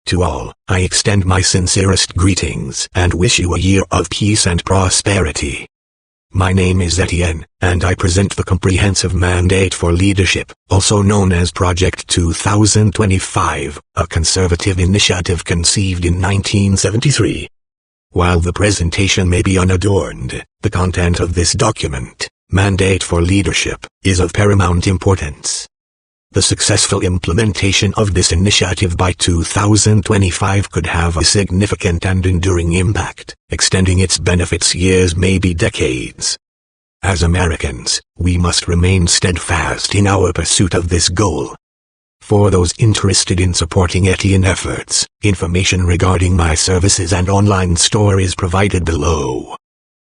To all, I extend my sincerest greetings and wish you a year of peace and prosperity. My name is Etienne, and I present the Comprehensive Mandate for Leadership, also known as Project 2025, a conservative initiative conceived in 1973. While the presentation may be unadorned, the content of this document, Mandate for Leadership, is of paramount importance. The successful implementation of this initiative by 2025 could have a significant and enduring impact, extending its benefits years, maybe decades. As Americans, we must remain steadfast in our pursuit of this goal. For those interested in supporting Etienne efforts, information regarding my services and online store is provided below.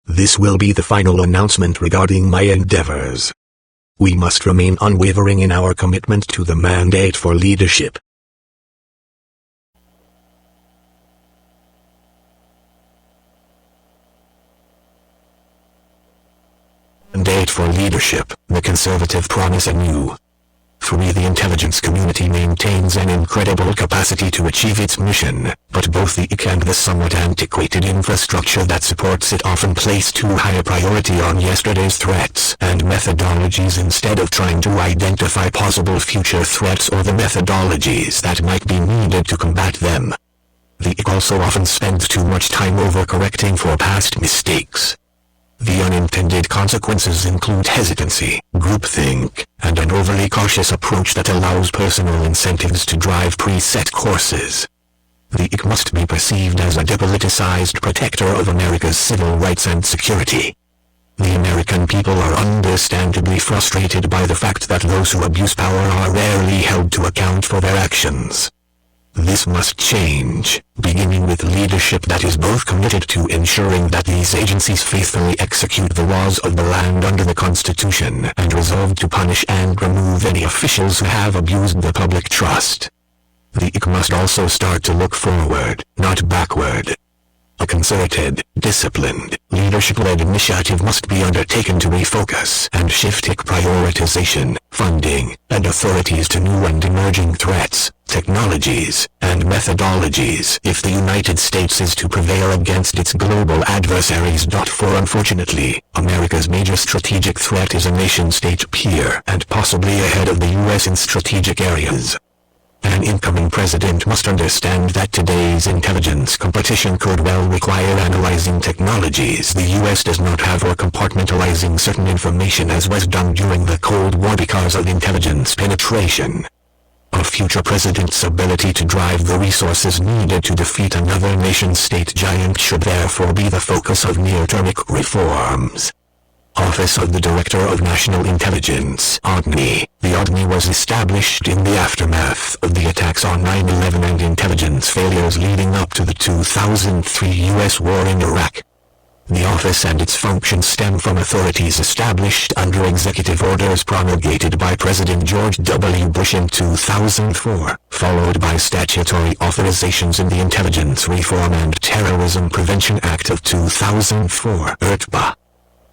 This will be the final announcement regarding my endeavors. We must remain unwavering in our commitment to the mandate for leadership. Mandate for leadership, the conservative promise anew. 3. The intelligence community maintains an incredible capacity to achieve its mission, but both the IC and the somewhat antiquated infrastructure that supports it often place too high a priority on yesterday's threats and methodologies instead of trying to identify possible future threats or the methodologies that might be needed to combat them. The IC also often spends too much time overcorrecting for past mistakes. The unintended consequences include hesitancy, groupthink, and an overly cautious approach that allows personal incentives to drive preset courses. The IC must be perceived as a depoliticized protector of America's civil rights and security. The American people are understandably frustrated by the fact that those who abuse power are rarely held to account for their actions. This must change, beginning with leadership that is both committed to ensuring that these agencies faithfully execute the laws of the land under the Constitution and resolved to punish and remove any officials who have abused the public trust. The IC must also start to look forward, not backward. A concerted, disciplined, leadership-led initiative must be undertaken to refocus and shift IC prioritization, funding, and authorities to new and emerging threats, technologies, and methodologies if the United States is to prevail against its global adversaries. For unfortunately, America's major strategic threat is a nation-state peer and possibly ahead of the U.S. in strategic areas. An incoming president must understand that today's intelligence competition could well require analyzing technologies the U.S. does not have or compartmentalizing certain information as was done during the Cold War because of intelligence penetration. A future president's ability to drive the resources needed to defeat another nation-state giant should therefore be the focus of near-term IC reforms. Office of the Director of National Intelligence, ODNI. The ODNI was established in the aftermath of the attacks on 9/11 and intelligence failures leading up to the 2003 U.S. war in Iraq. The office and its functions stem from authorities established under executive orders promulgated by President George W. Bush in 2004, followed by statutory authorizations in the Intelligence Reform and Terrorism Prevention Act of 2004, IRTPA.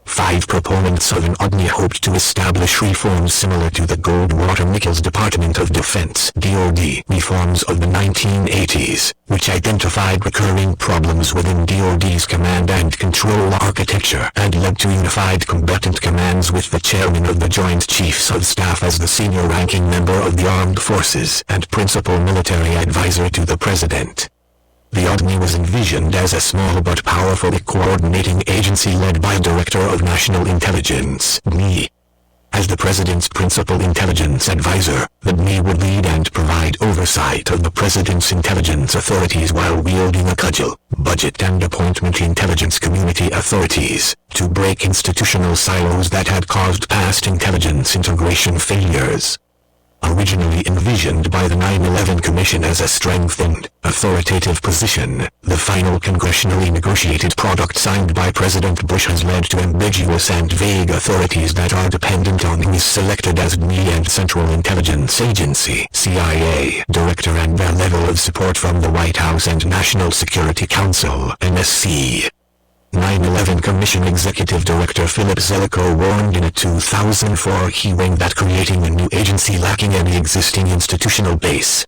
5 proponents of an ODNI hoped to establish reforms similar to the Goldwater-Nichols Department of Defense (DoD) reforms of the 1980s, which identified recurring problems within DoD's command and control architecture and led to unified combatant commands with the chairman of the Joint Chiefs of Staff as the senior ranking member of the armed forces and principal military advisor to the president. The ODNI was envisioned as a small but powerful coordinating agency led by Director of National Intelligence (DNI). As the President's principal intelligence advisor, the DNI would lead and provide oversight of the President's intelligence authorities while wielding a cudgel, budget and appointment intelligence community authorities, to break institutional silos that had caused past intelligence integration failures. Originally envisioned by the 9/11 Commission as a strengthened, authoritative position, the final congressionally negotiated product signed by President Bush has led to ambiguous and vague authorities that are dependent on who is selected as DNI and Central Intelligence Agency (CIA) Director and their level of support from the White House and National Security Council (NSC). 9/11 Commission Executive Director Philip Zelikow warned in a 2004 hearing that creating a new agency lacking any existing institutional base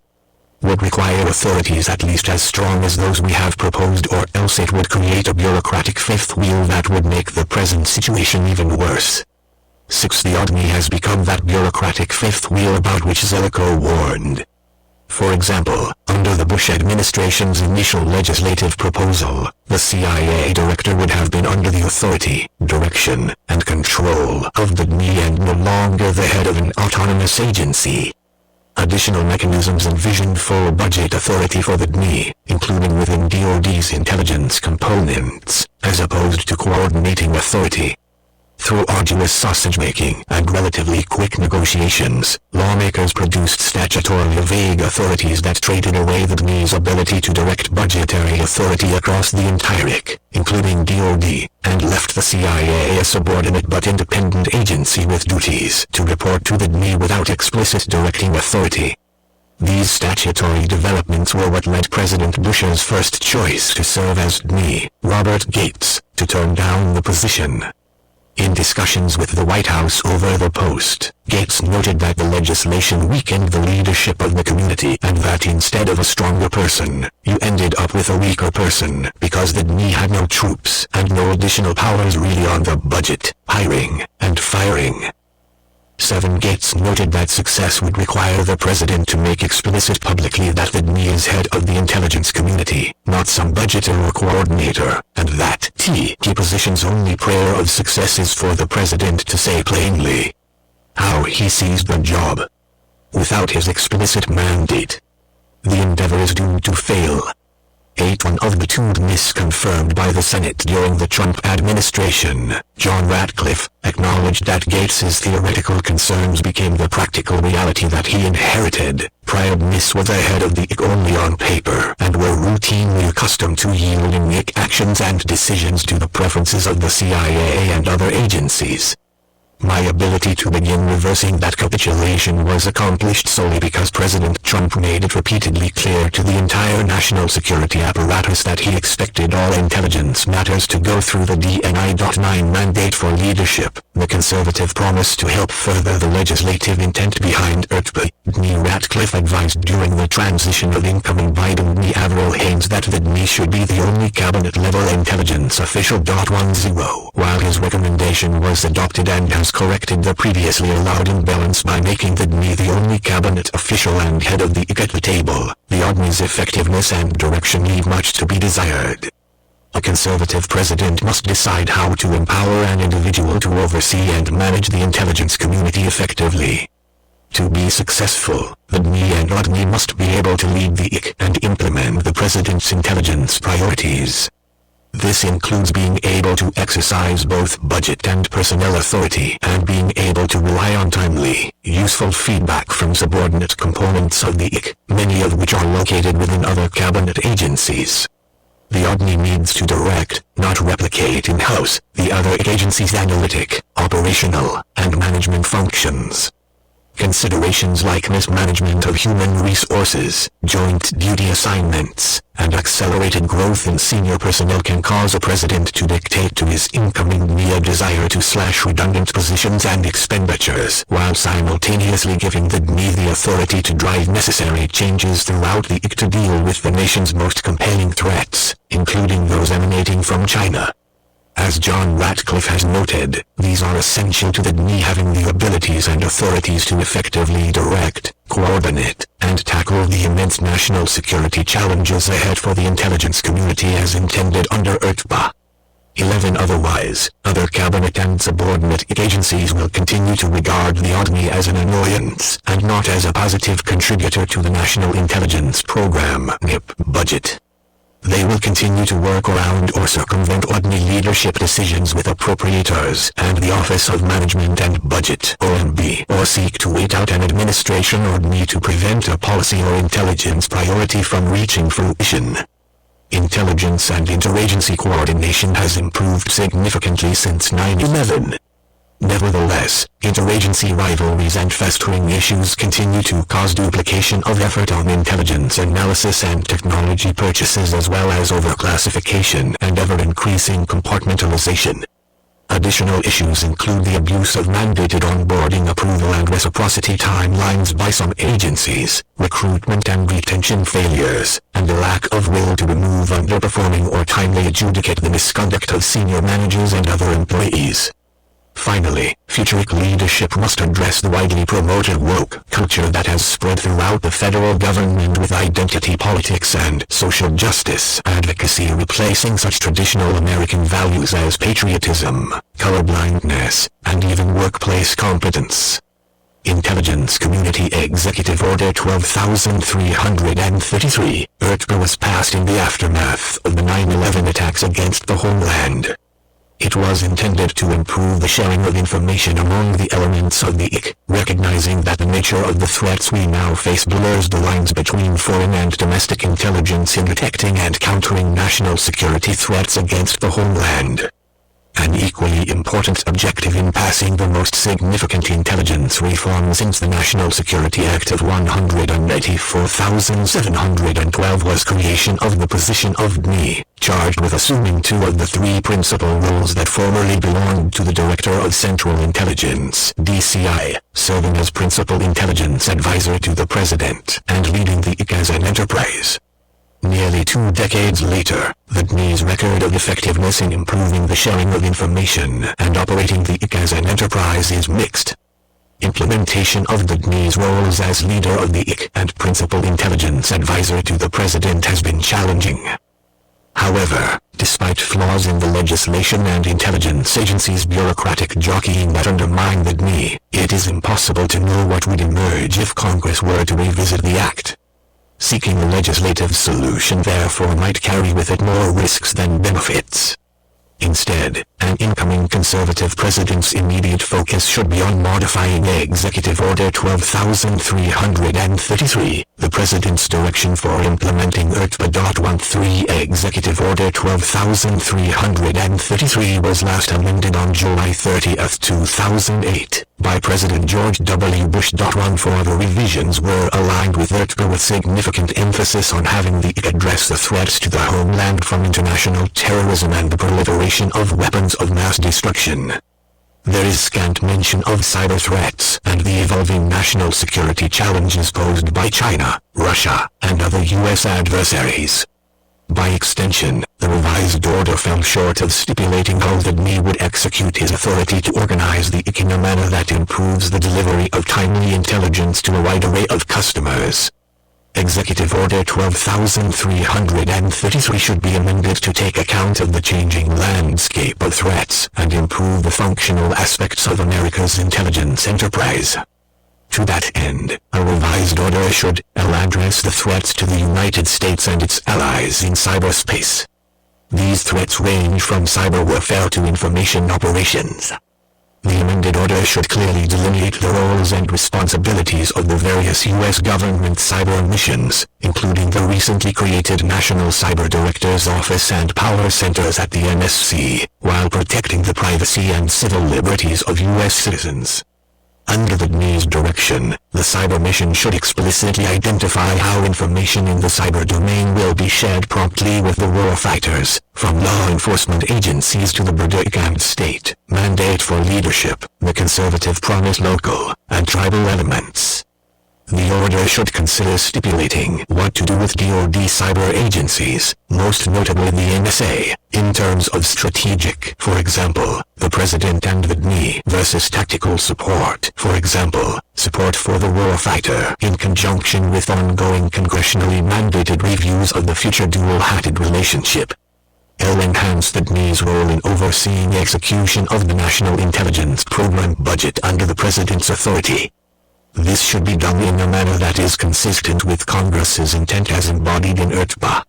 would require authorities at least as strong as those we have proposed, or else it would create a bureaucratic fifth wheel that would make the present situation even worse. 6. The ODNI has become that bureaucratic fifth wheel about which Zelikow warned. For example, under the Bush administration's initial legislative proposal, the CIA director would have been under the authority, direction, and control of the DNI and no longer the head of an autonomous agency. Additional mechanisms envisioned full budget authority for the DNI, including within DoD's intelligence components, as opposed to coordinating authority. Through arduous sausage-making and relatively quick negotiations, lawmakers produced statutorily vague authorities that traded away the DNI's ability to direct budgetary authority across the entire IC, including DoD, and left the CIA a subordinate but independent agency with duties to report to the DNI without explicit directing authority. These statutory developments were what led President Bush's first choice to serve as DNI, Robert Gates, to turn down the position. In discussions with the White House over the post, Gates noted that the legislation weakened the leadership of the community and that instead of a stronger person, you ended up with a weaker person because the DNI had no troops and no additional powers really on the budget, hiring, and firing. 7. Gates noted that success would require the president to make explicit publicly that the DNI is head of the intelligence community, not some budgeter or coordinator, and that key position's only prayer of success is for the president to say plainly how he sees the job. Without his explicit mandate, the endeavor is doomed to fail. 8. One of the two DNIs confirmed by the Senate during the Trump administration, John Ratcliffe, acknowledged that Gates's theoretical concerns became the practical reality that he inherited. Prior DNIs were the head of the IC only on paper and were routinely accustomed to yielding IC actions and decisions to the preferences of the CIA and other agencies. My ability to begin reversing that capitulation was accomplished solely because President Trump made it repeatedly clear to the entire national security apparatus that he expected all intelligence matters to go through the DNI.9 mandate for leadership, the conservative promise to help further the legislative intent behind IRTPA. DNI Ratcliffe advised during the transition of incoming Biden DNI Avril Haines that the DNI should be the only cabinet-level intelligence official. 10, while his recommendation was adopted and has corrected the previously allowed imbalance by making the DNI the only cabinet official and head of the IC at the table, the ODNI's effectiveness and direction leave much to be desired. A conservative president must decide how to empower an individual to oversee and manage the intelligence community effectively. To be successful, the DNI and ODNI must be able to lead the IC and implement the president's intelligence priorities. This includes being able to exercise both budget and personnel authority and being able to rely on timely, useful feedback from subordinate components of the IC, many of which are located within other cabinet agencies. The ODNI needs to direct, not replicate in-house, the other IC agencies' analytic, operational, and management functions. Considerations like mismanagement of human resources, joint duty assignments, and accelerated growth in senior personnel can cause a president to dictate to his incoming DNI a desire to slash redundant positions and expenditures, while simultaneously giving the DNI the authority to drive necessary changes throughout the IC to deal with the nation's most compelling threats, including those emanating from China. As John Ratcliffe has noted, these are essential to the DNI having the abilities and authorities to effectively direct, coordinate, and tackle the immense national security challenges ahead for the intelligence community as intended under IRTPA. 11. Otherwise, other cabinet and subordinate IC agencies will continue to regard the ODNI as an annoyance and not as a positive contributor to the National Intelligence Program (NIP) budget. They will continue to work around or circumvent ODNI leadership decisions with appropriators and the Office of Management and Budget (OMB), or seek to wait out an administration or DNI to prevent a policy or intelligence priority from reaching fruition. Intelligence and interagency coordination has improved significantly since 9/11. Nevertheless, interagency rivalries and festering issues continue to cause duplication of effort on intelligence analysis and technology purchases as well as overclassification and ever-increasing compartmentalization. Additional issues include the abuse of mandated onboarding approval and reciprocity timelines by some agencies, recruitment and retention failures, and a lack of will to remove underperforming or timely adjudicate the misconduct of senior managers and other employees. Finally, future leadership must address the widely promoted woke culture that has spread throughout the federal government, with identity politics and social justice advocacy replacing such traditional American values as patriotism, colorblindness, and even workplace competence. Intelligence Community Executive Order 12333, IRTPA, was passed in the aftermath of the 9/11 attacks against the homeland. It was intended to improve the sharing of information among the elements of the IC, recognizing that the nature of the threats we now face blurs the lines between foreign and domestic intelligence in detecting and countering national security threats against the homeland. An equally important objective in passing the most significant intelligence reform since the National Security Act of 184,712 was creation of the position of DNI, charged with assuming two of the three principal roles that formerly belonged to the Director of Central Intelligence, DCI, serving as Principal Intelligence Advisor to the President, and leading the IC as an enterprise. Nearly 2 decades later, the DNI's record of effectiveness in improving the sharing of information and operating the IC as an enterprise is mixed. Implementation of the DNI's roles as leader of the IC and principal intelligence advisor to the President has been challenging. However, despite flaws in the legislation and intelligence agencies' bureaucratic jockeying that undermine the DNI, it is impossible to know what would emerge if Congress were to revisit the Act. Seeking a legislative solution therefore might carry with it more risks than benefits. Instead, an incoming conservative president's immediate focus should be on modifying Executive Order 12333, the President's direction for implementing IRTPA.13. Executive Order 12333 was last amended on July 30, 2008, by President George W. Bush. One for the revisions were aligned with IRTPA, with significant emphasis on having the IC address the threats to the homeland from international terrorism and the proliferation of weapons of mass destruction. There is scant mention of cyber threats and the evolving national security challenges posed by China, Russia, and other U.S. adversaries. By extension, the revised order fell short of stipulating how the DNI would execute his authority to organize the IC in a manner that improves the delivery of timely intelligence to a wide array of customers. Executive Order 12333 should be amended to take account of the changing landscape of threats and improve the functional aspects of America's intelligence enterprise. To that end, a revised order should address the threats to the United States and its allies in cyberspace. These threats range from cyber warfare to information operations. The amended order should clearly delineate the roles and responsibilities of the various U.S. government cyber missions, including the recently created National Cyber Director's Office and power centers at the NSC, while protecting the privacy and civil liberties of U.S. citizens. Under the DNI's direction, the cyber mission should explicitly identify how information in the cyber domain will be shared promptly with the warfighters, from law enforcement agencies to the broader IC and state, mandate for leadership, the conservative promise local, and tribal elements. The order should consider stipulating what to do with DoD cyber agencies, most notably the NSA, in terms of strategic, for example, the President and the DNI, versus tactical support, for example, support for the warfighter, in conjunction with ongoing congressionally mandated reviews of the future dual-hatted relationship. It'll enhance the DNI's role in overseeing execution of the National Intelligence Program budget under the President's authority. This should be done in a manner that is consistent with Congress's intent as embodied in IRTPA.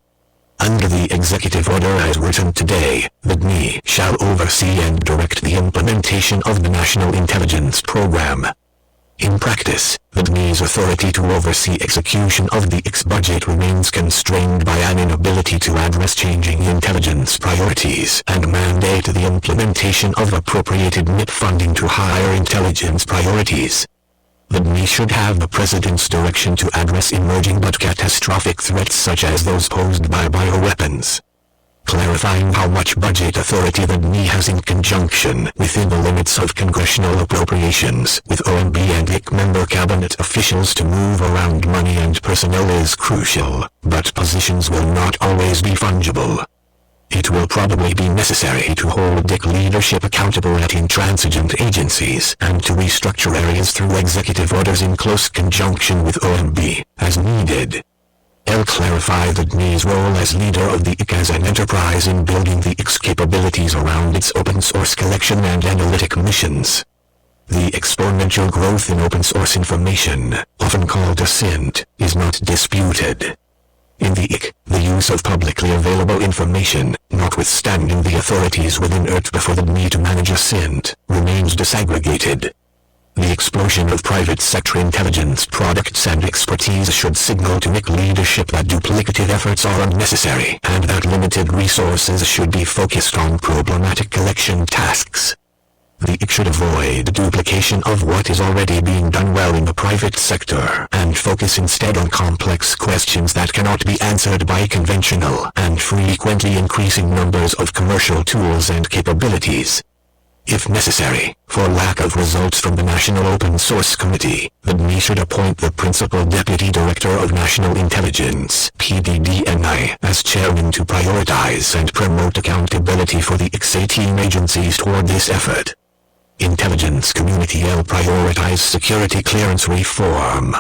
Under the executive order as written today, the DNI shall oversee and direct the implementation of the National Intelligence Program. In practice, the DNI's authority to oversee execution of the IC's budget remains constrained by an inability to address changing intelligence priorities and mandate the implementation of appropriated NIP funding to higher intelligence priorities. The DNI should have the President's direction to address emerging but catastrophic threats such as those posed by bioweapons. clarifying how much budget authority the DNI has in conjunction within the limits of congressional appropriations with OMB and IC member cabinet officials to move around money and personnel is crucial, but positions will not always be fungible. It will probably be necessary to hold DIC leadership accountable at intransigent agencies and to restructure areas through executive orders in close conjunction with OMB, as needed. L. Clarify the DNI's role as leader of the IC as an enterprise in building the IC's capabilities around its open source collection and analytic missions. The exponential growth in open source information, often called a SINT, is not disputed. In the IC, the use of publicly available information, notwithstanding the authorities within ERT before the DNI to manage a SINT, remains disaggregated. The explosion of private sector intelligence products and expertise should signal to IC leadership that duplicative efforts are unnecessary and that limited resources should be focused on problematic collection tasks. The IC should avoid duplication of what is already being done well in the private sector and focus instead on complex questions that cannot be answered by conventional and frequently increasing numbers of commercial tools and capabilities. If necessary, for lack of results from the National Open Source Committee, the DNI should appoint the Principal Deputy Director of National Intelligence, PDDNI, as chairman to prioritize and promote accountability for the IC's 18 agencies toward this effort. Intelligence Community L. Prioritize security clearance reform.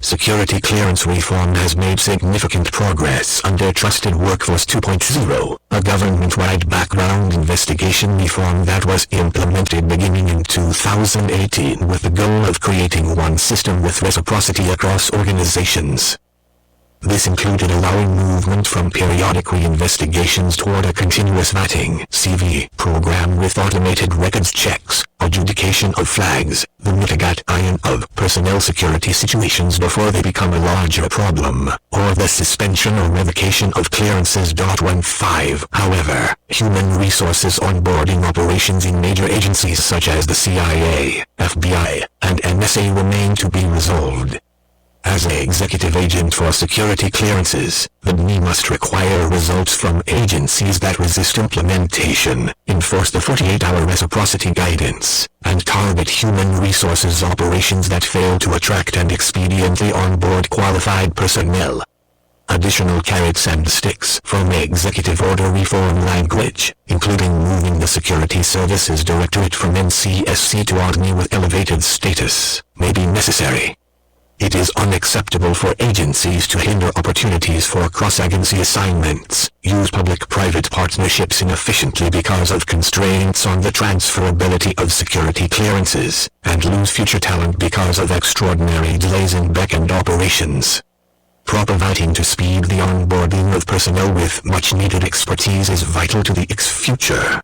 Security clearance reform has made significant progress under Trusted Workforce 2.0, a government-wide background investigation reform that was implemented beginning in 2018 with the goal of creating one system with reciprocity across organizations. This included allowing movement from periodic re-investigations toward a continuous vetting (CV) program with automated records checks, adjudication of flags, the mitigation of personnel security situations before they become a larger problem, or the suspension or revocation of clearances. 15. However, human resources onboarding operations in major agencies such as the CIA, FBI, and NSA remain to be resolved. As an executive agent for security clearances, the DNI must require results from agencies that resist implementation, enforce the 48-hour reciprocity guidance, and target human resources operations that fail to attract and expediently onboard qualified personnel. Additional carrots and sticks from executive order reform language, including moving the Security Services Directorate from NCSC to DNI with elevated status, may be necessary. It is unacceptable for agencies to hinder opportunities for cross-agency assignments, use public-private partnerships inefficiently because of constraints on the transferability of security clearances, and lose future talent because of extraordinary delays in back-end operations. Proper vetting to speed the onboarding of personnel with much-needed expertise is vital to the IC's future.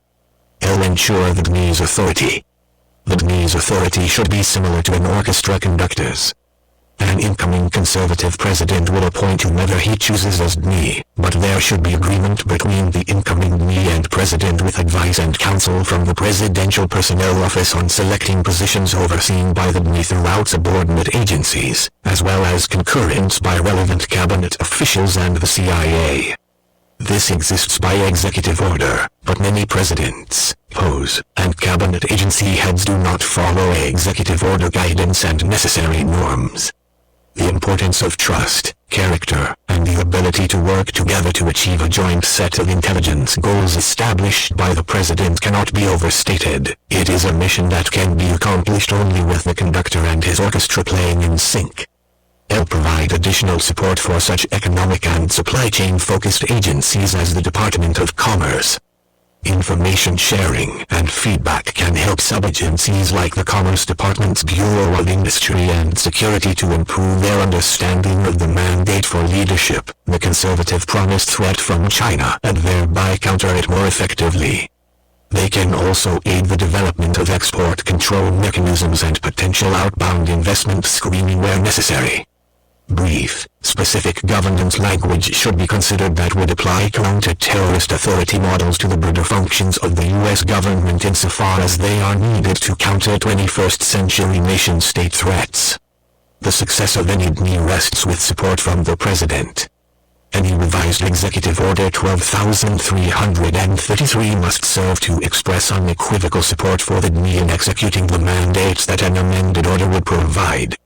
L. Ensure the DNI's authority. The DNI's authority should be similar to an orchestra conductor's. An incoming conservative president will appoint whomever he chooses as DNI, but there should be agreement between the incoming DNI and president with advice and counsel from the Presidential Personnel Office on selecting positions overseen by the DNI throughout subordinate agencies, as well as concurrence by relevant cabinet officials and the CIA. This exists by executive order, but many presidents, POs, and cabinet agency heads do not follow executive order guidance and necessary norms. The importance of trust, character, and the ability to work together to achieve a joint set of intelligence goals established by the president cannot be overstated. It is a mission that can be accomplished only with the conductor and his orchestra playing in sync. L. Provide additional support for such economic and supply chain-focused agencies as the Department of Commerce. Information sharing and feedback can help sub-agencies like the Commerce Department's Bureau of Industry and Security to improve their understanding of the mandate for leadership, the conservative promised threat from China, and thereby counter it more effectively. They can also aid the development of export control mechanisms and potential outbound investment screening where necessary. Brief, specific governance language should be considered that would apply counter-terrorist authority models to the broader functions of the U.S. government insofar as they are needed to counter 21st century nation-state threats. The success of any DNI rests with support from the President. Any revised Executive Order 12,333 must serve to express unequivocal support for the DNI in executing the mandates that an amended order would provide.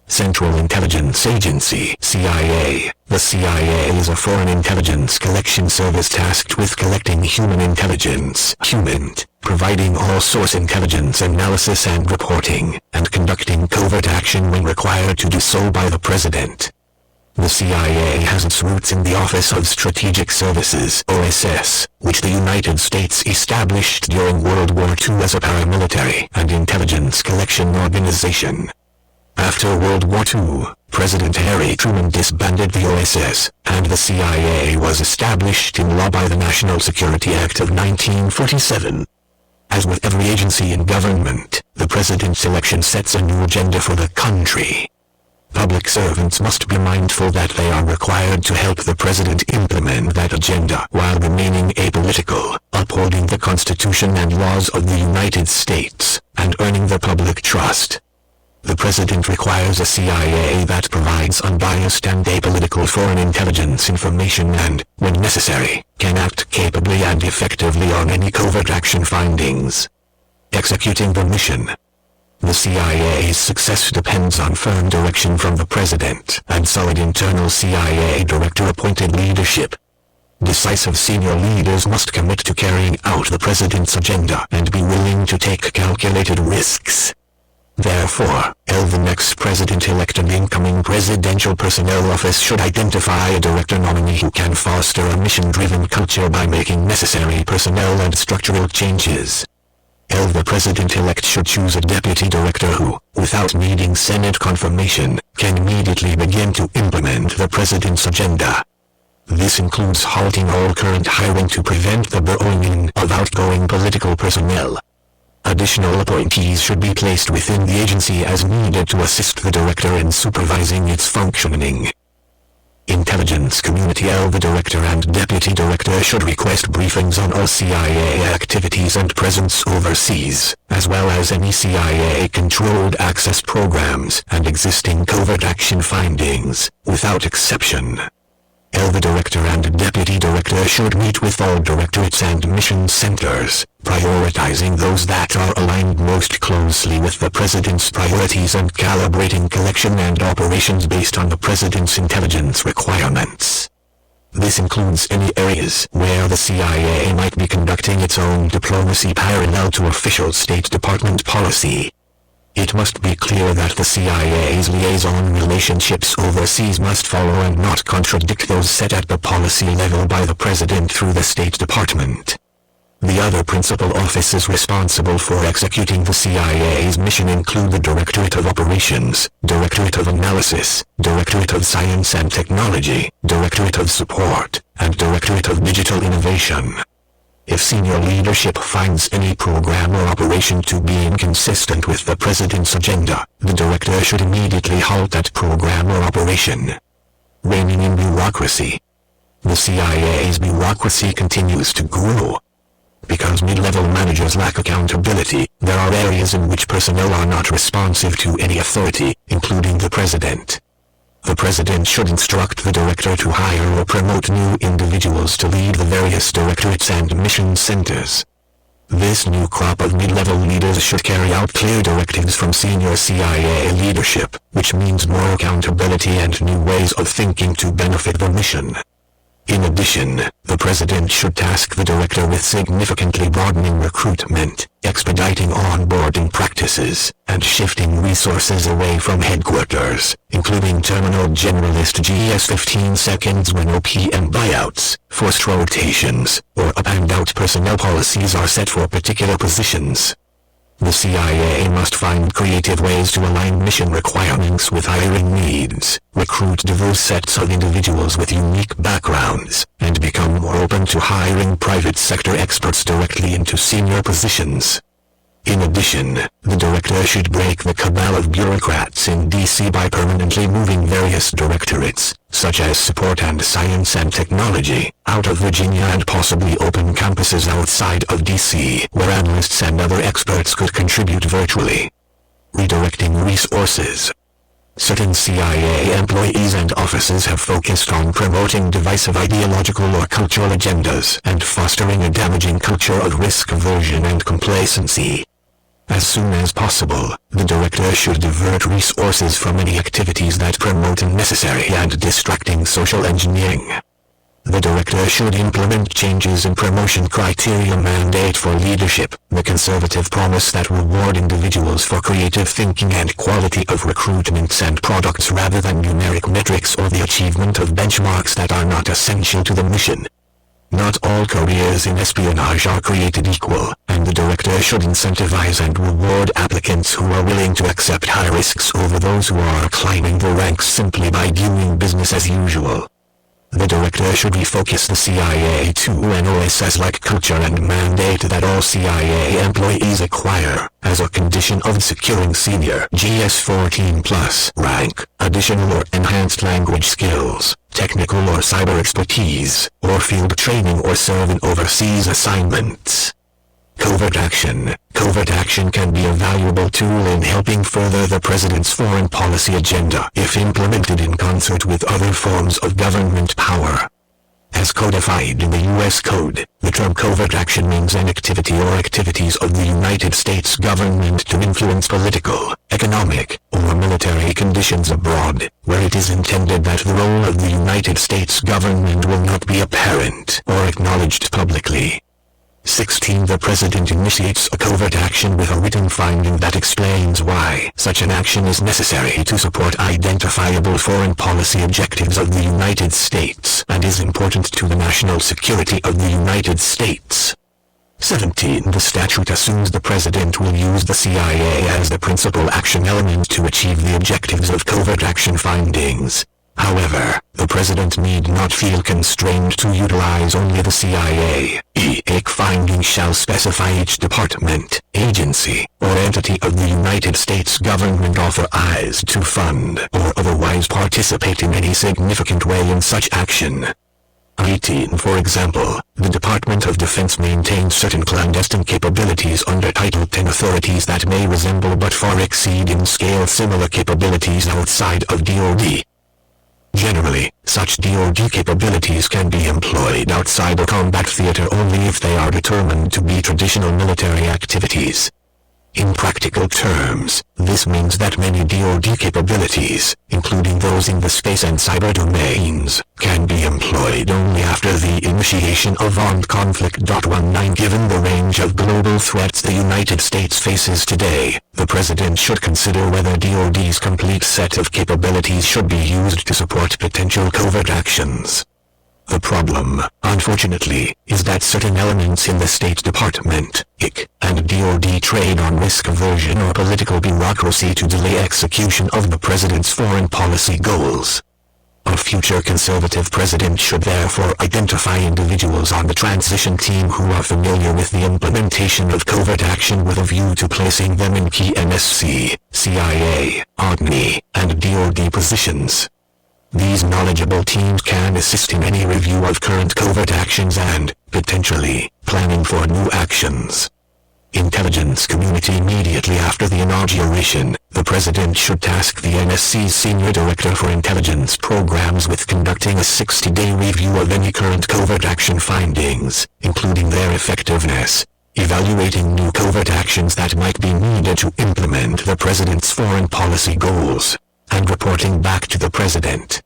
Central Intelligence Agency, CIA. The CIA is a foreign intelligence collection service tasked with collecting human intelligence, providing all source intelligence analysis and reporting, and conducting covert action when required to do so by the President. The CIA has its roots in the Office of Strategic Services, OSS, which the United States established during World War II as a paramilitary and intelligence collection organization. After World War II, President Harry Truman disbanded the OSS, and the CIA was established in law by the National Security Act of 1947. As with every agency in government, the president's election sets a new agenda for the country. Public servants must be mindful that they are required to help the president implement that agenda while remaining apolitical, upholding the Constitution and laws of the United States, and earning the public trust. The president requires a CIA that provides unbiased and apolitical foreign intelligence information and, when necessary, can act capably and effectively on any covert action findings. Executing the mission. The CIA's success depends on firm direction from the President and solid internal CIA director-appointed leadership. Decisive senior leaders must commit to carrying out the President's agenda and be willing to take calculated risks. Therefore, the next President-elect and incoming Presidential Personnel Office should identify a director nominee who can foster a mission-driven culture by making necessary personnel and structural changes. The President-elect should choose a deputy director who, without needing Senate confirmation, can immediately begin to implement the President's agenda. This includes halting all current hiring to prevent the burrowing in of outgoing political personnel. Additional appointees should be placed within the agency as needed to assist the director in supervising its functioning. Intelligence community. The director and deputy director should request briefings on all CIA activities and presence overseas, as well as any CIA-controlled access programs and existing covert action findings, without exception. The director and deputy director should meet with all directorates and mission centers, prioritizing those that are aligned most closely with the President's priorities and calibrating collection and operations based on the President's intelligence requirements. This includes any areas where the CIA might be conducting its own diplomacy parallel to official State Department policy. It must be clear that the CIA's liaison relationships overseas must follow and not contradict those set at the policy level by the President through the State Department. The other principal offices responsible for executing the CIA's mission include the Directorate of Operations, Directorate of Analysis, Directorate of Science and Technology, Directorate of Support, and Directorate of Digital Innovation. If senior leadership finds any program or operation to be inconsistent with the President's agenda, the director should immediately halt that program or operation. Reigning in bureaucracy. The CIA's bureaucracy continues to grow. Because mid-level managers lack accountability, there are areas in which personnel are not responsive to any authority, including the President. The President should instruct the director to hire or promote new individuals to lead the various directorates and mission centers. This new crop of mid-level leaders should carry out clear directives from senior CIA leadership, which means more accountability and new ways of thinking to benefit the mission. In addition, the President should task the director with significantly broadening recruitment, expediting onboarding practices, and shifting resources away from headquarters, including terminal generalist GS 15 seconds when OPM buyouts, forced rotations, or up-and-out personnel policies are set for particular positions. The CIA must find creative ways to align mission requirements with hiring needs, recruit diverse sets of individuals with unique backgrounds, and become more open to hiring private sector experts directly into senior positions. In addition, the director should break the cabal of bureaucrats in D.C. by permanently moving various directorates, such as Support and Science and Technology, out of Virginia and possibly open campuses outside of D.C. where analysts and other experts could contribute virtually. Redirecting resources. Certain CIA employees and officers have focused on promoting divisive ideological or cultural agendas and fostering a damaging culture of risk aversion and complacency. As soon as possible, the director should divert resources from any activities that promote unnecessary and distracting social engineering. The director should implement changes in promotion criteria mandate for leadership, the conservative promise that reward individuals for creative thinking and quality of recruitments and products rather than numeric metrics or the achievement of benchmarks that are not essential to the mission. Not all careers in espionage are created equal, and the director should incentivize and reward applicants who are willing to accept high risks over those who are climbing the ranks simply by doing business as usual. The director should refocus the CIA to an OSS-like culture and mandate that all CIA employees acquire, as a condition of securing senior GS-14+ rank, additional or enhanced language skills, technical or cyber expertise, or field training or serve in overseas assignments. Covert action. Covert action can be a valuable tool in helping further the president's foreign policy agenda if implemented in concert with other forms of government power. As codified in the U.S. Code, the term covert action means an activity or activities of the United States government to influence political, economic, or military conditions abroad, where it is intended that the role of the United States government will not be apparent or acknowledged publicly. 16. The President initiates a covert action with a written finding that explains why such an action is necessary to support identifiable foreign policy objectives of the United States and is important to the national security of the United States. 17. The statute assumes the President will use the CIA as the principal action element to achieve the objectives of covert action findings. However, the President need not feel constrained to utilize only the CIA. EIC findings shall specify each department, agency, or entity of the United States government authorized to fund or otherwise participate in any significant way in such action. 18. For example, the Department of Defense maintains certain clandestine capabilities under Title 10 authorities that may resemble but far exceed in scale similar capabilities outside of DoD. Generally, such DoD capabilities can be employed outside a combat theater only if they are determined to be traditional military activities. In practical terms, this means that many DoD capabilities, including those in the space and cyber domains, can be employed only after the initiation of armed conflict. 19 Given the range of global threats the United States faces today, the President should consider whether DoD's complete set of capabilities should be used to support potential covert actions. The problem, unfortunately, is that certain elements in the State Department, IC, and DoD trade on risk aversion or political bureaucracy to delay execution of the President's foreign policy goals. A future conservative president should therefore identify individuals on the transition team who are familiar with the implementation of covert action with a view to placing them in key NSC, CIA, ODNI, and DoD positions. These knowledgeable teams can assist in any review of current covert actions and, potentially, planning for new actions. Intelligence community. Immediately after the inauguration, the President should task the NSC's Senior Director for Intelligence Programs with conducting a 60-day review of any current covert action findings, including their effectiveness, evaluating new covert actions that might be needed to implement the President's foreign policy goals, and reporting back to the President.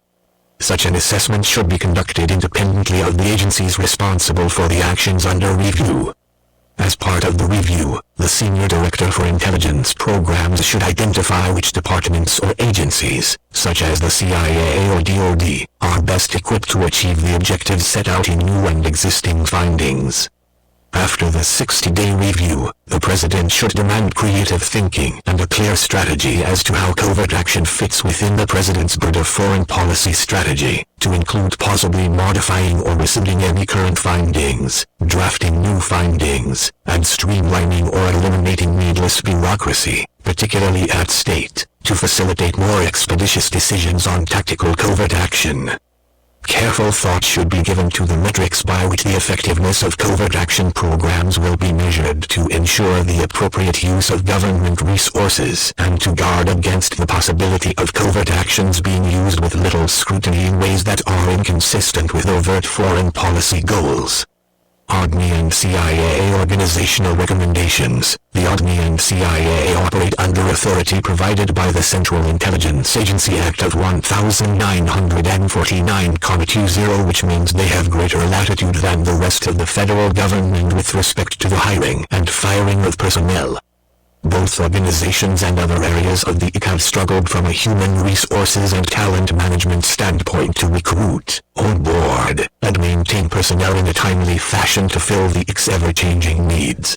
Such an assessment should be conducted independently of the agencies responsible for the actions under review. As part of the review, the Senior Director for Intelligence Programs should identify which departments or agencies, such as the CIA or DoD, are best equipped to achieve the objectives set out in new and existing findings. After the 60-day review, the President should demand creative thinking and a clear strategy as to how covert action fits within the President's broader foreign policy strategy, to include possibly modifying or rescinding any current findings, drafting new findings, and streamlining or eliminating needless bureaucracy, particularly at state, to facilitate more expeditious decisions on tactical covert action. Careful thought should be given to the metrics by which the effectiveness of covert action programs will be measured to ensure the appropriate use of government resources and to guard against the possibility of covert actions being used with little scrutiny in ways that are inconsistent with overt foreign policy goals. ODNI and CIA Organizational Recommendations. The ODNI and CIA operate under authority provided by the Central Intelligence Agency Act of 1949-20, which means they have greater latitude than the rest of the federal government with respect to the hiring and firing of personnel. Both organizations and other areas of the IC have struggled from a human resources and talent management standpoint to recruit, onboard, and maintain personnel in a timely fashion to fill the IC's ever-changing needs.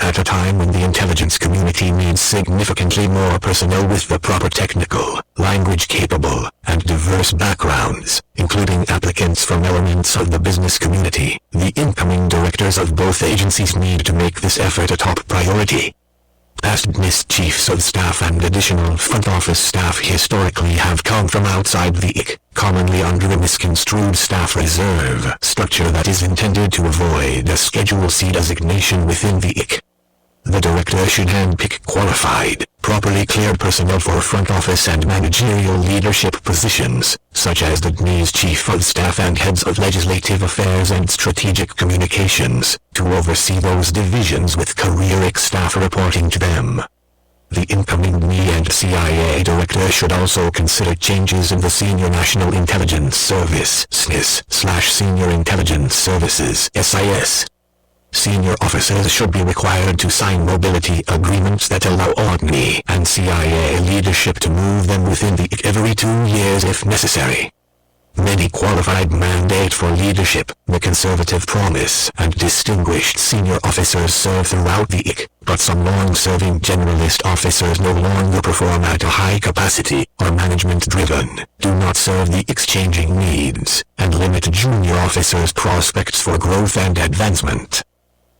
At a time when the intelligence community needs significantly more personnel with the proper technical, language-capable, and diverse backgrounds, including applicants from elements of the business community, the incoming directors of both agencies need to make this effort a top priority. Past NIST chiefs of staff and additional front office staff historically have come from outside the IC, commonly under a misconstrued staff reserve structure that is intended to avoid a Schedule C designation within the IC. The director should handpick qualified, properly cleared personnel for front office and managerial leadership positions, such as the DNI's chief of staff and heads of legislative affairs and strategic communications, to oversee those divisions with career IC staff reporting to them. The incoming DNI and CIA director should also consider changes in the Senior National Intelligence Service (SNIS/Senior Intelligence Services (SIS). Senior officers should be required to sign mobility agreements that allow ODNI and CIA leadership to move them within the IC every 2 years if necessary. Many qualified mandate for leadership, the conservative promise, and distinguished senior officers serve throughout the IC, but some long-serving generalist officers no longer perform at a high capacity, are management-driven, do not serve the IC's changing needs, and limit junior officers' prospects for growth and advancement.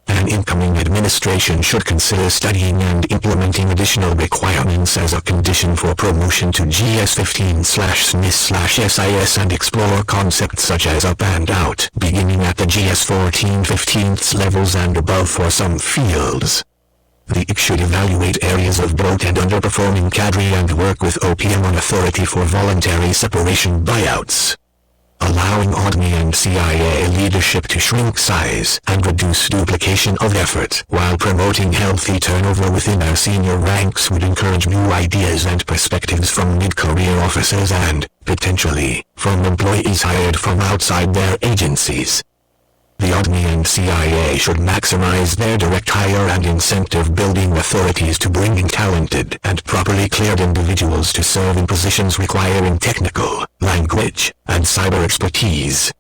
An incoming administration should consider studying and implementing additional requirements as a condition for promotion to GS-15/SNIS/SIS and explore concepts such as up and out, beginning at the GS-14/15 levels and above for some fields. The IC should evaluate areas of bloat and underperforming cadre and work with OPM on authority for voluntary separation buyouts, allowing ODNI and CIA leadership to shrink size and reduce duplication of effort while promoting healthy turnover within our senior ranks would encourage new ideas and perspectives from mid-career officers and, potentially, from employees hired from outside their agencies. The ODNI and CIA should maximize their direct hire and incentive-building authorities to bring in talented and properly cleared individuals to serve in positions requiring technical, language, and cyber expertise.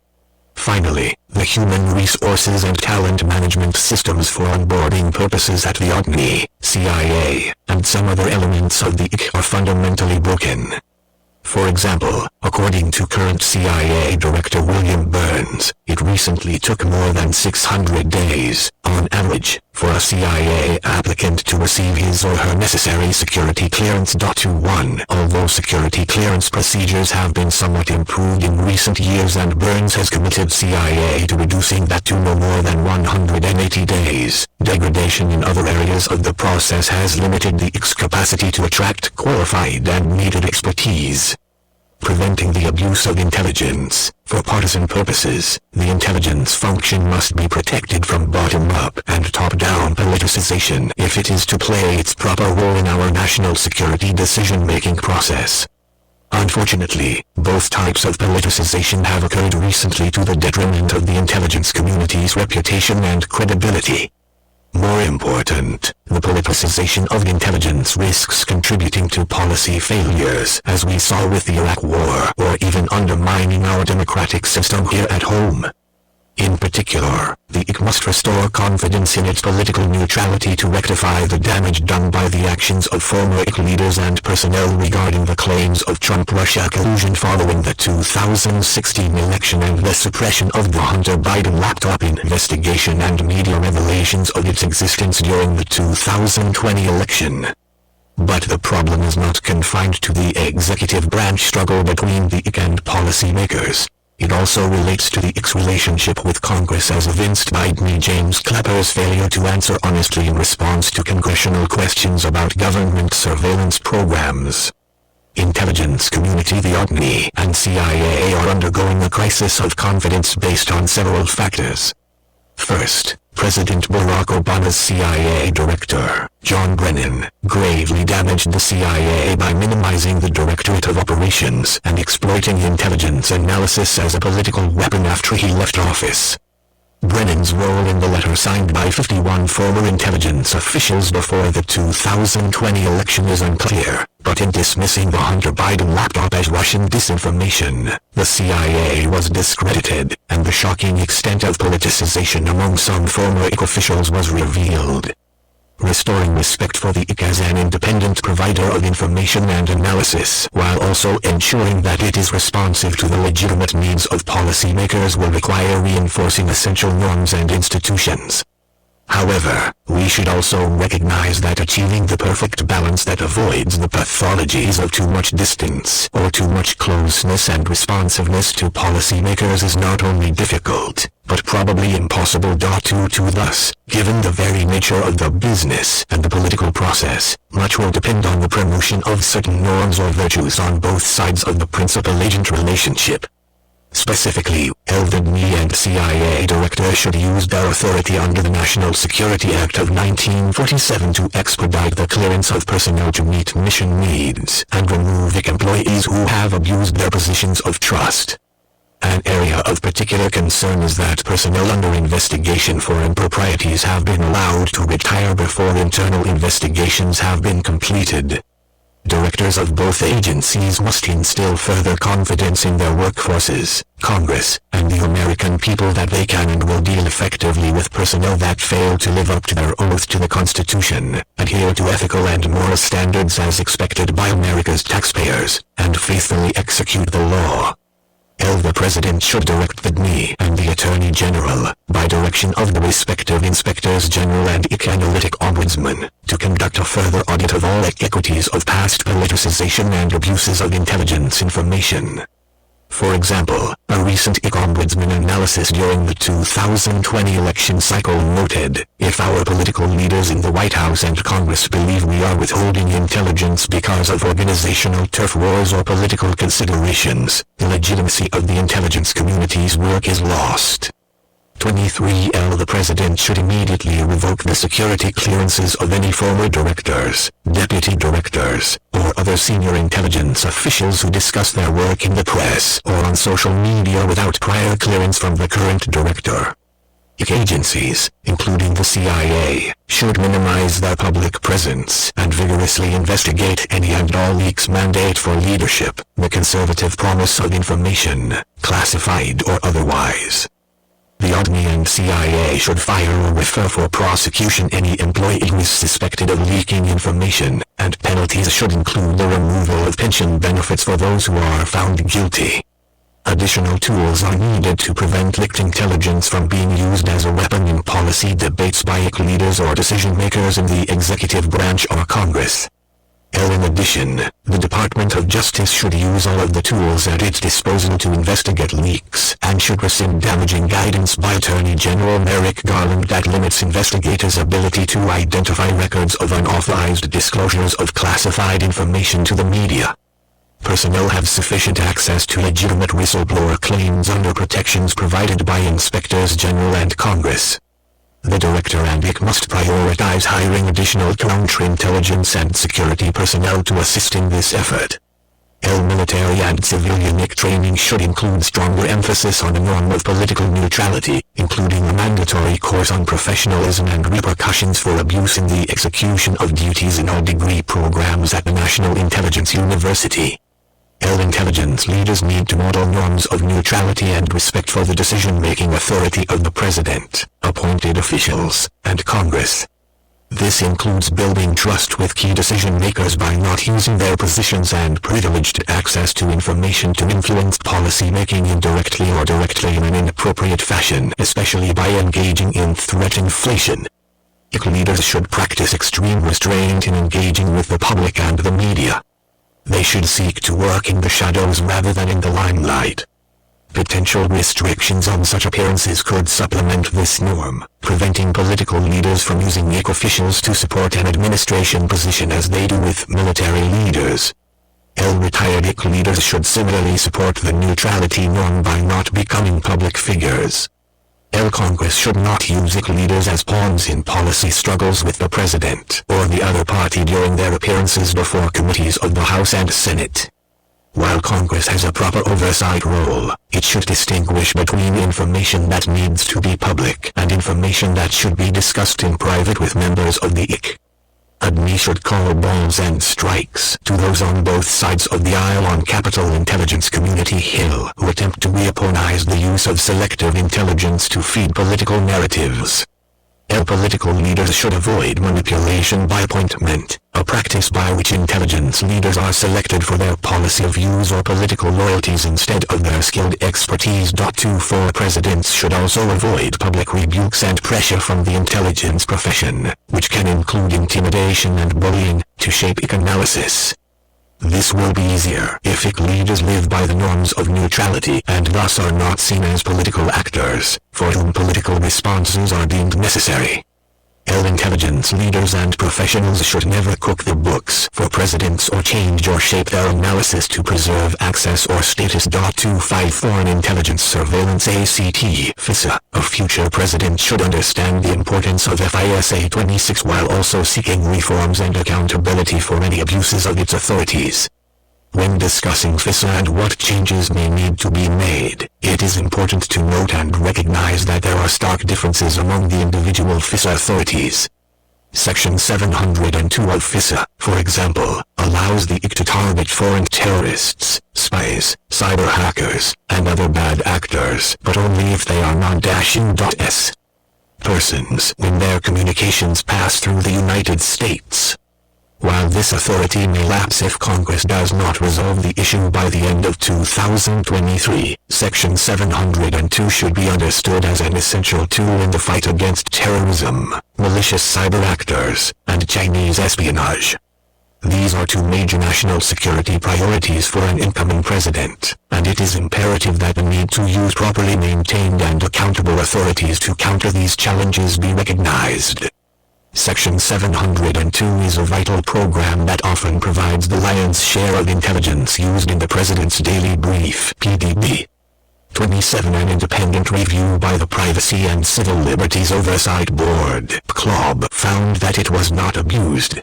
Finally, the human resources and talent management systems for onboarding purposes at the ODNI, CIA, and some other elements of the IC are fundamentally broken. For example, according to current CIA Director William Burns, it recently took more than 600 days, on average, for a CIA applicant to receive his or her necessary security clearance. 1. Although security clearance procedures have been somewhat improved in recent years and Burns has committed CIA to reducing that to no more than 180 days, degradation in other areas of the process has limited the IC's capacity to attract qualified and needed expertise. Preventing the abuse of intelligence. For partisan purposes, the intelligence function must be protected from bottom-up and top-down politicization if it is to play its proper role in our national security decision-making process. Unfortunately, both types of politicization have occurred recently to the detriment of the intelligence community's reputation and credibility. More important, the politicization of intelligence risks contributing to policy failures, as we saw with the Iraq War, or even undermining our democratic system here at home. In particular, the IC must restore confidence in its political neutrality to rectify the damage done by the actions of former IC leaders and personnel regarding the claims of Trump-Russia collusion following the 2016 election and the suppression of the Hunter Biden laptop investigation and media revelations of its existence during the 2020 election. But the problem is not confined to the executive branch struggle between the IC and policymakers. It also relates to the IC's relationship with Congress as evinced by James Clapper's failure to answer honestly in response to congressional questions about government surveillance programs. Intelligence community, the ARPANE and CIA are undergoing a crisis of confidence based on several factors. First, President Barack Obama's CIA director, John Brennan, gravely damaged the CIA by minimizing the Directorate of Operations and exploiting intelligence analysis as a political weapon after he left office. Brennan's role in the letter signed by 51 former intelligence officials before the 2020 election is unclear, but in dismissing the Hunter Biden laptop as Russian disinformation, the CIA was discredited, and the shocking extent of politicization among some former IC officials was revealed. Restoring respect for the IC as an independent provider of information and analysis, while also ensuring that it is responsive to the legitimate needs of policymakers, will require reinforcing essential norms and institutions. However, we should also recognize that achieving the perfect balance that avoids the pathologies of too much distance or too much closeness and responsiveness to policymakers is not only difficult, but probably impossible. Thus, given the very nature of the business and the political process, much will depend on the promotion of certain norms or virtues on both sides of the principal-agent relationship. Specifically, the DNI and CIA director should use their authority under the National Security Act of 1947 to expedite the clearance of personnel to meet mission needs and remove IC employees who have abused their positions of trust. An area of particular concern is that personnel under investigation for improprieties have been allowed to retire before internal investigations have been completed. Directors of both agencies must instill further confidence in their workforces, Congress, and the American people that they can and will deal effectively with personnel that fail to live up to their oath to the Constitution, adhere to ethical and moral standards as expected by America's taxpayers, and faithfully execute the law. The President should direct the DNI and the Attorney General, by direction of the respective Inspectors General and IC Analytic Ombudsman, to conduct a further audit of all equities of past politicization and abuses of intelligence information. For example, a recent IC Ombudsman analysis during the 2020 election cycle noted, if our political leaders in the White House and Congress believe we are withholding intelligence because of organizational turf wars or political considerations, the legitimacy of the intelligence community's work is lost. 23. The President should immediately revoke the security clearances of any former directors, deputy directors, or other senior intelligence officials who discuss their work in the press or on social media without prior clearance from the current director. IC agencies, including the CIA, should minimize their public presence and vigorously investigate any and all leaks mandate for leadership, the conservative promise of information, classified or otherwise. The ARPANE and CIA should fire or refer for prosecution any employee who is suspected of leaking information, and penalties should include the removal of pension benefits for those who are found guilty. Additional tools are needed to prevent leaked intelligence from being used as a weapon in policy debates by IC leaders or decision-makers in the executive branch or Congress. In addition, the Department of Justice should use all of the tools at its disposal to investigate leaks, and should rescind damaging guidance by Attorney General Merrick Garland that limits investigators' ability to identify records of unauthorized disclosures of classified information to the media. Personnel have sufficient access to legitimate whistleblower claims under protections provided by Inspectors General and Congress. The Director and IC must prioritize hiring additional counterintelligence and security personnel to assist in this effort. Military and civilian IC training should include stronger emphasis on the norm of political neutrality, including a mandatory course on professionalism and repercussions for abuse in the execution of duties in all degree programs at the National Intelligence University. Intelligence leaders need to model norms of neutrality and respect for the decision-making authority of the President, appointed officials, and Congress. This includes building trust with key decision-makers by not using their positions and privileged access to information to influence policy-making indirectly or directly in an inappropriate fashion, especially by engaging in threat inflation. IC leaders should practice extreme restraint in engaging with the public and the media. They should seek to work in the shadows rather than in the limelight. Potential restrictions on such appearances could supplement this norm, preventing political leaders from using IC officials to support an administration position as they do with military leaders. Retired IC leaders should similarly support the neutrality norm by not becoming public figures. Congress should not use IC leaders as pawns in policy struggles with the president or the other party during their appearances before committees of the House and Senate. While Congress has a proper oversight role, it should distinguish between information that needs to be public and information that should be discussed in private with members of the IC. ADMI should call balls and strikes to those on both sides of the aisle on Capitol Intelligence Community Hill who attempt to weaponize the use of selective intelligence to feed political narratives. Political leaders should avoid manipulation by appointment, a practice by which intelligence leaders are selected for their policy views or political loyalties instead of their skilled expertise. 2. Presidents should also avoid public rebukes and pressure from the intelligence profession, which can include intimidation and bullying, to shape IC analysis. This will be easier if IC leaders live by the norms of neutrality and thus are not seen as political actors, for whom political responses are deemed necessary. Intelligence leaders and professionals should never cook the books for presidents or change or shape their analysis to preserve access or status. 25 Foreign Intelligence Surveillance FISA. A future president should understand the importance of FISA 26 while also seeking reforms and accountability for any abuses of its authorities. When discussing FISA and what changes may need to be made, it is important to note and recognize that there are stark differences among the individual FISA authorities. Section 702 of FISA, for example, allows the IC to target foreign terrorists, spies, cyber hackers, and other bad actors, but only if they are non-U.S. persons when their communications pass through the United States. While this authority may lapse if Congress does not resolve the issue by the end of 2023, Section 702 should be understood as an essential tool in the fight against terrorism, malicious cyber actors, and Chinese espionage. These are two major national security priorities for an incoming president, and it is imperative that the need to use properly maintained and accountable authorities to counter these challenges be recognized. Section 702 is a vital program that often provides the lion's share of intelligence used in the President's Daily Brief (PDB). 27 An independent review by the Privacy and Civil Liberties Oversight Board (PCLOB) found that it was not abused.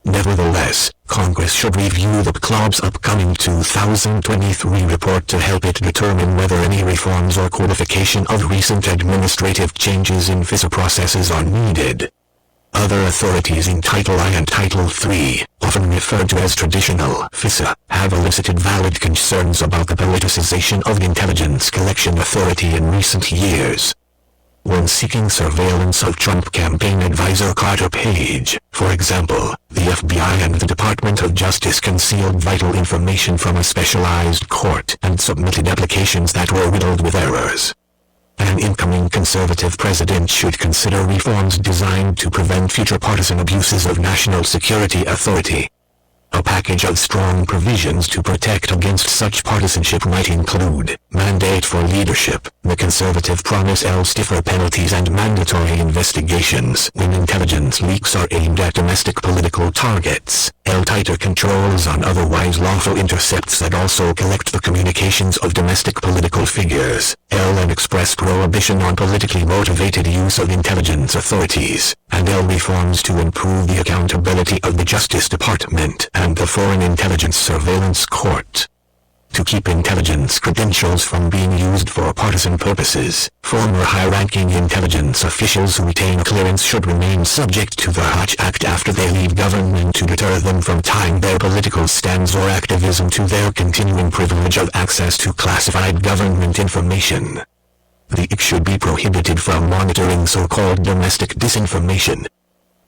Nevertheless, Congress should review the PCLOB's upcoming 2023 report to help it determine whether any reforms or codification of recent administrative changes in FISA processes are needed. Other authorities in Title I and Title III, often referred to as traditional FISA, have elicited valid concerns about the politicization of the intelligence collection authority in recent years. When seeking surveillance of Trump campaign advisor Carter Page, for example, the FBI and the Department of Justice concealed vital information from a specialized court and submitted applications that were riddled with errors. An incoming conservative president should consider reforms designed to prevent future partisan abuses of national security authority. A package of strong provisions to protect against such partisanship might include mandate for leadership, the conservative promise stiffer penalties and mandatory investigations when intelligence leaks are aimed at domestic political targets, tighter controls on otherwise lawful intercepts that also collect the communications of domestic political figures, an express prohibition on politically motivated use of intelligence authorities, and reforms to improve the accountability of the Justice Department and the Foreign Intelligence Surveillance Court. To keep intelligence credentials from being used for partisan purposes, former high-ranking intelligence officials who retain clearance should remain subject to the Hatch Act after they leave government to deter them from tying their political stands or activism to their continuing privilege of access to classified government information. The IC should be prohibited from monitoring so-called domestic disinformation.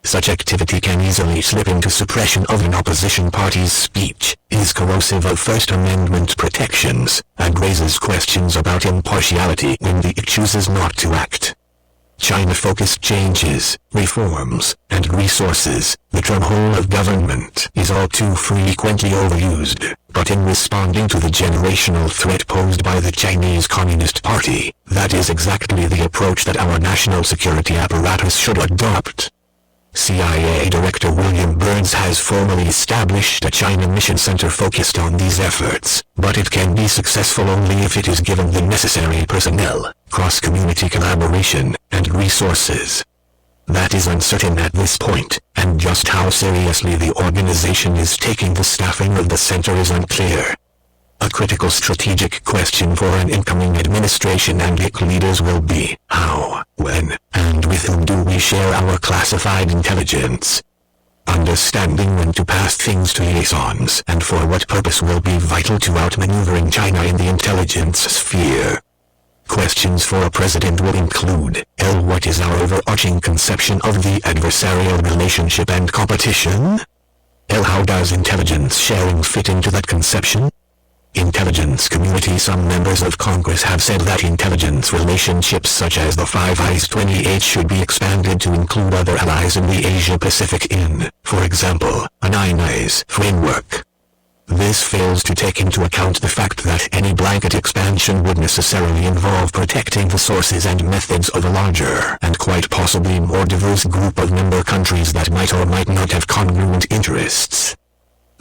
Such activity can easily slip into suppression of an opposition party's speech, is corrosive of First Amendment protections, and raises questions about impartiality when the IC chooses not to act. China-focused changes, reforms, and resources, the term whole of government, is all too frequently overused, but but in responding to the generational threat posed by the Chinese Communist Party. That is exactly the approach that our national security apparatus should adopt. CIA Director William Burns has formally established a China Mission Center focused on these efforts, but it can be successful only if it is given the necessary personnel, cross-community collaboration, and resources. That is uncertain at this point, and just how seriously the organization is taking the staffing of the center is unclear. A critical strategic question for an incoming administration and its leaders will be, how, when, and with whom do we share our classified intelligence? Understanding when to pass things to liaisons and for what purpose will be vital to outmaneuvering China in the intelligence sphere. Questions for a president will include, L. What is our overarching conception of the adversarial relationship and competition? L. How does intelligence sharing fit into that conception? Intelligence community. Some members of Congress have said that intelligence relationships such as the Five Eyes 28 should be expanded to include other allies in the Asia-Pacific in, for example, a Nine Eyes framework. This fails to take into account the fact that any blanket expansion would necessarily involve protecting the sources and methods of a larger and quite possibly more diverse group of member countries that might or might not have congruent interests.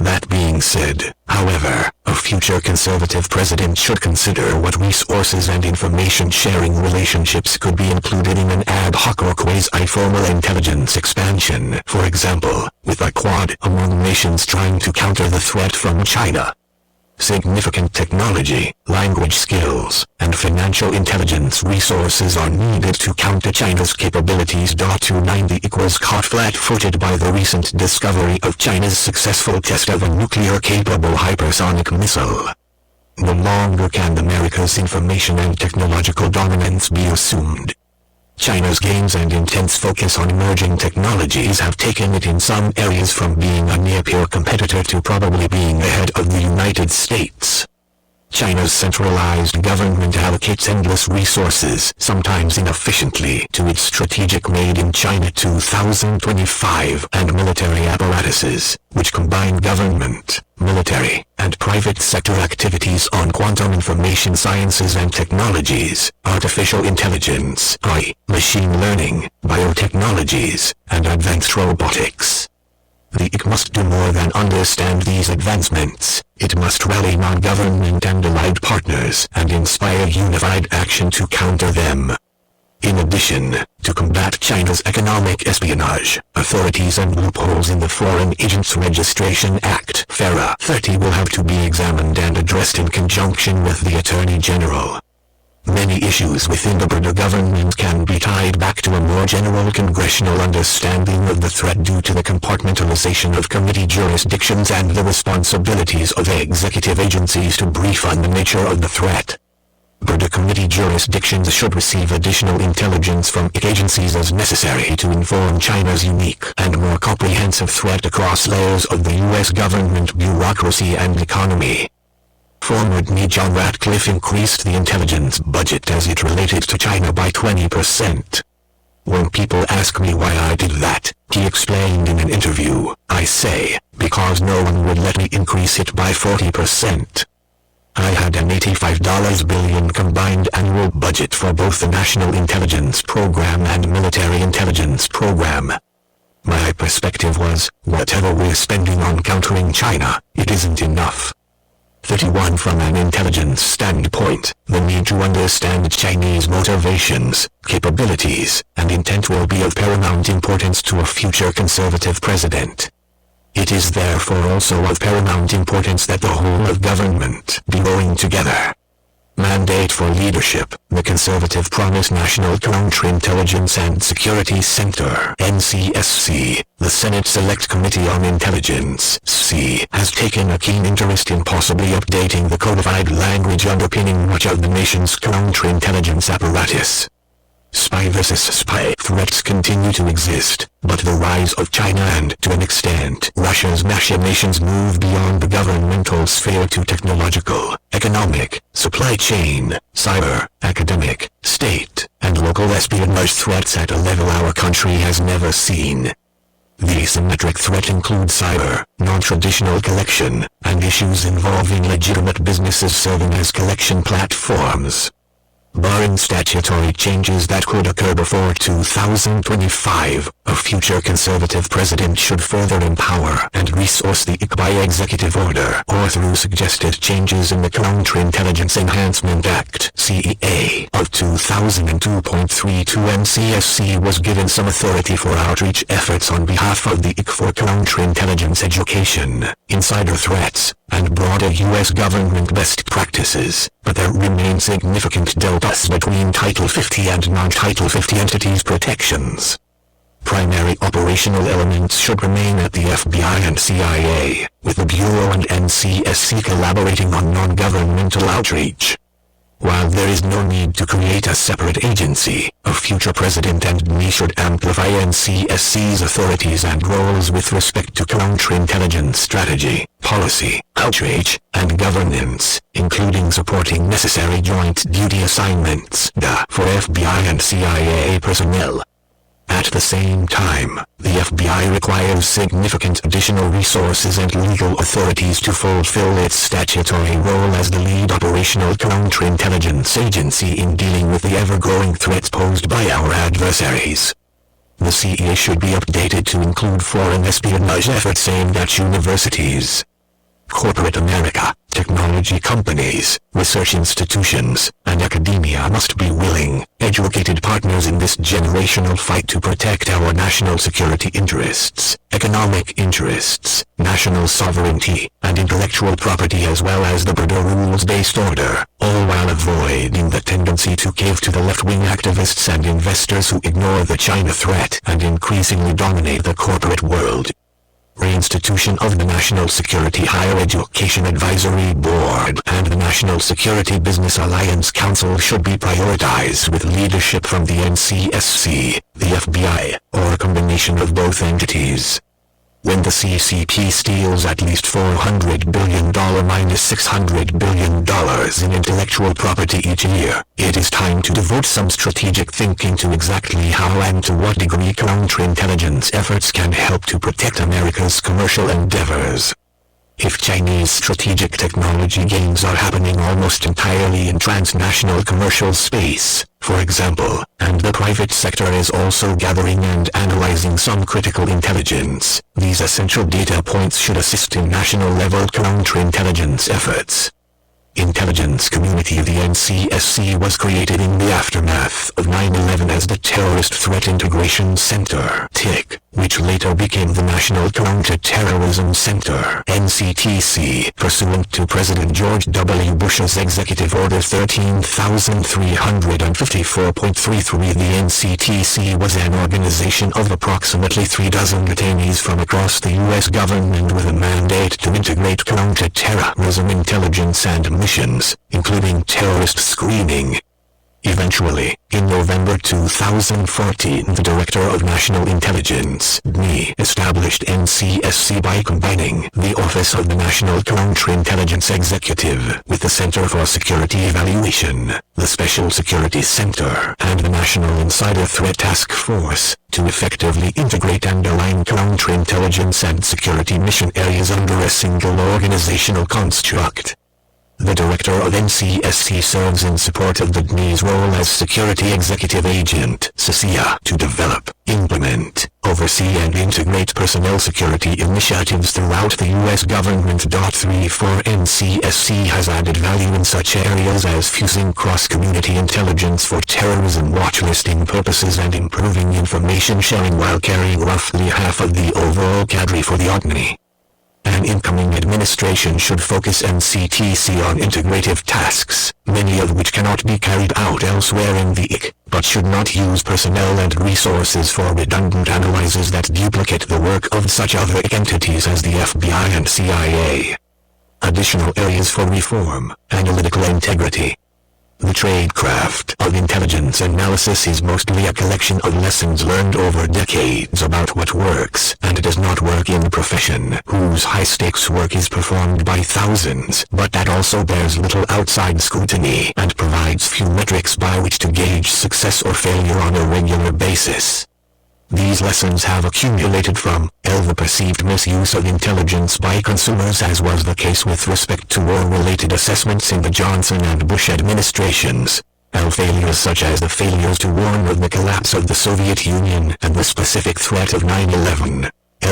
That being said, however, a future conservative president should consider what resources and information-sharing relationships could be included in an ad hoc or quasi-formal intelligence expansion, for example, with a Quad among nations trying to counter the threat from China. Significant technology, language skills, and financial intelligence resources are needed to counter China's capabilities. 290 equals caught flat-footed by the recent discovery of China's successful test of a nuclear-capable hypersonic missile. No longer can America's information and technological dominance be assumed. China's gains and intense focus on emerging technologies have taken it in some areas from being a near-peer competitor to probably being ahead of the United States. China's centralized government allocates endless resources, sometimes inefficiently, to its strategic Made in China 2025 and military apparatuses, which combine government, military, and private sector activities on quantum information sciences and technologies, artificial intelligence, AI, machine learning, biotechnologies, and advanced robotics. The IC must do more than understand these advancements. It must rally non-government and allied partners and inspire unified action to counter them. In addition, to combat China's economic espionage, authorities and loopholes in the Foreign Agents Registration Act (FARA) 30 will have to be examined and addressed in conjunction with the Attorney General. Many issues within the broader government can be tied back to a more general congressional understanding of the threat due to the compartmentalization of committee jurisdictions and the responsibilities of executive agencies to brief on the nature of the threat. Broader committee jurisdictions should receive additional intelligence from agencies as necessary to inform China's unique and more comprehensive threat across layers of the U.S. government bureaucracy and economy. Former AD John Ratcliffe increased the intelligence budget as it related to China by 20%. When people ask me why I did that, he explained in an interview, I say, because no one would let me increase it by 40%. I had an $85 billion combined annual budget for both the National Intelligence Program and Military Intelligence Program. My perspective was, whatever we're spending on countering China, it isn't enough. 31 From an intelligence standpoint, the need to understand Chinese motivations, capabilities, and intent will be of paramount importance to a future conservative president. It is therefore also of paramount importance that the whole of government be rowing together. Mandate for Leadership. The Conservative Promise National Counterintelligence and Security Center (NCSC), the Senate Select Committee on Intelligence (SC), has taken a keen interest in possibly updating the codified language underpinning much of the nation's counterintelligence apparatus. Spy versus spy threats continue to exist, but the rise of China and, to an extent, Russia's machinations move beyond the governmental sphere to technological, economic, supply chain, cyber, academic, state, and local espionage threats at a level our country has never seen. The asymmetric threat includes cyber, non-traditional collection, and issues involving legitimate businesses serving as collection platforms. Barring statutory changes that could occur before 2025, a future conservative president should further empower and resource the IC by executive order or through suggested changes in the Counterintelligence Enhancement Act (CEA) of 2002.32. NCSC was given some authority for outreach efforts on behalf of the IC for counterintelligence education, insider threats, and broader U.S. government best practices, but there remain significant deltas between Title 50 and non-Title 50 entities' protections. Primary operational elements should remain at the FBI and CIA, with the Bureau and NCSC collaborating on non-governmental outreach. While there is no need to create a separate agency, a future president and me should amplify NCSC's authorities and roles with respect to counterintelligence strategy, policy, outreach, and governance, including supporting necessary joint duty assignments for FBI and CIA personnel. At the same time, the FBI requires significant additional resources and legal authorities to fulfill its statutory role as the lead operational counterintelligence agency in dealing with the ever-growing threats posed by our adversaries. The CEA should be updated to include foreign espionage efforts aimed at universities, corporate America, technology companies, research institutions, and academia must be willing, educated partners in this generational fight to protect our national security interests, economic interests, national sovereignty, and intellectual property, as well as the broader rules-based order, all while avoiding the tendency to cave to the left-wing activists and investors who ignore the China threat and increasingly dominate the corporate world. Reinstitution of the National Security Higher Education Advisory Board and the National Security Business Alliance Council should be prioritized with leadership from the NCSC, the FBI, or a combination of both entities. When the CCP steals at least $400 billion minus $600 billion in intellectual property each year, it is time to devote some strategic thinking to exactly how and to what degree counterintelligence efforts can help to protect America's commercial endeavors. If Chinese strategic technology gains are happening almost entirely in transnational commercial space, for example, and the private sector is also gathering and analyzing some critical intelligence, these essential data points should assist in national-level counterintelligence efforts. Intelligence Community. The NCSC was created in the aftermath of 9/11 as the Terrorist Threat Integration Center, TIC, which later became the National Counter-Terrorism Center, NCTC, pursuant to President George W. Bush's Executive Order 13,354.33. The NCTC was an organization of approximately 36 detainees from across the U.S. government with a mandate to integrate counter-terrorism intelligence and missions, including terrorist screening. Eventually, in November 2014, the Director of National Intelligence, DNI, established NCSC by combining the Office of the National Counterintelligence Executive with the Center for Security Evaluation, the Special Security Center, and the National Insider Threat Task Force, to effectively integrate and align counterintelligence and security mission areas under a single organizational construct. The Director of NCSC serves in support of the DNI's role as Security Executive Agent, SECIA, to develop, implement, oversee and integrate personnel security initiatives throughout the U.S. government. 3.4 NCSC has added value in such areas as fusing cross-community intelligence for terrorism watchlisting purposes and improving information sharing while carrying roughly half of the overall cadre for the DNI. An incoming administration should focus NCTC on integrative tasks, many of which cannot be carried out elsewhere in the IC, but should not use personnel and resources for redundant analyses that duplicate the work of such other IC entities as the FBI and CIA. Additional areas for reform: analytical integrity. The tradecraft of intelligence analysis is mostly a collection of lessons learned over decades about what works and does not work in the profession, whose high-stakes work is performed by thousands, but that also bears little outside scrutiny and provides few metrics by which to gauge success or failure on a regular basis. These lessons have accumulated from the perceived misuse of intelligence by consumers, as was the case with respect to war-related assessments in the Johnson and Bush administrations. Failures such as the failures to warn of the collapse of the Soviet Union and the specific threat of 9/11.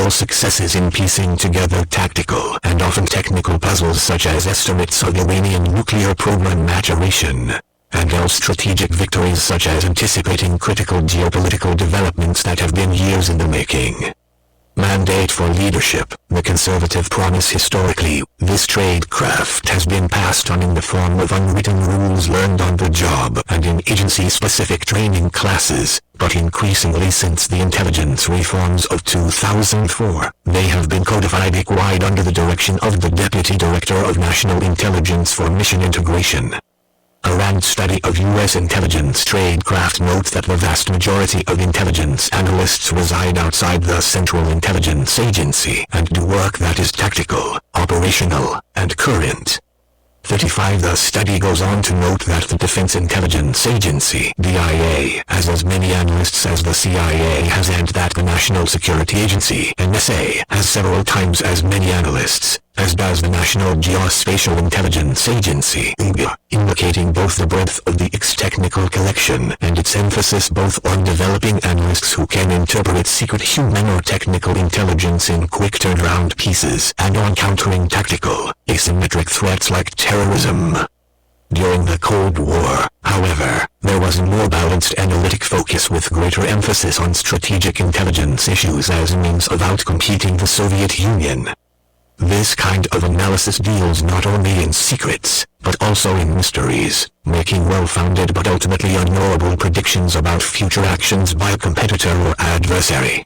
Successes in piecing together tactical and often technical puzzles such as estimates of Iranian nuclear program maturation. And strategic victories such as anticipating critical geopolitical developments that have been years in the making. Mandate for leadership. The conservative promise. Historically, this tradecraft has been passed on in the form of unwritten rules learned on the job and in agency-specific training classes, but increasingly since the intelligence reforms of 2004, they have been codified equide under the direction of the Deputy Director of National Intelligence for Mission Integration. A RAND study of U.S. intelligence tradecraft notes that the vast majority of intelligence analysts reside outside the Central Intelligence Agency and do work that is tactical, operational, and current. 35. The study goes on to note that the Defense Intelligence Agency (DIA) has as many analysts as the CIA has, and that the National Security Agency (NSA) has several times as many analysts, as does the National Geospatial Intelligence Agency (UGA), indicating both the breadth of the technical collection and its emphasis both on developing analysts who can interpret secret human or technical intelligence in quick turnaround pieces and on countering tactical, asymmetric threats like terrorism. During the Cold War, however, there was a more balanced analytic focus with greater emphasis on strategic intelligence issues as a means of outcompeting the Soviet Union. This kind of analysis deals not only in secrets, but also in mysteries, making well-founded but ultimately unknowable predictions about future actions by a competitor or adversary.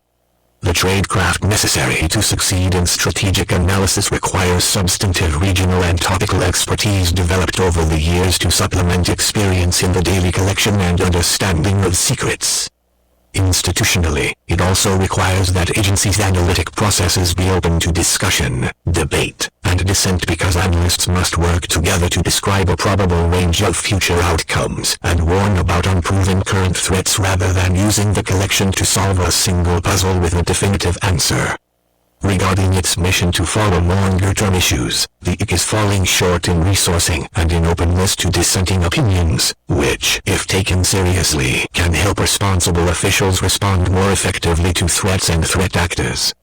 The tradecraft necessary to succeed in strategic analysis requires substantive regional and topical expertise developed over the years to supplement experience in the daily collection and understanding of secrets. Institutionally, it also requires that agencies' analytic processes be open to discussion, debate, and dissent, because analysts must work together to describe a probable range of future outcomes and warn about unproven current threats rather than using the collection to solve a single puzzle with a definitive answer. Regarding its mission to follow longer-term issues, the IC is falling short in resourcing and in openness to dissenting opinions, which, if taken seriously, can help responsible officials respond more effectively to threats and threat actors.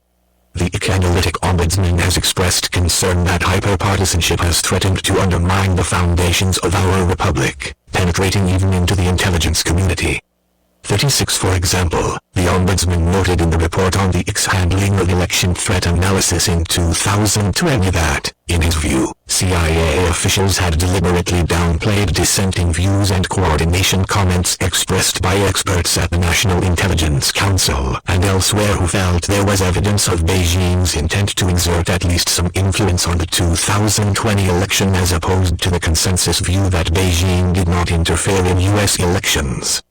The IC Analytic Ombudsman has expressed concern that hyperpartisanship has threatened to undermine the foundations of our republic, penetrating even into the intelligence community. 36. For example, the Ombudsman noted in the report on the IC's handling of election threat analysis in 2020 that, in his view, CIA officials had deliberately downplayed dissenting views and coordination comments expressed by experts at the National Intelligence Council and elsewhere who felt there was evidence of Beijing's intent to exert at least some influence on the 2020 election, as opposed to the consensus view that Beijing did not interfere in U.S. elections.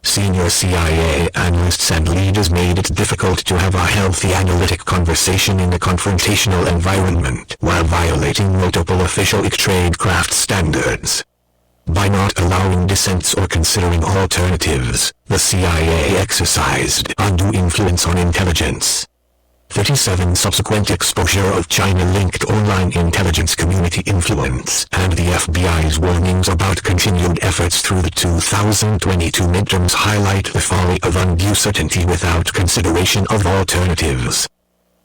Senior CIA analysts and leaders made it difficult to have a healthy analytic conversation in a confrontational environment while violating multiple official tradecraft standards. By not allowing dissents or considering alternatives, the CIA exercised undue influence on intelligence. 37. Subsequent exposure of China-linked online intelligence community influence and the FBI's warnings about continued efforts through the 2022 midterms highlight the folly of undue certainty without consideration of alternatives.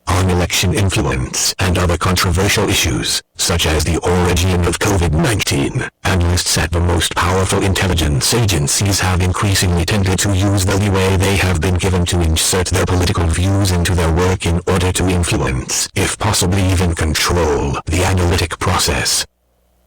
On election influence and other controversial issues, such as the origin of COVID-19, analysts at the most powerful intelligence agencies have increasingly tended to use the leeway they have been given to insert their political views into their work in order to influence, if possibly even control, the analytic process.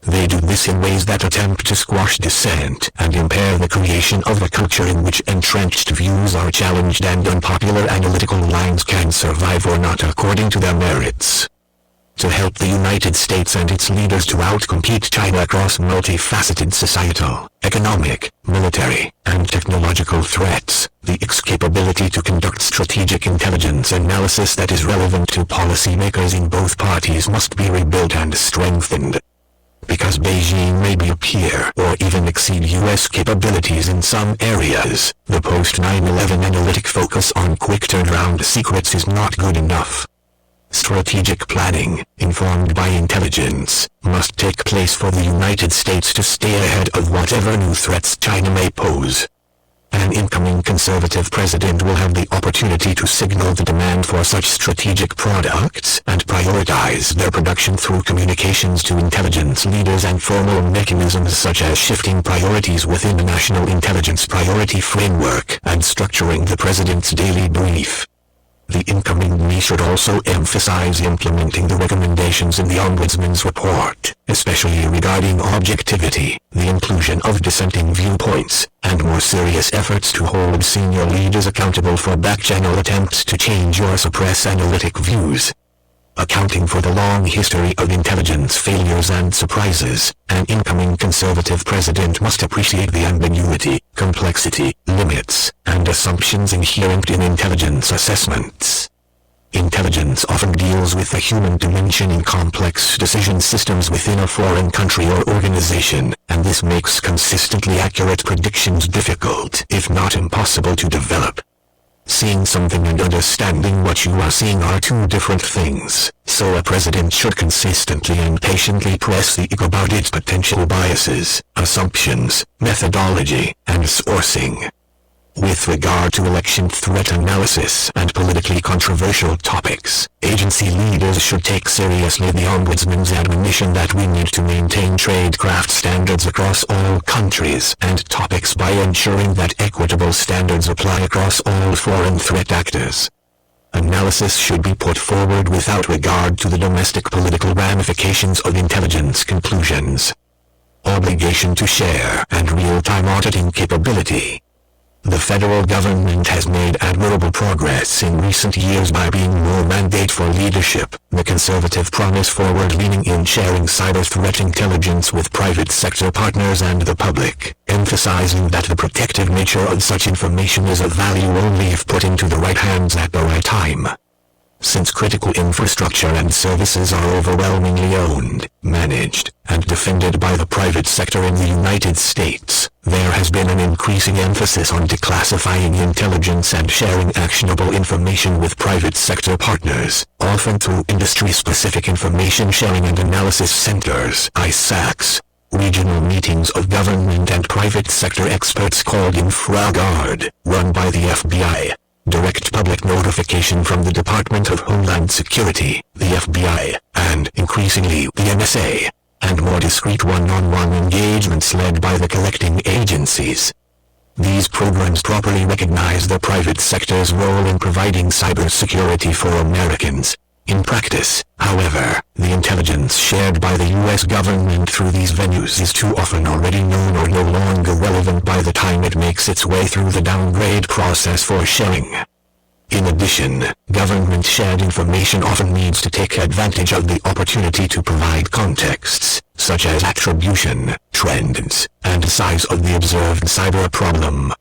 They do this in ways that attempt to squash dissent and impair the creation of a culture in which entrenched views are challenged and unpopular analytical lines can survive or not according to their merits. To help the United States and its leaders to outcompete China across multifaceted societal, economic, military, and technological threats, the IC's capability to conduct strategic intelligence analysis that is relevant to policymakers in both parties must be rebuilt and strengthened. Because Beijing may appear or even exceed U.S. capabilities in some areas, the post-9/11 analytic focus on quick turnaround secrets is not good enough. Strategic planning, informed by intelligence, must take place for the United States to stay ahead of whatever new threats China may pose. An incoming conservative president will have the opportunity to signal the demand for such strategic products and prioritize their production through communications to intelligence leaders and formal mechanisms such as shifting priorities within the National Intelligence Priority Framework and structuring the president's daily brief. The incoming me should also emphasize implementing the recommendations in the Ombudsman's report, especially regarding objectivity, the inclusion of dissenting viewpoints, and more serious efforts to hold senior leaders accountable for back-channel attempts to change or suppress analytic views. Accounting for the long history of intelligence failures and surprises, an incoming conservative president must appreciate the ambiguity, complexity, limits, and assumptions inherent in intelligence assessments. Intelligence often deals with the human dimension in complex decision systems within a foreign country or organization, and this makes consistently accurate predictions difficult, if not impossible, to develop. Seeing something and understanding what you are seeing are two different things, so a president should consistently and patiently press the issue about its potential biases, assumptions, methodology, and sourcing. With regard to election threat analysis and politically controversial topics, agency leaders should take seriously the Ombudsman's admonition that we need to maintain tradecraft standards across all countries and topics by ensuring that equitable standards apply across all foreign threat actors. Analysis should be put forward without regard to the domestic political ramifications of intelligence conclusions. Obligation to share and real-time auditing capability. The federal government has made admirable progress in recent years by being more mandate for leadership. The conservative promise forward-leaning in sharing cyber threat intelligence with private sector partners and the public, emphasizing that the protective nature of such information is of value only if put into the right hands at the right time. Since critical infrastructure and services are overwhelmingly owned, managed, and defended by the private sector in the United States, there has been an increasing emphasis on declassifying intelligence and sharing actionable information with private sector partners, often through industry-specific information sharing and analysis centers, ISACs, regional meetings of government and private sector experts called InfraGard, run by the FBI. Direct public notification from the Department of Homeland Security, the FBI, and, increasingly, the NSA, and more discreet one-on-one engagements led by the collecting agencies. These programs properly recognize the private sector's role in providing cybersecurity for Americans. In practice, however, the intelligence shared by the U.S. government through these venues is too often already known or no longer relevant by the time it makes its way through the downgrade process for sharing. In addition, government-shared information often needs to take advantage of the opportunity to provide contexts, such as attribution, trends, and size of the observed cyber problem.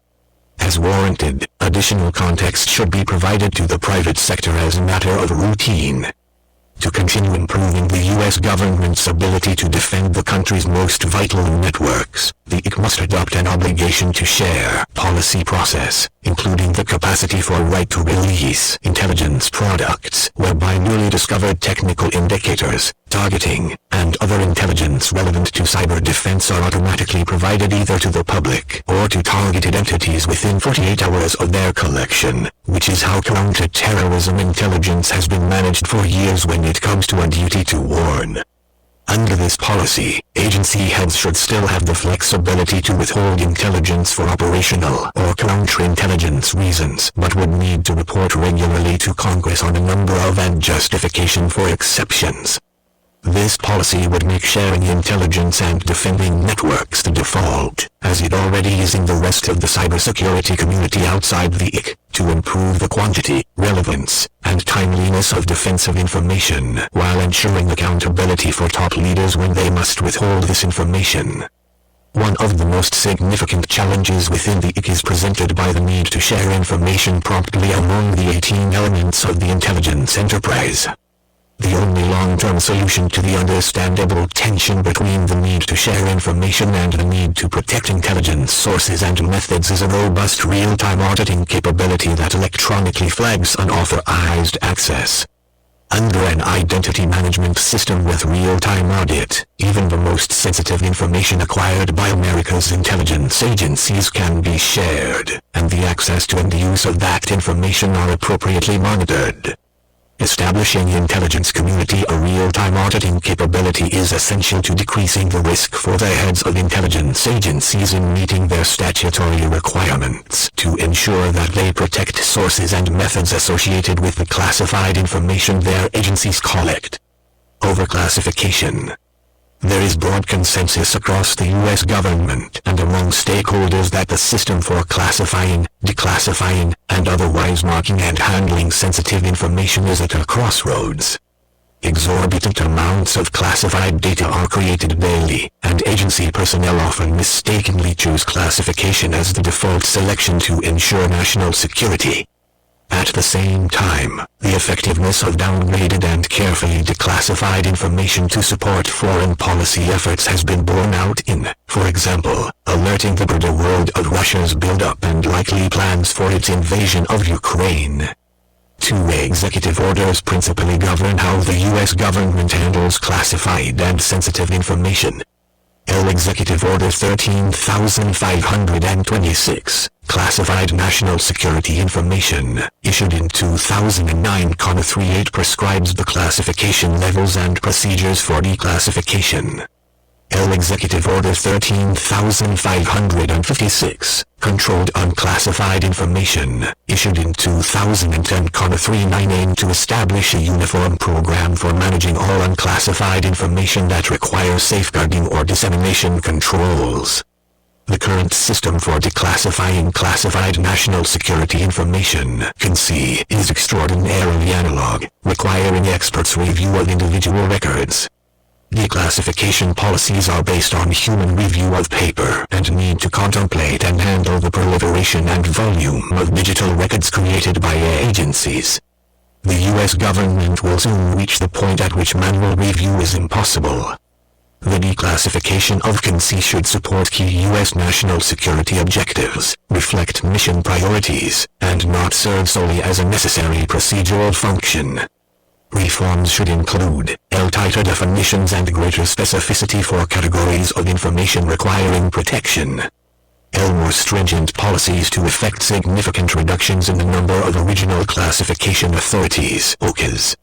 As warranted, additional context should be provided to the private sector as a matter of routine. To continue improving the U.S. government's ability to defend the country's most vital networks, the IC must adopt an obligation to share policy process, including the capacity for right-to-release intelligence products, whereby newly discovered technical indicators, targeting, and other intelligence relevant to cyber defense are automatically provided either to the public or to targeted entities within 48 hours of their collection, which is how counter-terrorism intelligence has been managed for years when it comes to a duty to warn. Under this policy, agency heads should still have the flexibility to withhold intelligence for operational or counterintelligence reasons, but would need to report regularly to Congress on a number of and justification for exceptions. This policy would make sharing intelligence and defending networks the default, as it already is in the rest of the cybersecurity community outside the IC, to improve the quantity, relevance, and timeliness of defensive information, while ensuring accountability for top leaders when they must withhold this information. One of the most significant challenges within the IC is presented by the need to share information promptly among the 18 elements of the intelligence enterprise. The only long-term solution to the understandable tension between the need to share information and the need to protect intelligence sources and methods is a robust real-time auditing capability that electronically flags unauthorized access. Under an identity management system with real-time audit, even the most sensitive information acquired by America's intelligence agencies can be shared, and the access to and the use of that information are appropriately monitored. Establishing intelligence community a real-time auditing capability is essential to decreasing the risk for the heads of intelligence agencies in meeting their statutory requirements to ensure that they protect sources and methods associated with the classified information their agencies collect. Overclassification. There is broad consensus across the U.S. government and among stakeholders that the system for classifying, declassifying, and otherwise marking and handling sensitive information is at a crossroads. Exorbitant amounts of classified data are created daily, and agency personnel often mistakenly choose classification as the default selection to ensure national security. At the same time, the effectiveness of downgraded and carefully declassified information to support foreign policy efforts has been borne out in, for example, alerting the broader world of Russia's build-up and likely plans for its invasion of Ukraine. Two executive orders principally govern how the U.S. government handles classified and sensitive information. Executive Order 13,526, Classified National Security Information, issued in 2009-38 prescribes the classification levels and procedures for declassification. Executive Order 13,556, Controlled Unclassified Information, issued in 2010-39 aimed to establish a uniform program for managing all unclassified information that requires safeguarding or dissemination controls. The current system for declassifying classified national security information, (CNSI), is extraordinarily analog, requiring experts' review of individual records. Declassification policies are based on human review of paper and need to contemplate and handle the proliferation and volume of digital records created by agencies. The U.S. government will soon reach the point at which manual review is impossible. The declassification of CNSI should support key U.S. national security objectives, reflect mission priorities, and not serve solely as a necessary procedural function. Reforms should include tighter definitions and greater specificity for categories of information requiring protection. More stringent policies to effect significant reductions in the number of original classification authorities (OCAs).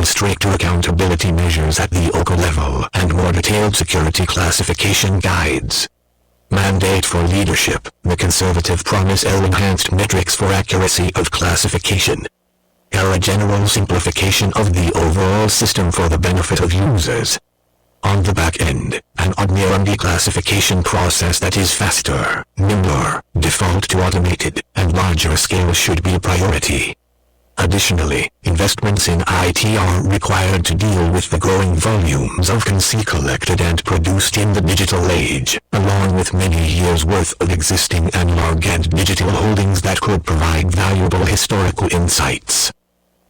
Stricter accountability measures at the OCA level and more detailed security classification guides. Mandate for leadership, the conservative promise enhanced metrics for accuracy of classification. A general simplification of the overall system for the benefit of users. On the back end, an ordinary declassification process that is faster, nimbler, default to automated, and larger scale should be a priority. Additionally, investments in IT are required to deal with the growing volumes of CNSI collected and produced in the digital age, along with many years' worth of existing analog and digital holdings that could provide valuable historical insights.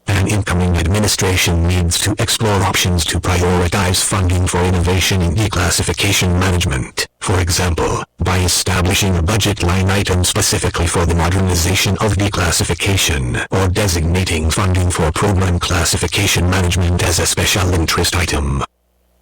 An incoming administration needs to explore options to prioritize funding for innovation in declassification management, for example, by establishing a budget line item specifically for the modernization of declassification or designating funding for program classification management as a special interest item.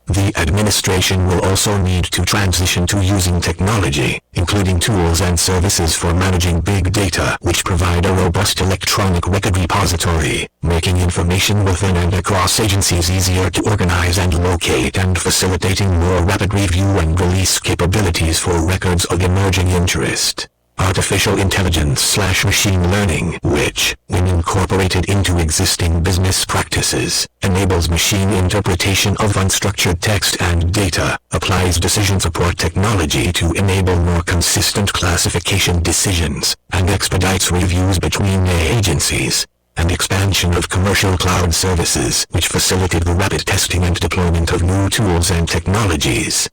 The administration will also need to transition to using technology, including tools and services for managing big data, which provide a robust electronic record repository, making information within and across agencies easier to organize and locate and facilitating more rapid review and release capabilities for records of emerging interest. Artificial intelligence/machine learning, which, when incorporated into existing business practices, enables machine interpretation of unstructured text and data, applies decision support technology to enable more consistent classification decisions, and expedites reviews between agencies, and expansion of commercial cloud services, which facilitate the rapid testing and deployment of new tools and technologies.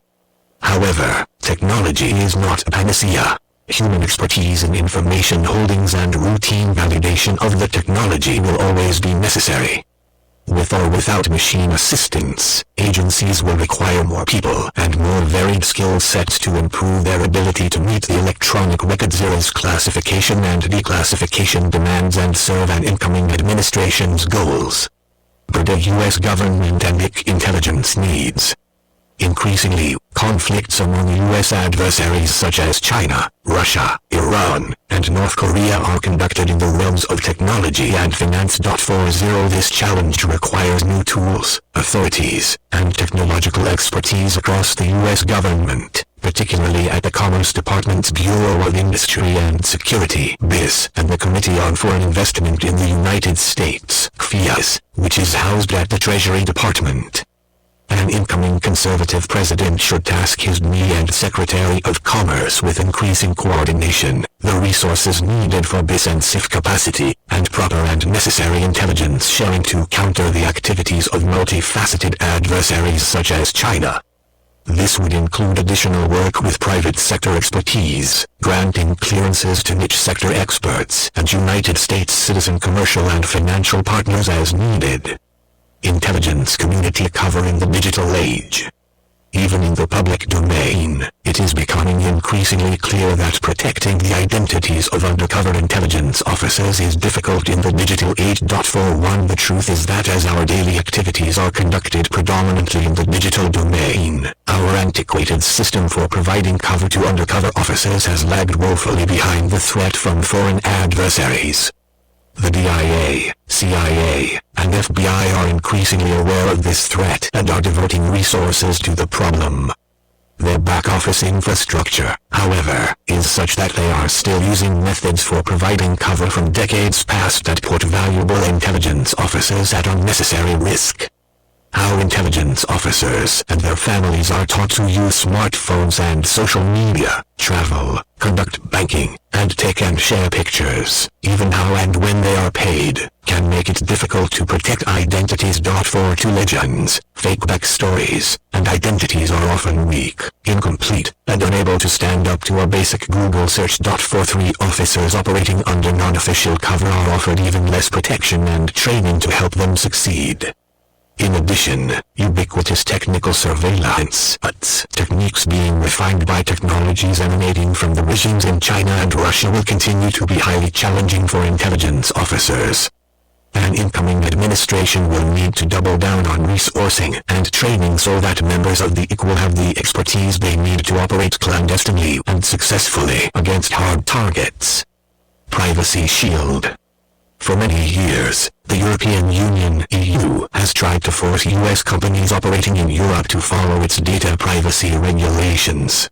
However, technology is not a panacea. Human expertise in information holdings and routine validation of the technology will always be necessary. With or without machine assistance, agencies will require more people and more varied skill sets to improve their ability to meet the electronic records era's classification and declassification demands and serve an incoming administration's goals. Per the U.S. government and its intelligence needs. Increasingly, conflicts among U.S. adversaries such as China, Russia, Iran, and North Korea are conducted in the realms of technology and finance. 40 This challenge requires new tools, authorities, and technological expertise across the U.S. government, particularly at the Commerce Department's Bureau of Industry and Security (BIS) and the Committee on Foreign Investment in the United States (FIAS), which is housed at the Treasury Department. An incoming conservative president should task his ME and Secretary of Commerce with increasing coordination, the resources needed for BIS and SIF capacity, and proper and necessary intelligence sharing to counter the activities of multifaceted adversaries such as China. This would include additional work with private sector expertise, granting clearances to niche sector experts and United States citizen commercial and financial partners as needed. Intelligence community cover in the digital age. Even in the public domain, it is becoming increasingly clear that protecting the identities of undercover intelligence officers is difficult in the digital age. 41 The truth is that as our daily activities are conducted predominantly in the digital domain, our antiquated system for providing cover to undercover officers has lagged woefully behind the threat from foreign adversaries. The DIA, CIA, and FBI are increasingly aware of this threat and are diverting resources to the problem. Their back-office infrastructure, however, is such that they are still using methods for providing cover from decades past that put valuable intelligence officers at unnecessary risk. How intelligence officers and their families are taught to use smartphones and social media, travel, conduct banking, and take and share pictures, even how and when they are paid, can make it difficult to protect identities. 42 Legends, fake backstories, and identities are often weak, incomplete, and unable to stand up to a basic Google search. 43 Officers operating under non-official cover are offered even less protection and training to help them succeed. In addition, ubiquitous technical surveillance techniques being refined by technologies emanating from the regimes in China and Russia will continue to be highly challenging for intelligence officers. An incoming administration will need to double down on resourcing and training so that members of the IC will have the expertise they need to operate clandestinely and successfully against hard targets. Privacy Shield. For many years, the European Union (EU) has tried to force US companies operating in Europe to follow its data privacy regulations.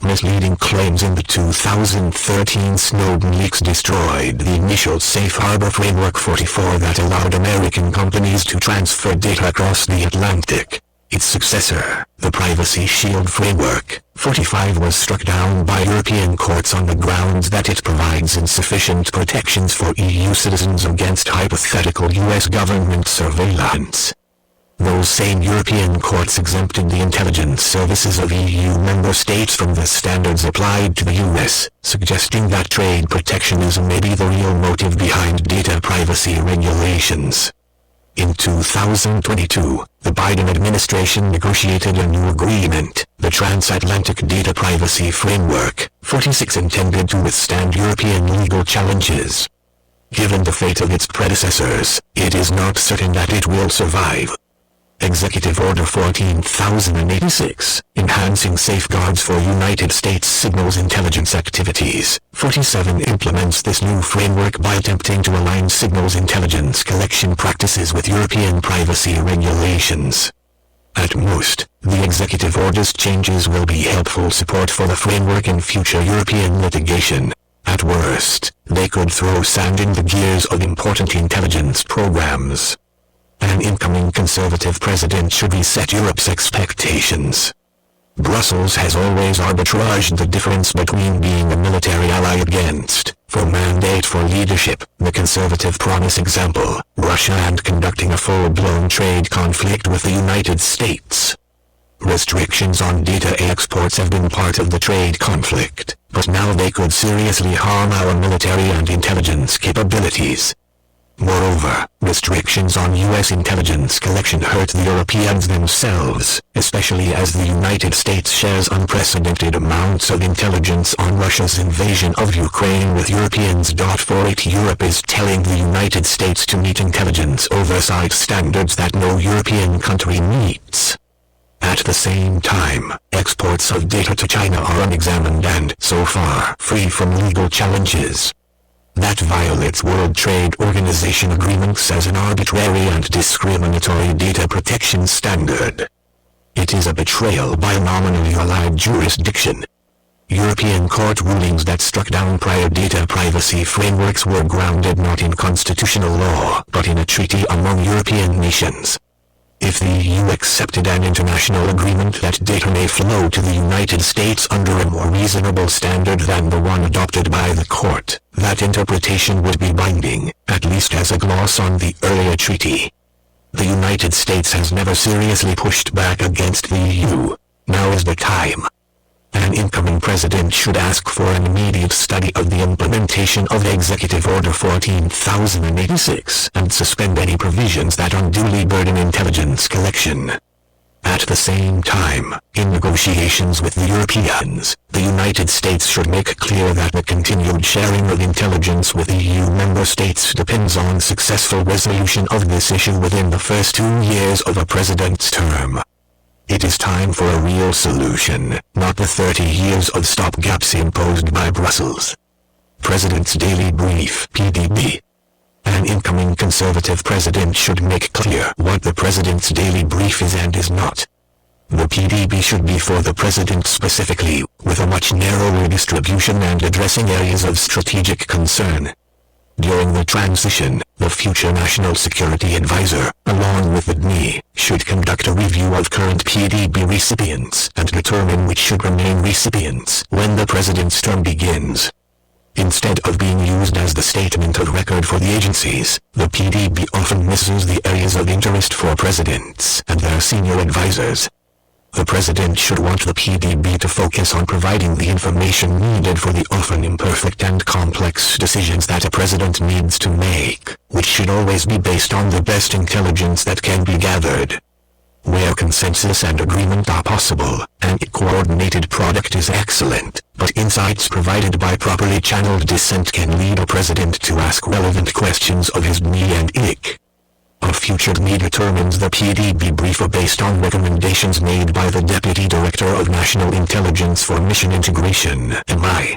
Misleading claims in the 2013 Snowden leaks destroyed the initial Safe Harbor Framework 44 that allowed American companies to transfer data across the Atlantic. Its successor, the Privacy Shield Framework 45, was struck down by European courts on the grounds that it provides insufficient protections for EU citizens against hypothetical US government surveillance. Those same European courts exempted the intelligence services of EU member states from the standards applied to the US, suggesting that trade protectionism may be the real motive behind data privacy regulations. In 2022, the Biden administration negotiated a new agreement, the Transatlantic Data Privacy Framework 46, intended to withstand European legal challenges. Given the fate of its predecessors, it is not certain that it will survive. Executive Order 14,086, Enhancing Safeguards for United States Signals Intelligence Activities 47, implements this new framework by attempting to align signals intelligence collection practices with European privacy regulations. At most, the executive order's changes will be helpful support for the framework in future European litigation. At worst, they could throw sand in the gears of important intelligence programs. An incoming conservative president should reset Europe's expectations. Brussels has always arbitraged the difference between being a military ally against, for mandate for leadership, the conservative promise example, Russia, and conducting a full-blown trade conflict with the United States. Restrictions on data exports have been part of the trade conflict, but now they could seriously harm our military and intelligence capabilities. Moreover, restrictions on U.S. intelligence collection hurt the Europeans themselves, especially as the United States shares unprecedented amounts of intelligence on Russia's invasion of Ukraine with Europeans. For it, Europe is telling the United States to meet intelligence oversight standards that no European country meets. At the same time, exports of data to China are unexamined and, so far, free from legal challenges. That violates World Trade Organization agreements as an arbitrary and discriminatory data protection standard. It is a betrayal by nominally allied jurisdiction. European court rulings that struck down prior data privacy frameworks were grounded not in constitutional law, but in a treaty among European nations. If the EU accepted an international agreement that data may flow to the United States under a more reasonable standard than the one adopted by the court, that interpretation would be binding, at least as a gloss on the earlier treaty. The United States has never seriously pushed back against the EU. Now is the time. An incoming president should ask for an immediate study of the implementation of Executive Order 14,086 and suspend any provisions that unduly burden intelligence collection. At the same time, in negotiations with the Europeans, the United States should make clear that the continued sharing of intelligence with EU member states depends on successful resolution of this issue within the first 2 years of a president's term. It is time for a real solution, not the 30 years of stopgaps imposed by Brussels. President's Daily Brief, PDB. An incoming conservative president should make clear what the president's daily brief is and is not. The PDB should be for the president specifically, with a much narrower distribution and addressing areas of strategic concern. During the transition, the future National Security Advisor, along with the DNI, should conduct a review of current PDB recipients and determine which should remain recipients when the president's term begins. Instead of being used as the statement of record for the agencies, the PDB often misses the areas of interest for presidents and their senior advisors. The president should want the PDB to focus on providing the information needed for the often imperfect and complex decisions that a president needs to make, which should always be based on the best intelligence that can be gathered. Where consensus and agreement are possible, an coordinated product is excellent, but insights provided by properly channeled dissent can lead a president to ask relevant questions of his DNI and IC. A future DNI determines the PDB brief based on recommendations made by the Deputy Director of National Intelligence for Mission Integration, MI.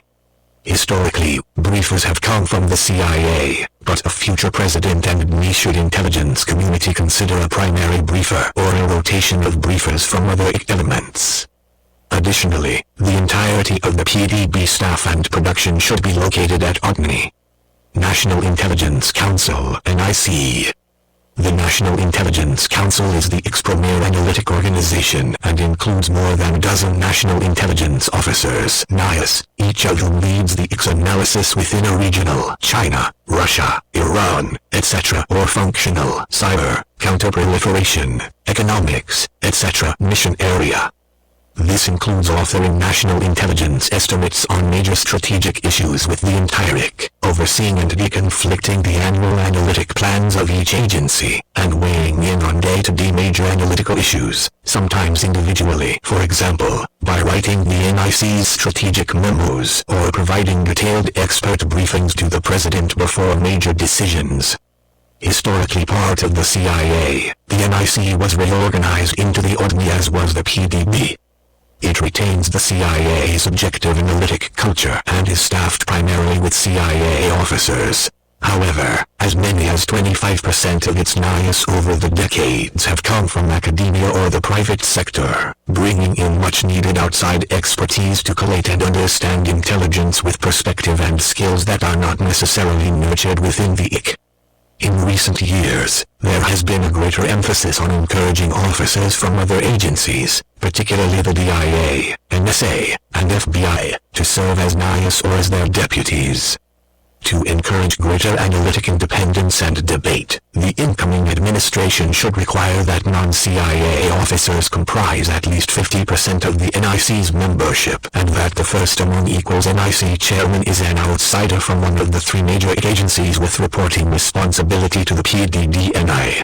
Historically, briefers have come from the CIA, but a future president and DNI should intelligence community consider a primary briefer or a rotation of briefers from other elements. Additionally, the entirety of the PDB staff and production should be located at OTNI. National Intelligence Council, NIC. The National Intelligence Council is the IC's premier analytic organization and includes more than a dozen national intelligence officers, NIAS, each of whom leads the IC's analysis within a regional, China, Russia, Iran, etc. or functional, cyber, counterproliferation, economics, etc. mission area. This includes authoring national intelligence estimates on major strategic issues with the entire IC, overseeing and deconflicting the annual analytic plans of each agency, and weighing in on day-to-day major analytical issues, sometimes individually, for example, by writing the NIC's strategic memos or providing detailed expert briefings to the president before major decisions. Historically part of the CIA, the NIC was reorganized into the OTNI as was the PDB. It retains the CIA's objective analytic culture and is staffed primarily with CIA officers. However, as many as 25% of its NIAS over the decades have come from academia or the private sector, bringing in much-needed outside expertise to collate and understand intelligence with perspective and skills that are not necessarily nurtured within the IC. In recent years, there has been a greater emphasis on encouraging officers from other agencies, particularly the DIA, NSA, and FBI, to serve as NIAS or as their deputies. To encourage greater analytic independence and debate, the incoming administration should require that non-CIA officers comprise at least 50% of the NIC's membership, and that the first among equals NIC chairman is an outsider from one of the three major agencies with reporting responsibility to the PDDNI.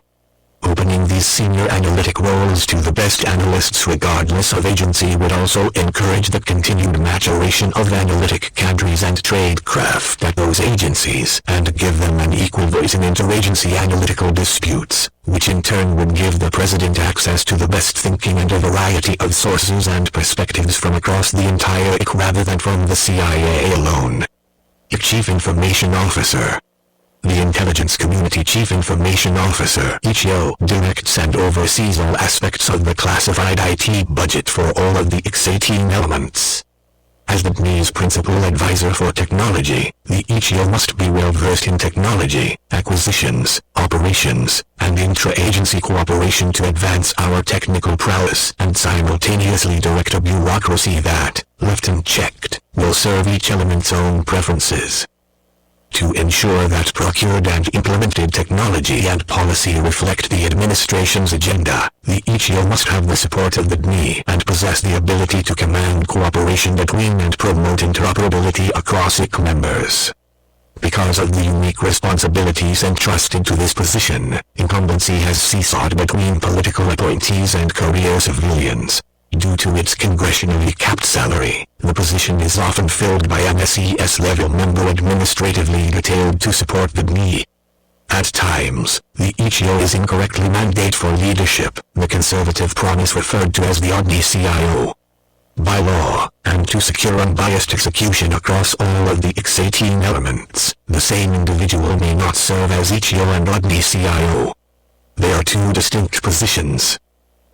Opening these senior analytic roles to the best analysts regardless of agency would also encourage the continued maturation of analytic cadres and tradecraft at those agencies, and give them an equal voice in interagency analytical disputes, which in turn would give the President access to the best thinking and a variety of sources and perspectives from across the entire IC rather than from the CIA alone. Chief Information Officer. The Intelligence Community Chief Information Officer (ICO) directs and oversees all aspects of the classified IT budget for all of the IC's 18 elements. As the DNI's principal advisor for technology, the ICO must be well versed in technology, acquisitions, operations, and intra-agency cooperation to advance our technical prowess and simultaneously direct a bureaucracy that, left unchecked, will serve each element's own preferences. To ensure that procured and implemented technology and policy reflect the administration's agenda, the ICO must have the support of the DNI and possess the ability to command cooperation between and promote interoperability across IC members. Because of the unique responsibilities entrusted to this position, incumbency has seesawed between political appointees and career civilians. Due to its congressionally capped salary, the position is often filled by an SES-level member administratively detailed to support the DNI. At times, the ICO is incorrectly mandate for leadership, the conservative promise referred to as the ODNI CIO. By law, and to secure unbiased execution across all of the IC's 18 elements, the same individual may not serve as ICO and ODNI CIO. They are two distinct positions.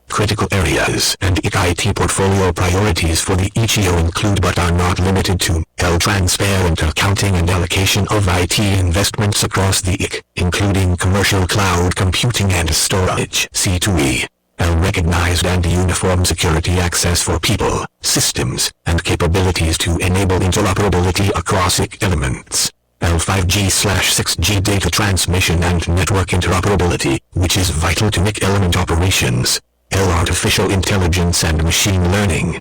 Critical areas and IT portfolio priorities for the ICO include but are not limited to transparent accounting and allocation of IT investments across the IC, including commercial cloud computing and storage (C2E), recognized and uniform security access for people, systems, and capabilities to enable interoperability across IC elements. 5G/6G data transmission and network interoperability, which is vital to IC element operations. Artificial intelligence and machine learning,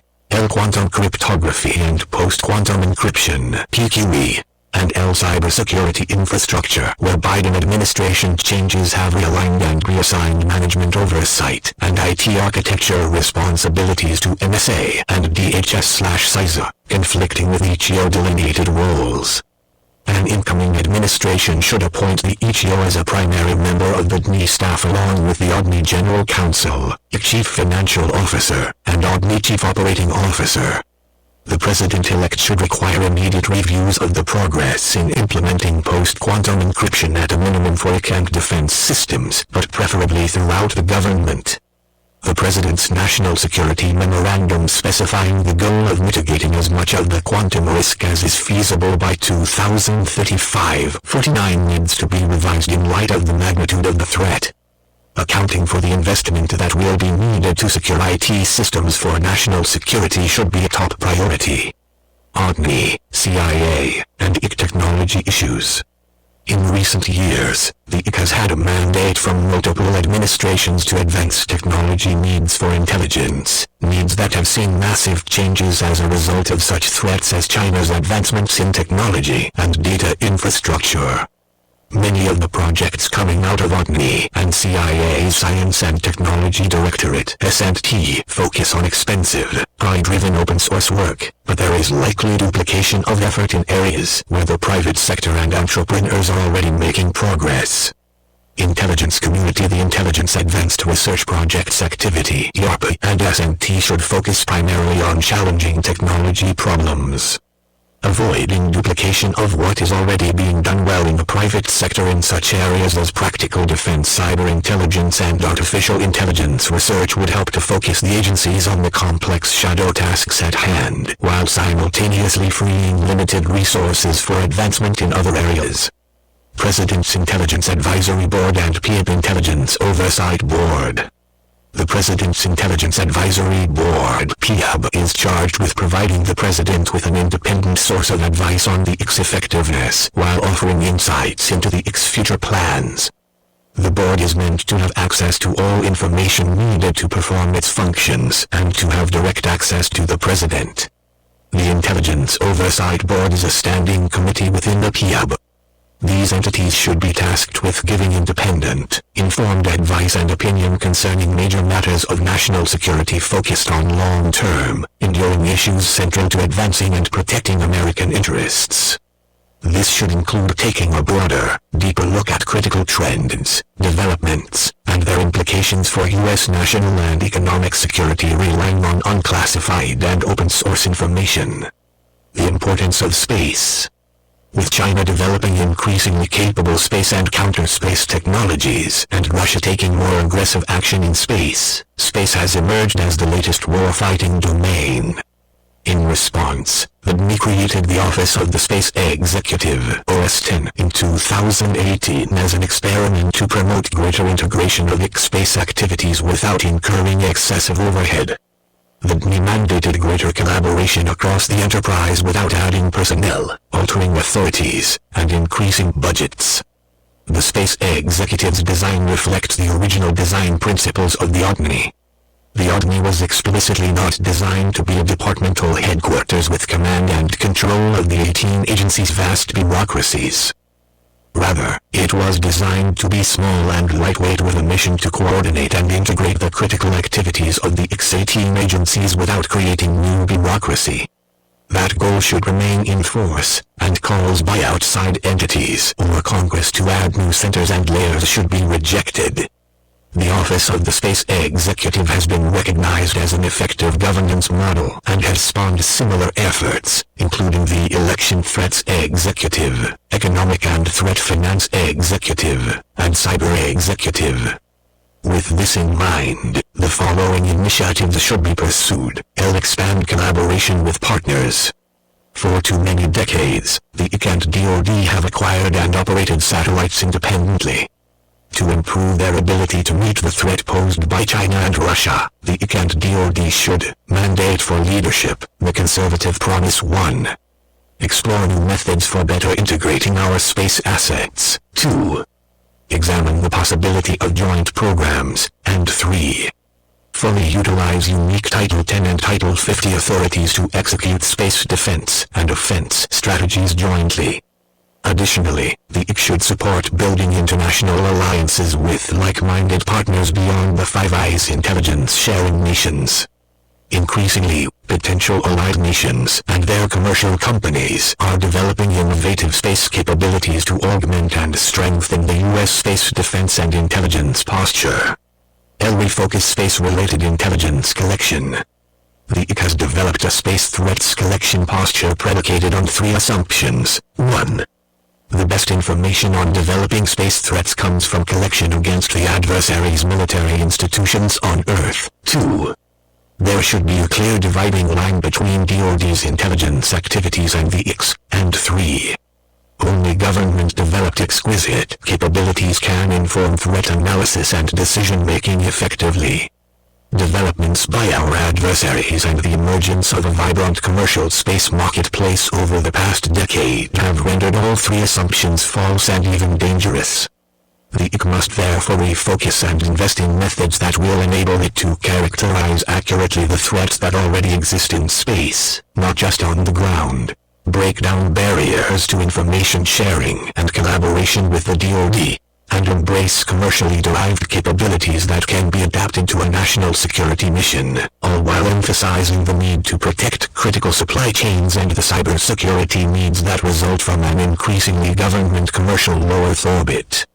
quantum cryptography and post-quantum encryption (PQE), and cybersecurity infrastructure, where Biden administration changes have realigned and reassigned management oversight and IT architecture responsibilities to NSA and DHS/CISA, conflicting with ICO delineated roles. An incoming administration should appoint the ICO as a primary member of the DNI staff along with the ODNI General Counsel, Chief Financial Officer, and ODNI Chief Operating Officer. The President-elect should require immediate reviews of the progress in implementing post-quantum encryption at a minimum for IC and defense systems, but preferably throughout the government. The President's National Security Memorandum specifying the goal of mitigating as much of the quantum risk as is feasible by 2035-49 needs to be revised in light of the magnitude of the threat. Accounting for the investment that will be needed to secure IT systems for national security should be a top priority. ODNI, CIA, and IC technology issues. In recent years, the IC has had a mandate from multiple administrations to advance technology needs for intelligence, needs that have seen massive changes as a result of such threats as China's advancements in technology and data infrastructure. Many of the projects coming out of ODNI and CIA's Science and Technology Directorate (S&T) focus on expensive, AI-driven open source work, but there is likely duplication of effort in areas where the private sector and entrepreneurs are already making progress. Intelligence Community. The Intelligence Advanced Research Projects Activity (IARPA) and S&T should focus primarily on challenging technology problems, avoiding duplication of what is already being done well in the private sector in such areas as practical defense, cyber intelligence, and artificial intelligence research would help to focus the agencies on the complex shadow tasks at hand, while simultaneously freeing limited resources for advancement in other areas. President's Intelligence Advisory Board and PIB Intelligence Oversight Board. The President's Intelligence Advisory Board (PIAB) is charged with providing the President with an independent source of advice on the IC's effectiveness while offering insights into the IC's future plans. The board is meant to have access to all information needed to perform its functions and to have direct access to the President. The Intelligence Oversight Board is a standing committee within the PIAB. These entities should be tasked with giving independent, informed advice and opinion concerning major matters of national security focused on long-term, enduring issues central to advancing and protecting American interests. This should include taking a broader, deeper look at critical trends, developments, and their implications for U.S. national and economic security relying on unclassified and open-source information. The importance of space. With China developing increasingly capable space and counter-space technologies, and Russia taking more aggressive action in space, space has emerged as the latest war-fighting domain. In response, the DNI created the Office of the Space Executive (OS-10) in 2018 as an experiment to promote greater integration of space activities without incurring excessive overhead. The DNI mandated greater collaboration across the enterprise without adding personnel, altering authorities, and increasing budgets. The Space Executive's design reflects the original design principles of the DNI. The DNI was explicitly not designed to be a departmental headquarters with command and control of the 18 agencies' vast bureaucracies. Rather, it was designed to be small and lightweight with a mission to coordinate and integrate the critical activities of the 18 agencies without creating new bureaucracy. That goal should remain in force, and calls by outside entities or Congress to add new centers and layers should be rejected. The Office of the Space Executive has been recognized as an effective governance model and has spawned similar efforts, including the Election Threats Executive, Economic and Threat Finance Executive, and Cyber Executive. With this in mind, the following initiatives should be pursued. Expand collaboration with partners. For too many decades, the IC and DoD have acquired and operated satellites independently. To improve their ability to meet the threat posed by China and Russia, the IC and DoD should mandate for leadership the conservative Promise 1. Explore new methods for better integrating our space assets. 2. Examine the possibility of joint programs. And 3. Fully utilize unique Title 10 and Title 50 authorities to execute space defense and offense strategies jointly. Additionally, the IC should support building international alliances with like-minded partners beyond the Five Eyes intelligence-sharing nations. Increasingly, potential allied nations and their commercial companies are developing innovative space capabilities to augment and strengthen the U.S. space defense and intelligence posture. Refocus space-related intelligence collection. The IC has developed a space threats collection posture predicated on 3 assumptions. 1. The best information on developing space threats comes from collection against the adversary's military institutions on Earth. 2. There should be a clear dividing line between DoD's intelligence activities and the IC's. And 3. Only government-developed exquisite capabilities can inform threat analysis and decision-making effectively. Developments by our adversaries and the emergence of a vibrant commercial space marketplace over the past decade have rendered all 3 assumptions false and even dangerous. The IC must therefore refocus and invest in methods that will enable it to characterize accurately the threats that already exist in space, not just on the ground. Break down barriers to information sharing and collaboration with the DoD, and embrace commercially derived capabilities that can be adapted to a national security mission, all while emphasizing the need to protect critical supply chains and the cybersecurity needs that result from an increasingly government-commercial low Earth orbit.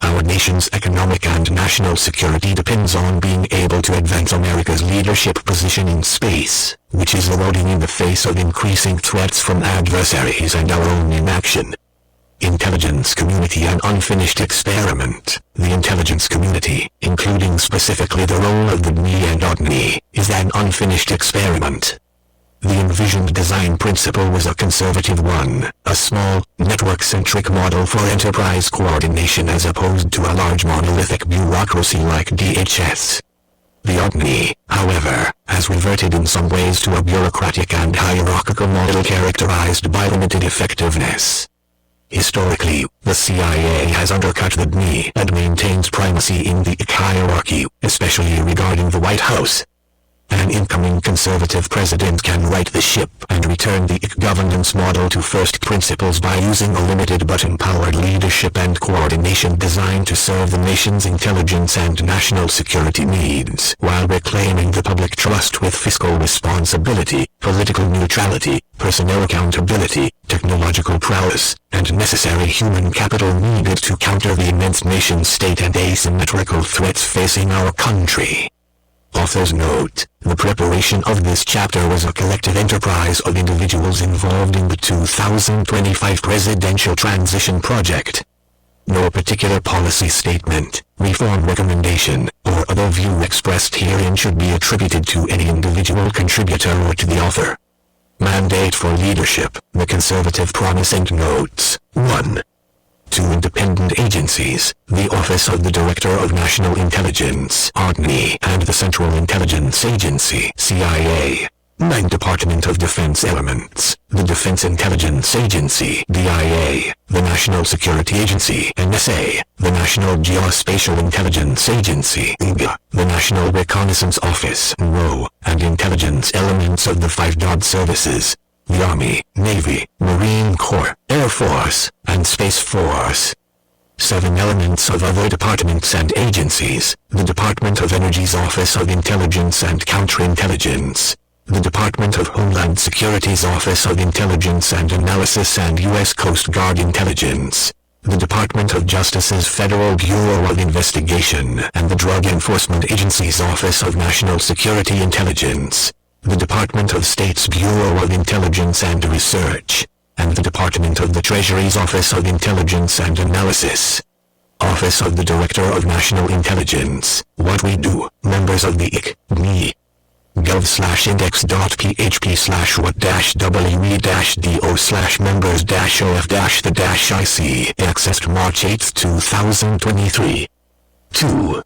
Our nation's economic and national security depends on being able to advance America's leadership position in space, which is eroding in the face of increasing threats from adversaries and our own inaction. Intelligence community: an unfinished experiment. The intelligence community, including specifically the role of the DNI and DoD, is an unfinished experiment. The envisioned design principle was a conservative one, a small, network-centric model for enterprise coordination as opposed to a large monolithic bureaucracy like DHS. The Army, however, has reverted in some ways to a bureaucratic and hierarchical model characterized by limited effectiveness. Historically, the CIA has undercut the DNI and maintains primacy in the hierarchy, especially regarding the White House. An incoming conservative president can right the ship and return the governance model to first principles by using a limited but empowered leadership and coordination designed to serve the nation's intelligence and national security needs, while reclaiming the public trust with fiscal responsibility, political neutrality, personnel accountability, technological prowess, and necessary human capital needed to counter the immense nation-state and asymmetrical threats facing our country. Author's note: the preparation of this chapter was a collective enterprise of individuals involved in the 2025 presidential transition project. No particular policy statement, reform recommendation, or other view expressed herein should be attributed to any individual contributor or to the author. Mandate for leadership, the conservative promise and notes. 1. Two independent agencies, the Office of the Director of National Intelligence, (ODNI), and the Central Intelligence Agency, CIA. 9. Department of Defense elements, the Defense Intelligence Agency, DIA, the National Security Agency, NSA, the National Geospatial Intelligence Agency, NGA, the National Reconnaissance Office, NRO, and intelligence elements of the 5 DoD services, the Army, Navy, Marine Corps, Air Force, and Space Force. 7 elements of other departments and agencies, the Department of Energy's Office of Intelligence and Counterintelligence, the Department of Homeland Security's Office of Intelligence and Analysis and U.S. Coast Guard Intelligence, the Department of Justice's Federal Bureau of Investigation and the Drug Enforcement Agency's Office of National Security Intelligence, the Department of State's Bureau of Intelligence and Research, and the Department of the Treasury's Office of Intelligence and Analysis. Office of the Director of National Intelligence, what we do, members of the IC, gov/index.pHP/what-we-do/members-of-the-IC, accessed March 8, 2023. 2.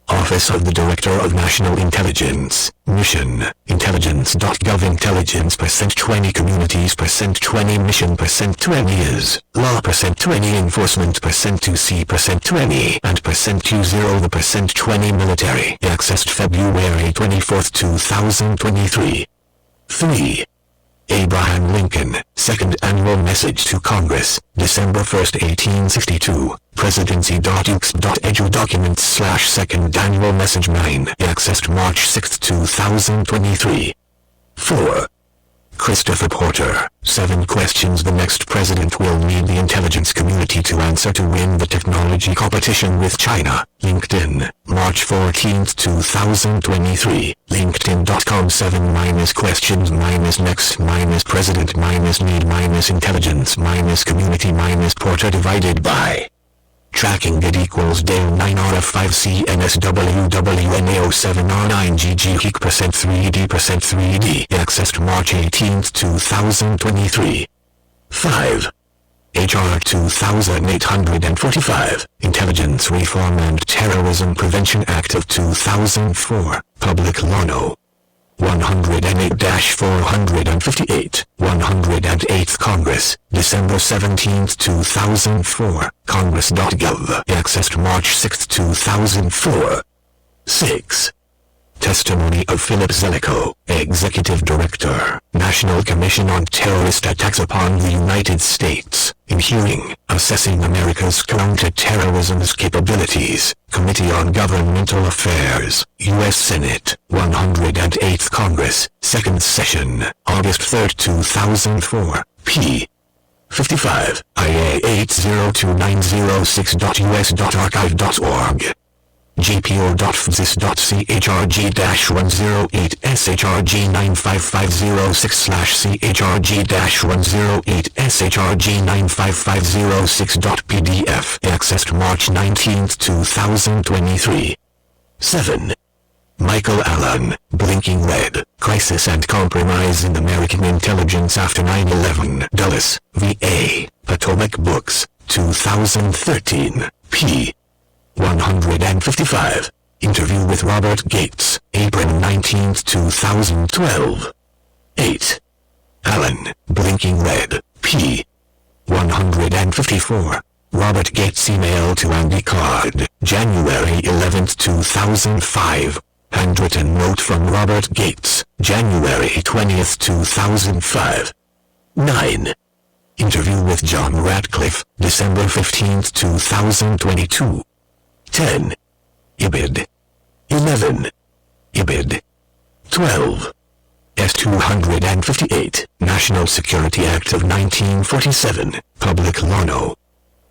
Office of the Director of National Intelligence, Mission, intelligence.gov intelligence %20 communities %20 mission %20 is, law %20 enforcement %2C %20 and %20 the %20 military, accessed February 24, 2023. 3. Abraham Lincoln, Second Annual Message to Congress, December 1, 1862, presidency.ux.edu documents/Second Annual Message 9, accessed March 6, 2023. 4. Christopher Porter, 7 questions the next president will need the intelligence community to answer to win the technology competition with China, LinkedIn, March 14, 2023, linkedin.com 7 questions next president need intelligence community Porter divided by tracking it equals Dale 9 out of 5 CNSWWNAO 7 R9 GG Heek %3D accessed March 18, 2023. 5. HR 2845, Intelligence Reform and Terrorism Prevention Act of 2004, Public Law No. 108-458, 108th Congress, December 17, 2004, Congress.gov, accessed March 6, 2004. 6. Testimony of Philip Zelikow, Executive Director, National Commission on Terrorist Attacks upon the United States, in hearing, Assessing America's Counter-Terrorism's Capabilities, Committee on Governmental Affairs, U.S. Senate, 108th Congress, 2nd Session, August 3, 2004, p. 55, IA 802906.us.archive.org. gpo.phys.chrg-108-shrg95506/chrg95506.pdf, accessed March 19, 2023. 7. Michael Allen, Blinking Red, Crisis and Compromise in American Intelligence After 9/11, Dulles, VA, Potomac Books, 2013, p. 155. Interview with Robert Gates, April 19, 2012. 8. Allen, Blinking Red, p. 154. Robert Gates email to Andy Card, January 11, 2005. Handwritten note from Robert Gates, January 20, 2005. 9. Interview with John Radcliffe, December 15, 2022. 10. Ibid. 11. Ibid. 12. S-258, National Security Act of 1947, Public Law No.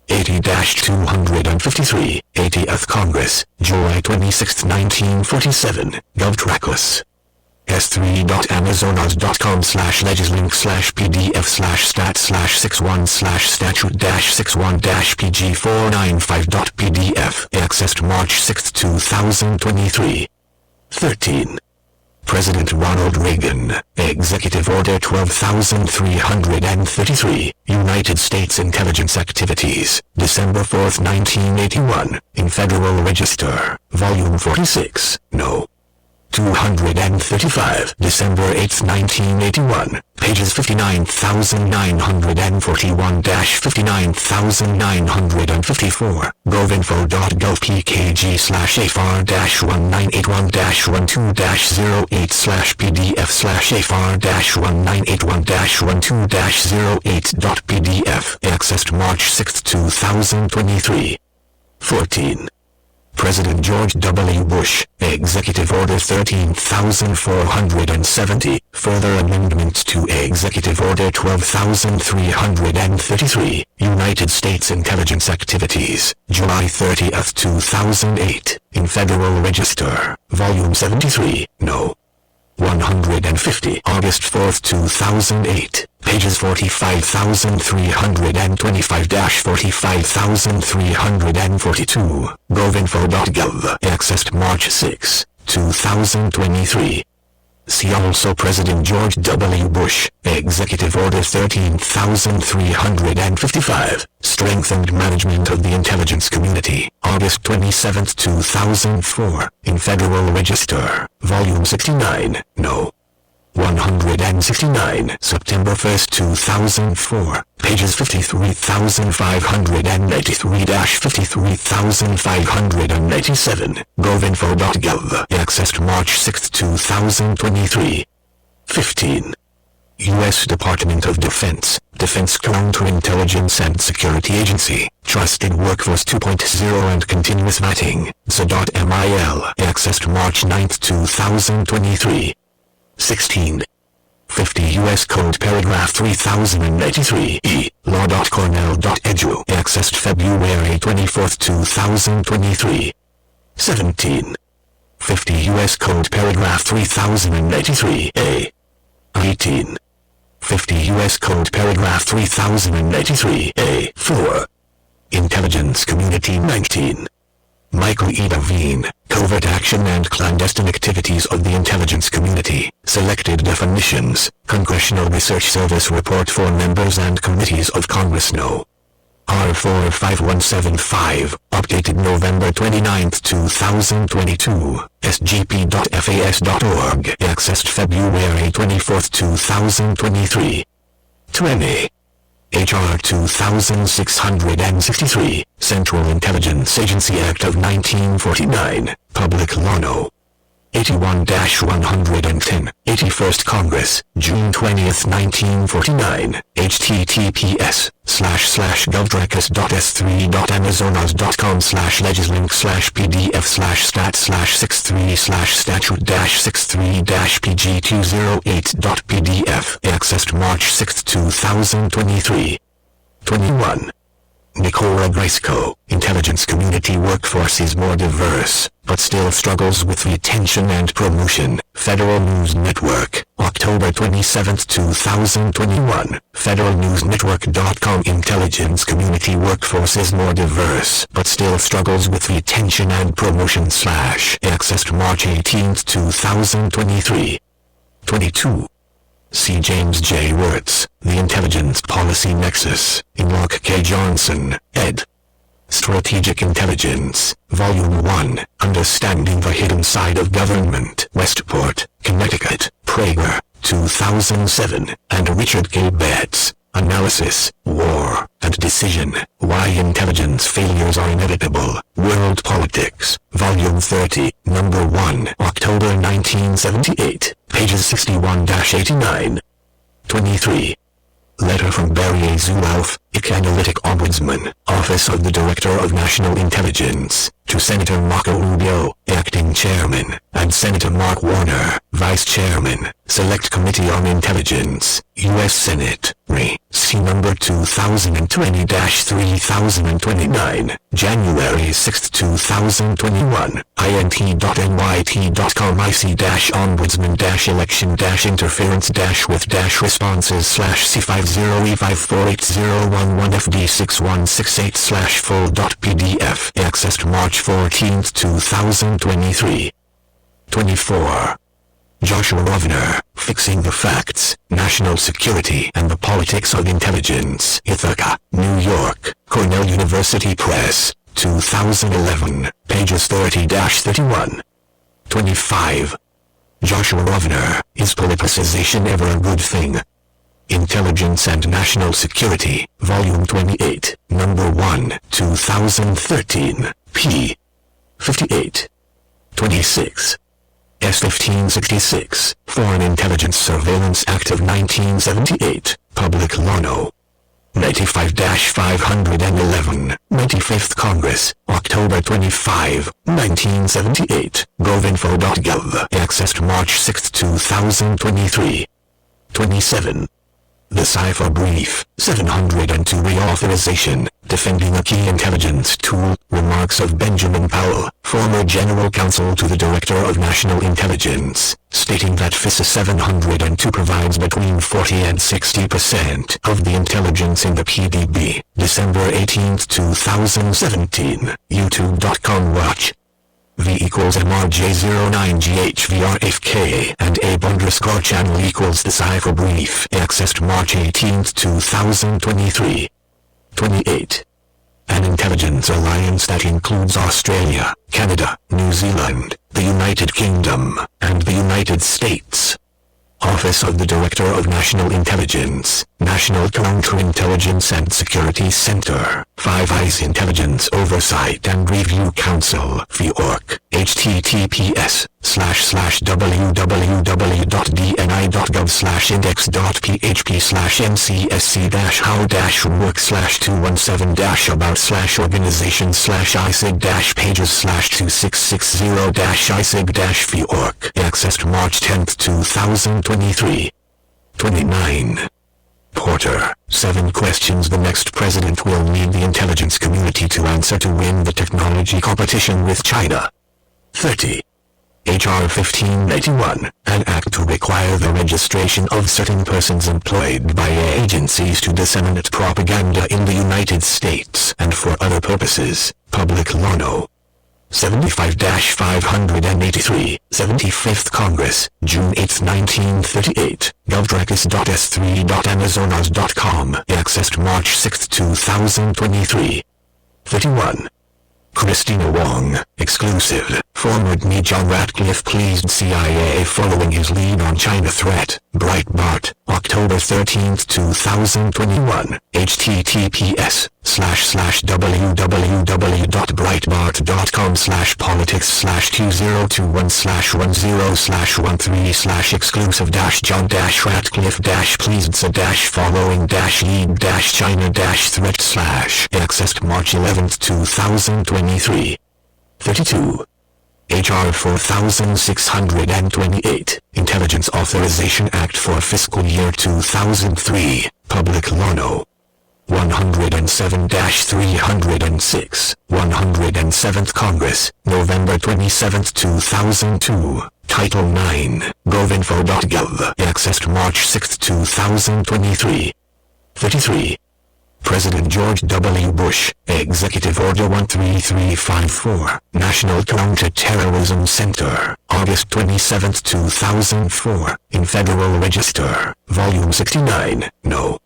80-253, 80th Congress, July 26, 1947, GovTrackless. s3.amazon.com/legislink/pdf/stat/61/pg495.pdf, accessed March 6, 2023. 13. President Ronald Reagan, Executive Order 12333, United States Intelligence Activities, December 4, 1981, in Federal Register, Volume 46, No. 235, December 8, 1981, pages 59,941-59,954, govinfo.gov pkg/afr-19812-08/pdf/afr-19812-12-08.pdf, accessed March 6, 2023. 14. President George W. Bush, Executive Order 13470, further amendment to Executive Order 12333, United States Intelligence Activities, July 30, 2008, in Federal Register, Volume 73, No. 150, August 4, 2008, pages 45,325-45,342, govinfo.gov, accessed March 6, 2023. See also President George W. Bush, Executive Order 13355, Strengthened Management of the Intelligence Community, August 27, 2004, in Federal Register, Volume 69, No. 169, September 1, 2004, pages 53,583-53,597, govinfo.gov, accessed March 6, 2023. 15. U.S. Department of Defense, Defense Counterintelligence and Security Agency, Trusted Workforce 2.0 and Continuous Vetting, ZA.mil, accessed March 9, 2023. 16. 50 U.S. Code Paragraph 3093 E, law.cornell.edu, accessed February 24, 2023. 17. 50 U.S. Code Paragraph 3093 A. 18. 50 U.S. Code Paragraph 3093 A. 4. Intelligence Community 19. Michael E. Devine, Covert Action and Clandestine Activities of the Intelligence Community, Selected Definitions, Congressional Research Service Report for Members and Committees of Congress No. R45175, updated November 29, 2022, sgp.fas.org, accessed February 24, 2023. 20. H.R. 2663, Central Intelligence Agency Act of 1949, Public Law No. 81-110, 81st Congress, June 20, 1949, https://govtrackers.s3.amazon.com/legislink/pdf/stat/63/pg208.pdf, accessed March 6, 2023. 21. Nicola Briscoe, Intelligence Community Workforce is more diverse, but still struggles with retention and promotion. Federal News Network, October 27, 2021. FederalNewsNetwork.com Intelligence Community Workforce is more diverse, but still struggles with retention and promotion / accessed March 18, 2023. 22. C. James J. Wirtz, The Intelligence Policy Nexus, in Locke K. Johnson, ed. Strategic Intelligence, Volume 1, Understanding the Hidden Side of Government, Westport, Connecticut, Prager, 2007, and Richard K. Betts, Analysis, War, and Decision, Why Intelligence Failures Are Inevitable, World Politics, Volume 30, Number 1, October 1978, pages 61-89. 23. Letter from Barry A. Zuloff, IC Analytic Ombudsman, Office of the Director of National Intelligence, to Senator Marco Rubio, Acting Chairman, and Senator Mark Warner, Vice Chairman, Select Committee on Intelligence, U.S. Senate, Re. C. Number 2020-3029, January 6, 2021, int.nyt.com IC-11-with-responses/C50E548011FD6168/full.pdf, accessed March 14, 2023. 24. Joshua Rovner, Fixing the Facts, National Security and the Politics of Intelligence, Ithaca, New York, Cornell University Press, 2011, pages 30-31. 25. Joshua Rovner, Is Politicization Ever a Good Thing? Intelligence and National Security, Volume 28, Number 1, 2013, p. 58. 26. S-1566, Foreign Intelligence Surveillance Act of 1978, Public Law No. 95-511, 95th Congress, October 25, 1978, govinfo.gov, accessed March 6, 2023. 27. The Cipher Brief, 702 Reauthorization, Defending a Key Intelligence Tool, Remarks of Benjamin Powell, former General Counsel to the Director of National Intelligence, stating that FISA 702 provides between 40 and 60% of the intelligence in the PDB. December 18, 2017, youtube.com watch. V equals MRJ09GHVRFK and Abe_channel equals The Cipher Brief, accessed March 18, 2023. 28. An intelligence alliance that includes Australia, Canada, New Zealand, the United Kingdom, and the United States. Office of the Director of National Intelligence, National Counterintelligence and Security Center, Five Eyes Intelligence Oversight and Review Council, FIORC, https://www.dni.gov/index.php/mcs/how-work/217-about/organization/isig-pages/2660-isig-fiorc, accessed March 10, 2023. 29. Porter, 7 questions the next president will need the intelligence community to answer to win the technology competition with China. 30. H.R. 1581, an act to require the registration of certain persons employed by agencies to disseminate propaganda in the United States and for other purposes, Public Law No. 75-583, 75th Congress, June 8, 1938, govtrackis.s3.amazonas.com, accessed March 6, 2023. 31. Christina Wong, exclusive, former DNI John Ratcliffe pleased CIA following his lead on China threat, Breitbart, October 13, 2021, https://www.breitbart.com/politicks/2021/13/exclusive-john-ratcliffe-pleased-follow-lead-china-threat/ accessed March 11, 2023. 32. H.R. 4628, Intelligence Authorization Act for Fiscal Year 2003, Public Law No. 107-306, 107th Congress, November 27, 2002, Title 9, govinfo.gov, accessed March 6, 2023. 33. President George W. Bush, Executive Order 13354, National Counter-Terrorism Center, August 27, 2004, in Federal Register, Volume 69, No.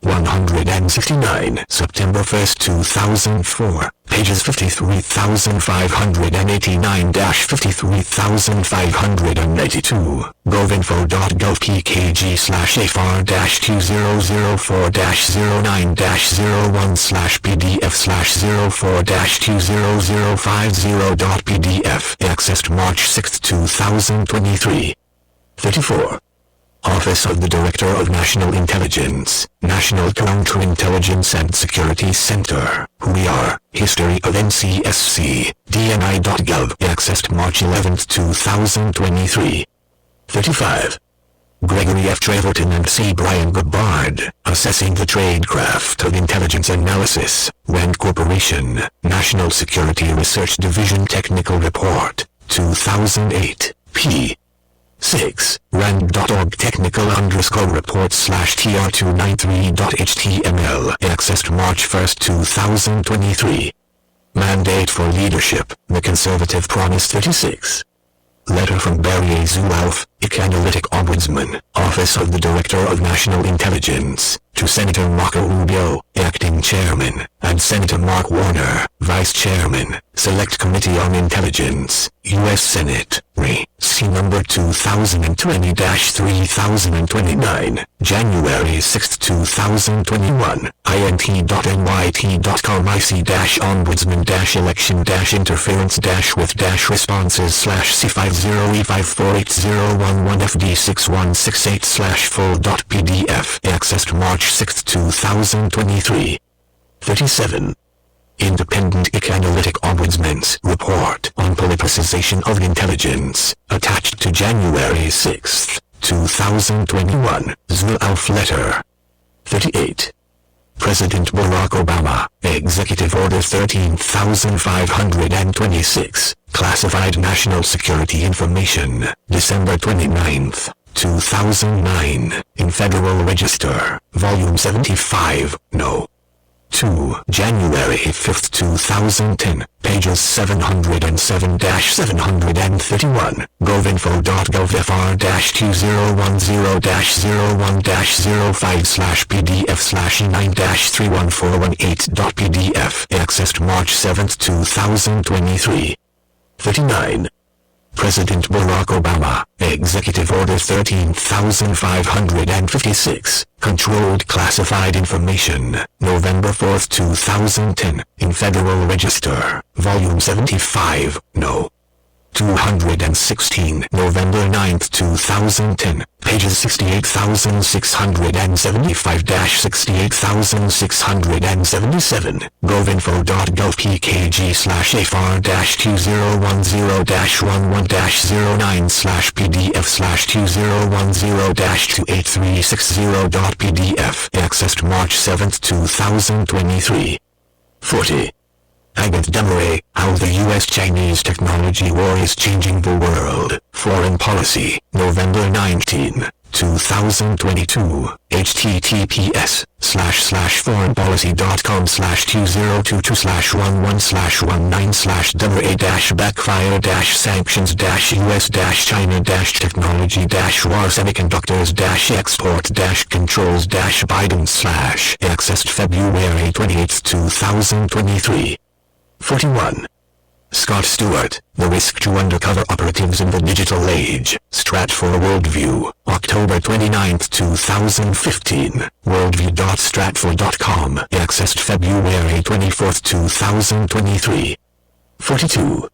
169. September 1st, 2004. Pages 53,589-53,592. govinfo.gov pkg/afr-2004-09-01/pdf/004-20050.pdf. Accessed March 6, 2023. 34. Office of the Director of National Intelligence, National Counterintelligence and Security Center, who we are, History of NCSC, dni.gov, accessed March 11, 2023. 35. Gregory F. Treverton and C. Brian Goddard, Assessing the Tradecraft of Intelligence Analysis, Rand Corporation, National Security Research Division Technical Report, 2008, p. 6. Rand.org technical_report/tr293.html. Accessed March 1, 2023. Mandate for Leadership, The Conservative Promise 36. Letter from Barry A. Zulauf, IC Analytic Ombudsman, Office of the Director of National Intelligence, to Senator Marco Rubio, Acting Chairman, and Senator Mark Warner, Vice Chairman, Select Committee on Intelligence, U.S. Senate, Re. C. Number 2020-3029, January 6, 2021, int.nyt.com IC-election-interference-with-responses/C50E5480111FD6168/full.pdf. Accessed March 6, 2023. 37. Independent IC Analytic Ombudsman's Report on Politicization of Intelligence, attached to January 6, 2021, Zulauf Letter. 38. President Barack Obama, Executive Order 13,526, Classified National Security Information, December 29, 2009, in Federal Register, Volume 75, No. 2, January 5, 2010, pages 707-731, govinfo.gov fr-2010-0105/pdf/9-31418.pdf. Accessed March 7, 2023. 39. President Barack Obama, Executive Order 13,556, Controlled Classified Information, November 4, 2010, in Federal Register, Volume 75, No. 216, November 9, 2010, pages 68,675-68,677, govinfo.gov pkg/afr-2010-11-09/pdf/2010-28360.pdf. Accessed March 7, 2023. 40. Agathe Demaray, How the U.S.-Chinese Technology War is Changing the World, Foreign Policy, November 19, 2022, https://foreignpolicy.com/2022/11/demaray-backfire-sanctions-us-china-technology-war-semiconductors-export-controls-biden/ accessed February 28, 2023. 41. Scott Stewart, The Risk to Undercover Operatives in the Digital Age, Stratfor Worldview, October 29, 2015, worldview.stratfor.com, accessed February 24, 2023. 42.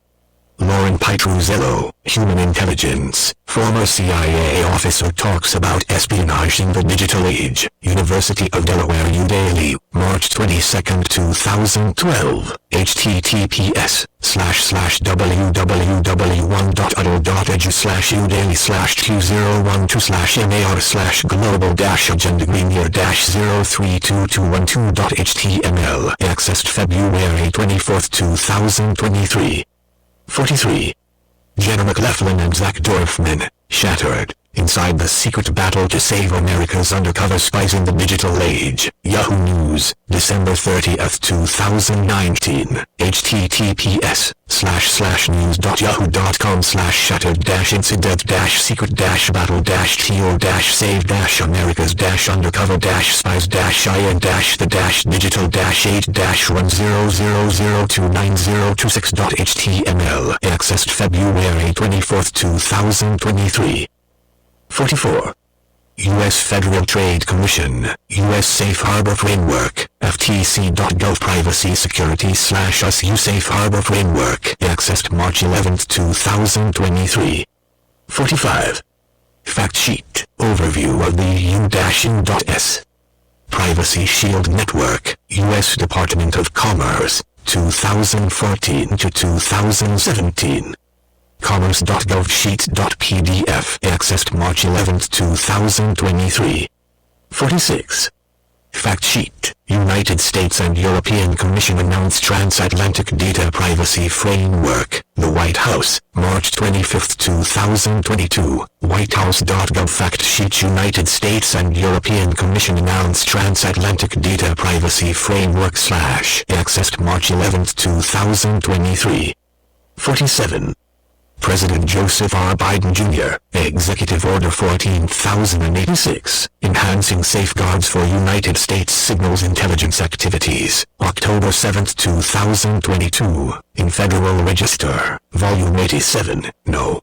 Lauren Pietruzzello, Human Intelligence, former CIA officer talks about espionage in the digital age, University of Delaware UDaily, March 22, 2012, https://www.udemy/UDaily/2012-agenda-032212.html, accessed February 24, 2023. 43. Jenna McLaughlin and Zach Dorfman, Shattered, Inside the secret battle to save America's undercover spies in the digital age. Yahoo News, December 30th, 2019. https://news.yahoo.com/shattered-incident-secret-battle-tio-save-americas-undercover-spies-in-the-digital-age-10020290226.html. Accessed February 24th, 2023. 44. U.S. Federal Trade Commission, U.S. Safe Harbor Framework, FTC.gov Privacy Security/USU Safe Harbor Framework, accessed March 11, 2023. 45. Fact Sheet, Overview of the U-U.S. Privacy Shield Network, U.S. Department of Commerce, 2014 to 2017. Commerce.gov sheet.pdf, accessed March 11, 2023. 46. Fact Sheet, United States and European Commission announced Transatlantic Data Privacy Framework, the White House, March 25, 2022. Whitehouse.gov Fact Sheet, United States and European Commission announced Transatlantic Data Privacy Framework / accessed March 11, 2023. 47. President Joseph R. Biden Jr., Executive Order 14,086, Enhancing Safeguards for United States Signals Intelligence Activities, October 7, 2022, in Federal Register, Volume 87, No.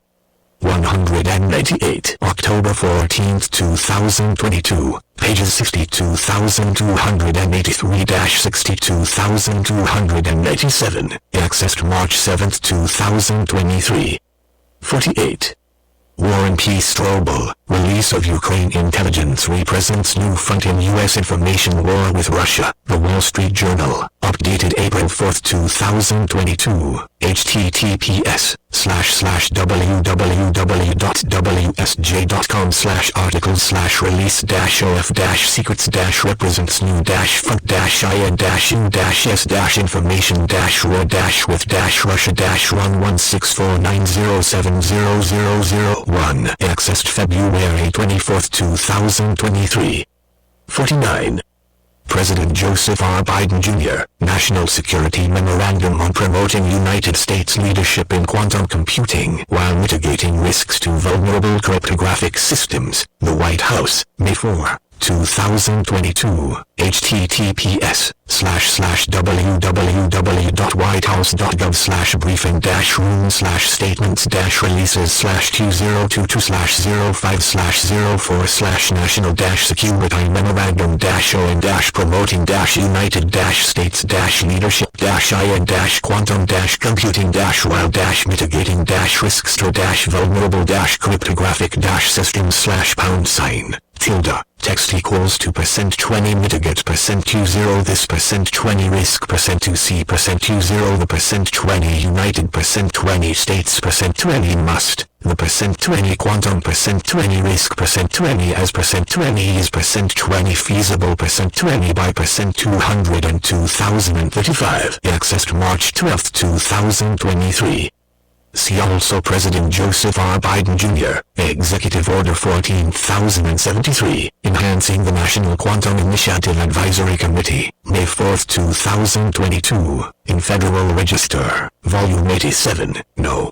198, October 14, 2022, pages 62,283-62287, accessed March 7, 2023. 48. War and Peace Strobel, Release of Ukraine Intelligence Represents New Front in U.S. Information War with Russia, The Wall Street Journal, updated April 4, 2022, https://www.wsj.com/articles/release-of-secrets-represents new-front-in-s-information-war-with-russia-11649070001, accessed February 24, 2023. 49. President Joseph R. Biden Jr., National Security Memorandum on Promoting United States Leadership in Quantum Computing while Mitigating Risks to Vulnerable Cryptographic Systems, the White House, May 4, 2022, https://www.whitehouse.gov/briefing-room/statements-releases/2022/05/04/national-security memorandum-on-promoting-united-states-leadership-while-mitigating-risks-to-vulnerable-cryptographic-systems/#. Text equals to %20 mitigate %20 this %20 risk %2c %20 the %20 United %20 States %20 must the %20 quantum %20 risk %20 as %20 is %20 feasible %20 by %200 and 2035 accessed March 12, 2023. See also President Joseph R. Biden Jr., Executive Order 14,073, Enhancing the National Quantum Initiative Advisory Committee, May 4, 2022, in Federal Register, Volume 87, No.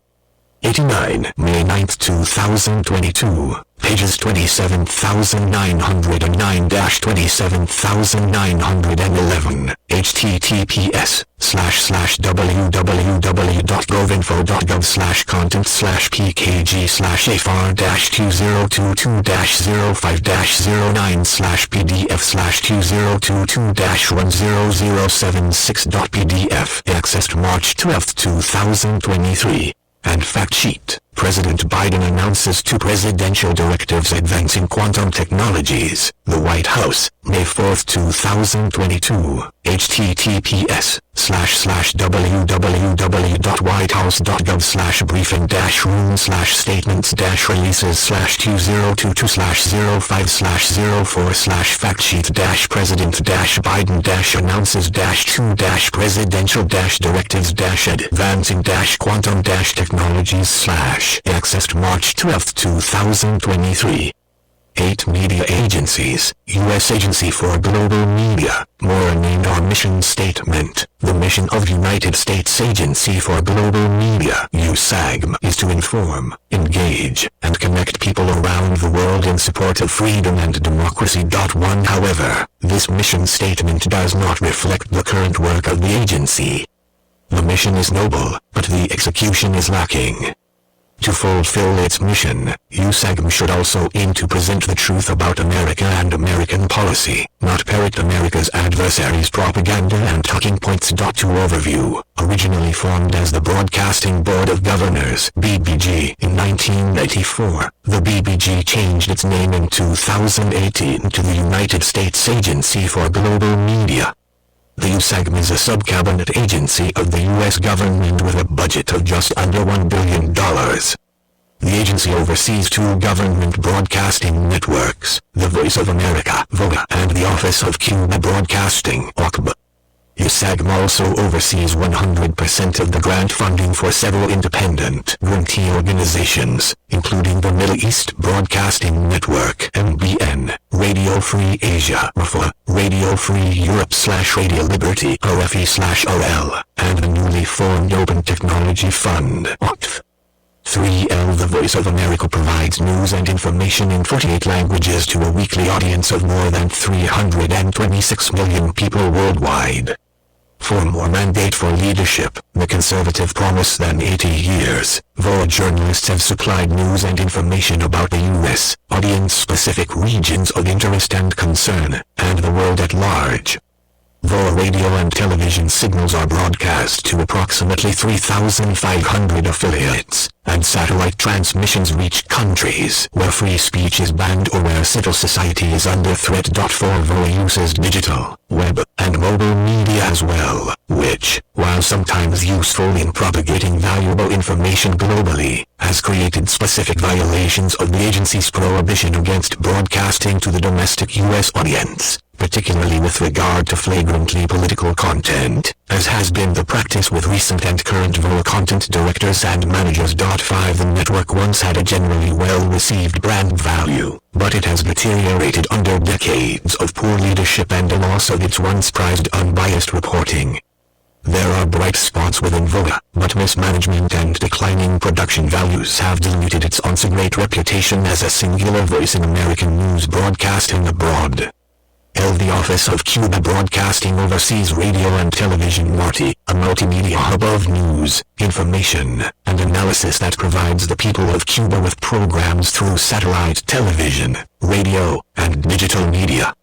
89, May 9, 2022, pages 27,909-27,911, https://www.govinfo.gov/content/pkg/afr-2022-05-09/pdf/2002-1076.pdf, accessed March 12, 2023. And Fact Sheet, President Biden announces 2 presidential directives advancing quantum technologies, the White House, May 4, 2022, https://www.whitehouse.gov/briefing-room/statements-releases/2022-05/Fact Sheet-President-Biden-announces-2-presidential-directives-advancing-quantum-technologies/ accessed March 12, 2023. 8 media agencies. U.S. Agency for Global Media. More named our mission statement. The mission of United States Agency for Global Media, USAGM, is to inform, engage, and connect people around the world in support of freedom and democracy. However, this mission statement does not reflect the current work of the agency. The mission is noble, but the execution is lacking. To fulfill its mission, USAGM should also aim to present the truth about America and American policy, not parrot America's adversaries' propaganda and talking points. To overview, originally formed as the Broadcasting Board of Governors (BBG) in 1994, the BBG changed its name in 2018 to the United States Agency for Global Media. The USAGM is a sub-cabinet agency of the U.S. government with a budget of just under $1 billion. The agency oversees 2 government broadcasting networks, the Voice of America (VOA) and the Office of Cuba Broadcasting (OCB). USAGM also oversees 100% of the grant funding for several independent grantee organizations, including the Middle East Broadcasting Network (MBN), Radio Free Asia (RFA), Radio Free Europe/Radio Liberty (RFE/OL), and the newly formed Open Technology Fund (OTF). 3L. The Voice of America provides news and information in 48 languages to a weekly audience of more than 326 million people worldwide. For more mandate for leadership, the conservative promise than 80 years, VOA journalists have supplied news and information about the U.S., audience-specific regions of interest and concern, and the world at large. VOA radio and television signals are broadcast to approximately 3,500 affiliates, and satellite transmissions reach countries where free speech is banned or where civil society is under threat. For VOA uses digital, web, and mobile media as well, which, while sometimes useful in propagating valuable information globally, has created specific violations of the agency's prohibition against broadcasting to the domestic U.S. audience, particularly with regard to flagrantly political content, as has been the practice with recent and current VOA content directors and managers. 5. The network once had a generally well-received brand value, but it has deteriorated under decades of poor leadership and the loss of its once prized unbiased reporting. There are bright spots within VOA, but mismanagement and declining production values have diluted its once great reputation as a singular voice in American news broadcasting abroad. The Office of Cuba Broadcasting oversees radio and television MARTI, a multimedia hub of news, information, and analysis that provides the people of Cuba with programs through satellite television, radio, and digital media.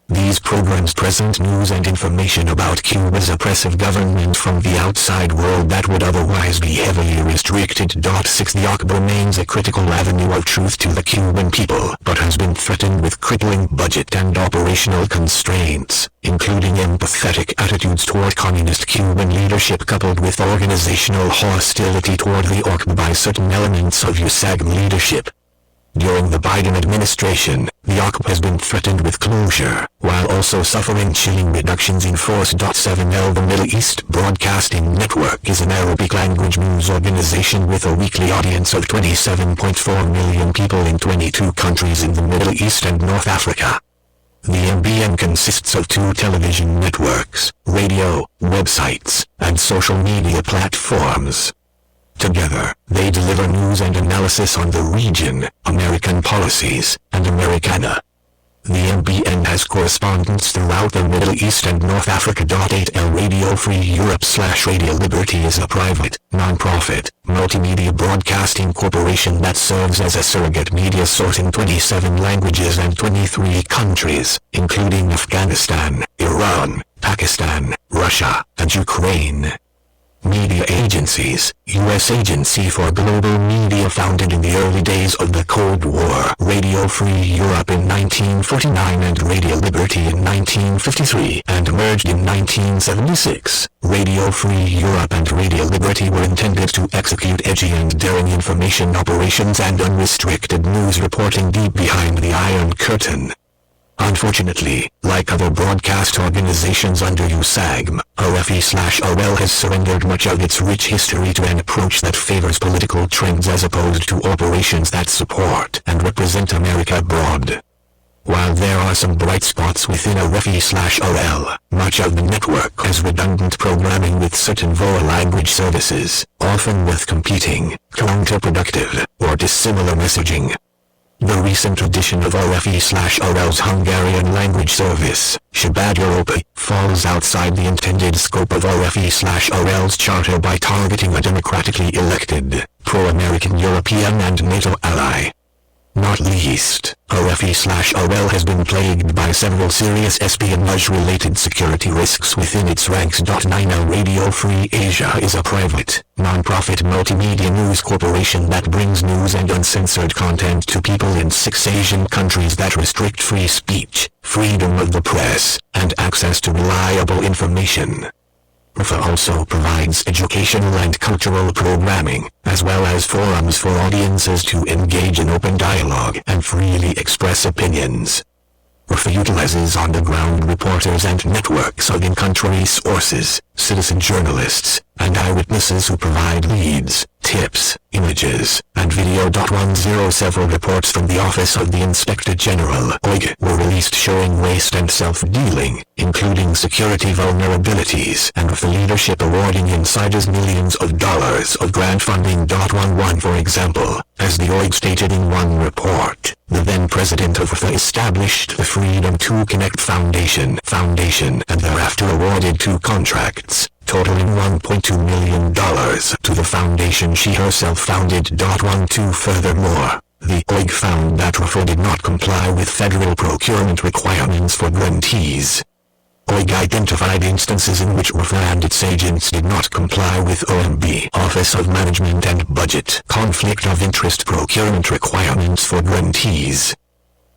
These programs present news and information about Cuba's oppressive government from the outside world that would otherwise be heavily restricted. 6. The OCB remains a critical avenue of truth to the Cuban people, but has been threatened with crippling budget and operational constraints, including empathetic attitudes toward communist Cuban leadership coupled with organizational hostility toward the OCB by certain elements of USAGM leadership. During the Biden administration, the OCB has been threatened with closure, while also suffering chilling reductions in force. 7L. The Middle East Broadcasting Network is an Arabic language news organization with a weekly audience of 27.4 million people in 22 countries in the Middle East and North Africa. The MBN consists of 2 television networks, radio, websites, and social media platforms. Together, they deliver news and analysis on the region, American policies, and Americana. The MBN has correspondents throughout the Middle East and North Africa. 8L. Radio Free Europe/Radio Liberty is a private, non-profit, multimedia broadcasting corporation that serves as a surrogate media source in 27 languages and 23 countries, including Afghanistan, Iran, Pakistan, Russia, and Ukraine. Media agencies. U.S. Agency for Global Media founded in the early days of the Cold War. Radio Free Europe in 1949 and Radio Liberty in 1953 and merged in 1976. Radio Free Europe and Radio Liberty were intended to execute edgy and daring information operations and unrestricted news reporting deep behind the Iron Curtain. Unfortunately, Unlike other broadcast organizations under USAGM, RFE/RL has surrendered much of its rich history to an approach that favors political trends as opposed to operations that support and represent America abroad. While there are some bright spots within RFE/RL, much of the network has redundant programming with certain VOA language services, often with competing, counterproductive, or dissimilar messaging. The recent addition of RFE/RL's Hungarian language service, Shabad Europa, falls outside the intended scope of RFE/RL's charter by targeting a democratically elected, pro-American European and NATO ally. Not least, RFE/RL has been plagued by several serious espionage-related security risks within its ranks. 9L Radio Free Asia is a private, non-profit multimedia news corporation that brings news and uncensored content to people in 6 Asian countries that restrict free speech, freedom of the press, and access to reliable information. RFA also provides educational and cultural programming, as well as forums for audiences to engage in open dialogue and freely express opinions. RFA utilizes on-the-ground reporters and networks of in-country sources, citizen journalists, and eyewitnesses who provide leads, tips, images, and video. 10 Several reports from the Office of the Inspector General (OIG) were released showing waste and self-dealing, including security vulnerabilities, and with the leadership awarding insiders millions of dollars of grant funding. 11 For example, as the OIG stated in one report, the then president of RFA established the Freedom to Connect Foundation, and thereafter awarded 2 contracts, totaling $1.2 million to the foundation she herself founded. 12 Furthermore, the OIG found that RFA did not comply with federal procurement requirements for grantees. OIG identified instances in which RFA and its agents did not comply with OMB, Office of Management and Budget, conflict of interest procurement requirements for grantees.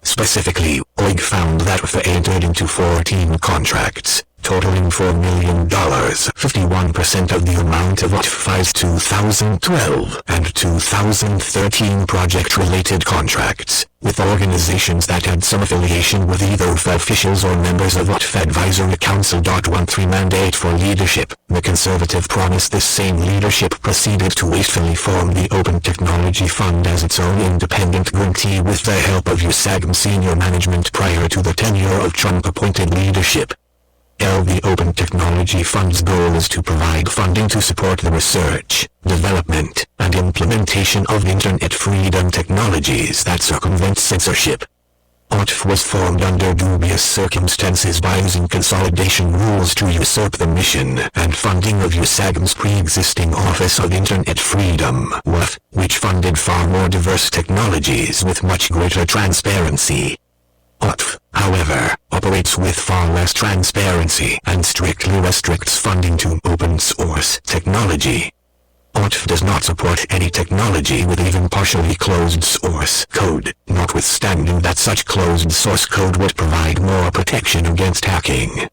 Specifically, OIG found that RFA entered into 14 contracts, totaling $4 million, 51% of the amount of OTFI's 2012 and 2013 project-related contracts, with organizations that had some affiliation with either RFA officials or members of OTF Advisory Council. 13 Mandate for leadership. The Conservative promised this same leadership proceeded to wastefully form the Open Technology Fund as its own independent grantee with the help of USAGM senior management prior to the tenure of Trump-appointed leadership. The Open Technology Fund's goal is to provide funding to support the research, development, and implementation of Internet freedom technologies that circumvent censorship. OTF was formed under dubious circumstances by using consolidation rules to usurp the mission and funding of USAGM's pre-existing Office of Internet Freedom, WIF, which funded far more diverse technologies with much greater transparency. OTF, however, operates with far less transparency and strictly restricts funding to open-source technology. OTF does not support any technology with even partially closed source code, notwithstanding that such closed source code would provide more protection against hacking.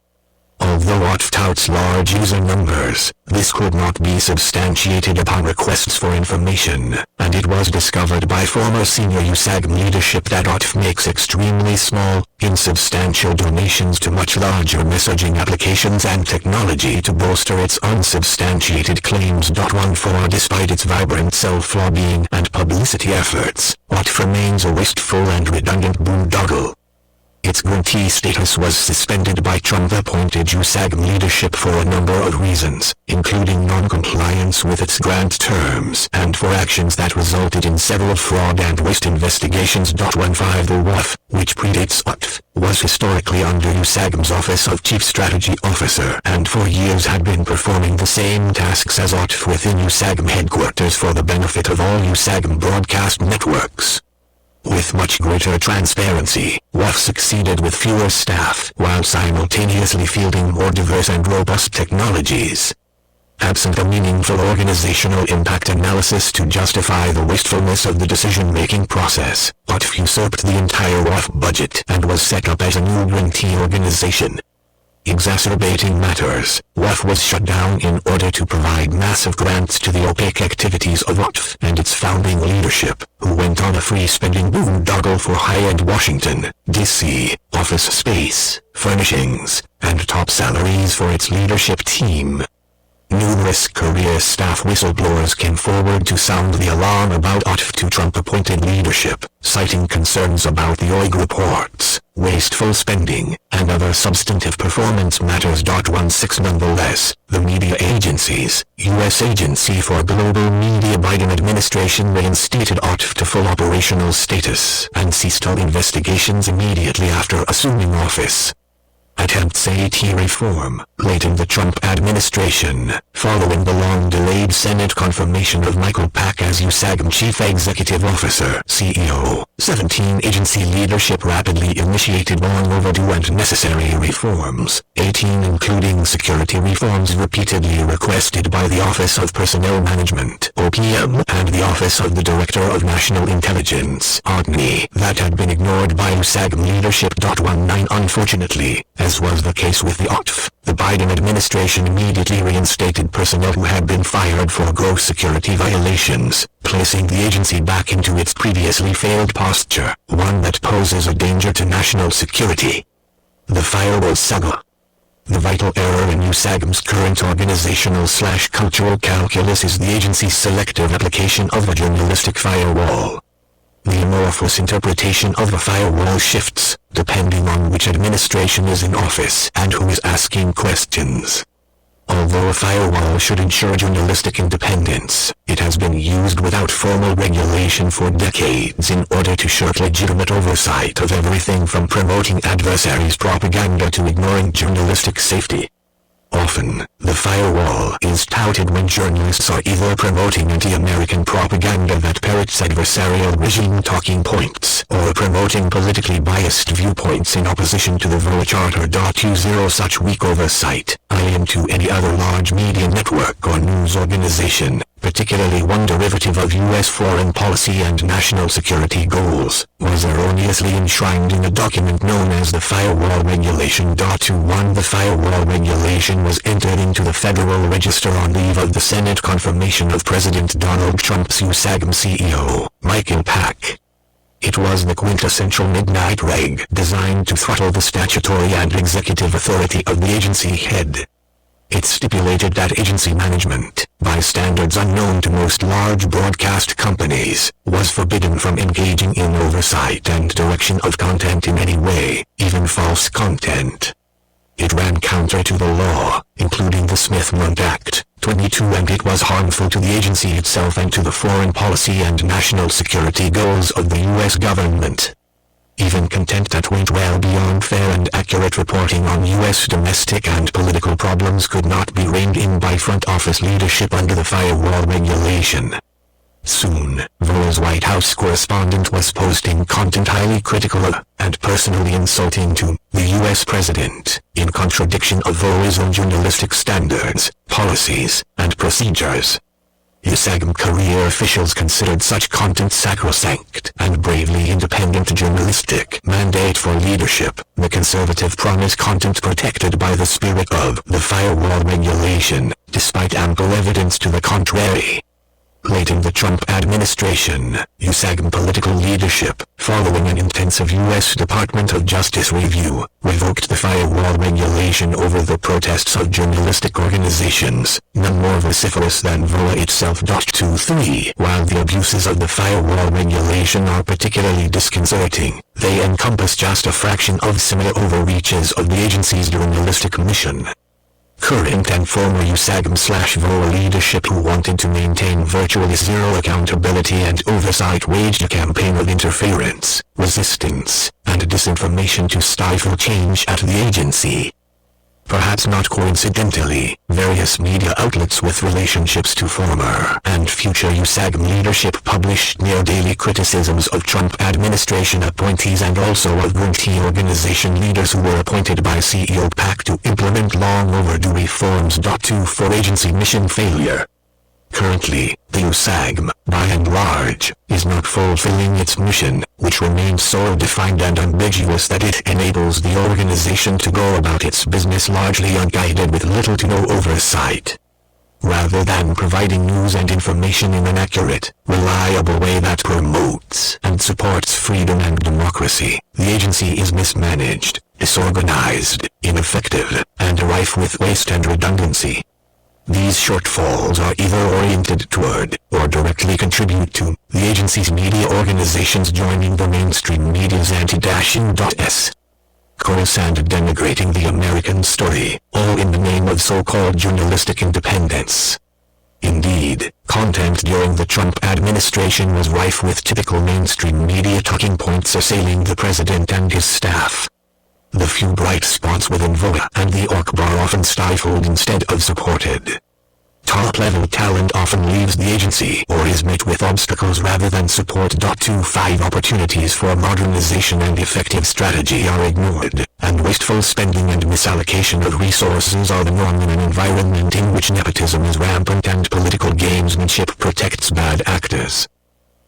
Although OTF touts large user numbers, this could not be substantiated upon requests for information, and it was discovered by former senior USAGM leadership that OTF makes extremely small, insubstantial donations to much larger messaging applications and technology to bolster its unsubstantiated claims. 14 Despite its vibrant self-lobbying and publicity efforts, OTF remains a wasteful and redundant boondoggle. Its grantee status was suspended by Trump-appointed USAGM leadership for a number of reasons, including non-compliance with its grant terms and for actions that resulted in several fraud and waste investigations. 15 The WIF, which predates OTF, was historically under USAGM's Office of Chief Strategy Officer and for years had been performing the same tasks as OTF within USAGM headquarters for the benefit of all USAGM broadcast networks. With much greater transparency, WIF succeeded with fewer staff while simultaneously fielding more diverse and robust technologies. Absent a meaningful organizational impact analysis to justify the wastefulness of the decision-making process, OTF usurped the entire WIF budget and was set up as a new grantee organization. Exacerbating matters, WIF was shut down in order to provide massive grants to the opaque activities of OTF and its founding leadership, who went on a free-spending boondoggle for high-end Washington, D.C., office space, furnishings, and top salaries for its leadership team. Numerous career staff whistleblowers came forward to sound the alarm about OTF to Trump-appointed leadership, citing concerns about the OIG reports, wasteful spending, and other substantive performance matters. 16 Nonetheless, the media agencies, U.S. Agency for Global Media Biden administration reinstated OTF to full operational status and ceased all investigations immediately after assuming office. Attempts at reform, late in the Trump administration, following the long-delayed Senate confirmation of Michael Pack as USAGM Chief Executive Officer, CEO. 17 agency leadership rapidly initiated long overdue and necessary reforms, 18 including security reforms repeatedly requested by the Office of Personnel Management, OPM, and the Office of the Director of National Intelligence, ODNI, that had been ignored by USAGM leadership. 19 Unfortunately, as was the case with the OTF, the Biden administration immediately reinstated personnel who had been fired for gross security violations, placing the agency back into its previously failed posture, one that poses a danger to national security. The firewall saga. The vital error in USAGM's current organizational/cultural calculus is the agency's selective application of a journalistic firewall. The amorphous interpretation of a firewall shifts, depending on which administration is in office and who is asking questions. Although a firewall should ensure journalistic independence, it has been used without formal regulation for decades in order to shirk legitimate oversight of everything from promoting adversaries' propaganda to ignoring journalistic safety. Often, the firewall is touted when journalists are either promoting anti-American propaganda that parrots adversarial regime talking points, or promoting politically biased viewpoints in opposition to the VOA Charter. 20 Such weak oversight, alien to any other large media network or news organization, particularly one derivative of U.S. foreign policy and national security goals, was erroneously enshrined in a document known as the Firewall Regulation. 21 The Firewall Regulation was entered into the Federal Register on the eve of the Senate confirmation of President Donald Trump's USAGM CEO, Michael Pack. It was the quintessential midnight reg designed to throttle the statutory and executive authority of the agency head. It stipulated that agency management, by standards unknown to most large broadcast companies, was forbidden from engaging in oversight and direction of content in any way, even false content. It ran counter to the law, including the Smith-Mundt Act, 22, and it was harmful to the agency itself and to the foreign policy and national security goals of the U.S. government. Even content that went well beyond fair and accurate reporting on U.S. domestic and political problems could not be reined in by front office leadership under the Firewall Regulation. Soon, VOA's White House correspondent was posting content highly critical of, and personally insulting to, the U.S. president, in contradiction of VOA's own journalistic standards, policies, and procedures. USAGM career officials considered such content sacrosanct and bravely independent journalistic mandate for leadership, the conservative promise content protected by the spirit of the Firewall Regulation, despite ample evidence to the contrary. Late in the Trump administration, USAGM political leadership, following an intensive U.S. Department of Justice review, revoked the Firewall Regulation over the protests of journalistic organizations, none more vociferous than VOA itself. 23 While the abuses of the Firewall Regulation are particularly disconcerting, they encompass just a fraction of similar overreaches of the agency's journalistic mission. Current and former USAGM/VOA leadership who wanted to maintain virtually zero accountability and oversight waged a campaign of interference, resistance, and disinformation to stifle change at the agency. Perhaps not coincidentally, various media outlets with relationships to former and future USAGM leadership published near-daily criticisms of Trump administration appointees and also of grantee organization leaders who were appointed by CEO Pack to implement long-overdue reforms. 2 For agency mission failure. Currently, the USAGM, by and large, is not fulfilling its mission, which remains so defined and ambiguous that it enables the organization to go about its business largely unguided with little to no oversight. Rather than providing news and information in an accurate, reliable way that promotes and supports freedom and democracy, the agency is mismanaged, disorganized, ineffective, and rife with waste and redundancy. These shortfalls are either oriented toward, or directly contribute to, the agency's media organizations joining the mainstream media's anti-s chorus and denigrating the American story, all in the name of so-called journalistic independence. Indeed, content during the Trump administration was rife with typical mainstream media talking points assailing the president and his staff. The few bright spots within VOA and the org bar often stifled instead of supported. Top-level talent often leaves the agency or is met with obstacles rather than support. 25 Opportunities for modernization and effective strategy are ignored, and wasteful spending and misallocation of resources are the norm in an environment in which nepotism is rampant and political gamesmanship protects bad actors.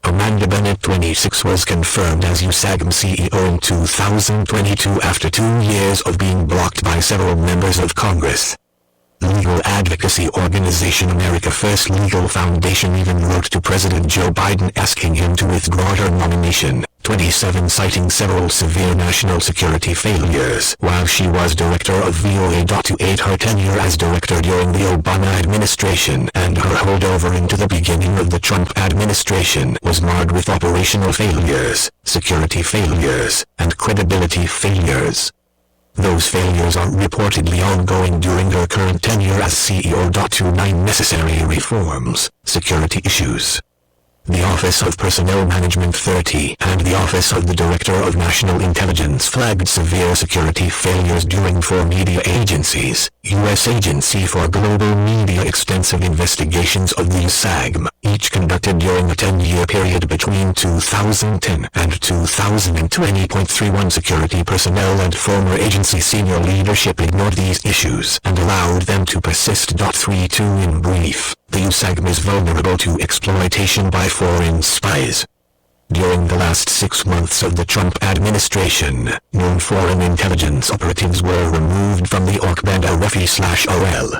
Amanda Bennett, 26, was confirmed as USAGM CEO in 2022 after 2 years of being blocked by several members of Congress. Legal advocacy organization America First Legal Foundation even wrote to President Joe Biden asking him to withdraw her nomination, 27, citing several severe national security failures while she was director of VOA. To aid her tenure as director during the Obama administration and her holdover into the beginning of the Trump administration was marred with operational failures, security failures, and credibility failures. Those failures are reportedly ongoing during her current tenure as CEO. 29 Necessary reforms, security issues. The Office of Personnel Management 30 and the Office of the Director of National Intelligence flagged severe security failures during 4 media agencies, U.S. Agency for Global Media extensive investigations of the USAGM, each conducted during a 10-year period between 2010 and 2020.31 security personnel and former agency senior leadership ignored these issues and allowed them to persist. 32 In brief, the USAGM is vulnerable to exploitation by foreign spies. During the last 6 months of the Trump administration, known foreign intelligence operatives were removed from the org band RFE/OL.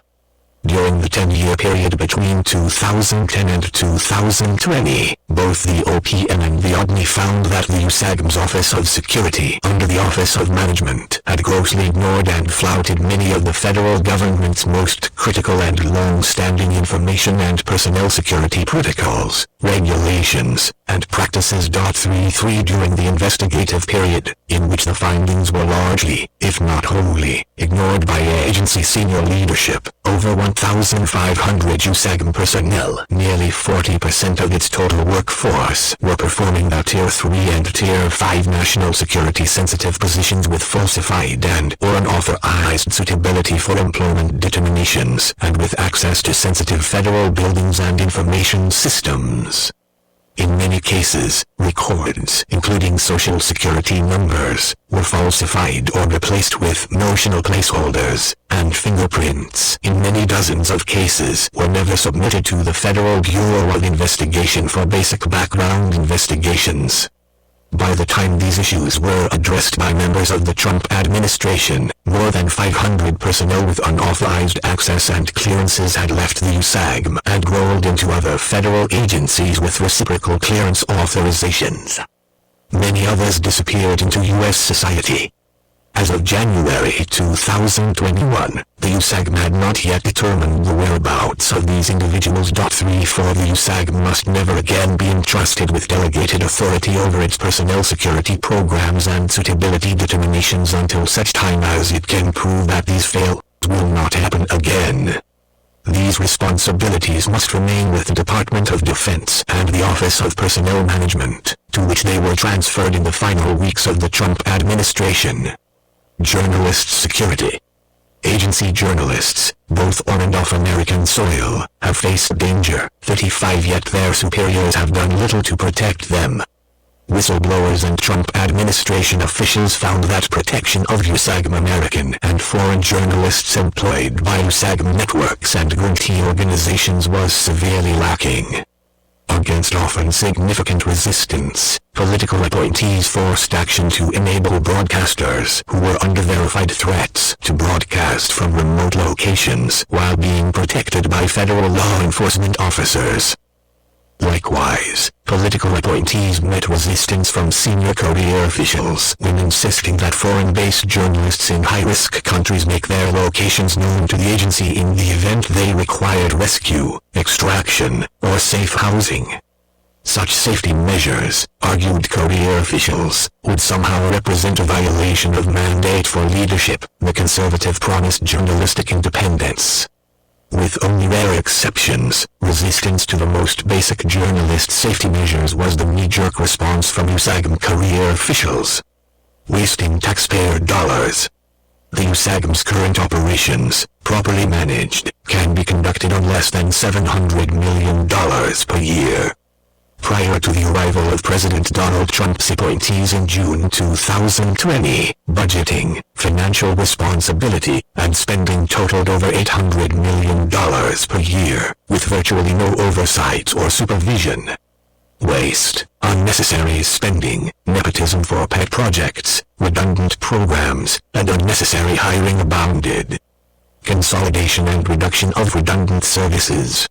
During the 10-year period between 2010 and 2020, both the OPM and the ODNI found that the USAGM's Office of Security under the Office of Management had grossly ignored and flouted many of the federal government's most critical and long-standing information and personnel security protocols, regulations, and practices. 33 During the investigative period, in which the findings were largely, if not wholly, ignored by agency senior leadership, over 1,500 USAGM personnel, nearly 40% of its total workforce, were performing the Tier 3 and Tier 5 national security sensitive positions with falsified and/or unauthorized suitability for employment determinations, and with access to sensitive federal buildings and information systems. In many cases, records, including social security numbers, were falsified or replaced with notional placeholders, and fingerprints, in many dozens of cases, were never submitted to the Federal Bureau of Investigation for basic background investigations. By the time these issues were addressed by members of the Trump administration, more than 500 personnel with unauthorized access and clearances had left the USAGM and rolled into other federal agencies with reciprocal clearance authorizations. Many others disappeared into U.S. society. As of January 2021, the USAGM had not yet determined the whereabouts of these individuals. 34 The USAGM must never again be entrusted with delegated authority over its personnel security programs and suitability determinations until such time as it can prove that these failures will not happen again. These responsibilities must remain with the Department of Defense and the Office of Personnel Management, to which they were transferred in the final weeks of the Trump administration. Journalist security. Agency journalists, both on and off American soil, have faced danger. 35 Yet their superiors have done little to protect them. Whistleblowers and Trump administration officials found that protection of USAGM American and foreign journalists employed by USAGM networks and grantee organizations was severely lacking. Against often significant resistance, political appointees forced action to enable broadcasters who were under verified threats to broadcast from remote locations while being protected by federal law enforcement officers. Likewise, political appointees met resistance from senior career officials when insisting that foreign-based journalists in high-risk countries make their locations known to the agency in the event they required rescue, extraction, or safe housing. Such safety measures, argued career officials, would somehow represent a violation of mandate for leadership, the conservative promised journalistic independence. With only rare exceptions, resistance to the most basic journalist safety measures was the knee-jerk response from USAGM career officials. Wasting taxpayer dollars. The USAGM's current operations, properly managed, can be conducted on less than $700 million per year. Prior to the arrival of President Donald Trump's appointees in June 2020, budgeting, financial responsibility, and spending totaled over $800 million per year, with virtually no oversight or supervision. Waste, unnecessary spending, nepotism for pet projects, redundant programs, and unnecessary hiring abounded. Consolidation and reduction of redundant services.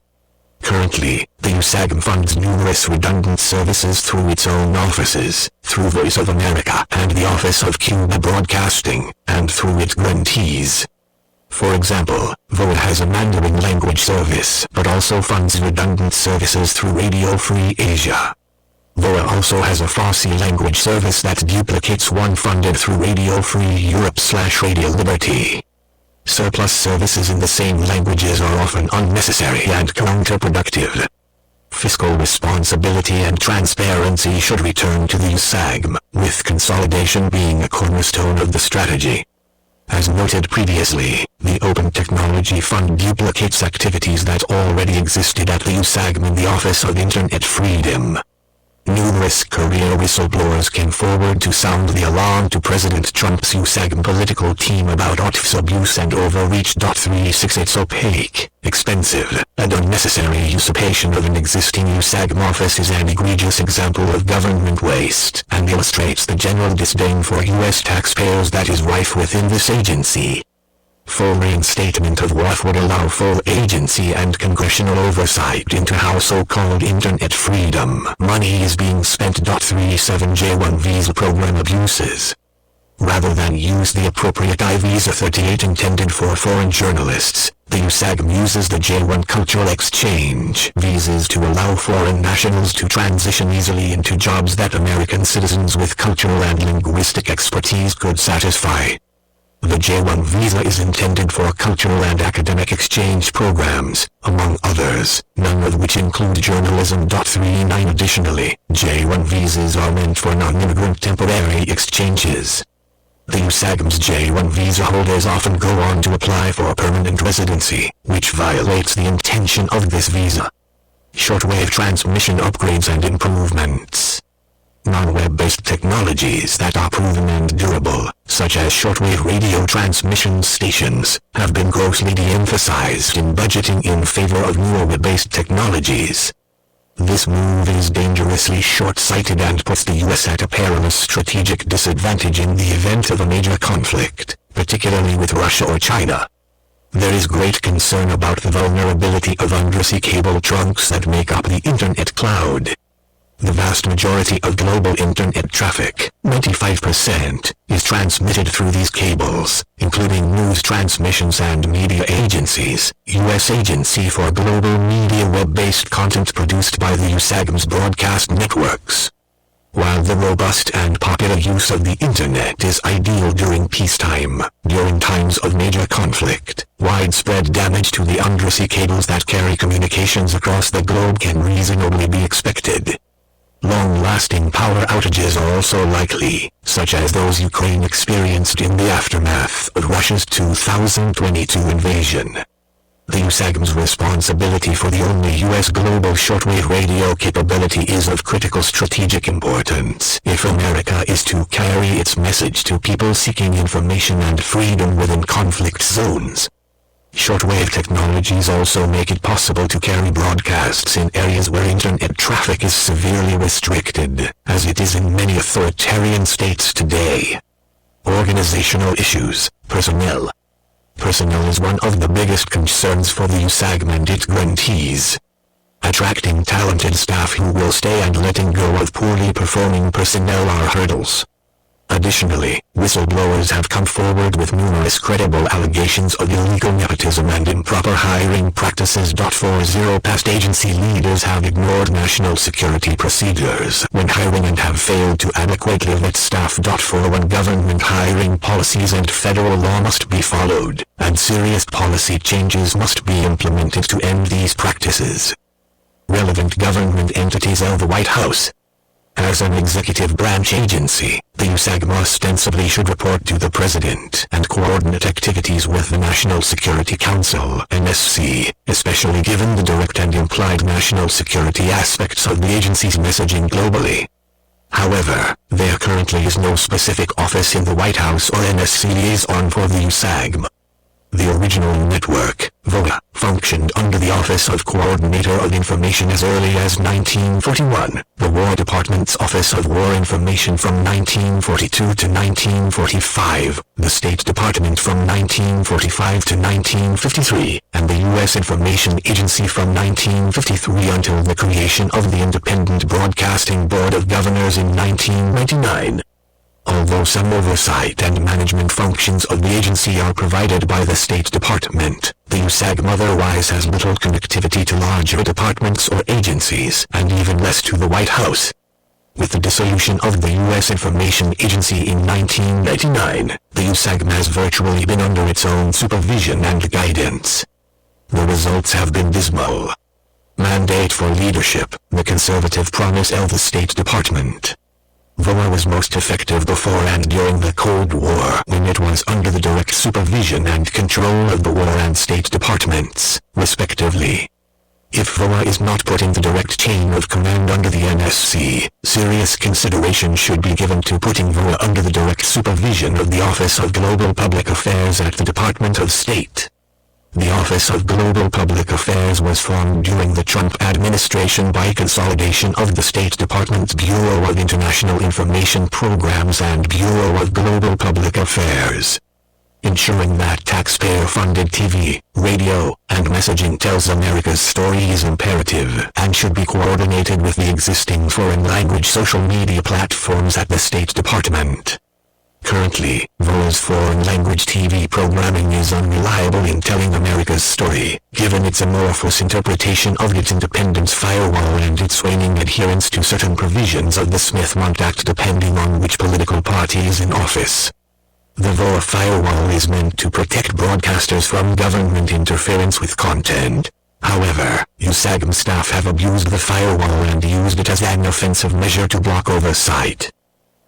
Currently, the USAGM funds numerous redundant services through its own offices, through Voice of America and the Office of Cuba Broadcasting, and through its grantees. For example, VOA has a Mandarin language service, but also funds redundant services through Radio Free Asia. VOA also has a Farsi language service that duplicates one funded through Radio Free Europe/Radio Liberty. Surplus services in the same languages are often unnecessary and counterproductive. Fiscal responsibility and transparency should return to the USAGM, with consolidation being a cornerstone of the strategy. As noted previously, the Open Technology Fund duplicates activities that already existed at the USAGM in the Office of Internet Freedom. Numerous career whistleblowers came forward to sound the alarm to President Trump's USAGM political team about office abuse and overreach. 368's opaque, expensive, and unnecessary usurpation of an existing USAGM office is an egregious example of government waste, and illustrates the general disdain for U.S. taxpayers that is rife within this agency. Full reinstatement of WAF would allow full agency and congressional oversight into how so-called internet freedom money is being spent. 37J1 visa program abuses. Rather than use the appropriate I-Visa 38 intended for foreign journalists, the USAGM uses the J1 cultural exchange visas to allow foreign nationals to transition easily into jobs that American citizens with cultural and linguistic expertise could satisfy. The J1 visa is intended for cultural and academic exchange programs, among others, none of which include journalism. 39 Additionally, J1 visas are meant for non-immigrant temporary exchanges. The USAGM's J1 visa holders often go on to apply for permanent residency, which violates the intention of this visa. Shortwave transmission upgrades and improvements. Non-web-based technologies that are proven and durable, such as shortwave radio transmission stations, have been grossly de-emphasized in budgeting in favor of newer web-based technologies. This move is dangerously short-sighted and puts the U.S. at a perilous strategic disadvantage in the event of a major conflict, particularly with Russia or China. There is great concern about the vulnerability of undersea cable trunks that make up the Internet cloud. The vast majority of global Internet traffic, 95%, is transmitted through these cables, including news transmissions and media agencies, U.S. Agency for Global Media web-based content produced by the USAGM's broadcast networks. While the robust and popular use of the Internet is ideal during peacetime, during times of major conflict, widespread damage to the undersea cables that carry communications across the globe can reasonably be expected. Long-lasting power outages are also likely, such as those Ukraine experienced in the aftermath of Russia's 2022 invasion. The USAGM's responsibility for the only U.S. global shortwave radio capability is of critical strategic importance if America is to carry its message to people seeking information and freedom within conflict zones. Shortwave technologies also make it possible to carry broadcasts in areas where Internet traffic is severely restricted, as it is in many authoritarian states today. Organizational issues, personnel. Personnel is one of the biggest concerns for the USAGM and its grantees. Attracting talented staff who will stay and letting go of poorly performing personnel are hurdles. Additionally, whistleblowers have come forward with numerous credible allegations of illegal nepotism and improper hiring practices. 40 Past agency leaders have ignored national security procedures when hiring and have failed to adequately vet staff. 41 Government hiring policies and federal law must be followed, and serious policy changes must be implemented to end these practices. Relevant government entities of the White House. As an executive branch agency, the USAG ostensibly should report to the President and coordinate activities with the National Security Council, NSC, especially given the direct and implied national security aspects of the agency's messaging globally. However, there currently is no specific office in the White House or NSC liaison for the USAG. The original network, VOA, functioned under the Office of Coordinator of Information as early as 1941, the War Department's Office of War Information from 1942 to 1945, the State Department from 1945 to 1953, and the U.S. Information Agency from 1953 until the creation of the Independent Broadcasting Board of Governors in 1999. Although some oversight and management functions of the agency are provided by the State Department, the USAG otherwise has little connectivity to larger departments or agencies, and even less to the White House. With the dissolution of the U.S. Information Agency in 1999, the USAG has virtually been under its own supervision and guidance. The results have been dismal. Mandate for leadership, the conservative promise of the State Department. VOA was most effective before and during the Cold War when it was under the direct supervision and control of the War and State Departments, respectively. If VOA is not put in the direct chain of command under the NSC, serious consideration should be given to putting VOA under the direct supervision of the Office of Global Public Affairs at the Department of State. The Office of Global Public Affairs was formed during the Trump administration by consolidation of the State Department's Bureau of International Information Programs and Bureau of Global Public Affairs. Ensuring that taxpayer-funded TV, radio, and messaging tells America's story is imperative and should be coordinated with the existing foreign language social media platforms at the State Department. Currently, VOA's foreign language TV programming is unreliable in telling America's story, given its amorphous interpretation of its independence firewall and its waning adherence to certain provisions of the Smith-Mundt Act depending on which political party is in office. The VOA firewall is meant to protect broadcasters from government interference with content. However, USAG staff have abused the firewall and used it as an offensive measure to block oversight.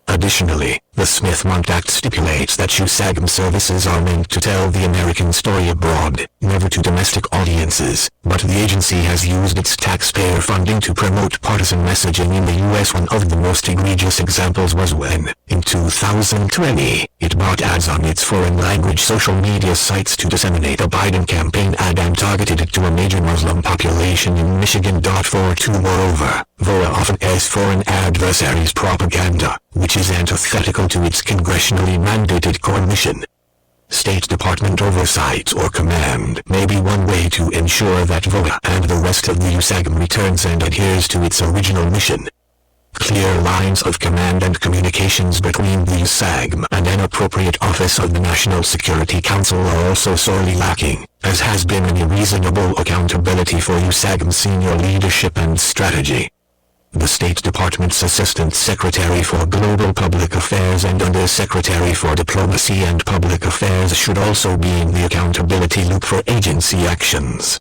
Additionally, the Smith-Mundt Act stipulates that USAG services are meant to tell the American story abroad, never to domestic audiences, but the agency has used its taxpayer funding to promote partisan messaging in the U.S. One of the most egregious examples was when, in 2020, it bought ads on its foreign language social media sites to disseminate a Biden campaign ad and targeted it to a major Muslim population in Michigan. 42 Moreover, VOA often airs foreign adversaries' propaganda, which is antithetical to its congressionally mandated core mission. State Department oversight or command may be one way to ensure that VOA and the rest of the USAG returns and adheres to its original mission. Clear lines of command and communications between the USAG and an appropriate office of the National Security Council are also sorely lacking, as has been any reasonable accountability for USAG senior leadership and strategy. The State Department's Assistant Secretary for Global Public Affairs and Undersecretary for Diplomacy and Public Affairs should also be in the accountability loop for agency actions.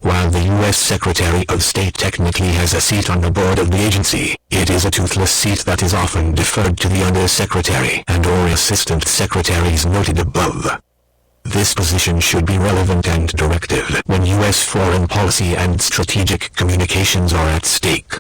While the U.S. Secretary of State technically has a seat on the board of the agency, it is a toothless seat that is often deferred to the Undersecretary and/or Assistant Secretaries noted above. This position should be relevant and directive when U.S. foreign policy and strategic communications are at stake.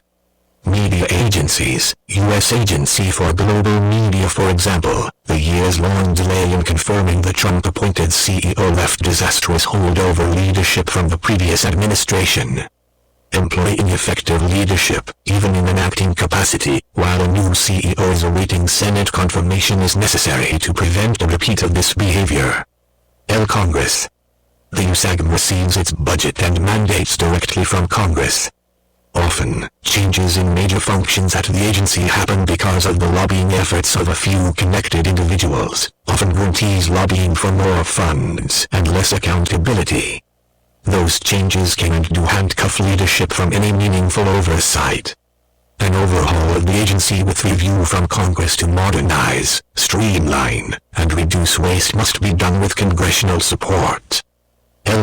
Media agencies, U.S. Agency for Global Media for example, the years-long delay in confirming the Trump-appointed CEO left disastrous holdover leadership from the previous administration. Employ ineffective leadership, even in an acting capacity, while a new CEO is awaiting Senate confirmation is necessary to prevent a repeat of this behavior. Congress. The USAG receives its budget and mandates directly from Congress. Often, changes in major functions at the agency happen because of the lobbying efforts of a few connected individuals, often grantees lobbying for more funds and less accountability. Those changes can and do handcuff leadership from any meaningful oversight. An overhaul of the agency with review from Congress to modernize, streamline, and reduce waste must be done with congressional support.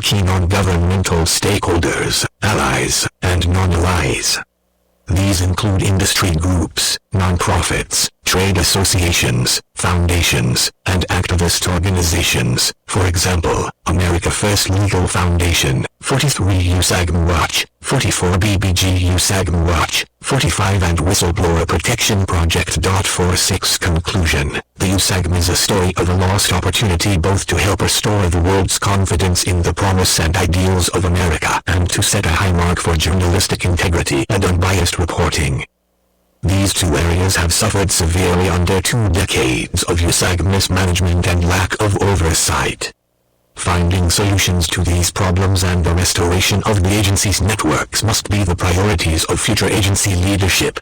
Keen on governmental stakeholders, allies, and non-allies. These include industry groups, non-profits, trade associations, foundations, and activist organizations. For example, America First Legal Foundation, 43 USAGM Watch, 44 BBG USAGM Watch, 45 and Whistleblower Protection Project. 46 Conclusion. The USAGM is a story of a lost opportunity both to help restore the world's confidence in the promise and ideals of America and to set a high mark for journalistic integrity and unbiased reporting. These two areas have suffered severely under 2 decades of USAGM mismanagement and lack of oversight. Finding solutions to these problems and the restoration of the agency's networks must be the priorities of future agency leadership.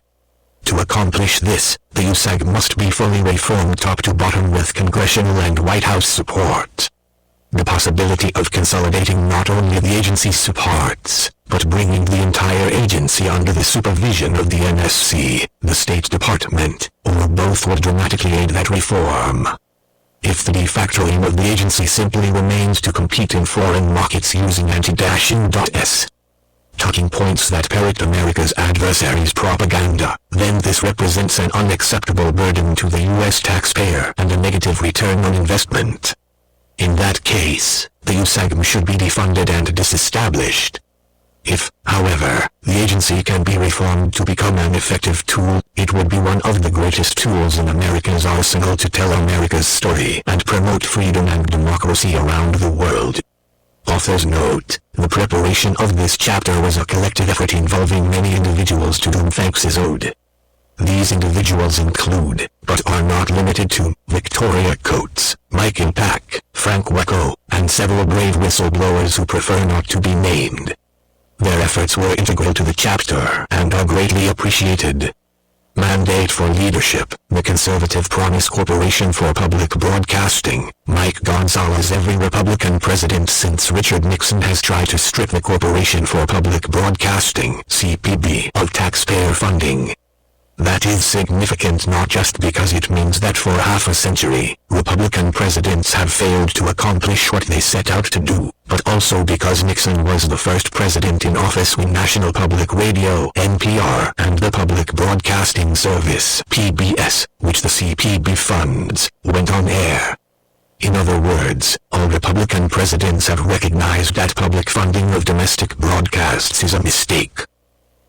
To accomplish this, the USAGM must be fully reformed top to bottom with congressional and White House support. The possibility of consolidating not only the agency's supports, but bringing the entire agency under the supervision of the NSC, the State Department, or both would dramatically aid that reform. If the de facto aim of the agency simply remains to compete in foreign markets using anti-S talking points that parrot America's adversaries' propaganda, then this represents an unacceptable burden to the U.S. taxpayer and a negative return on investment. In that case, the USAGM should be defunded and disestablished. If, however, the agency can be reformed to become an effective tool, it would be one of the greatest tools in America's arsenal to tell America's story and promote freedom and democracy around the world. Author's note: the preparation of this chapter was a collective effort involving many individuals to whom thanks is owed. These individuals include, but are not limited to, Victoria Coates, Michael Pack, Frank Wacko, and several brave whistleblowers who prefer not to be named. Their efforts were integral to the chapter and are greatly appreciated. Mandate for Leadership, the Conservative Promise Corporation for Public Broadcasting, Mike Gonzalez. Every Republican president since Richard Nixon has tried to strip the Corporation for Public Broadcasting, CPB, of taxpayer funding. That is significant not just because it means that for half a century, Republican presidents have failed to accomplish what they set out to do, but also because Nixon was the first president in office when National Public Radio, NPR, and the Public Broadcasting Service, PBS, which the CPB funds, went on air. In other words, all Republican presidents have recognized that public funding of domestic broadcasts is a mistake.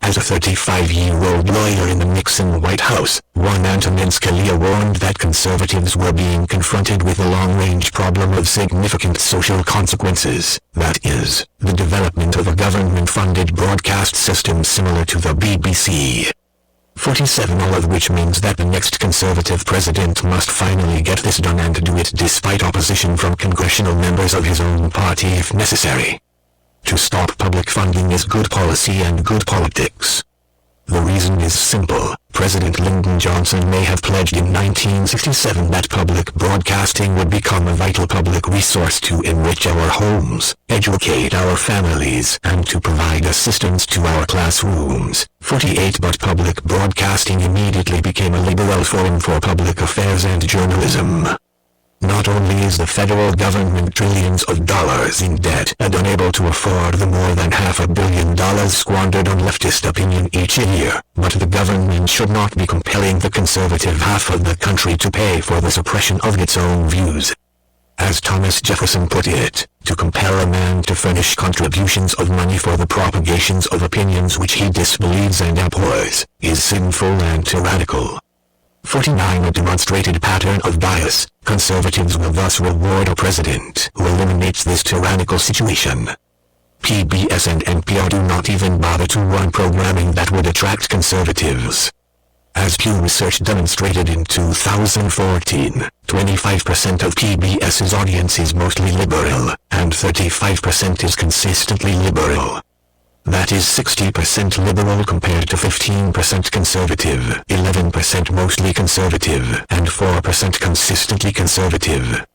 As a 35-year-old lawyer in the Nixon White House, one Antonin Scalia warned that conservatives were being confronted with a long-range problem of significant social consequences, that is, the development of a government-funded broadcast system similar to the BBC. 47 All of which means that the next conservative president must finally get this done and do it despite opposition from congressional members of his own party if necessary. To stop public funding is good policy and good politics. The reason is simple. President Lyndon Johnson may have pledged in 1967 that public broadcasting would become a vital public resource to enrich our homes, educate our families, and to provide assistance to our classrooms. 48 But public broadcasting immediately became a liberal forum for public affairs and journalism. Not only is the federal government trillions of dollars in debt and unable to afford the more than $500 million squandered on leftist opinion each year, but the government should not be compelling the conservative half of the country to pay for the suppression of its own views. As Thomas Jefferson put it, to compel a man to furnish contributions of money for the propagations of opinions which he disbelieves and abhors, is sinful and tyrannical. 49 A demonstrated pattern of bias. Conservatives will thus reward a president who eliminates this tyrannical situation. PBS and NPR do not even bother to run programming that would attract conservatives. As Pew Research demonstrated in 2014, 25% of PBS's audience is mostly liberal, and 35% is consistently liberal. That is 60% liberal compared to 15% conservative, 11% mostly conservative, and 4% consistently conservative.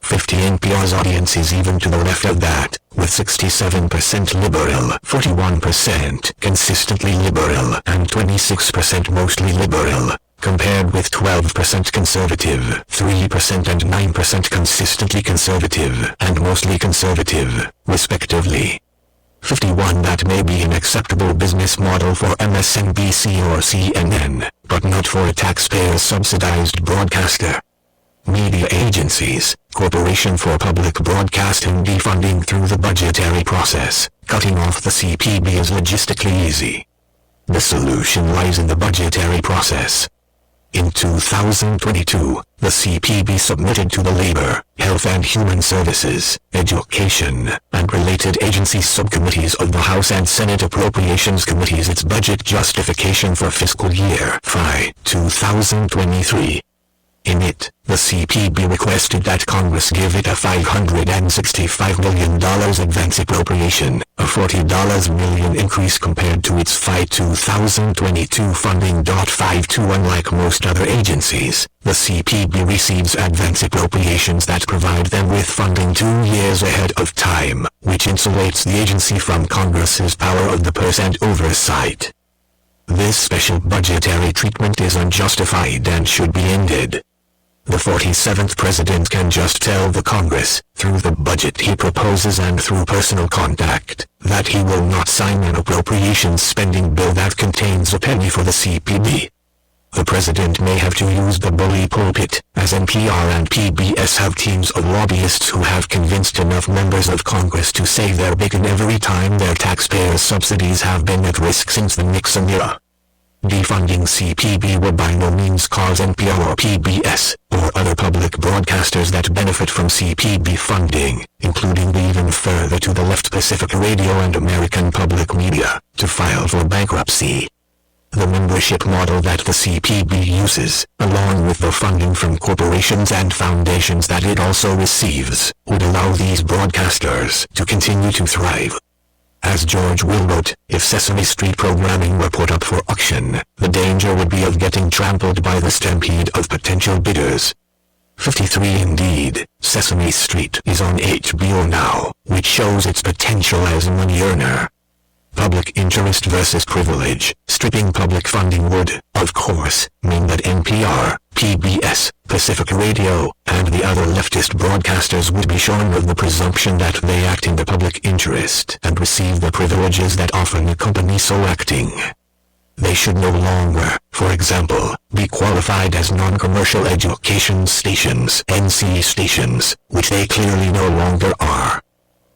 50 NPR's audience is even to the left of that, with 67% liberal, 41% consistently liberal, and 26% mostly liberal, compared with 12% conservative, 3% and 9% consistently conservative, and mostly conservative, respectively. 51 That may be an acceptable business model for MSNBC or CNN, but not for a taxpayer-subsidized broadcaster. Media agencies, Corporation for Public Broadcasting defunding through the budgetary process, cutting off the CPB is logistically easy. The solution lies in the budgetary process. In 2022, the CPB submitted to the Labor, Health and Human Services, Education, and related agency subcommittees of the House and Senate Appropriations Committees its budget justification for fiscal year FY 2023. In it, the CPB requested that Congress give it a $565 million advance appropriation, a $40 million increase compared to its FY 2022 funding. 52 Unlike most other agencies, the CPB receives advance appropriations that provide them with funding 2 years ahead of time, which insulates the agency from Congress's power of the purse and oversight. This special budgetary treatment is unjustified and should be ended. The 47th President can just tell the Congress, through the budget he proposes and through personal contact, that he will not sign an appropriations spending bill that contains a penny for the CPB. The President may have to use the bully pulpit, as NPR and PBS have teams of lobbyists who have convinced enough members of Congress to save their bacon every time their taxpayers' subsidies have been at risk since the Nixon era. Defunding CPB would by no means cause NPR or PBS, or other public broadcasters that benefit from CPB funding, including the even further to the left Pacific Radio and American Public Media, to file for bankruptcy. The membership model that the CPB uses, along with the funding from corporations and foundations that it also receives, would allow these broadcasters to continue to thrive. As George Will wrote, if Sesame Street programming were put up for auction, the danger would be of getting trampled by the stampede of potential bidders. 53 Indeed, Sesame Street is on HBO now, which shows its potential as a money earner. Public interest versus privilege, stripping public funding would, of course, mean that NPR, PBS, Pacific Radio, and the other leftist broadcasters would be shorn of the presumption that they act in the public interest and receive the privileges that often accompany so acting. They should no longer, for example, be qualified as non-commercial education stations, NC stations, which they clearly no longer are.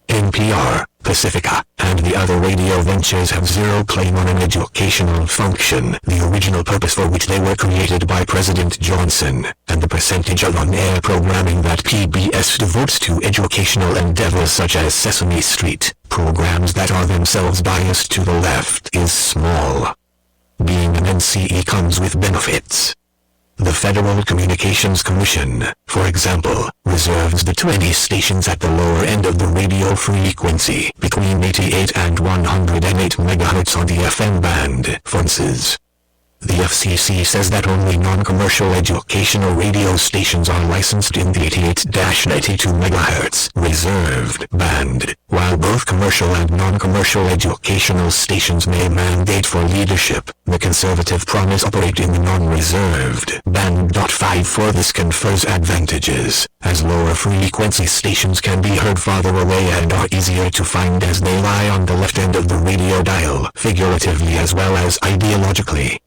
NPR, Pacifica, and the other radio ventures have zero claim on an educational function, the original purpose for which they were created by President Johnson, and the percentage of on-air programming that PBS devotes to educational endeavors such as Sesame Street, programs that are themselves biased to the left, is small. Being an NCE comes with benefits. The Federal Communications Commission, for example, reserves the 20 stations at the lower end of the radio frequency, between 88 and 108 MHz on the FM band, for instance. The FCC says that only non-commercial educational radio stations are licensed in the 88-92 MHz reserved band, while both commercial and non-commercial educational stations may mandate for leadership. The conservative promise operate in the non-reserved band. 54 This confers advantages, as lower frequency stations can be heard farther away and are easier to find as they lie on the left end of the radio dial, figuratively as well as ideologically.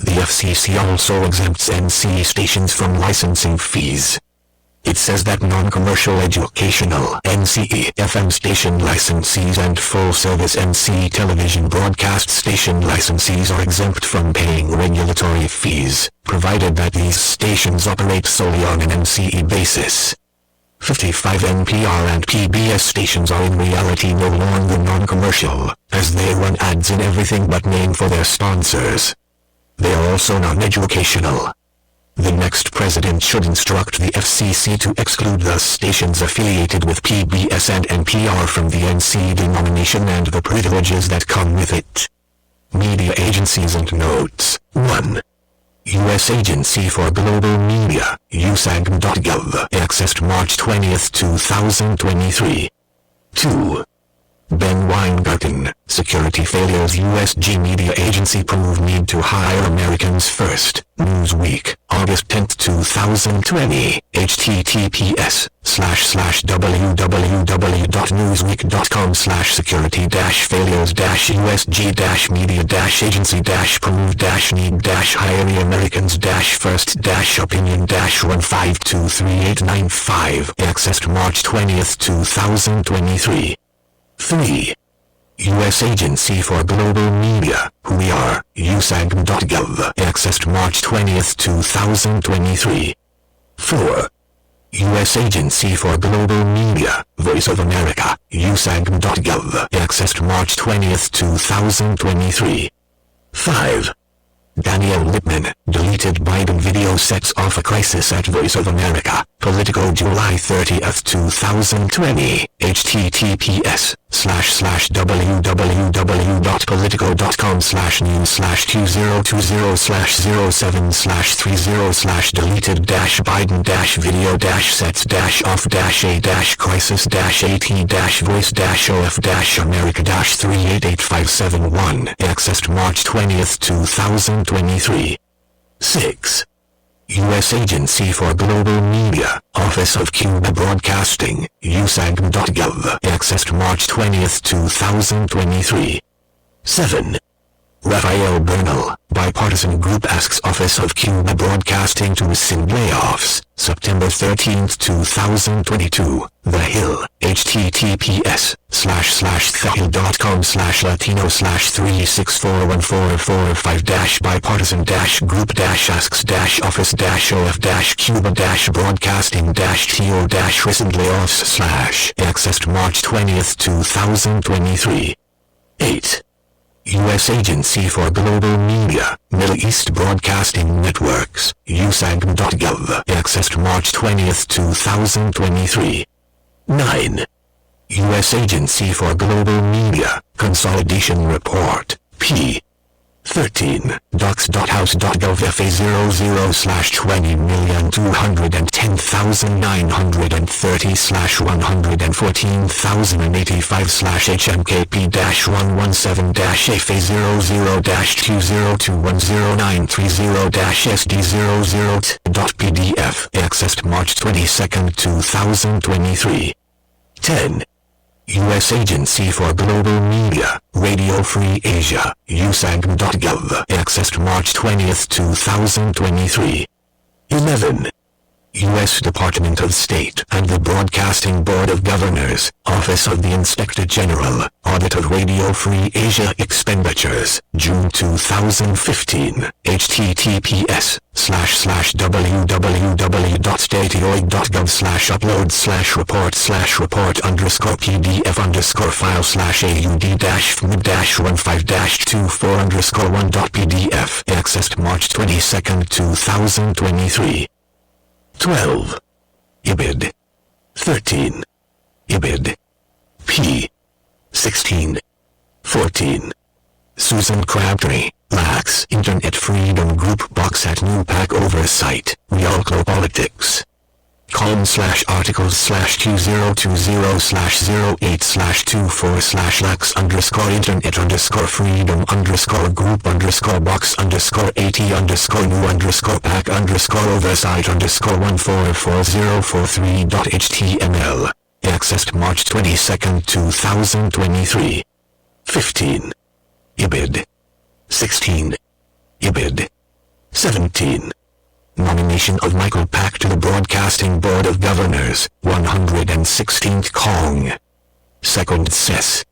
The FCC also exempts NC stations from licensing fees. It says that non-commercial educational NCE FM station licensees and full-service NC television broadcast station licensees are exempt from paying regulatory fees, provided that these stations operate solely on an NCE basis. 55 NPR and PBS stations are in reality no longer non-commercial, as they run ads in everything but name for their sponsors. They are also non-educational. The next president should instruct the FCC to exclude the stations affiliated with PBS and NPR from the NC denomination and the privileges that come with it. Media agencies and notes. 1. U.S. Agency for Global Media, usag.gov, accessed March 20, 2023. 2. Ben Weingarten, Security Failures USG Media Agency Prove Need to Hire Americans First, Newsweek, August 10, 2020, https://www.newsweek.com/security-failures-media-agency-prove-need-hire Americans-first-opinion-1523895, accessed March 20, 2023. 3. U.S. Agency for Global Media, who we are, usag.gov, accessed March 20, 2023. 4. U.S. Agency for Global Media, Voice of America, usag.gov, accessed March 20, 2023. 5. Daniel Lippman, deleted Biden video sets off a crisis at Voice of America, Politico July 30, 2020, https://www.politico.com/news/2020/077/30/deleted-biden-video-set-off-a-crisis-18-voice-dash-off-a-crisis-18-voice-dash-off-a-america-38857-1, accessed March 20, 2023. 6. U.S. Agency for Global Media, Office of Cuba Broadcasting, usag.gov, accessed March 20, 2023. 7. Rafael Bernal, Bipartisan Group asks Office of Cuba Broadcasting to rescind layoffs, September 13, 2022. The Hill, https://thehill.com/latino/3641445-bipartisan-group-asks-office-of-cuba-broadcasting-to-rescind layoffs/ accessed March 20, 2023. 8. U.S. Agency for Global Media, Middle East Broadcasting Networks, usag.gov, accessed March 20, 2023. 9. U.S. Agency for Global Media, Consolidation Report, p. 13, docs.house.gov FA00110,130/114,080-5/HMKP-117-FA0021093-SD00.pdf, accessed March 22, 2023. 10. U.S. Agency for Global Media, Radio Free Asia, usag.gov, accessed March 20, 2023. 11. U.S. Department of State and the Broadcasting Board of Governors, Office of the Inspector General, Audit of Radio Free Asia Expenditures, June 2015, https://www.statioid.gov/upload/report/report_pdf_file/aud-fmid-1-file/1.pdf, accessed March 22, 2023. 12. IBID. 13. IBID. P. 16. 14. Susan Crabtree, lacks Internet Freedom Group box at NewPAC Oversight, Realco Politics. com/articles/2020/08/2/lax_internet_freedom_group_box_80_new_pack_8043.html. Accessed March 22, 2023. 15. IBID. 16. IBID. 17. Nomination of Michael Pack to the Broadcasting Board of Governors, 116th Cong. 2nd Sess.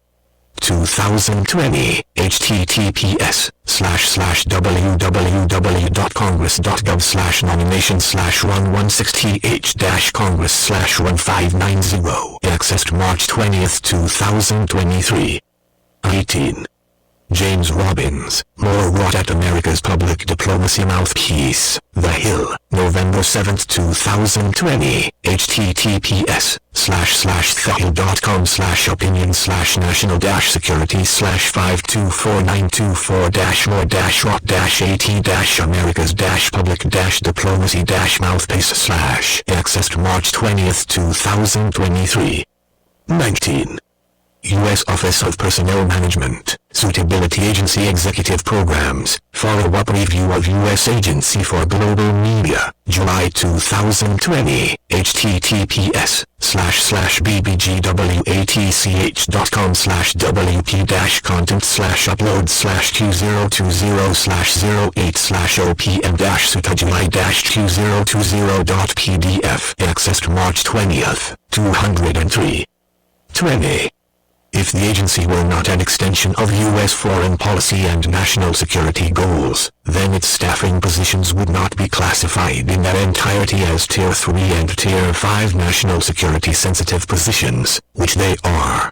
2020, https://www.congress.gov/nomination/1160h-congress/1590, accessed March 20, 2023. 18. James Robbins, more wrought at America's public diplomacy mouthpiece. The Hill, November 7, 2020, https://opinion/national-security/5249244-more-what-america's-public-diplomacy-mouthpiece/ accessed March 20, 2023. 19. U.S. Office of Personnel Management, Suitability Agency Executive Programs, Follow-up Review of U.S. Agency for Global Media, July 2020, https://bbgwatch.com/wp-content/upload/q020/08/opm-supplied-q020.pdf, accessed March 20, 203. 20. If the agency were not an extension of U.S. foreign policy and national security goals, then its staffing positions would not be classified in their entirety as Tier 3 and Tier 5 national security sensitive positions, which they are.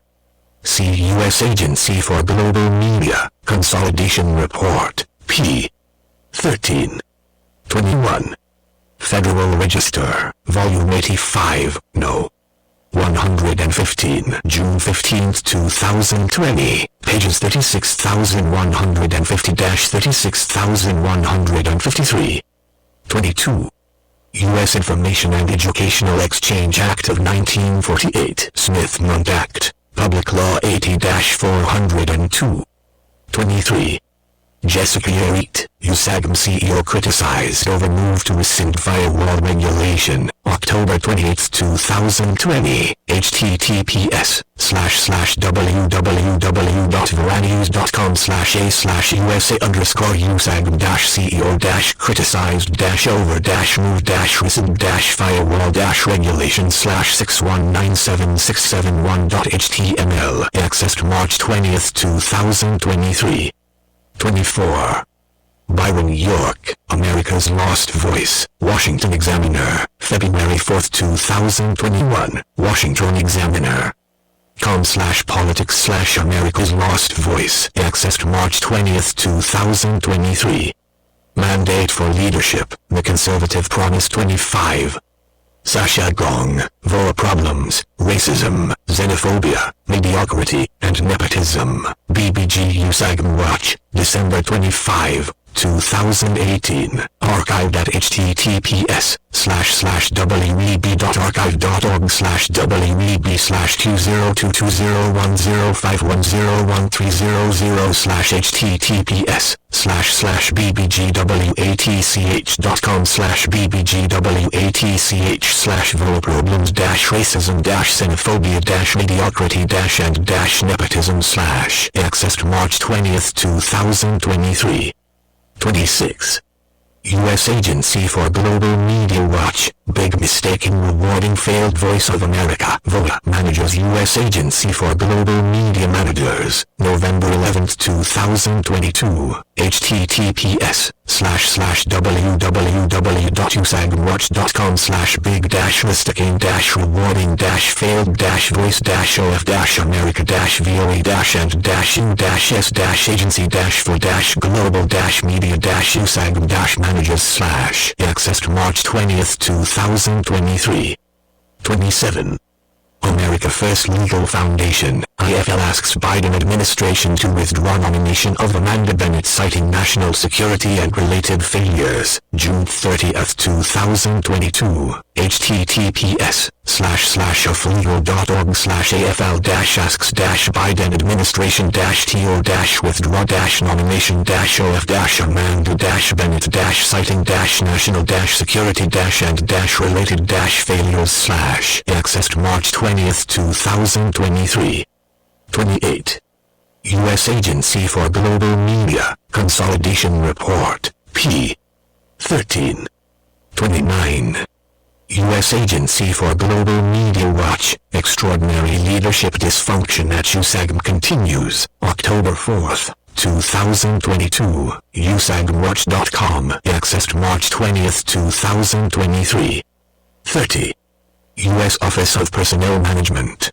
See U.S. Agency for Global Media, Consolidation Report, p. 13. 21. Federal Register, Volume 85, No. 115, June 15, 2020, pages 36,150-36,153. 22. U.S. Information and Educational Exchange Act of 1948, Smith-Mundt Act, Public Law 80-402. 23. Jessica Yerit, USAGM CEO criticized over move to rescind firewall regulation, October 28, 2020, https://www.veranews.com/a/usa_move-rescind-firewall-regulation/619767.html, accessed March 20, 2023. 24. Byron York, America's Lost Voice, Washington Examiner, February 4, 2021, Washington Examiner. com/politics/America's Lost Voice, accessed March 20, 2023. Mandate for Leadership, The Conservative Promise 25. Sasha Gong, VOA Problems, Racism, Xenophobia, Mediocrity, and Nepotism, BBG USAGM Watch, December 25, 2018, archived at https://www.archive.org/www.bbgwatch/xttps/bbgwatch/racism-xenophobia-mediocrity-and-nepotism/accessed March 20, 2023. 26. U.S. Agency for Global Media Watch, Big Mistake in Rewarding Failed Voice of America, VOA Managers U.S. Agency for Global Media Managers, November 11, 2022, https://www.usagm-watch.com/big-mistake-in-rewarding-failed-voice-of-america-va-and-u-s-agency-for-global-media-usagm-managers/accessed March 20, 2023. 27. America First Legal Foundation, IFL asks Biden administration to withdraw nomination of Amanda Bennett citing national security and related failures, June 30, 2022, https://oflegal.org/afl-asks-Biden administration-TO-withdraw-nomination-of-Amanda-Bennett-citing-national-security-and-related-failures/accessed March 20, 2023. 28. U.S. Agency for Global Media, Consolidation Report, p. 13. 29. U.S. Agency for Global Media Watch, Extraordinary Leadership Dysfunction at USAGM continues, October 4, 2022, usagmwatch.com, accessed March 20, 2023. 30. U.S. Office of Personnel Management,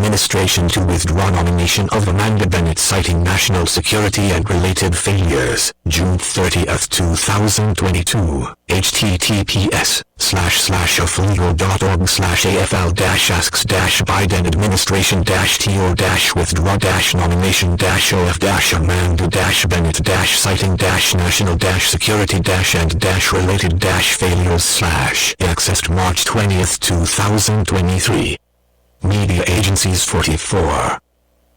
administration to withdraw nomination of Amanda Bennett citing national security and related failures. June 30, 2022. https://oflegal.org/afl-asks-biden administration-to-withdraw-nomination-of-Amanda-Bennett-citing-national-security-and-related-failures/accessed March 20, 2023. Media agencies 44.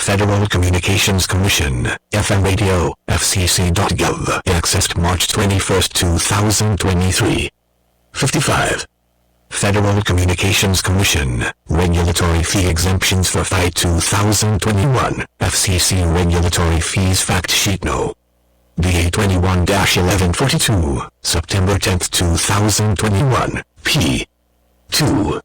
Federal Communications Commission, FM Radio, FCC.gov, accessed March 21, 2023. 55. Federal Communications Commission, Regulatory Fee Exemptions for FY 2021, FCC Regulatory Fees Fact Sheet No. DA 21-1142, September 10, 2021, p. 2.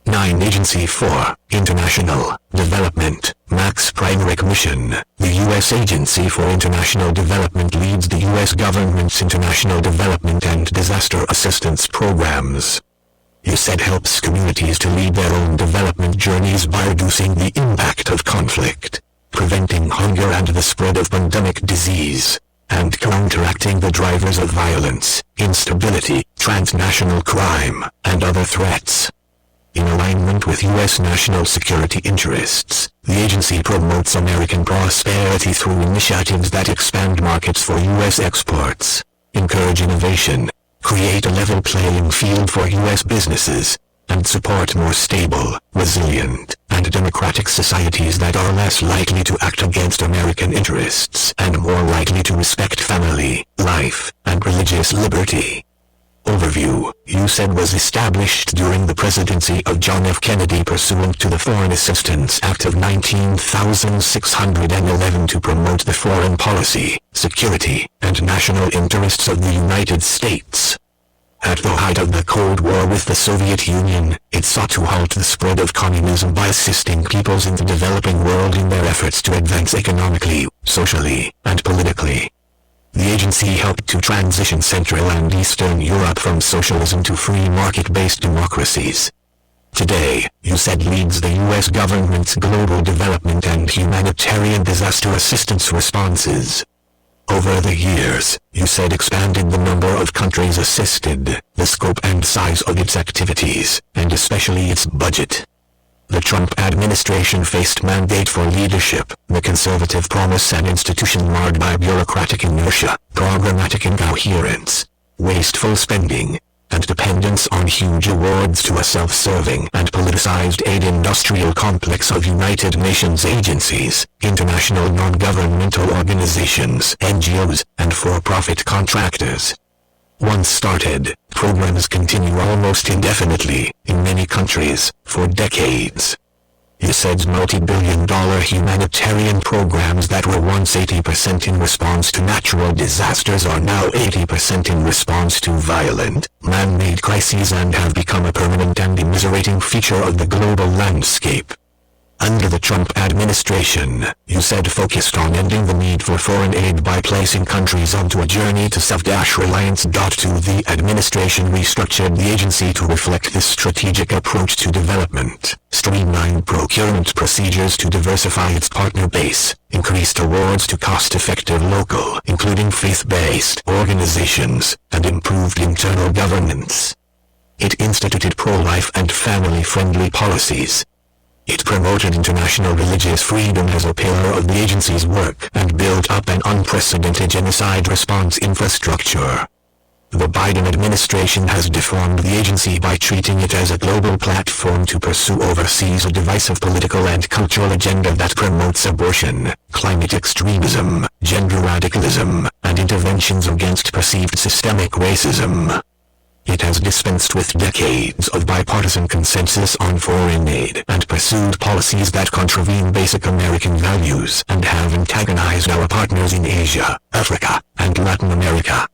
9 Agency for International Development, Max Primary Commission. The U.S. Agency for International Development leads the U.S. government's international development and disaster assistance programs. USAID helps communities to lead their own development journeys by reducing the impact of conflict, preventing hunger and the spread of pandemic disease, and counteracting the drivers of violence, instability, transnational crime, and other threats. In alignment with U.S. national security interests, the agency promotes American prosperity through initiatives that expand markets for U.S. exports, encourage innovation, create a level playing field for U.S. businesses, and support more stable, resilient, and democratic societies that are less likely to act against American interests and more likely to respect family, life, and religious liberty. Overview, you said, was established during the presidency of John F. Kennedy pursuant to the Foreign Assistance Act of 19,611 to promote the foreign policy, security, and national interests of the United States. At the height of the Cold War with the Soviet Union, it sought to halt the spread of communism by assisting peoples in the developing world in their efforts to advance economically, socially, and politically. The agency helped to transition Central and Eastern Europe from socialism to free market-based democracies. Today, you said, leads the U.S. government's global development and humanitarian disaster assistance responses. Over the years, you said, expanded the number of countries assisted, the scope and size of its activities, and especially its budget. The Trump administration faced mandate for leadership, the conservative promise, an institution marred by bureaucratic inertia, programmatic incoherence, wasteful spending, and dependence on huge awards to a self-serving and politicized aid industrial complex of United Nations agencies, international non-governmental organizations, NGOs, and for-profit contractors. Once started, programs continue almost indefinitely, in many countries, for decades. You said multi-billion-dollar humanitarian programs that were once 80% in response to natural disasters are now 80% in response to violent, man-made crises and have become a permanent and immiserating feature of the global landscape. Under the Trump administration, you said, focused on ending the need for foreign aid by placing countries onto a journey to self-reliance. The administration restructured the agency to reflect this strategic approach to development, streamlined procurement procedures to diversify its partner base, increased awards to cost-effective local, including faith-based organizations, and improved internal governance. It instituted pro-life and family-friendly policies. It promoted international religious freedom as a pillar of the agency's work and built up an unprecedented genocide response infrastructure. The Biden administration has deformed the agency by treating it as a global platform to pursue overseas a divisive political and cultural agenda that promotes abortion, climate extremism, gender radicalism, and interventions against perceived systemic racism. It has dispensed with decades of bipartisan consensus on foreign aid and pursued policies that contravene basic American values and have antagonized our partners in Asia, Africa, and Latin America.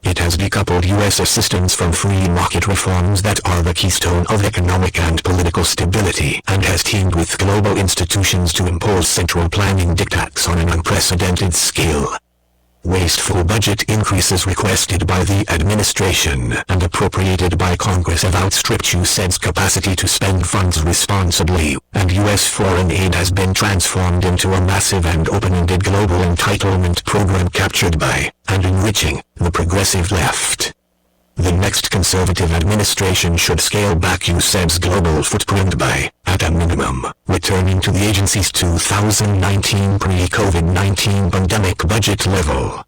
It has decoupled U.S. assistance from free market reforms that are the keystone of economic and political stability and has teamed with global institutions to impose central planning diktats on an unprecedented scale. Wasteful budget increases requested by the administration and appropriated by Congress have outstripped USAID's capacity to spend funds responsibly, and U.S. foreign aid has been transformed into a massive and open-ended global entitlement program captured by, and enriching, the progressive left. The next conservative administration should scale back USAID's global footprint by, at a minimum, returning to the agency's 2019 pre-COVID-19 pandemic budget level.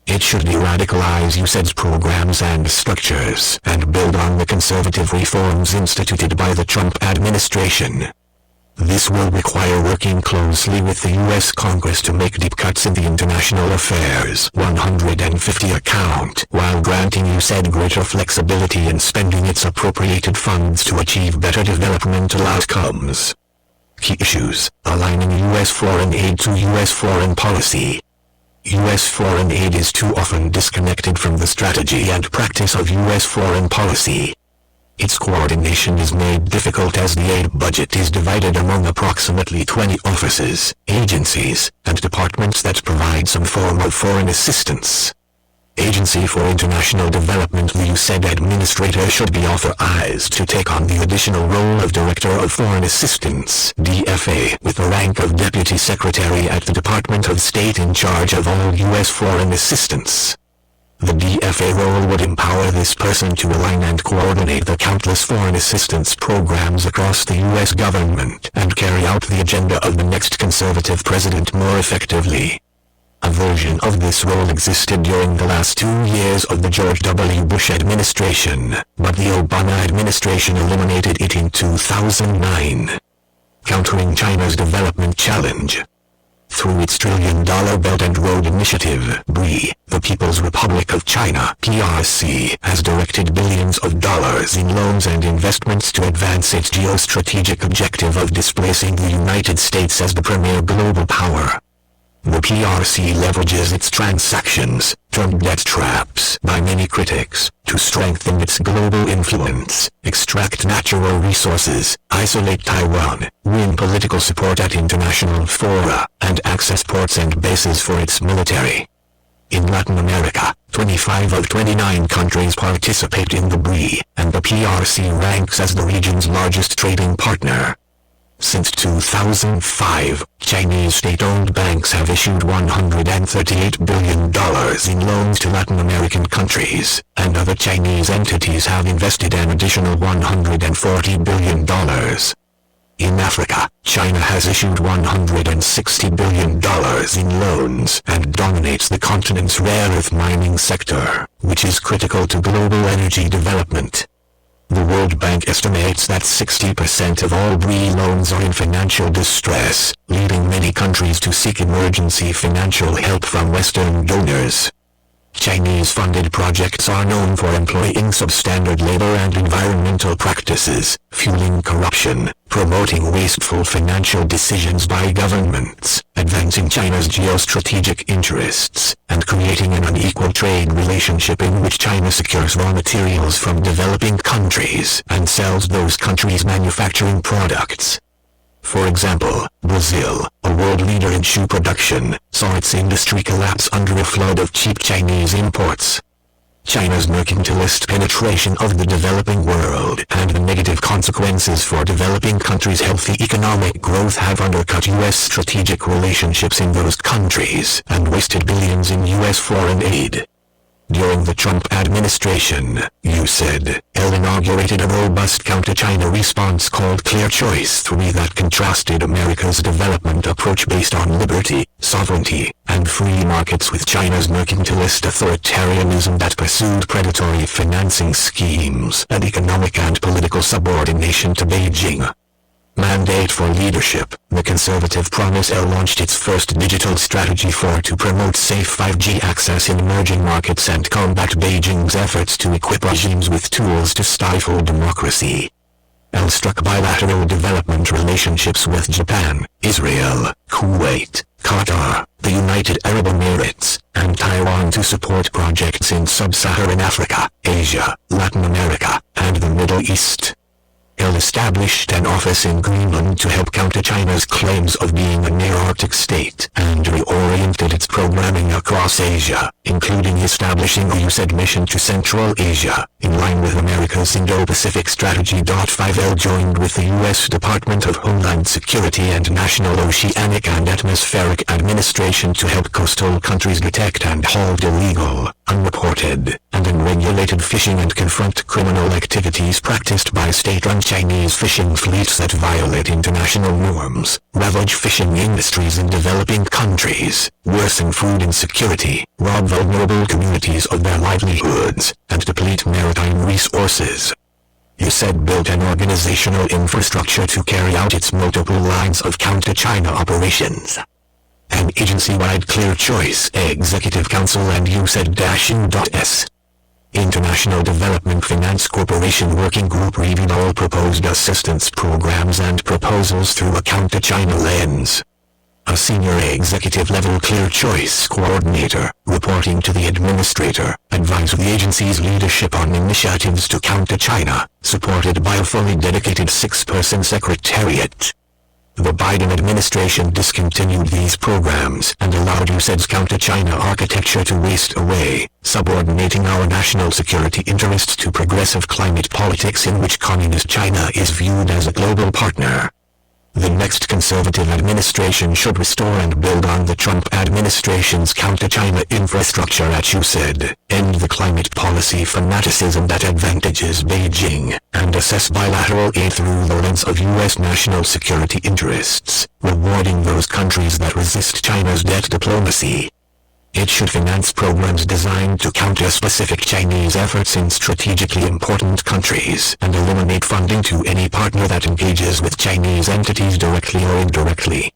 It should de-radicalize USAID's programs and structures and build on the conservative reforms instituted by the Trump administration. This will require working closely with the U.S. Congress to make deep cuts in the International Affairs 150 account, while granting USAID greater flexibility in spending its appropriated funds to achieve better developmental outcomes. Key issues: aligning U.S. foreign aid to U.S. foreign policy. U.S. foreign aid is too often disconnected from the strategy and practice of U.S. foreign policy. Its coordination is made difficult as the aid budget is divided among approximately 20 offices, agencies, and departments that provide some form of foreign assistance. Agency for International Development. The USAID administrator should be authorized to take on the additional role of Director of Foreign Assistance, DFA, with the rank of Deputy Secretary at the Department of State in charge of all U.S. foreign assistance. The DFA role would empower this person to align and coordinate the countless foreign assistance programs across the U.S. government and carry out the agenda of the next conservative president more effectively. A version of this role existed during the last 2 years of the George W. Bush administration, but the Obama administration eliminated it in 2009. Countering China's development challenge. Through its trillion-dollar Belt and Road Initiative, BRI, the People's Republic of China, PRC, has directed billions of dollars in loans and investments to advance its geostrategic objective of displacing the United States as the premier global power. The PRC leverages its transactions, termed debt traps by many critics, to strengthen its global influence, extract natural resources, isolate Taiwan, win political support at international fora, and access ports and bases for its military. In Latin America, 25 of 29 countries participate in the BRI, and the PRC ranks as the region's largest trading partner. Since 2005, Chinese state-owned banks have issued $138 billion in loans to Latin American countries, and other Chinese entities have invested an additional $140 billion. In Africa, China has issued $160 billion in loans and dominates the continent's rare earth mining sector, which is critical to global energy development. The World Bank estimates that 60% of all BRI loans are in financial distress, leading many countries to seek emergency financial help from Western donors. Chinese-funded projects are known for employing substandard labor and environmental practices, fueling corruption, promoting wasteful financial decisions by governments, advancing China's geostrategic interests, and creating an unequal trade relationship in which China secures raw materials from developing countries and sells those countries' manufacturing products. For example, Brazil, a world leader in shoe production, saw its industry collapse under a flood of cheap Chinese imports. China's mercantilist penetration of the developing world and the negative consequences for developing countries' healthy economic growth have undercut U.S. strategic relationships in those countries and wasted billions in U.S. foreign aid. During the Trump administration, USAID inaugurated a robust counter-China response called Clear Choice 3 that contrasted America's development approach based on liberty, sovereignty, and free markets with China's mercantilist authoritarianism that pursued predatory financing schemes and economic and political subordination to Beijing. Mandate for Leadership. The Conservative Promise launched its first digital strategy to promote safe 5G access in emerging markets and combat Beijing's efforts to equip regimes with tools to stifle democracy. Struck bilateral development relationships with Japan, Israel, Kuwait, Qatar, the United Arab Emirates, and Taiwan to support projects in sub-Saharan Africa, Asia, Latin America, and the Middle East. Established an office in Greenland to help counter China's claims of being a near-Arctic state, and reoriented its programming across Asia, including establishing a USAID mission to Central Asia, in line with America's Indo-Pacific Strategy. 5L joined with the U.S. Department of Homeland Security and National Oceanic and Atmospheric Administration to help coastal countries detect and halt illegal, unreported, and unregulated fishing and confront criminal activities practiced by state-run Chinese fishing fleets that violate international norms, ravage fishing industries in developing countries, worsen food insecurity, rob vulnerable communities of their livelihoods, and deplete maritime resources. USAID built an organizational infrastructure to carry out its multiple lines of counter-China operations. An agency-wide Clear Choice Executive Council and USAID-U.S. International Development Finance Corporation Working Group reviewed all proposed assistance programs and proposals through a counter-China lens. A senior executive-level Clear Choice coordinator, reporting to the administrator, advised the agency's leadership on initiatives to counter China, supported by a fully dedicated 6-person secretariat. The Biden administration discontinued these programs and allowed USAID's counter-China architecture to waste away, subordinating our national security interests to progressive climate politics in which communist China is viewed as a global partner. The next conservative administration should restore and build on the Trump administration's counter-China infrastructure at USAID, end the climate policy fanaticism that advantages Beijing, and assess bilateral aid through the lens of U.S. national security interests, rewarding those countries that resist China's debt diplomacy. It should finance programs designed to counter specific Chinese efforts in strategically important countries and eliminate funding to any partner that engages with Chinese entities directly or indirectly.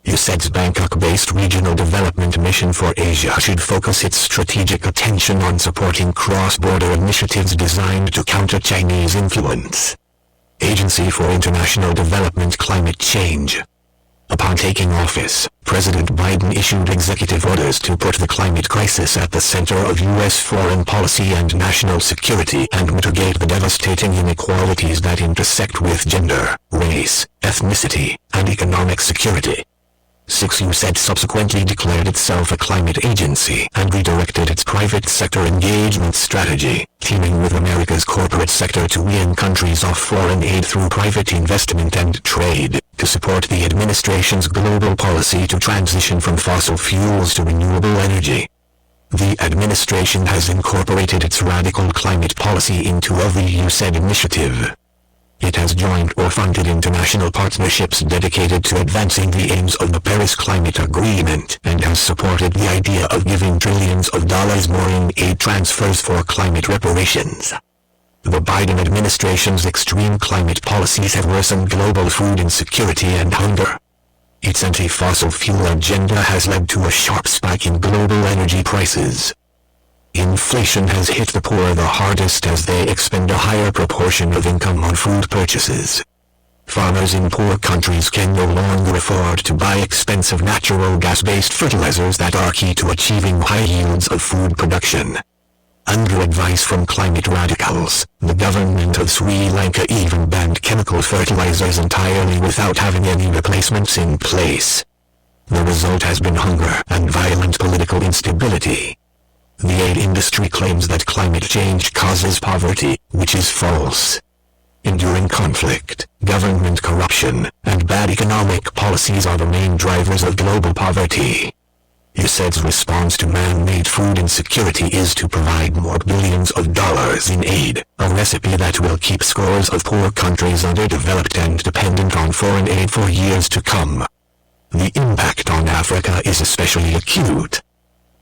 USAID's Bangkok-based Regional Development Mission for Asia should focus its strategic attention on supporting cross-border initiatives designed to counter Chinese influence. Agency for International Development Climate Change. Upon taking office, President Biden issued executive orders to put the climate crisis at the center of U.S. foreign policy and national security and mitigate the devastating inequalities that intersect with gender, race, ethnicity, and economic security. 6. USAID subsequently declared itself a climate agency and redirected its private sector engagement strategy, teaming with America's corporate sector to wean countries off foreign aid through private investment and trade, to support the administration's global policy to transition from fossil fuels to renewable energy. The administration has incorporated its radical climate policy into every USAID initiative. It has joined or funded international partnerships dedicated to advancing the aims of the Paris Climate Agreement and has supported the idea of giving trillions of dollars more in aid transfers for climate reparations. The Biden administration's extreme climate policies have worsened global food insecurity and hunger. Its anti-fossil fuel agenda has led to a sharp spike in global energy prices. Inflation has hit the poor the hardest as they expend a higher proportion of income on food purchases. Farmers in poor countries can no longer afford to buy expensive natural gas-based fertilizers that are key to achieving high yields of food production. Under advice from climate radicals, the government of Sri Lanka even banned chemical fertilizers entirely without having any replacements in place. The result has been hunger and violent political instability. The aid industry claims that climate change causes poverty, which is false. Enduring conflict, government corruption, and bad economic policies are the main drivers of global poverty. USAID's response to man-made food insecurity is to provide more billions of dollars in aid, a recipe that will keep scores of poor countries underdeveloped and dependent on foreign aid for years to come. The impact on Africa is especially acute.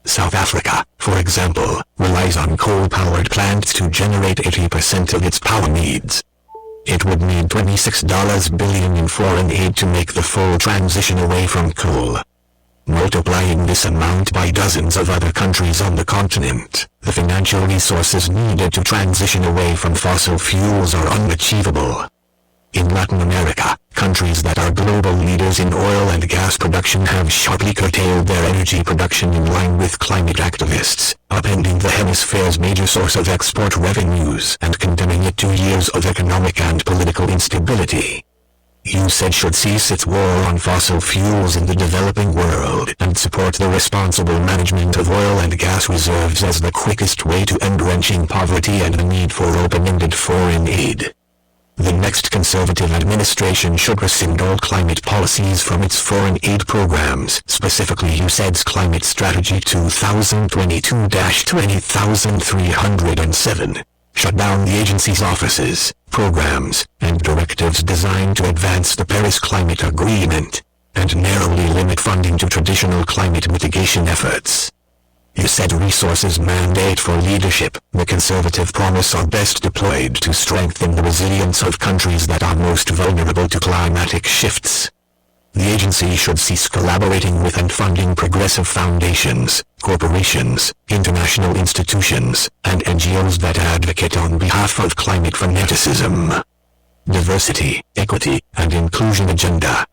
South Africa, for example, relies on coal-powered plants to generate 80% of its power needs. It would need $26 billion in foreign aid to make the full transition away from coal. Multiplying this amount by dozens of other countries on the continent, the financial resources needed to transition away from fossil fuels are unachievable. In Latin America, countries that are global leaders in oil and gas production have sharply curtailed their energy production in line with climate activists, upending the hemisphere's major source of export revenues and condemning it to years of economic and political instability. USAID should cease its war on fossil fuels in the developing world and support the responsible management of oil and gas reserves as the quickest way to end wrenching poverty and the need for open-ended foreign aid. The next conservative administration should rescind all climate policies from its foreign aid programs, specifically USAID's Climate Strategy 2022-20307. Shut down the agency's offices, programs, and directives designed to advance the Paris Climate Agreement, and narrowly limit funding to traditional climate mitigation efforts. USAID resources mandate for leadership, the conservative promise are best deployed to strengthen the resilience of countries that are most vulnerable to climatic shifts. The agency should cease collaborating with and funding progressive foundations, corporations, international institutions, and NGOs that advocate on behalf of climate fanaticism. Diversity, equity, and inclusion agenda.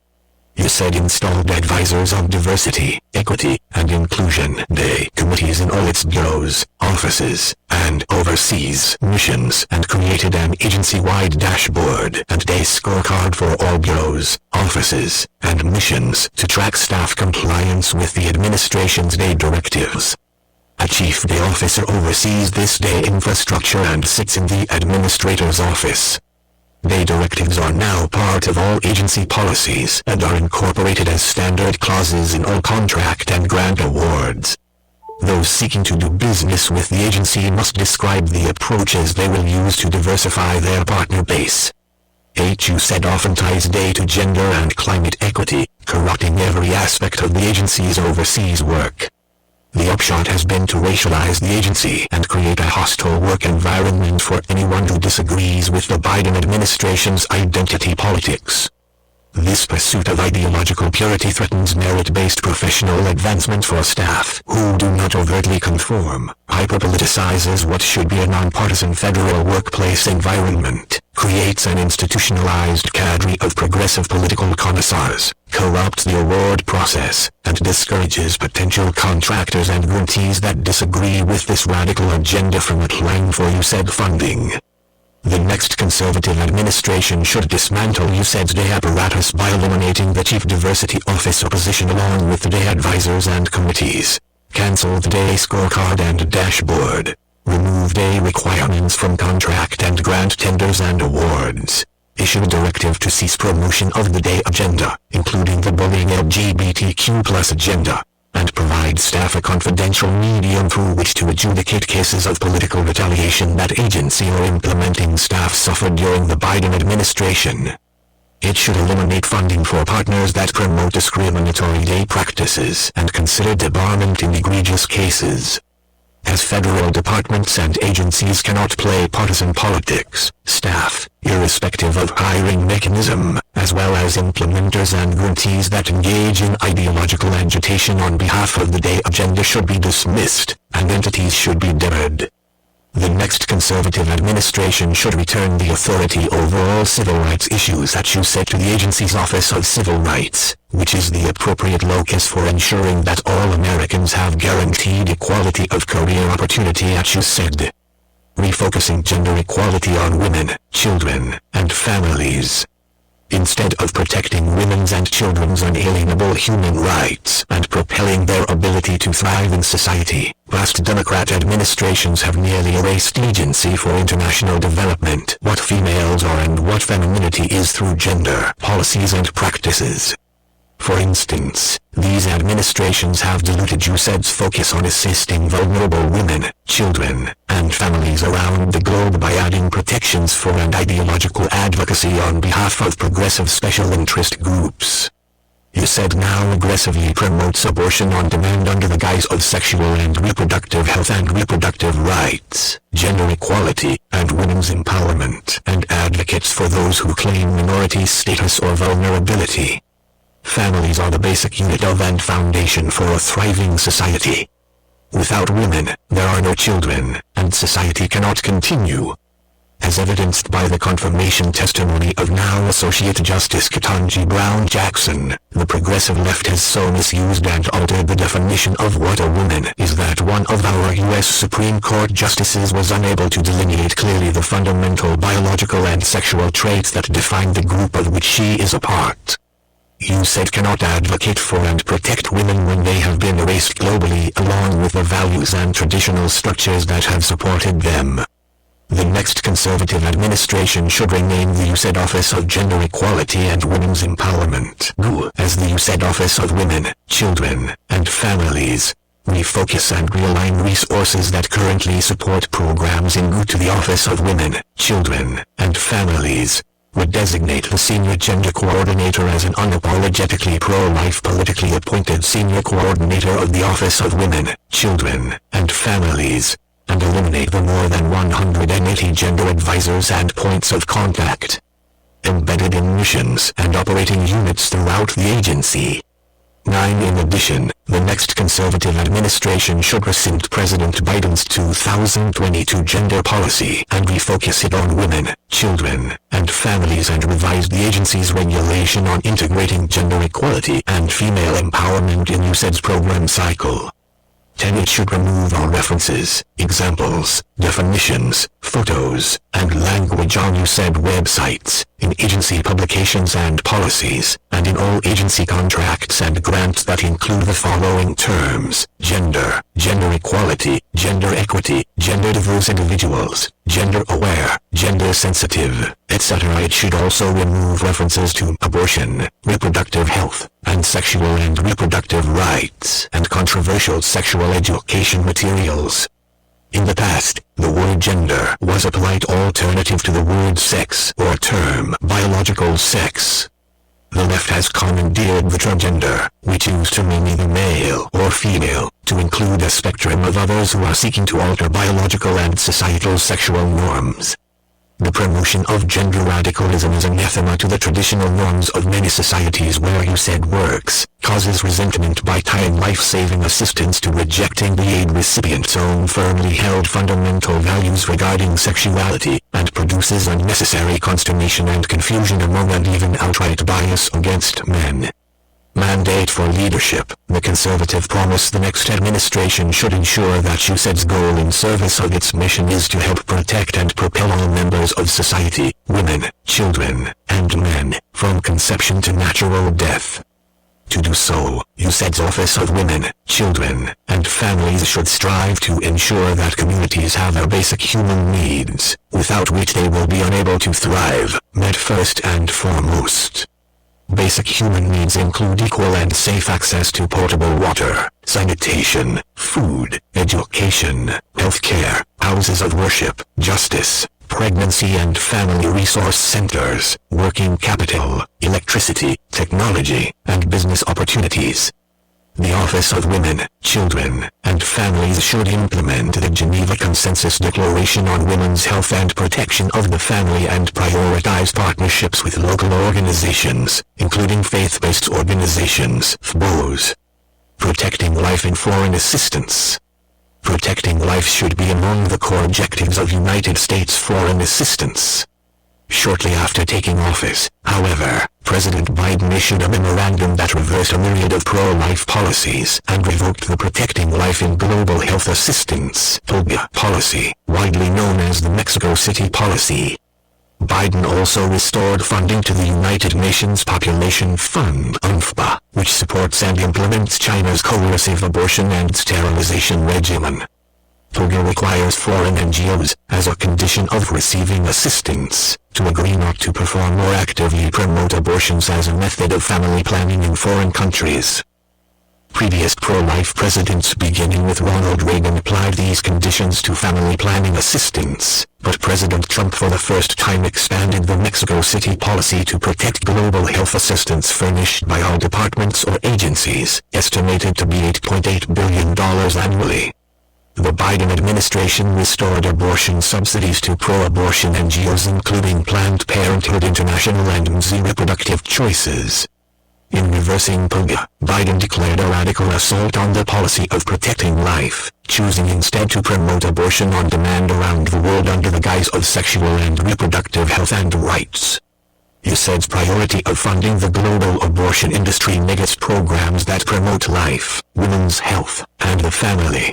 USAID installed advisors on diversity, equity, and inclusion day committees in all its bureaus, offices, and overseas missions and created an agency-wide dashboard and day scorecard for all bureaus, offices, and missions to track staff compliance with the administration's day directives. A chief day officer oversees this day infrastructure and sits in the administrator's office. Day directives are now part of all agency policies and are incorporated as standard clauses in all contract and grant awards. Those seeking to do business with the agency must describe the approaches they will use to diversify their partner base. USAID often ties day to gender and climate equity, corrupting every aspect of the agency's overseas work. The upshot has been to racialize the agency and create a hostile work environment for anyone who disagrees with the Biden administration's identity politics. This pursuit of ideological purity threatens merit-based professional advancement for staff who do not overtly conform, hyper-politicizes what should be a nonpartisan federal workplace environment, creates an institutionalized cadre of progressive political connoisseurs, corrupts the award process, and discourages potential contractors and grantees that disagree with this radical agenda from applying for USAID funding. The next conservative administration should dismantle USAID's day apparatus by eliminating the Chief Diversity Officer position along with the day advisors and committees. Cancel the day scorecard and dashboard. Remove day requirements from contract and grant tenders and awards. Issue a directive to cease promotion of the day agenda, including the bullying LGBTQ+ agenda, and provide staff a confidential medium through which to adjudicate cases of political retaliation that agency or implementing staff suffered during the Biden administration. It should eliminate funding for partners that promote discriminatory day practices and consider debarment in egregious cases. As federal departments and agencies cannot play partisan politics, staff, irrespective of hiring mechanism, as well as implementers and grantees that engage in ideological agitation on behalf of the day agenda should be dismissed, and entities should be debarred. The next conservative administration should return the authority over all civil rights issues at USAID to the agency's Office of Civil Rights, which is the appropriate locus for ensuring that all Americans have guaranteed equality of career opportunity at USAID. Refocusing gender equality on women, children, and families. Instead of protecting women's and children's unalienable human rights and propelling their ability to thrive in society, past Democrat administrations have nearly erased agency for international development, what females are and what femininity is through gender policies and practices. For instance, these administrations have diluted USAID's focus on assisting vulnerable women, children, and families around the globe by adding protections for and ideological advocacy on behalf of progressive special interest groups. USAID now aggressively promotes abortion on demand under the guise of sexual and reproductive health and reproductive rights, gender equality, and women's empowerment, and advocates for those who claim minority status or vulnerability. Families are the basic unit of and foundation for a thriving society. Without women, there are no children, and society cannot continue. As evidenced by the confirmation testimony of now Associate Justice Ketanji Brown Jackson, the progressive left has so misused and altered the definition of what a woman is that one of our U.S. Supreme Court justices was unable to delineate clearly the fundamental biological and sexual traits that define the group of which she is a part. USAID cannot advocate for and protect women when they have been erased globally along with the values and traditional structures that have supported them. The next conservative administration should rename the USAID Office of Gender Equality and Women's Empowerment as the USAID Office of Women, Children, and Families. Refocus and realign resources that currently support programs in GU to the Office of Women, Children, and Families. Would designate the Senior Gender Coordinator as an unapologetically pro-life politically appointed Senior Coordinator of the Office of Women, Children, and Families, and eliminate the more than 180 gender advisors and points of contact embedded in missions and operating units throughout the agency. 9. In addition, the next conservative administration should rescind President Biden's 2022 gender policy and refocus it on women, children, and families and revise the agency's regulation on integrating gender equality and female empowerment in USAID's program cycle. 10. It should remove all references, examples, definitions, photos, and language on USAID websites, in agency publications and policies, and in all agency contracts and grants that include the following terms: gender, gender equality, gender equity, gender diverse individuals, gender aware, gender sensitive, etc. It should also remove references to abortion, reproductive health, and sexual and reproductive rights, and controversial sexual education materials. In the past, the word gender was a polite alternative to the word sex or term biological sex. The left has commandeered the transgender, we choose to mean either male or female, to include a spectrum of others who are seeking to alter biological and societal sexual norms. The promotion of gender radicalism is anathema to the traditional norms of many societies where you said works, causes resentment by tying life-saving assistance to rejecting the aid recipient's own firmly held fundamental values regarding sexuality, and produces unnecessary consternation and confusion among and even outright bias against men. Mandate for leadership. The conservative promise the next administration should ensure that USAID's goal in service of its mission is to help protect and propel all members of society, women, children, and men, from conception to natural death. To do so, USAID's Office of Women, Children, and Families should strive to ensure that communities have their basic human needs, without which they will be unable to thrive, met first and foremost. Basic human needs include equal and safe access to potable water, sanitation, food, education, healthcare, houses of worship, justice, pregnancy and family resource centers, working capital, electricity, technology, and business opportunities. The Office of Women, Children, and Families should implement the Geneva Consensus Declaration on Women's Health and Protection of the Family and prioritize partnerships with local organizations, including faith-based organizations, FBOs. Protecting life in foreign assistance. Protecting life should be among the core objectives of United States foreign assistance. Shortly after taking office, however, President Biden issued a memorandum that reversed a myriad of pro-life policies and revoked the Protecting Life in Global Health Assistance (POGA) policy, widely known as the Mexico City policy. Biden also restored funding to the United Nations Population Fund (UNFPA), which supports and implements China's coercive abortion and sterilization regimen. POGA requires foreign NGOs, as a condition of receiving assistance, to agree not to perform or actively promote abortions as a method of family planning in foreign countries. Previous pro-life presidents beginning with Ronald Reagan applied these conditions to family planning assistance, but President Trump for the first time expanded the Mexico City policy to protect global health assistance furnished by all departments or agencies, estimated to be $8.8 billion annually. The Biden administration restored abortion subsidies to pro-abortion NGOs including Planned Parenthood International and MZ Reproductive Choices. In reversing POGA, Biden declared a radical assault on the policy of protecting life, choosing instead to promote abortion on demand around the world under the guise of sexual and reproductive health and rights. USAID's priority of funding the global abortion industry neglects programs that promote life, women's health, and the family.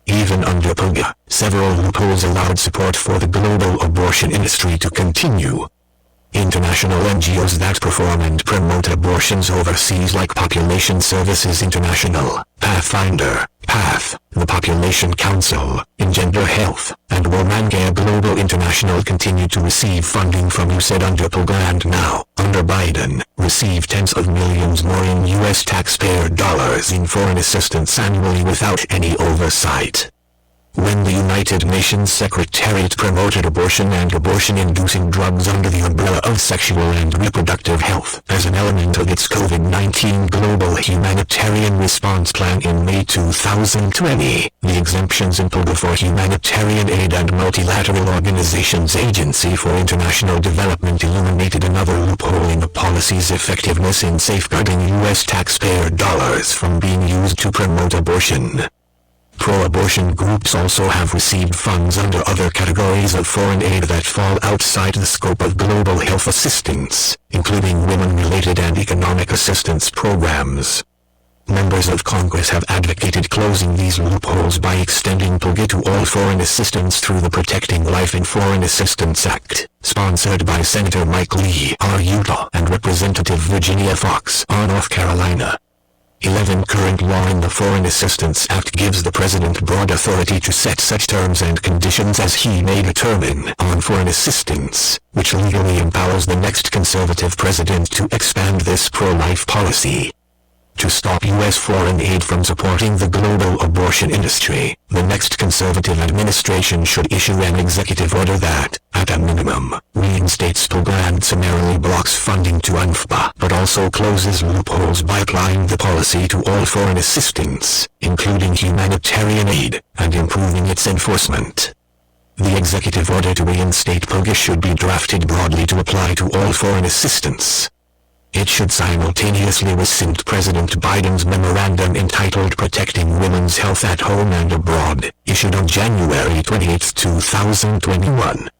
Even under POGA, several loopholes allowed support for the global abortion industry to continue. International NGOs that perform and promote abortions overseas like Population Services International, Pathfinder, PATH, the Population Council, Engender Health, and Womangaya Global International continue to receive funding from USAID under POGA and now, under Biden, receive tens of millions more in U.S. taxpayer dollars in foreign assistance annually without any oversight. When the United Nations Secretariat promoted abortion and abortion-inducing drugs under the umbrella of sexual and reproductive health as an element of its COVID-19 Global Humanitarian Response Plan in May 2020, the exemptions in POGA for Humanitarian Aid and Multilateral Organizations Agency for International Development illuminated another loophole in the policy's effectiveness in safeguarding U.S. taxpayer dollars from being used to promote abortion. Pro-abortion groups also have received funds under other categories of foreign aid that fall outside the scope of global health assistance, including women-related and economic assistance programs. Members of Congress have advocated closing these loopholes by extending POGA to all foreign assistance through the Protecting Life in Foreign Assistance Act, sponsored by Senator Mike Lee, R. Utah, and Representative Virginia Foxx, R. North Carolina. 11. Current law in the Foreign Assistance Act gives the President broad authority to set such terms and conditions as he may determine on foreign assistance, which legally empowers the next conservative president to expand this pro-life policy. to stop U.S. foreign aid from supporting the global abortion industry, the next conservative administration should issue an executive order that, at a minimum, reinstates POGA and summarily blocks funding to UNFPA, but also closes loopholes by applying the policy to all foreign assistance, including humanitarian aid, and improving its enforcement. The executive order to reinstate POGA should be drafted broadly to apply to all foreign assistance. It should simultaneously rescind President Biden's memorandum entitled Protecting Women's Health at Home and Abroad, issued on January 28, 2021.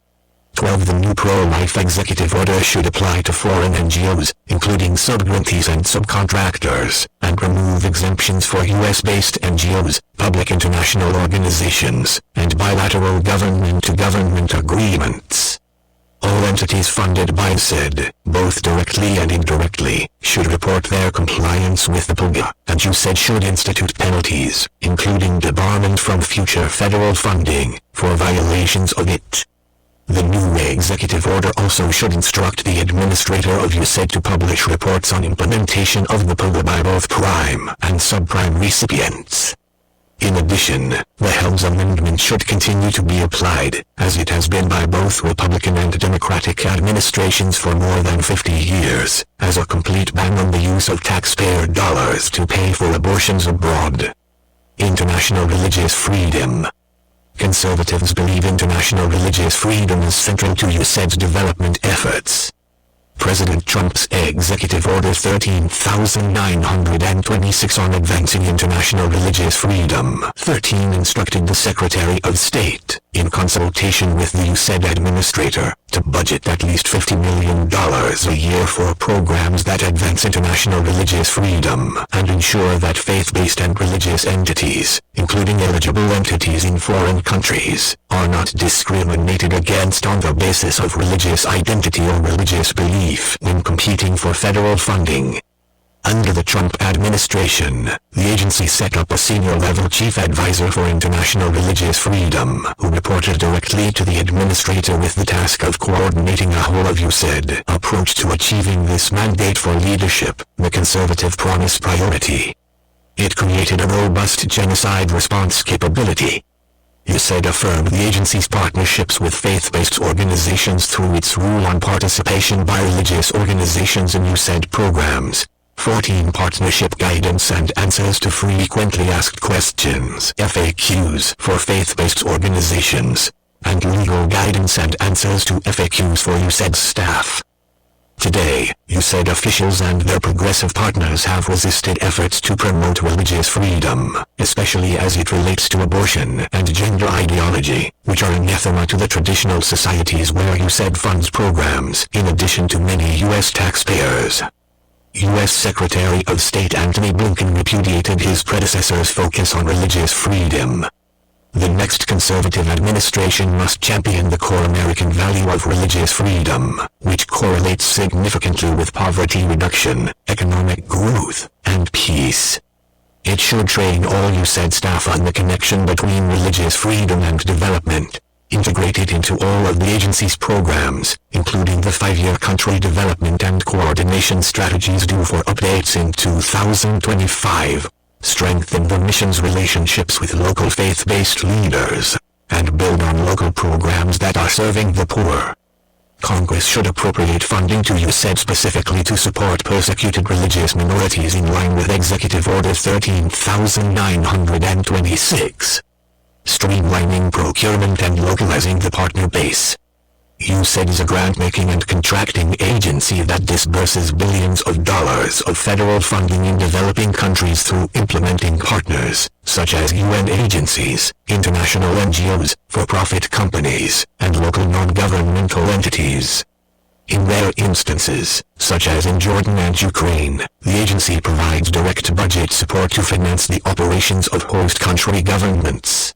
12. The new pro-life executive order should apply to foreign NGOs, including subgrantees and subcontractors, and remove exemptions for U.S.-based NGOs, public international organizations, and bilateral government-to-government agreements. All entities funded by USAID, both directly and indirectly, should report their compliance with the POGA, and USAID should institute penalties, including debarment from future federal funding, for violations of it. The new executive order also should instruct the administrator of USAID to publish reports on implementation of the POGA by both prime and subprime recipients. In addition, the Helms Amendment should continue to be applied, as it has been by both Republican and Democratic administrations for more than 50 years, as a complete ban on the use of taxpayer dollars to pay for abortions abroad. International religious freedom. Conservatives believe international religious freedom is central to USAID's development efforts. President Trump's Executive Order 13,926 on advancing international religious freedom 13 instructed the Secretary of State, in consultation with the USAID administrator, to budget at least $50 million a year for programs that advance international religious freedom and ensure that faith-based and religious entities, including eligible entities in foreign countries, are not discriminated against on the basis of religious identity or religious belief when competing for federal funding. Under the Trump administration, the agency set up a senior-level chief advisor for international religious freedom, who reported directly to the administrator with the task of coordinating a whole-of-USAID approach to achieving this mandate for leadership, the conservative promise priority. It created a robust genocide response capability. USAID affirmed the agency's partnerships with faith-based organizations through its rule on participation by religious organizations in USAID programs. 14. Partnership guidance and answers to frequently asked questions (FAQs) for faith-based organizations, and legal guidance and answers to FAQs for USAID staff. Today, USAID officials and their progressive partners have resisted efforts to promote religious freedom, especially as it relates to abortion and gender ideology, which are anathema to the traditional societies where USAID funds programs, in addition to many U.S. taxpayers. U.S. Secretary of State Antony Blinken repudiated his predecessor's focus on religious freedom. The next conservative administration must champion the core American value of religious freedom, which correlates significantly with poverty reduction, economic growth, and peace. It should train all USAID staff on the connection between religious freedom and development, integrated into all of the agency's programs, including the 5-year country development and coordination strategies due for updates in 2025. Strengthen the mission's relationships with local faith-based leaders, and build on local programs that are serving the poor. Congress should appropriate funding to USAID specifically to support persecuted religious minorities in line with Executive Order 13,926. Streamlining procurement and localizing the partner base. USAID is a grant-making and contracting agency that disburses billions of dollars of federal funding in developing countries through implementing partners, such as UN agencies, international NGOs, for-profit companies, and local non-governmental entities. In rare instances, such as in Jordan and Ukraine, the agency provides direct budget support to finance the operations of host country governments.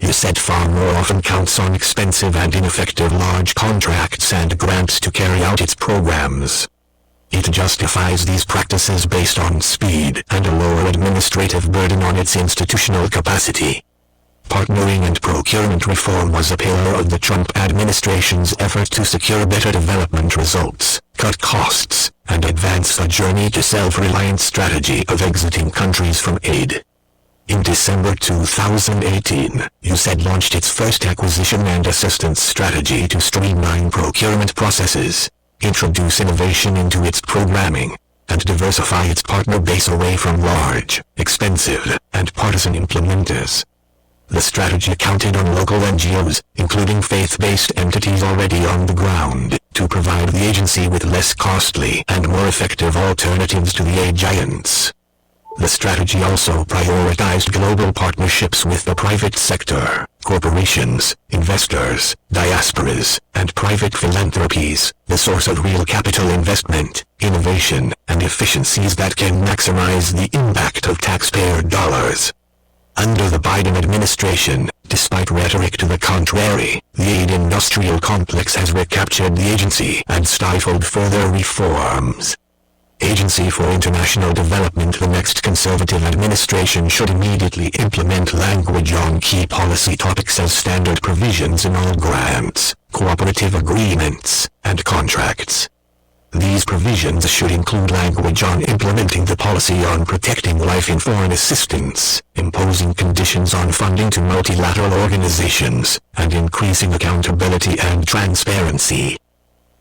USAID far more often counts on expensive and ineffective large contracts and grants to carry out its programs. It justifies these practices based on speed and a lower administrative burden on its institutional capacity. Partnering and procurement reform was a pillar of the Trump administration's effort to secure better development results, cut costs, and advance a journey to self-reliant strategy of exiting countries from aid. In December 2018, USAID launched its first acquisition and assistance strategy to streamline procurement processes, introduce innovation into its programming, and diversify its partner base away from large, expensive, and partisan implementers. The strategy counted on local NGOs, including faith-based entities already on the ground, to provide the agency with less costly and more effective alternatives to the aid giants. The strategy also prioritized global partnerships with the private sector, corporations, investors, diasporas, and private philanthropies, the source of real capital investment, innovation, and efficiencies that can maximize the impact of taxpayer dollars. Under the Biden administration, despite rhetoric to the contrary, the aid industrial complex has recaptured the agency and stifled further reforms. Agency for International Development. The next conservative administration should immediately implement language on key policy topics as standard provisions in all grants, cooperative agreements, and contracts. These provisions should include language on implementing the policy on protecting life in foreign assistance, imposing conditions on funding to multilateral organizations, and increasing accountability and transparency.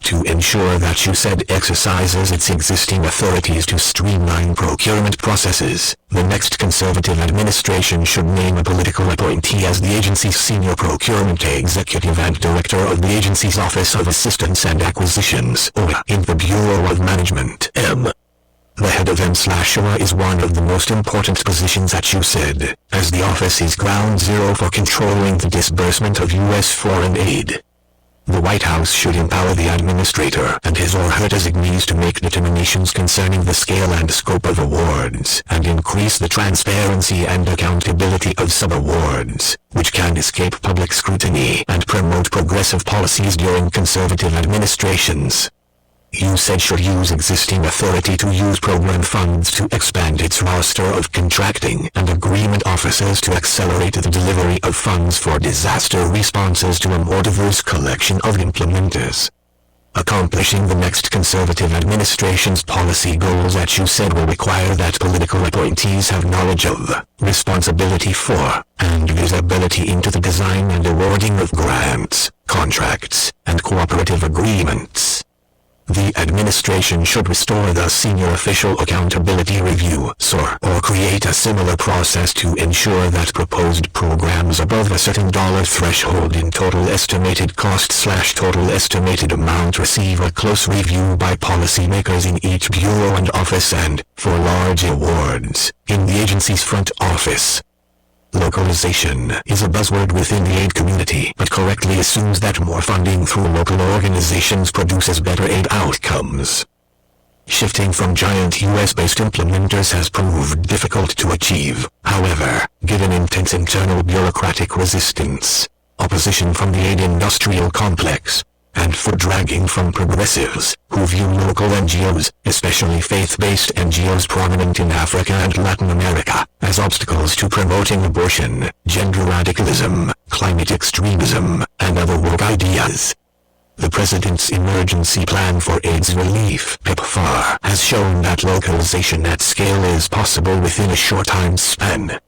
To ensure that USAID exercises its existing authorities to streamline procurement processes, the next conservative administration should name a political appointee as the agency's senior procurement executive and director of the agency's Office of Assistance and Acquisitions, or in the Bureau of Management, M. The head of M/OA is one of the most important positions at USAID, as the office is ground zero for controlling the disbursement of U.S. foreign aid. The White House should empower the administrator and his or her designees to make determinations concerning the scale and scope of awards, and increase the transparency and accountability of sub-awards, which can escape public scrutiny and promote progressive policies during conservative administrations. USAID should use existing authority to use program funds to expand its roster of contracting and agreement officers to accelerate the delivery of funds for disaster responses to a more diverse collection of implementers. Accomplishing the next conservative administration's policy goals at USAID will require that political appointees have knowledge of, responsibility for, and visibility into the design and awarding of grants, contracts, and cooperative agreements. The administration should restore the Senior Official Accountability Review (SOR) or create a similar process to ensure that proposed programs above a certain dollar threshold in total estimated cost/total estimated amount receive a close review by policymakers in each bureau and office and, for large awards, in the agency's front office. Localization is a buzzword within the aid community, but correctly assumes that more funding through local organizations produces better aid outcomes. Shifting from giant US-based implementers has proved difficult to achieve, however, given intense internal bureaucratic resistance, opposition from the aid industrial complex, and foot-dragging from progressives, who view local NGOs, especially faith-based NGOs prominent in Africa and Latin America, as obstacles to promoting abortion, gender radicalism, climate extremism, and other woke ideas. The President's Emergency Plan for AIDS Relief, PEPFAR, has shown that localization at scale is possible within a short time span.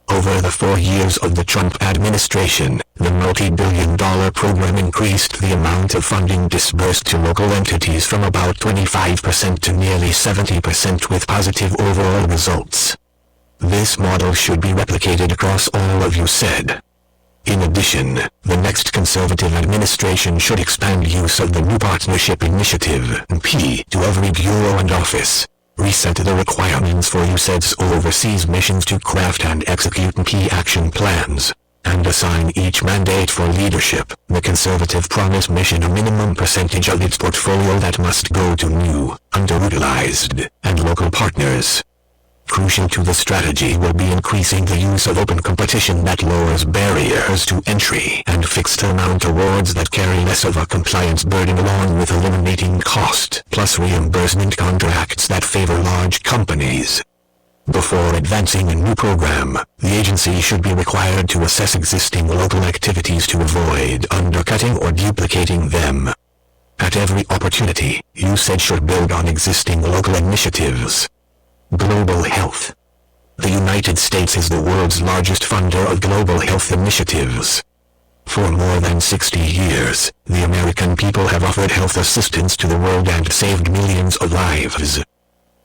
Over the 4 years of the Trump administration, the multi-billion-dollar program increased the amount of funding disbursed to local entities from about 25% to nearly 70% with positive overall results. This model should be replicated across all of USAID. In addition, the next conservative administration should expand use of the New Partnership Initiative (P) to every bureau and office. Reset the requirements for USAID's overseas missions to craft and execute P action plans, and assign each mandate for leadership. The Conservative Promise mission a minimum percentage of its portfolio that must go to new, underutilized, and local partners. Crucial to the strategy will be increasing the use of open competition that lowers barriers to entry and fixed amount awards that carry less of a compliance burden, along with eliminating cost plus reimbursement contracts that favor large companies. Before advancing a new program, the agency should be required to assess existing local activities to avoid undercutting or duplicating them. At every opportunity, you said should build on existing local initiatives. Global health. The United States is the world's largest funder of global health initiatives. For more than 60 years, the American people have offered health assistance to the world and saved millions of lives.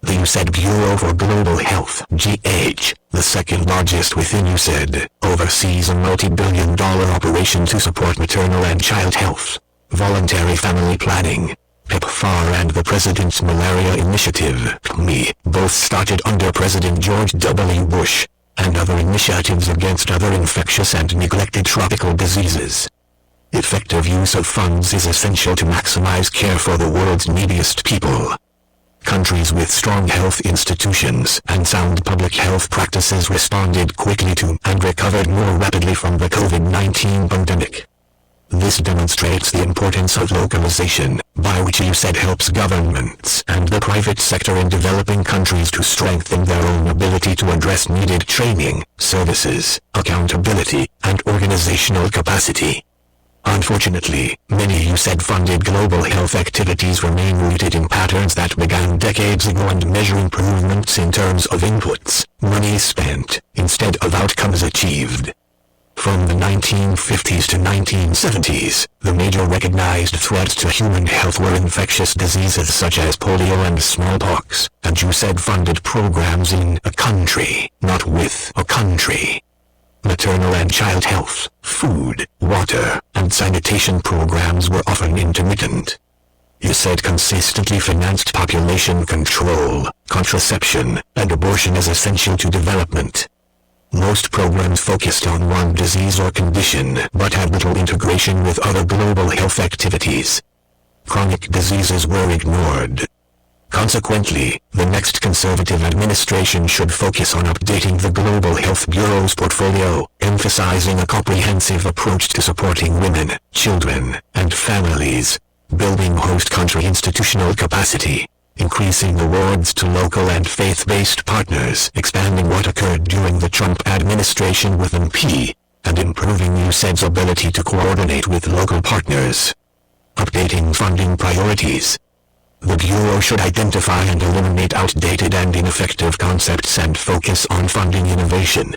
The USAID Bureau for Global Health, GH, the second largest within USAID, oversees a multi-billion-dollar operation to support maternal and child health, voluntary family planning, PEPFAR, and the President's Malaria Initiative, PMI, both started under President George W. Bush, and other initiatives against other infectious and neglected tropical diseases. Effective use of funds is essential to maximize care for the world's neediest people. Countries with strong health institutions and sound public health practices responded quickly to and recovered more rapidly from the COVID-19 pandemic. This demonstrates the importance of localization, by which USAID helps governments and the private sector in developing countries to strengthen their own ability to address needed training, services, accountability, and organizational capacity. Unfortunately, many USAID-funded global health activities remain rooted in patterns that began decades ago and measure improvements in terms of inputs, money spent, instead of outcomes achieved. From the 1950s to 1970s, the major recognized threats to human health were infectious diseases such as polio and smallpox, and USAID-funded programs in a country, not with a country. Maternal and child health, food, water, and sanitation programs were often intermittent. USAID consistently financed population control, contraception, and abortion as essential to development. Most programs focused on one disease or condition, but had little integration with other global health activities. Chronic diseases were ignored. Consequently, the next conservative administration should focus on updating the Global Health Bureau's portfolio, emphasizing a comprehensive approach to supporting women, children, and families, building host country institutional capacity, increasing awards to local and faith-based partners, expanding what occurred during the Trump administration with MP, and improving USAID's ability to coordinate with local partners. Updating funding priorities. The Bureau should identify and eliminate outdated and ineffective concepts and focus on funding innovation.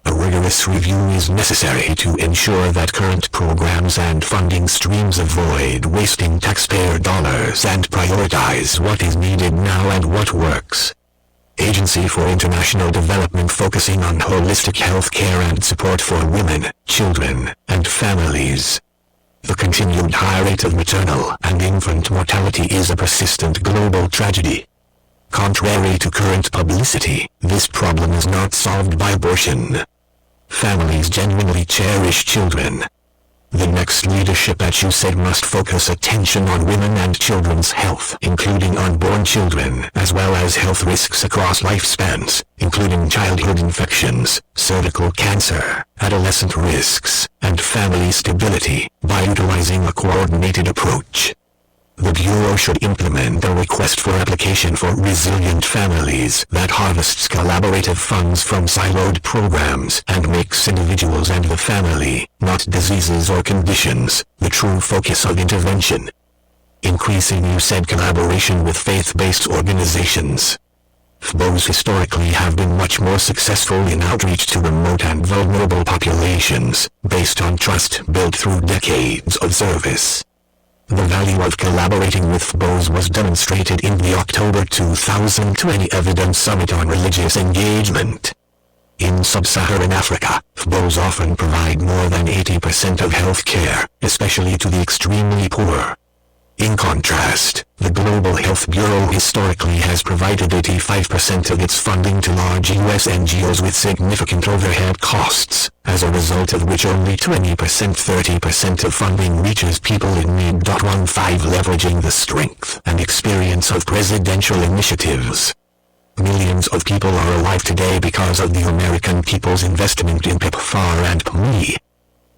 A rigorous review is necessary to ensure that current programs and funding streams avoid wasting taxpayer dollars and prioritize what is needed now and what works. Agency for International Development focusing on holistic health care and support for women, children, and families. The continued high rate of maternal and infant mortality is a persistent global tragedy. Contrary to current publicity, this problem is not solved by abortion. Families genuinely cherish children. The next leadership at USAID must focus attention on women and children's health, including unborn children, as well as health risks across lifespans, including childhood infections, cervical cancer, adolescent risks, and family stability, by utilizing a coordinated approach. The Bureau should implement a request for application for resilient families that harvests collaborative funds from siloed programs and makes individuals and the family, not diseases or conditions, the true focus of intervention. Increasing USAID collaboration with faith-based organizations. FBOs historically have been much more successful in outreach to remote and vulnerable populations, based on trust built through decades of service. The value of collaborating with FBOs was demonstrated in the October 2020 Evidence Summit on Religious Engagement. In sub-Saharan Africa, FBOs often provide more than 80% of health care, especially to the extremely poor. In contrast, the Global Health Bureau historically has provided 85% of its funding to large U.S. NGOs with significant overhead costs, as a result of which only 30% of funding reaches people in need. 15 Leveraging the strength and experience of presidential initiatives. Millions of people are alive today because of the American people's investment in PEPFAR and PMI.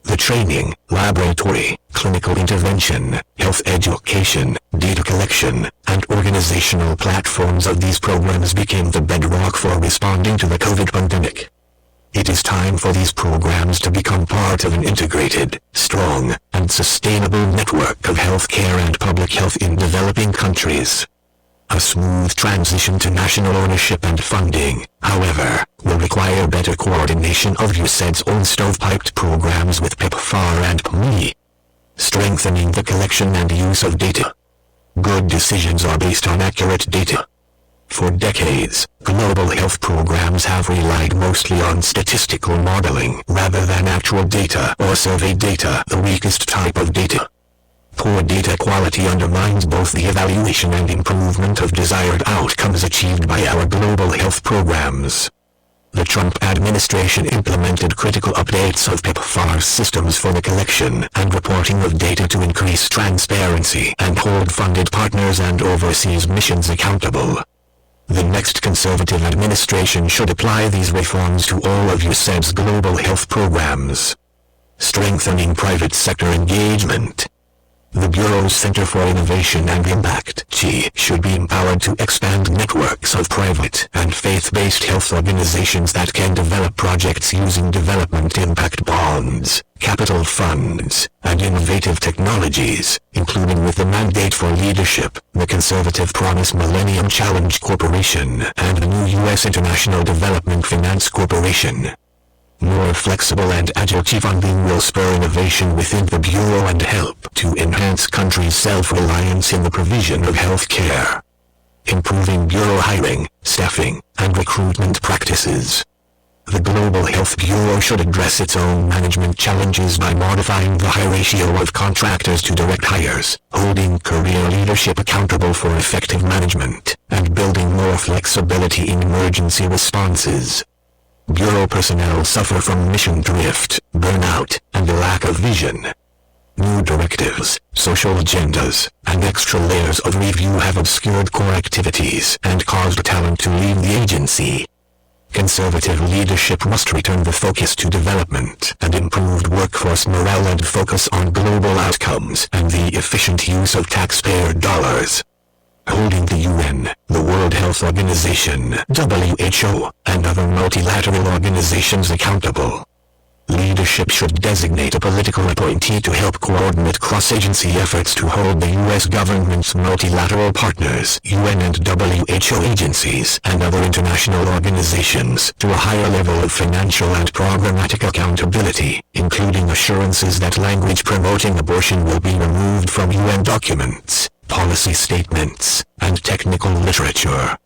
The training, laboratory, clinical intervention, health education, data collection, and organizational platforms of these programs became the bedrock for responding to the COVID pandemic. It is time for these programs to become part of an integrated, strong, and sustainable network of healthcare and public health in developing countries. A smooth transition to national ownership and funding, however, will require better coordination of USAID's own stovepiped programs with PEPFAR and PME. Strengthening the collection and use of data. Good decisions are based on accurate data. For decades, global health programs have relied mostly on statistical modeling rather than actual data or survey data, the weakest type of data. Poor data quality undermines both the evaluation and improvement of desired outcomes achieved by our global health programs. The Trump administration implemented critical updates of PEPFAR systems for the collection and reporting of data to increase transparency and hold funded partners and overseas missions accountable. The next conservative administration should apply these reforms to all of USAID's global health programs. Strengthening private sector engagement. The Bureau's Center for Innovation and Impact should be empowered to expand networks of private and faith-based health organizations that can develop projects using development impact bonds, capital funds, and innovative technologies, including with the Mandate for Leadership, the Conservative Promise Millennium Challenge Corporation, and the new U.S. International Development Finance Corporation. More flexible and agile funding will spur innovation within the Bureau and help to enhance countries' self-reliance in the provision of health care. Improving Bureau hiring, staffing, and recruitment practices. The Global Health Bureau should address its own management challenges by modifying the high ratio of contractors to direct hires, holding career leadership accountable for effective management, and building more flexibility in emergency responses. Bureau personnel suffer from mission drift, burnout, and a lack of vision. New directives, social agendas, and extra layers of review have obscured core activities and caused talent to leave the agency. Conservative leadership must return the focus to development and improved workforce morale and focus on global outcomes and the efficient use of taxpayer dollars. Holding the UN, the World Health Organization, WHO, and other multilateral organizations accountable. Leadership should designate a political appointee to help coordinate cross-agency efforts to hold the U.S. government's multilateral partners, UN and WHO agencies, and other international organizations to a higher level of financial and programmatic accountability, including assurances that language promoting abortion will be removed from UN documents, policy statements, and technical literature.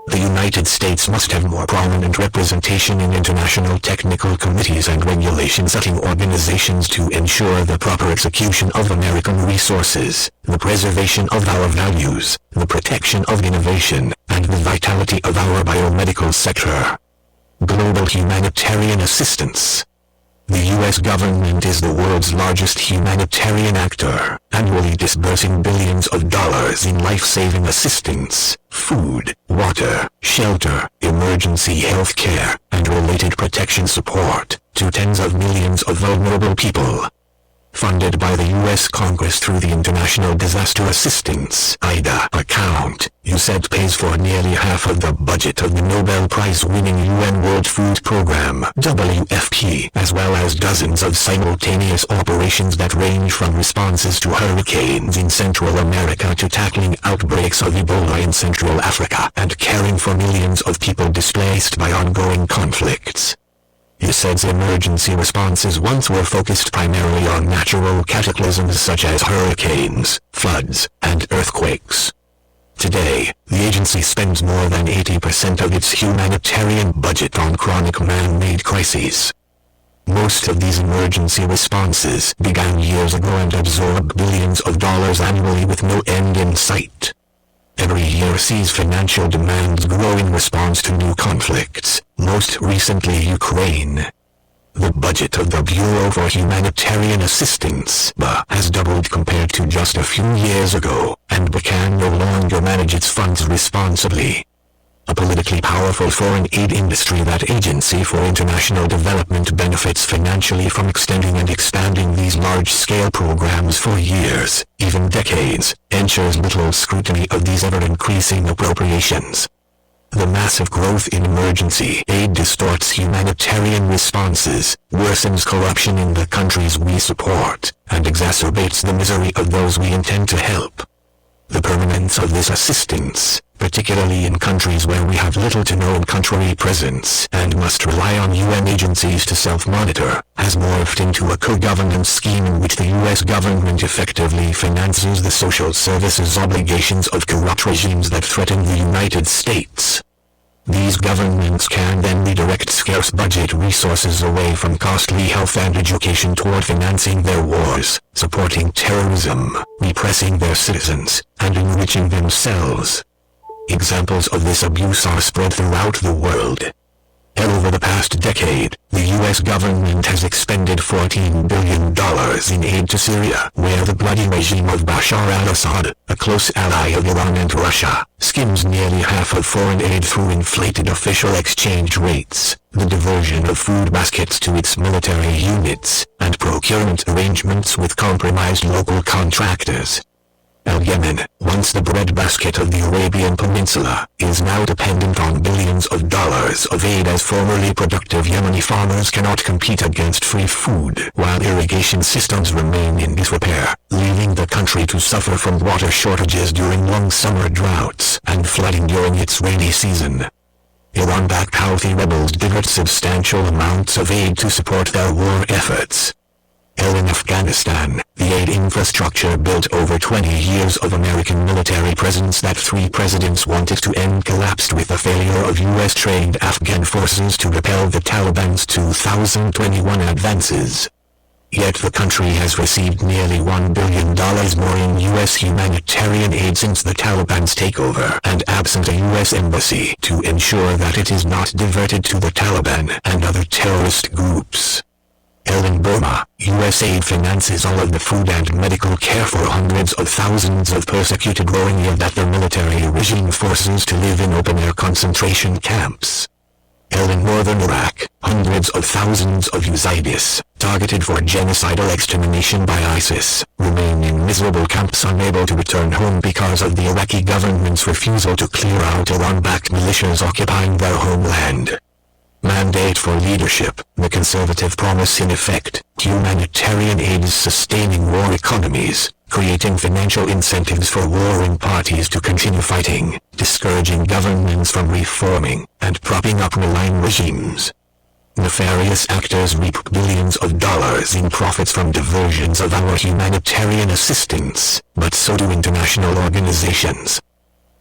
The United States must have more prominent representation in international technical committees and regulation-setting organizations to ensure the proper execution of American resources, the preservation of our values, the protection of innovation, and the vitality of our biomedical sector. Global humanitarian assistance. The U.S. government is the world's largest humanitarian actor, annually disbursing billions of dollars in life-saving assistance, food, water, shelter, emergency health care, and related protection support to tens of millions of vulnerable people. Funded by the U.S. Congress through the International Disaster Assistance (IDA) account, USAID pays for nearly half of the budget of the Nobel Prize-winning UN World Food Program (WFP), as well as dozens of simultaneous operations that range from responses to hurricanes in Central America to tackling outbreaks of Ebola in Central Africa and caring for millions of people displaced by ongoing conflicts. USAID's emergency responses once were focused primarily on natural cataclysms such as hurricanes, floods, and earthquakes. Today, the agency spends more than 80% of its humanitarian budget on chronic man-made crises. Most of these emergency responses began years ago and absorbed billions of dollars annually with no end in sight. Every year sees financial demands grow in response to new conflicts, most recently Ukraine. The budget of the Bureau for Humanitarian Assistance has doubled compared to just a few years ago, and can no longer manage its funds responsibly. A politically powerful foreign aid industry, that Agency for International Development benefits financially from extending and expanding these large-scale programs for years, even decades, ensures little scrutiny of these ever-increasing appropriations. The massive growth in emergency aid distorts humanitarian responses, worsens corruption in the countries we support, and exacerbates the misery of those we intend to help. The permanence of this assistance, particularly in countries where we have little to no in-country presence and must rely on UN agencies to self-monitor, has morphed into a co-governance scheme in which the US government effectively finances the social services obligations of corrupt regimes that threaten the United States. These governments can then redirect scarce budget resources away from costly health and education toward financing their wars, supporting terrorism, repressing their citizens, and enriching themselves. Examples of this abuse are spread throughout the world. Over the past decade, the U.S. government has expended $14 billion in aid to Syria, where the bloody regime of Bashar al-Assad, a close ally of Iran and Russia, skims nearly half of foreign aid through inflated official exchange rates, the diversion of food baskets to its military units, and procurement arrangements with compromised local contractors. Yemen, once the breadbasket of the Arabian Peninsula, is now dependent on billions of dollars of aid as formerly productive Yemeni farmers cannot compete against free food, while irrigation systems remain in disrepair, leaving the country to suffer from water shortages during long summer droughts and flooding during its rainy season. Iran-backed Houthi rebels divert substantial amounts of aid to support their war efforts. In Afghanistan, the aid infrastructure built over 20 years of American military presence that 3 presidents wanted to end collapsed with the failure of U.S.-trained Afghan forces to repel the Taliban's 2021 advances. Yet the country has received nearly $1 billion more in U.S. humanitarian aid since the Taliban's takeover, and absent a U.S. embassy to ensure that it is not diverted to the Taliban and other terrorist groups. In Burma, U.S. aid finances all of the food and medical care for hundreds of thousands of persecuted Rohingya that the military regime forces to live in open-air concentration camps. In northern Iraq, hundreds of thousands of Yazidis, targeted for genocidal extermination by ISIS, remain in miserable camps unable to return home because of the Iraqi government's refusal to clear out Iran-backed militias occupying their homeland. Mandate for leadership, the conservative promise in effect, humanitarian aid is sustaining war economies, creating financial incentives for warring parties to continue fighting, discouraging governments from reforming, and propping up malign regimes. Nefarious actors reap billions of dollars in profits from diversions of our humanitarian assistance, but so do international organizations.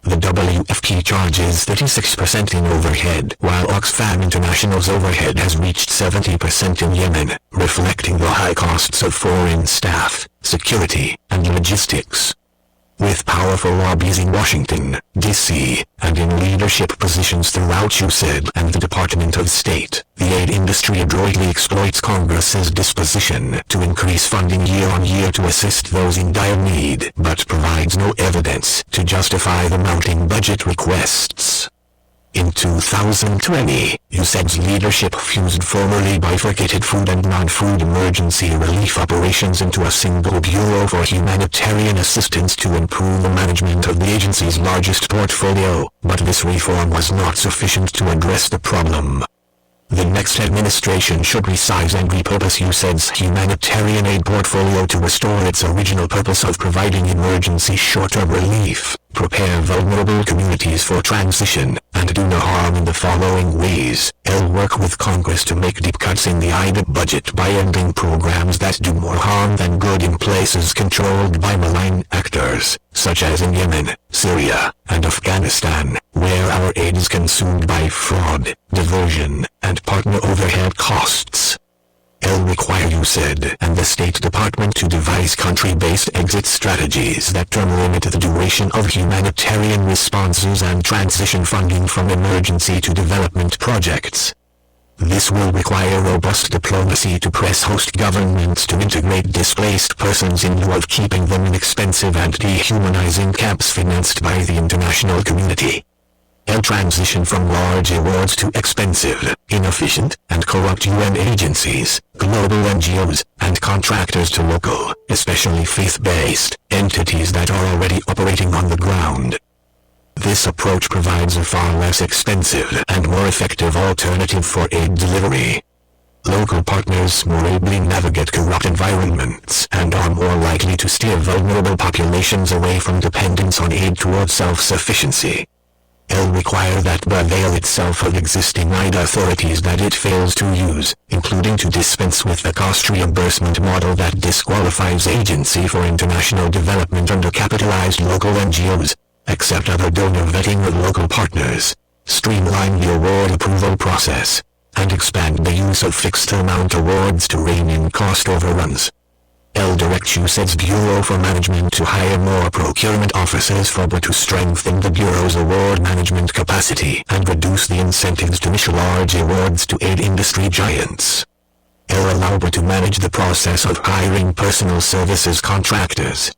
The WFP charges 36% in overhead, while Oxfam International's overhead has reached 70% in Yemen, reflecting the high costs of foreign staff, security, and logistics. With powerful lobbies in Washington, D.C., and in leadership positions throughout USAID and the Department of State, the aid industry adroitly exploits Congress's disposition to increase funding year on year to assist those in dire need, but provides no evidence to justify the mounting budget requests. In 2020, USAID's leadership fused formerly bifurcated food and non-food emergency relief operations into a single Bureau for Humanitarian Assistance to improve the management of the agency's largest portfolio, but this reform was not sufficient to address the problem. The next administration should resize and repurpose USAID's humanitarian aid portfolio to restore its original purpose of providing emergency short-term relief, prepare vulnerable communities for transition, and do no harm in the following ways. Work with Congress to make deep cuts in the aid budget by ending programs that do more harm than good in places controlled by malign actors, such as in Yemen, Syria, and Afghanistan, where our aid is consumed by fraud, diversion, and partner overhead costs. Require USAID and the State Department to devise country-based exit strategies that term limit the duration of humanitarian responses and transition funding from emergency to development projects. This will require robust diplomacy to press host governments to integrate displaced persons in lieu of keeping them in expensive and dehumanizing camps financed by the international community. Transition from large awards to expensive, inefficient, and corrupt UN agencies, global NGOs, and contractors to local, especially faith-based, entities that are already operating on the ground. This approach provides a far less expensive and more effective alternative for aid delivery. Local partners more ably navigate corrupt environments and are more likely to steer vulnerable populations away from dependence on aid towards self-sufficiency. L require that avail itself of existing aid authorities that it fails to use, including to dispense with the cost reimbursement model that disqualifies agency for international development under capitalized local NGOs, accept other donor vetting with local partners, streamline the award approval process, and expand the use of fixed amount awards to rein in cost overruns. L directs USAID's Bureau for Management to hire more procurement officers for BRA to strengthen the Bureau's award management capacity and reduce the incentives to issue large awards to aid industry giants. L allow BRA to manage the process of hiring personal services contractors.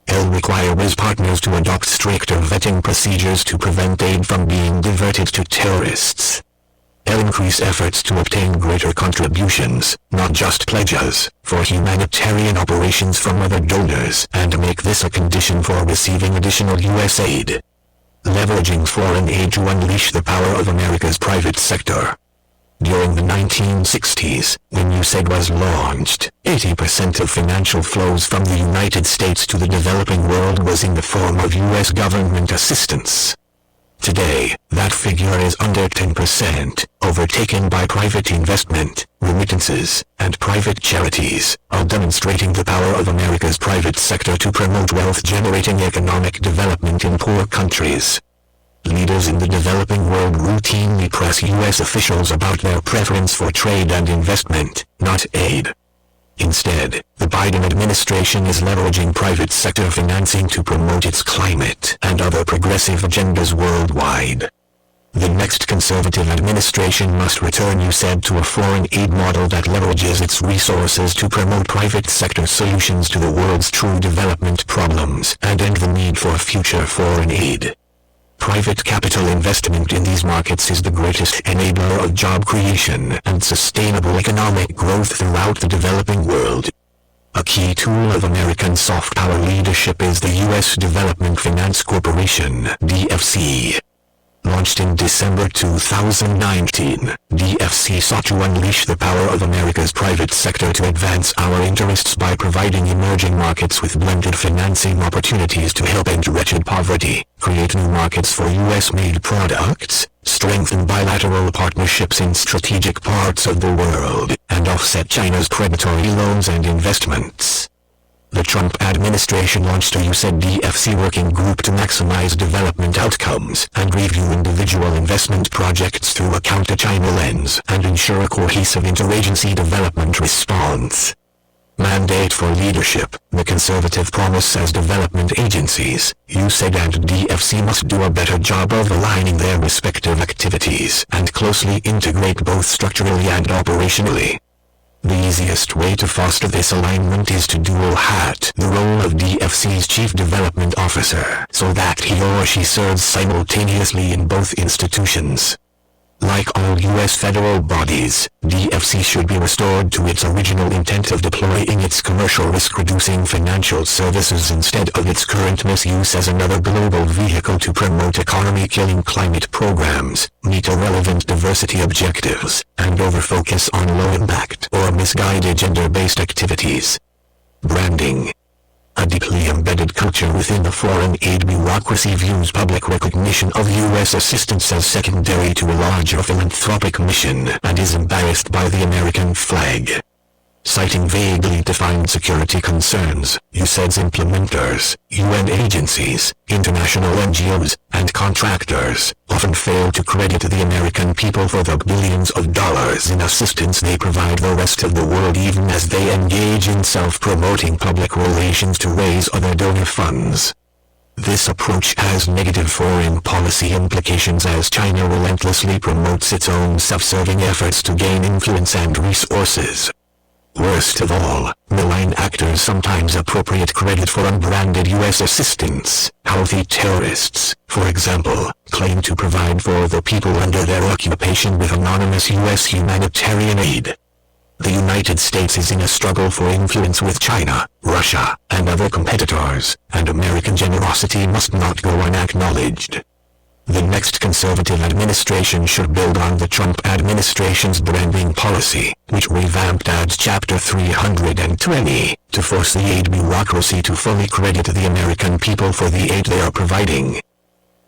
L require WIS partners to adopt stricter vetting procedures to prevent aid from being diverted to terrorists. L increase efforts to obtain greater contributions, not just pledges, for humanitarian operations from other donors and make this a condition for receiving additional U.S. aid. Leveraging foreign aid to unleash the power of America's private sector. During the 1960s, when USAID was launched, 80% of financial flows from the United States to the developing world was in the form of U.S. government assistance. Today, that figure is under 10%, overtaken by private investment, remittances, and private charities, all demonstrating the power of America's private sector to promote wealth-generating economic development in poor countries. Leaders in the developing world routinely press U.S. officials about their preference for trade and investment, not aid. Instead, the Biden administration is leveraging private sector financing to promote its climate and other progressive agendas worldwide. The next conservative administration must return USAID to a foreign aid model that leverages its resources to promote private sector solutions to the world's true development problems and end the need for future foreign aid. Private capital investment in these markets is the greatest enabler of job creation and sustainable economic growth throughout the developing world. A key tool of American soft power leadership is the U.S. Development Finance Corporation, DFC. Launched in December 2019, DFC sought to unleash the power of America's private sector to advance our interests by providing emerging markets with blended financing opportunities to help end wretched poverty, create new markets for U.S.-made products, strengthen bilateral partnerships in strategic parts of the world, and offset China's predatory loans and investments. The Trump administration launched a USAID DFC working group to maximize development outcomes and review individual investment projects through a counter-China lens and ensure a cohesive interagency development response. Mandate for leadership. The conservative promise as development agencies, USAID and DFC must do a better job of aligning their respective activities and closely integrate both structurally and operationally. The easiest way to foster this alignment is to dual hat the role of DFC's Chief Development Officer so that he or she serves simultaneously in both institutions. Like all U.S. federal bodies, DFC should be restored to its original intent of deploying its commercial risk-reducing financial services instead of its current misuse as another global vehicle to promote economy-killing climate programs, meet irrelevant diversity objectives, and over-focus on low-impact or misguided gender-based activities. Branding. A deeply embedded culture within the foreign aid bureaucracy views public recognition of U.S. assistance as secondary to a larger philanthropic mission and is embarrassed by the American flag. Citing vaguely defined security concerns, USAID's implementers, UN agencies, international NGOs, and contractors often fail to credit the American people for the billions of dollars in assistance they provide the rest of the world even as they engage in self-promoting public relations to raise other donor funds. This approach has negative foreign policy implications as China relentlessly promotes its own self-serving efforts to gain influence and resources. Worst of all, malign actors sometimes appropriate credit for unbranded U.S. assistance. Healthy terrorists, for example, claim to provide for the people under their occupation with anonymous U.S. humanitarian aid. The United States is in a struggle for influence with China, Russia, and other competitors, and American generosity must not go unacknowledged. The next conservative administration should build on the Trump administration's branding policy, which revamped Ads Chapter 320, to force the aid bureaucracy to fully credit the American people for the aid they are providing.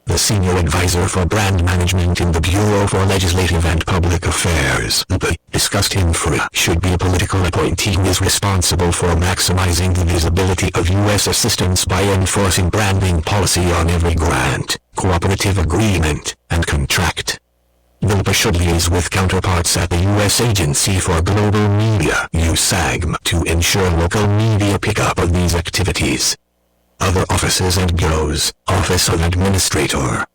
The senior advisor for brand management in the Bureau for Legislative and Public Affairs, discussed infra, should be a political appointee who is responsible for maximizing the visibility of U.S. assistance by enforcing branding policy on every grant, cooperative agreement, and contract. VILPA should liaise with counterparts at the U.S. Agency for Global Media, USAGM, to ensure local media pickup of these activities. Other offices and bureaus, Office of Administrator.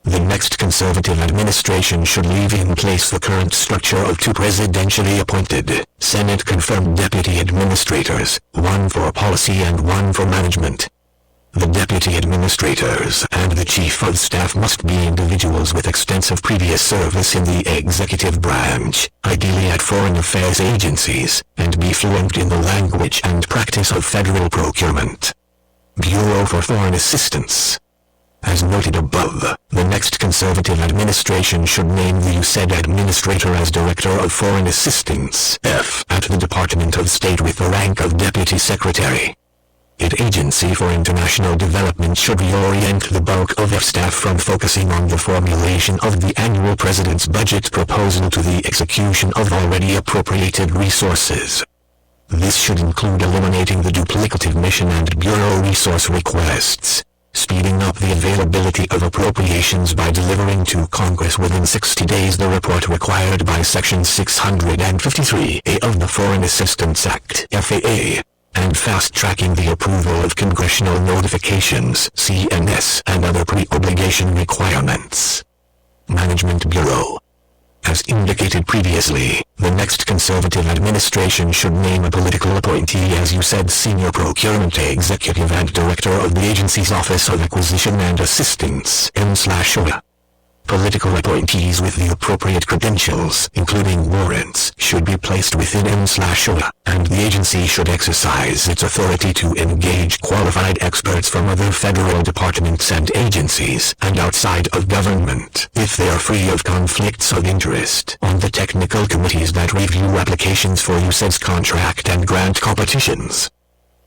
The next conservative administration should leave in place the current structure of two presidentially appointed, Senate-confirmed deputy administrators, one for policy and one for management. The deputy administrators and the chief of staff must be individuals with extensive previous service in the executive branch, ideally at foreign affairs agencies, and be fluent in the language and practice of federal procurement. Bureau for Foreign Assistance. As noted above, the next conservative administration should name the USAID administrator as Director of Foreign Assistance, at the Department of State with the rank of Deputy Secretary. Its Agency for International Development should reorient the bulk of F staff from focusing on the formulation of the annual President's budget proposal to the execution of already appropriated resources. This should include eliminating the duplicative mission and bureau resource requests, speeding up the availability of appropriations by delivering to Congress within 60 days the report required by Section 653A of the Foreign Assistance Act, FAA, and fast-tracking the approval of congressional notifications, CNS, and other pre-obligation requirements. Management Bureau. As indicated previously, the next conservative administration should name a political appointee as USAID Senior Procurement Executive and Director of the agency's Office of Acquisition and Assistance, M/OA. Political appointees with the appropriate credentials, including warrants, should be placed within M/OA, and the agency should exercise its authority to engage qualified experts from other federal departments and agencies, and outside of government, if they are free of conflicts of interest, on the technical committees that review applications for USAID's contract and grant competitions.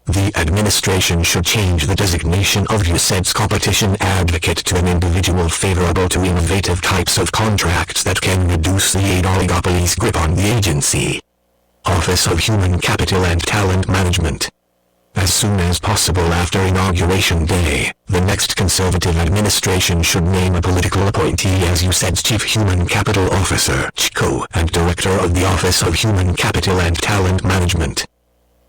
The administration should change the designation of USAID's competition advocate to an individual favorable to innovative types of contracts that can reduce the aid oligopoly's grip on the agency. Office of Human Capital and Talent Management. As soon as possible after Inauguration Day, the next conservative administration should name a political appointee as USAID's Chief Human Capital Officer, CHCO, and Director of the Office of Human Capital and Talent Management.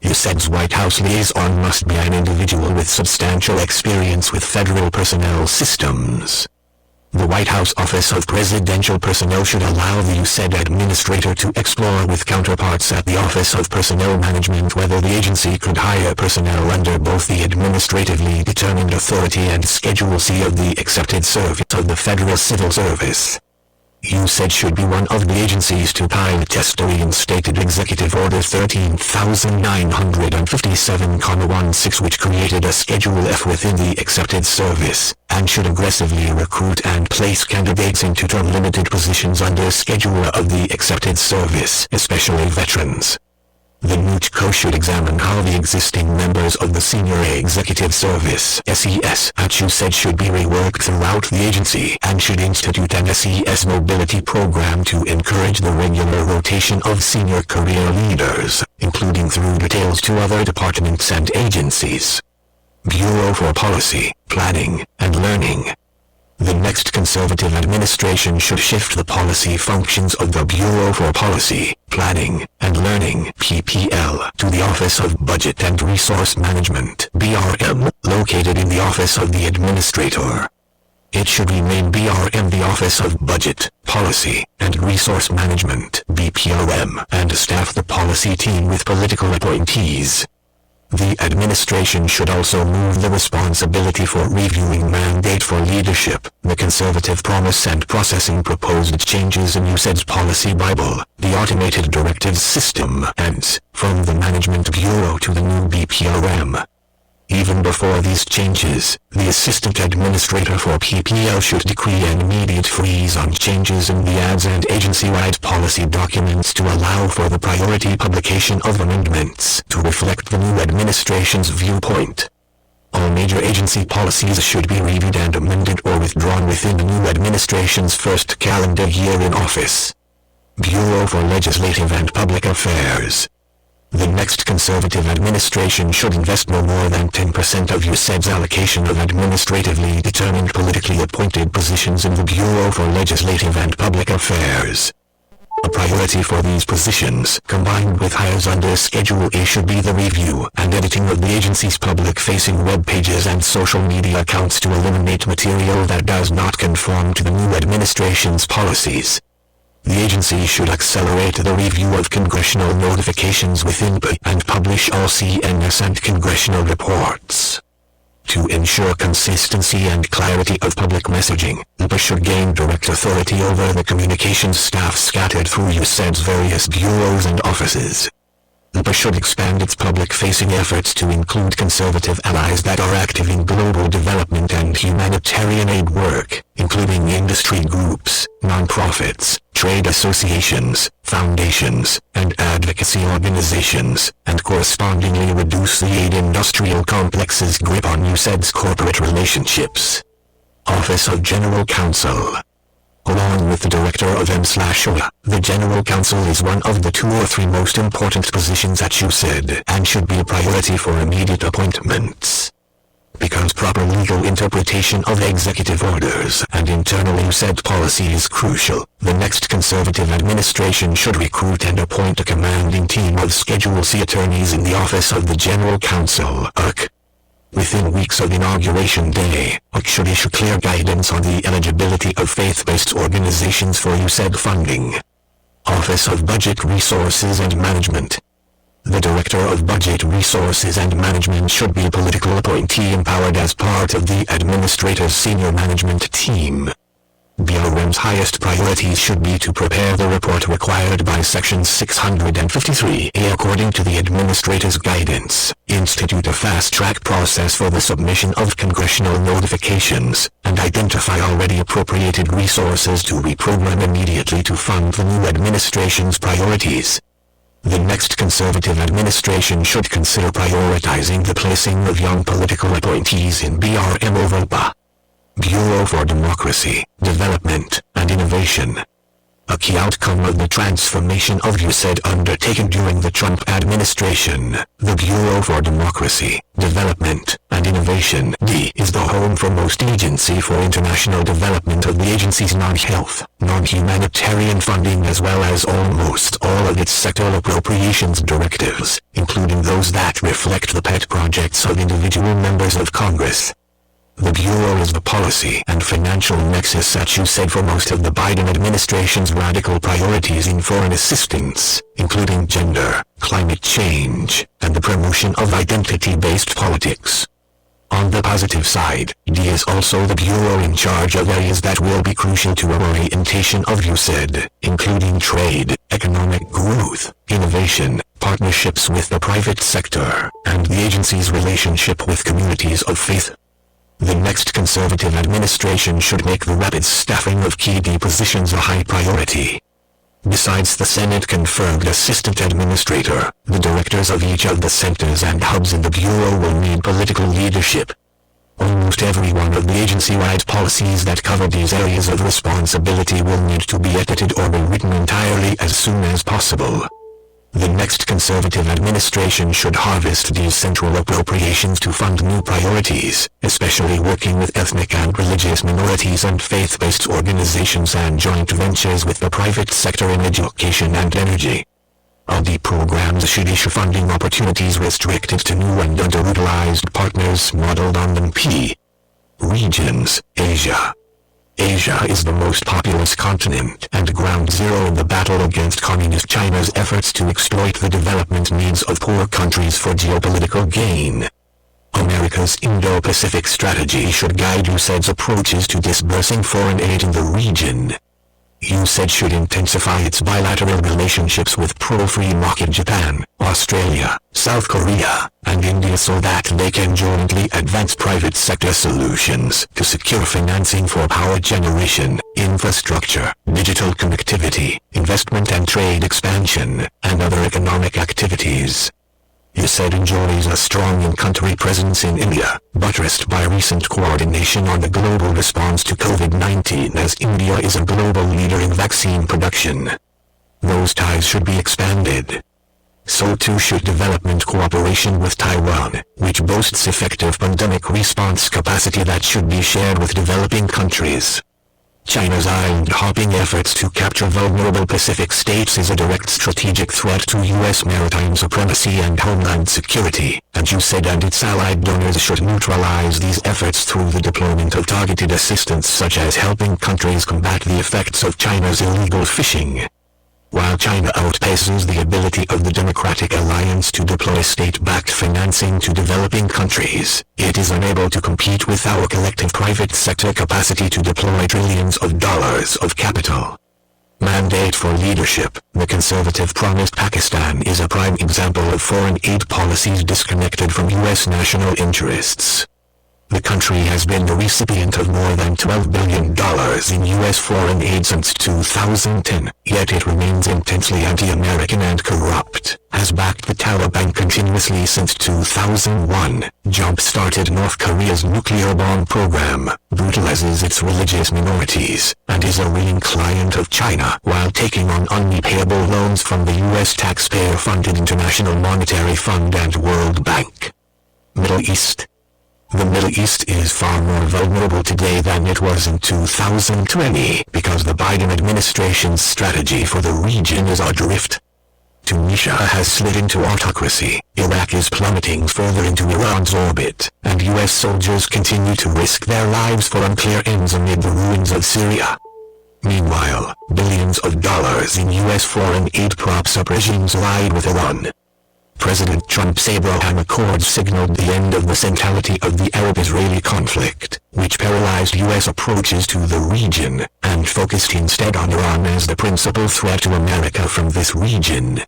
USAID's White House liaison must be an individual with substantial experience with federal personnel systems. The White House Office of Presidential Personnel should allow the USAID administrator to explore with counterparts at the Office of Personnel Management whether the agency could hire personnel under both the administratively determined authority and Schedule C of the accepted service of the Federal Civil Service. USAID should be one of the agencies to pilot test the reinstated Executive Order 13,957,16 which created a Schedule F within the accepted service, and should aggressively recruit and place candidates into term-limited positions under Schedule of the accepted service, especially veterans. The new CHCO should examine how the existing members of the Senior Executive Service (SES) at USAID should be reworked throughout the agency and should institute an SES mobility program to encourage the regular rotation of senior career leaders, including through details to other departments and agencies. Bureau for Policy, Planning, and Learning. The next conservative administration should shift the policy functions of the Bureau for Policy, Planning, and Learning to the Office of Budget and Resource Management (BRM), located in the Office of the Administrator. It should remain BRM, the Office of Budget, Policy, and Resource Management (BPRM), and staff the policy team with political appointees. The administration should also move the responsibility for reviewing Mandate for Leadership, the Conservative Promise and processing proposed changes in USAID's Policy Bible, the Automated Directives System, and from the Management Bureau to the new BPRM. Even before these changes, the Assistant Administrator for PPL should decree an immediate freeze on changes in the ads and agency-wide policy documents to allow for the priority publication of amendments to reflect the new administration's viewpoint. All major agency policies should be reviewed and amended or withdrawn within the new administration's first calendar year in office. Bureau for Legislative and Public Affairs. The next Conservative administration should invest no more than 10% of USAID's allocation of administratively determined politically appointed positions in the Bureau for Legislative and Public Affairs. A priority for these positions, combined with hires under Schedule A, should be the review and editing of the agency's public-facing web pages and social media accounts to eliminate material that does not conform to the new administration's policies. The agency should accelerate the review of congressional notifications with INPA and publish all CNS and congressional reports. To ensure consistency and clarity of public messaging, INPA should gain direct authority over the communications staff scattered through USAID's various bureaus and offices. INPA should expand its public-facing efforts to include conservative allies that are active in global development and humanitarian aid work, including industry groups, nonprofits, trade associations, foundations, and advocacy organizations, and correspondingly reduce the aid industrial complex's grip on USAID's corporate relationships. Office of General Counsel. Along with the Director of M/OA, the General Counsel is one of the 2 or 3 most important positions at USAID and should be a priority for immediate appointments. Because proper legal interpretation of executive orders and internal USAID policy is crucial, the next Conservative administration should recruit and appoint a commanding team of Schedule C attorneys in the Office of the General Counsel, UC. Within weeks of Inauguration Day, UC should issue clear guidance on the eligibility of faith-based organizations for USAID funding. Office of Budget Resources and Management. The Director of Budget Resources and Management should be a political appointee empowered as part of the Administrator's senior management team. BRM's highest priorities should be to prepare the report required by Section 653A according to the Administrator's guidance, institute a fast-track process for the submission of congressional notifications, and identify already appropriated resources to reprogram immediately to fund the new administration's priorities. The next Conservative administration should consider prioritizing the placing of young political appointees in BRM over BA. Bureau for Democracy, Development, and Innovation. A key outcome of the transformation of USAID undertaken during the Trump administration, the Bureau for Democracy, Development, and Innovation (D) is the home for most agency for international development of the agency's non-health, non-humanitarian funding as well as almost all of its sectoral appropriations directives, including those that reflect the pet projects of individual members of Congress. The Bureau is the policy and financial nexus at USAID for most of the Biden administration's radical priorities in foreign assistance, including gender, climate change, and the promotion of identity-based politics. On the positive side, D is also the Bureau in charge of areas that will be crucial to orientation of USAID, including trade, economic growth, innovation, partnerships with the private sector, and the agency's relationship with communities of faith. The next Conservative administration should make the rapid staffing of key D positions a high priority. Besides the Senate-confirmed Assistant Administrator, the directors of each of the centers and hubs in the Bureau will need political leadership. Almost every one of the agency-wide policies that cover these areas of responsibility will need to be edited or rewritten entirely as soon as possible. The next Conservative administration should harvest these central appropriations to fund new priorities, especially working with ethnic and religious minorities and faith-based organizations and joint ventures with the private sector in education and energy. All the programs should issue funding opportunities restricted to new and underutilized partners modeled on the P. Regions, Asia. Asia is the most populous continent and ground zero in the battle against Communist China's efforts to exploit the development needs of poor countries for geopolitical gain. America's Indo-Pacific strategy should guide USAID's approaches to disbursing foreign aid in the region. you said should intensify its bilateral relationships with pro-free market Japan, Australia, South Korea, and India so that they can jointly advance private sector solutions to secure financing for power generation, infrastructure, digital connectivity, investment and trade expansion, and other economic activities. You said enjoys a strong in-country presence in India, buttressed by recent coordination on the global response to COVID-19 as India is a global leader in vaccine production. Those ties should be expanded. So too should development cooperation with Taiwan, which boasts effective pandemic response capacity that should be shared with developing countries. China's island-hopping efforts to capture vulnerable Pacific states is a direct strategic threat to U.S. maritime supremacy and homeland security, and you said and its allied donors should neutralize these efforts through the deployment of targeted assistance such as helping countries combat the effects of China's illegal fishing. While China outpaces the ability of the Democratic Alliance to deploy state-backed financing to developing countries, it is unable to compete with our collective private sector capacity to deploy trillions of dollars of capital. Mandate for leadership. The conservative promised Pakistan is a prime example of foreign aid policies disconnected from U.S. national interests. The country has been the recipient of more than $12 billion in U.S. foreign aid since 2010, yet it remains intensely anti-American and corrupt, has backed the Taliban continuously since 2001, jump-started North Korea's nuclear bomb program, brutalizes its religious minorities, and is a willing client of China while taking on unrepayable loans from the U.S. taxpayer-funded International Monetary Fund and World Bank. Middle East. The Middle East is far more vulnerable today than it was in 2020 because the Biden administration's strategy for the region is adrift. Tunisia has slid into autocracy, Iraq is plummeting further into Iran's orbit, and U.S. soldiers continue to risk their lives for unclear ends amid the ruins of Syria. Meanwhile, billions of dollars in U.S. foreign aid props up regimes allied with Iran. President Trump's Abraham Accords signaled the end of the centrality of the Arab-Israeli conflict, which paralyzed U.S. approaches to the region, and focused instead on Iran as the principal threat to America from this region.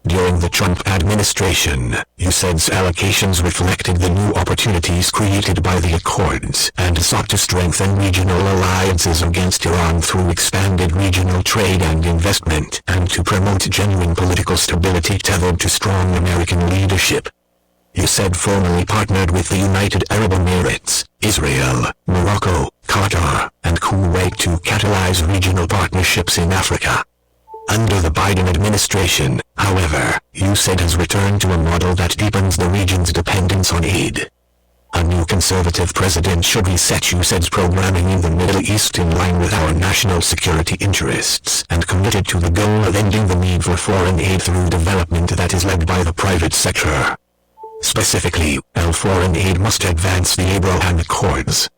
During the Trump administration, USAID's allocations reflected the new opportunities created by the Accords and sought to strengthen regional alliances against Iran through expanded regional trade and investment, and to promote genuine political stability tethered to strong American leadership. USAID formally partnered with the United Arab Emirates, Israel, Morocco, Qatar, and Kuwait to catalyze regional partnerships in Africa. Under the Biden administration, however, USAID has returned to a model that deepens the region's dependence on aid. A new conservative president should reset USAID's programming in the Middle East in line with our national security interests and committed to the goal of ending the need for foreign aid through development that is led by the private sector. Specifically, foreign aid must advance the Abraham Accords.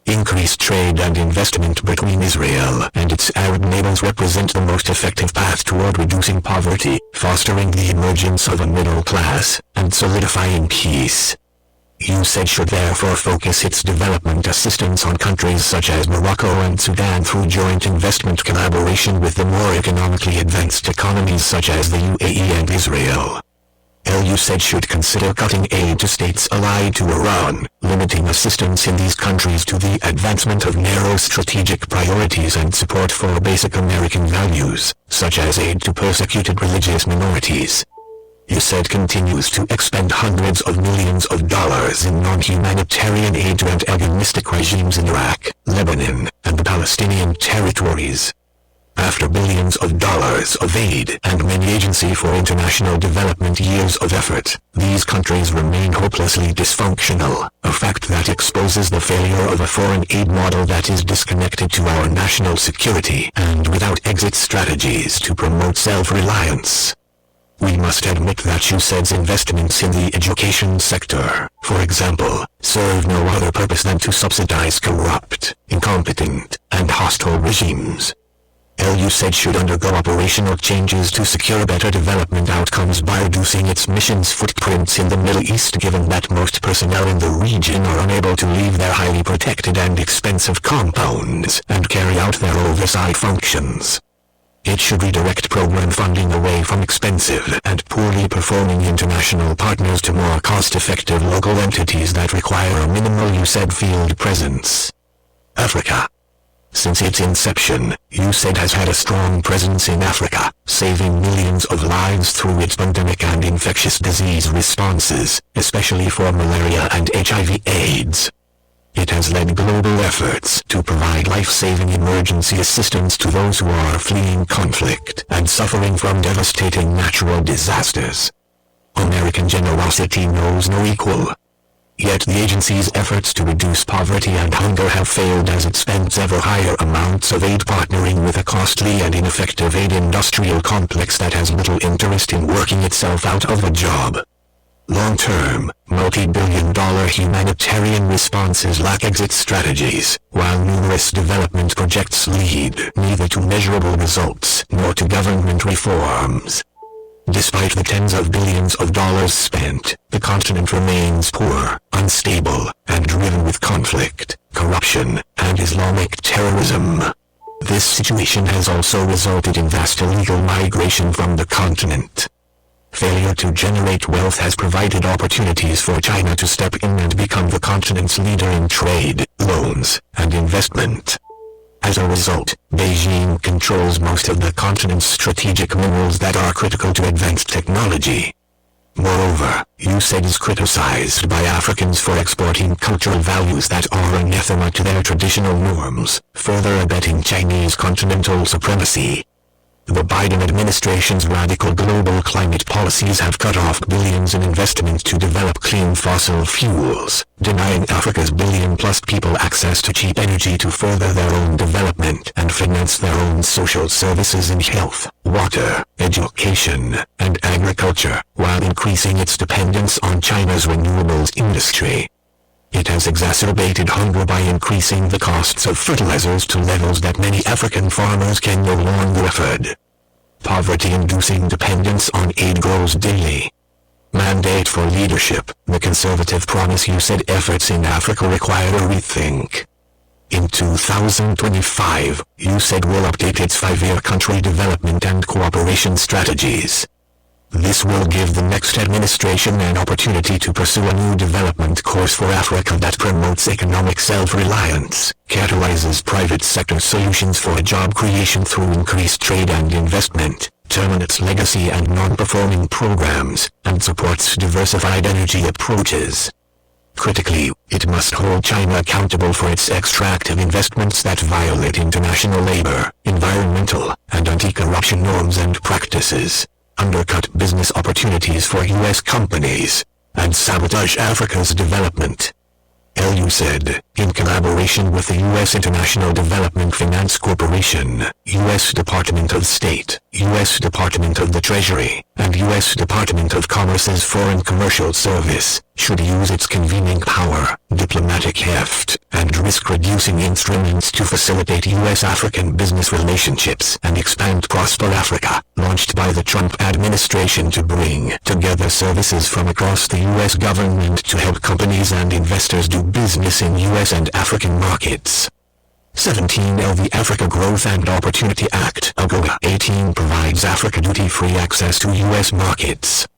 Increased trade and investment between Israel and its Arab neighbors represent the most effective path toward reducing poverty, fostering the emergence of a middle class, and solidifying peace. USAID should therefore focus its development assistance on countries such as Morocco and Sudan through joint investment collaboration with the more economically advanced economies such as the UAE and Israel. USAID should consider cutting aid to states allied to Iran, limiting assistance in these countries to the advancement of narrow strategic priorities and support for basic American values, such as aid to persecuted religious minorities. USAID continues to expend hundreds of millions of dollars in non-humanitarian aid to antagonistic regimes in Iraq, Lebanon, and the Palestinian territories. After billions of dollars of aid and many Agency for International Development years of effort, these countries remain hopelessly dysfunctional, a fact that exposes the failure of a foreign aid model that is disconnected to our national security and without exit strategies to promote self-reliance. We must admit that USAID's investments in the education sector, for example, serve no other purpose than to subsidize corrupt, incompetent, and hostile regimes. LU said should undergo operational changes to secure better development outcomes by reducing its mission's footprints in the Middle East, given that most personnel in the region are unable to leave their highly protected and expensive compounds and carry out their oversight functions. It should redirect program funding away from expensive and poorly performing international partners to more cost-effective local entities that require a minimal USAID field presence. Africa. Since its inception, USAID has had a strong presence in Africa, saving millions of lives through its pandemic and infectious disease responses, especially for malaria and HIV/AIDS. It has led global efforts to provide life-saving emergency assistance to those who are fleeing conflict and suffering from devastating natural disasters. American generosity knows no equal. Yet the agency's efforts to reduce poverty and hunger have failed as it spends ever higher amounts of aid partnering with a costly and ineffective aid industrial complex that has little interest in working itself out of a job. Long-term, multi-billion-dollar humanitarian responses lack exit strategies, while numerous development projects lead neither to measurable results nor to government reforms. Despite the tens of billions of dollars spent, the continent remains poor, unstable, and driven with conflict, corruption, and Islamic terrorism. This situation has also resulted in vast illegal migration from the continent. Failure to generate wealth has provided opportunities for China to step in and become the continent's leader in trade, loans, and investment. As a result, Beijing controls most of the continent's strategic minerals that are critical to advanced technology. Moreover, USAID is criticized by Africans for exporting cultural values that are anathema to their traditional norms, further abetting Chinese continental supremacy. The Biden administration's radical global climate policies have cut off billions in investment to develop clean fossil fuels, denying Africa's billion-plus people access to cheap energy to further their own development and finance their own social services in health, water, education, and agriculture, while increasing its dependence on China's renewables industry. It has exacerbated hunger by increasing the costs of fertilizers to levels that many African farmers can no longer afford. Poverty-inducing dependence on aid grows daily. Mandate for leadership. The conservative promise USAID efforts in Africa require a rethink. In 2025, USAID will update its 5-year country development and cooperation strategies. This will give the next administration an opportunity to pursue a new development course for Africa that promotes economic self-reliance, catalyzes private sector solutions for job creation through increased trade and investment, terminates legacy and non-performing programs, and supports diversified energy approaches. Critically, it must hold China accountable for its extractive investments that violate international labor, environmental, and anti-corruption norms and practices, undercut business opportunities for U.S. companies, and sabotage Africa's development. LU said, in collaboration with the U.S. International Development Finance Corporation, U.S. Department of State, U.S. Department of the Treasury, and U.S. Department of Commerce's Foreign Commercial Service, should use its convening power, diplomatic heft, and risk-reducing instruments to facilitate U.S.-African business relationships and expand Prosper Africa, launched by the Trump administration to bring together services from across the U.S. government to help companies and investors do business in U.S. and African markets. 17 The Africa Growth and Opportunity Act (AGOA) 18 provides Africa duty-free access to U.S. markets.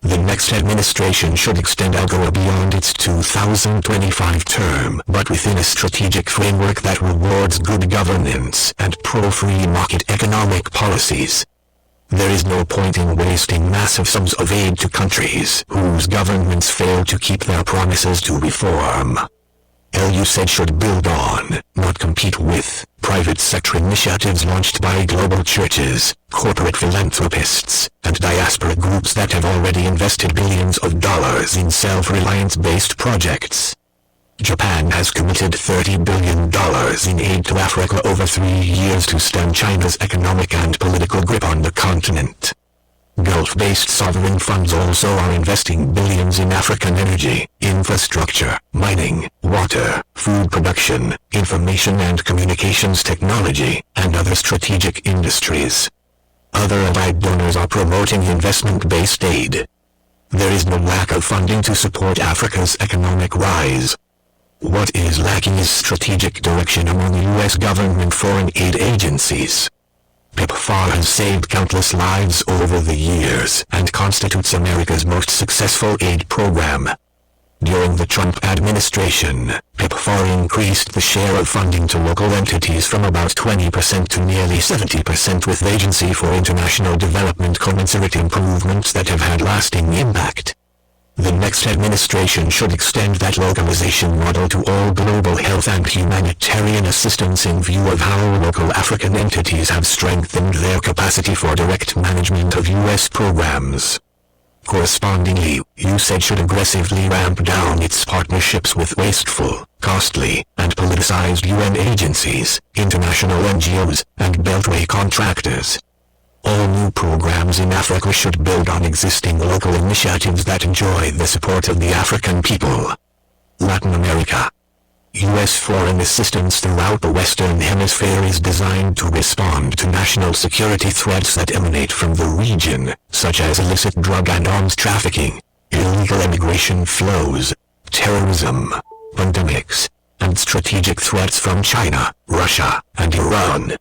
The next administration should extend AGOA beyond its 2025 term, but within a strategic framework that rewards good governance and pro-free market economic policies. There is no point in wasting massive sums of aid to countries whose governments fail to keep their promises to reform. LU said should build on, not compete with, private sector initiatives launched by global churches, corporate philanthropists, and diaspora groups that have already invested billions of dollars in self-reliance-based projects. Japan has committed $30 billion in aid to Africa over 3 years to stem China's economic and political grip on the continent. Gulf-based sovereign funds also are investing billions in African energy, infrastructure, mining, water, food production, information and communications technology, and other strategic industries. Other allied donors are promoting investment-based aid. There is no lack of funding to support Africa's economic rise. What is lacking is strategic direction among U.S. government foreign aid agencies. PEPFAR has saved countless lives over the years and constitutes America's most successful aid program. During the Trump administration, PEPFAR increased the share of funding to local entities from about 20% to nearly 70%, with the Agency for International Development commensurate improvements that have had lasting impact. The next administration should extend that localization model to all global health and humanitarian assistance in view of how local African entities have strengthened their capacity for direct management of U.S. programs. Correspondingly, USAID should aggressively ramp down its partnerships with wasteful, costly, and politicized UN agencies, international NGOs, and Beltway contractors. All new programs in Africa should build on existing local initiatives that enjoy the support of the African people. Latin America. U.S. foreign assistance throughout the Western Hemisphere is designed to respond to national security threats that emanate from the region, such as illicit drug and arms trafficking, illegal immigration flows, terrorism, pandemics, and strategic threats from China, Russia, and Iran.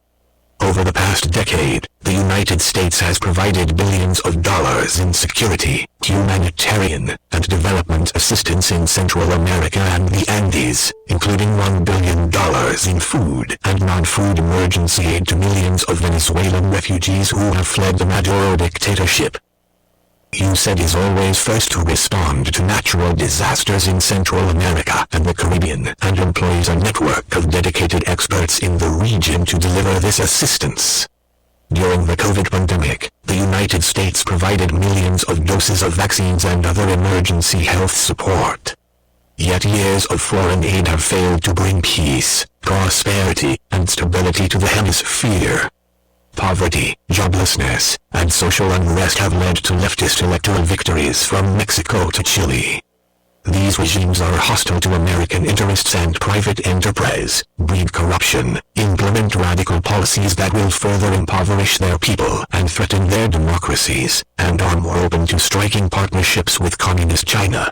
Over the past decade, the United States has provided billions of dollars in security, humanitarian, and development assistance in Central America and the Andes, including $1 billion in food and non-food emergency aid to millions of Venezuelan refugees who have fled the Maduro dictatorship. USAID is always first to respond to natural disasters in Central America and the Caribbean, and employs a network of dedicated experts in the region to deliver this assistance. During the COVID pandemic, the United States provided millions of doses of vaccines and other emergency health support. Yet years of foreign aid have failed to bring peace, prosperity, and stability to the hemisphere. Poverty, joblessness, and social unrest have led to leftist electoral victories from Mexico to Chile. These regimes are hostile to American interests and private enterprise, breed corruption, implement radical policies that will further impoverish their people and threaten their democracies, and are more open to striking partnerships with Communist China.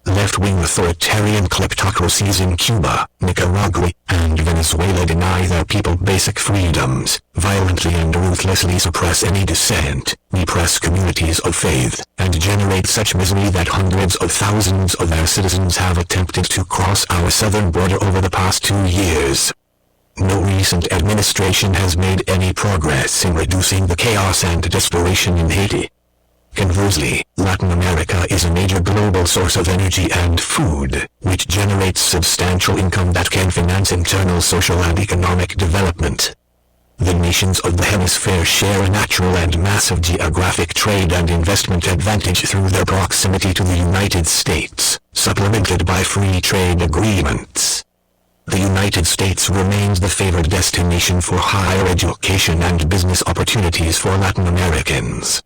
Left-wing authoritarian kleptocracies in Cuba, Nicaragua, and Venezuela deny their people basic freedoms, violently and ruthlessly suppress any dissent, repress communities of faith, and generate such misery that hundreds of thousands of their citizens have attempted to cross our southern border over the past 2 years. No recent administration has made any progress in reducing the chaos and desperation in Haiti. Conversely, Latin America is a major global source of energy and food, which generates substantial income that can finance internal social and economic development. The nations of the hemisphere share a natural and massive geographic trade and investment advantage through their proximity to the United States, supplemented by free trade agreements. The United States remains the favored destination for higher education and business opportunities for Latin Americans.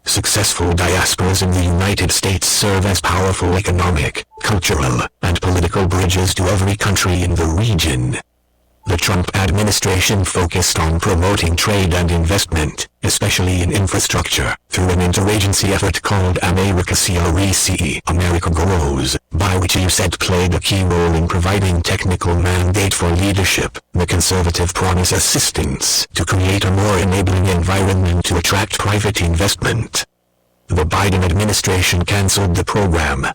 Successful diasporas in the United States serve as powerful economic, cultural, and political bridges to every country in the region. The Trump administration focused on promoting trade and investment, especially in infrastructure, through an interagency effort called America CREC, America Grows, by which USAID played a key role in providing technical mandate for leadership, the conservative promise assistance, to create a more enabling environment to attract private investment. The Biden administration canceled the program.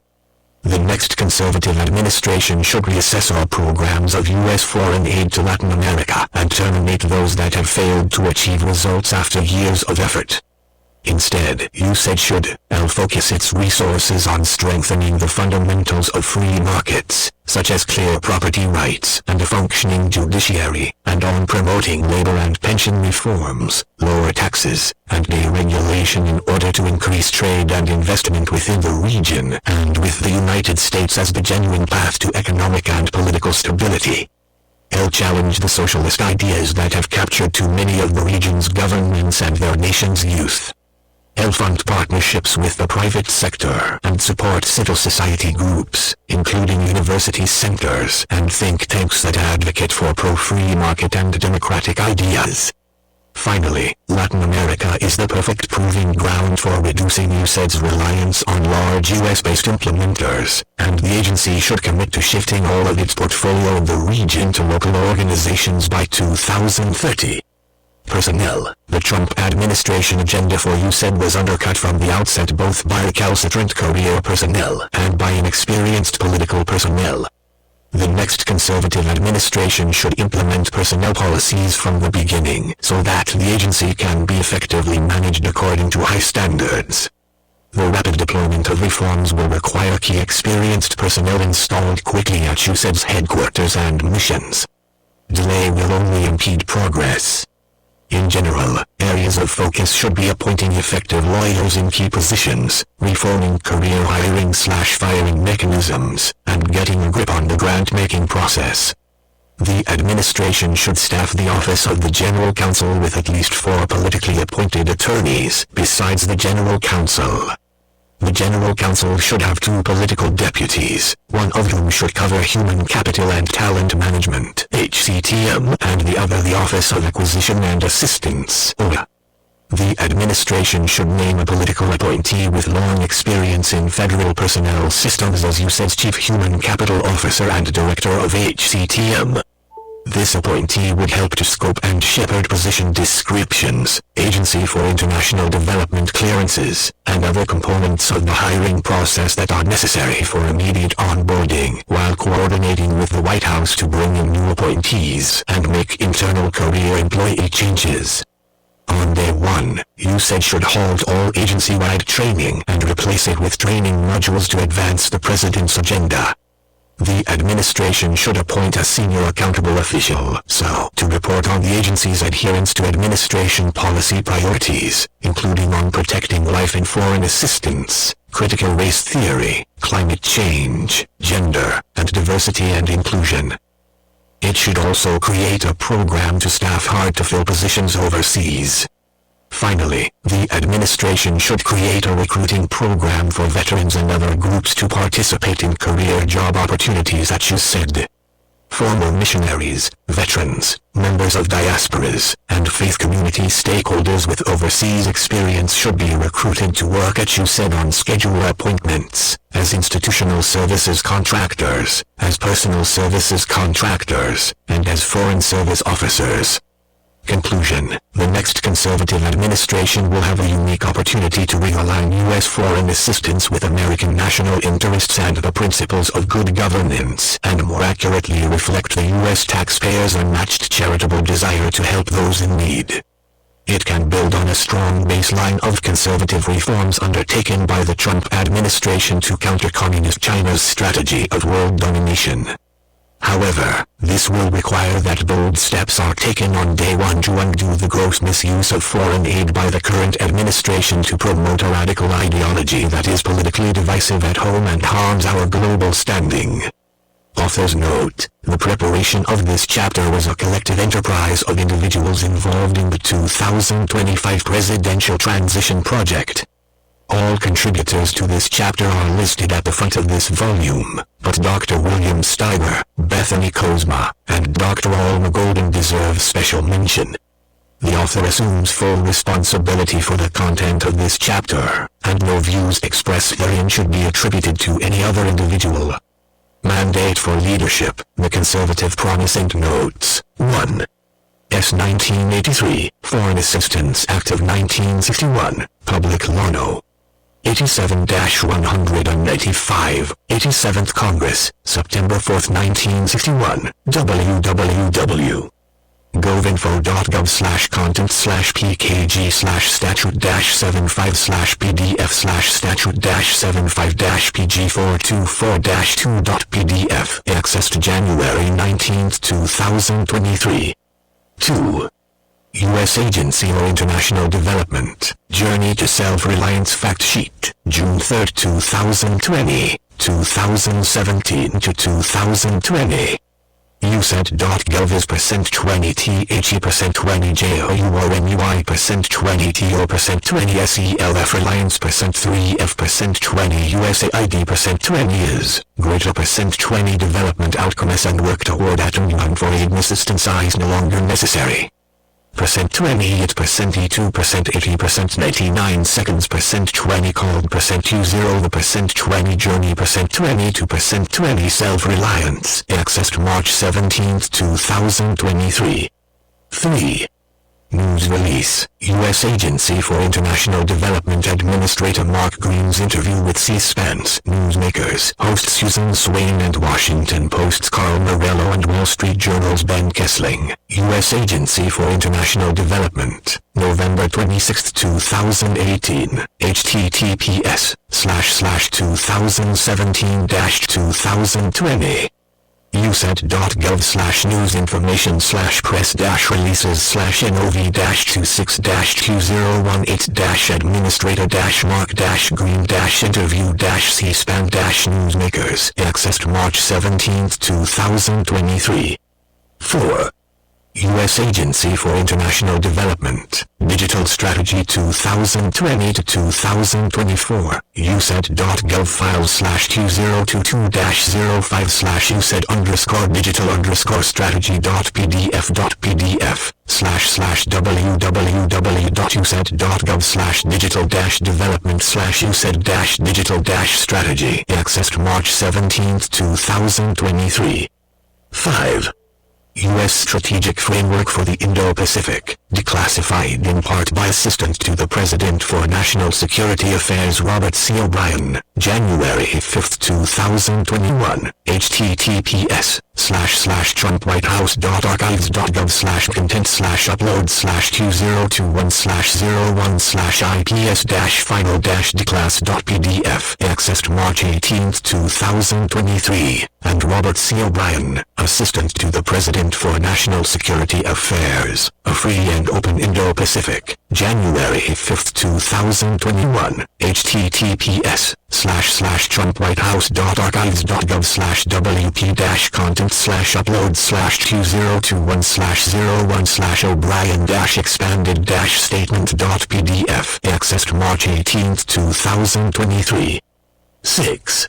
The next conservative administration should reassess all programs of U.S. foreign aid to Latin America and terminate those that have failed to achieve results after years of effort. Instead, USAID should focus its resources on strengthening the fundamentals of free markets, such as clear property rights and a functioning judiciary, and on promoting labor and pension reforms, lower taxes, and deregulation in order to increase trade and investment within the region, and with the United States as the genuine path to economic and political stability. Challenge the socialist ideas that have captured too many of the region's governments and their nation's youth. help fund partnerships with the private sector, and support civil society groups, including university centers and think tanks that advocate for pro-free market and democratic ideas. Finally, Latin America is the perfect proving ground for reducing USAID's reliance on large US-based implementers, and the agency should commit to shifting all of its portfolio in the region to local organizations by 2030. Personnel. The Trump administration agenda for USAID was undercut from the outset both by recalcitrant career personnel and by inexperienced political personnel. The next conservative administration should implement personnel policies from the beginning so that the agency can be effectively managed according to high standards. The rapid deployment of reforms will require key experienced personnel installed quickly at USAID's headquarters and missions. Delay will only impede progress. In general, areas of focus should be appointing effective lawyers in key positions, reforming career hiring/firing mechanisms, and getting a grip on the grant-making process. The administration should staff the office of the General Counsel with at least 4 politically appointed attorneys, besides the General Counsel. The General Counsel should have 2 political deputies, one of whom should cover Human Capital and Talent Management (HCTM), and the other the Office of Acquisition and Assistance (OA). The administration should name a political appointee with long experience in federal personnel systems as USAID's Chief Human Capital Officer and Director of HCTM. This appointee would help to scope and shepherd position descriptions, agency for international development clearances, and other components of the hiring process that are necessary for immediate onboarding, while coordinating with the White House to bring in new appointees and make internal career employee changes. On day 1, USAID should halt all agency-wide training and replace it with training modules to advance the President's agenda. The administration should appoint a senior accountable official, to report on the agency's adherence to administration policy priorities, including on protecting life and foreign assistance, critical race theory, climate change, gender, and diversity and inclusion. It should also create a program to staff hard-to-fill positions overseas. Finally, the administration should create a recruiting program for veterans and other groups to participate in career job opportunities at USAID. Former missionaries, veterans, members of diasporas, and faith community stakeholders with overseas experience should be recruited to work at USAID on schedule appointments, as institutional services contractors, as personal services contractors, and as foreign service officers. Conclusion. The next conservative administration will have a unique opportunity to realign U.S. foreign assistance with American national interests and the principles of good governance, and more accurately reflect the U.S. taxpayers' unmatched charitable desire to help those in need. It can build on a strong baseline of conservative reforms undertaken by the Trump administration to counter Communist China's strategy of world domination. However, this will require that bold steps are taken on day 1 to undo the gross misuse of foreign aid by the current administration to promote a radical ideology that is politically divisive at home and harms our global standing. Author's note: the preparation of this chapter was a collective enterprise of individuals involved in the 2025 presidential transition project. All contributors to this chapter are listed at the front of this volume, but Dr. William Steiger, Bethany Kozma, and Dr. Alma Golden deserve special mention. The author assumes full responsibility for the content of this chapter, and no views expressed therein should be attributed to any other individual. Mandate for Leadership, The Conservative Promise and Notes. 1. S. 1983, Foreign Assistance Act of 1961, Public Law No. 87-195, 87th Congress, September 4, 1961, www. govinfo.gov/content/pkg/statute-75/pg424-2.pdf accessed January 19, 2023. 2. U.S. Agency for International Development, Journey to Self-Reliance Fact Sheet, June 3, 2020, 2017 to 2020. USED.gov is %20THE%20JOURNUI%20TO%20SELF Reliance %3F%20 USAID %20 is greater %20 development outcomes and work toward atom one for aid assistance is no longer necessary. %20 it %E2 %80 99 seconds %20 called %20 the %20 journey %20 to %20 self-reliance accessed March 17, 2023. 3. News release. U.S. Agency for International Development Administrator Mark Green's interview with C-SPAN's newsmakers. Host Susan Swain and Washington Post's Carl Morello and Wall Street Journal's Ben Kessling. U.S. Agency for International Development. November 26, 2018. https://2017-2020. USED.gov/news information /press-releases/NOV-26-2018-Mark-Green-interview-C-SPAN-newsmakers accessed March 17, 2023. 4. U.S. Agency for International Development, Digital Strategy 2020 to 2024, USED.gov file/2022-05/USED_digital_pdf.pdf/www.USED.gov/digital-digital-strategy accessed March 17, 2023. 5. U.S. Strategic Framework for the Indo-Pacific, declassified in part by Assistant to the President for National Security Affairs Robert C. O'Brien, January 5, 2021, https://trump-whitehouse.archives.gov/content/upload/2021/ips-final-declass.pdf accessed March 18, 2023, and Robert C. O'Brien, Assistant to the President for National Security Affairs, A Free and Open Indo-Pacific, January 5, 2021, https://trump-whitehouse.archives.wp-content/upload/2021/OBRIAN-expanded-statement.pdf accessed March 18, 2023. 6.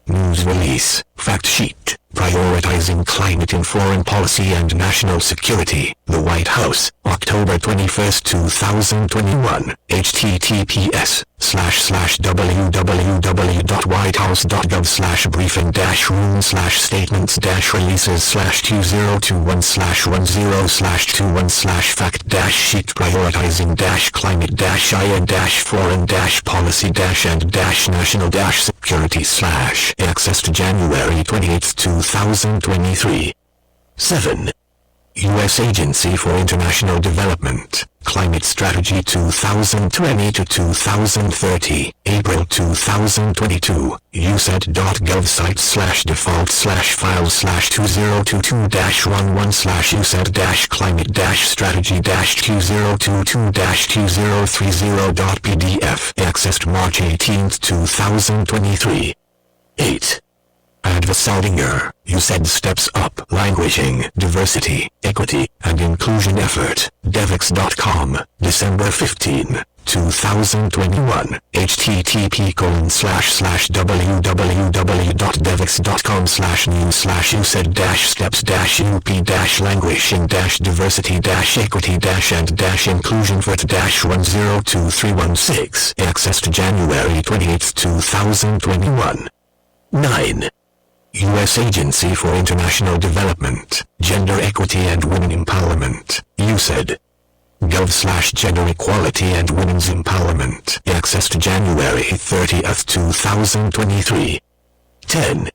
News release, fact sheet, prioritizing climate in foreign policy and national security, the White House, October 21, 2021, https://www.whitehouse.gov/briefing-room/statements-releases/20/10/fact-sheet prioritizing-climate-and-foreign-policy-and-national-security/accessed January 28, 2023. 7. U.S. Agency for International Development, Climate Strategy 2020 to 2030, April 2022, USED.gov site/default/2022-1/USED-climate-strategy-2022-2030.pdf accessed March 18, 2023. 8. Adversaldinger, USED steps up languaging, diversity, equity, and inclusion effort, devix.com, December 15, 2021, http://www.devix.com/news/USED-steps-up-languaging-diversity-equity-and-inclusion-102316 accessed January 28, 2021. 9. U.S. Agency for International Development, Gender Equity and Women Empowerment, USED. Gov/Gender Equality and Women's Empowerment, accessed January 30, 2023. 10.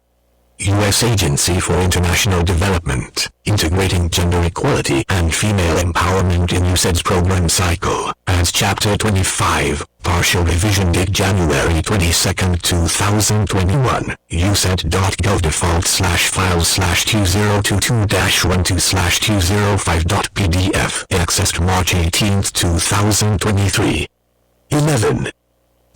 U.S. Agency for International Development, Integrating Gender Equality and Female Empowerment in USED's Program Cycle, as Chapter 25, partial revision date January 22, 2021, USED.gov default/file/2022-12/205.pdf, accessed March 18, 2023. 11.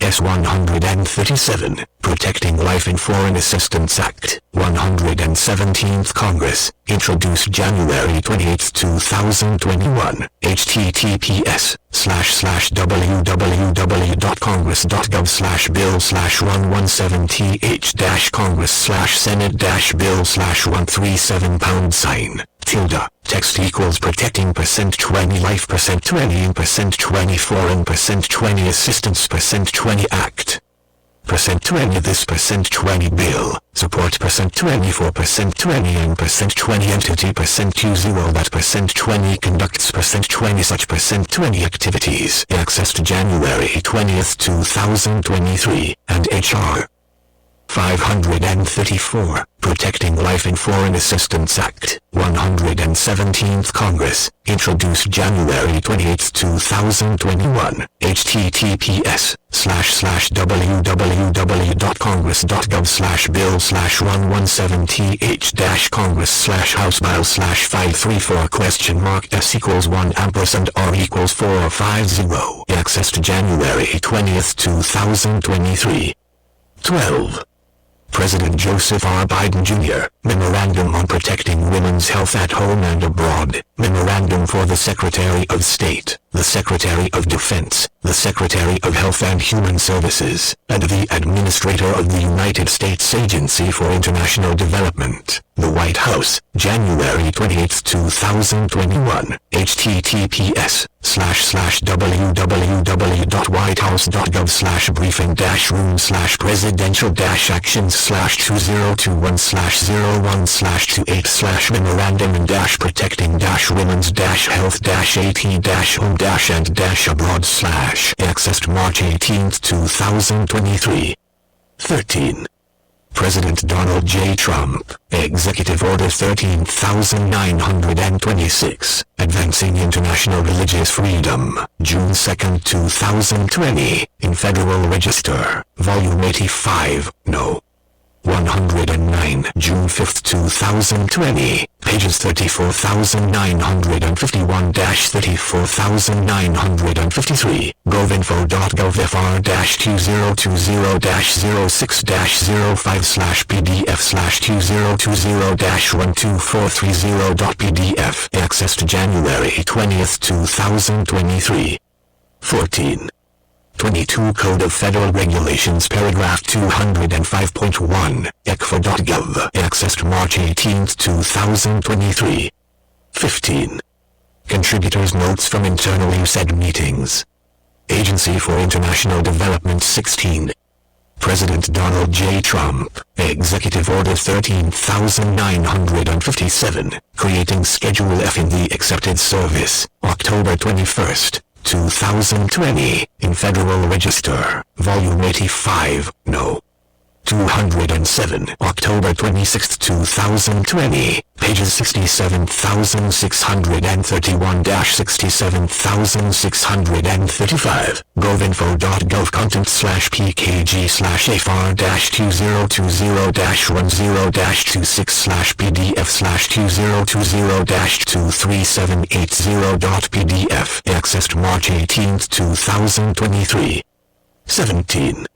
S-137, Protecting Life in Foreign Assistance Act, 117th Congress, introduced January 28, 2021, https://www.congress.gov/bill/117th/Congress/Senate-bill/137 £. Text equals protecting %20 life %20 in %20 foreign %20 assistance %20 act. %20 this %20 bill, support %20 for %20 and %20 entity %20 that %20 conducts %20 such %20 activities. Accessed January 20th 2023, and H.R. 534, Protecting Life in Foreign Assistance Act, 117th Congress, introduced January 28, 2021, https://www.congress.gov/bill/117th-congress/house/534?R=450. Accessed January 20th 2023. 12. President Joseph R. Biden Jr., Memorandum on Protecting Women's Health at Home and Abroad, Memorandum for the Secretary of State, the Secretary of Defense, the Secretary of Health and Human Services, and the Administrator of the United States Agency for International Development, the White House, January 28, 2021, https://www.whitehouse.gov/briefing-room/presidential-action/2021/01/8/memorandum-protecting-women's-health-and-abroad/accessed March 18, 2023. 13. President Donald J. Trump, Executive Order 13,926, Advancing International Religious Freedom, June 2, 2020, in Federal Register, Volume 85, No. 109, June 5, 2020, pages 34,951-34,953, govinfo.gov fr-2020-06-05/pdf/2020-12430.pdf, accessed January 20, 2023. 14. 22 Code of Federal Regulations Paragraph 205.1, ecfa.gov, accessed March 18, 2023. 15. Contributors' Notes from Internal USAID Meetings. Agency for International Development 16. President Donald J. Trump, Executive Order 13,957, Creating Schedule F in the Accepted Service, October 21, 2020, in Federal Register, Volume 85, No. 207, October 26, 2020, pages 67,631-67,635, govinfo.gov content/pkg/afr-2020-10/pdf/2020-23780.pdf, accessed March 18, 2023. 17.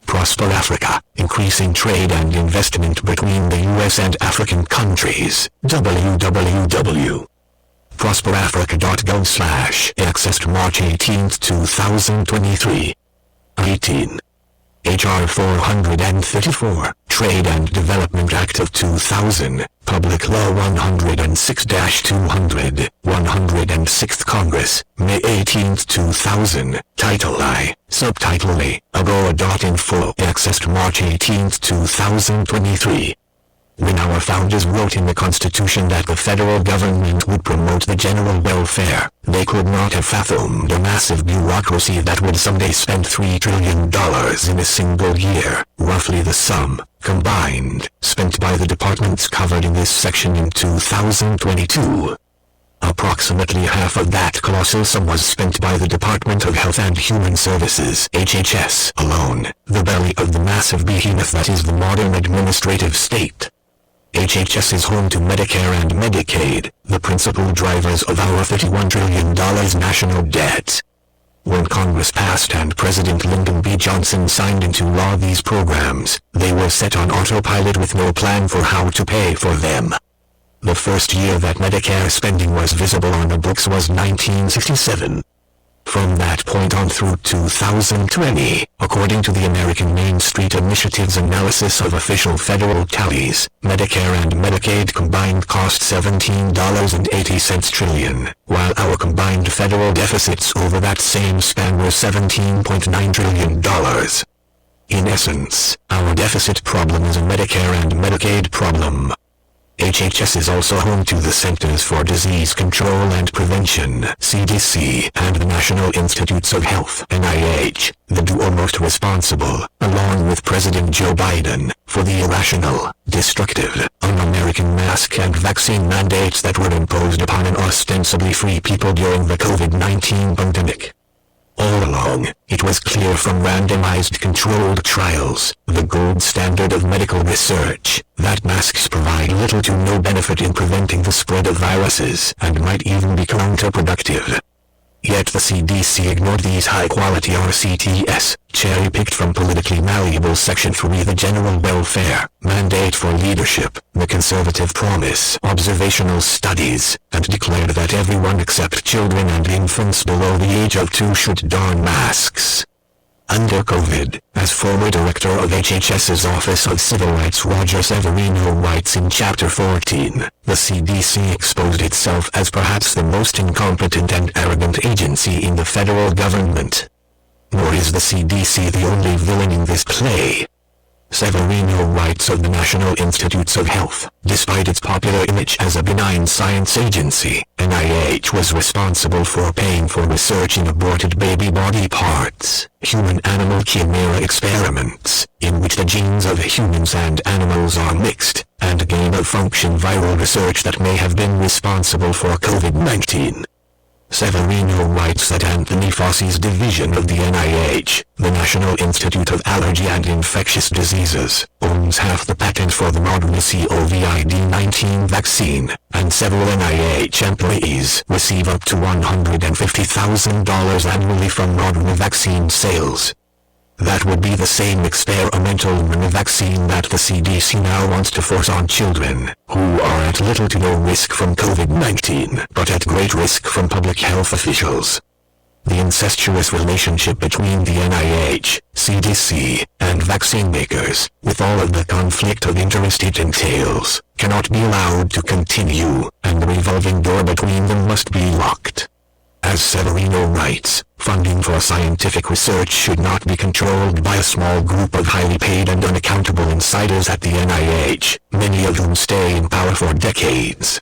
Prosper Africa, Increasing Trade and Investment Between the U.S. and African Countries, www.prosperafrica.gov/ accessed March 18, 2023. 18. H.R. 434, Trade and Development Act of 2000, Public Law 106-200, 106th Congress, May 18, 2000, Title I, Subtitle A, AGOA.info, accessed March 18, 2023. When our founders wrote in the Constitution that the federal government would promote the general welfare, they could not have fathomed a massive bureaucracy that would someday spend $3 trillion in a single year, roughly the sum, combined, spent by the departments covered in this section in 2022. Approximately half of that colossal sum was spent by the Department of Health and Human Services (HHS) alone, the belly of the massive behemoth that is the modern administrative state. HHS is home to Medicare and Medicaid, the principal drivers of our $31 trillion national debt. When Congress passed and President Lyndon B. Johnson signed into law these programs, they were set on autopilot with no plan for how to pay for them. The first year that Medicare spending was visible on the books was 1967. From that point on through 2020, according to the American Main Street Initiative's analysis of official federal tallies, Medicare and Medicaid combined cost $17.80 trillion, while our combined federal deficits over that same span were $17.9 trillion. In essence, our deficit problem is a Medicare and Medicaid problem. HHS is also home to the Centers for Disease Control and Prevention, CDC, and the National Institutes of Health, NIH, the duo most responsible, along with President Joe Biden, for the irrational, destructive, un-American mask and vaccine mandates that were imposed upon an ostensibly free people during the COVID-19 pandemic. All along, it was clear from randomized controlled trials, the gold standard of medical research, that masks provide little to no benefit in preventing the spread of viruses and might even be counterproductive. Yet the CDC ignored these high-quality RCTs, cherry-picked from politically malleable Section 3 the General Welfare, Mandate for Leadership, the Conservative Promise, Observational Studies, and declared that everyone except children and infants below the age of 2 should don masks. Under COVID, as former director of HHS's Office of Civil Rights Roger Severino writes in Chapter 14, the CDC exposed itself as perhaps the most incompetent and arrogant agency in the federal government. Nor is the CDC the only villain in this play. Severino writes of the National Institutes of Health. Despite its popular image as a benign science agency, NIH was responsible for paying for research in aborted baby body parts, human-animal chimera experiments, in which the genes of humans and animals are mixed, and gain-of-function viral research that may have been responsible for COVID-19. Severino writes that Anthony Fauci's division of the NIH, the National Institute of Allergy and Infectious Diseases, owns half the patent for the Moderna COVID-19 vaccine, and several NIH employees receive up to $150,000 annually from Moderna vaccine sales. That would be the same experimental mRNA vaccine that the CDC now wants to force on children, who are at little to no risk from COVID-19, but at great risk from public health officials. The incestuous relationship between the NIH, CDC, and vaccine makers, with all of the conflict of interest it entails, cannot be allowed to continue, and the revolving door between them must be locked. As Severino writes, funding for scientific research should not be controlled by a small group of highly paid and unaccountable insiders at the NIH, many of whom stay in power for decades.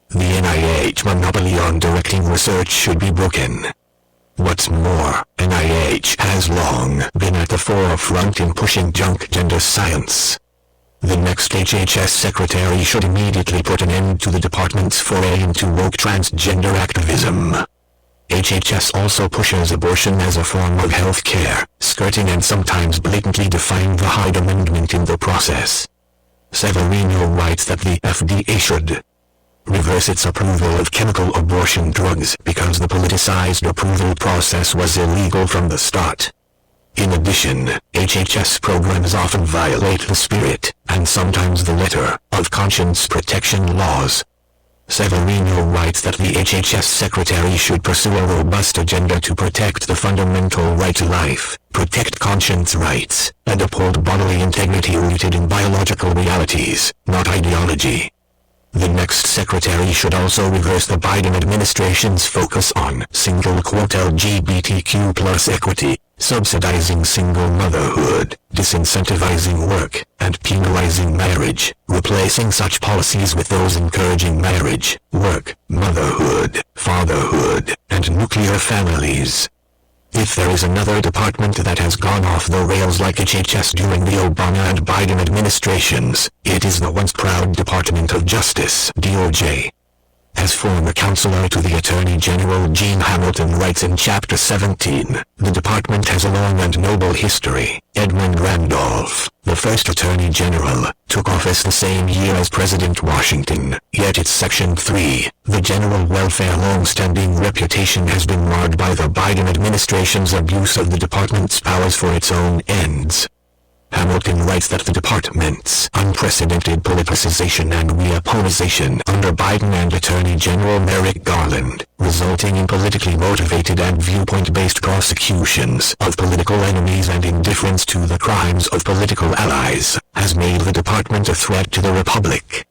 The NIH monopoly on directing research should be broken. What's more, NIH has long been at the forefront in pushing junk gender science. The next HHS secretary should immediately put an end to the department's foray into woke transgender activism. HHS also pushes abortion as a form of health care, skirting and sometimes blatantly defying the Hyde Amendment in the process. Severino writes that the FDA should reverse its approval of chemical abortion drugs because the politicized approval process was illegal from the start. In addition, HHS programs often violate the spirit, and sometimes the letter, of conscience protection laws. Severino writes that the HHS secretary should pursue a robust agenda to protect the fundamental right to life, protect conscience rights, and uphold bodily integrity rooted in biological realities, not ideology. The next secretary should also reverse the Biden administration's focus on single-quote LGBTQ plus equity, subsidizing single motherhood, disincentivizing work, and penalizing marriage, replacing such policies with those encouraging marriage, work, motherhood, fatherhood, and nuclear families. If there is another department that has gone off the rails like HHS during the Obama and Biden administrations, it is the once proud Department of Justice, DOJ. As former counselor to the Attorney General Gene Hamilton writes in Chapter 17, the department has a long and noble history. Edmund Randolph, the first Attorney General, took office the same year as President Washington, yet its Section 3, the general welfare long-standing reputation has been marred by the Biden administration's abuse of the department's powers for its own ends. Hamilton writes that the department's unprecedented politicization and weaponization under Biden and Attorney General Merrick Garland, resulting in politically motivated and viewpoint-based prosecutions of political enemies and indifference to the crimes of political allies, has made the department a threat to the Republic.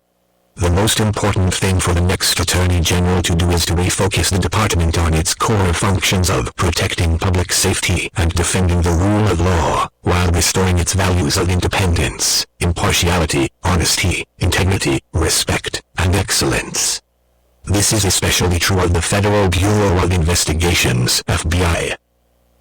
The most important thing for the next Attorney General to do is to refocus the department on its core functions of protecting public safety and defending the rule of law, while restoring its values of independence, impartiality, honesty, integrity, respect, and excellence. This is especially true of the Federal Bureau of Investigations, FBI.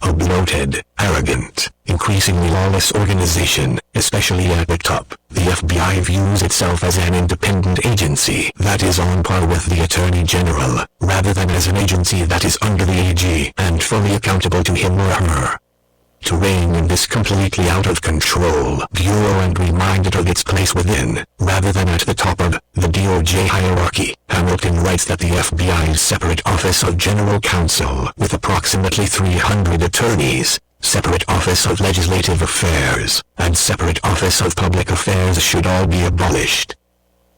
A bloated, arrogant, increasingly lawless organization, especially at the top, the FBI views itself as an independent agency that is on par with the Attorney General, rather than as an agency that is under the AG and fully accountable to him or her. To rein in this completely out of control bureau and remind it of its place within, rather than at the top of, the DOJ hierarchy, Hamilton writes that the FBI's separate Office of General Counsel, with approximately 300 attorneys, separate Office of Legislative Affairs, and separate Office of Public Affairs should all be abolished.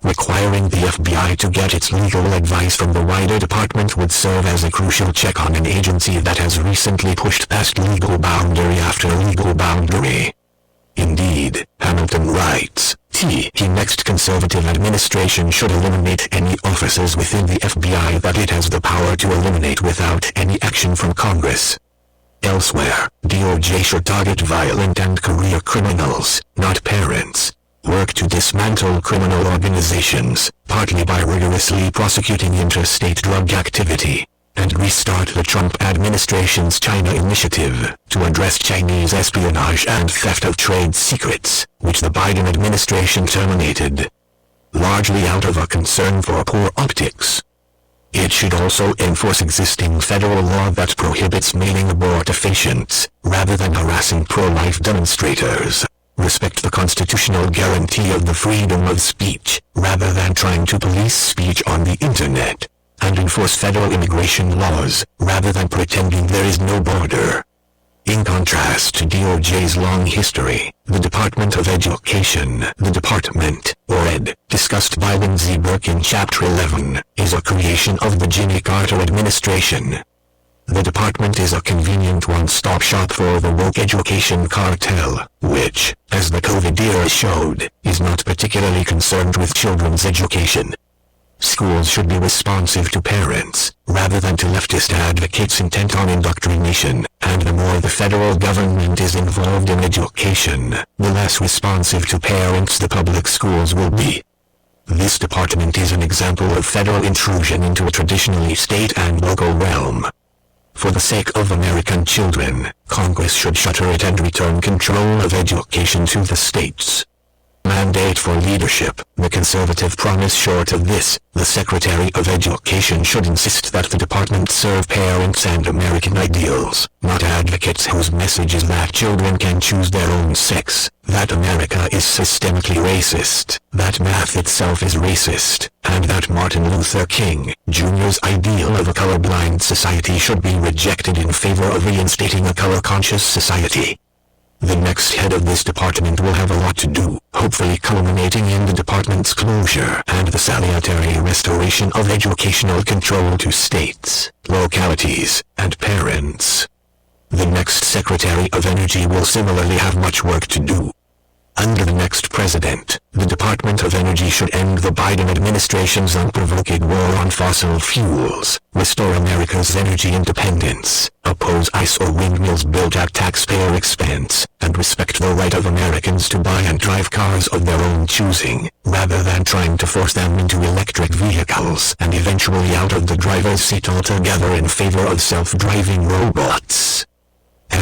Requiring the FBI to get its legal advice from the wider department would serve as a crucial check on an agency that has recently pushed past legal boundary after legal boundary. Indeed, Hamilton writes, the next conservative administration should eliminate any offices within the FBI that it has the power to eliminate without any action from Congress. Elsewhere, DOJ should target violent and career criminals, not parents. Work to dismantle criminal organizations, partly by rigorously prosecuting interstate drug activity, and restart the Trump administration's China initiative to address Chinese espionage and theft of trade secrets, which the Biden administration terminated, largely out of a concern for poor optics. It should also enforce existing federal law that prohibits mailing abortifacients, rather than harassing pro-life demonstrators. Respect the constitutional guarantee of the freedom of speech, rather than trying to police speech on the internet, and enforce federal immigration laws, rather than pretending there is no border. In contrast to DOJ's long history, the Department of Education, the Department, or Ed, discussed by Lindsey Burke in Chapter 11, is a creation of the Jimmy Carter administration. The department is a convenient one-stop shop for the woke education cartel, which, as the COVID era showed, is not particularly concerned with children's education. Schools should be responsive to parents, rather than to leftist advocates intent on indoctrination, and the more the federal government is involved in education, the less responsive to parents the public schools will be. This department is an example of federal intrusion into a traditionally state and local realm. For the sake of American children, Congress should shutter it and return control of education to the states. Mandate for leadership. The conservative promise short of this, the Secretary of Education should insist that the department serve parents and American ideals, not advocates whose message is that children can choose their own sex, that America is systemically racist, that math itself is racist, and that Martin Luther King, Jr.'s ideal of a colorblind society should be rejected in favor of reinstating a color-conscious society. The next head of this department will have a lot to do, hopefully culminating in the department's closure and the salutary restoration of educational control to states, localities, and parents. The next Secretary of Energy will similarly have much work to do. Under the next president, the Department of Energy should end the Biden administration's unprovoked war on fossil fuels, restore America's energy independence, oppose ice or windmills built at taxpayer expense, and respect the right of Americans to buy and drive cars of their own choosing, rather than trying to force them into electric vehicles and eventually out of the driver's seat altogether in favor of self-driving robots.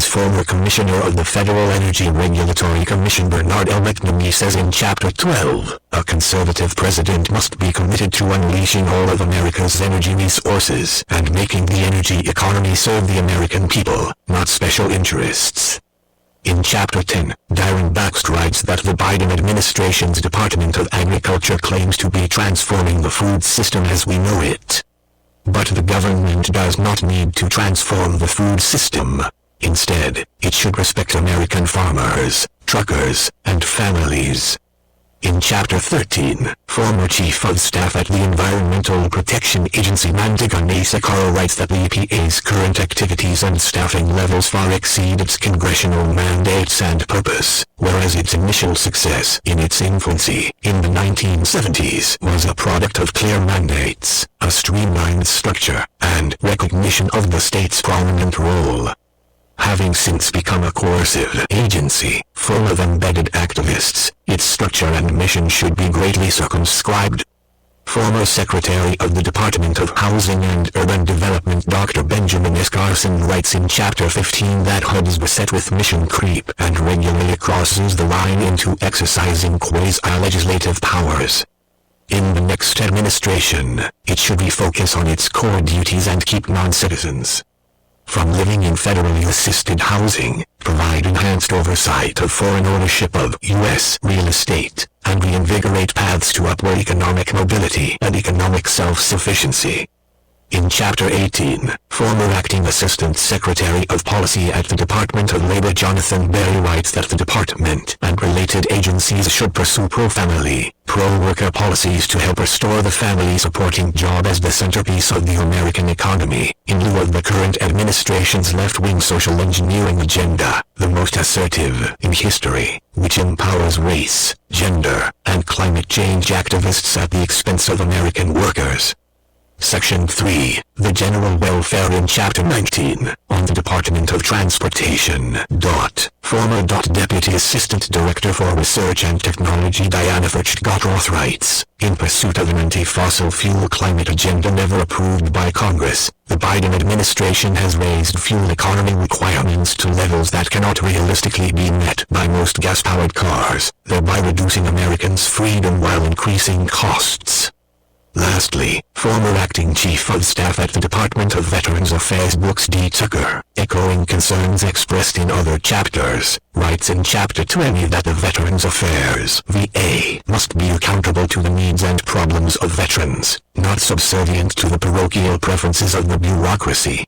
As former Commissioner of the Federal Energy Regulatory Commission Bernard L. McNamee says in Chapter 12, a conservative president must be committed to unleashing all of America's energy resources and making the energy economy serve the American people, not special interests. In Chapter 10, Darren Baxter writes that the Biden administration's Department of Agriculture claims to be transforming the food system as we know it. But the government does not need to transform the food system. Instead, it should respect American farmers, truckers, and families. In Chapter 13, former Chief of Staff at the Environmental Protection Agency Mandiga Nasakaro writes that the EPA's current activities and staffing levels far exceed its congressional mandates and purpose, whereas its initial success in its infancy in the 1970s was a product of clear mandates, a streamlined structure, and recognition of the state's prominent role. Having since become a coercive agency, full of embedded activists, its structure and mission should be greatly circumscribed. Former Secretary of the Department of Housing and Urban Development Dr. Benjamin S. Carson writes in Chapter 15 that HUD is beset with mission creep and regularly crosses the line into exercising quasi-legislative powers. In the next administration, it should refocus on its core duties and keep non-citizens from living in federally assisted housing, provide enhanced oversight of foreign ownership of U.S. real estate, and reinvigorate paths to upward economic mobility and economic self-sufficiency. In Chapter 18, former Acting Assistant Secretary of Policy at the Department of Labor Jonathan Berry writes that the department and related agencies should pursue pro-family, pro-worker policies to help restore the family-supporting job as the centerpiece of the American economy, in lieu of the current administration's left-wing social engineering agenda, the most assertive in history, which empowers race, gender, and climate change activists at the expense of American workers. Section 3, the General Welfare in Chapter 19, on the Department of Transportation. Former Deputy Assistant Director for Research and Technology Diana Furchtgottroth writes, in pursuit of an anti-fossil fuel climate agenda never approved by Congress, the Biden administration has raised fuel economy requirements to levels that cannot realistically be met by most gas-powered cars, thereby reducing Americans' freedom while increasing costs. Lastly, former Acting Chief of Staff at the Department of Veterans Affairs Brooks D. Tucker, echoing concerns expressed in other chapters, writes in Chapter 20 that the Veterans Affairs (VA) must be accountable to the needs and problems of veterans, not subservient to the parochial preferences of the bureaucracy.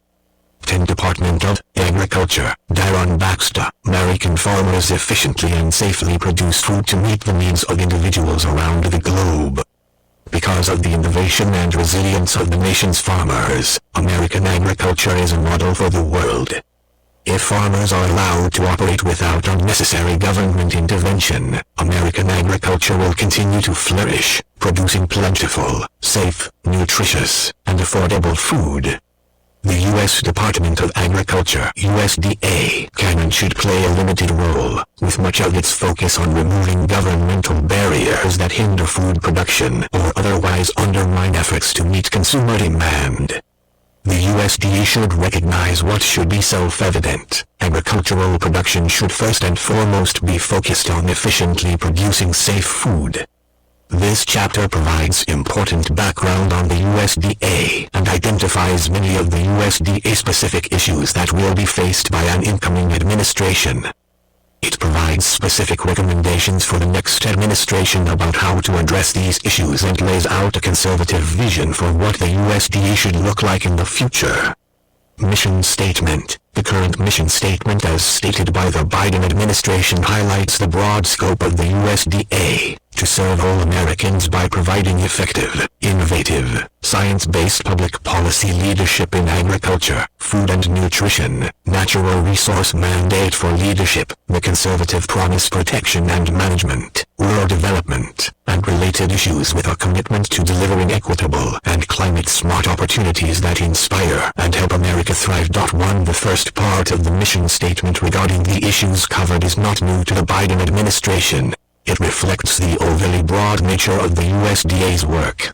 10 Department of Agriculture, Darren Baxter, American farmers efficiently and safely produce food to meet the needs of individuals around the globe. Because of the innovation and resilience of the nation's farmers, American agriculture is a model for the world. If farmers are allowed to operate without unnecessary government intervention, American agriculture will continue to flourish, producing plentiful, safe, nutritious, and affordable food. The U.S. Department of Agriculture (USDA) can and should play a limited role, with much of its focus on removing governmental barriers that hinder food production or otherwise undermine efforts to meet consumer demand. The USDA should recognize what should be self-evident. Agricultural production should first and foremost be focused on efficiently producing safe food. This chapter provides important background on the USDA and identifies many of the USDA-specific issues that will be faced by an incoming administration. It provides specific recommendations for the next administration about how to address these issues and lays out a conservative vision for what the USDA should look like in the future. Mission Statement. The current mission statement as stated by the Biden administration highlights the broad scope of the USDA to serve all Americans by providing effective, innovative, science-based public policy leadership in agriculture, food and nutrition, natural resource mandate for leadership, the conservative promise protection and management, rural development, and related issues with a commitment to delivering equitable and climate-smart opportunities that inspire and help America thrive. 1. The first part of the mission statement regarding the issues covered is not new to the Biden administration. It reflects the overly broad nature of the USDA's work.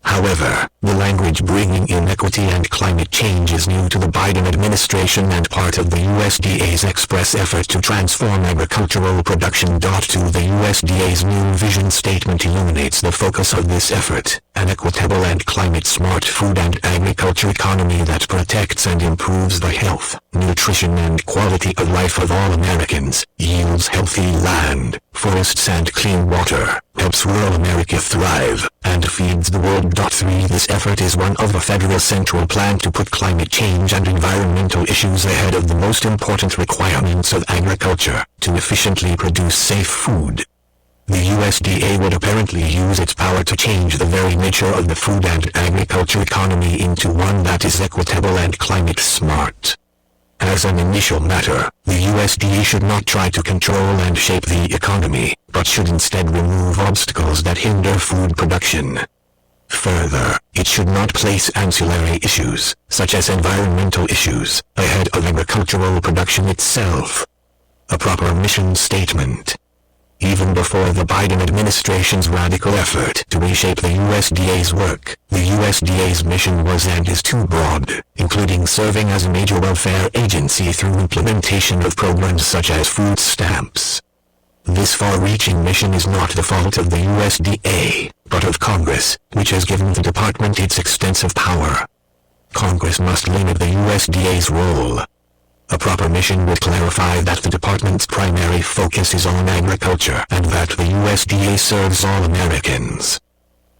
However, the language bringing in equity and climate change is new to the Biden administration and part of the USDA's express effort to transform agricultural production. To the USDA's new vision statement illuminates the focus of this effort, an equitable and climate-smart food and agriculture economy that protects and improves the health, nutrition and quality of life of all Americans, yields healthy land, forests and clean water, helps rural America thrive, and feeds the world. 3. This effort is one of the federal central plan to put climate change and environmental issues ahead of the most important requirements of agriculture, to efficiently produce safe food. The USDA would apparently use its power to change the very nature of the food and agriculture economy into one that is equitable and climate smart. As an initial matter, the USDA should not try to control and shape the economy, but should instead remove obstacles that hinder food production. Further, it should not place ancillary issues, such as environmental issues, ahead of agricultural production itself. A proper mission statement. Even before the Biden administration's radical effort to reshape the USDA's work, the USDA's mission was and is too broad, including serving as a major welfare agency through implementation of programs such as food stamps. This far-reaching mission is not the fault of the USDA, but of Congress, which has given the department its extensive power. Congress must limit the USDA's role. A proper mission would clarify that the department's primary focus is on agriculture and that the USDA serves all Americans.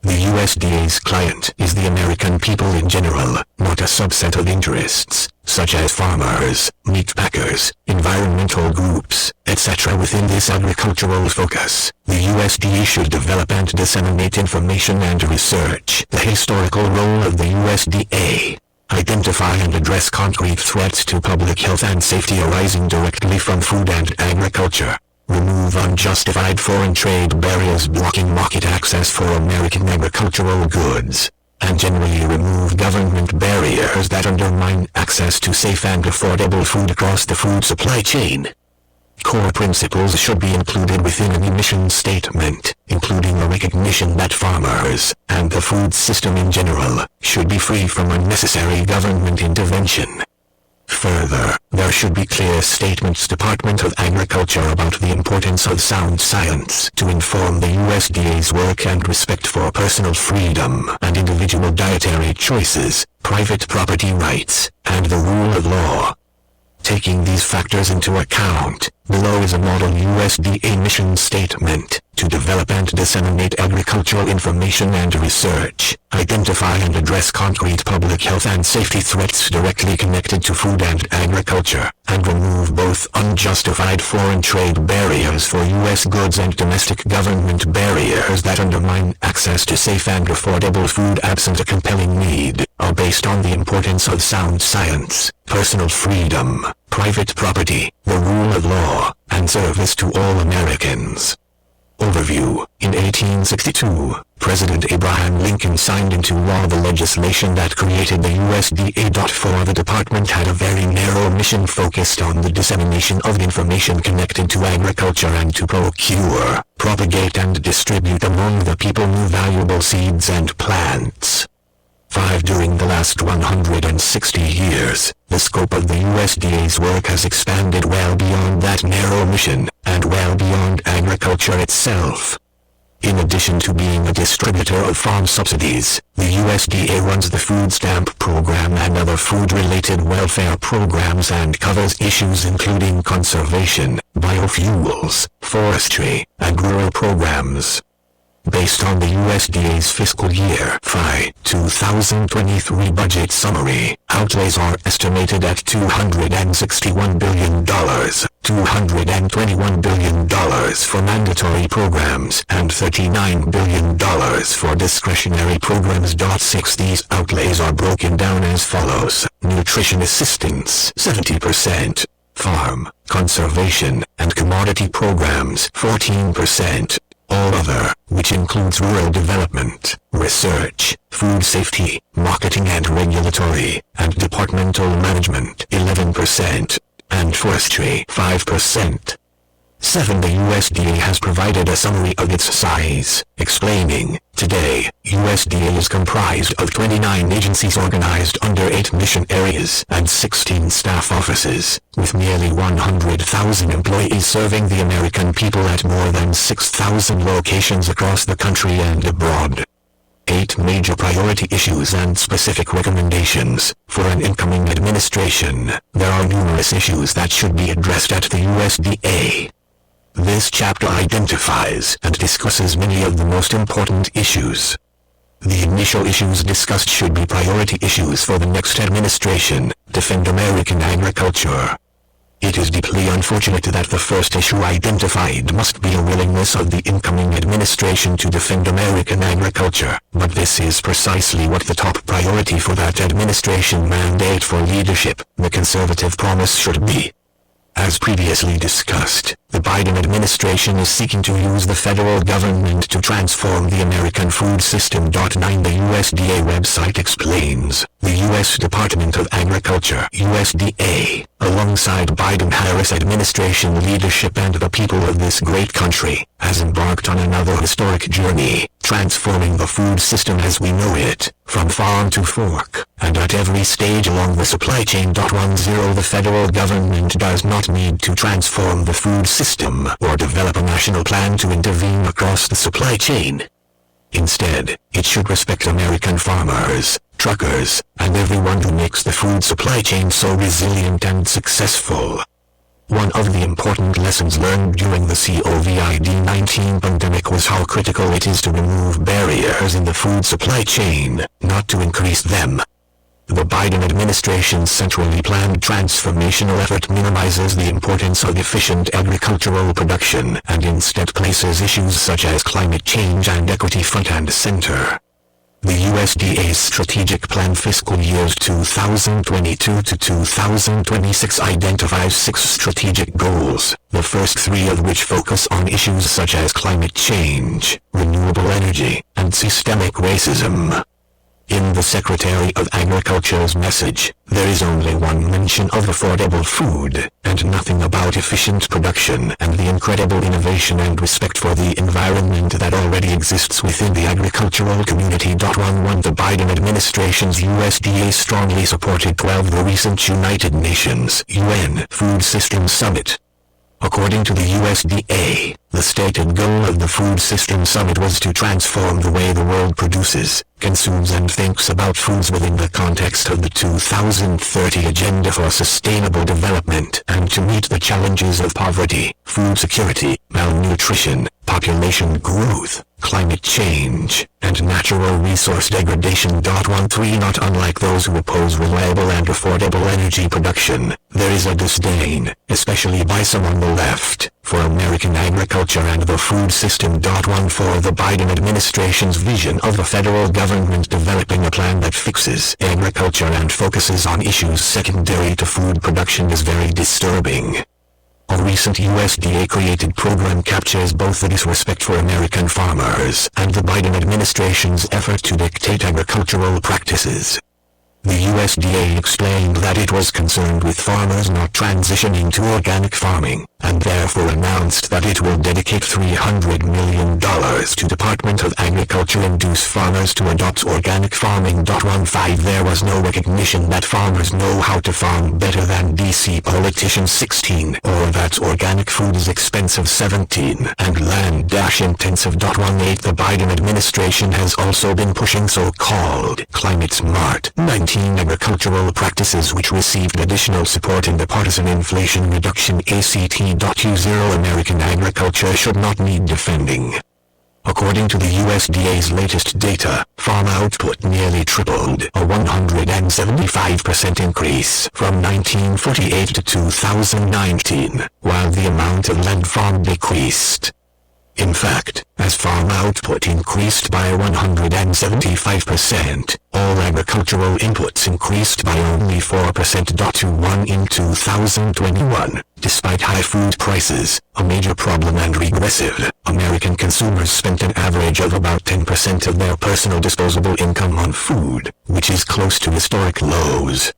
The USDA's client is the American people in general, not a subset of interests, such as farmers, meat packers, environmental groups, etc. Within this agricultural focus, the USDA should develop and disseminate information and research. The historical role of the USDA. Identify and address concrete threats to public health and safety arising directly from food and agriculture. Remove unjustified foreign trade barriers blocking market access for American agricultural goods. And generally remove government barriers that undermine access to safe and affordable food across the food supply chain. Core principles should be included within any mission statement, including a recognition that farmers, and the food system in general, should be free from unnecessary government intervention. Further, there should be clear statements Department of Agriculture about the importance of sound science to inform the USDA's work and respect for personal freedom and individual dietary choices, private property rights, and the rule of law. Taking these factors into account, below is a model USDA mission statement to develop and disseminate agricultural information and research, identify and address concrete public health and safety threats directly connected to food and agriculture, and remove both unjustified foreign trade barriers for U.S. goods and domestic government barriers that undermine access to safe and affordable food absent a compelling need, are based on the importance of sound science, personal freedom, private property, the rule of law, and service to all Americans. Overview. In 1862, President Abraham Lincoln signed into law the legislation that created the USDA. For the department had a very narrow mission focused on the dissemination of information connected to agriculture and to procure, propagate and distribute among the people new valuable seeds and plants. 5. During the last 160 years, the scope of the USDA's work has expanded well beyond that narrow mission, and well beyond agriculture itself. In addition to being a distributor of farm subsidies, the USDA runs the food stamp program and other food-related welfare programs and covers issues including conservation, biofuels, forestry, and rural programs. Based on the USDA's fiscal year 2023 budget summary, outlays are estimated at $261 billion, $221 billion for mandatory programs, and $39 billion for discretionary programs. 6. These outlays are broken down as follows: nutrition assistance 70%, farm, conservation, and commodity programs 14%. All other, which includes rural development, research, food safety, marketing and regulatory, and departmental management 11%, and forestry 5%. 7. The USDA has provided a summary of its size, explaining, Today, USDA is comprised of 29 agencies organized under 8 mission areas and 16 staff offices, with nearly 100,000 employees serving the American people at more than 6,000 locations across the country and abroad. 8 major priority issues and specific recommendations. For an incoming administration, there are numerous issues that should be addressed at the USDA. This chapter identifies and discusses many of the most important issues. The initial issues discussed should be priority issues for the next administration: defend American agriculture. It is deeply unfortunate that the first issue identified must be a willingness of the incoming administration to defend American agriculture, but this is precisely what the top priority for that administration mandate for leadership, the conservative promise, should be. As previously discussed, the Biden administration is seeking to use the federal government to transform the American food system. 9 The USDA website explains, the U.S. Department of Agriculture (USDA), alongside Biden-Harris administration leadership and the people of this great country, has embarked on another historic journey, transforming the food system as we know it, from farm to fork, and at every stage along the supply chain. 10 The federal government does not need to transform the food system or develop a national plan to intervene across the supply chain. Instead, it should respect American farmers, truckers, and everyone who makes the food supply chain so resilient and successful. One of the important lessons learned during the COVID-19 pandemic was how critical it is to remove barriers in the food supply chain, not to increase them. The Biden administration's centrally planned transformational effort minimizes the importance of efficient agricultural production and instead places issues such as climate change and equity front and center. The USDA's strategic plan fiscal years 2022 to 2026 identifies 6 strategic goals, the first 3 of which focus on issues such as climate change, renewable energy, and systemic racism. In the Secretary of Agriculture's message, there is only one mention of affordable food, and nothing about efficient production and the incredible innovation and respect for the environment that already exists within the agricultural community. 11 The Biden administration's USDA strongly supported 12 the recent United Nations UN Food Systems Summit. According to the USDA, the stated goal of the Food Systems Summit was to transform the way the world produces, consumes and thinks about foods within the context of the 2030 Agenda for Sustainable Development and to meet the challenges of poverty, food security, malnutrition, population growth, climate change, and natural resource degradation. 13 Not unlike those who oppose reliable and affordable energy production, there is a disdain, especially by some on the left, for American agriculture and the food system. 14 The Biden administration's vision of the federal government developing a plan that fixes agriculture and focuses on issues secondary to food production is very disturbing. A recent USDA-created program captures both the disrespect for American farmers and the Biden administration's effort to dictate agricultural practices. The USDA explained that it was concerned with farmers not transitioning to organic farming, and therefore announced that it will dedicate $300 million to Department of Agriculture-induce farmers to adopt organic farming. 15 There was no recognition that farmers know how to farm better than DC politicians. 16 Or that organic food is expensive. 17 And land-intensive. 18 The Biden administration has also been pushing so-called climate-smart 19 agricultural practices which received additional support in the Partisan Inflation Reduction Act. 20 American agriculture should not need defending. According to the USDA's latest data, farm output nearly tripled, a 175% increase from 1948 to 2019, while the amount of land farmed decreased. In fact, as farm output increased by 175%, all agricultural inputs increased by only 4%. 1 In 2021, despite high food prices, a major problem and regressive, American consumers spent an average of about 10% of their personal disposable income on food, which is close to historic lows.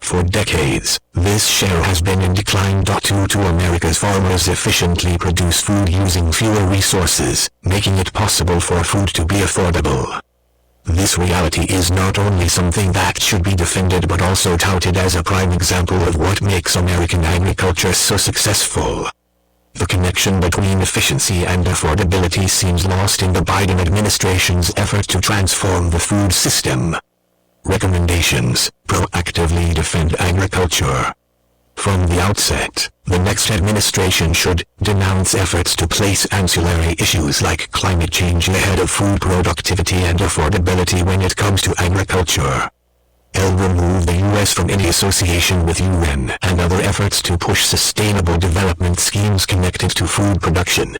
For decades, this share has been in decline due to America's farmers efficiently produce food using fewer resources, making it possible for food to be affordable. This reality is not only something that should be defended but also touted as a prime example of what makes American agriculture so successful. The connection between efficiency and affordability seems lost in the Biden administration's effort to transform the food system. Recommendations: proactively defend agriculture. From the outset, the next administration should denounce efforts to place ancillary issues like climate change ahead of food productivity and affordability when it comes to agriculture. Remove the U.S. from any association with UN and other efforts to push sustainable development schemes connected to food production.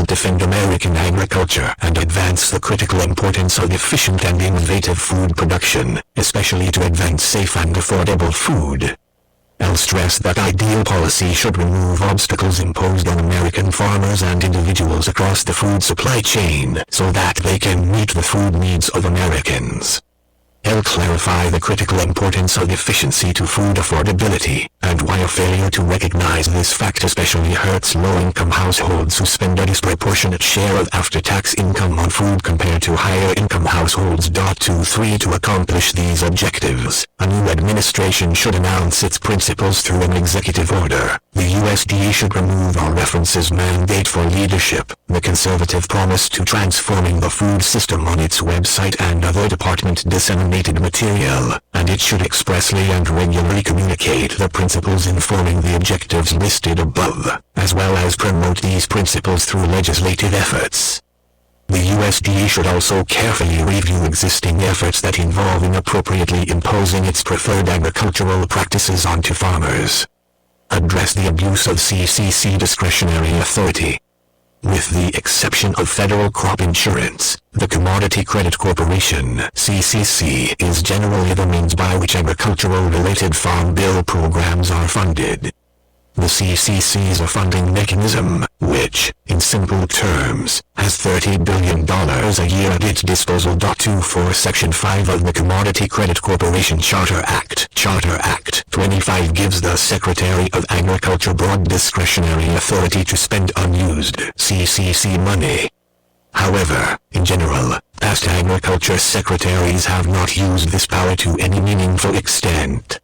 Defend American agriculture and advance the critical importance of efficient and innovative food production, especially to advance safe and affordable food. Stress that ideal policy should remove obstacles imposed on American farmers and individuals across the food supply chain so that they can meet the food needs of Americans. Clarify the critical importance of efficiency to food affordability, and why a failure to recognize this fact especially hurts low-income households who spend a disproportionate share of after-tax income on food compared to higher-income households. 3 To accomplish these objectives, a new administration should announce its principles through an executive order. The USDA should remove all references mandate for leadership, the conservative promise to transforming the food system on its website and other department disseminated material, and it should expressly and regularly communicate the principles informing the objectives listed above, as well as promote these principles through legislative efforts. The USDA should also carefully review existing efforts that involve inappropriately imposing its preferred agricultural practices onto farmers. Address the abuse of CCC discretionary authority. With the exception of federal crop insurance, the Commodity Credit Corporation (CCC) is generally the means by which agricultural-related farm bill programs are funded. The CCC is a funding mechanism, which, in simple terms, has $30 billion a year at its disposal. 24 Section 5 of the Commodity Credit Corporation Charter Act, Charter Act 25 gives the Secretary of Agriculture broad discretionary authority to spend unused CCC money. However, in general, past agriculture secretaries have not used this power to any meaningful extent.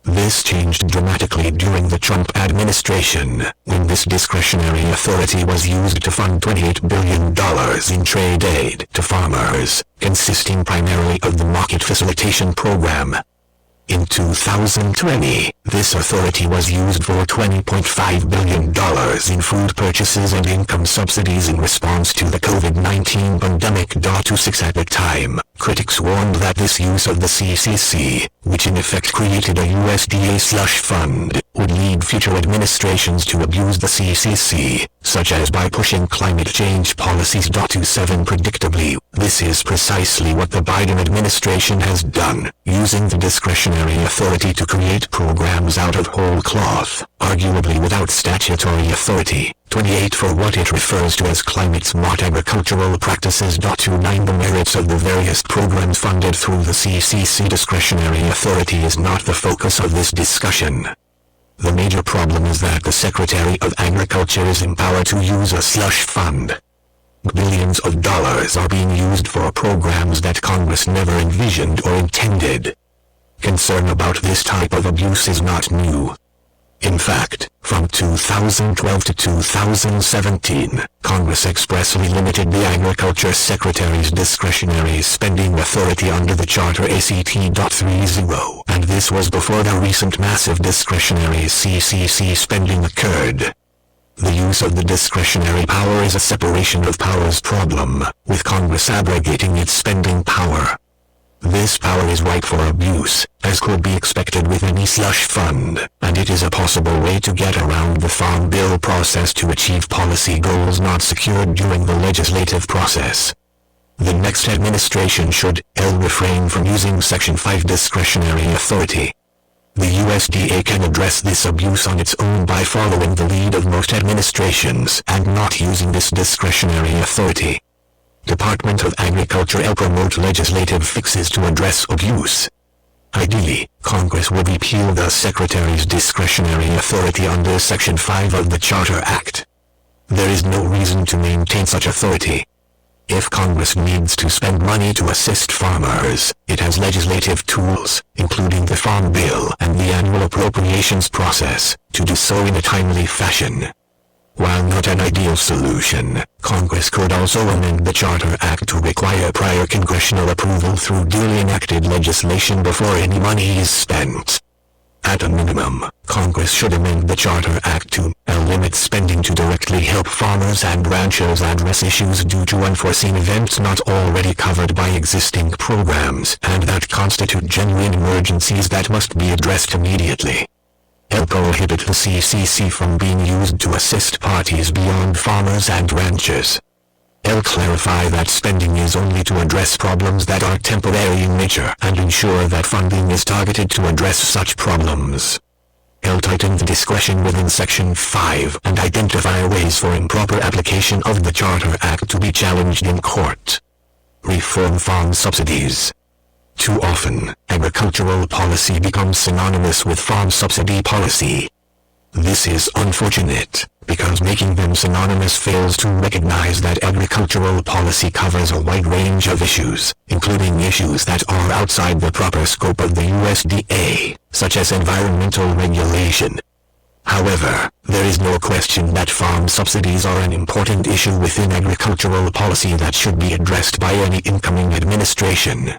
This changed dramatically during the Trump administration, when this discretionary authority was used to fund $28 billion in trade aid to farmers, consisting primarily of the Market Facilitation Program. In 2020, this authority was used for $20.5 billion in food purchases and income subsidies in response to the COVID-19 pandemic. 26 At the time, critics warned that this use of the CCC, which in effect created a USDA slush fund, would lead future administrations to abuse the CCC, such as by pushing climate change policies. 27 Predictably, this is precisely what the Biden administration has done, using the discretionary authority to create programs out of whole cloth, arguably without statutory authority. 28 For what it refers to as climate-smart agricultural practices. 29 The merits of the various programs funded through the CCC discretionary authority is not the focus of this discussion. The major problem is that the Secretary of Agriculture is empowered to use a slush fund. Billions of dollars are being used for programs that Congress never envisioned or intended. Concern about this type of abuse is not new. In fact, from 2012 to 2017, Congress expressly limited the Agriculture Secretary's discretionary spending authority under the Charter ACT. 30, and this was before the recent massive discretionary CCC spending occurred. The use of the discretionary power is a separation of powers problem, with Congress abrogating its spending power. This power is ripe for abuse, as could be expected with any slush fund, and it is a possible way to get around the farm bill process to achieve policy goals not secured during the legislative process. The next administration should refrain from using Section 5 discretionary authority. The USDA can address this abuse on its own by following the lead of most administrations and not using this discretionary authority. Department of Agriculture promote legislative fixes to address abuse. Ideally, Congress would repeal the Secretary's discretionary authority under Section 5 of the Charter Act. There is no reason to maintain such authority. If Congress needs to spend money to assist farmers, it has legislative tools, including the Farm Bill and the annual appropriations process, to do so in a timely fashion. While not an ideal solution, Congress could also amend the Charter Act to require prior congressional approval through duly enacted legislation before any money is spent. At a minimum, Congress should amend the Charter Act to limit spending to directly help farmers and ranchers address issues due to unforeseen events not already covered by existing programs and that constitute genuine emergencies that must be addressed immediately. Prohibit the CCC from being used to assist parties beyond farmers and ranchers. Clarify that spending is only to address problems that are temporary in nature and ensure that funding is targeted to address such problems. Tighten the discretion within Section 5 and identify ways for improper application of the Charter Act to be challenged in court. Reform farm subsidies. Too often, agricultural policy becomes synonymous with farm subsidy policy. This is unfortunate, because making them synonymous fails to recognize that agricultural policy covers a wide range of issues, including issues that are outside the proper scope of the USDA, such as environmental regulation. However, there is no question that farm subsidies are an important issue within agricultural policy that should be addressed by any incoming administration.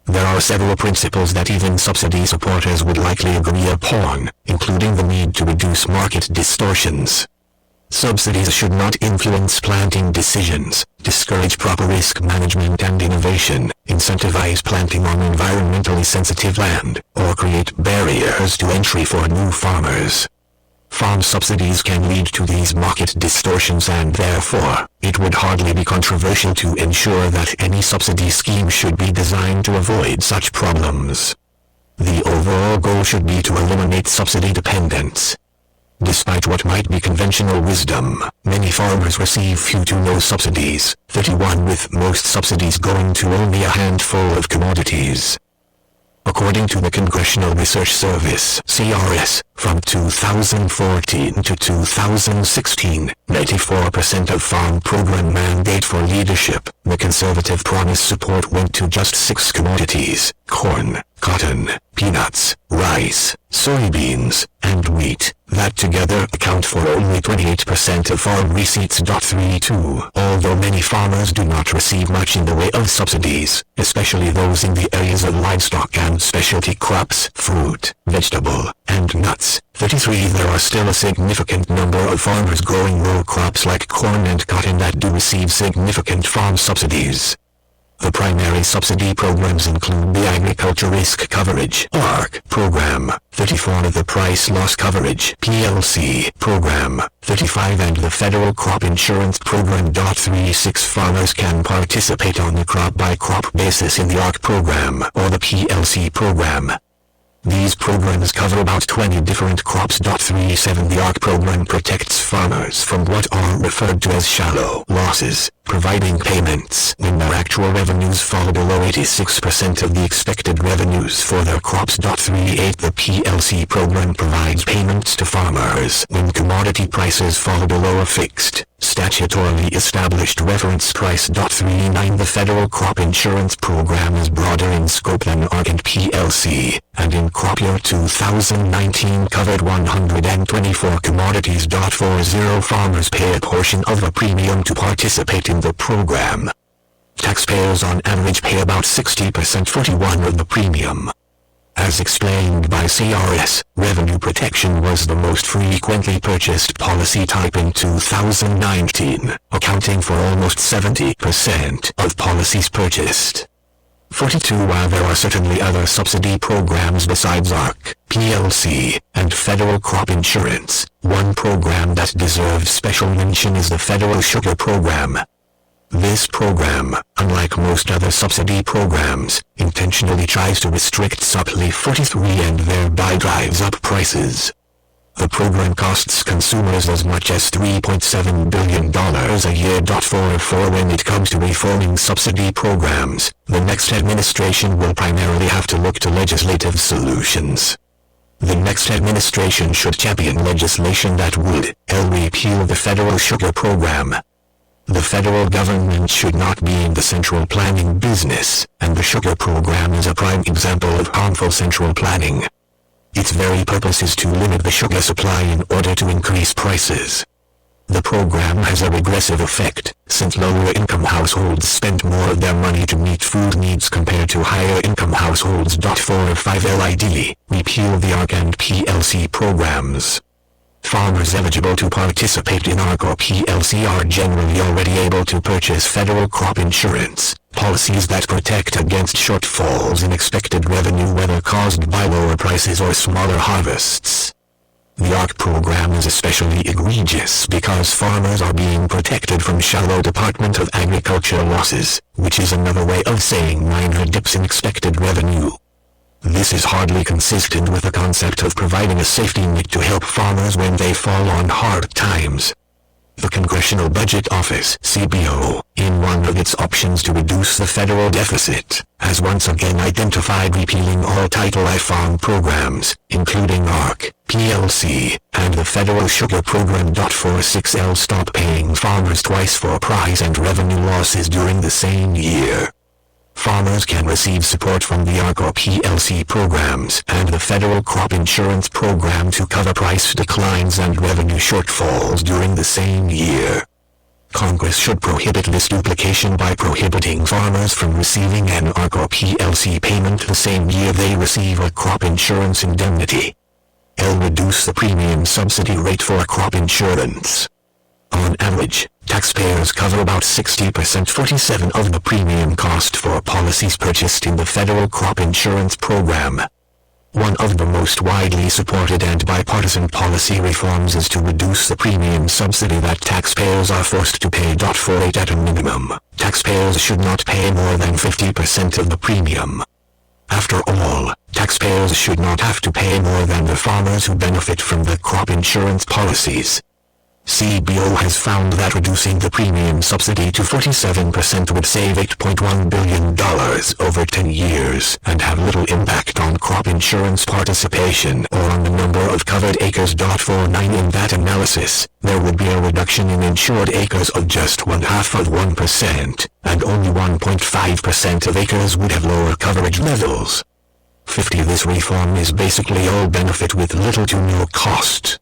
There are several principles that even subsidy supporters would likely agree upon, including the need to reduce market distortions. Subsidies should not influence planting decisions, discourage proper risk management and innovation, incentivize planting on environmentally sensitive land, or create barriers to entry for new farmers. Farm subsidies can lead to these market distortions and therefore, it would hardly be controversial to ensure that any subsidy scheme should be designed to avoid such problems. The overall goal should be to eliminate subsidy dependence. Despite what might be conventional wisdom, many farmers receive few to no subsidies, 31 with most subsidies going to only a handful of commodities. According to the Congressional Research Service, CRS, from 2014 to 2016, 94% of Farm Program Mandate for Leadership, the conservative promise support went to just 6 commodities: corn, cotton, peanuts, rice, soybeans, and wheat, that together account for only 28% of farm receipts. 32. Although many farmers do not receive much in the way of subsidies, especially those in the areas of livestock and specialty crops, fruit, vegetable, and nuts. 33. There are still a significant number of farmers growing row crops like corn and cotton that do receive significant farm subsidies. The primary subsidy programs include the Agriculture Risk Coverage (ARC) program, 34, the Price Loss Coverage (PLC) program, 35, and the Federal Crop Insurance Program. 36 Farmers can participate on a crop-by-crop basis in the ARC program or the PLC program. These programs cover about 20 different crops. 37 The ARC program protects farmers from what are referred to as shallow losses, providing payments when their actual revenues fall below 86% of the expected revenues for their crops. 38 The PLC program provides payments to farmers when commodity prices fall below a fixed, statutorily established reference price. 39 The Federal Crop Insurance Program is broader in scope than ARC and PLC, and in crop year 2019 covered 124 commodities. 40 Farmers pay a portion of a premium to participate in the program. Taxpayers on average pay about 60%, 41 of the premium. As explained by CRS, revenue protection was the most frequently purchased policy type in 2019, accounting for almost 70% of policies purchased. 42 While there are certainly other subsidy programs besides ARC, PLC, and federal crop insurance, one program that deserves special mention is the Federal Sugar Program. This program, unlike most other subsidy programs, intentionally tries to restrict supply. 43 And thereby drives up prices. The program costs consumers as much as $3.7 billion a year. For when it comes to reforming subsidy programs, the next administration will primarily have to look to legislative solutions. The next administration should champion legislation that would repeal the federal sugar program. The federal government should not be in the central planning business, and the sugar program is a prime example of harmful central planning. Its very purpose is to limit the sugar supply in order to increase prices. The program has a regressive effect, since lower-income households spend more of their money to meet food needs compared to higher-income households. 4 or 5 LID, repeal the ARC and PLC programs. Farmers eligible to participate in ARC or PLC are generally already able to purchase federal crop insurance, policies that protect against shortfalls in expected revenue whether caused by lower prices or smaller harvests. The ARC program is especially egregious because farmers are being protected from shallow Department of Agriculture losses, which is another way of saying minor dips in expected revenue. This is hardly consistent with the concept of providing a safety net to help farmers when they fall on hard times. The Congressional Budget Office, CBO, in one of its options to reduce the federal deficit, has once again identified repealing all Title I farm programs, including ARC, PLC, and the Federal Sugar Program. 46L stop paying farmers twice for price and revenue losses during the same year. Farmers can receive support from the ARC or PLC programs and the Federal Crop Insurance Program to cover price declines and revenue shortfalls during the same year. Congress should prohibit this duplication by prohibiting farmers from receiving an ARC or PLC payment the same year they receive a crop insurance indemnity. Reduce the premium subsidy rate for crop insurance. On average, taxpayers cover about 47% of the premium cost for policies purchased in the federal crop insurance program. One of the most widely supported and bipartisan policy reforms is to reduce the premium subsidy that taxpayers are forced to pay. 48 At a minimum, taxpayers should not pay more than 50% of the premium. After all, taxpayers should not have to pay more than the farmers who benefit from the crop insurance policies. CBO has found that reducing the premium subsidy to 47% would save $8.1 billion over 10 years and have little impact on crop insurance participation or on the number of covered acres. 49 In that analysis, there would be a reduction in insured acres of just 0.5%, and only 1.5% of acres would have lower coverage levels. 50 This reform is basically all benefit with little to no cost.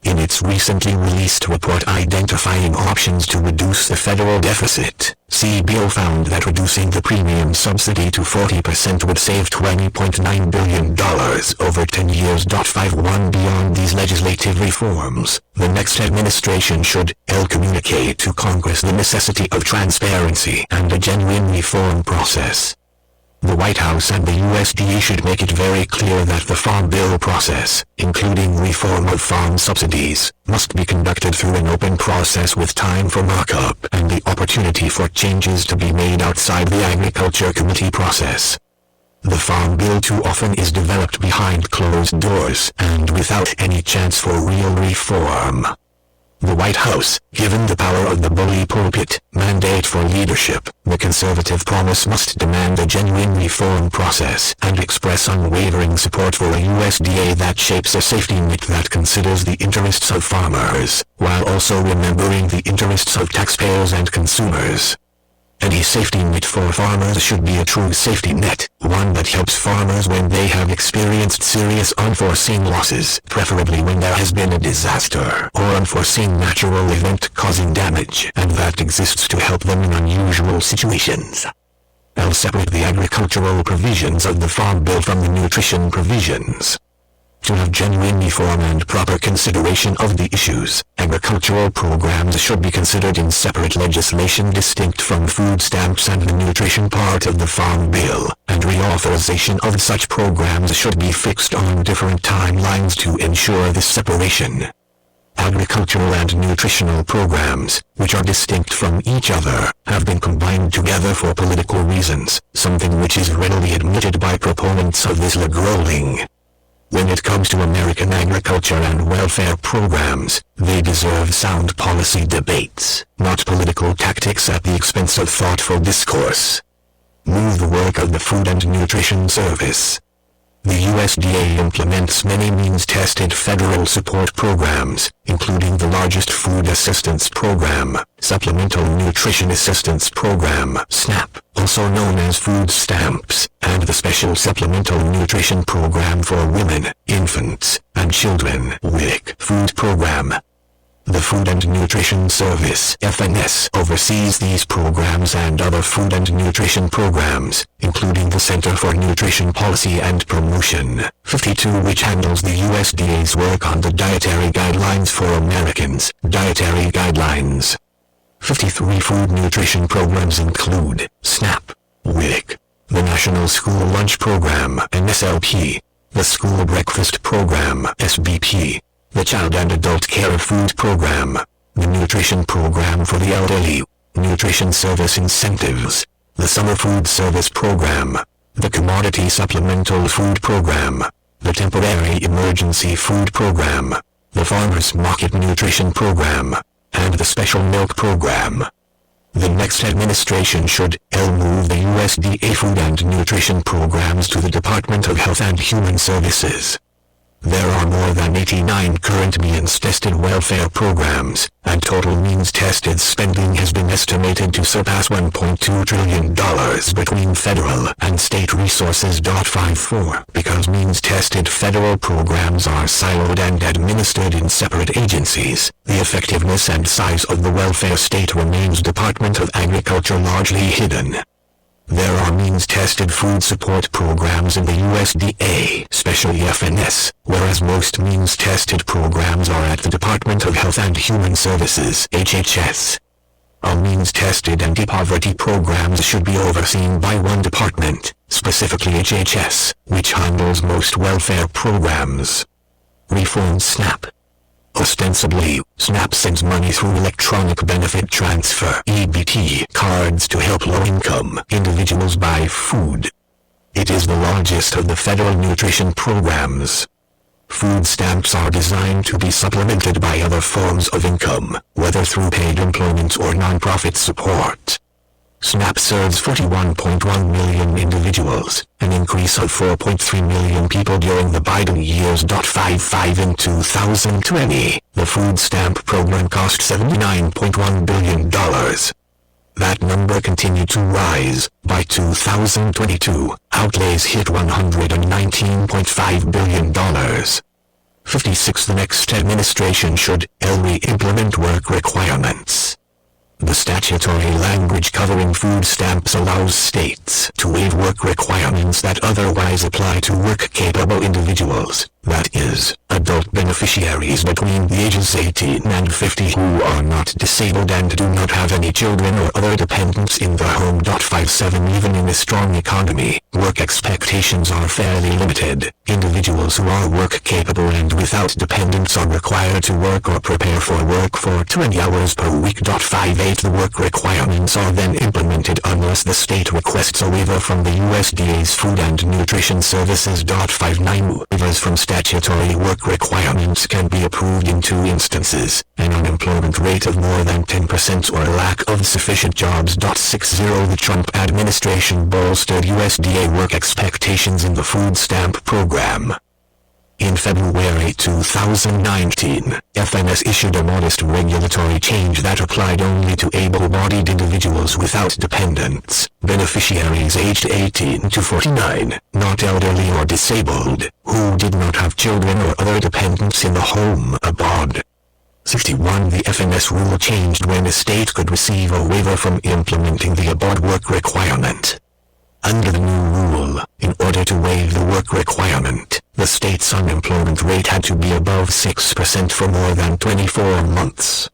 In its recently released report identifying options to reduce the federal deficit, CBO found that reducing the premium subsidy to 40% would save $20.9 billion over 10 years. 51 Beyond these legislative reforms, the next administration should communicate to Congress the necessity of transparency and a genuine reform process. The White House and the USDA should make it very clear that the Farm Bill process, including reform of farm subsidies, must be conducted through an open process with time for markup and the opportunity for changes to be made outside the Agriculture Committee process. The Farm Bill too often is developed behind closed doors and without any chance for real reform. The White House, given the power of the bully pulpit, mandate for leadership, the conservative promise must demand a genuine reform process and express unwavering support for a USDA that shapes a safety net that considers the interests of farmers, while also remembering the interests of taxpayers and consumers. Any safety net for farmers should be a true safety net, one that helps farmers when they have experienced serious unforeseen losses, preferably when there has been a disaster or unforeseen natural event causing damage, and that exists to help them in unusual situations. Separate the agricultural provisions of the Farm Bill from the nutrition provisions. To have genuine reform and proper consideration of the issues, agricultural programs should be considered in separate legislation distinct from food stamps and the nutrition part of the Farm Bill, and reauthorization of such programs should be fixed on different timelines to ensure this separation. Agricultural and nutritional programs, which are distinct from each other, have been combined together for political reasons, something which is readily admitted by proponents of this log rolling. When it comes to American agriculture and welfare programs, they deserve sound policy debates, not political tactics at the expense of thoughtful discourse. Move the work of the Food and Nutrition Service. The USDA implements many means-tested federal support programs, including the largest Food Assistance Program, Supplemental Nutrition Assistance Program, SNAP, also known as food stamps, and the Special Supplemental Nutrition Program for Women, Infants, and Children, WIC, Food Program. The Food and Nutrition Service, FNS, oversees these programs and other food and nutrition programs, including the Center for Nutrition Policy and Promotion, 52, which handles the USDA's work on the Dietary Guidelines for Americans, Dietary Guidelines. 53 food nutrition programs include SNAP, WIC, the National School Lunch Program, NSLP, the School Breakfast Program, SBP, the Child and Adult Care Food Program, the Nutrition Program for the Elderly, Nutrition Service Incentives, the Summer Food Service Program, the Commodity Supplemental Food Program, the Temporary Emergency Food Program, the Farmers Market Nutrition Program, and the Special Milk Program. The next administration should move the USDA food and nutrition programs to the Department of Health and Human Services. There are more than 89 current means-tested welfare programs, and total means-tested spending has been estimated to surpass $1.2 trillion between federal and state resources. 54. Because means-tested federal programs are siloed and administered in separate agencies, the effectiveness and size of the welfare state remains Department of Agriculture largely hidden. There are means-tested food support programs in the USDA, especially FNS, whereas most means-tested programs are at the Department of Health and Human Services, HHS. All means-tested anti-poverty programs should be overseen by one department, specifically HHS, which handles most welfare programs. Reform SNAP. Ostensibly, SNAP sends money through electronic benefit transfer (EBT) cards to help low-income individuals buy food. It is the largest of the federal nutrition programs. Food stamps are designed to be supplemented by other forms of income, whether through paid employment or nonprofit support. SNAP serves 41.1 million individuals, an increase of 4.3 million people during the Biden years. 55 In 2020, the food stamp program cost $79.1 billion. That number continued to rise. By 2022, outlays hit $119.5 billion. 56 The next administration should re-implement work requirements. The statutory language covering food stamps allows states to waive work requirements that otherwise apply to work-capable individuals, that is, adult beneficiaries between the ages 18 and 50 who are not disabled and do not have any children or other dependents in the home. 57 Even in a strong economy, work expectations are fairly limited. Individuals who are work-capable and without dependents are required to work or prepare for work for 20 hours per week. 58 The work requirements are then implemented unless the state requests a waiver from the USDA's Food and Nutrition Services. 59 Waivers from statutory work requirements can be approved in two instances: an unemployment rate of more than 10% or lack of sufficient jobs. 60 The Trump administration bolstered USDA work expectations in the food stamp program. In February 2019, FNS issued a modest regulatory change that applied only to able-bodied individuals without dependents, beneficiaries aged 18 to 49, not elderly or disabled, who did not have children or other dependents in the home. Abroad. 61 The FNS rule changed when a state could receive a waiver from implementing the above work requirement. Under the new rule, in order to waive the work requirement, the state's unemployment rate had to be above 6% for more than 24 months.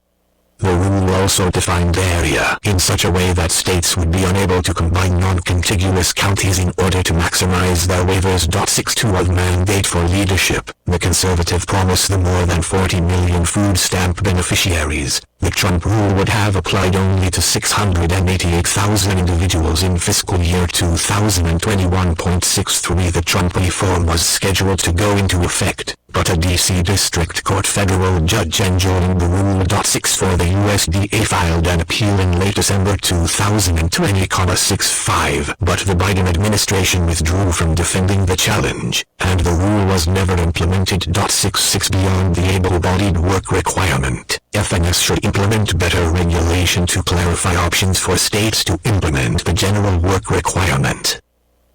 The rule also defined area in such a way that states would be unable to combine non-contiguous counties in order to maximize their waivers. 62 Of mandate for leadership, the conservative promise the more than 40 million food stamp beneficiaries the Trump rule would have applied only to 688,000 individuals in fiscal year 2021.63. The Trump reform was scheduled to go into effect, but a D.C. District Court federal judge enjoined the Rule. 6 for the USDA filed an appeal in late December 2020,65, but the Biden administration withdrew from defending the challenge, and the rule was never implemented. 66 Beyond the able-bodied work requirement, FNS should implement better regulation to clarify options for states to implement the general work requirement.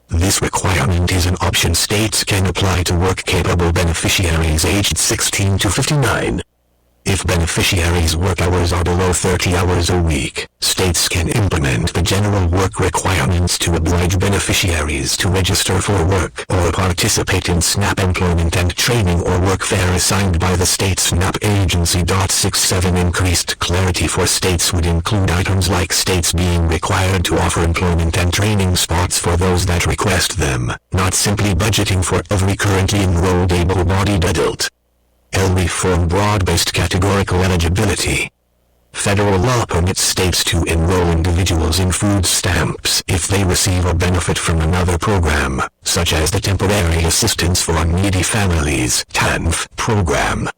This requirement is an option states can apply to work-capable beneficiaries aged 16 to 59. If beneficiaries' work hours are below 30 hours a week, states can implement the general work requirements to oblige beneficiaries to register for work or participate in SNAP employment and training or workfare assigned by the state SNAP agency. 67 Increased clarity for states would include items like states being required to offer employment and training spots for those that request them, not simply budgeting for every currently enrolled able-bodied adult. Reform broad-based categorical eligibility. Federal law permits states to enroll individuals in food stamps if they receive a benefit from another program, such as the Temporary Assistance for Needy Families (TANF) program.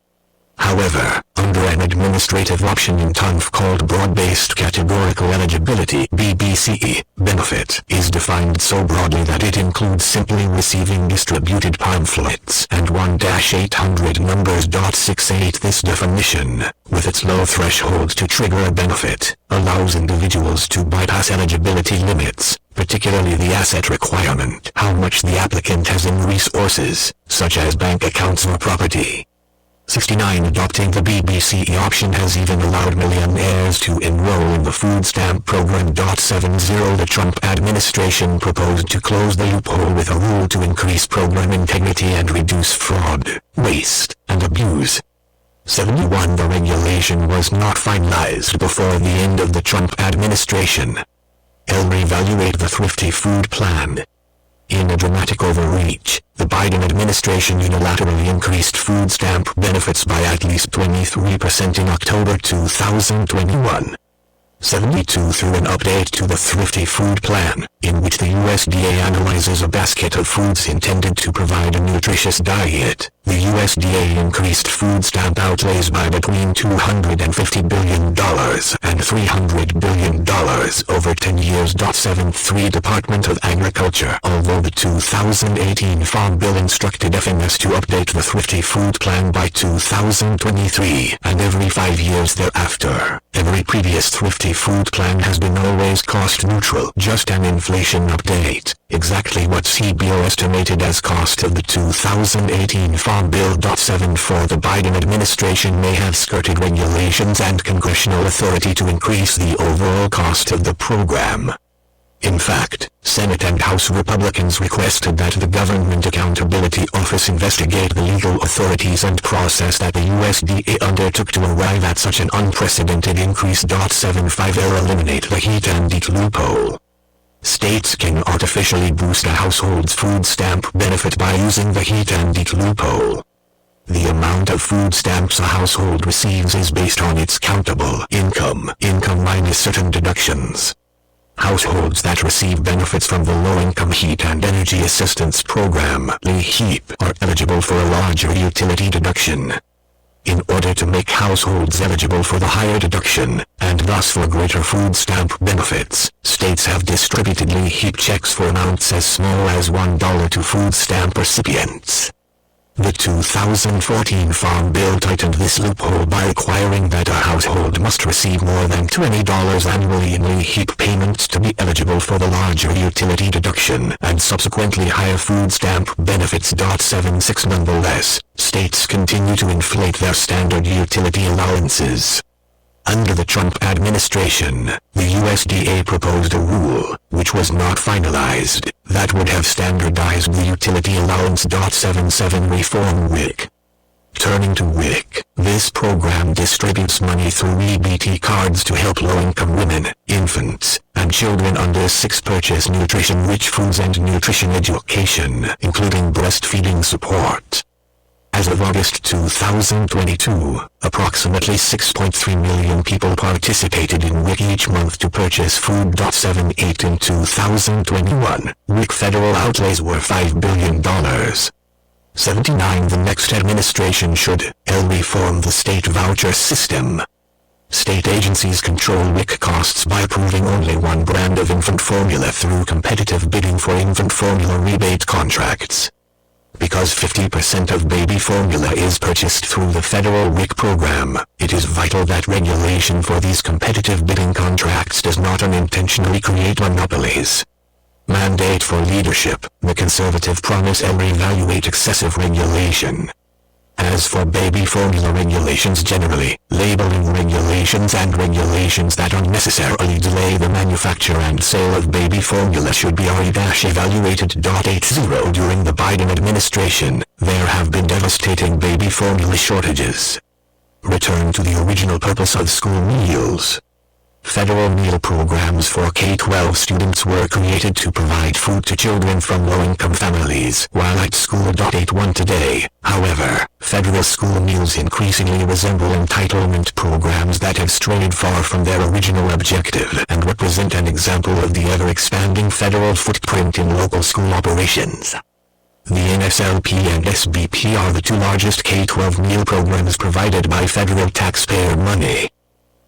However, under an administrative option in TANF called Broad-Based Categorical Eligibility (BBCE), benefit is defined so broadly that it includes simply receiving distributed pamphlets and 1-800 numbers. 68 This definition, with its low threshold to trigger a benefit, allows individuals to bypass eligibility limits, particularly the asset requirement, how much the applicant has in resources, such as bank accounts or property. 69 Adopting the BBCE option has even allowed millionaires to enroll in the food stamp program. 70 The Trump administration proposed to close the loophole with a rule to increase program integrity and reduce fraud, waste, and abuse. 71 The regulation was not finalized before the end of the Trump administration. Reevaluate the Thrifty Food Plan. In a dramatic overreach, the Biden administration unilaterally increased food stamp benefits by at least 23% in October 2021. 72 Through an update to the Thrifty Food Plan, in which the USDA analyzes a basket of foods intended to provide a nutritious diet, the USDA increased food stamp outlays by between $250 billion and $300 billion over 10 years. 73 Department of Agriculture. Although the 2018 Farm Bill instructed FNS to update the Thrifty Food Plan by 2023 and every 5 years thereafter, every previous Thrifty Food Plan has been always cost neutral, just an inflation update, exactly what CBO estimated as cost of the 2018 Farm Bill. 74 The Biden administration may have skirted regulations and congressional authority to increase the overall cost of the program. In fact, Senate and House Republicans requested that the Government Accountability Office investigate the legal authorities and process that the USDA undertook to arrive at such an unprecedented increase. 75 Eliminate the heat and eat loophole. States can artificially boost a household's food stamp benefit by using the heat and eat loophole. The amount of food stamps a household receives is based on its countable income minus certain deductions. Households that receive benefits from the Low-Income Heat and Energy Assistance Program (LEHEAP) are eligible for a larger utility deduction. In order to make households eligible for the higher deduction, and thus for greater food stamp benefits, states have distributed LEHEAP checks for amounts as small as $1 to food stamp recipients. The 2014 Farm Bill tightened this loophole by requiring that a household must receive more than $20 annually in LEHEAP payments to be eligible for the larger utility deduction and subsequently higher food stamp benefits. 76 Nonetheless, states continue to inflate their standard utility allowances. Under the Trump administration, the USDA proposed a rule, which was not finalized, that would have standardized the utility allowance. 77 Reform WIC. Turning to WIC, this program distributes money through EBT cards to help low-income women, infants, and children under 6 purchase nutrition-rich foods and nutrition education, including breastfeeding support. As of August 2022, approximately 6.3 million people participated in WIC each month to purchase food. 78 in 2021, WIC federal outlays were $5 billion. 79 The next administration should reform the state voucher system. State agencies control WIC costs by approving only one brand of infant formula through competitive bidding for infant formula rebate contracts. Because 50% of baby formula is purchased through the federal WIC program, it is vital that regulation for these competitive bidding contracts does not unintentionally create monopolies. Mandate for leadership. The conservative promise evaluate excessive regulation. As for baby formula regulations generally, labeling regulations and regulations that unnecessarily delay the manufacture and sale of baby formula should be evaluated. 80 During the Biden administration, there have been devastating baby formula shortages. Return to the original purpose of school meals. Federal meal programs for K-12 students were created to provide food to children from low-income families while at school. 81 Today, however, federal school meals increasingly resemble entitlement programs that have strayed far from their original objective and represent an example of the ever-expanding federal footprint in local school operations. The NSLP and SBP are the two largest K-12 meal programs provided by federal taxpayer money.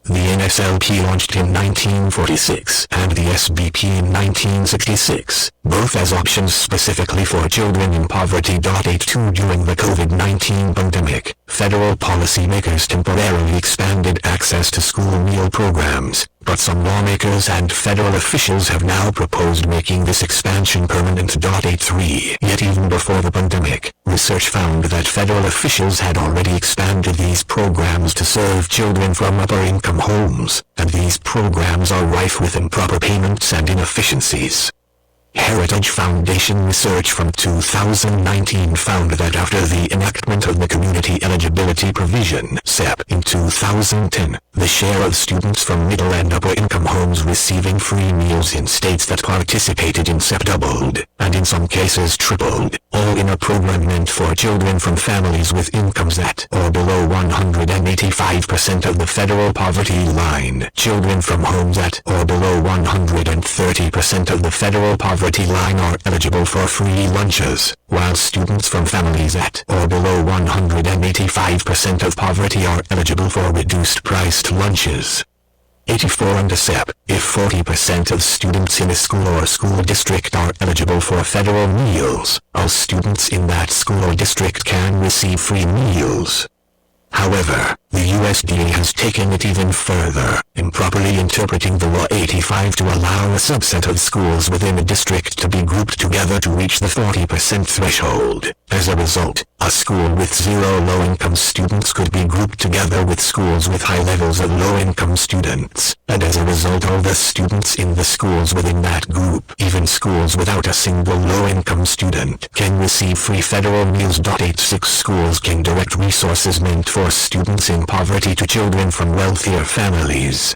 The NSLP launched in 1946 and the SBP in 1966, both as options specifically for children in poverty. 82 During the COVID-19 pandemic, federal policymakers temporarily expanded access to school meal programs, but some lawmakers and federal officials have now proposed making this expansion permanent. 83 Yet even before the pandemic, research found that federal officials had already expanded these programs to serve children from upper-income homes, and these programs are rife with improper payments and inefficiencies. Heritage Foundation research from 2019 found that after the enactment of the Community Eligibility Provision (CEP) in 2010, the share of students from middle and upper-income homes receiving free meals in states that participated in CEP doubled, and in some cases tripled, all in a program meant for children from families with incomes at or below 185% of the federal poverty line. Children from homes at or below 130% of the federal poverty line are eligible for free lunches, while students from families at or below 185% of poverty are eligible for reduced-priced lunches. 84 Under CEP, if 40% of students in a school or school district are eligible for federal meals, all students in that school or district can receive free meals. However, the USDA has taken it even further, improperly interpreting the Law 85 to allow a subset of schools within a district to be grouped together to reach the 40% threshold. As a result, a school with zero low-income students could be grouped together with schools with high levels of low-income students, and as a result all the students in the schools within that group, even schools without a single low-income student, can receive free federal meals. 86 Schools can direct resources meant for students in poverty to children from wealthier families.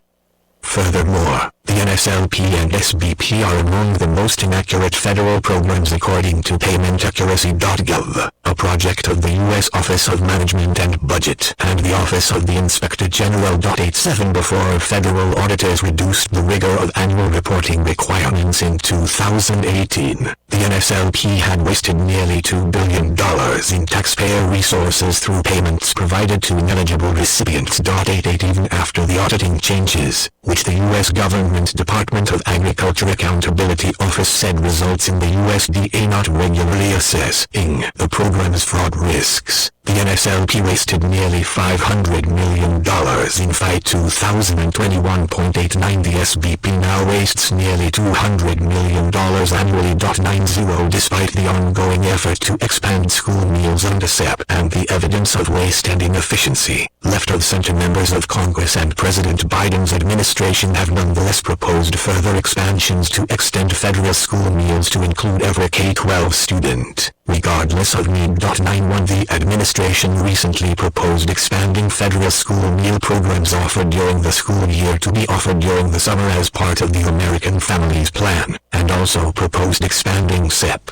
Furthermore, the NSLP and SBP are among the most inaccurate federal programs according to PaymentAccuracy.gov, a project of the U.S. Office of Management and Budget and the Office of the Inspector General. 87 Before federal auditors reduced the rigor of annual reporting requirements in 2018, the NSLP had wasted nearly $2 billion in taxpayer resources through payments provided to ineligible recipients. 88 Even after the auditing changes, which the U.S. government Department of Agriculture Accountability Office said results in the USDA not regularly assessing the program's fraud risks, the NSLP wasted nearly $500 million in FY 2021.89. The SBP now wastes nearly $200 million annually. 90 Despite the ongoing effort to expand school meals under CEP and the evidence of waste and inefficiency, left-of-center members of Congress and President Biden's administration have nonetheless proposed further expansions to extend federal school meals to include every K-12 student, regardless of need. 91 The administration recently proposed expanding federal school meal programs offered during the school year to be offered during the summer as part of the American Families Plan, and also proposed expanding CEP.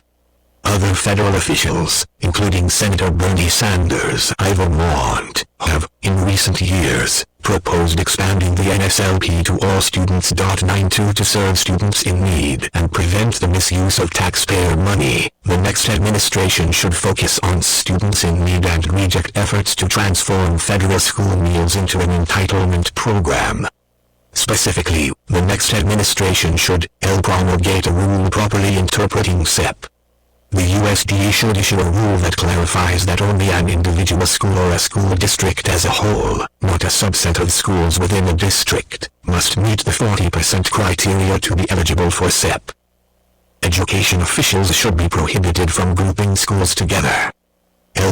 Other federal officials, including Senator Bernie Sanders of Vermont, have, in recent years, proposed expanding the NSLP to all students. 92 To serve students in need and prevent the misuse of taxpayer money, the next administration should focus on students in need and reject efforts to transform federal school meals into an entitlement program. Specifically, the next administration should promulgate a rule properly interpreting SEP. The USDA should issue a rule that clarifies that only an individual school or a school district as a whole, not a subset of schools within a district, must meet the 40% criteria to be eligible for SEP. Education officials should be prohibited from grouping schools together.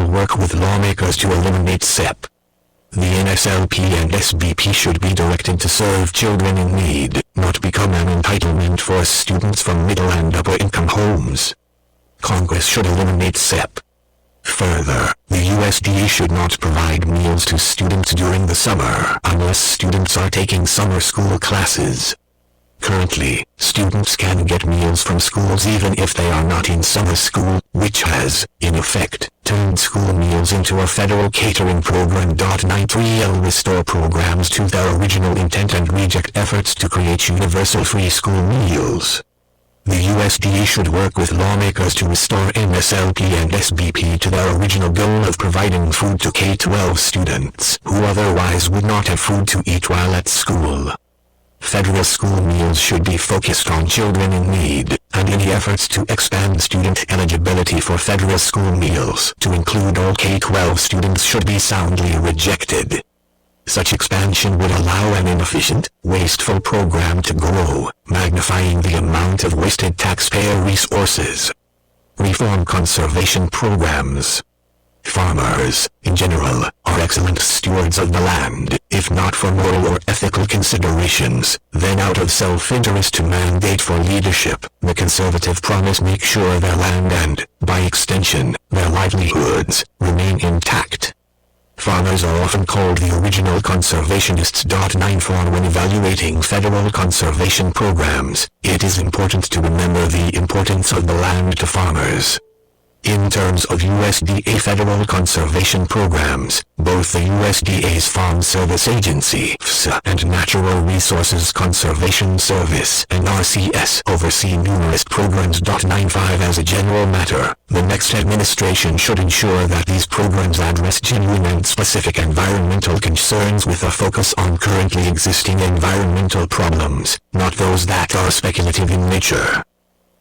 Work with lawmakers to eliminate SEP. The NSLP and SBP should be directed to serve children in need, not become an entitlement for students from middle and upper income homes. Congress should eliminate SEP. Further, the USDA should not provide meals to students during the summer unless students are taking summer school classes. Currently, students can get meals from schools even if they are not in summer school, which has, in effect, turned school meals into a federal catering program. 93 Restore programs to their original intent and reject efforts to create universal free school meals. The USDA should work with lawmakers to restore NSLP and SBP to their original goal of providing food to K-12 students who otherwise would not have food to eat while at school. Federal school meals should be focused on children in need, and any efforts to expand student eligibility for federal school meals to include all K-12 students should be soundly rejected. Such expansion would allow an inefficient, wasteful program to grow, magnifying the amount of wasted taxpayer resources. Reform conservation programs. Farmers, in general, are excellent stewards of the land, if not for moral or ethical considerations, then out of self-interest to mandate for leadership. The conservative promise make sure their land and, by extension, their livelihoods, remain intact. Farmers are often called the original conservationists. 94 When evaluating federal conservation programs, it is important to remember the importance of the land to farmers. In terms of USDA federal conservation programs, both the USDA's Farm Service Agency (FSA) and Natural Resources Conservation Service (NRCS) oversee numerous programs. 95 As a general matter, the next administration should ensure that these programs address genuine and specific environmental concerns with a focus on currently existing environmental problems, not those that are speculative in nature.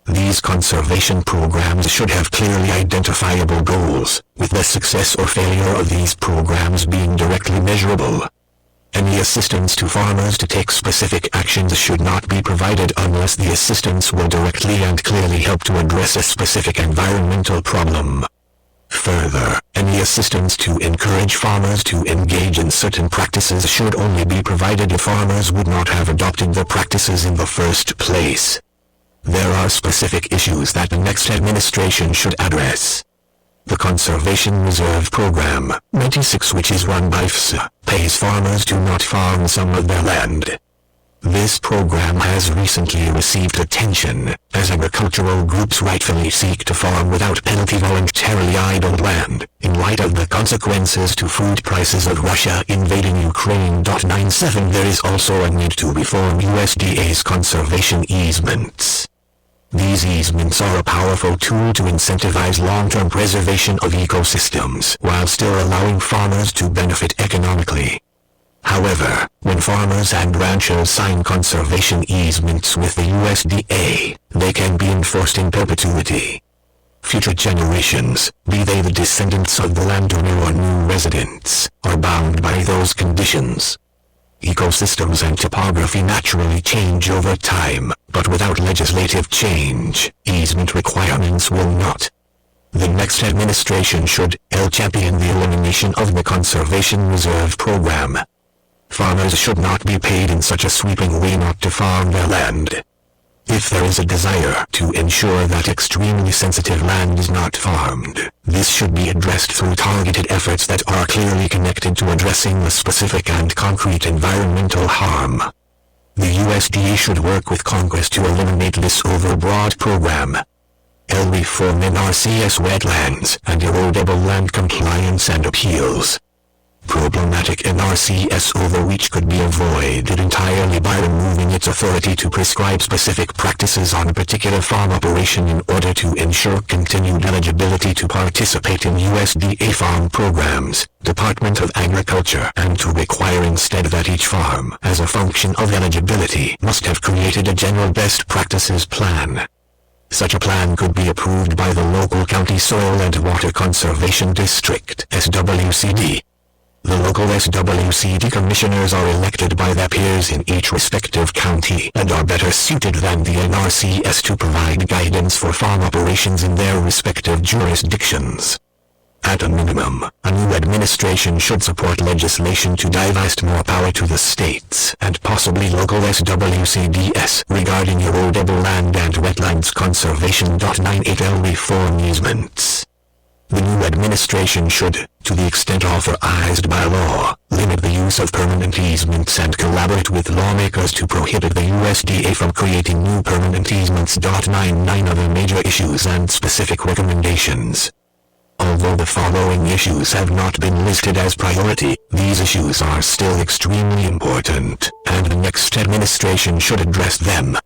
These conservation programs should have clearly identifiable goals, with the success or failure of these programs being directly measurable. Any assistance to farmers to take specific actions should not be provided unless the assistance will directly and clearly help to address a specific environmental problem. Further, any assistance to encourage farmers to engage in certain practices should only be provided if farmers would not have adopted the practices in the first place. There are specific issues that the next administration should address. The Conservation Reserve Program, 96, which is run by FSA, pays farmers to not farm some of their land. This program has recently received attention, as agricultural groups rightfully seek to farm without penalty voluntarily idle land, in light of the consequences to food prices of Russia invading Ukraine. 97 There is also a need to reform USDA's conservation easements. These easements are a powerful tool to incentivize long-term preservation of ecosystems while still allowing farmers to benefit economically. However, when farmers and ranchers sign conservation easements with the USDA, they can be enforced in perpetuity. Future generations, be they the descendants of the landowner or new residents, are bound by those conditions. Ecosystems and topography naturally change over time, but without legislative change, easement requirements will not. The next administration should champion the elimination of the Conservation Reserve Program. Farmers should not be paid in such a sweeping way not to farm their land. If there is a desire to ensure that extremely sensitive land is not farmed, this should be addressed through targeted efforts that are clearly connected to addressing the specific and concrete environmental harm. The USDA should work with Congress to eliminate this overbroad program. L. Reform NRCS wetlands and erodible land compliance and appeals. Problematic NRCS overreach could be avoided entirely by removing its authority to prescribe specific practices on a particular farm operation in order to ensure continued eligibility to participate in USDA farm programs, Department of Agriculture, and to require instead that each farm, as a function of eligibility, must have created a general best practices plan. Such a plan could be approved by the local county soil and water conservation district, SWCD. The local SWCD commissioners are elected by their peers in each respective county and are better suited than the NRCS to provide guidance for farm operations in their respective jurisdictions. At a minimum, a new administration should support legislation to divest more power to the states and possibly local SWCDs regarding erodible land and wetlands conservation. 98L reform easements. The new administration should, to the extent authorized by law, limit the use of permanent easements and collaborate with lawmakers to prohibit the USDA from creating new permanent easements. 99 Other major issues and specific recommendations. Although the following issues have not been listed as priority, these issues are still extremely important, and the next administration should address them.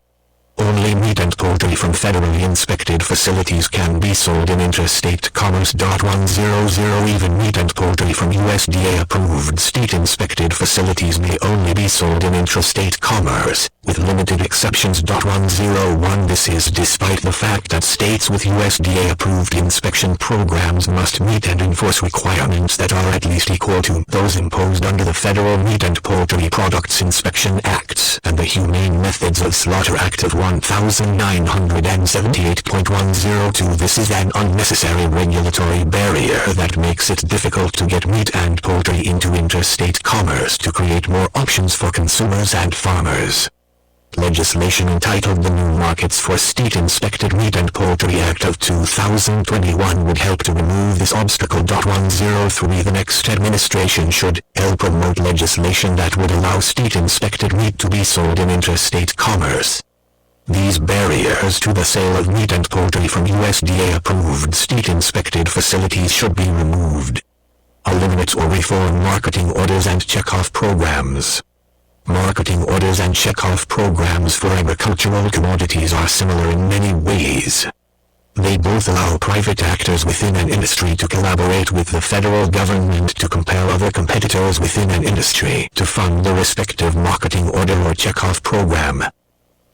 Only meat and poultry from federally inspected facilities can be sold in interstate commerce. 100 Even meat and poultry from USDA-approved state-inspected facilities may only be sold in intrastate commerce, with limited exceptions. 101 This is despite the fact that states with USDA-approved inspection programs must meet and enforce requirements that are at least equal to those imposed under the Federal Meat and Poultry Products Inspection Acts and the Humane Methods of Slaughter Act of 1978.102. This is an unnecessary regulatory barrier that makes it difficult to get meat and poultry into interstate commerce to create more options for consumers and farmers. Legislation entitled the New Markets for State-Inspected Meat and Poultry Act of 2021 would help to remove this obstacle. 103 The next administration should promote legislation that would allow state-inspected meat to be sold in interstate commerce. These barriers to the sale of meat and poultry from USDA-approved state-inspected facilities should be removed. Eliminate or reform marketing orders and checkoff programs. Marketing orders and checkoff programs for agricultural commodities are similar in many ways. They both allow private actors within an industry to collaborate with the federal government to compel other competitors within an industry to fund the respective marketing order or checkoff program.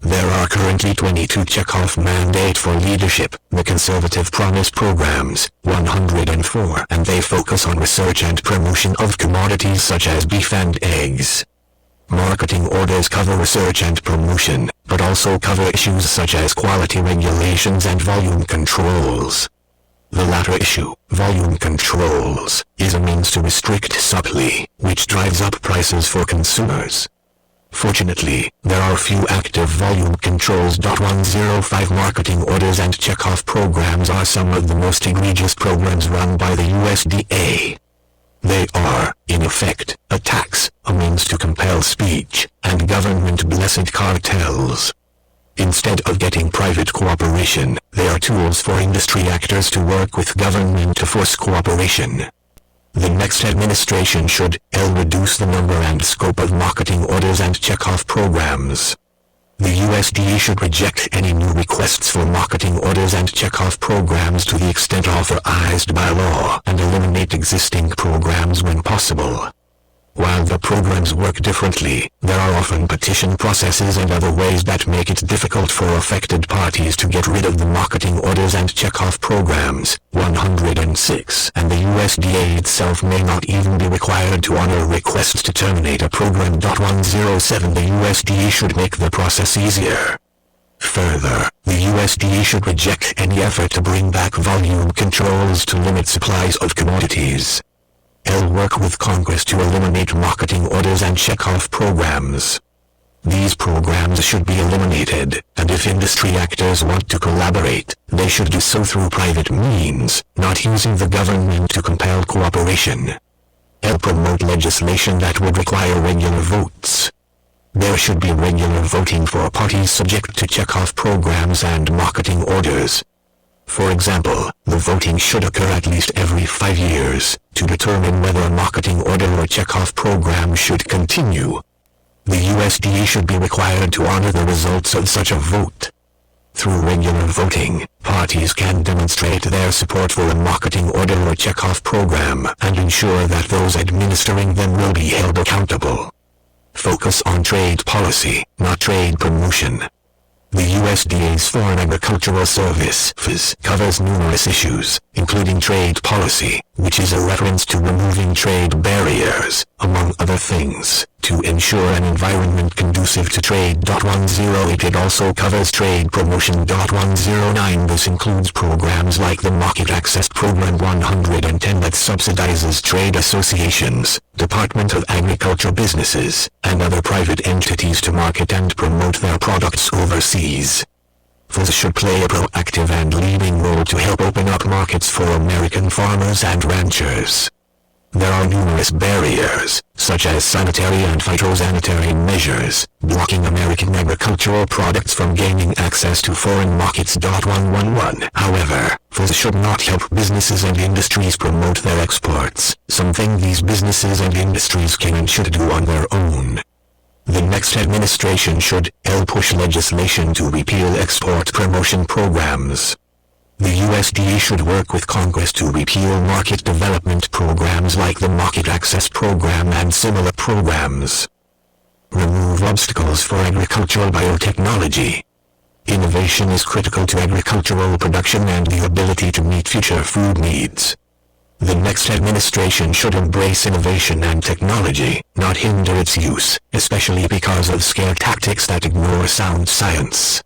There are currently 22 checkoff mandate for leadership, the Conservative Promise programs, 104, and they focus on research and promotion of commodities such as beef and eggs. Marketing orders cover research and promotion, but also cover issues such as quality regulations and volume controls. The latter issue, volume controls, is a means to restrict supply, which drives up prices for consumers. Fortunately, there are few active volume controls. 105 Marketing orders and checkoff programs are some of the most egregious programs run by the USDA. They are, in effect, a tax, a means to compel speech, and government-blessed cartels. Instead of getting private cooperation, they are tools for industry actors to work with government to force cooperation. The next administration should reduce the number and scope of marketing orders and checkoff programs. The USDA should reject any new requests for marketing orders and checkoff programs to the extent authorized by law and eliminate existing programs when possible. While the programs work differently, there are often petition processes and other ways that make it difficult for affected parties to get rid of the marketing orders and checkoff programs, 106, and the USDA itself may not even be required to honor requests to terminate a program. 107 The USDA should make the process easier. Further, the USDA should reject any effort to bring back volume controls to limit supplies of commodities. Work with Congress to eliminate marketing orders and checkoff programs. These programs should be eliminated, and if industry actors want to collaborate, they should do so through private means, not using the government to compel cooperation. Promote legislation that would require regular votes. There should be regular voting for parties subject to checkoff programs and marketing orders. For example, the voting should occur at least every 5 years, to determine whether a marketing order or checkoff program should continue. The USDA should be required to honor the results of such a vote. Through regular voting, parties can demonstrate their support for a marketing order or checkoff program and ensure that those administering them will be held accountable. Focus on trade policy, not trade promotion. The USDA's Foreign Agricultural Service covers numerous issues, including trade policy, which is a reference to removing trade barriers, among other things, to ensure an environment conducive to trade. 108 It also covers trade promotion. 109 This includes programs like the Market Access Program 110 that subsidizes trade associations, Department of Agriculture businesses, and other private entities to market and promote their products overseas. FOS should play a proactive and leading role to help open up markets for American farmers and ranchers. There are numerous barriers, such as sanitary and phytosanitary measures, blocking American agricultural products from gaining access to foreign markets. 111 However, FOS should not help businesses and industries promote their exports, something these businesses and industries can and should do on their own. The next administration should push legislation to repeal export promotion programs. The USDA should work with Congress to repeal market development programs like the Market Access Program and similar programs. Remove obstacles for agricultural biotechnology. Innovation is critical to agricultural production and the ability to meet future food needs. The next administration should embrace innovation and technology, not hinder its use, especially because of scare tactics that ignore sound science.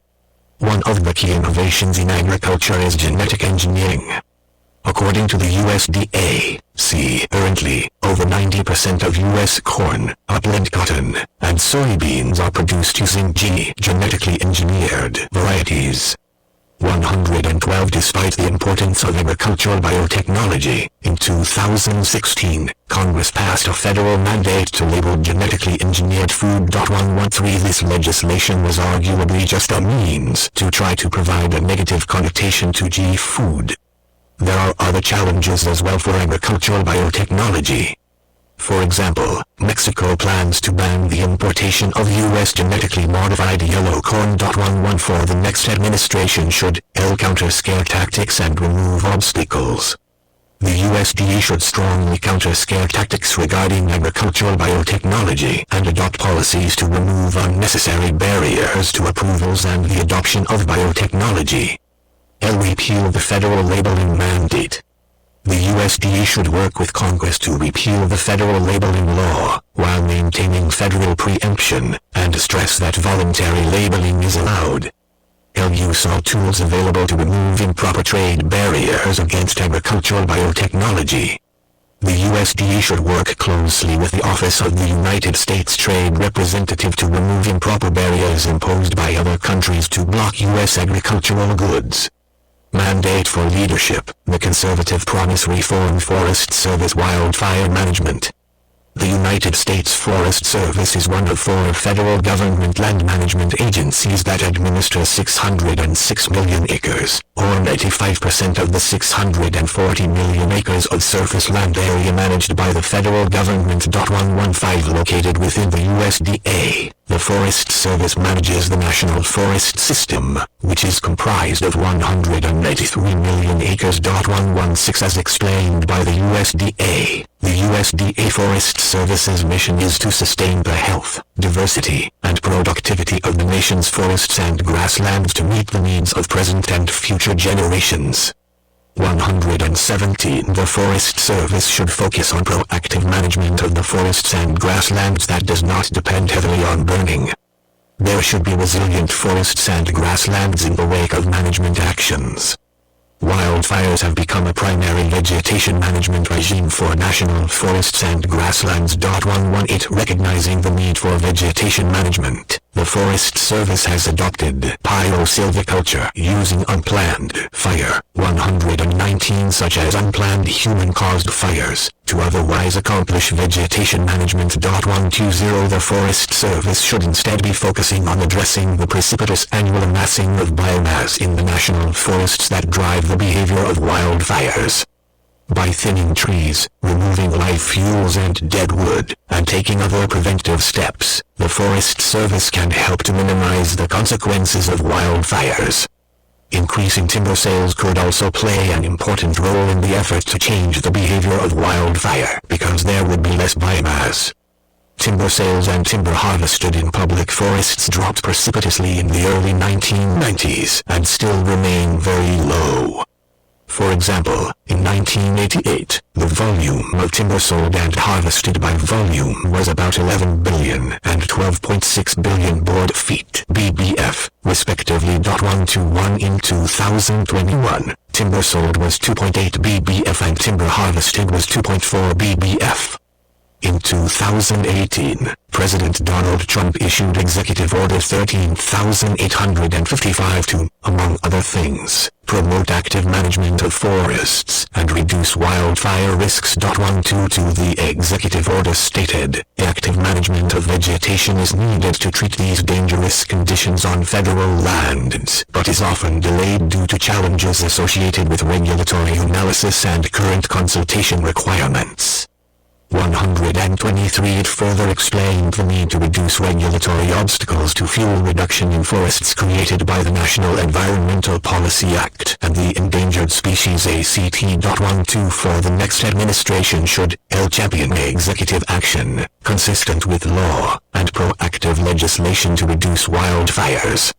One of the key innovations in agriculture is genetic engineering. According to the USDA, currently, over 90% of U.S. corn, upland cotton, and soybeans are produced using genetically engineered varieties. 112 Despite the importance of agricultural biotechnology, in 2016, Congress passed a federal mandate to label genetically engineered food. 113 This legislation was arguably just a means to try to provide a negative connotation to food. There are other challenges as well for agricultural biotechnology. For example, Mexico plans to ban the importation of U.S. genetically modified yellow corn. 114 The next administration should counter scare tactics and remove obstacles. The USDA should strongly counter scare tactics regarding agricultural biotechnology and adopt policies to remove unnecessary barriers to approvals and the adoption of biotechnology. Repeal the federal labeling mandate. The USDA should work with Congress to repeal the federal labeling law, while maintaining federal preemption, and stress that voluntary labeling is allowed. Use all tools available to remove improper trade barriers against agricultural biotechnology. The USDA should work closely with the Office of the United States Trade Representative to remove improper barriers imposed by other countries to block U.S. agricultural goods. Mandate for leadership, the Conservative Promise Reform Forest Service Wildfire Management. The United States Forest Service is one of 4 federal government land management agencies that administer 606 million acres, or 95% of the 640 million acres of surface land area managed by the federal government. 115 Located within the USDA, the Forest Service manages the National Forest System, which is comprised of 193 million acres. 116 As explained by the USDA, the USDA Forest Service's mission is to sustain the health, diversity, and productivity of the nation's forests and grasslands to meet the needs of present and future generations. 117 The Forest Service should focus on proactive management of the forests and grasslands that does not depend heavily on burning. There should be resilient forests and grasslands in the wake of management actions. Wildfires have become a primary vegetation management regime for national forests and grasslands. 118 Recognizing the need for vegetation management. The Forest Service has adopted pyrosilviculture using unplanned fire, 119 such as unplanned human-caused fires, to otherwise accomplish vegetation management. 120 The Forest Service should instead be focusing on addressing the precipitous annual amassing of biomass in the national forests that drive the behavior of wildfires. By thinning trees, removing live fuels and dead wood, and taking other preventive steps, the Forest Service can help to minimize the consequences of wildfires. Increasing timber sales could also play an important role in the effort to change the behavior of wildfire, because there would be less biomass. Timber sales and timber harvested in public forests dropped precipitously in the early 1990s, and still remain very low. For example, in 1988, the volume of timber sold and harvested by volume was about 11 billion and 12.6 billion board feet (BBF), respectively. 121 In 2021, timber sold was 2.8 BBF and timber harvested was 2.4 BBF. In 2018, President Donald Trump issued Executive Order 13,855 to, among other things, promote active management of forests and reduce wildfire risks. 122 The executive order stated, active management of vegetation is needed to treat these dangerous conditions on federal lands, but is often delayed due to challenges associated with regulatory analysis and current consultation requirements. 123 It further explained the need to reduce regulatory obstacles to fuel reduction in forests created by the National Environmental Policy Act and the Endangered Species Act. 124 The next administration should champion executive action, consistent with law, and proactive legislation to reduce wildfires.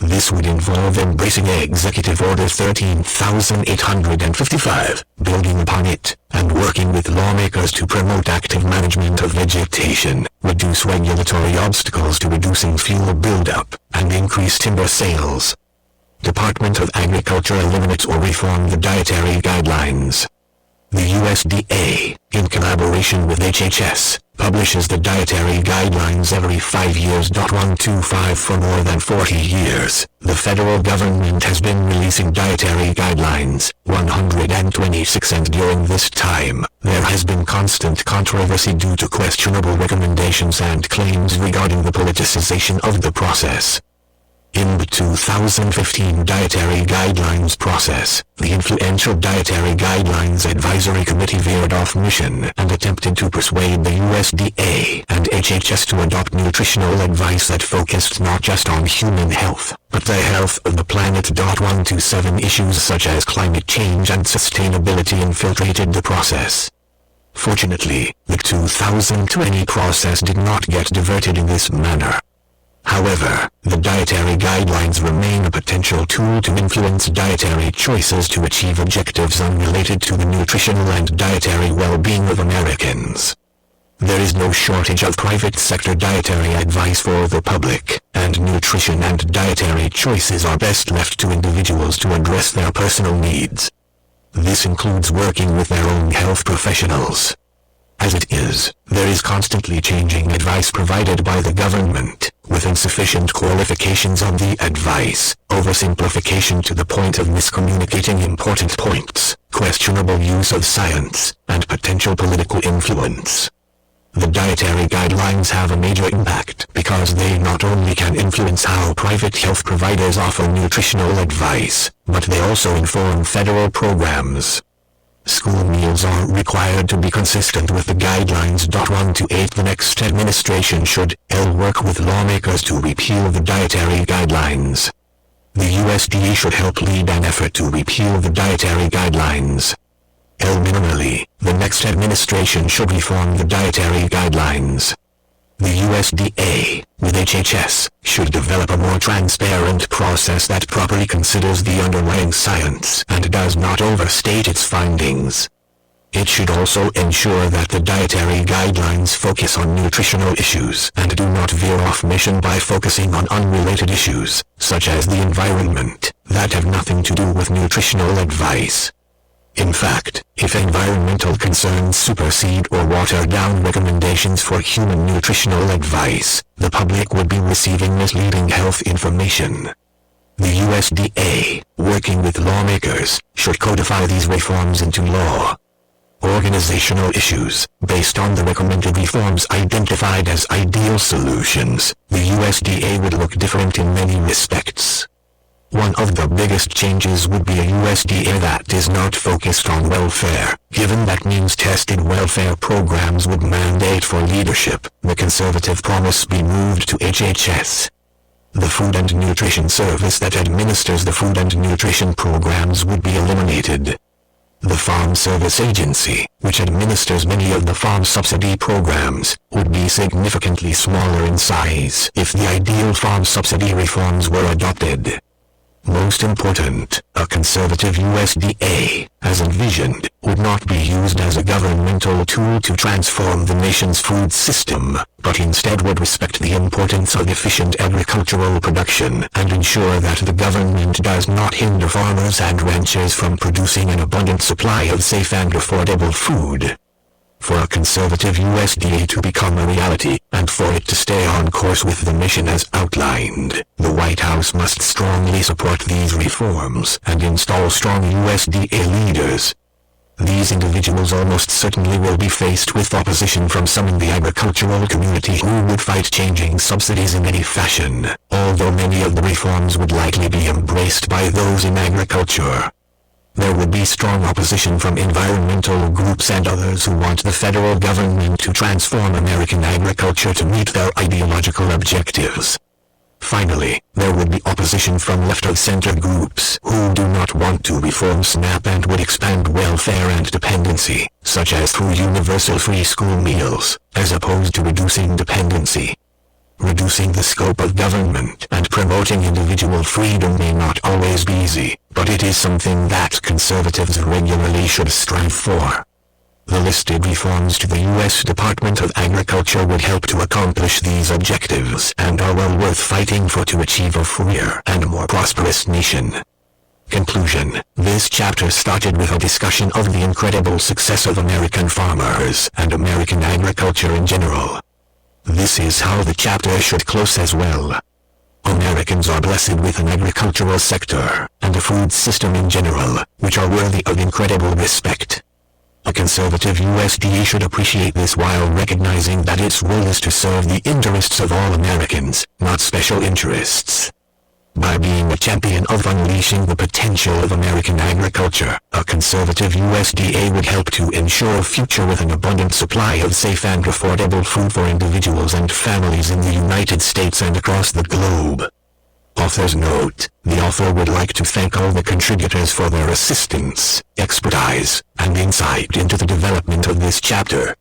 This would involve embracing Executive Order 13,855, building upon it, and working with lawmakers to promote active management of vegetation, reduce regulatory obstacles to reducing fuel buildup, and increase timber sales. Department of Agriculture eliminate or reform the dietary guidelines. The USDA, in collaboration with HHS, publishes the dietary guidelines every 5 years. 125 For more than 40 years, the federal government has been releasing dietary guidelines, 126, and during this time, there has been constant controversy due to questionable recommendations and claims regarding the politicization of the process. In the 2015 Dietary Guidelines process, the influential Dietary Guidelines Advisory Committee veered off mission and attempted to persuade the USDA and HHS to adopt nutritional advice that focused not just on human health, but the health of the planet. 127 Issues such as climate change and sustainability infiltrated the process. Fortunately, the 2020 process did not get diverted in this manner. However, the dietary guidelines remain a potential tool to influence dietary choices to achieve objectives unrelated to the nutritional and dietary well-being of Americans. There is no shortage of private sector dietary advice for the public, and nutrition and dietary choices are best left to individuals to address their personal needs. This includes working with their own health professionals. As it is, there is constantly changing advice provided by the government, with insufficient qualifications on the advice, oversimplification to the point of miscommunicating important points, questionable use of science, and potential political influence. The dietary guidelines have a major impact because they not only can influence how private health providers offer nutritional advice, but they also inform federal programs. School meals are required to be consistent with the guidelines. 128 The next administration should work with lawmakers to repeal the dietary guidelines. The USDA should help lead an effort to repeal the dietary guidelines. Minimally, the next administration should reform the dietary guidelines. The USDA, with HHS, should develop a more transparent process that properly considers the underlying science and does not overstate its findings. It should also ensure that the dietary guidelines focus on nutritional issues and do not veer off mission by focusing on unrelated issues, such as the environment, that have nothing to do with nutritional advice. In fact, if environmental concerns supersede or water down recommendations for human nutritional advice, the public would be receiving misleading health information. The USDA, working with lawmakers, should codify these reforms into law. Organizational issues. Based on the recommended reforms identified as ideal solutions, the USDA would look different in many respects. One of the biggest changes would be a USDA that is not focused on welfare, given that means-tested welfare programs would mandate for leadership. The conservative promise be moved to HHS. The Food and Nutrition Service that administers the food and nutrition programs would be eliminated. The Farm Service Agency, which administers many of the farm subsidy programs, would be significantly smaller in size if the ideal farm subsidy reforms were adopted. Most important, a conservative USDA, as envisioned, would not be used as a governmental tool to transform the nation's food system, but instead would respect the importance of efficient agricultural production and ensure that the government does not hinder farmers and ranchers from producing an abundant supply of safe and affordable food. For a conservative USDA to become a reality, and for it to stay on course with the mission as outlined, the White House must strongly support these reforms and install strong USDA leaders. These individuals almost certainly will be faced with opposition from some in the agricultural community who would fight changing subsidies in any fashion, although many of the reforms would likely be embraced by those in agriculture. There would be strong opposition from environmental groups and others who want the federal government to transform American agriculture to meet their ideological objectives. Finally, there would be opposition from left-of-center groups who do not want to reform SNAP and would expand welfare and dependency, such as through universal free school meals, as opposed to reducing dependency. Reducing the scope of government and promoting individual freedom may not always be easy, but it is something that conservatives regularly should strive for. The listed reforms to the U.S. Department of Agriculture would help to accomplish these objectives and are well worth fighting for to achieve a freer and more prosperous nation. Conclusion. This chapter started with a discussion of the incredible success of American farmers and American agriculture in general. This is how the chapter should close as well. Americans are blessed with an agricultural sector and a food system in general, which are worthy of incredible respect. A conservative USDA should appreciate this while recognizing that its role is to serve the interests of all Americans, not special interests. By being a champion of unleashing the potential of American agriculture, a conservative USDA would help to ensure a future with an abundant supply of safe and affordable food for individuals and families in the United States and across the globe. Author's note: the author would like to thank all the contributors for their assistance, expertise, and insight into the development of this chapter.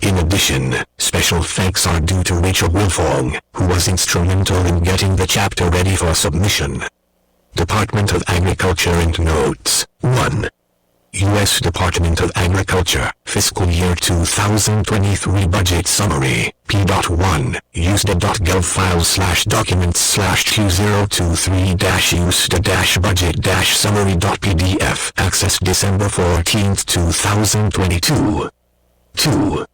In addition, special thanks are due to Rachel Wilfong, who was instrumental in getting the chapter ready for submission. Department of Agriculture and Notes. 1. U.S. Department of Agriculture, Fiscal Year 2023 Budget Summary, P.1, USDA.gov files/documents/2023-USDA-budget-summary.pdf, access December 14, 2022. 2.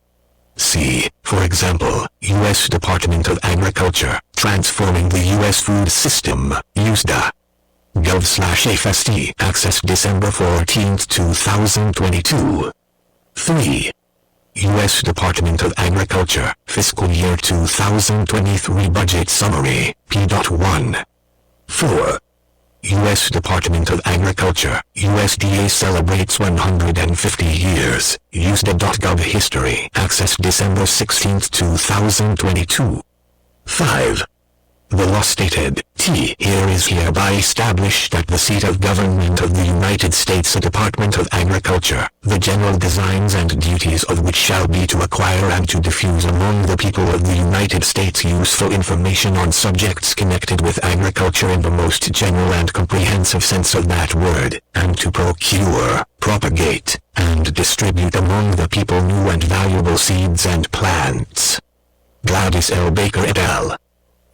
C. For example, U.S. Department of Agriculture, Transforming the U.S. Food System, USDA. Gov/FST, access December 14, 2022. 3. U.S. Department of Agriculture, Fiscal Year 2023 Budget Summary, P.1. 4. U.S. Department of Agriculture, USDA celebrates 150 years, USDA.gov history, access December 16, 2022. 5. The law stated, T. Here is hereby established at the seat of government of the United States a Department of Agriculture, the general designs and duties of which shall be to acquire and to diffuse among the people of the United States useful information on subjects connected with agriculture in the most general and comprehensive sense of that word, and to procure, propagate, and distribute among the people new and valuable seeds and plants. Gladys L. Baker et al.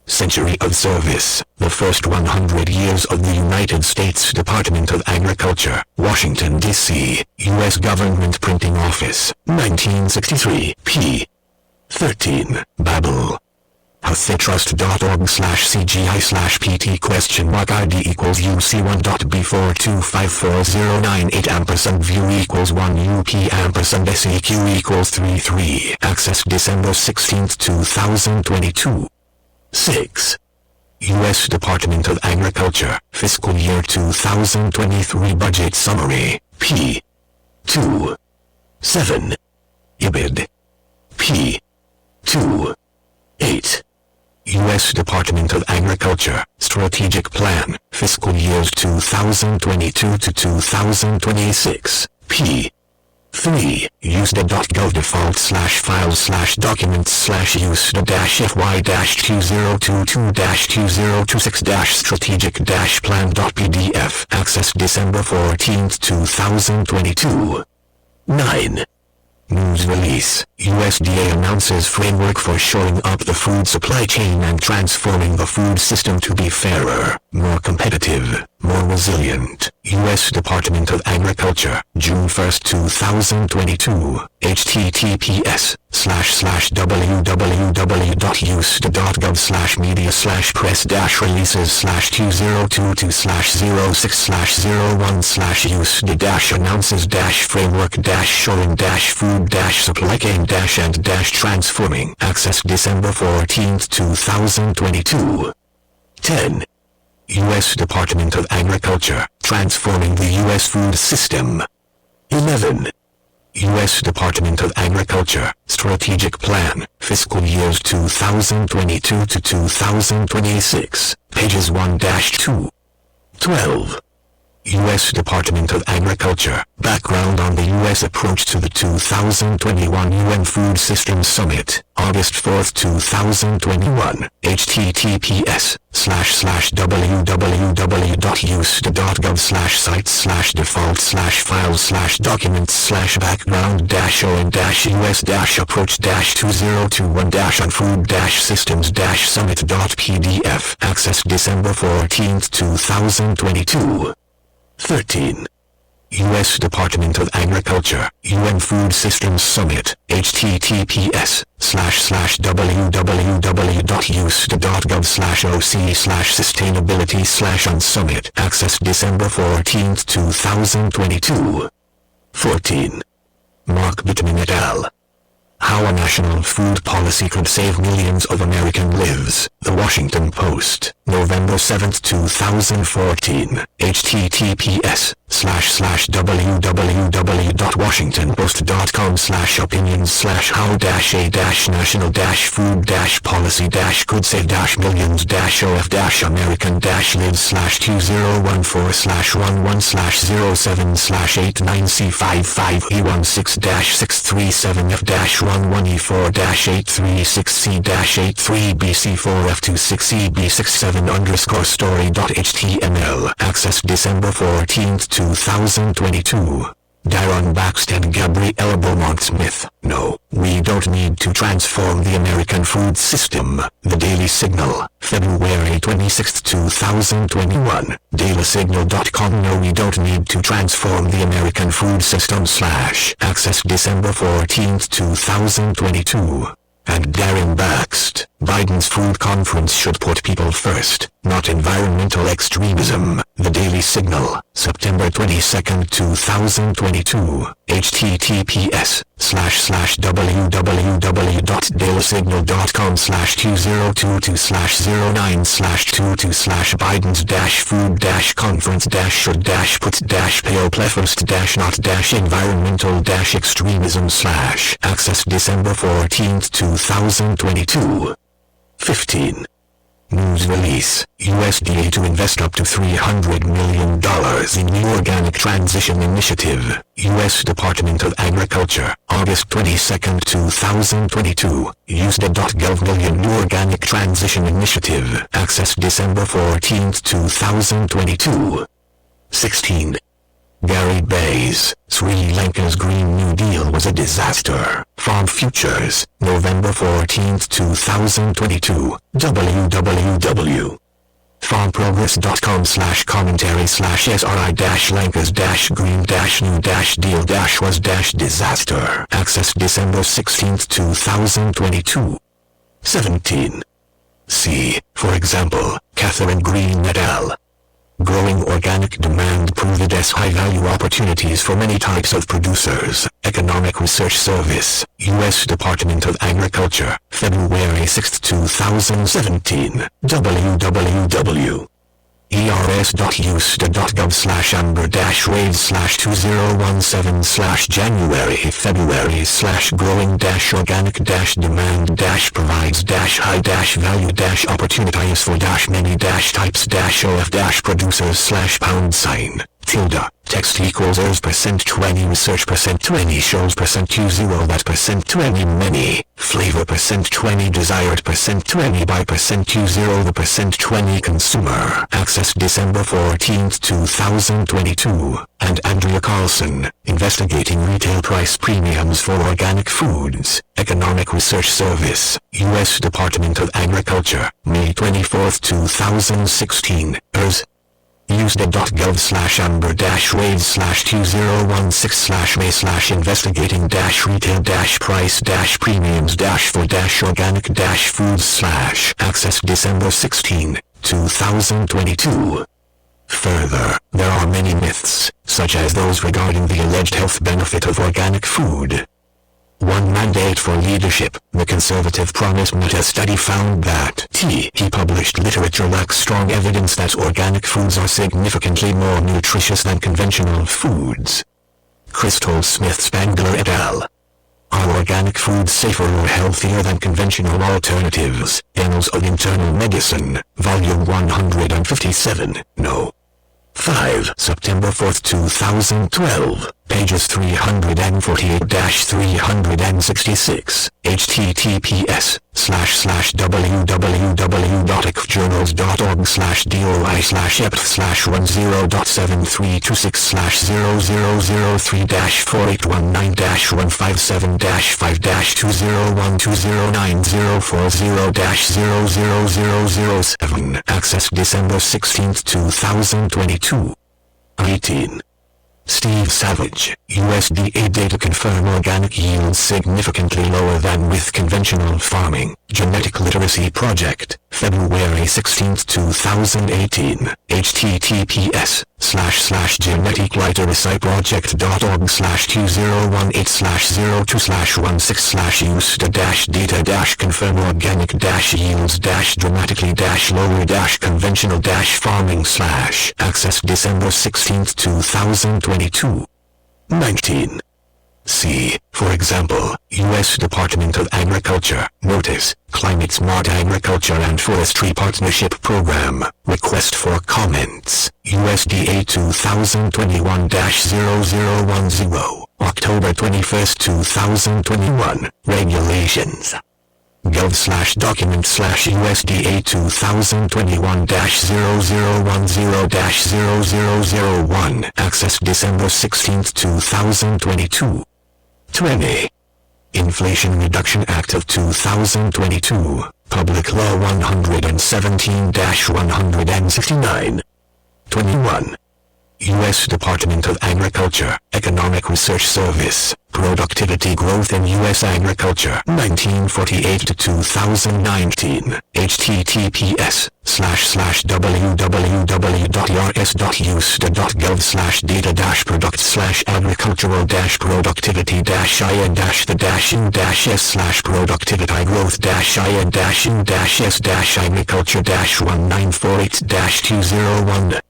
Century of service. The first 100 years of the United States Department of Agriculture, Washington, D.C., U.S. Government Printing Office, 1963, p. 13, Babel. Housetrust.org/cgi/pt?ID equals UC1.B4254098 ampersand view equals 1 UP ampersand SEQ equals 33. Access December 16, 2022. 6. U.S. Department of Agriculture, Fiscal Year 2023 Budget Summary, p. 2. 7. IBID. p. 2. 8. U.S. Department of Agriculture, Strategic Plan, Fiscal Years 2022 to 2026, p. 3. USDA.gov default/files/documents/USDA-FY-2022-2026-strategic-plan.pdf. Access December 14, 2022. 9. News release. USDA announces framework for shoring up the food supply chain and transforming the food system to be fairer, more competitive, more resilient. U.S. Department of Agriculture, June 1, 2022. https://www.usda.gov/media/press-releases/2022/06/001/USD-announces-framework-showing-food-supply-chain-transforming. Access December 14, 2022. 10. U.S. Department of Agriculture, Transforming the U.S. Food System. 11. U.S. Department of Agriculture, Strategic Plan, Fiscal Years 2022 to 2026, pages 1-2. 12. U.S. Department of Agriculture, Background on the U.S. Approach to the 2021 UN Food Systems Summit, August 4, 2021, https://www.usda.gov/sites/default/files/document/background-on-food-systems-summit.pdf. Access December 14, 2022. 13. U.S. Department of Agriculture, UN Food Systems Summit, https://www.usda.gov/oc/sustainability/unsummit. Access December 14, 2022. 14. Mark Bittman et al. How a National Food Policy Could Save Millions of American Lives. The Washington Post, November 7, 2014. https://how-a-national-food-policy-could-save-millions-of-American-lives/014/11076/89655E16-83836C-83836C-B4F260-8 Access December 14, 2022. Darren Baxter and Gabrielle Beaumont-Smith. No, we don't need to transform the American food system. The Daily Signal, February 26, 2021. DailySignal.com. No, we don't need to transform the American food system. Access December 14, 2022. And Darren Baxter. Biden's food conference should put people first, not environmental extremism. The Daily Signal, September 22, 2022. https://www.dailysignal.com/2022/09/2/Bidens-food-conference-should-put-pale-plethorst-not-environmental-extremism/ Access December 14, 2022. 15. News release. USDA to invest up to $300 million in new Organic Transition Initiative. U.S. Department of Agriculture, August 22, 2022. USDA.gov Million New Organic Transition Initiative. Access December 14, 2022. 16. Gary Bays, Sri Lanka's Green New Deal was a disaster. Farm Futures, November 14, 2022, www. farmprogress.com/commentary/SRI-Lankers-Green-New-Deal-was-disaster. Access December 16, 2022. 17. See, for example, Catherine Green et al. Growing organic demand proved as high-value opportunities for many types of producers. Economic Research Service, U.S. Department of Agriculture, February 6, 2017, www. ers.use.gov/amber-waves/2017/January-February/growing-organic-demand-provides-high-value-opportunities/pound sign. Tilde. Text equals %20 research %20 shows %20 that %20 many, flavor %20 desired %20 by %20 the %20 consumer. Access December 14, 2022. And Andrea Carlson, Investigating Retail Price Premiums for Organic Foods. Economic Research Service, U.S. Department of Agriculture, May 24, 2016, ERS. USDA.gov/amber-waves/2016/may/investigating-retail-price-premiums-for-organic-foods/ Access December 16, 2022. Further, there are many myths, such as those regarding the alleged health benefit of organic food. One Mandate for Leadership, the Conservative Promise meta-study found that he published literature lacks strong evidence that organic foods are significantly more nutritious than conventional foods. Crystal Smith Spangler et al. Are organic foods safer or healthier than conventional alternatives? Annals of Internal Medicine, Volume 157, No. 5, September 4, 2012, pages 348-366, https://www.epth/10.326/003-4819-157-5-201209040-0007. Access December 16, 2022. 18. Steve Savage, USDA data confirm organic yields significantly lower than with conventional farming. Genetic Literacy Project, February 16, 2018, https://geneticliteracyproject.org/2018/02/16/USDA-data-confirm organic-yields-dramatically-lower-conventional-farming/ Access December 16, 2022. 19. See, for example, U.S. Department of Agriculture, Notice, Climate Smart Agriculture and Forestry Partnership Program, Request for Comments, USDA 2021-0010, October 21, 2021, Regulations. gov/document/USDA 2021-0010-0001. Access December 16, 2022. 20. Inflation Reduction Act of 2022, Public Law 117-169. 21. U.S. Department of Agriculture, Economic Research Service, Productivity Growth in U.S. Agriculture, 1948 to 2019, https://www.rs.use.gov/data-product/agricultural-productivity-in-s/productivity-growth-in-s/in-s/in-s/in-s/in-s/in-s/in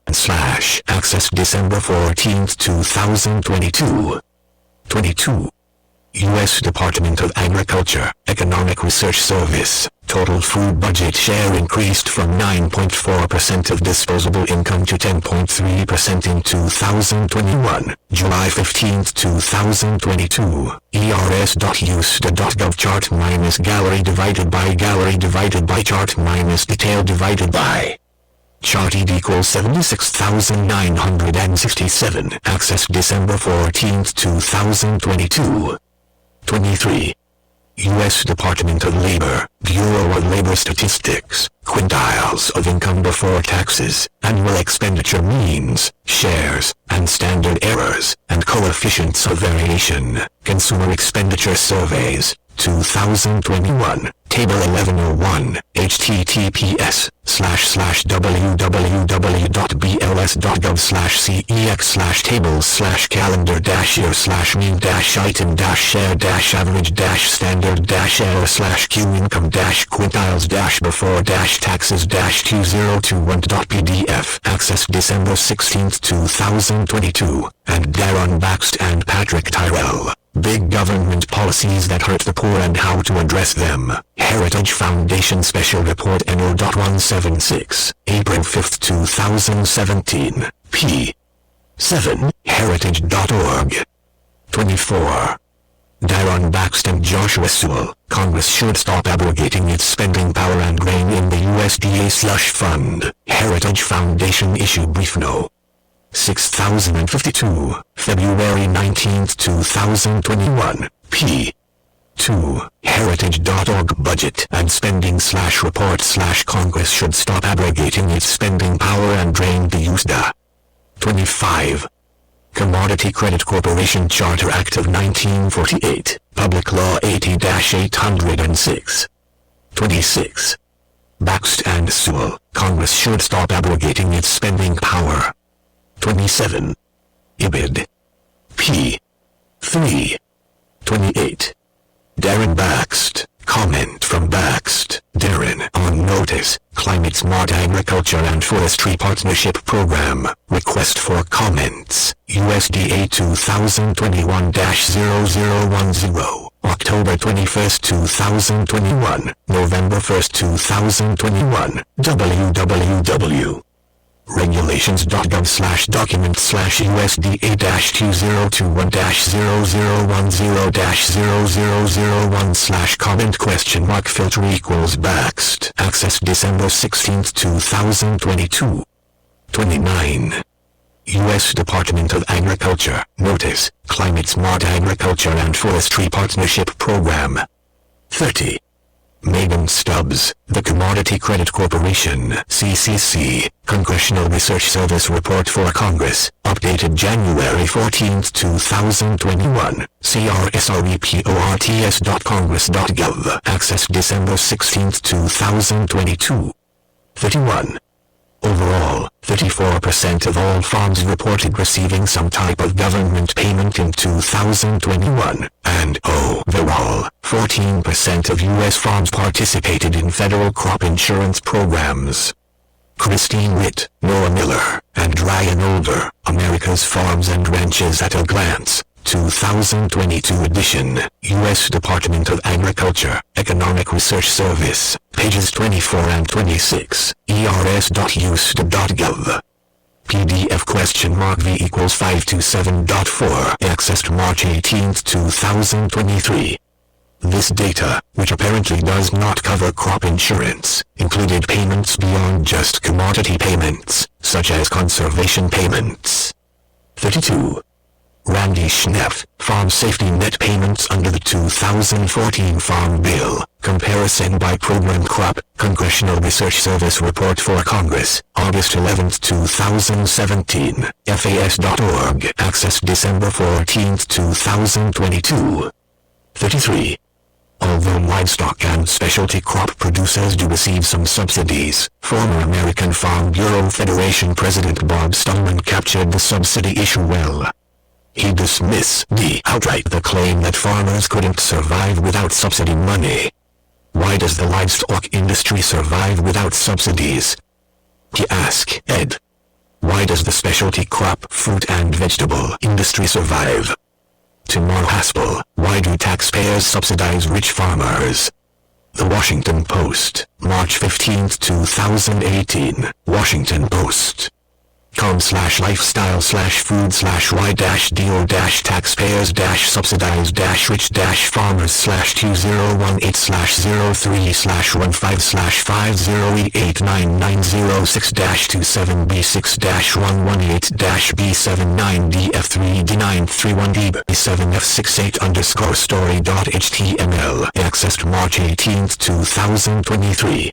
Access December 14, 2022. 22. U.S. Department of Agriculture, Economic Research Service, total food budget share increased from 9.4% of disposable income to 10.3% in 2021, July 15, 2022, ers.use.gov chart-gallery divided by chart-detail divided by Chart id equals 76,967. Access December 14, 2022. 23. U.S. Department of Labor, Bureau of Labor Statistics, quintiles of income before taxes, annual expenditure means, shares, and standard errors, and coefficients of variation, consumer expenditure surveys, 2021, Table 1101, https://www.bls.gov/cx/tables/calendar-year/mean-item-share-average-standard-error/q income-quintiles-before-taxes-2021.pdf. Access December 16, 2022. And Darren Baxt and Patrick Tyrrell. Big Government Policies That Hurt the Poor and How to Address Them. Heritage Foundation Special Report NO.176, April 5, 2017, p. 7, heritage.org. 24. Darren Baxt and Joshua Sewell, Congress should stop abrogating its spending power and rein in the USDA slush fund. Heritage Foundation Issue Brief No. 6052, February 19, 2021, p. 2. Heritage.org Budget and Spending/Report/Congress should stop abrogating its spending power and drain the USDA. 25. Commodity Credit Corporation Charter Act of 1948, Public Law 80-806. 26. Baxt and Sewell, Congress should stop abrogating its spending power. 27. IBID. P. 3. 28. Darren Baxt. Comment from Baxt. Darren on notice. Climate Smart Agriculture and Forestry Partnership Program. Request for comments. USDA 2021-0010. October 21, 2021. November 1, 2021. www. Regulations.gov/document/USDA-2021-0001/comment ? Filter equals Baxt. Access December 16, 2022. 29. U.S. Department of Agriculture, Notice, Climate Smart Agriculture and Forestry Partnership Program. 30. Megan Stubbs, The Commodity Credit Corporation, CCC, Congressional Research Service Report for Congress, updated January 14, 2021, CRSREPORTS.congress.gov, access December 16, 2022. 31. Overall, 34% of all farms reported receiving some type of government payment in 2021, and overall, 14% of U.S. farms participated in federal crop insurance programs. Christine Witt, Noah Miller, and Ryan Older, America's Farms and Ranches at a Glance, 2022 edition, U.S. Department of Agriculture, Economic Research Service, pages 24 and 26, ers.usda.gov. PDF V equals 527.4, accessed March 18, 2023. This data, which apparently does not cover crop insurance, included payments beyond just commodity payments, such as conservation payments. 32. Randy Schneff, Farm Safety Net Payments under the 2014 Farm Bill, Comparison by Program Crop, Congressional Research Service Report for Congress, August 11, 2017, FAS.org, access December 14, 2022. 33. Although livestock and specialty crop producers do receive some subsidies, former American Farm Bureau Federation President Bob Stallman captured the subsidy issue well. He dismissed outright the claim that farmers couldn't survive without subsidy money. Why does the livestock industry survive without subsidies? He asked Ed. Why does the specialty crop, fruit and vegetable industry survive? Tomorrow Haspel, why do taxpayers subsidize rich farmers? The Washington Post, March 15, 2018, Washington Post. com/2018/018/201/8/B79DF3D931D B7F68_story.html accessed March 18, 2023.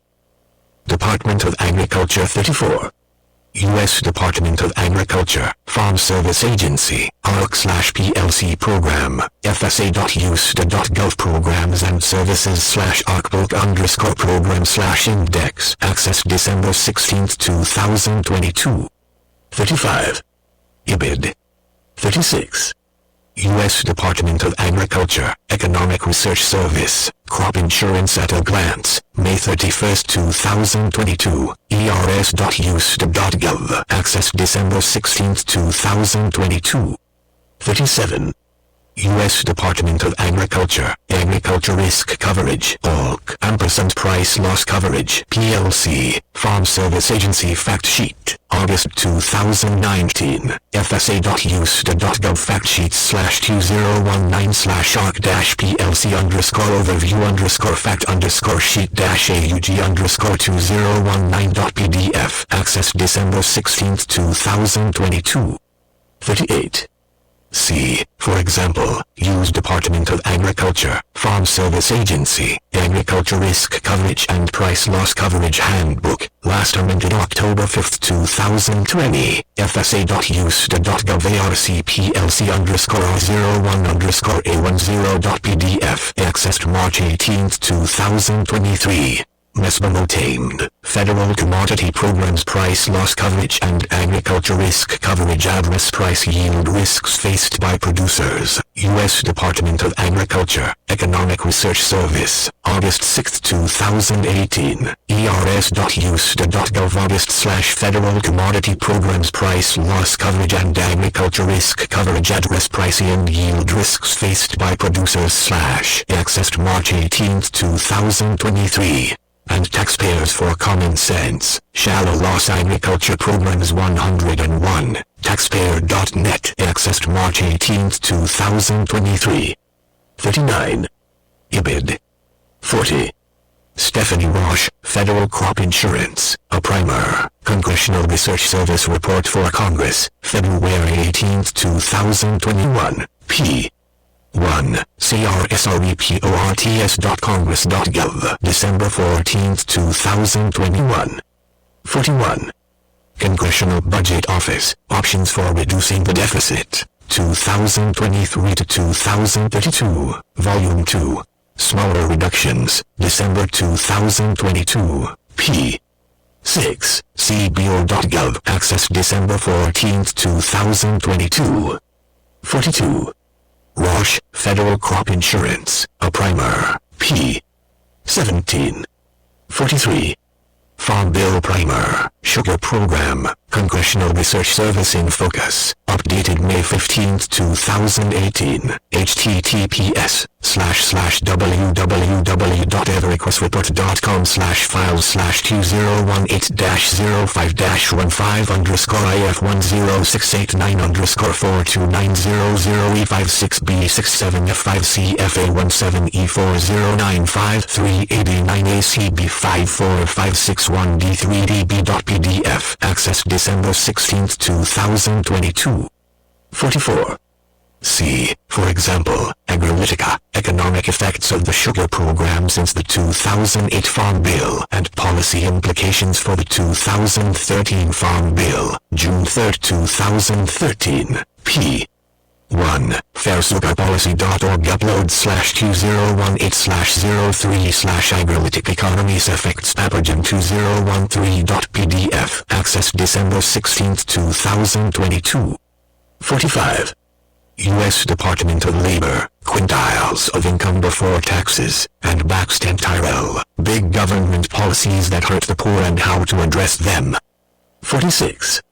Department of Agriculture 34. U.S. Department of Agriculture, Farm Service Agency, ARC/PLC Program, FSA.USDA.gov Programs and Services /ARCBook_program/index, accessed December 16, 2022. 35. IBID. 36. U.S. Department of Agriculture, Economic Research Service, Crop Insurance at a Glance, May 31, 2022, ers.usda.gov, accessed December 16, 2022. 37. U.S. Department of Agriculture, Agriculture Risk Coverage, ALC, Price Loss Coverage, PLC, Farm Service Agency Fact Sheet, August 2019, FSA.usda.gov Fact Sheets /2019/ARC-PLC_overview_fact_sheet-AUG_2019.pdf, accessed December 16, 2022. 38. C. For example, use Department of Agriculture, Farm Service Agency, Agriculture Risk Coverage and Price Loss Coverage Handbook, last amended October 5, 2020, FSA.usda.gov ARC-PLC_R01_A10.pdf, accessed March 18, 2023. Mesbamo-tamed, Federal Commodity Programs Price Loss Coverage and Agriculture Risk Coverage Address Price Yield Risks Faced by Producers, U.S. Department of Agriculture, Economic Research Service, August 6, 2018, ers.usda.gov August/Federal Commodity Programs Price Loss Coverage and Agriculture Risk Coverage Address Price and Yield Risks Faced by Producers / accessed March 18, 2023. And Taxpayers for Common Sense, Shallow Loss Agriculture Programs 101, taxpayer.net, accessed March 18, 2023. 39. IBID. 40. Stephanie Roche, Federal Crop Insurance, a Primer, Congressional Research Service Report for Congress, February 18, 2021, p. 1. CRSREPORTS.congress.gov, December 14, 2021. 41. Congressional Budget Office, Options for Reducing the Deficit, 2023 to 2032, Volume 2. Smaller Reductions, December 2022, p. 6. CBO.gov, access December 14, 2022. 42. Roche, Federal Crop Insurance, a Primer, p. 17. 43. Farm Bill Primer, Sugar Program, Congressional Research Service in Focus, updated May 15, 2018, https://www.everequest.com/files/20186-9_085-6B6755613-0053889AC-B5456-1D3DB.pdf, access December 16, 2022. 44. C. For example, Agrilytica, Economic Effects of the Sugar Program since the 2008 Farm Bill and Policy Implications for the 2013 Farm Bill, June 3, 2013, p. 1. fairsugarpolicy.org upload/2018/03/Agrilytic Economies Effects Papagen 2013.pdf, access December 16, 2022. 45. U.S. Department of Labor, Quintiles of Income Before Taxes, and Baxton Tyrell, Big Government Policies That Hurt the Poor and How to Address Them. 46.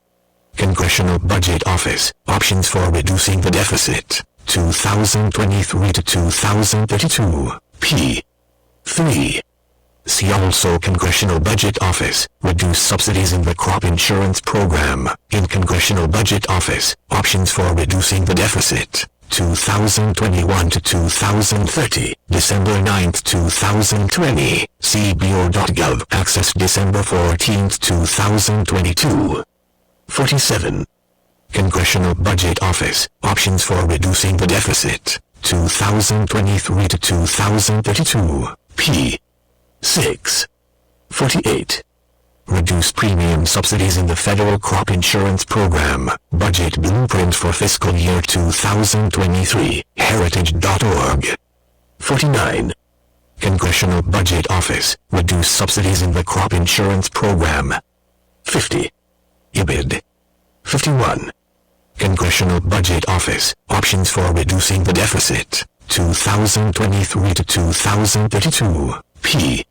Congressional Budget Office, Options for Reducing the Deficit, 2023 to 2032, p. 3. See also Congressional Budget Office, reduce subsidies in the crop insurance program. In Congressional Budget Office, options for reducing the deficit. 2021 to 2030, December 9th, 2020, cbo.gov, access December 14th, 2022. 47. Congressional Budget Office, options for reducing the deficit. 2023 to 2032, p. 6. 48. Reduce premium subsidies in the federal crop insurance program. Budget blueprint for fiscal year 2023. Heritage.org. 49. Congressional Budget Office. Reduce subsidies in the crop insurance program. 50. IBID. 51. Congressional Budget Office. Options for reducing the deficit. 2023 to 2032. p.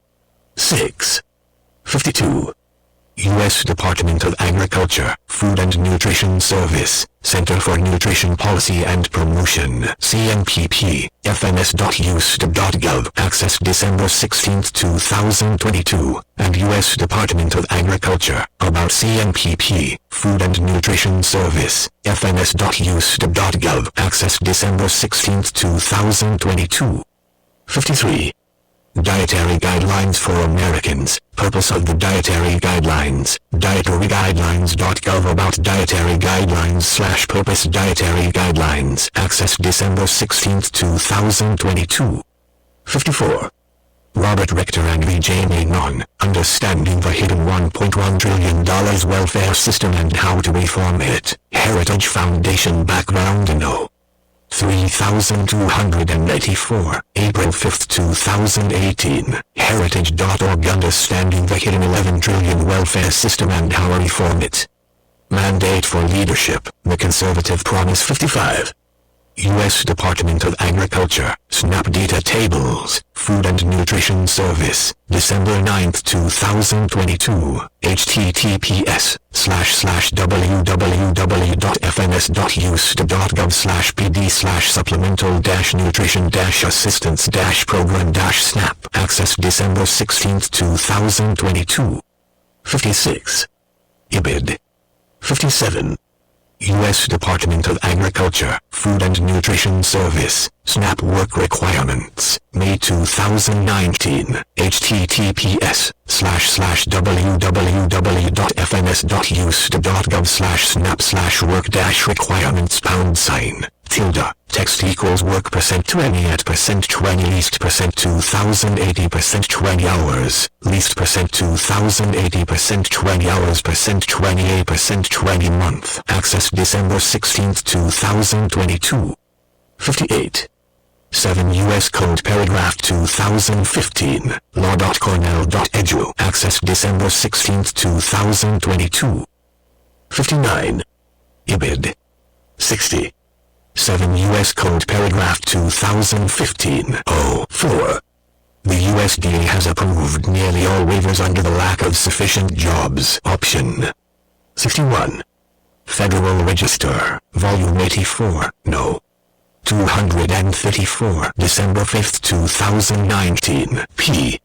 6. 52. U.S. Department of Agriculture, Food and Nutrition Service, Center for Nutrition Policy and Promotion, CNPP, fns.usda.gov, access December 16, 2022, and U.S. Department of Agriculture, about CNPP, Food and Nutrition Service, fns.usda.gov, access December 16, 2022. 53. Dietary Guidelines for Americans. Purpose of the Dietary Guidelines. Dietaryguidelines.gov about Dietary Guidelines / Purpose Dietary Guidelines. Access December 16, 2022. 54. Robert Richter and V.J. Menon, Understanding the Hidden $1.1 trillion Welfare System and How to Reform It. Heritage Foundation Background No. 3284, April 5, 2018, Heritage.org Understanding the Hidden $11 trillion Welfare System and How to Reform It. Mandate for Leadership, The Conservative Promise 55. U.S. Department of Agriculture, SNAP Data Tables, Food and Nutrition Service, December 9, 2022, https://www.fns.use.gov/pd/supplemental-nutrition-assistance-program-snap, access December 16, 2022. 56. IBID. 57. U.S. Department of Agriculture, Food and Nutrition Service, SNAP Work Requirements, May 2019, https://www.fns.use.gov/snap/work-requirements #, text equals work %20 at %20 least %2080 %20 hours, least %2080 %20 hours %28 %20 month, access December 16, 2022. 58. 7 U.S. Code Paragraph 2015, law.cornell.edu, access December 16, 2022. 59. IBID. 60. 7 U.S. Code Paragraph 2015-04. The USDA has approved nearly all waivers under the lack of sufficient jobs option. 61. Federal Register, Volume 84, No. 234, December 5, 2019, p.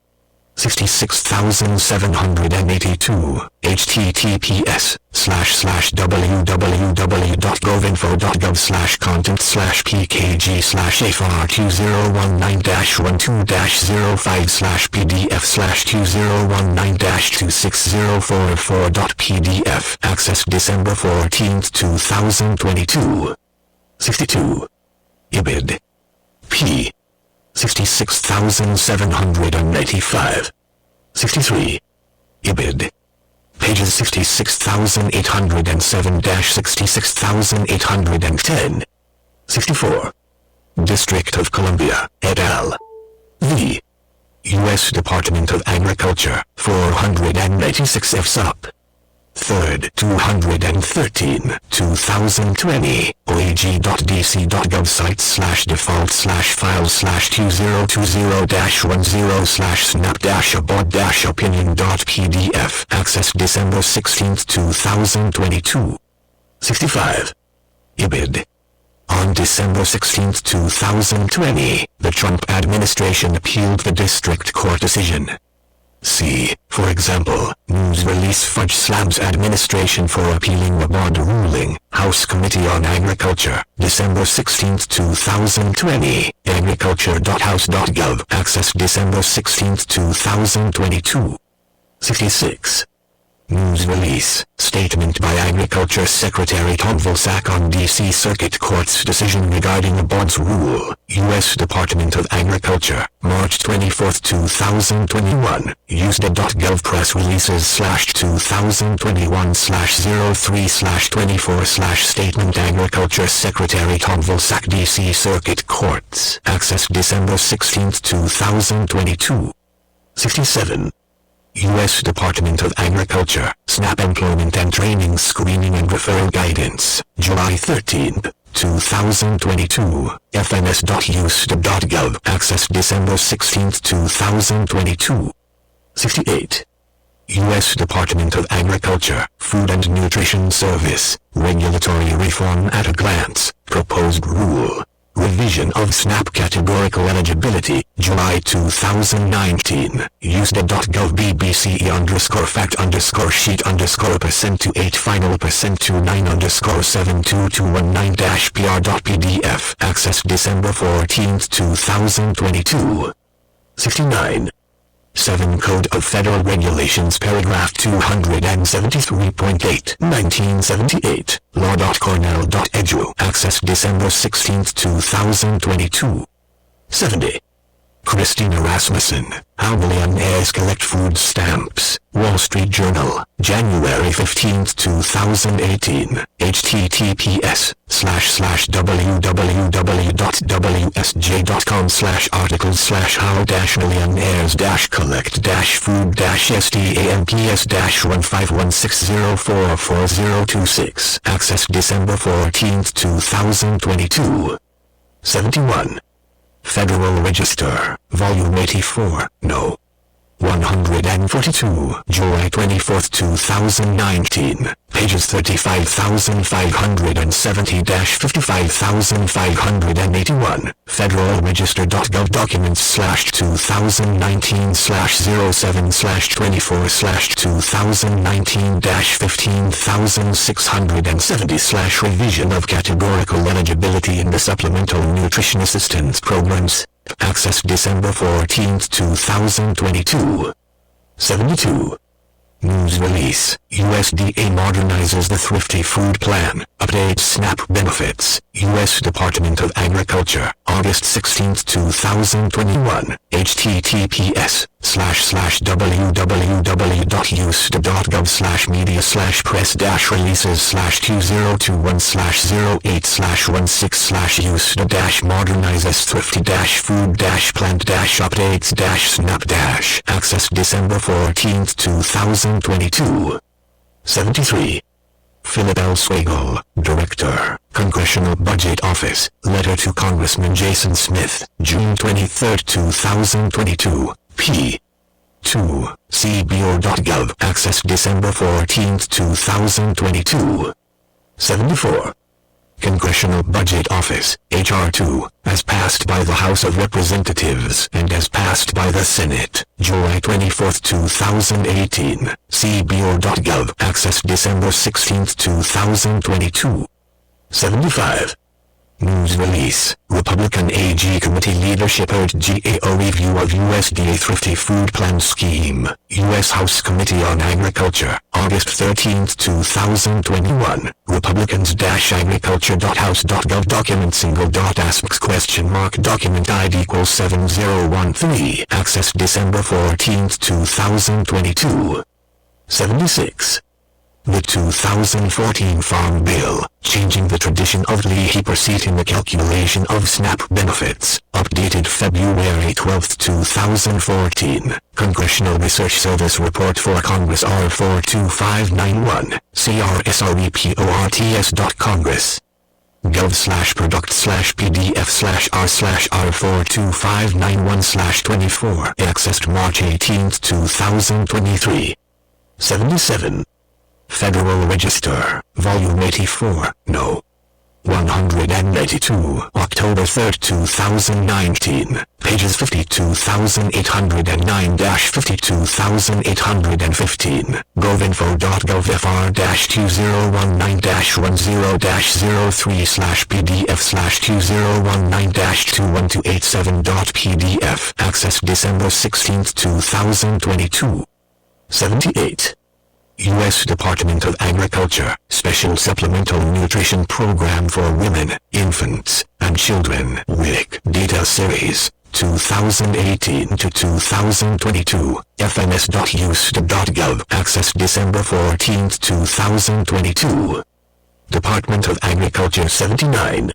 66,782, https://www.govinfo.gov/content/pkg/fr2019-1205/pdf/2019-260444.pdf, access December 14, 2022. 62. IBID. p. 66,795. 63. IBID. Pages 66,807-66,810. 64. District of Columbia, et al. v. U.S. Department of Agriculture, 496 F. Sup. 3rd, 213, 2020, oeg.dc.gov site/default/files/2020-10/snap-abort-opinion.pdf, access December 16, 2022. 65. IBID. On December 16, 2020, the Trump administration appealed the district court decision. See, for example, news release fudge slams administration for appealing abroad ruling, House Committee on Agriculture, December 16, 2020, agriculture.house.gov, access December 16, 2022. 66. News release, statement by Agriculture Secretary Tom Vilsack on D.C. Circuit Court's decision regarding the board's rule, U.S. Department of Agriculture, March 24, 2021, USDA.gov press releases /2021/03/24/ statement Agriculture Secretary Tom Vilsack D.C. Circuit Courts, access December 16, 2022. 67. U.S. Department of Agriculture, SNAP Employment and Training Screening and Referral Guidance, July 13, 2022, fns.usda.gov, access December 16, 2022. 68. U.S. Department of Agriculture, Food and Nutrition Service, Regulatory Reform at a Glance, Proposed Rule. Revision of SNAP Categorical Eligibility, July 2019, USDA.gov BBC_fact_sheet_% to 8 final % to 9_72219-PR.pdf, access December 14, 2022. 69. 7 Code of Federal Regulations Paragraph 273.8 1978 law.cornell.edu, access December 16, 2022. 70. Christina Rasmussen, How Millionaires Collect Food Stamps, Wall Street Journal, January 15, 2018, https://www.how-millionaires-collect-food-stamps-15160444026, access December 14, 2022. 71. Federal Register, Volume 84, No. 142, July 24, 2019, pages 35,570-55,581, Federalregister.gov documents /2019/07/24/2019-15670 revision of categorical eligibility in the Supplemental Nutrition Assistance Programs, access December 14, 2022. 72. News release, USDA modernizes the Thrifty Food Plan, updates SNAP benefits, U.S. Department of Agriculture, August 16, 2021, https://www.usda.gov/media/press-releases/2021/08/16/USDA-modernizes Thrifty-Food-Plant-Update-SNAP- access December 14, 2022. 73. Philip L. Swagel, Director, Congressional Budget Office, letter to Congressman Jason Smith, June 23, 2022, p. 2, cbo.gov, access December 14, 2022. 74. Congressional Budget Office, H.R. 2, as passed by the House of Representatives and as passed by the Senate, July 24, 2018, cbo.gov, access December 16, 2022. 75. News release, Republican AG Committee Leadership urged GAO review of USDA Thrifty Food Plan Scheme, U.S. House Committee on Agriculture, August 13, 2021, Republicans-agriculture.house.gov document /asks document ID = 7013, access December 14, 2022. 76. The 2014 Farm Bill, changing the tradition of leahy seat in the calculation of SNAP benefits, updated February 12, 2014, Congressional Research Service Report for Congress R42591, CRSREPORTS.Congress. gov/product/pdf/r/r42591/24, accessed March 18, 2023. 77. Federal Register, Volume 84, No. 182, October 3, 2019, pages 52809-52815, govinfo.gov fr-2019-1003/pdf/2019-21287.pdf, access December 16, 2022. 78. U.S. Department of Agriculture, Special Supplemental Nutrition Program for Women, Infants, and Children, WIC, Data Series, 2018 to 2022, fns.used.gov, access December 14, 2022. Department of Agriculture 79.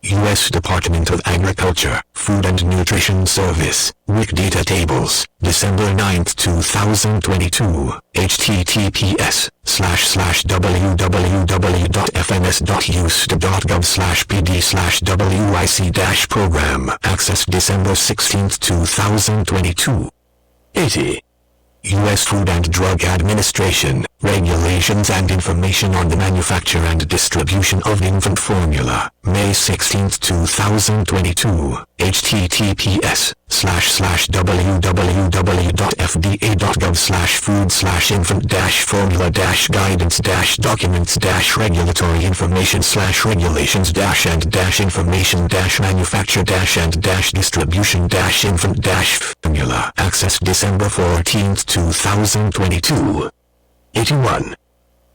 U.S. Department of Agriculture, Food and Nutrition Service, WIC Data Tables, December 9, 2022, https://www.fns.used.gov/pd/wic-program, access December 16, 2022. 80. U.S. Food and Drug Administration, Regulations and Information on the Manufacture and Distribution of Infant Formula, May 16, 2022, https://www.fda.gov/food/infant-formula-guidance-documents-regulatory information/regulations-and-information-manufacture-and-distribution-infant-formula, access December 14, 2022. 81.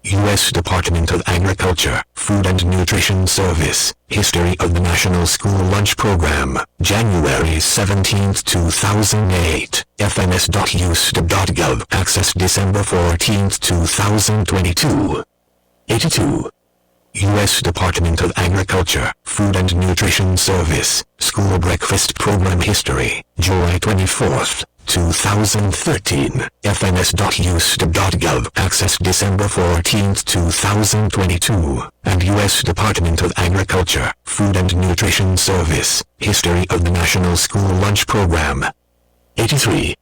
U.S. Department of Agriculture, Food and Nutrition Service, History of the National School Lunch Program, January 17, 2008, fns.used.gov, access December 14, 2022. 82. U.S. Department of Agriculture, Food and Nutrition Service, School Breakfast Program History, July 24, 2013, fns.used.gov, access December 14, 2022, and U.S. Department of Agriculture, Food and Nutrition Service, History of the National School Lunch Program. 83.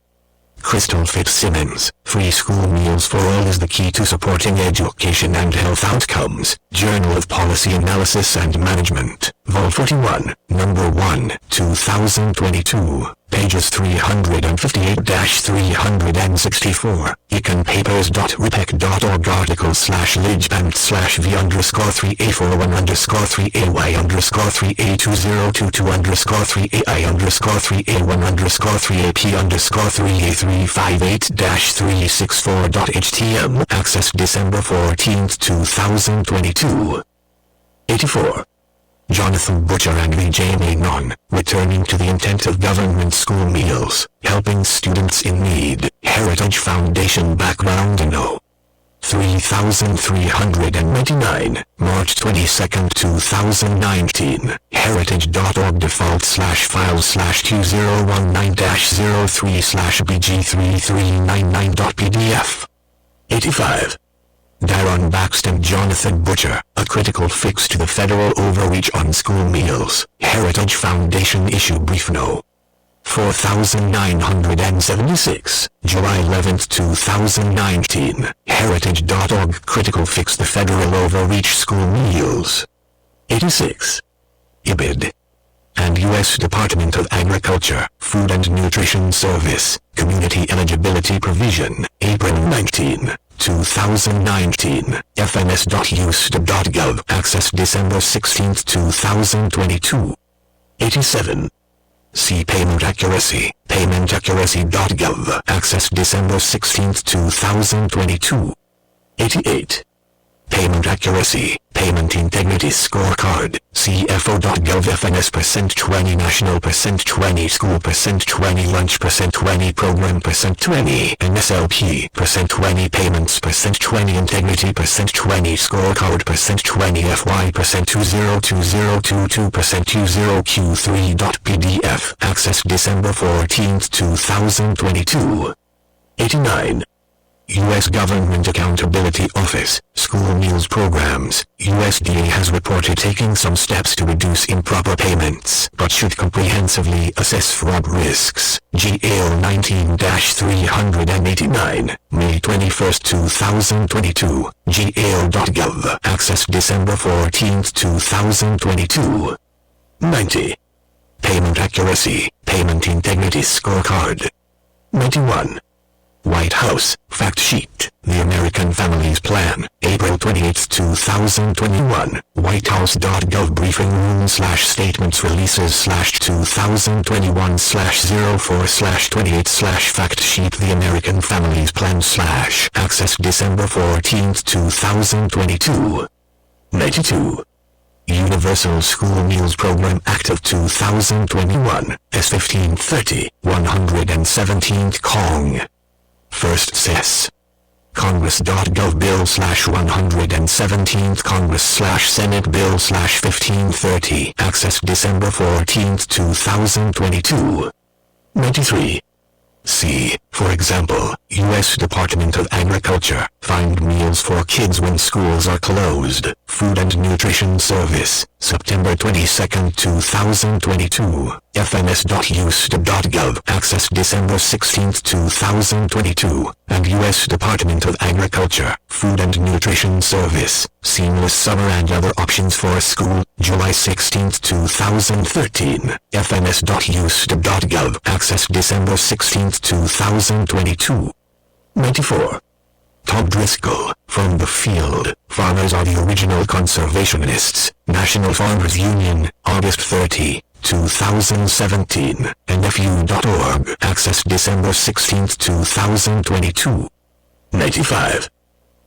Crystal Fitzsimmons, Free School Meals for All is the Key to Supporting Education and Health Outcomes, Journal of Policy Analysis and Management, Vol 41, Number 1, 2022, pages 358-364, econpapers.ripec.org articles/Lidgebank/V_3A41_3A1_3A202-32358-364.htm, access December 14, 2022. 84. Jonathan Butcher and V.J. Menon, Returning to the Intent of Government School Meals, Helping Students in Need, Heritage Foundation Background No. 3399, March 22, 2019, heritage.org default/files/2019-03/bg3399.pdf. 85. Darren Baxton Jonathan Butcher, A Critical Fix to the Federal Overreach on School Meals, Heritage Foundation Issue Brief No. 4976, July 11, 2019, heritage.org Critical Fix the Federal Overreach School Meals. 86. IBID and U.S. Department of Agriculture, Food and Nutrition Service, Community Eligibility Provision, April 19, 2019, fns.used.gov, access December 16, 2022. 87. See Payment Accuracy, paymentAccuracy.gov, access December 16, 2022. 88. Payment Accuracy, Payment Integrity Scorecard, CFO.gov FNS %20 National %20 School %20 Lunch %20 Program %20 NSLP %20 Payments %20 Integrity %20 Scorecard %20 FY %202022 %20Q3.pdf, access December 14, 2022. 89. U.S. Government Accountability Office, School Meals Programs. USDA has reported taking some steps to reduce improper payments, but should comprehensively assess fraud risks. GAO 19-389, May 21, 2022. GAO.gov. Access December 14, 2022. 90. Payment Accuracy, Payment Integrity Scorecard. 91. White House, Fact Sheet, The American Families Plan, April 28, 2021, whitehouse.gov briefing room /statements releases /2021/04/28 /fact sheet The American Families Plan / access December 14, 2022. 92. Universal School Meals Program Act of 2021, S1530, 117th Cong. First Sess. Congress.gov Bill /117th Congress /Senate Bill /1530. Access December 14, 2022. 93. C. For example, U.S. Department of Agriculture, find meals for kids when schools are closed. Food and Nutrition Service, September 22, 2022. fns.usda.gov. Access December 16, 2022. And U.S. Department of Agriculture, Food and Nutrition Service, Seamless Summer and Other Options for School, July 16, 2013. fns.usda.gov. Access December 16, 2022. 94. Todd Driscoll, From the Field, Farmers Are the Original Conservationists, National Farmers Union, August 30, 2017, NFU.org. Access December 16, 2022. 95.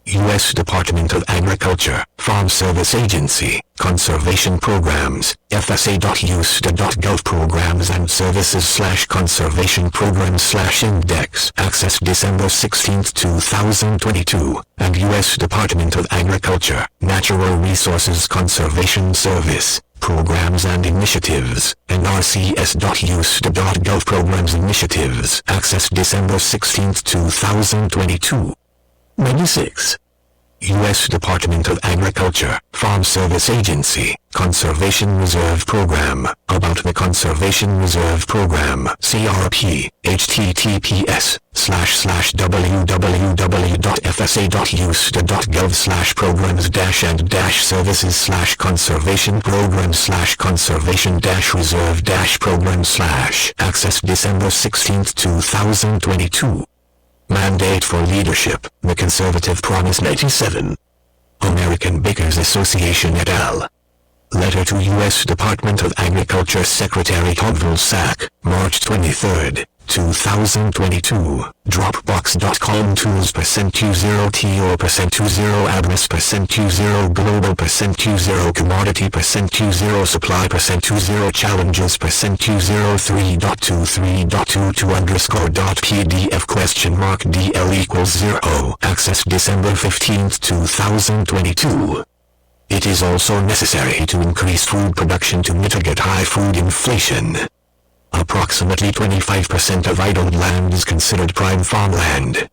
U.S. Department of Agriculture, Farm Service Agency, Conservation Programs, FSA.usda.gov Programs and Services /Conservation Programs /Index. Access December 16, 2022. And U.S. Department of Agriculture, Natural Resources Conservation Service, Programs and Initiatives, nrcs.usda.gov Programs Initiatives. Access December 16, 2022. 96. U.S. Department of Agriculture, Farm Service Agency, Conservation Reserve Program, About the Conservation Reserve Program, CRP, https://www.fsa.usda.gov/programs-and-services/conservation program/conservation-reserve-program/ access December 16, 2022. Mandate for Leadership, The Conservative Promise 97. American Bakers Association et al. Letter to U.S. Department of Agriculture Secretary Todd Vilsack, March 23, 2022. Dropbox.com tools %20 TO %20 address %20 global %20 commodity %20 supply %20 challenges %20 3.23.22_.pdf $DL equals 0 access December 15, 2022. It is also necessary to increase food production to mitigate high food inflation. Approximately 25% of idled land is considered prime farmland.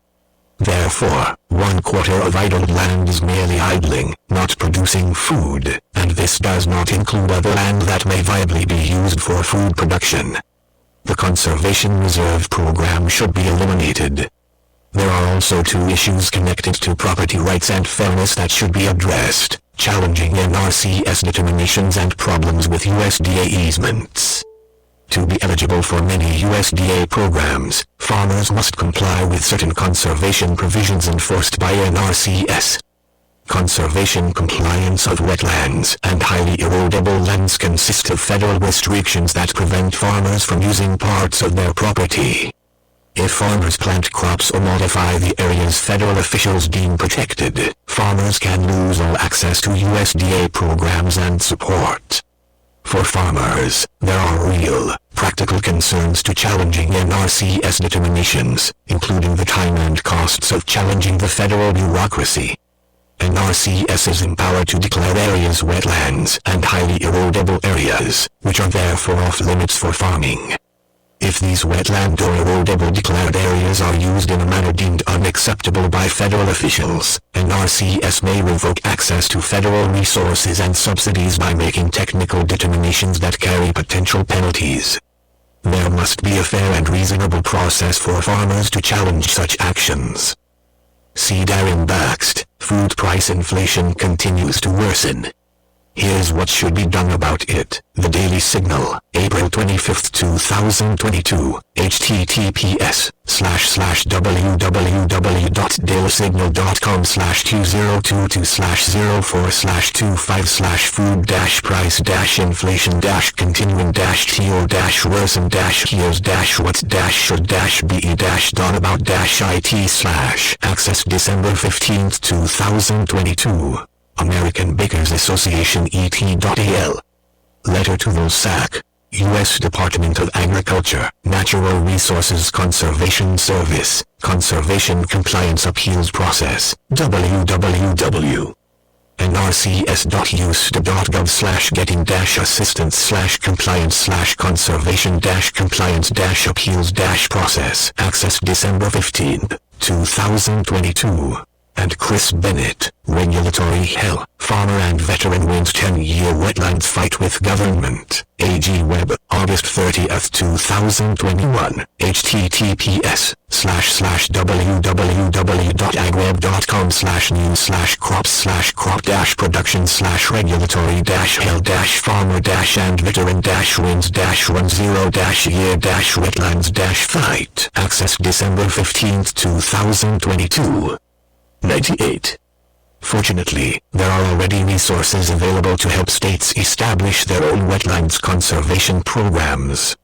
Therefore, 1/4 of idled land is merely idling, not producing food, and this does not include other land that may viably be used for food production. The Conservation Reserve Program should be eliminated. There are also two issues connected to property rights and fairness that should be addressed, challenging NRCS determinations and problems with USDA easements. To be eligible for many USDA programs, farmers must comply with certain conservation provisions enforced by NRCS. Conservation compliance of wetlands and highly erodible lands consist of federal restrictions that prevent farmers from using parts of their property. If farmers plant crops or modify the areas federal officials deem protected, farmers can lose all access to USDA programs and support. For farmers, there are real, practical concerns to challenging NRCS determinations, including the time and costs of challenging the federal bureaucracy. NRCS is empowered to declare areas wetlands and highly erodible areas, which are therefore off limits for farming. If these wetland or erodible declared areas are used in a manner deemed unacceptable by federal officials, NRCS may revoke access to federal resources and subsidies by making technical determinations that carry potential penalties. There must be a fair and reasonable process for farmers to challenge such actions. See Darren Bakst, food price inflation continues to worsen. Here's what should be done about it. The Daily Signal, April 25, 2022, https://www.dailysignal.com/2022/04/255/food-price-inflation-continuing-to-or-be-done-about-it/access December 15, 2022. American Bakers Association ET.AL. Letter to Vilsack, U.S. Department of Agriculture, Natural Resources Conservation Service, Conservation Compliance Appeals Process, www.nrcs.usda.gov/getting-assistance/compliance-compliance-appeals-process, access December 15, 2022. And Chris Bennett, Regulatory Hell, Farmer and Veteran wins 10-year wetlands fight with government. AG Web, August 30, 2021, https://www.agrweb.com/news/crops/crop-production/regulatory-hell-farmer-and-veteran-wins-wetlands-fight, access December 15, 2022. 98. Fortunately, there are already resources available to help states establish their own wetlands conservation programs.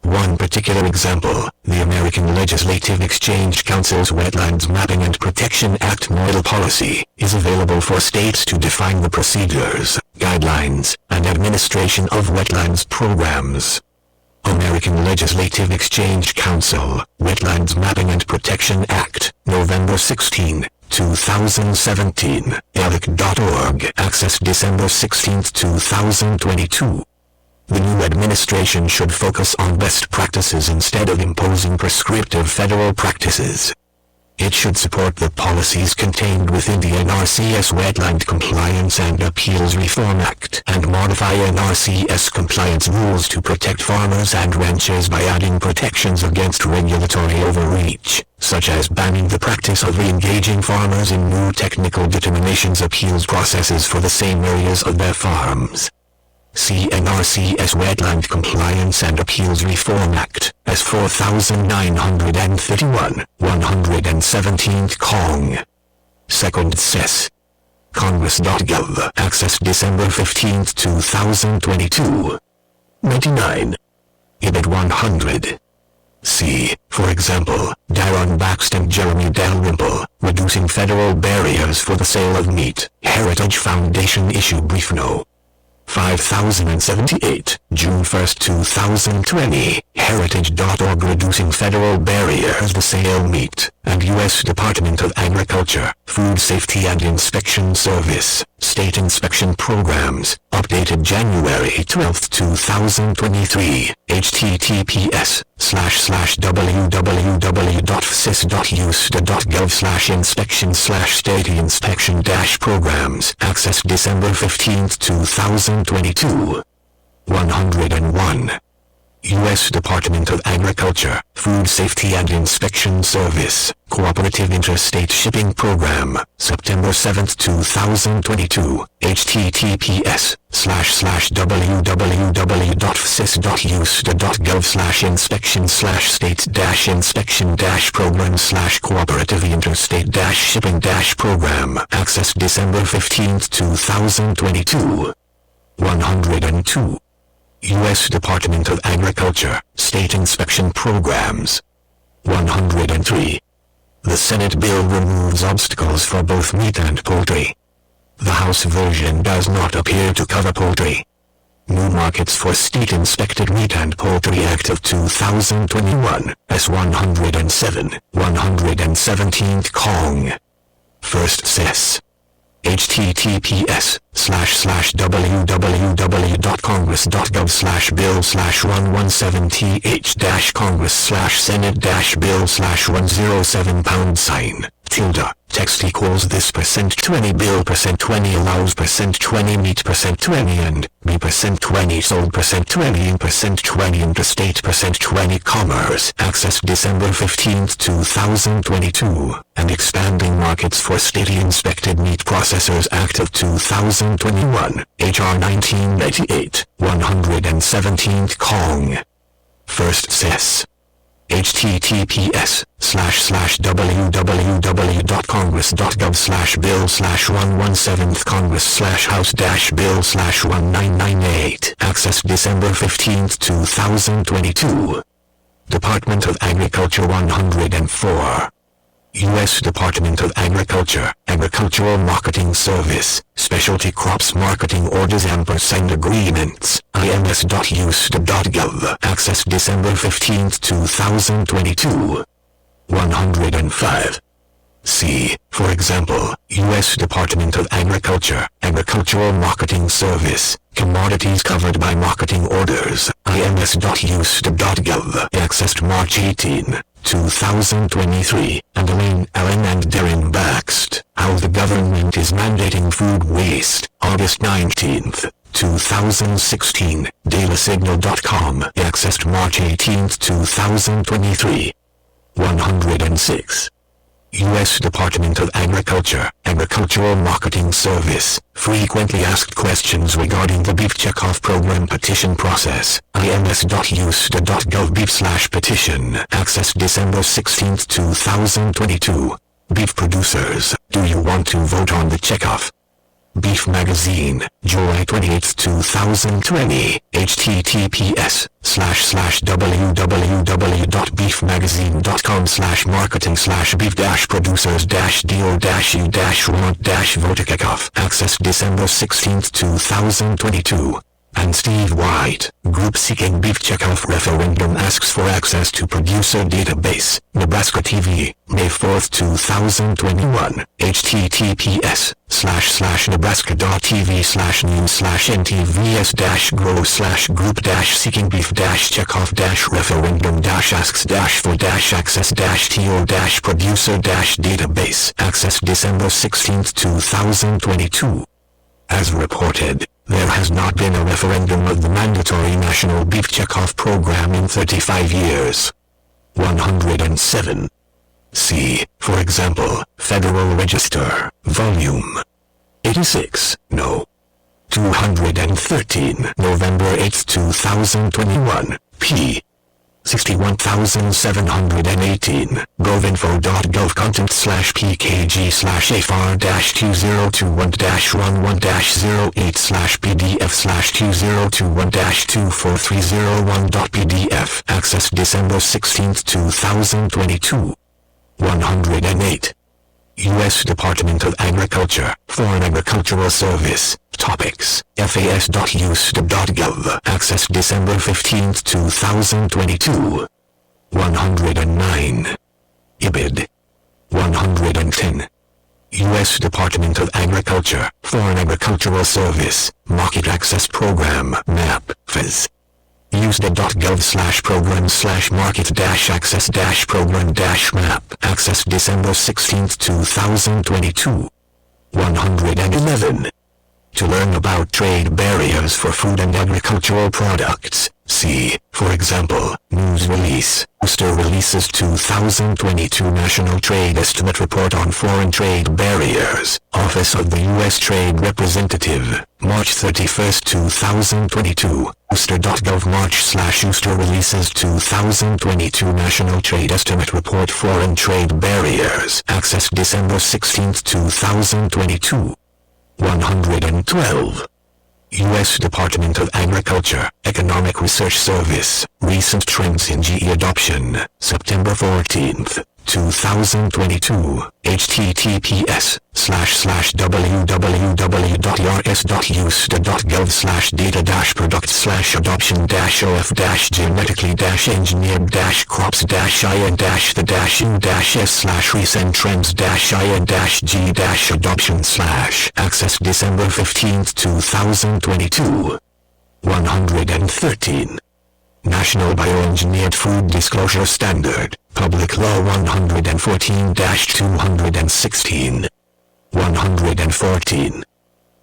One particular example, the American Legislative Exchange Council's Wetlands Mapping and Protection Act Model Policy, is available for states to define the procedures, guidelines, and administration of wetlands programs. American Legislative Exchange Council, Wetlands Mapping and Protection Act, November 16, 2017, ELIC.org, access December 16, 2022. The new administration should focus on best practices instead of imposing prescriptive federal practices. It should support the policies contained within the NRCS Wetland Compliance and Appeals Reform Act and modify NRCS compliance rules to protect farmers and ranchers by adding protections against regulatory overreach, such as banning the practice of re-engaging farmers in new technical determinations appeals processes for the same areas of their farms. See NRCS Wetland Compliance and Appeals Reform Act, S 4931, 117th Cong. Second Sess. Congress.gov, access December 15, 2022. 99. IBID 100. See, for example, Darren Bakst and Jeremy Dalrymple, Reducing Federal Barriers for the Sale of Meat, Heritage Foundation Issue Brief No. 5078, June 1, 2020, Heritage.org Reducing Federal Barriers to Sale Meat, and U.S. Department of Agriculture, Food Safety and Inspection Service, State Inspection Programs, updated January 12, 2023, https://www.fsis.usda.gov/inspection/state inspection-programs, access December 15, 2022. 101. U.S. Department of Agriculture, Food Safety and Inspection Service, Cooperative Interstate Shipping Program, September 7, 2022, https://www.fsis.usda.gov/inspection/state-inspection-programs/cooperative interstate-shipping-program, access December 15, 2022. 102. U.S. Department of Agriculture, State Inspection Programs. 103. The Senate bill removes obstacles for both meat and poultry. The House version does not appear to cover poultry. New Markets for State-Inspected Meat and Poultry Act of 2021, S 107, 117th Cong. First Sess. https://www.congress.gov/bill/117th-congress/senate-bill/107 £. Text equals this %20 bill %20 allows %20 meet %20 and be %20 sold %20 in %20 interstate %20 commerce. Access December 15, 2022 and expanding markets for state-inspected meat processors Act of 2021 HR 1998 117th Cong. First says https://www.congress.gov/bill/117th-congress/house-bill/1998 Access December 15, 2022 Department of Agriculture 104 U.S. Department of Agriculture, Agricultural Marketing Service, Specialty Crops Marketing Orders & Agreements, ims.usda.gov. Access December 15, 2022. 105. See, for example, U.S. Department of Agriculture, Agricultural Marketing Service, Commodities Covered by Marketing Orders, ims.usda.gov. Accessed March 18, 2023, and Elaine Allen and Darren Baxt, How the Government is Mandating Food Waste, August 19, 2016, DailySignal.com. Accessed March 18, 2023. 106. U.S. Department of Agriculture, Agricultural Marketing Service, frequently asked questions regarding the Beef Checkoff Program petition process, ims.usda.gov beef/petition, access December 16, 2022. Beef producers, do you want to vote on the checkoff? Beef Magazine, July 28, 2020, https://www.beefmagazine.com/marketing/beef-producers-deal-you-want-vote-checkoff. Access December 16, 2022. And Steve White, group seeking beef checkoff referendum asks for access to producer database, Nebraska TV, May 4, 2021, https://nebraska.tv/news/ntvs-grow/group-seeking beef-checkoff-referendum-asks-for-access-to-producer-database. Access December 16, 2022. As reported, there has not been a referendum of the mandatory National Beef Checkoff Program in 35 years. 107. See, for example, Federal Register, Volume 86, No. 213, November 8, 2021, p. 61718, govinfo.gov content/pkg/afr-2021-11-08/pdf/2021-24301.pdf. Access December 16, 2022. 108. U.S. Department of Agriculture, Foreign Agricultural Service, Topics, fas.usda.gov. Access December 15, 2022. 109. IBID. 110. U.S. Department of Agriculture, Foreign Agricultural Service, Market Access Program, MAP, FAS. usda.gov/program/market-access-program-map. Access December 16, 2022. 111. To learn about trade barriers for food and agricultural products, see, for example, News Release, Worcester releases 2022 National Trade Estimate Report on Foreign Trade Barriers, Office of the U.S. Trade Representative, March 31, 2022, Worcester.gov March/Worcester releases 2022 National Trade Estimate Report Foreign Trade Barriers, access December 16, 2022. 112. U.S. Department of Agriculture, Economic Research Service, Recent trends in GE adoption. September 14th, 2022. https://www.rs.use.gov/data-product/adoption-of-the-in-the-u-s/recent trends-i-g-adoption/ access December 15th, 2022. 113. National Bioengineered Food Disclosure Standard, Public Law 114-216. 114.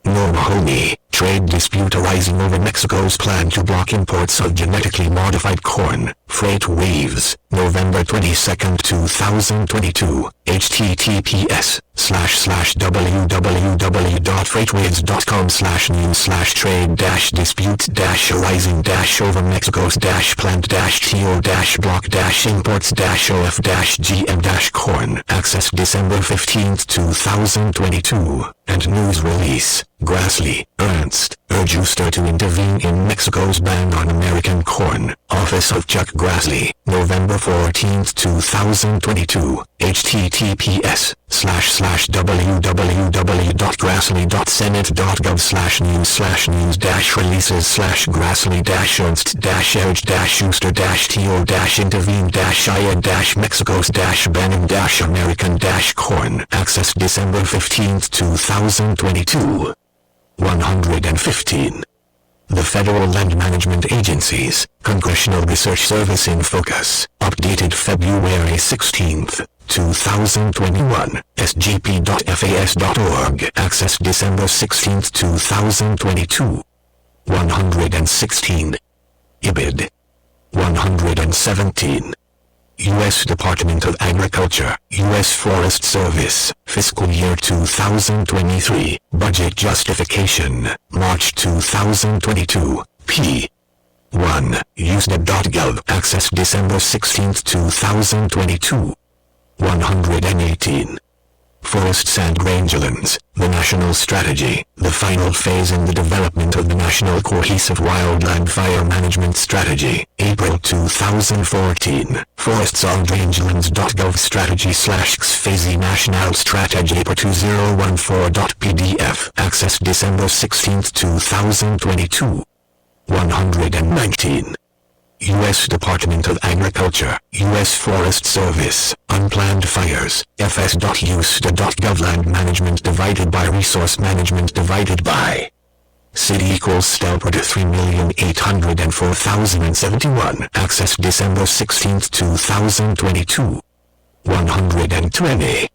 No Mahoney, trade dispute arising over Mexico's plan to block imports of genetically modified corn. Freight waves, November 22, 2022. https://www.freightwaves.com/news/trade-dispute-arising-over Mexico's-plant-to-block-imports-of-GM-corn. Access December 15, 2022. And news release. Grassley, Ernst, urge Uster to intervene in Mexico's ban on American corn. Office of Chuck Grassley, November 14, 2022. https://www.grassley.senate.gov/news/news-releases/grassley-ernst-urge-uster-intervene-in Mexico's ban-corn. Access December 15, 2022. 115. The Federal Land Management Agency's Congressional Research Service in Focus, updated February 16, 2021, sgp.fas.org. Access December 16, 2022. 116. IBID. 117. U.S. Department of Agriculture, U.S. Forest Service, Fiscal Year 2023, Budget Justification, March 2022, p. 1. USDA.gov. Access December 16, 2022. 118. Forests and Rangelands, the National Strategy, the final phase in the development of the National Cohesive Wildland Fire Management Strategy, April 2014. Forests and Rangelands.gov strategy/XFASE National Strategy for 2014.pdf. Access December 16, 2022. 119. U.S. Department of Agriculture, U.S. Forest Service, Unplanned Fires, fs.usda.gov Land Management divided by Resource Management divided by City equals Stelpert 3,804,071. Access December 16, 2022. 120.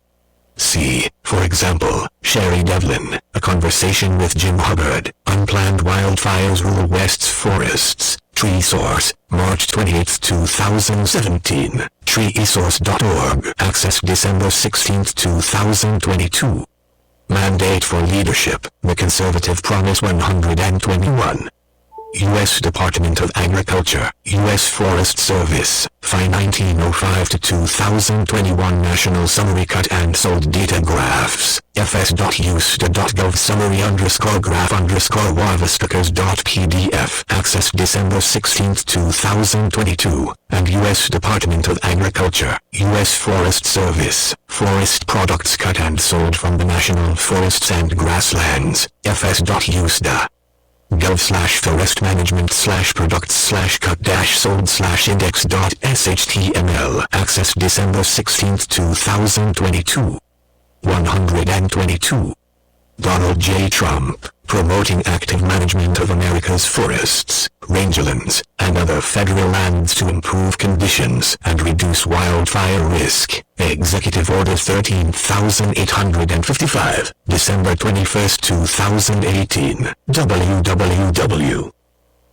See, for example, Sherry Devlin, A Conversation with Jim Hubbard, Unplanned Wildfires Rule West's Forests, Tree Source, March 28, 2017, treesource.org. Access December 16, 2022. Mandate for Leadership, The Conservative Promise 121. U.S. Department of Agriculture, U.S. Forest Service, FY 1905 to 2021 National Summary Cut and Sold Data Graphs, fs.usda.gov summary_graph_warvestickers.pdf. Access December 16, 2022. And U.S. Department of Agriculture, U.S. Forest Service, Forest Products Cut and Sold from the National Forests and Grasslands, fs.usda. gov/forest management/products/cut-sold/index.shtml. Access December 16, 2022. 122. Donald J. Trump, promoting active management of America's forests, rangelands, and other federal lands to improve conditions and reduce wildfire risk. Executive Order 13,855, December 21, 2018. www.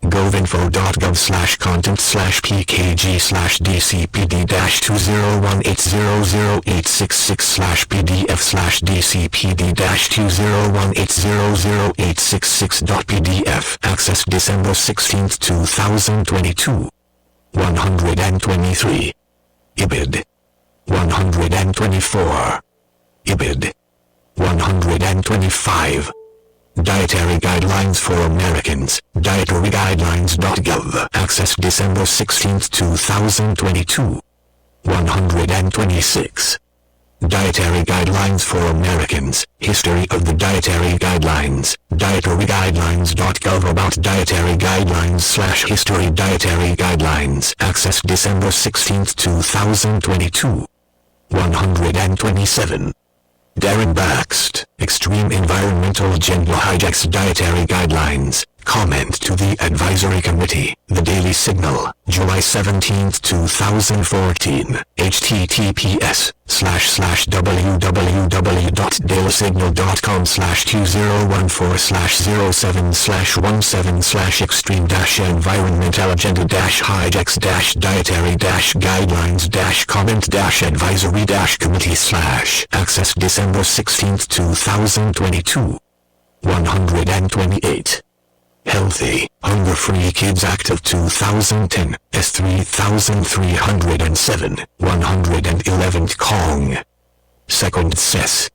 govinfo.gov/content/pkg/dcpd-201800866/pdf/dcpd-201800866.pdf. Access December 16, 2022. 123. IBID. 124. IBID. 125. Dietary Guidelines for Americans, dietaryguidelines.gov. Access December 16, 2022. 126. Dietary Guidelines for Americans, History of the Dietary Guidelines, dietaryguidelines.gov. About Dietary Guidelines/History. Dietary Guidelines. Access December 16, 2022. 127. Darren Baxt, Extreme Environmental Agenda Hijacks Dietary Guidelines. Comment to the Advisory Committee, The Daily Signal, July 17, 2014, https://www.dailysignal.com/2014/extreme-environmental-agenda-hijacks-dietary-guidelines-committee/ Access December 16, 2022. 128. Healthy, Hunger-Free Kids Act of 2010, S3307, 111 Kong. Second Sess.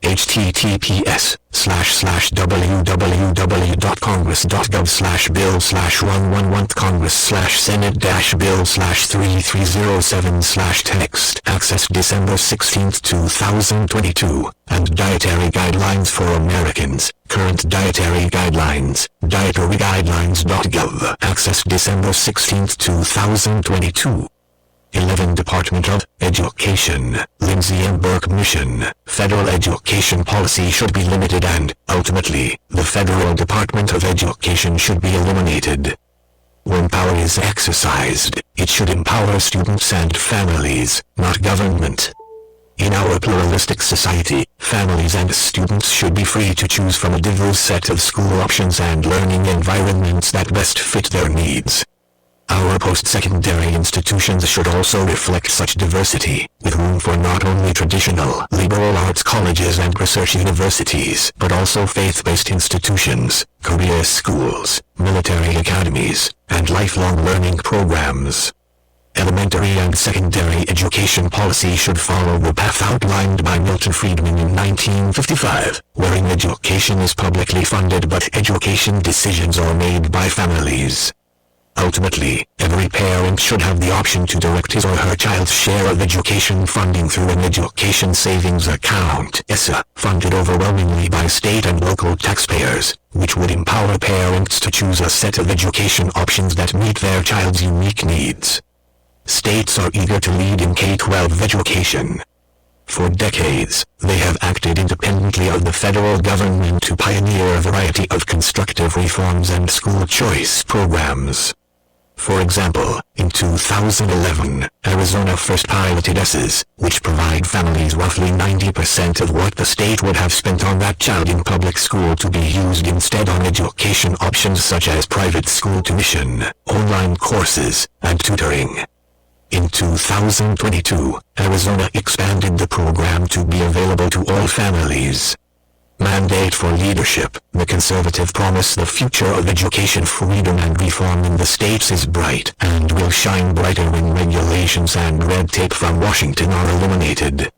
https://www.congress.gov/bill/111 congress/senate-bill/3307/text. Access December 16, 2022. And Dietary Guidelines for Americans, Current Dietary Guidelines, dietaryguidelines.gov. Access December 16, 2022. 11 Department of Education, Lindsay M. Burke Mission. Federal education policy should be limited and, ultimately, the Federal Department of Education should be eliminated. When power is exercised, it should empower students and families, not government. In our pluralistic society, families and students should be free to choose from a diverse set of school options and learning environments that best fit their needs. Our post-secondary institutions should also reflect such diversity, with room for not only traditional liberal arts colleges and research universities, but also faith-based institutions, career schools, military academies, and lifelong learning programs. Elementary and secondary education policy should follow the path outlined by Milton Friedman in 1955, wherein education is publicly funded but education decisions are made by families. Ultimately, every parent should have the option to direct his or her child's share of education funding through an education savings account (ESSA), funded overwhelmingly by state and local taxpayers, which would empower parents to choose a set of education options that meet their child's unique needs. States are eager to lead in K-12 education. For decades, they have acted independently of the federal government to pioneer a variety of constructive reforms and school choice programs. For example, in 2011, Arizona first piloted ESSAs, which provide families roughly 90% of what the state would have spent on that child in public school to be used instead on education options such as private school tuition, online courses, and tutoring. In 2022, Arizona expanded the program to be available to all families. Mandate for leadership. The conservative promise the future of education freedom and reform in the states is bright and will shine brighter when regulations and red tape from Washington are eliminated.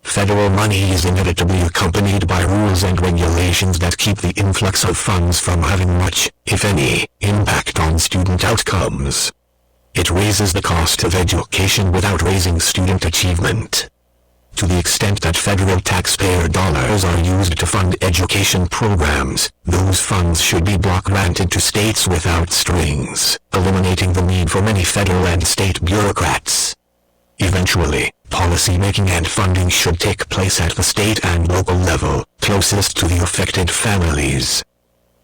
Federal money is inevitably accompanied by rules and regulations that keep the influx of funds from having much, if any, impact on student outcomes. It raises the cost of education without raising student achievement. To the extent that federal taxpayer dollars are used to fund education programs, those funds should be block granted to states without strings, eliminating the need for many federal and state bureaucrats. Eventually, policy-making and funding should take place at the state and local level, closest to the affected families.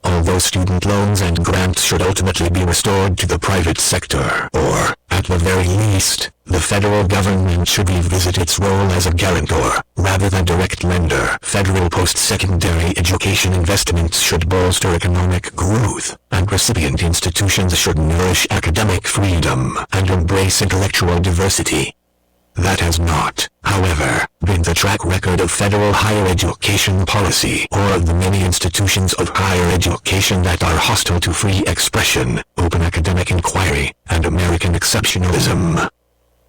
Although student loans and grants should ultimately be restored to the private sector, or, at the very least, the federal government should revisit its role as a guarantor, rather than direct lender. Federal post-secondary education investments should bolster economic growth, and recipient institutions should nourish academic freedom and embrace intellectual diversity. That has not, however, been the track record of federal higher education policy or of the many institutions of higher education that are hostile to free expression, open academic inquiry, and American exceptionalism.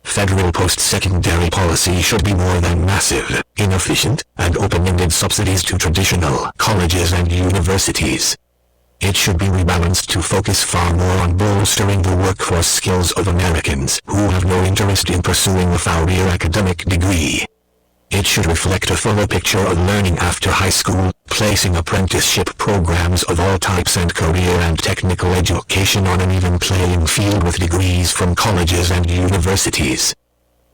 Federal post-secondary policy should be more than massive, inefficient, and open-ended subsidies to traditional colleges and universities. It should be rebalanced to focus far more on bolstering the workforce skills of Americans who have no interest in pursuing a four-year academic degree. It should reflect a fuller picture of learning after high school, placing apprenticeship programs of all types and career and technical education on an even playing field with degrees from colleges and universities.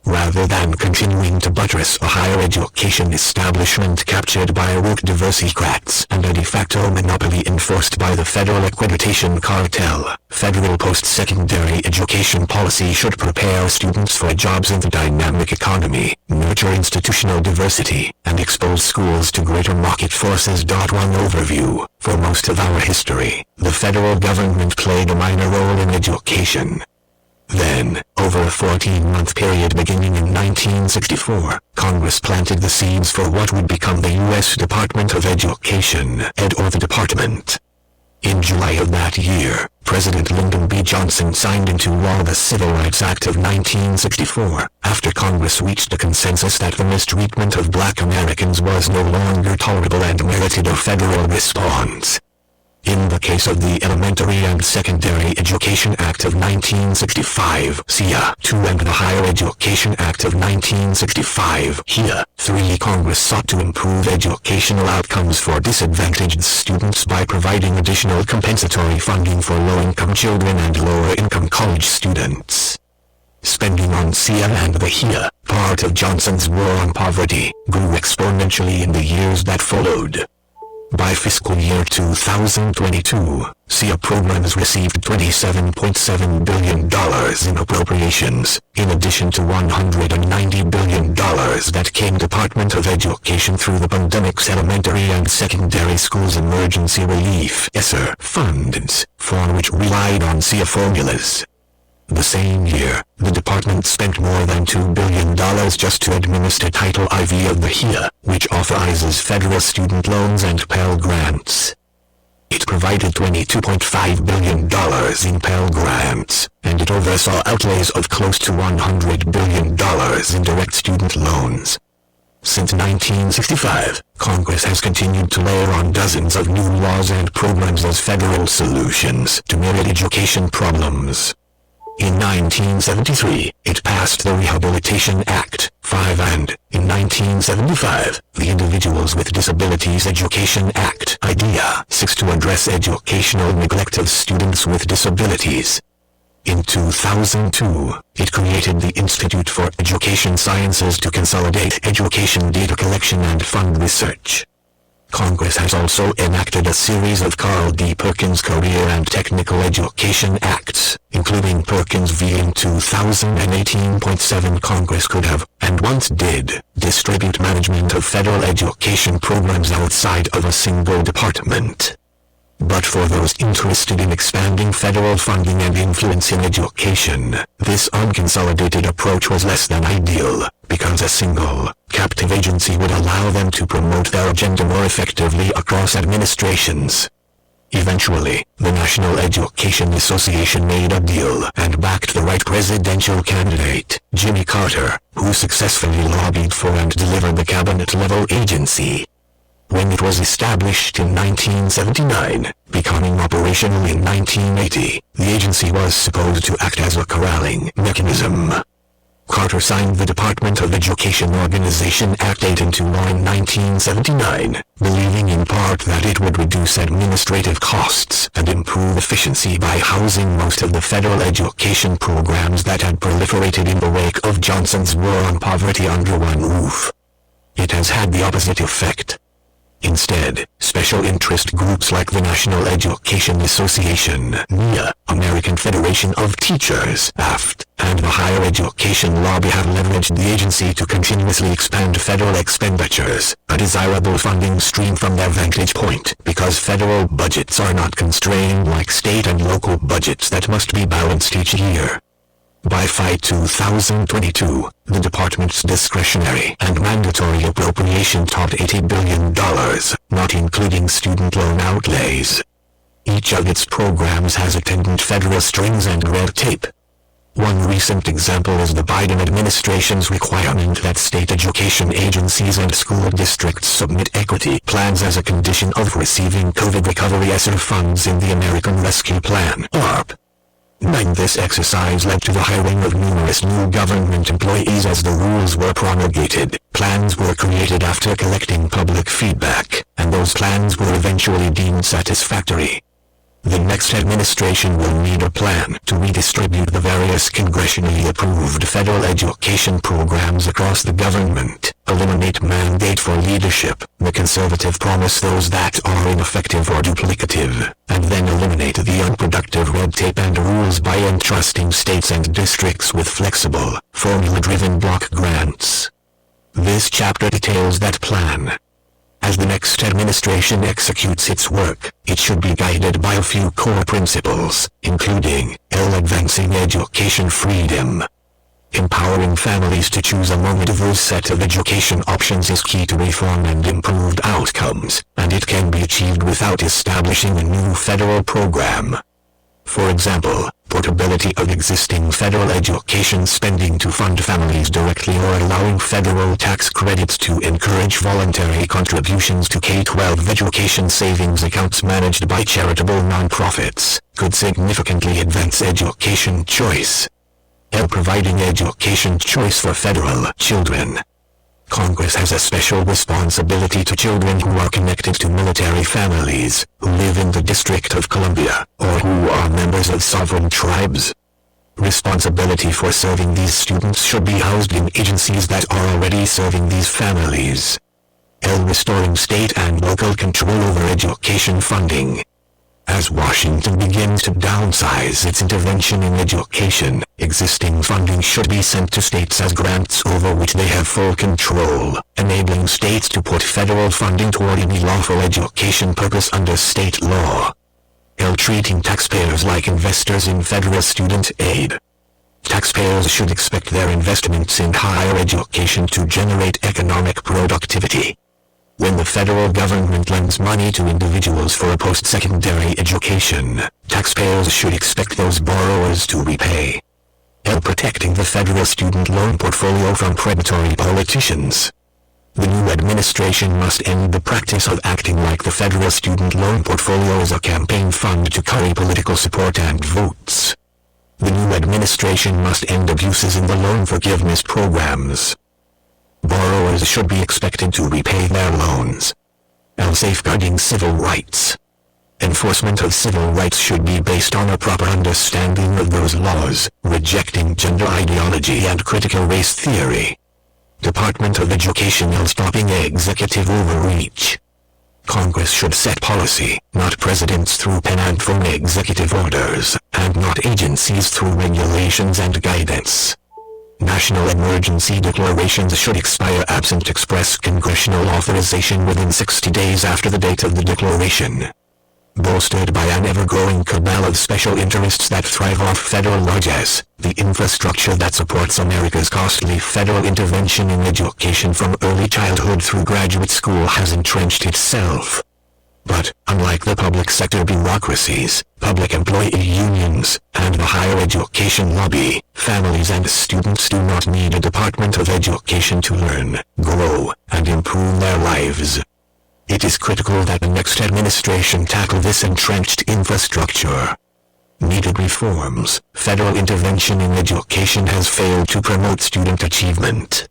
Rather than continuing to buttress a higher education establishment captured by woke diversicrats and a de facto monopoly enforced by the federal accreditation cartel, federal post-secondary education policy should prepare students for jobs in the dynamic economy, nurture institutional diversity, and expose schools to greater market forces. One overview. For most of our history, the federal government played a minor role in education. Then, over a 14-month period beginning in 1964, Congress planted the seeds for what would become the U.S. Department of Education, or the Department. In July of that year, President Lyndon B. Johnson signed into law the Civil Rights Act of 1964, after Congress reached a consensus that the mistreatment of black Americans was no longer tolerable and merited a federal response. In the case of the Elementary and Secondary Education Act of 1965, SEA 2, and the Higher Education Act of 1965, HEA 3, Congress sought to improve educational outcomes for disadvantaged students by providing additional compensatory funding for low-income children and lower-income college students. Spending on SEA and the HEA, part of Johnson's war on poverty, grew exponentially in the years that followed. By fiscal year 2022, SEA programs received $27.7 billion in appropriations, in addition to $190 billion that came Department of Education through the pandemic's Elementary and Secondary Schools Emergency Relief (ESSER) funds, for which relied on SEA formulas. The same year, the department spent more than $2 billion just to administer Title IV of the HEA, which authorizes federal student loans and Pell Grants. It provided $22.5 billion in Pell Grants, and it oversaw outlays of close to $100 billion in direct student loans. Since 1965, Congress has continued to layer on dozens of new laws and programs as federal solutions to myriad education problems. In 1973, it passed the Rehabilitation Act, 5, and, in 1975, the Individuals with Disabilities Education Act, IDEA, 6, to address educational neglect of students with disabilities. In 2002, it created the Institute for Education Sciences to consolidate education data collection and fund research. Congress has also enacted a series of Carl D. Perkins Career and Technical Education Acts, including Perkins v. In 2018.7, Congress could have, and once did, distribute management of federal education programs outside of a single department. But for those interested in expanding federal funding and influence in education, this unconsolidated approach was less than ideal, because a single, captive agency would allow them to promote their agenda more effectively across administrations. Eventually, the National Education Association made a deal and backed the right presidential candidate, Jimmy Carter, who successfully lobbied for and delivered the cabinet-level agency. When it was established in 1979, becoming operational in 1980, the agency was supposed to act as a corralling mechanism. Carter signed the Department of Education Organization Act 8 into law in 1979, believing in part that it would reduce administrative costs and improve efficiency by housing most of the federal education programs that had proliferated in the wake of Johnson's war on poverty under one roof. It has had the opposite effect. Instead, special interest groups like the National Education Association, NEA, American Federation of Teachers, AFT, and the Higher Education Lobby have leveraged the agency to continuously expand federal expenditures, a desirable funding stream from their vantage point, because federal budgets are not constrained like state and local budgets that must be balanced each year. By FY 2022, the department's discretionary and mandatory appropriation topped $80 billion, not including student loan outlays. Each of its programs has attendant federal strings and red tape. One recent example is the Biden administration's requirement that state education agencies and school districts submit equity plans as a condition of receiving COVID recovery ESSER funds in the American Rescue Plan, ARP. 9. This exercise led to the hiring of numerous new government employees as the rules were promulgated. Plans were created after collecting public feedback, and those plans were eventually deemed satisfactory. The next administration will need a plan to redistribute the various congressionally approved federal education programs across the government, eliminate mandate for leadership, the conservative promise those that are ineffective or duplicative, and then eliminate the unproductive red tape and rules by entrusting states and districts with flexible, formula-driven block grants. This chapter details that plan. As the next administration executes its work, it should be guided by a few core principles, including advancing education freedom. Empowering families to choose among a diverse set of education options is key to reform and improved outcomes, and it can be achieved without establishing a new federal program. For example, portability of existing federal education spending to fund families directly or allowing federal tax credits to encourage voluntary contributions to K-12 education savings accounts managed by charitable nonprofits could significantly advance education choice. Providing education choice for federal children. Congress has a special responsibility to children who are connected to military families, who live in the District of Columbia, or who are members of sovereign tribes. Responsibility for serving these students should be housed in agencies that are already serving these families. Restoring state and local control over education funding. As Washington begins to downsize its intervention in education, existing funding should be sent to states as grants over which they have full control, enabling states to put federal funding toward any lawful education purpose under state law. Treating taxpayers like investors in federal student aid. Taxpayers should expect their investments in higher education to generate economic productivity. When the federal government lends money to individuals for a post-secondary education, taxpayers should expect those borrowers to repay. Protecting the federal student loan portfolio from predatory politicians. The new administration must end the practice of acting like the federal student loan portfolio is a campaign fund to curry political support and votes. The new administration must end abuses in the loan forgiveness programs. Borrowers should be expected to repay their loans. Safeguarding civil rights. Enforcement of civil rights should be based on a proper understanding of those laws, rejecting gender ideology and critical race theory. Department of Education stopping executive overreach. Congress should set policy, not presidents through pen and phone executive orders, and not agencies through regulations and guidance. National emergency declarations should expire absent express congressional authorization within 60 days after the date of the declaration. Bolstered by an ever-growing cabal of special interests that thrive off federal largesse, the infrastructure that supports America's costly federal intervention in education from early childhood through graduate school has entrenched itself. But, unlike the public sector bureaucracies, public employee unions, and the higher education lobby, families and students do not need a Department of Education to learn, grow, and improve their lives. It is critical that the next administration tackle this entrenched infrastructure. Needed reforms. Federal intervention in education has failed to promote student achievement.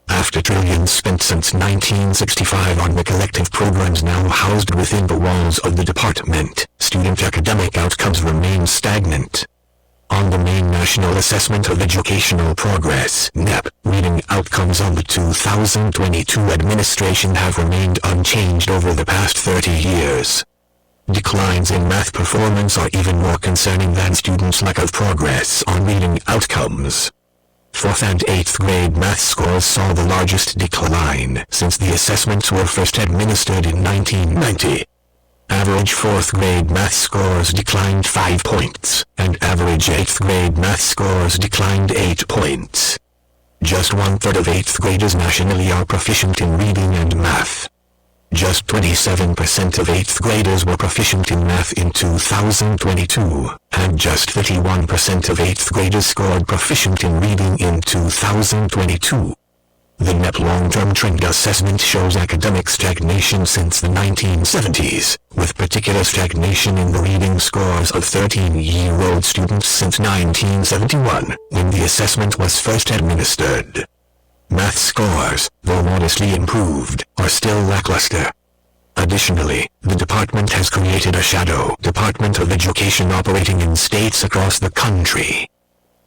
After trillions spent since 1965 on the collective programs now housed within the walls of the department, student academic outcomes remain stagnant. On the main National Assessment of Educational Progress, (NAEP), reading outcomes on the 2022 administration have remained unchanged over the past 30 years. Declines in math performance are even more concerning than students' lack of progress on reading outcomes. 4th and 8th grade math scores saw the largest decline since the assessments were first administered in 1990. Average 4th grade math scores declined 5 points, and average 8th grade math scores declined 8 points. Just 1/3 of 8th graders nationally are proficient in reading and math. Just just 27% of 8th graders were proficient in math in 2022, and just 31% of 8th graders scored proficient in reading in 2022. The NEP long-term trend assessment shows academic stagnation since the 1970s, with particular stagnation in the reading scores of 13-year-old students since 1971, when the assessment was first administered. Math scores, though modestly improved, are still lackluster. Additionally, the department has created a shadow Department of Education operating in states across the country.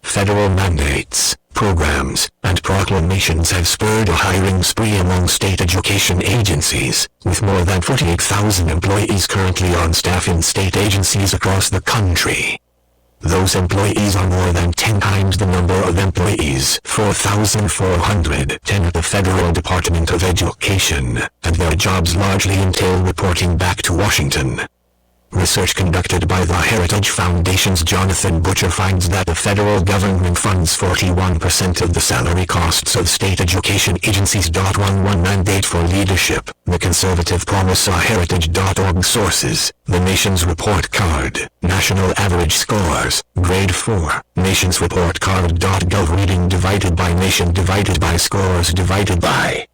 Federal mandates, programs, and proclamations have spurred a hiring spree among state education agencies, with more than 48,000 employees currently on staff in state agencies across the country. Those employees are more than 10 times the number of employees, 4,410 at the Federal Department of Education, and their jobs largely entail reporting back to Washington. Research conducted by the Heritage Foundation's Jonathan Butcher finds that the federal government funds 41% of the salary costs of state education agencies. 11 Mandate for Leadership, The Conservative Promise. Heritage.org sources, The Nation's Report Card, National Average Scores, Grade 4, Nation's Report Card.gov. Reading divided by nation divided by scores divided by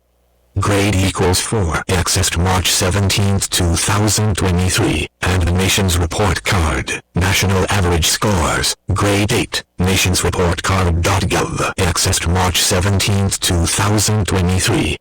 grade equals 4. Accessed March 17, 2023, and the Nation's Report Card, National Average Scores, Grade 8, Nation's Report Card.gov. Accessed March 17, 2023.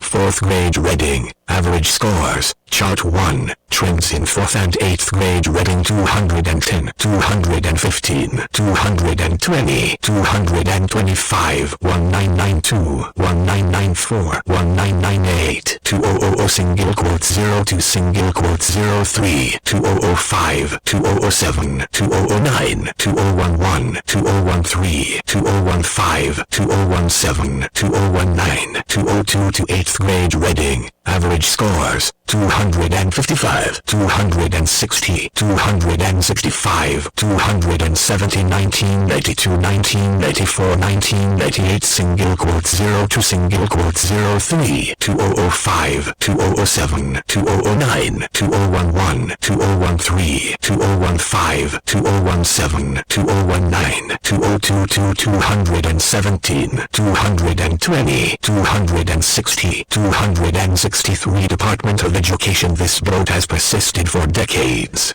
4th grade reading, average scores, Chart 1, trends in 4th and 8th grade reading 210, 215, 220, 225, 1992, 1994, 1998, 2000 single quotes 02 single quotes 03, 2005, 2007, 2009, 2011, 2013, 2015, 2017, 2019, 2002 to 8th grade reading, average scores, 255, 260, 265, 270, 1992, 1994, 1998, single quotes 02 single quotes 03, 2005, 2007, 2009, 2011, 2013, 2015, 2017, 2019, 202 to 217, 220, 260, 263. Department of Education. This bloat has persisted for decades.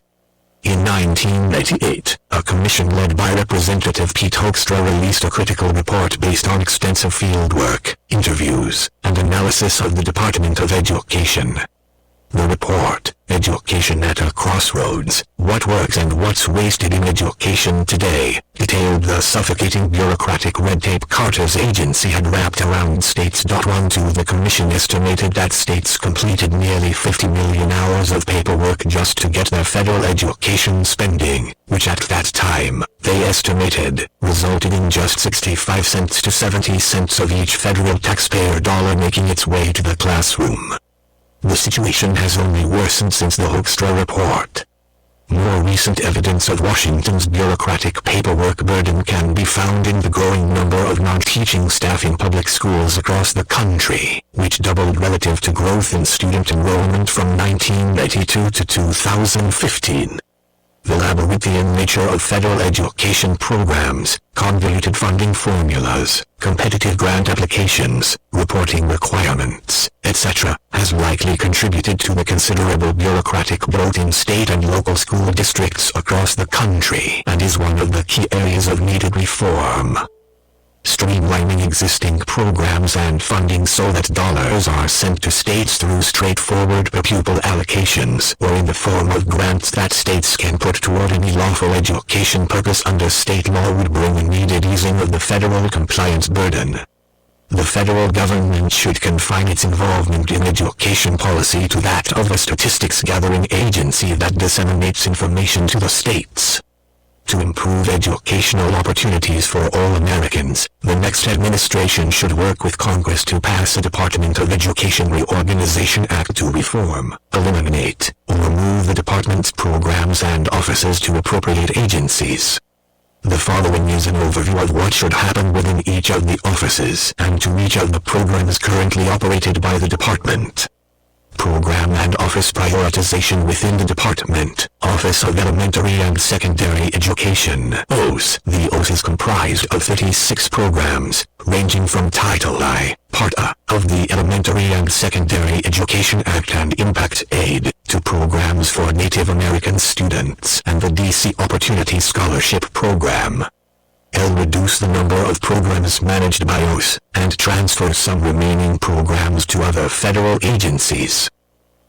In 1998, a commission led by Representative Pete Hoekstra released a critical report based on extensive fieldwork, interviews, and analysis of the Department of Education. The report, Education at a Crossroads, What Works and What's Wasted in Education Today, detailed the suffocating bureaucratic red tape Carter's agency had wrapped around states. 1 2 The commission estimated that states completed nearly 50 million hours of paperwork just to get their federal education spending, which at that time, they estimated, resulted in just 65 cents to 70 cents of each federal taxpayer dollar making its way to the classroom. The situation has only worsened since the Hoekstra report. More recent evidence of Washington's bureaucratic paperwork burden can be found in the growing number of non-teaching staff in public schools across the country, which doubled relative to growth in student enrollment from 1992 to 2015. The labyrinthian nature of federal education programs, convoluted funding formulas, competitive grant applications, reporting requirements, etc., has likely contributed to the considerable bureaucratic bloat in state and local school districts across the country, and is one of the key areas of needed reform. Streamlining existing programs and funding so that dollars are sent to states through straightforward per pupil allocations or in the form of grants that states can put toward any lawful education purpose under state law would bring needed easing of the federal compliance burden. The federal government should confine its involvement in education policy to that of a statistics gathering agency that disseminates information to the states. To improve educational opportunities for all Americans, the next administration should work with Congress to pass a Department of Education Reorganization Act to reform, eliminate, or remove the department's programs and offices to appropriate agencies. The following is an overview of what should happen within each of the offices and to each of the programs currently operated by the department. Program and Office Prioritization within the Department, Office of Elementary and Secondary Education, OS. The OS is comprised of 36 programs, ranging from Title I, Part A, of the Elementary and Secondary Education Act and Impact Aid, to programs for Native American students and the DC Opportunity Scholarship Program. L. Reduce the number of programs managed by OS, and transfer some remaining programs to other federal agencies.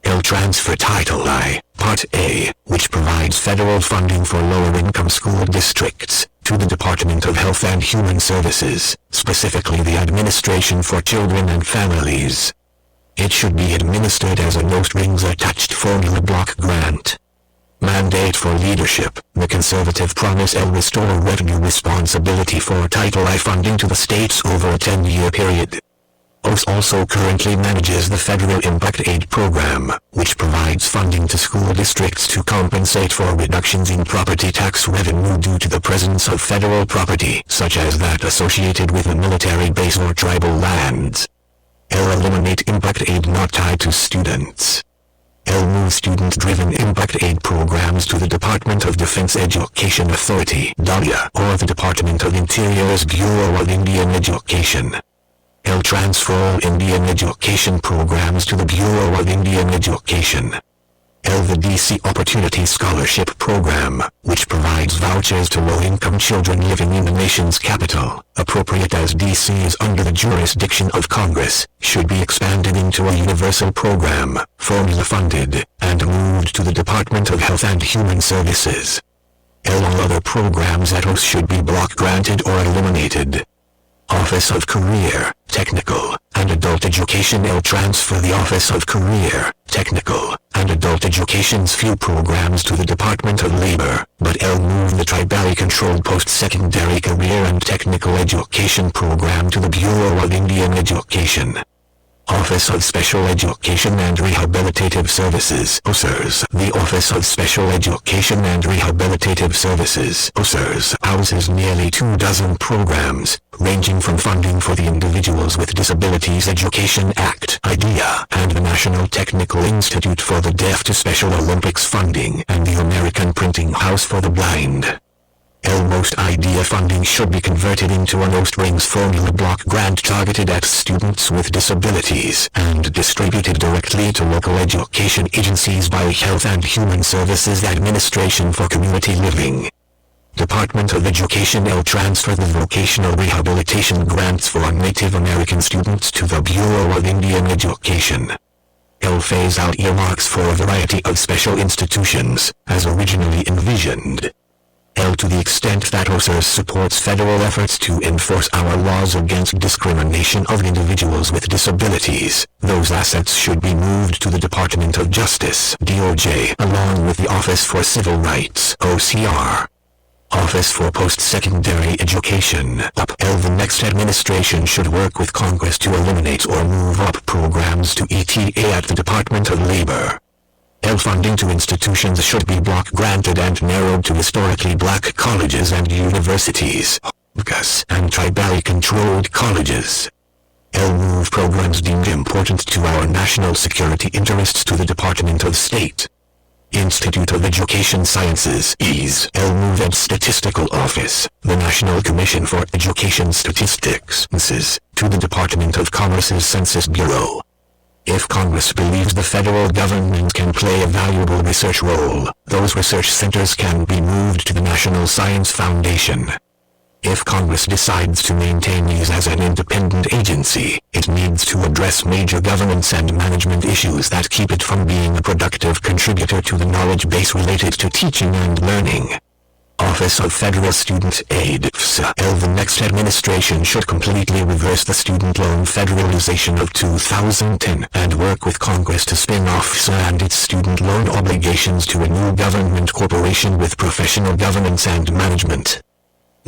L. Transfer Title I, Part A, which provides federal funding for lower-income school districts, to the Department of Health and Human Services, specifically the Administration for Children and Families. It should be administered as a no-strings-attached formula block grant. Mandate for leadership. The conservative promise L. Restore revenue responsibility for Title I funding to the states over a 10-year period. OS also currently manages the Federal Impact Aid Program, which provides funding to school districts to compensate for reductions in property tax revenue due to the presence of federal property, such as that associated with a military base or tribal lands. L. Eliminate Impact Aid not tied to students. L. Move student-driven Impact Aid programs to the Department of Defense Education Authority, DALIA, or the Department of Interior's Bureau of Indian Education. L. Transfer all Indian education programs to the Bureau of Indian Education. L. The DC Opportunity Scholarship Program, which provides vouchers to low-income children living in the nation's capital, appropriate as DC is under the jurisdiction of Congress, should be expanded into a universal program, formula-funded, and moved to the Department of Health and Human Services. L. All other programs at OS should be block-granted or eliminated. Office of Career, Technical, and Adult Education. L. Transfer the Office of Career, Technical, and Adult Education's few programs to the Department of Labor, but L. Move the tribally-controlled Post-Secondary Career and Technical Education program to the Bureau of Indian Education. Office of Special Education and Rehabilitative Services, OSERS. The Office of Special Education and Rehabilitative Services, OSERS, houses nearly 24 programs, ranging from funding for the Individuals with Disabilities Education Act, IDEA, and the National Technical Institute for the Deaf to Special Olympics funding, and the American Printing House for the Blind. Most IDEA funding should be converted into a no-strings formula block grant targeted at students with disabilities and distributed directly to local education agencies by Health and Human Services Administration for Community Living. Department of Education. L. Transfer the vocational rehabilitation grants for Native American students to the Bureau of Indian Education. L. Phase out earmarks for a variety of special institutions, as originally envisioned. L. To the extent that OSERS supports federal efforts to enforce our laws against discrimination of individuals with disabilities, those assets should be moved to the Department of Justice, DOJ, along with the Office for Civil Rights, OCR. Office for Post-Secondary Education, UP. L. The next administration should work with Congress to eliminate or move up programs to ETA at the Department of Labor. L. Funding to institutions should be block-granted and narrowed to historically black colleges and universities, and tribally-controlled colleges. L. Move programs deemed important to our national security interests to the Department of State. Institute of Education Sciences, EASE. L. Move Ed Statistical Office, the National Commission for Education Statistics, to the Department of Commerce's Census Bureau. If Congress believes the federal government can play a valuable research role, those research centers can be moved to the National Science Foundation. If Congress decides to maintain these as an independent agency, it needs to address major governance and management issues that keep it from being a productive contributor to the knowledge base related to teaching and learning. Office of Federal Student Aid, FSA. L. The next administration should completely reverse the student loan federalization of 2010 and work with Congress to spin off FSA and its student loan obligations to a new government corporation with professional governance and management.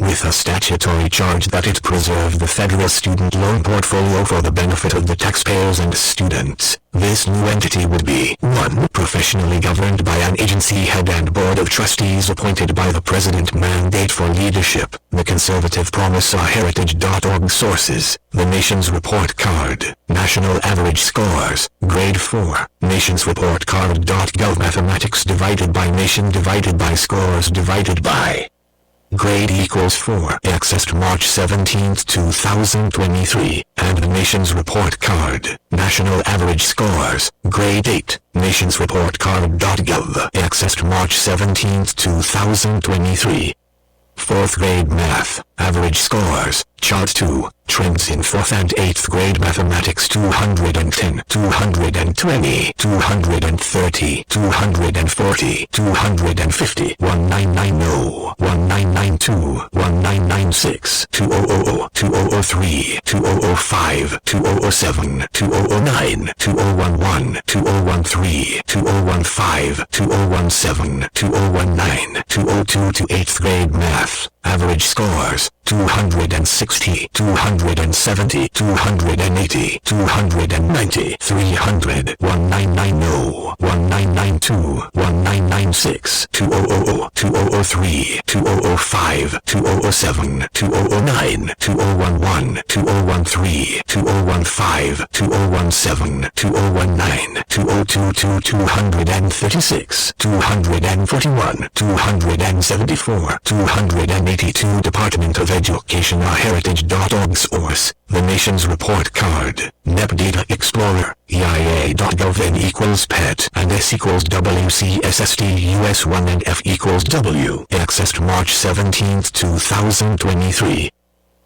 with a statutory charge that it preserve the federal student loan portfolio for the benefit of the taxpayers and students. This new entity would be 1. Professionally governed by an agency head and board of trustees appointed by the president. Mandate for leadership. The Conservative Promise. Heritage.org. Sources. The Nation's Report Card. National average scores. Grade 4. Nation's Report Card.gov. Mathematics divided by nation divided by scores divided by grade equals 4. Accessed March 17, 2023. And the Nation's Report Card. National average scores. Grade 8. Nation's Report Card.gov. Accessed March 17, 2023. 4th grade math. Average scores. Chart 2. Trends in 4th and 8th grade mathematics. 210, 220, 230, 240, 250, 1990, 1992, 1996, 2000, 2003, 2005, 2007, 2009, 2011, 2013, 2015, 2017, 2019, 202 to 8th grade math. Average scores. 260, 270, 280, 290, 300, 1990, 1992, 1996, 2000, 2003, 2005, 2007, 2009, 2011, 2013, 2015, 2017, 2019, 202 to 236, 241, 274, 282. Department of Education. Heritage.org. Source. The Nation's Report Card. NEP Data Explorer. EIA.gov. N equals PET and S equals WCSST US 1 and F equals W. Accessed March 17, 2023.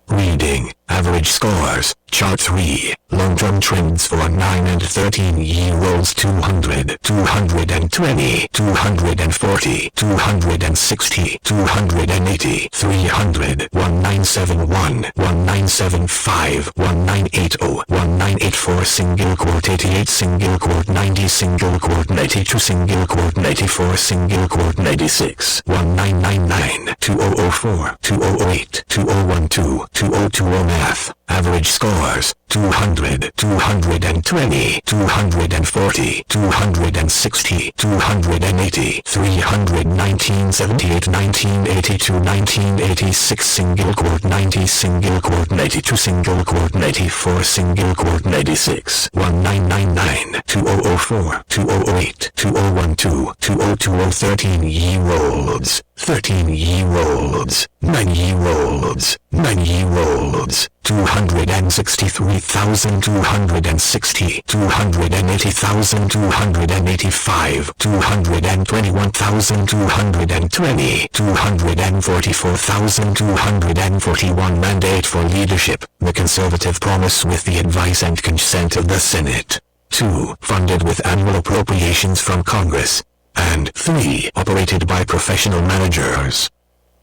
Reading. Average scores. Chart 3. Long-term trends for 9 and 13-year-olds. 200, 220, 240, 260, 280, 300, 1971, 1975, 1980, 1984. Single quote 88, single quote 90, single quote 92, single quote 94, single quote 96, 1999, 2004, 2008, 2012, 2020. Math. Average scores. 200, 220, 240, 260, 280, 300, 1978, 1982, 1986, single quote 90, single quote 92, single quote 94, single quote 96, 1999, 2004, 2008, 2012, 2020. 13-year-olds, 13-year-olds, 9-year-olds, 9-year-olds. 263,260, 280,285, 221,220, 244,241. Mandate for leadership. The Conservative Promise with the advice and consent of the Senate. 2. Funded with annual appropriations from Congress. And 3. Operated by professional managers.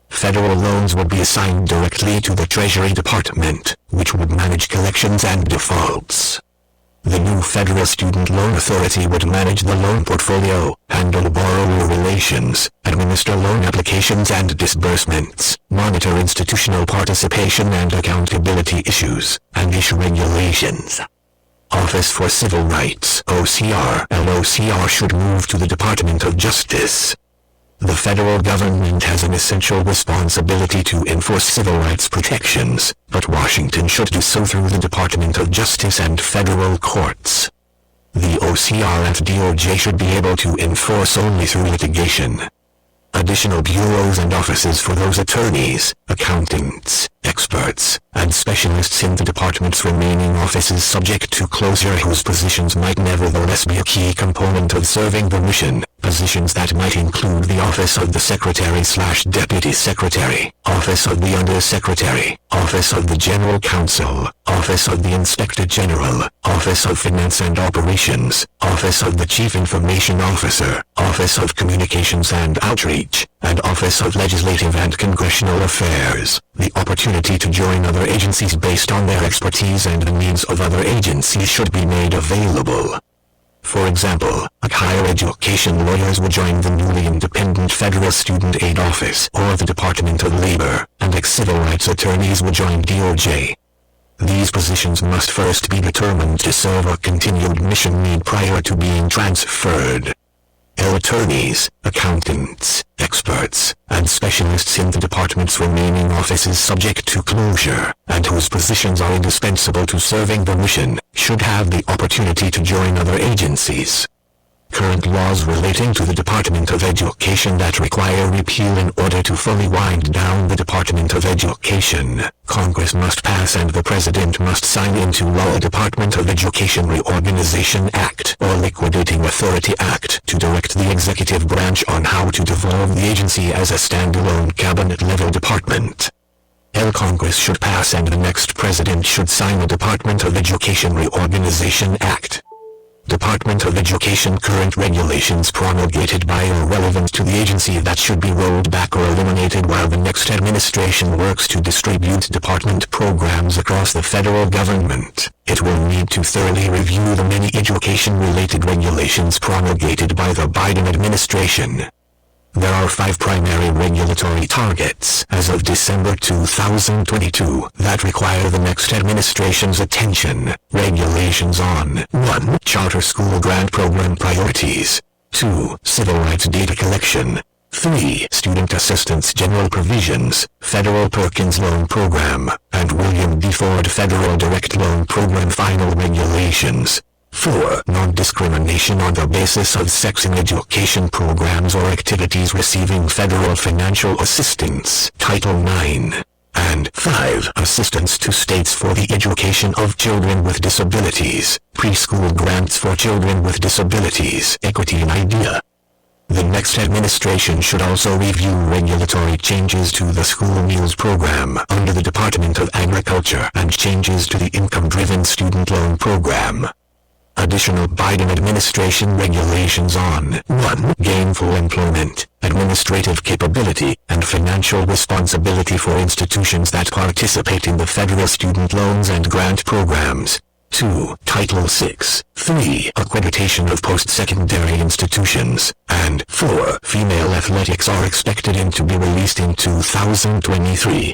Federal loans would be assigned directly to the Treasury Department, which would manage collections and defaults. The new Federal Student Loan Authority would manage the loan portfolio, handle borrower relations, administer loan applications and disbursements, monitor institutional participation and accountability issues, and issue regulations. Office for Civil Rights (OCR). LOCR should move to the Department of Justice. The federal government has an essential responsibility to enforce civil rights protections, but Washington should do so through the Department of Justice and federal courts. The OCR at DOJ should be able to enforce only through litigation. Additional bureaus and offices for those attorneys, accountants, experts, and specialists in the department's remaining offices subject to closure whose positions might nevertheless be a key component of serving the mission. Positions that might include the Office of the Secretary/Deputy Secretary, Office of the Undersecretary, Office of the General Counsel, Office of the Inspector General, Office of Finance and Operations, Office of the Chief Information Officer, Office of Communications and Outreach, and Office of Legislative and Congressional Affairs. The opportunity to join other agencies based on their expertise and the needs of other agencies should be made available. For example, higher education lawyers would join the newly independent Federal Student Aid Office or the Department of Labor, and civil rights attorneys would join DOJ. These positions must first be determined to serve a continued mission need prior to being transferred. Attorneys, accountants, experts, and specialists in the department's remaining offices subject to closure, and whose positions are indispensable to serving the mission, should have the opportunity to join other agencies. Current laws relating to the Department of Education that require repeal in order to fully wind down the Department of Education, Congress must pass and the President must sign into law a Department of Education Reorganization Act or Liquidating Authority Act to direct the executive branch on how to devolve the agency as a standalone cabinet-level department. Congress should pass and the next President should sign the Department of Education Reorganization Act. Department of Education current regulations promulgated by or relevant to the agency that should be rolled back or eliminated while the next administration works to distribute department programs across the federal government. It will need to thoroughly review the many education-related regulations promulgated by the Biden administration. There are 5 primary regulatory targets as of December 2022 that require the next administration's attention. Regulations on 1. Charter school grant program priorities. 2. Civil rights data collection. 3. Student assistance general provisions, Federal Perkins Loan Program, and William D. Ford Federal Direct Loan Program final regulations. 4. Non-discrimination on the basis of sex in education programs or activities receiving federal financial assistance, Title IX. And 5. Assistance to states for the education of children with disabilities, preschool grants for children with disabilities, equity and IDEA. The next administration should also review regulatory changes to the school meals program under the Department of Agriculture and changes to the income-driven student loan program. Additional Biden administration regulations on 1. Gainful employment, administrative capability, and financial responsibility for institutions that participate in the federal student loans and grant programs. 2. Title VI. 3. Accreditation of post-secondary institutions. And 4. Female athletics are expected to be released in 2023.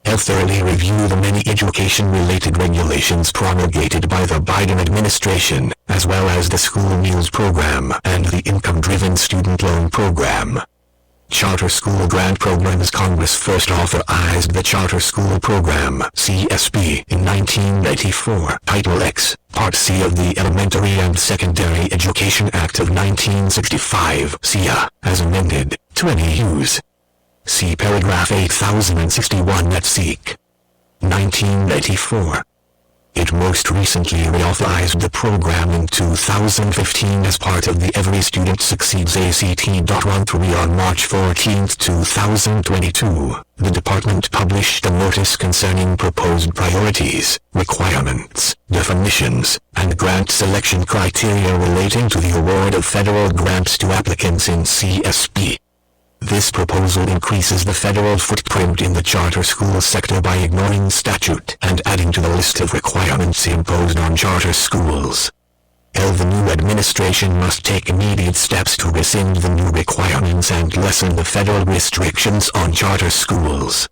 Thoroughly review the many education-related regulations promulgated by the Biden administration, as well as the school meals program and the income-driven student loan program. Charter School Grant Programs. Congress first authorized the Charter School Program, CSP, in 1994, Title X, Part C of the Elementary and Secondary Education Act of 1965, SEA, as amended, 20 use. See paragraph 8061 at SEC. 1994. It most recently reauthorized the program in 2015 as part of the Every Student Succeeds ACT.13 on March 14, 2022. The department published a notice concerning proposed priorities, requirements, definitions, and grant selection criteria relating to the award of federal grants to applicants in CSP. This proposal increases the federal footprint in the charter school sector by ignoring statute and adding to the list of requirements imposed on charter schools. The new administration must take immediate steps to rescind the new requirements and lessen the federal restrictions on charter schools.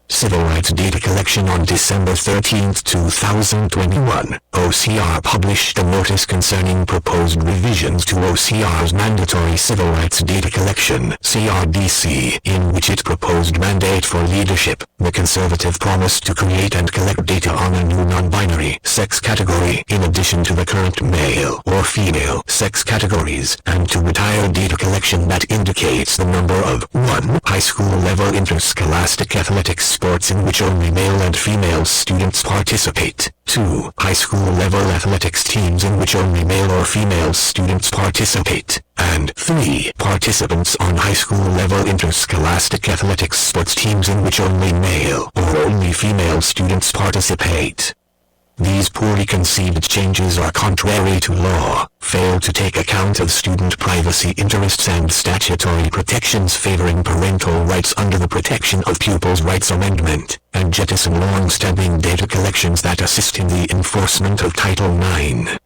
Civil rights data collection. On December 13, 2021, OCR published a notice concerning proposed revisions to OCR's mandatory civil rights data collection, CRDC, in which it proposed mandate for leadership, the conservative promise to create and collect data on a new non-binary sex category in addition to the current male or female sex categories, and to retire data collection that indicates the number of 1. High school level interscholastic athletics sports in which only male and female students participate. 2. High school level athletics teams in which only male or female students participate. And 3. Participants on high school level interscholastic athletics sports teams in which only male or only female students participate. These poorly conceived changes are contrary to law, fail to take account of student privacy interests and statutory protections favoring parental rights under the Protection of Pupils' Rights Amendment, and jettison long-standing data collections that assist in the enforcement of Title IX.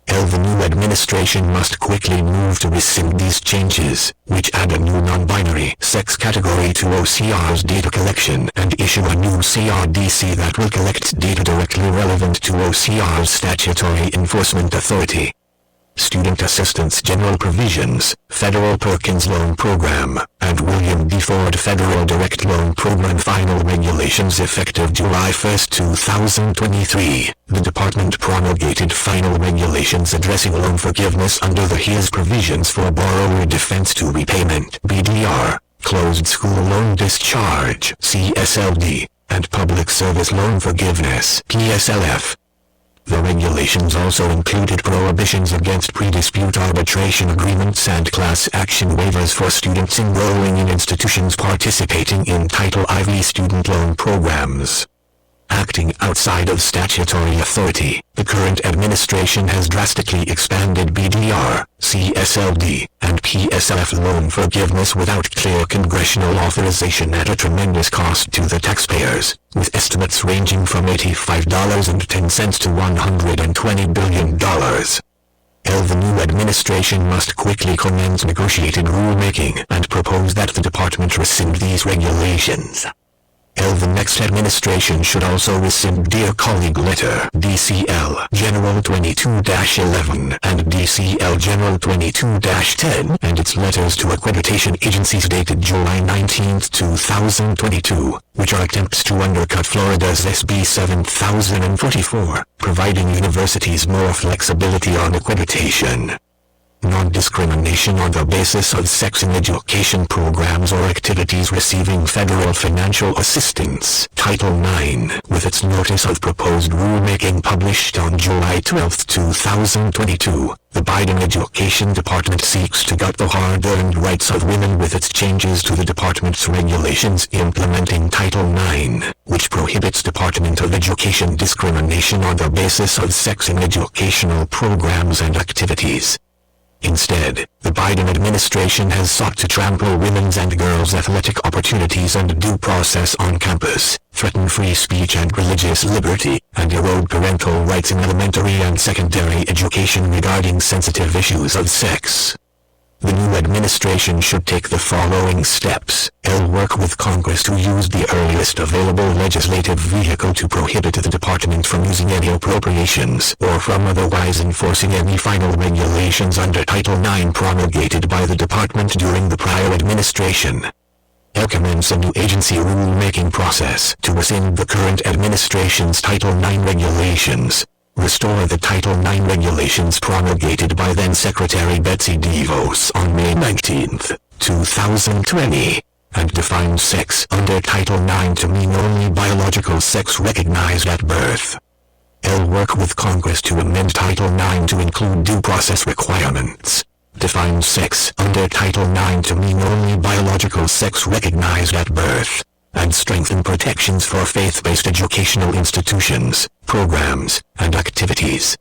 The new administration must quickly move to rescind these changes, which add a new non-binary sex category to OCR's data collection and issue a new CRDC that will collect data directly relevant to OCR's statutory enforcement authority. Student Assistance General Provisions, Federal Perkins Loan Program, and William D. Ford Federal Direct Loan Program Final Regulations effective July 1, 2023. The Department promulgated final regulations addressing loan forgiveness under the HEAS provisions for borrower defense to repayment (BDR), closed school loan discharge (CSLD), and public service loan forgiveness (PSLF). The regulations also included prohibitions against pre-dispute arbitration agreements and class action waivers for students enrolling in institutions participating in Title IV student loan programs. Acting outside of statutory authority, the current administration has drastically expanded BDR, CSLD, and PSLF loan forgiveness without clear congressional authorization at a tremendous cost to the taxpayers, with estimates ranging from $85.10 to $120 billion. The new administration must quickly commence negotiated rulemaking and propose that the department rescind these regulations. The next administration should also rescind Dear Colleague Letter DCL General 22-11 and DCL General 22-10 and its letters to accreditation agencies dated July 19, 2022, which are attempts to undercut Florida's SB 7044, providing universities more flexibility on accreditation. Non-discrimination on the basis of sex in education programs or activities receiving federal financial assistance, Title IX, with its notice of proposed rulemaking published on July 12, 2022. The Biden Education Department seeks to gut the hard-earned rights of women with its changes to the department's regulations implementing Title IX, which prohibits Department of Education discrimination on the basis of sex in educational programs and activities. Instead, the Biden administration has sought to trample women's and girls' athletic opportunities and due process on campus, threaten free speech and religious liberty, and erode parental rights in elementary and secondary education regarding sensitive issues of sex. The new administration should take the following steps. Work with Congress to use the earliest available legislative vehicle to prohibit the department from using any appropriations or from otherwise enforcing any final regulations under Title IX promulgated by the department during the prior administration. Commence a new agency rulemaking process to rescind the current administration's Title IX regulations. Restore the Title IX regulations promulgated by then-Secretary Betsy DeVos on May 19, 2020, and define sex under Title IX to mean only biological sex recognized at birth. Work with Congress to amend Title IX to include due process requirements. Define sex under Title IX to mean only biological sex recognized at birth, and strengthen protections for faith-based educational institutions, programs, and activities.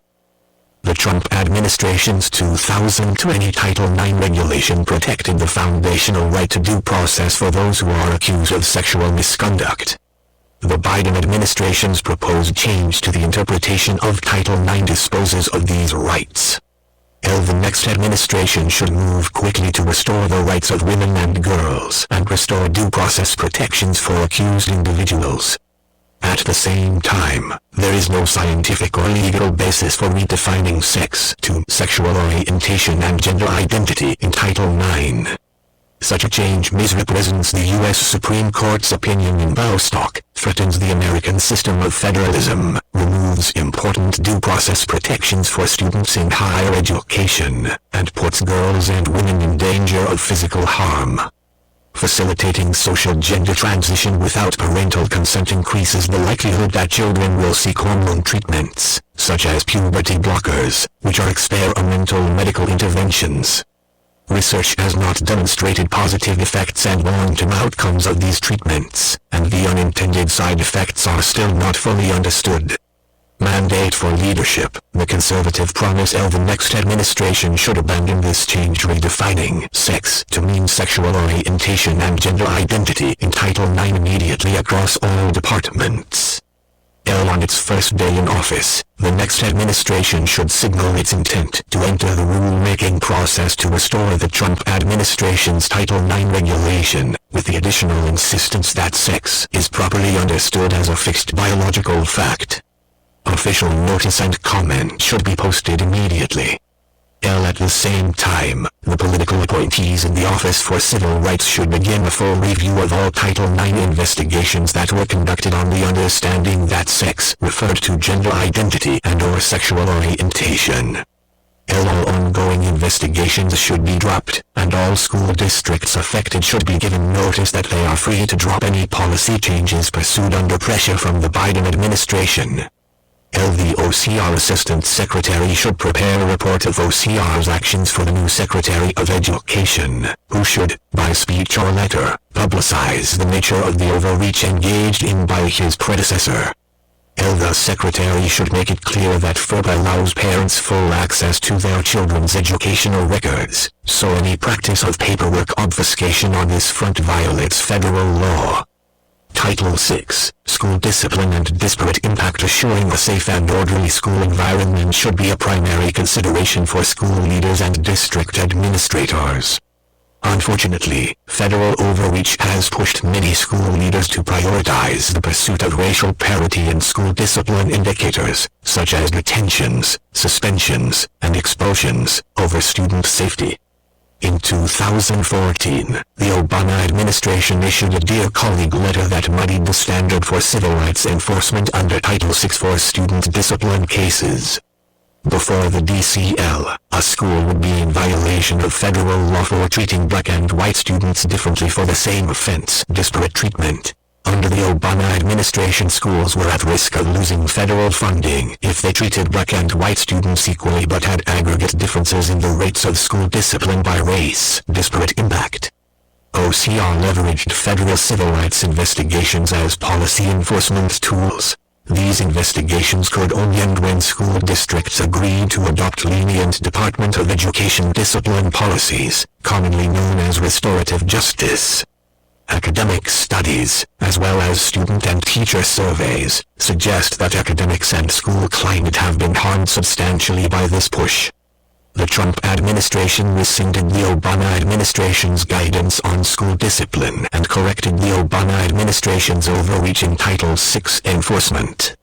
The Trump administration's 2020 Title IX regulation protected the foundational right to due process for those who are accused of sexual misconduct. The Biden administration's proposed change to the interpretation of Title IX disposes of these rights. The next administration should move quickly to restore the rights of women and girls and restore due process protections for accused individuals. At the same time, there is no scientific or legal basis for redefining sex to sexual orientation and gender identity in Title IX. Such a change misrepresents the U.S. Supreme Court's opinion in Bostock, threatens the American system of federalism, removes important due process protections for students in higher education, and puts girls and women in danger of physical harm. Facilitating social gender transition without parental consent increases the likelihood that children will seek hormone treatments, such as puberty blockers, which are experimental medical interventions. Research has not demonstrated positive effects and long-term outcomes of these treatments, and the unintended side effects are still not fully understood. Mandate for leadership. The conservative promise the next administration should abandon this change, redefining sex to mean sexual orientation and gender identity in Title IX immediately across all departments. L. On its first day in office, the next administration should signal its intent to enter the rule-making process to restore the Trump administration's Title IX regulation, with the additional insistence that sex is properly understood as a fixed biological fact. Official notice and comment should be posted immediately. L. At the same time, the political appointees in the Office for Civil Rights should begin a full review of all Title IX investigations that were conducted on the understanding that sex referred to gender identity and/or sexual orientation. L. All ongoing investigations should be dropped, and all school districts affected should be given notice that they are free to drop any policy changes pursued under pressure from the Biden administration. L. The OCR Assistant Secretary should prepare a report of OCR's actions for the new Secretary of Education, who should, by speech or letter, publicize the nature of the overreach engaged in by his predecessor. L. The Secretary should make it clear that FERPA allows parents full access to their children's educational records, so any practice of paperwork obfuscation on this front violates federal law. Title VI, School Discipline and Disparate Impact. Assuring a safe and orderly school environment should be a primary consideration for school leaders and district administrators. Unfortunately, federal overreach has pushed many school leaders to prioritize the pursuit of racial parity in school discipline indicators, such as detentions, suspensions, and expulsions, over student safety. In 2014, the Obama administration issued a Dear Colleague letter that muddied the standard for civil rights enforcement under Title VI for student discipline cases. Before the DCL, a school would be in violation of federal law for treating black and white students differently for the same offense, disparate treatment. Under the Obama administration, schools were at risk of losing federal funding if they treated black and white students equally but had aggregate differences in the rates of school discipline by race, disparate impact. OCR leveraged federal civil rights investigations as policy enforcement tools. These investigations could only end when school districts agreed to adopt lenient Department of Education discipline policies, commonly known as restorative justice. Academic studies, as well as student and teacher surveys, suggest that academics and school climate have been harmed substantially by this push. The Trump administration rescinded the Obama administration's guidance on school discipline and corrected the Obama administration's overreach in Title VI enforcement.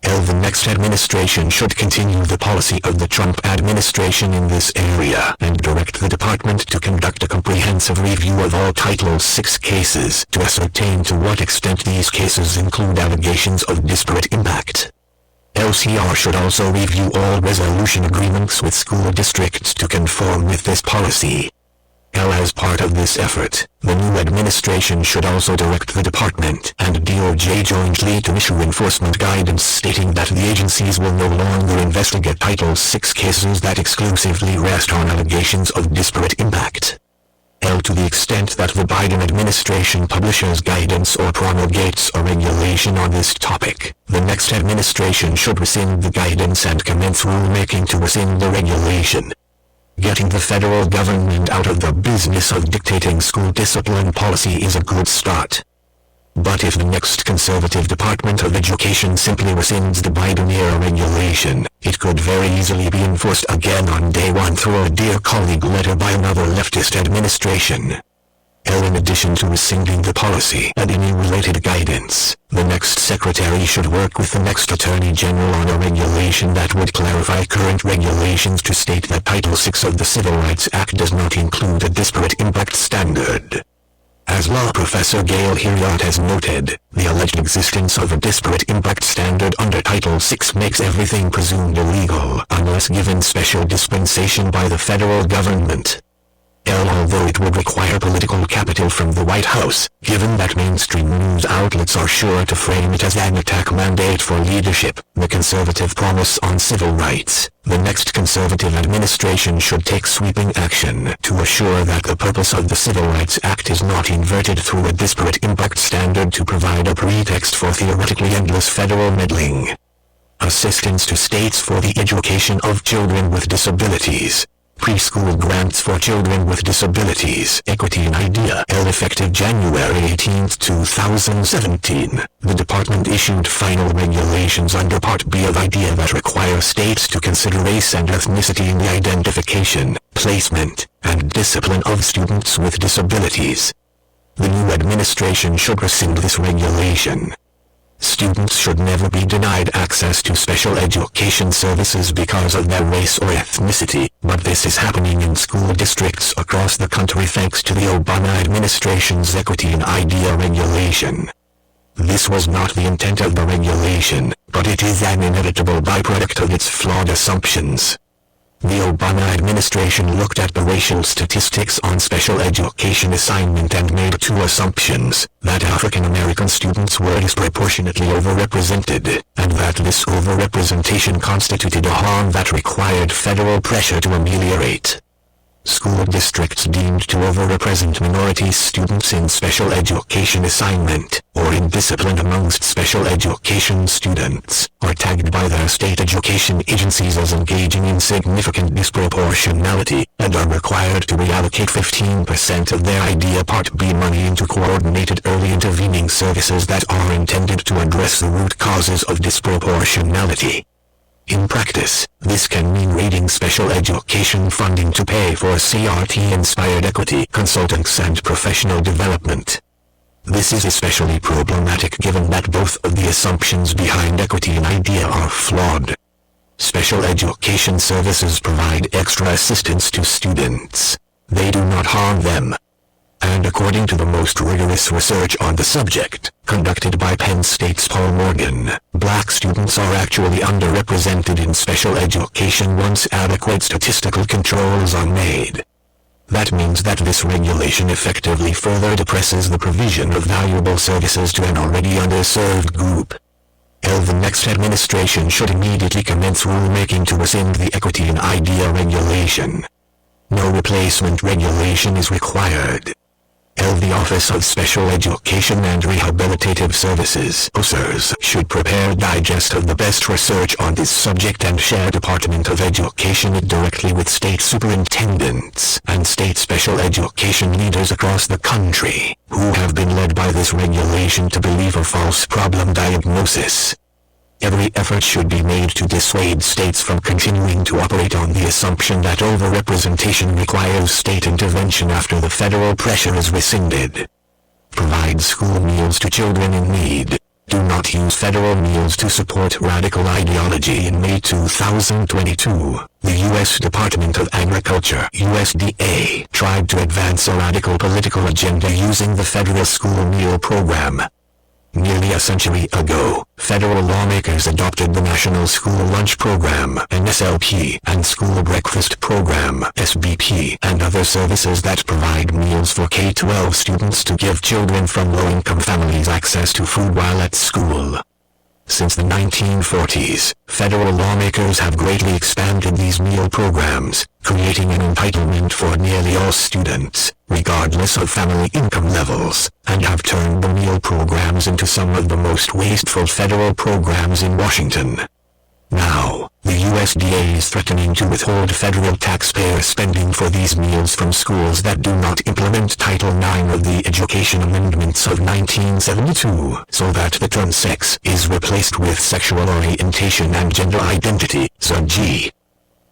L. The next administration should continue the policy of the Trump administration in this area and direct the department to conduct a comprehensive review of all Title VI cases to ascertain to what extent these cases include allegations of disparate impact. LCR should also review all resolution agreements with school districts to conform with this policy. L. As part of this effort, the new administration should also direct the department and DOJ jointly to issue enforcement guidance stating that the agencies will no longer investigate Title VI cases that exclusively rest on allegations of disparate impact. L. To the extent that the Biden administration publishes guidance or promulgates a regulation on this topic, the next administration should rescind the guidance and commence rulemaking to rescind the regulation. Getting the federal government out of the business of dictating school discipline policy is a good start. But if the next conservative Department of Education simply rescinds the Biden-era regulation, it could very easily be enforced again on day one through a Dear Colleague letter by another leftist administration. L. In addition to rescinding the policy and any related guidance, the next secretary should work with the next attorney general on a regulation that would clarify current regulations to state that Title VI of the Civil Rights Act does not include a disparate impact standard. As law professor Gail Heriot has noted, the alleged existence of a disparate impact standard under Title VI makes everything presumed illegal unless given special dispensation by the federal government. L. Although it would require political capital from the White House, given that mainstream news outlets are sure to frame it as an attack mandate for leadership, the conservative promise on civil rights, the next conservative administration should take sweeping action to assure that the purpose of the Civil Rights Act is not inverted through a disparate impact standard to provide a pretext for theoretically endless federal meddling. Assistance to states for the education of children with disabilities. Preschool grants for children with disabilities. Equity in IDEA. Effective January 18, 2017. The department issued final regulations under Part B of IDEA that require states to consider race and ethnicity in the identification, placement, and discipline of students with disabilities. The new administration should rescind this regulation. Students should never be denied access to special education services because of their race or ethnicity, but this is happening in school districts across the country thanks to the Obama administration's Equity in IDEA regulation. This was not the intent of the regulation, but it is an inevitable byproduct of its flawed assumptions. The Obama administration looked at the racial statistics on special education assignment and made two assumptions: that African American students were disproportionately overrepresented, and that this overrepresentation constituted a harm that required federal pressure to ameliorate. School districts deemed to overrepresent minority students in special education assignment, or in discipline amongst special education students, are tagged by their state education agencies as engaging in significant disproportionality, and are required to reallocate 15% of their IDEA Part B money into coordinated early intervening services that are intended to address the root causes of disproportionality. In practice, this can mean raiding special education funding to pay for CRT-inspired equity consultants and professional development. This is especially problematic given that both of the assumptions behind equity in IDEA are flawed. Special education services provide extra assistance to students. They do not harm them. And according to the most rigorous research on the subject, conducted by Penn State's Paul Morgan, black students are actually underrepresented in special education once adequate statistical controls are made. That means that this regulation effectively further depresses the provision of valuable services to an already underserved group. The next administration should immediately commence rulemaking to rescind the Equity in IDEA regulation. No replacement regulation is required. The Office of Special Education and Rehabilitative Services (OSERS) should prepare a digest of the best research on this subject and share Department of Education it directly with state superintendents and state special education leaders across the country, who have been led by this regulation to believe a false problem diagnosis. Every effort should be made to dissuade states from continuing to operate on the assumption that overrepresentation requires state intervention after the federal pressure is rescinded. Provide school meals to children in need. Do not use federal meals to support radical ideology. In May 2022, the U.S. Department of Agriculture (USDA) tried to advance a radical political agenda using the federal school meal program. Nearly a century ago, federal lawmakers adopted the National School Lunch Program (NSLP) and School Breakfast Program (SBP) and other services that provide meals for K-12 students to give children from low-income families access to food while at school. Since the 1940s, federal lawmakers have greatly expanded these meal programs, creating an entitlement for nearly all students, regardless of family income levels, and have turned the meal programs into some of the most wasteful federal programs in Washington. Now, the USDA is threatening to withhold federal taxpayer spending for these meals from schools that do not implement Title IX of the Education Amendments of 1972, so that the term sex is replaced with sexual orientation and gender identity, (SOG).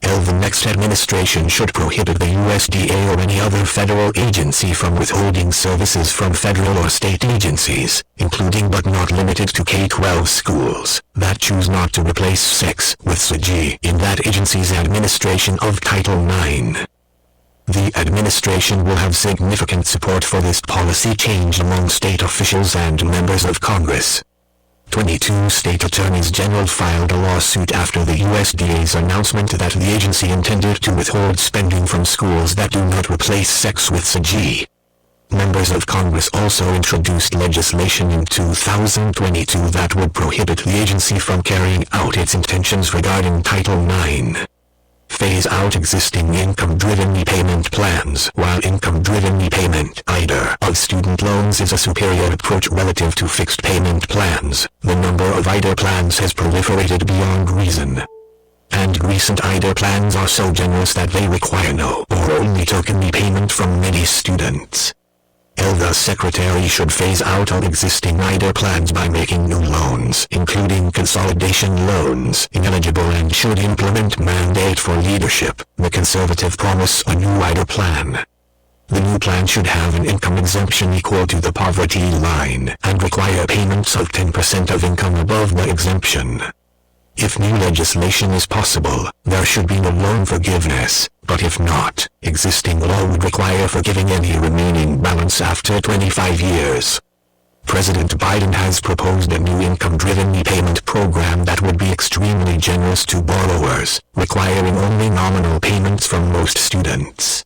The next administration should prohibit the USDA or any other federal agency from withholding services from federal or state agencies, including but not limited to K-12 schools, that choose not to replace sex with SOG in that agency's administration of Title IX. The administration will have significant support for this policy change among state officials and members of Congress. 22 state attorneys general filed a lawsuit after the USDA's announcement that the agency intended to withhold spending from schools that do not replace sex with SOG. Members of Congress also introduced legislation in 2022 that would prohibit the agency from carrying out its intentions regarding Title IX. Phase out existing income-driven repayment plans. While income-driven repayment (IDR) of student loans is a superior approach relative to fixed payment plans, the number of IDR plans has proliferated beyond reason. and recent IDA plans are so generous that they require no or only token repayment from many students. The Secretary should phase out all existing IDA plans by making new loans, including consolidation loans, ineligible, and should implement mandate for leadership. The Conservative promise a new IDA plan. The new plan should have an income exemption equal to the poverty line and require payments of 10% of income above the exemption. If new legislation is possible, there should be no loan forgiveness, but if not, existing law would require forgiving any remaining balance after 25 years. President Biden has proposed a new income-driven repayment program that would be extremely generous to borrowers, requiring only nominal payments from most students.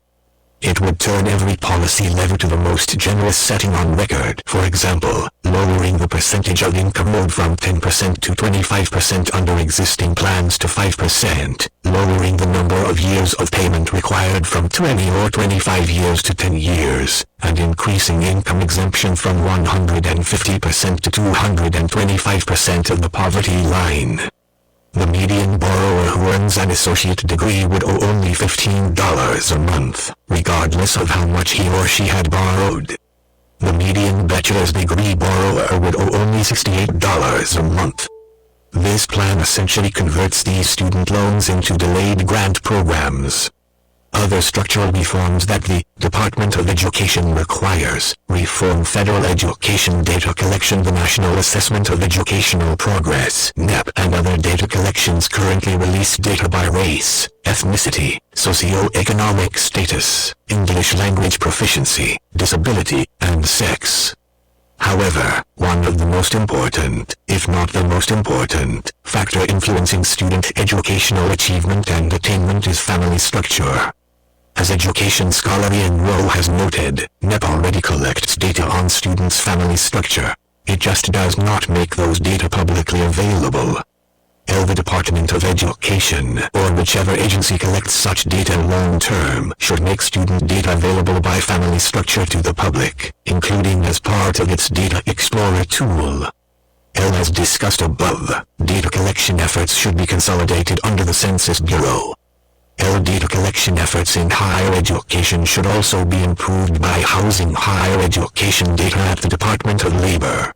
It would turn every policy lever to the most generous setting on record. For example, lowering the percentage of income owed from 10% to 25% under existing plans to 5%, lowering the number of years of payment required from 20 or 25 years to 10 years, and increasing income exemption from 150% to 225% of the poverty line. The median borrower who earns an associate degree would owe only $15 a month, regardless of how much he or she had borrowed. The median bachelor's degree borrower would owe only $68 a month. This plan essentially converts these student loans into delayed grant programs. Other structural reforms that the Department of Education requires: reform federal education data collection, the National Assessment of Educational Progress (NAEP), and other data collections currently release data by race, ethnicity, socio-economic status, English language proficiency, disability, and sex. However, one of the most important, if not the most important, factor influencing student educational achievement and attainment is family structure. As education scholar Ian Rowe has noted, NAEP already collects data on students' family structure. It just does not make those data publicly available. The Department of Education, or whichever agency collects such data long-term, should make student data available by family structure to the public, including as part of its Data Explorer tool. As discussed above, data collection efforts should be consolidated under the Census Bureau. Data collection efforts in higher education should also be improved by housing higher education data at the Department of Labor.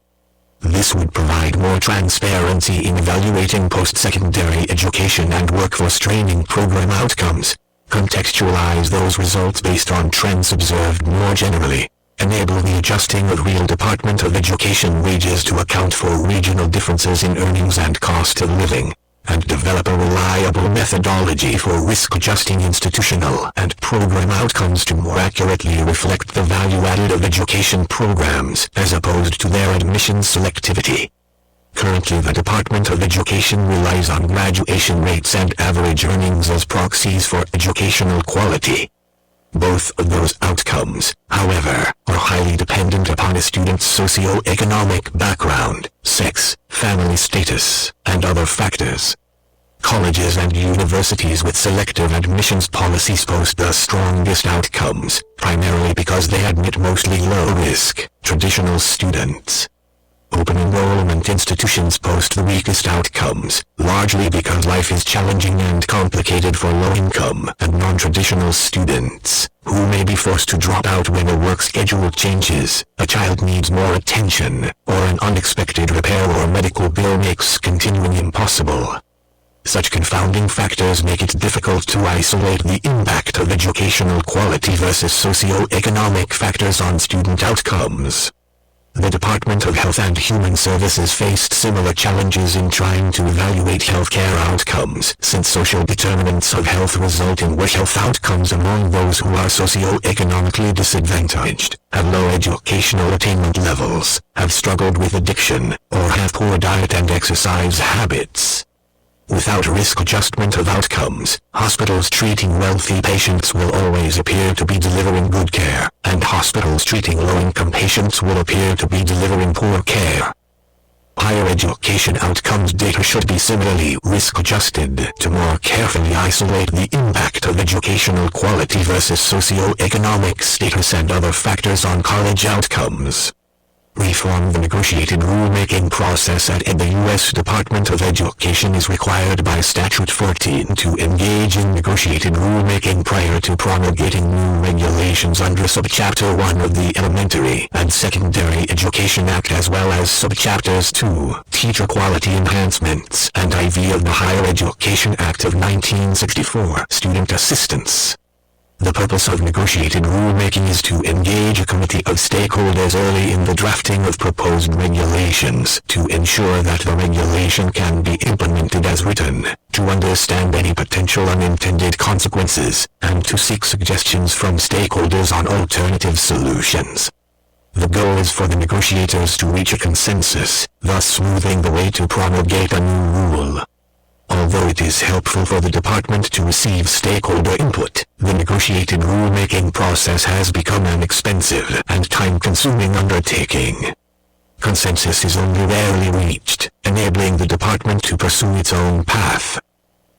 This would provide more transparency in evaluating post-secondary education and workforce training program outcomes, contextualize those results based on trends observed more generally, enable the adjusting of real Department of Education wages to account for regional differences in earnings and cost of living, and develop a reliable methodology for risk-adjusting institutional and program outcomes to more accurately reflect the value added of education programs as opposed to their admissions selectivity. Currently, the Department of Education relies on graduation rates and average earnings as proxies for educational quality. Both of those outcomes, however, are highly dependent upon a student's socio-economic background, sex, family status, and other factors. Colleges and universities with selective admissions policies post the strongest outcomes, primarily because they admit mostly low-risk, traditional students. Open enrollment institutions post the weakest outcomes, largely because life is challenging and complicated for low-income and non-traditional students, who may be forced to drop out when a work schedule changes, a child needs more attention, or an unexpected repair or medical bill makes continuing impossible. Such confounding factors make it difficult to isolate the impact of educational quality versus socio-economic factors on student outcomes. The Department of Health and Human Services faced similar challenges in trying to evaluate healthcare outcomes, since social determinants of health result in worse health outcomes among those who are socioeconomically disadvantaged, have low educational attainment levels, have struggled with addiction, or have poor diet and exercise habits. Without risk adjustment of outcomes, hospitals treating wealthy patients will always appear to be delivering good care, and hospitals treating low-income patients will appear to be delivering poor care. Higher education outcomes data should be similarly risk-adjusted to more carefully isolate the impact of educational quality versus socio-economic status and other factors on college outcomes. Reform the negotiated rulemaking process at the U.S. Department of Education is required by Statute 14 to engage in negotiated rulemaking prior to promulgating new regulations under Subchapter 1 of the Elementary and Secondary Education Act, as well as Subchapters 2, Teacher Quality Enhancements, and IV of the Higher Education Act of 1964, Student Assistance. The purpose of negotiated rulemaking is to engage a committee of stakeholders early in the drafting of proposed regulations to ensure that the regulation can be implemented as written, to understand any potential unintended consequences, and to seek suggestions from stakeholders on alternative solutions. The goal is for the negotiators to reach a consensus, thus smoothing the way to promulgate a new rule. Although it is helpful for the department to receive stakeholder input, the negotiated rulemaking process has become an expensive and time-consuming undertaking. Consensus is only rarely reached, enabling the department to pursue its own path.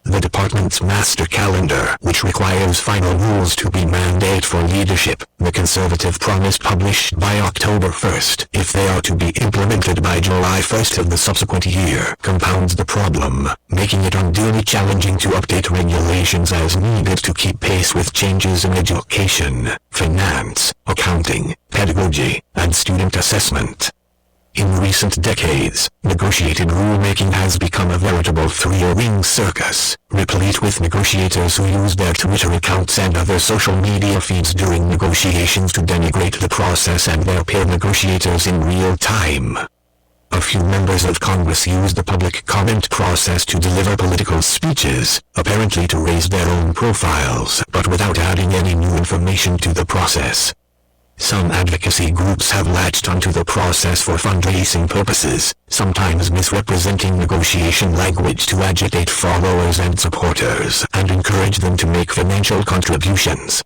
The department's master calendar, which requires final rules to be mandate for leadership, the conservative promise published by October 1st, if they are to be implemented by July 1st of the subsequent year, compounds the problem, making it unduly challenging to update regulations as needed to keep pace with changes in education, finance, accounting, pedagogy, and student assessment. In recent decades, negotiated rulemaking has become a veritable three-ring circus, replete with negotiators who use their Twitter accounts and other social media feeds during negotiations to denigrate the process and their peer negotiators in real time. A few members of Congress use the public comment process to deliver political speeches, apparently to raise their own profiles, but without adding any new information to the process. Some advocacy groups have latched onto the process for fundraising purposes, sometimes misrepresenting negotiation language to agitate followers and supporters and encourage them to make financial contributions.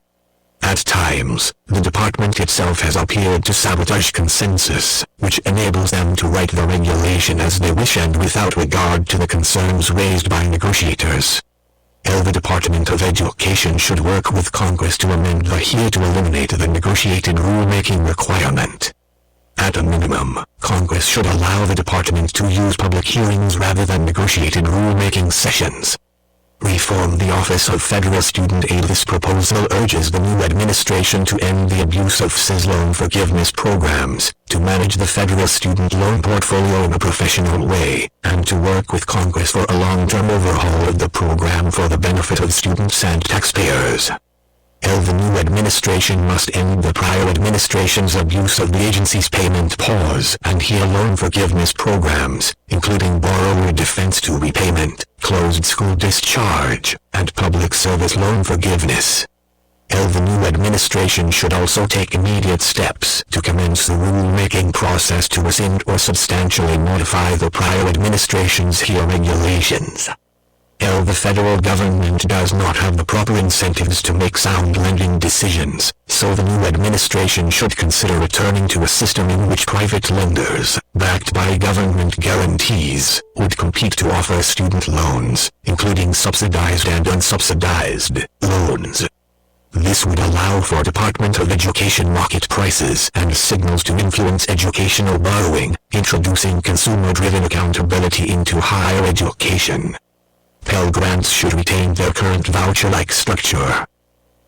At times, the department itself has appeared to sabotage consensus, which enables them to write the regulation as they wish and without regard to the concerns raised by negotiators. The Department of Education should work with Congress to amend the HEA to eliminate the negotiated rulemaking requirement. At a minimum, Congress should allow the department to use public hearings rather than negotiated rulemaking sessions. Reform the Office of Federal Student Aid. This proposal urges the new administration to end the abuse of FSA's loan forgiveness programs, to manage the federal student loan portfolio in a professional way, and to work with Congress for a long-term overhaul of the program for the benefit of students and taxpayers. The new administration must end the prior administration's abuse of the agency's payment pause and HEA loan forgiveness programs, including borrower defense to repayment, closed school discharge, and public service loan forgiveness. The new administration should also take immediate steps to commence the rulemaking process to rescind or substantially modify the prior administration's HEA regulations. The federal government does not have the proper incentives to make sound lending decisions, so the new administration should consider returning to a system in which private lenders, backed by government guarantees, would compete to offer student loans, including subsidized and unsubsidized loans. This would allow for Department of Education market prices and signals to influence educational borrowing, introducing consumer-driven accountability into higher education. Pell Grants should retain their current voucher-like structure.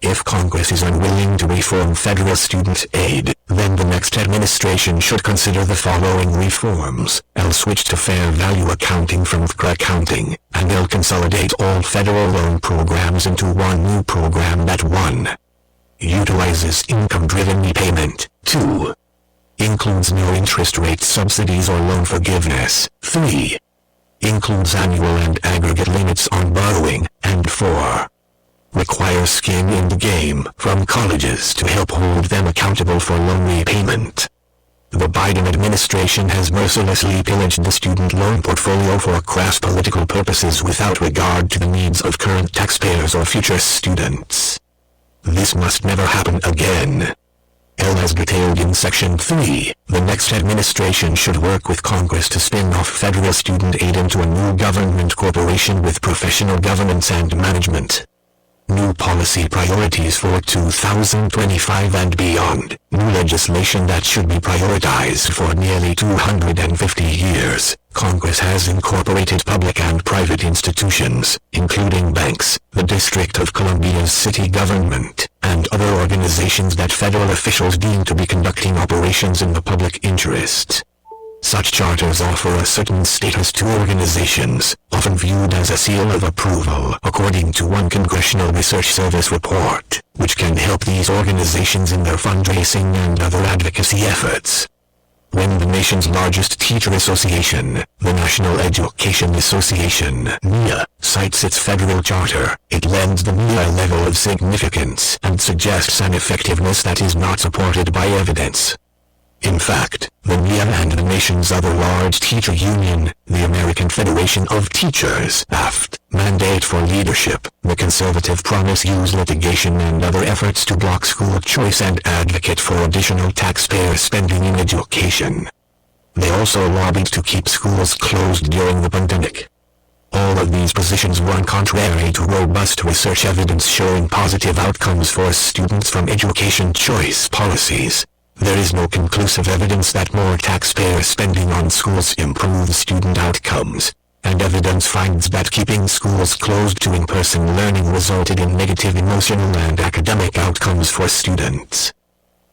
If Congress is unwilling to reform federal student aid, then the next administration should consider the following reforms. Switch to fair value accounting from FCRA accounting, and consolidate all federal loan programs into one new program that 1. Utilizes income-driven repayment, 2. Includes no interest rate subsidies or loan forgiveness, 3. Includes annual and aggregate limits on borrowing, and 4. Requires skin in the game from colleges to help hold them accountable for loan repayment. The Biden administration has mercilessly pillaged the student loan portfolio for crass political purposes without regard to the needs of current taxpayers or future students. This must never happen again. As detailed in Section 3, the next administration should work with Congress to spin off federal student aid into a new government corporation with professional governance and management. New policy priorities for 2025 and beyond. New legislation that should be prioritized for nearly 250 years. Congress has incorporated public and private institutions, including banks, the District of Columbia's city government, and other organizations that federal officials deem to be conducting operations in the public interest. Such charters offer a certain status to organizations, often viewed as a seal of approval, according to one Congressional Research Service report, which can help these organizations in their fundraising and other advocacy efforts. When the nation's largest teacher association, the National Education Association, NEA, cites its federal charter, it lends the NEA a level of significance and suggests an effectiveness that is not supported by evidence. In fact, the NEA and the nation's other large teacher union, the American Federation of Teachers, AFT, mandate for leadership, the conservative promise use litigation and other efforts to block school choice and advocate for additional taxpayer spending in education. They also lobbied to keep schools closed during the pandemic. All of these positions run contrary to robust research evidence showing positive outcomes for students from education choice policies. There is no conclusive evidence that more taxpayer spending on schools improves student outcomes, and evidence finds that keeping schools closed to in-person learning resulted in negative emotional and academic outcomes for students.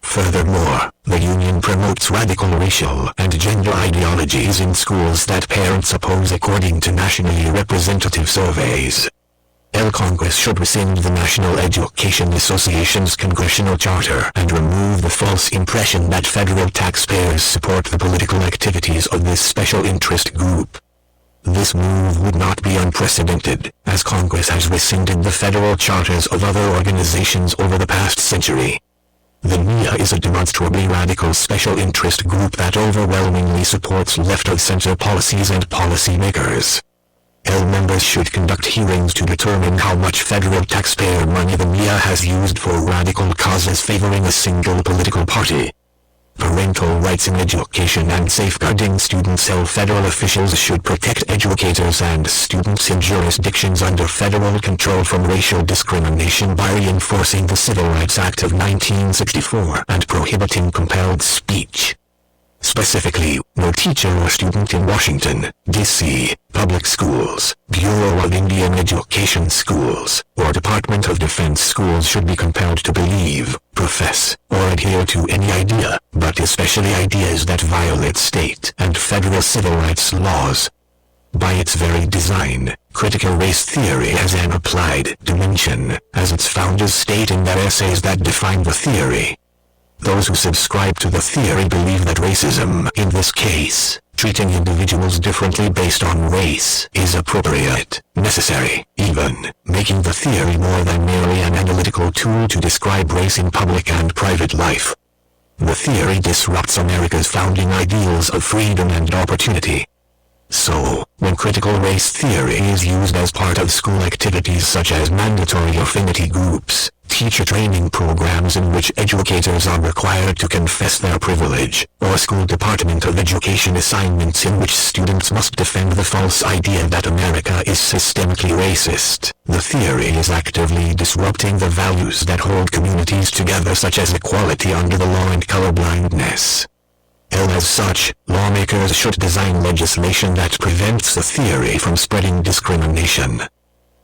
Furthermore, the union promotes radical racial and gender ideologies in schools that parents oppose according to nationally representative surveys. Congress should rescind the National Education Association's congressional charter and remove the false impression that federal taxpayers support the political activities of this special interest group. This move would not be unprecedented, as Congress has rescinded the federal charters of other organizations over the past century. The NEA is a demonstrably radical special interest group that overwhelmingly supports left-of-center policies and policymakers. Members should conduct hearings to determine how much federal taxpayer money the NEA has used for radical causes favoring a single political party. Parental rights in education and safeguarding students. Federal officials should protect educators and students in jurisdictions under federal control from racial discrimination by reinforcing the Civil Rights Act of 1964 and prohibiting compelled speech. Specifically, no teacher or student in Washington, D.C., public schools, Bureau of Indian Education schools, or Department of Defense schools should be compelled to believe, profess, or adhere to any idea, but especially ideas that violate state and federal civil rights laws. By its very design, critical race theory has an applied dimension, as its founders state in their essays that define the theory. Those who subscribe to the theory believe that racism, in this case, treating individuals differently based on race, is appropriate, necessary, even, making the theory more than merely an analytical tool to describe race in public and private life. The theory disrupts America's founding ideals of freedom and opportunity. So, when critical race theory is used as part of school activities such as mandatory affinity groups, teacher training programs in which educators are required to confess their privilege, or school Department of Education assignments in which students must defend the false idea that America is systemically racist, the theory is actively disrupting the values that hold communities together, such as equality under the law and colorblindness. As such, lawmakers should design legislation that prevents the theory from spreading discrimination.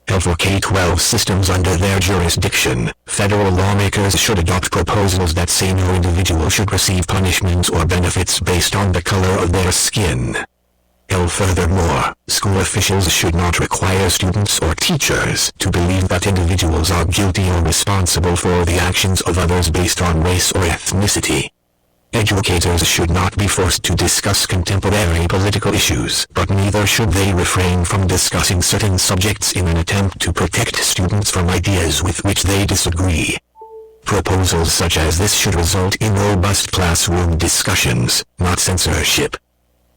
For K-12 systems under their jurisdiction, federal lawmakers should adopt proposals that say no individual should receive punishments or benefits based on the color of their skin. Furthermore, school officials should not require students or teachers to believe that individuals are guilty or responsible for the actions of others based on race or ethnicity. Educators should not be forced to discuss contemporary political issues, but neither should they refrain from discussing certain subjects in an attempt to protect students from ideas with which they disagree. Proposals such as this should result in robust classroom discussions, not censorship.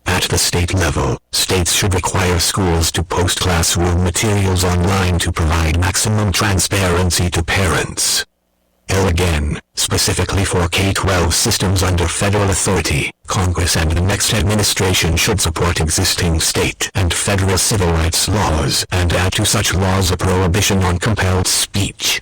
At the state level, states should require schools to post classroom materials online to provide maximum transparency to parents. L again, specifically for K-12 systems under federal authority, Congress and the next administration should support existing state and federal civil rights laws and add to such laws a prohibition on compelled speech.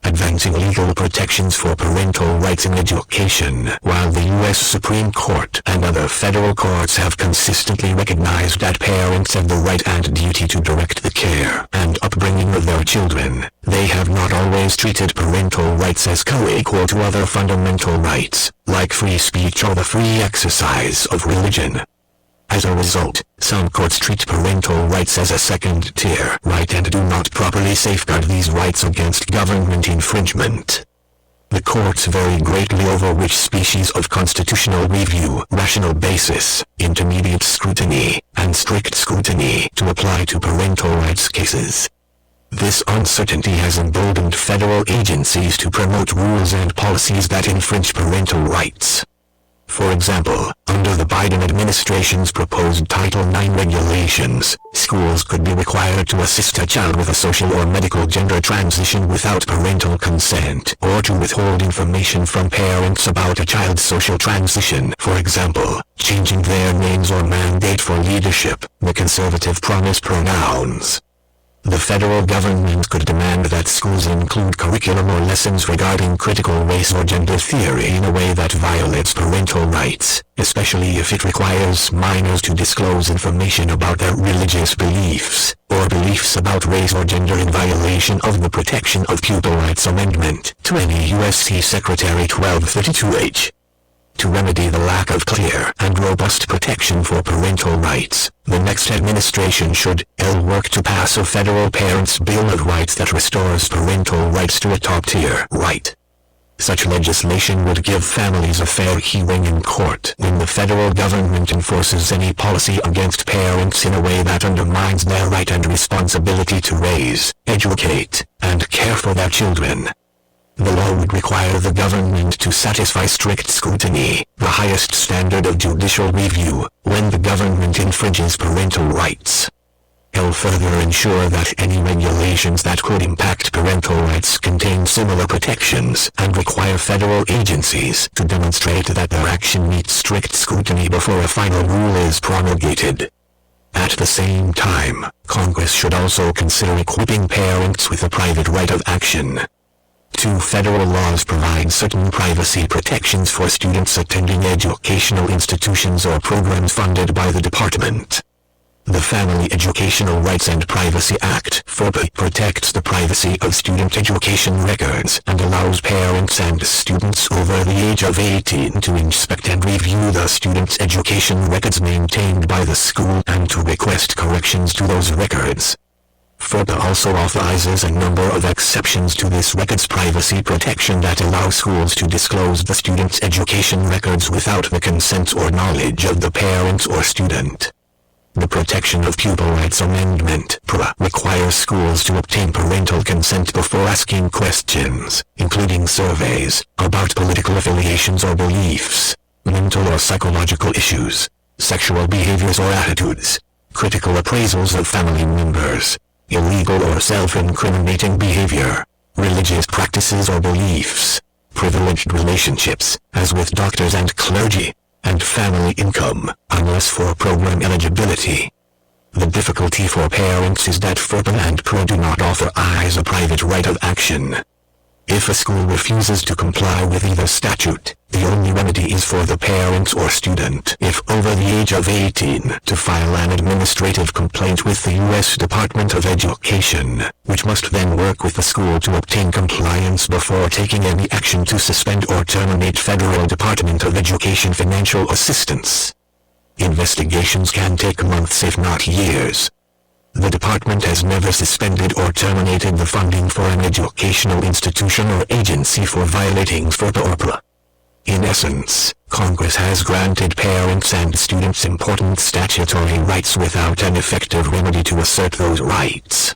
Advancing legal protections for parental rights in education. While the U.S. Supreme Court and other federal courts have consistently recognized that parents have the right and duty to direct the care and upbringing of their children, they have not always treated parental rights as co-equal to other fundamental rights, like free speech or the free exercise of religion. As a result, some courts treat parental rights as a second-tier right and do not properly safeguard these rights against government infringement. The courts vary greatly over which species of constitutional review, rational basis, intermediate scrutiny, and strict scrutiny to apply to parental rights cases. This uncertainty has emboldened federal agencies to promote rules and policies that infringe parental rights. For example, under the Biden administration's proposed Title IX regulations, schools could be required to assist a child with a social or medical gender transition without parental consent, or to withhold information from parents about a child's social transition, for example, changing their names or mandate for leadership, the conservative promise pronouns. The federal government could demand that schools include curriculum or lessons regarding critical race or gender theory in a way that violates parental rights, especially if it requires minors to disclose information about their religious beliefs, or beliefs about race or gender in violation of the Protection of Pupil Rights Amendment, 20 U.S.C. Secretary 1232H. To remedy the lack of clear and robust protection for parental rights, the next administration should work to pass a federal Parents' Bill of Rights that restores parental rights to a top-tier right. Such legislation would give families a fair hearing in court when the federal government enforces any policy against parents in a way that undermines their right and responsibility to raise, educate, and care for their children. The law would require the government to satisfy strict scrutiny, the highest standard of judicial review, when the government infringes parental rights. It'll further ensure that any regulations that could impact parental rights contain similar protections and require federal agencies to demonstrate that their action meets strict scrutiny before a final rule is promulgated. At the same time, Congress should also consider equipping parents with a private right of action. Two federal laws provide certain privacy protections for students attending educational institutions or programs funded by the department. The Family Educational Rights and Privacy Act, FERPA, protects the privacy of student education records and allows parents and students over the age of 18 to inspect and review the student's education records maintained by the school and to request corrections to those records. FERPA also authorizes a number of exceptions to this records privacy protection that allow schools to disclose the student's education records without the consent or knowledge of the parent or student. The Protection of Pupil Rights Amendment (PRA) requires schools to obtain parental consent before asking questions, including surveys, about political affiliations or beliefs, mental or psychological issues, sexual behaviors or attitudes, critical appraisals of family members, illegal or self-incriminating behavior, religious practices or beliefs, privileged relationships, as with doctors and clergy, and family income, unless for program eligibility. The difficulty for parents is that FERPA and PRA do not authorize a private right of action. If a school refuses to comply with either statute, the only remedy is for the parent or student, if over the age of 18, to file an administrative complaint with the U.S. Department of Education, which must then work with the school to obtain compliance before taking any action to suspend or terminate Federal Department of Education financial assistance. Investigations can take months if not years. The department has never suspended or terminated the funding for an educational institution or agency for violating FERPA or PRA. In essence, Congress has granted parents and students important statutory rights without an effective remedy to assert those rights.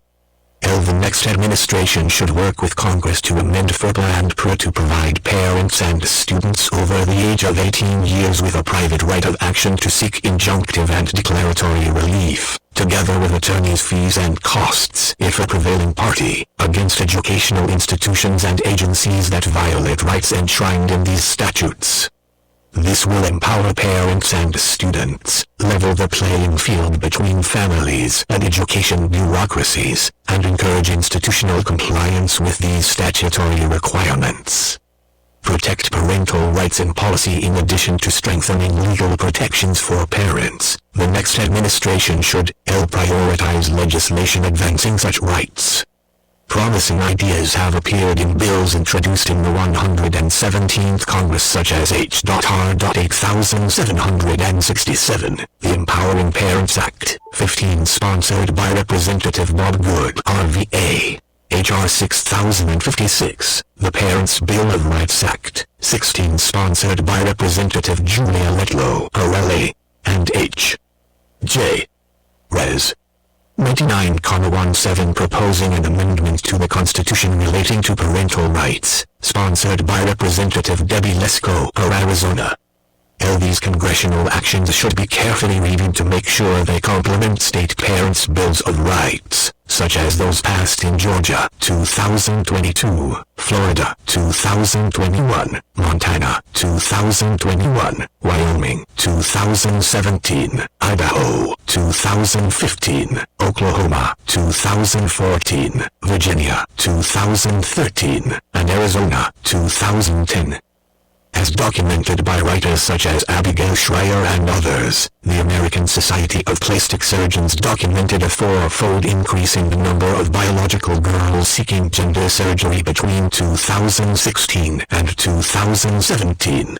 The next administration should work with Congress to amend FERPA and PRA to provide parents and students over the age of 18 years with a private right of action to seek injunctive and declaratory relief, together with attorneys' fees and costs if a prevailing party, against educational institutions and agencies that violate rights enshrined in these statutes. This will empower parents and students, level the playing field between families and education bureaucracies, and encourage institutional compliance with these statutory requirements. Protect parental rights in policy. In addition to strengthening legal protections for parents, the next administration should prioritize legislation advancing such rights. Promising ideas have appeared in bills introduced in the 117th Congress, such as H.R. 8767, the Empowering Parents Act, 15 sponsored by Representative Bob Good, RVA, H.R. 6056, the Parents' Bill of Rights Act, 16 sponsored by Representative Julia Letlow, RLA, and H.J. Res. 99,17 proposing an amendment to the Constitution relating to parental rights, sponsored by Representative Debbie Lesko, Arizona. These congressional actions should be carefully reviewed to make sure they complement state parents' bills of rights, such as those passed in Georgia, 2022, Florida, 2021, Montana, 2021, Wyoming, 2017, Idaho, 2015, Oklahoma, 2014, Virginia, 2013, and Arizona, 2010. As documented by writers such as Abigail Schreier and others, the American Society of Plastic Surgeons documented a four-fold increase in the number of biological girls seeking gender surgery between 2016 and 2017.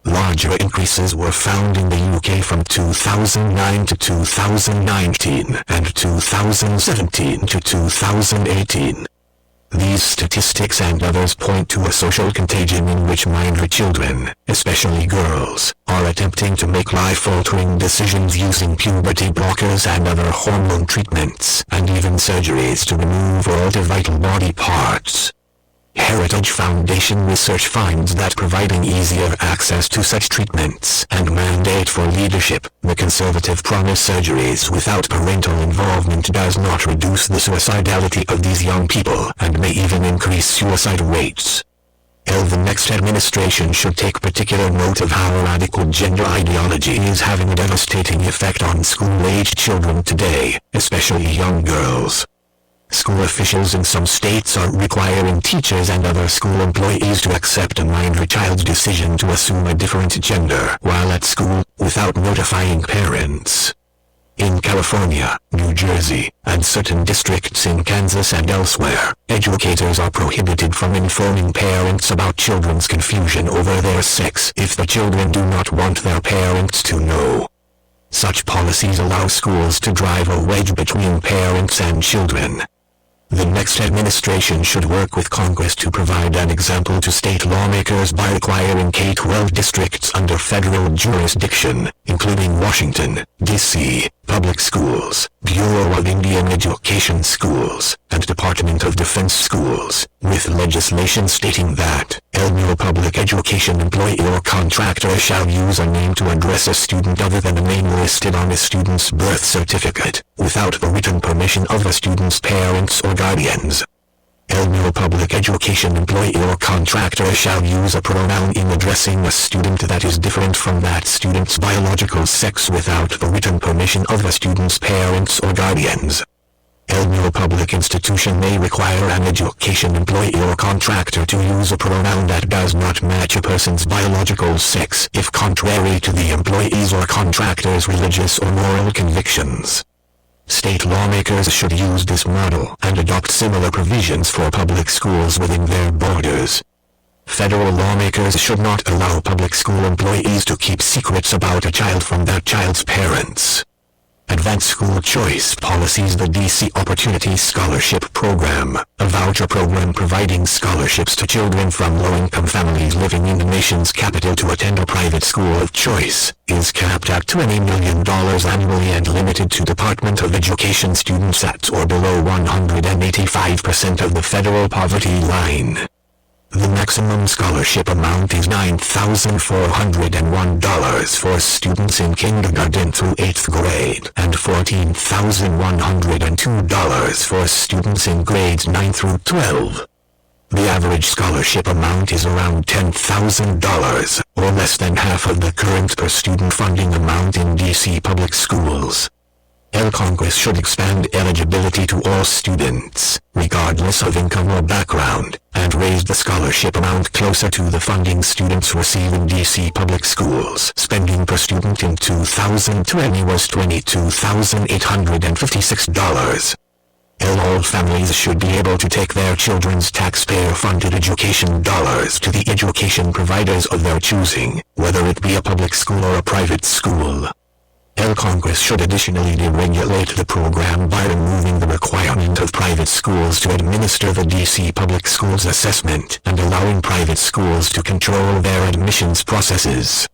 Larger increases were found in the UK from 2009 to 2019 and 2017 to 2018. These statistics and others point to a social contagion in which minor children, especially girls, are attempting to make life-altering decisions using puberty blockers and other hormone treatments, and even surgeries to remove or alter vital body parts. Heritage Foundation research finds that providing easier access to such treatments and mandate for leadership, the conservative promise surgeries without parental involvement does not reduce the suicidality of these young people and may even increase suicide rates. The next administration should take particular note of how radical gender ideology is having a devastating effect on school-aged children today, especially young girls. School officials in some states are requiring teachers and other school employees to accept a minor child's decision to assume a different gender while at school, without notifying parents. In California, New Jersey, and certain districts in Kansas and elsewhere, educators are prohibited from informing parents about children's confusion over their sex if the children do not want their parents to know. Such policies allow schools to drive a wedge between parents and children. The next administration should work with Congress to provide an example to state lawmakers by requiring K-12 districts under federal jurisdiction, including Washington, D.C., public schools, Bureau of Indian Education schools, and Department of Defense schools, with legislation stating that no public education employee or contractor shall use a name to address a student other than the name listed on a student's birth certificate, without the written permission of a student's parents or guardians. No public education employee or contractor shall use a pronoun in addressing a student that is different from that student's biological sex without the written permission of the student's parents or guardians. No public institution may require an education employee or contractor to use a pronoun that does not match a person's biological sex if contrary to the employee's or contractor's religious or moral convictions. State lawmakers should use this model and adopt similar provisions for public schools within their borders. Federal lawmakers should not allow public school employees to keep secrets about a child from that child's parents. Advanced School Choice Policies. The D.C. Opportunity Scholarship Program, a voucher program providing scholarships to children from low-income families living in the nation's capital to attend a private school of choice, is capped at $20 million annually and limited to Department of Education students at or below 185% of the federal poverty line. The maximum scholarship amount is $9,401 for students in kindergarten through 8th grade and $14,102 for students in grades 9 through 12. The average scholarship amount is around $10,000, or less than half of the current per-student funding amount in DC public schools. Congress should expand eligibility to all students, regardless of income or background, and raise the scholarship amount closer to the funding students receive in DC public schools. Spending per student in 2020 was $22,856. All families should be able to take their children's taxpayer-funded education dollars to the education providers of their choosing, whether it be a public school or a private school. Congress should additionally deregulate the program by removing the requirement of private schools to administer the DC public schools assessment and allowing private schools to control their admissions processes.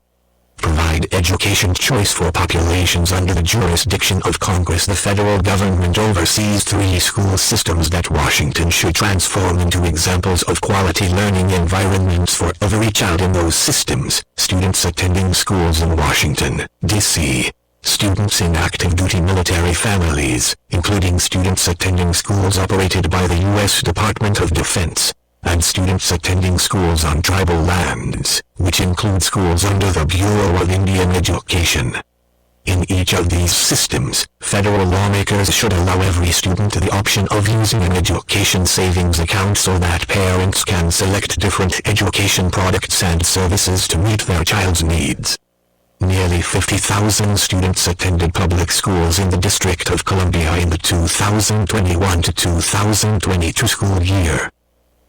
Provide education choice for populations under the jurisdiction of Congress. The federal government oversees 3 school systems that Washington should transform into examples of quality learning environments for every child in those systems. Students attending schools in Washington, D.C. Students in active duty military families, including students attending schools operated by the U.S. Department of Defense, and students attending schools on tribal lands, which include schools under the Bureau of Indian Education. In each of these systems, federal lawmakers should allow every student the option of using an education savings account so that parents can select different education products and services to meet their child's needs. Nearly 50,000 students attended public schools in the District of Columbia in the 2021 to 2022 school year.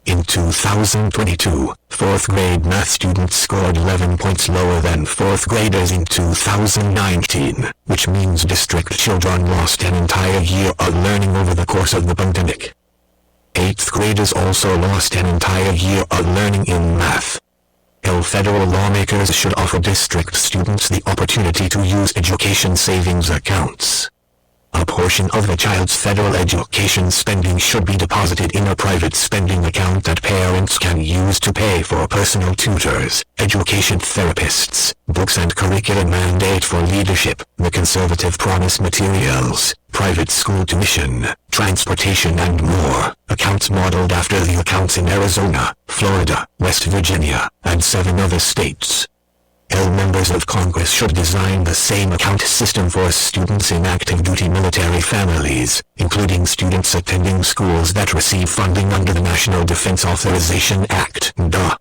In 2022, 4th grade math students scored 11 points lower than 4th graders in 2019, which means district children lost an entire year of learning over the course of the pandemic. 8th graders also lost an entire year of learning in math. Federal lawmakers should offer district students the opportunity to use education savings accounts. A portion of the child's federal education spending should be deposited in a private spending account that parents can use to pay for personal tutors, education therapists, books and curriculum. Mandate for leadership, the conservative promise materials, private school tuition, transportation and more. Accounts modeled after the accounts in Arizona, Florida, West Virginia, and 7 other states. Members of Congress should design the same account system for students in active duty military families, including students attending schools that receive funding under the National Defense Authorization Act, NDAA.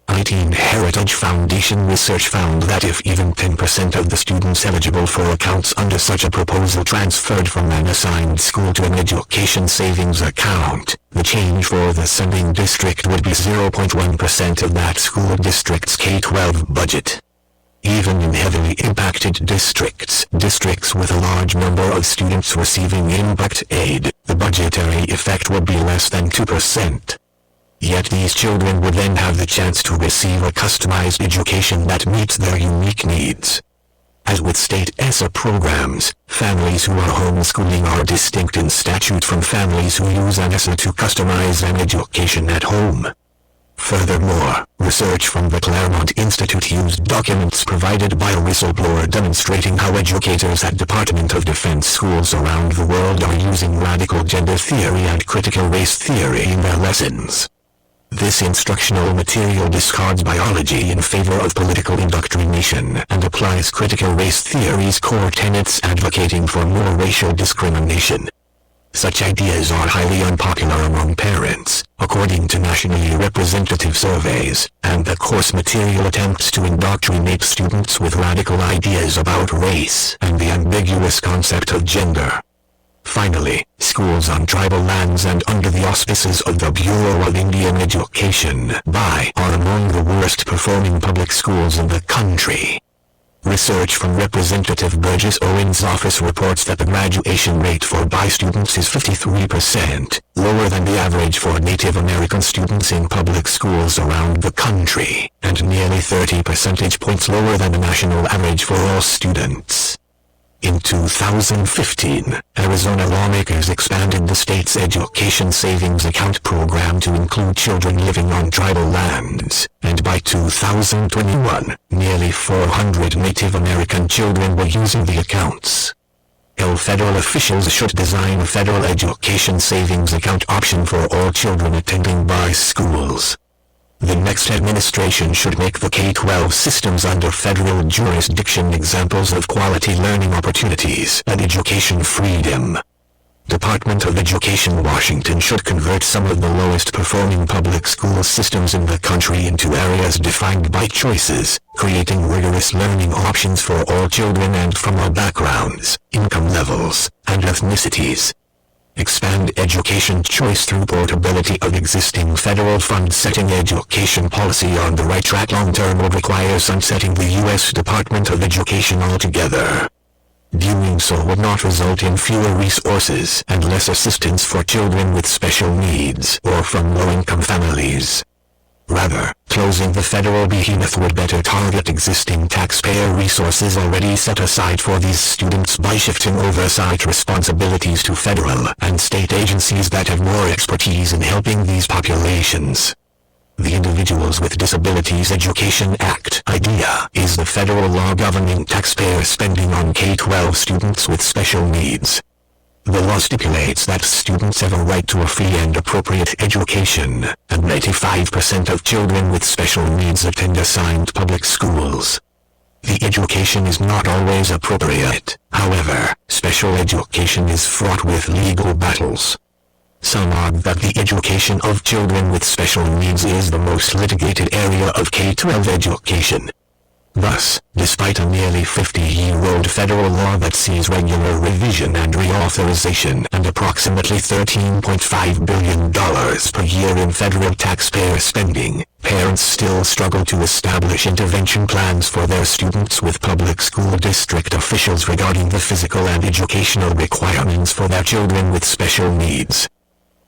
IT Heritage Foundation research found that if even 10% of the students eligible for accounts under such a proposal transferred from an assigned school to an education savings account, the change for the sending district would be 0.1% of that school district's K-12 budget. Even in heavily impacted districts with a large number of students receiving impact aid, the budgetary effect would be less than 2%. Yet these children would then have the chance to receive a customized education that meets their unique needs. As with state ESSA programs, families who are homeschooling are distinct in statute from families who use an ESSA to customize an education at home. Furthermore, research from the Claremont Institute used documents provided by a whistleblower demonstrating how educators at Department of Defense schools around the world are using radical gender theory and critical race theory in their lessons. This instructional material discards biology in favor of political indoctrination and applies critical race theory's core tenets, advocating for more racial discrimination. Such ideas are highly unpopular among parents, according to nationally representative surveys, and the course material attempts to indoctrinate students with radical ideas about race and the ambiguous concept of gender. Finally, schools on tribal lands and under the auspices of the Bureau of Indian Education (BI) are among the worst performing public schools in the country. Research from Representative Burgess Owens' office reports that the graduation rate for BI students is 53%, lower than the average for Native American students in public schools around the country, and nearly 30 percentage points lower than the national average for all students. In 2015, Arizona lawmakers expanded the state's education savings account program to include children living on tribal lands, and by 2021, nearly 400 Native American children were using the accounts. Federal officials should design a federal education savings account option for all children attending BAI schools. The next administration should make the K-12 systems under federal jurisdiction examples of quality learning opportunities and education freedom. Department of Education Washington should convert some of the lowest performing public school systems in the country into areas defined by choices, creating rigorous learning options for all children and from all backgrounds, income levels, and ethnicities. Expand education choice through portability of existing federal funds. Setting education policy on the right track long term would require sunsetting the U.S. Department of Education altogether. Doing so would not result in fewer resources and less assistance for children with special needs or from low-income families. Rather, closing the federal behemoth would better target existing taxpayer resources already set aside for these students by shifting oversight responsibilities to federal and state agencies that have more expertise in helping these populations. The Individuals with Disabilities Education Act (IDEA) is the federal law governing taxpayer spending on K-12 students with special needs. The law stipulates that students have a right to a free and appropriate education, and 95% of children with special needs attend assigned public schools. The education is not always appropriate. However, special education is fraught with legal battles. Some argue that the education of children with special needs is the most litigated area of K-12 education. Thus, despite a nearly 50-year-old federal law that sees regular revision and reauthorization and approximately $13.5 billion per year in federal taxpayer spending, parents still struggle to establish intervention plans for their students, with public school district officials regarding the physical and educational requirements for their children with special needs.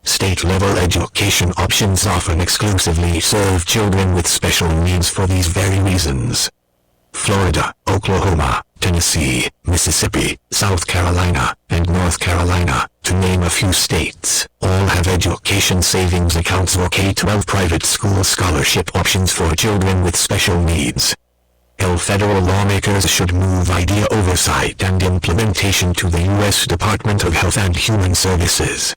State-level education options often exclusively serve children with special needs for these very reasons. Florida, Oklahoma, Tennessee, Mississippi, South Carolina, and North Carolina, to name a few states, all have education savings accounts or K-12 private school scholarship options for children with special needs. Federal lawmakers should move IDEA oversight and implementation to the U.S. Department of Health and Human Services.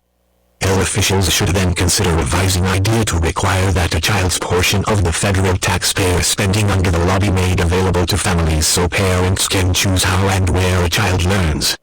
Officials should then consider revising IDEA to require that a child's portion of the federal taxpayer spending under the law be made available to families so parents can choose how and where a child learns.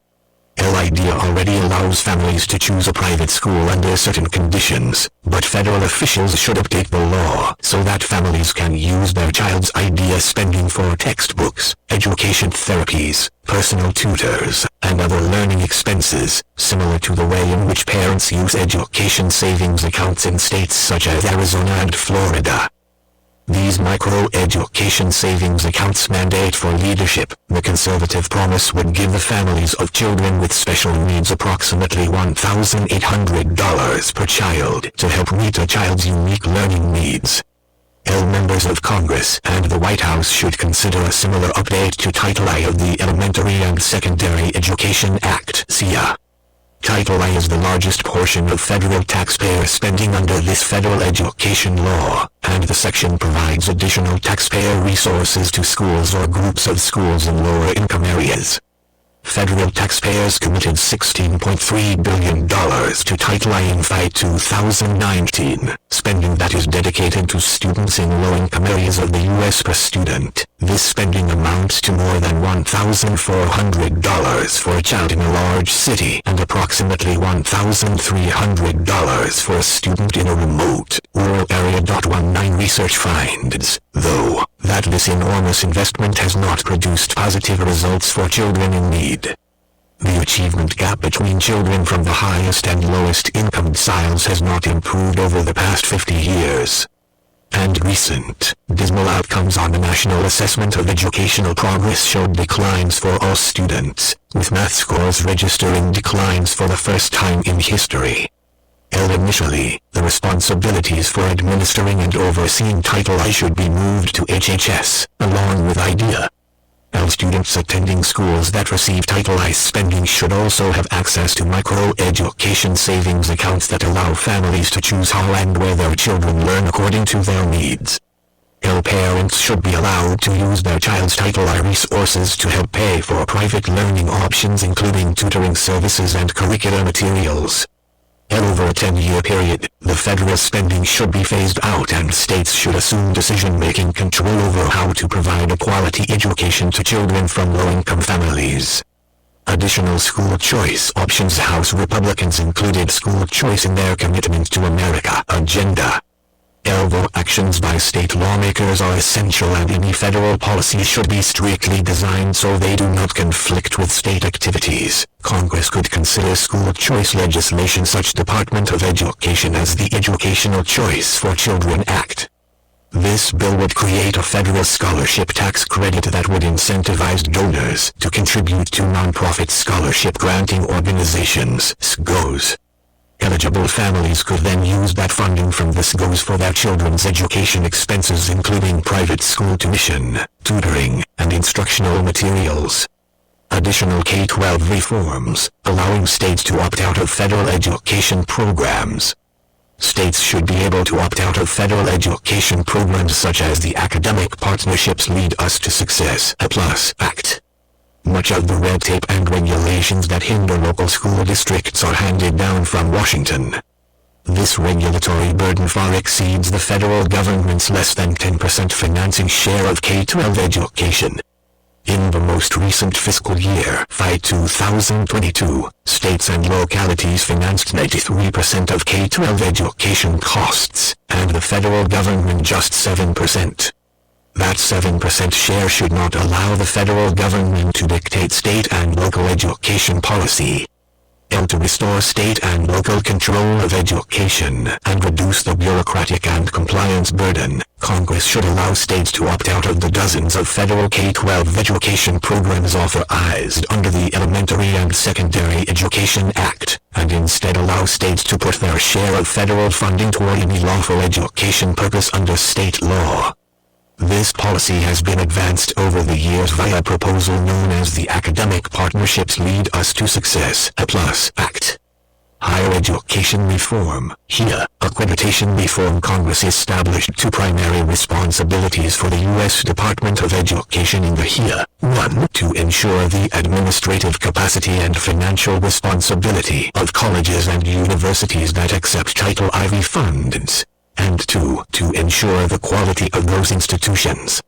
IDEA already allows families to choose a private school under certain conditions, but federal officials should update the law so that families can use their child's IDEA spending for textbooks, education therapies, personal tutors, and other learning expenses, similar to the way in which parents use education savings accounts in states such as Arizona and Florida. These micro-education savings accounts mandate for leadership. The conservative promise would give the families of children with special needs approximately $1,800 per child to help meet a child's unique learning needs. Members of Congress and the White House should consider a similar update to Title I of the Elementary and Secondary Education Act (SEA). Title I is the largest portion of federal taxpayer spending under this federal education law, and the section provides additional taxpayer resources to schools or groups of schools in lower income areas. Federal taxpayers committed $16.3 billion to Title I in FY 2019, spending that is dedicated to students in low-income areas of the U.S. per student. This spending amounts to more than $1,400 for a child in a large city and approximately $1,300 for a student in a remote, rural area. 19 research finds, though, that this enormous investment has not produced positive results for children in need. The achievement gap between children from the highest and lowest income deciles has not improved over the past 50 years. And recent, dismal outcomes on the National Assessment of Educational Progress showed declines for all students, with math scores registering declines for the first time in history. Initially, the responsibilities for administering and overseeing Title I should be moved to HHS, along with IDEA. All students attending schools that receive Title I spending should also have access to micro-education savings accounts that allow families to choose how and where their children learn according to their needs. All parents should be allowed to use their child's Title I resources to help pay for private learning options including tutoring services and curricular materials. Over a 10-year period, the federal spending should be phased out and states should assume decision-making control over how to provide a quality education to children from low-income families. Additional school choice options. House Republicans included school choice in their Commitment to America agenda. Although actions by state lawmakers are essential and any federal policy should be strictly designed so they do not conflict with state activities, Congress could consider school choice legislation such Department of Education as the Educational Choice for Children Act. This bill would create a federal scholarship tax credit that would incentivize donors to contribute to nonprofit scholarship granting organizations, SGOs. Eligible families could then use that funding from the SGOs for their children's education expenses including private school tuition, tutoring, and instructional materials. Additional K-12 reforms, allowing states to opt out of federal education programs. States should be able to opt out of federal education programs such as the Academic Partnerships Lead Us to Success (APLUS) Act. Much of the red tape and regulations that hinder local school districts are handed down from Washington. This regulatory burden far exceeds the federal government's less than 10% financing share of K-12 education. In the most recent fiscal year, FY 2022, states and localities financed 93% of K-12 education costs, and the federal government just 7%. That 7% share should not allow the federal government to dictate state and local education policy. To restore state and local control of education and reduce the bureaucratic and compliance burden, Congress should allow states to opt out of the dozens of federal K-12 education programs authorized under the Elementary and Secondary Education Act, and instead allow states to put their share of federal funding toward any lawful education purpose under state law. This policy has been advanced over the years via a proposal known as the Academic Partnerships Lead Us to Success (APLUS) Act. Higher Education Reform. Here, Accreditation Reform. Congress established two primary responsibilities for the U.S. Department of Education in the here. 1. To ensure the administrative capacity and financial responsibility of colleges and universities that accept Title IV funds. And 2. To ensure the quality of those institutions.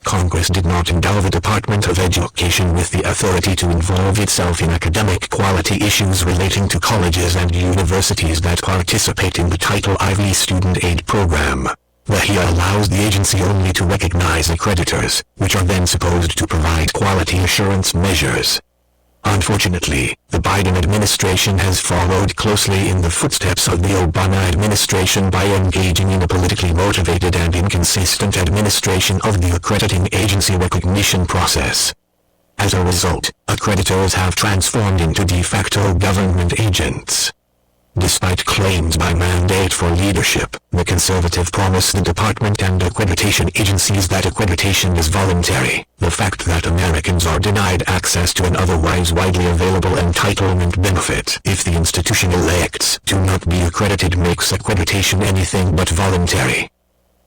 Congress did not endow the Department of Education with the authority to involve itself in academic quality issues relating to colleges and universities that participate in the Title IV Student Aid Program. The HIA allows the agency only to recognize accreditors, which are then supposed to provide quality assurance measures. Unfortunately, the Biden administration has followed closely in the footsteps of the Obama administration by engaging in a politically motivated and inconsistent administration of the accrediting agency recognition process. As a result, accreditors have transformed into de facto government agents. Despite claims by Mandate for Leadership, the conservative promise the department and accreditation agencies that accreditation is voluntary, the fact that Americans are denied access to an otherwise widely available entitlement benefit if the institution elects to not be accredited makes accreditation anything but voluntary.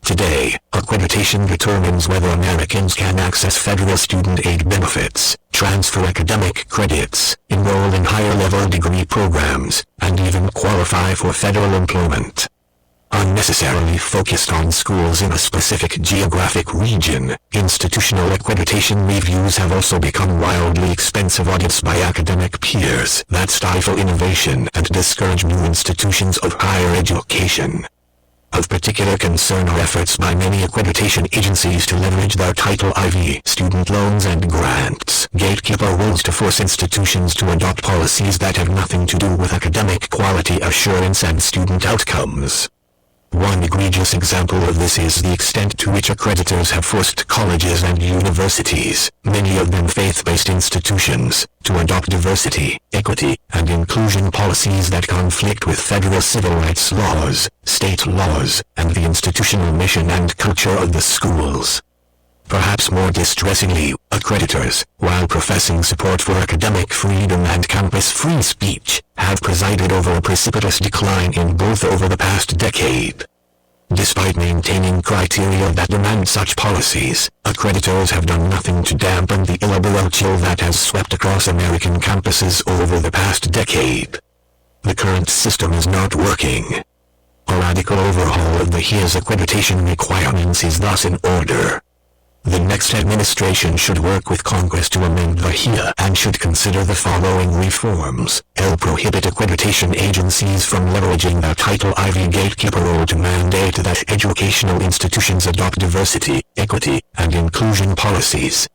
Today, accreditation determines whether Americans can access federal student aid benefits, transfer academic credits, enroll in higher-level degree programs, and even qualify for federal employment. Unnecessarily focused on schools in a specific geographic region, institutional accreditation reviews have also become wildly expensive audits by academic peers that stifle innovation and discourage new institutions of higher education. Of particular concern are efforts by many accreditation agencies to leverage their Title IV student loans and grants gatekeeper rules to force institutions to adopt policies that have nothing to do with academic quality assurance and student outcomes. One egregious example of this is the extent to which accreditors have forced colleges and universities, many of them faith-based institutions, to adopt diversity, equity, and inclusion policies that conflict with federal civil rights laws, state laws, and the institutional mission and culture of the schools. Perhaps more distressingly, accreditors, while professing support for academic freedom and campus free speech, have presided over a precipitous decline in both over the past decade. Despite maintaining criteria that demand such policies, accreditors have done nothing to dampen the illiberal chill that has swept across American campuses over the past decade. The current system is not working. A radical overhaul of the HEA's accreditation requirements is thus in order. The next administration should work with Congress to amend the HEA and should consider the following reforms. L. Prohibit accreditation agencies from leveraging their Title IV gatekeeper role to mandate that educational institutions adopt diversity, equity, and inclusion policies.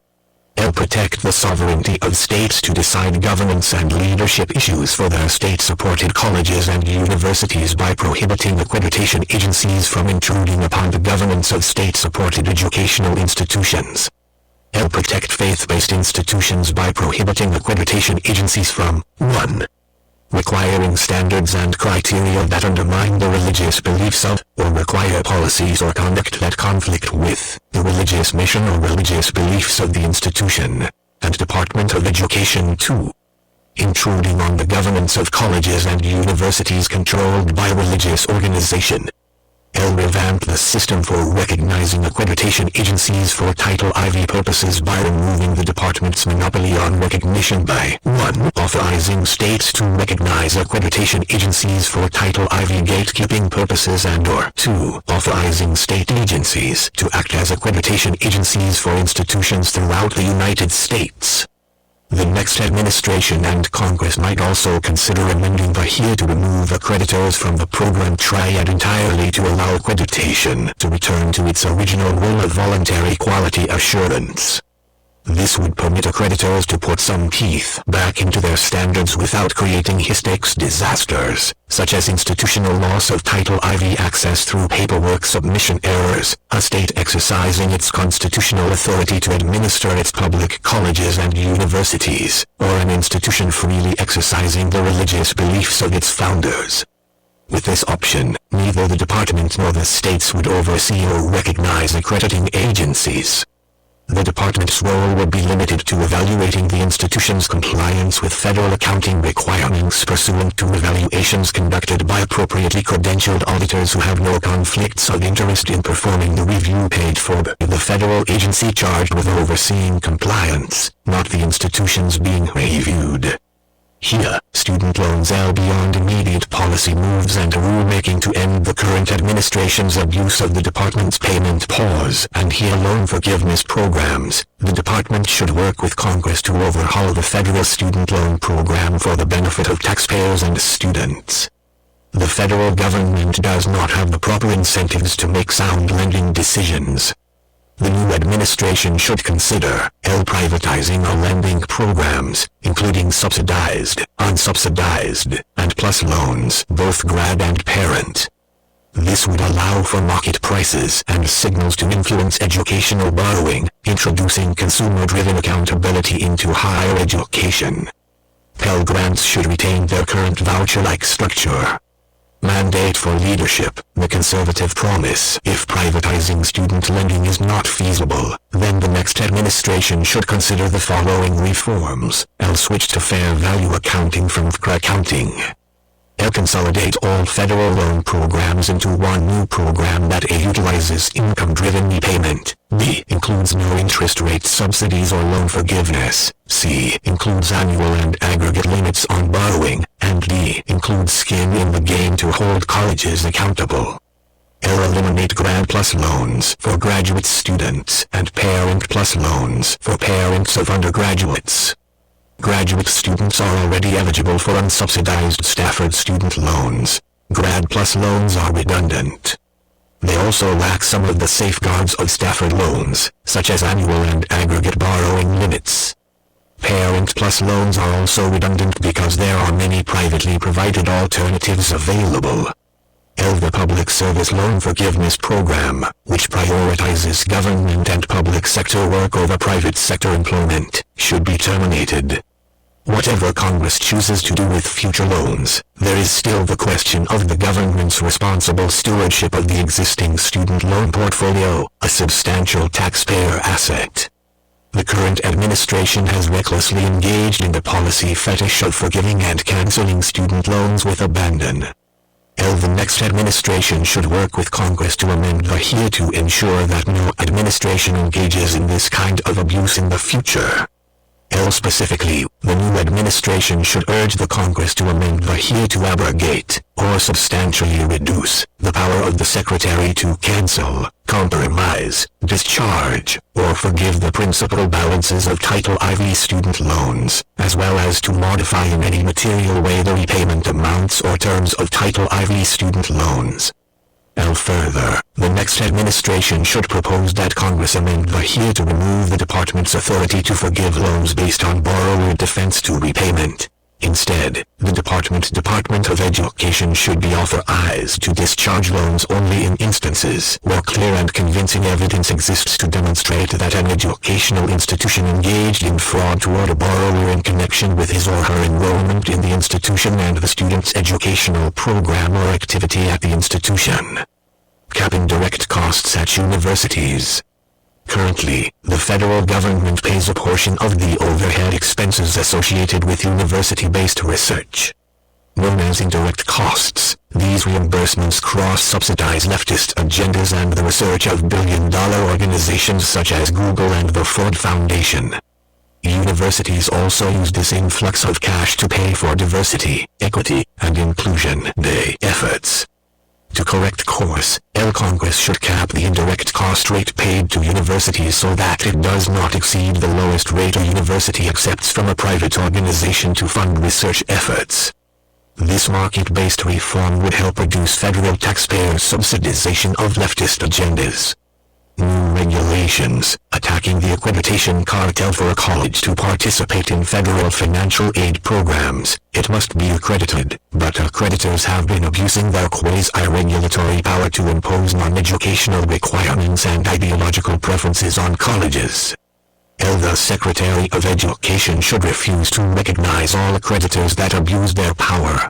L. Protect the sovereignty of states to decide governance and leadership issues for their state-supported colleges and universities by prohibiting accreditation agencies from intruding upon the governance of state-supported educational institutions. L. Protect faith-based institutions by prohibiting accreditation agencies from 1. Requiring standards and criteria that undermine the religious beliefs of, or require policies or conduct that conflict with, the religious mission or religious beliefs of the institution, and Department of Education 2. Intruding on the governance of colleges and universities controlled by religious organization. L. Revamp the system for recognizing accreditation agencies for Title IV purposes by removing the department's monopoly on recognition by 1. Authorizing states to recognize accreditation agencies for Title IV gatekeeping purposes and or 2. Authorizing state agencies to act as accreditation agencies for institutions throughout the United States. The next administration and Congress might also consider amending the HEA to remove accreditors from the program triad entirely to allow accreditation to return to its original role of voluntary quality assurance. This would permit accreditors to put some teeth back into their standards without creating high-stakes disasters, such as institutional loss of Title IV access through paperwork submission errors, a state exercising its constitutional authority to administer its public colleges and universities, or an institution freely exercising the religious beliefs of its founders. With this option, neither the department nor the states would oversee or recognize accrediting agencies. The department's role would be limited to evaluating the institution's compliance with federal accounting requirements pursuant to evaluations conducted by appropriately credentialed auditors who have no conflicts of interest in performing the review paid for by the federal agency charged with overseeing compliance, not the institutions being reviewed. HEA, student loans L. Beyond immediate policy moves and rulemaking to end the current administration's abuse of the department's payment pause and HEA loan forgiveness programs, the department should work with Congress to overhaul the federal student loan program for the benefit of taxpayers and students. The federal government does not have the proper incentives to make sound lending decisions. The new administration should consider L. privatizing our lending programs, including subsidized, unsubsidized, and plus loans, both grad and parent. This would allow for market prices and signals to influence educational borrowing, introducing consumer-driven accountability into higher education. Pell Grants should retain their current voucher-like structure. Mandate for leadership, the conservative promise. If privatizing student lending is not feasible, then the next administration should consider the following reforms. L. Switch to fair value accounting from FCRA accounting. L. Consolidate all federal loan programs into one new program that A. utilizes income-driven repayment. B. Includes no interest rate subsidies or loan forgiveness. C. Includes annual and aggregate limits on borrowing. And D. Includes skin in the game to hold colleges accountable. L. Eliminate Grad Plus loans for graduate students and Parent Plus loans for parents of undergraduates. Graduate students are already eligible for unsubsidized Stafford student loans. Grad Plus loans are redundant. They also lack some of the safeguards of Stafford loans, such as annual and aggregate borrowing limits. Parent Plus loans are also redundant because there are many privately provided alternatives available. L. The Public Service Loan Forgiveness Program, which prioritizes government and public sector work over private sector employment, should be terminated. Whatever Congress chooses to do with future loans, there is still the question of the government's responsible stewardship of the existing student loan portfolio, a substantial taxpayer asset. The current administration has recklessly engaged in the policy fetish of forgiving and canceling student loans with abandon. The next administration should work with Congress to amend the HEA to ensure that no administration engages in this kind of abuse in the future. Specifically, the new administration should urge the Congress to amend the HEA to abrogate, or substantially reduce, the power of the Secretary to cancel, compromise, discharge, or forgive the principal balances of Title IV student loans, as well as to modify in any material way the repayment amounts or terms of Title IV student loans. Further, the next administration should propose that Congress amend the HEA to remove the department's authority to forgive loans based on borrower defense to repayment. Instead, the Department of Education should be authorized to discharge loans only in instances where clear and convincing evidence exists to demonstrate that an educational institution engaged in fraud toward a borrower in connection with his or her enrollment in the institution and the student's educational program or activity at the institution. Capping direct costs at universities. Currently, the federal government pays a portion of the overhead expenses associated with university-based research. Known as indirect costs, these reimbursements cross-subsidize leftist agendas and the research of billion-dollar organizations such as Google and the Ford Foundation. Universities also use this influx of cash to pay for diversity, equity, and inclusion day efforts. To correct course, Congress should cap the indirect cost rate paid to universities so that it does not exceed the lowest rate a university accepts from a private organization to fund research efforts. This market-based reform would help reduce federal taxpayers' subsidization of leftist agendas. New regulations, attacking the accreditation cartel for a college to participate in federal financial aid programs. It must be accredited, but accreditors have been abusing their quasi-regulatory power to impose non-educational requirements and ideological preferences on colleges. The Secretary of Education should refuse to recognize all accreditors that abuse their power.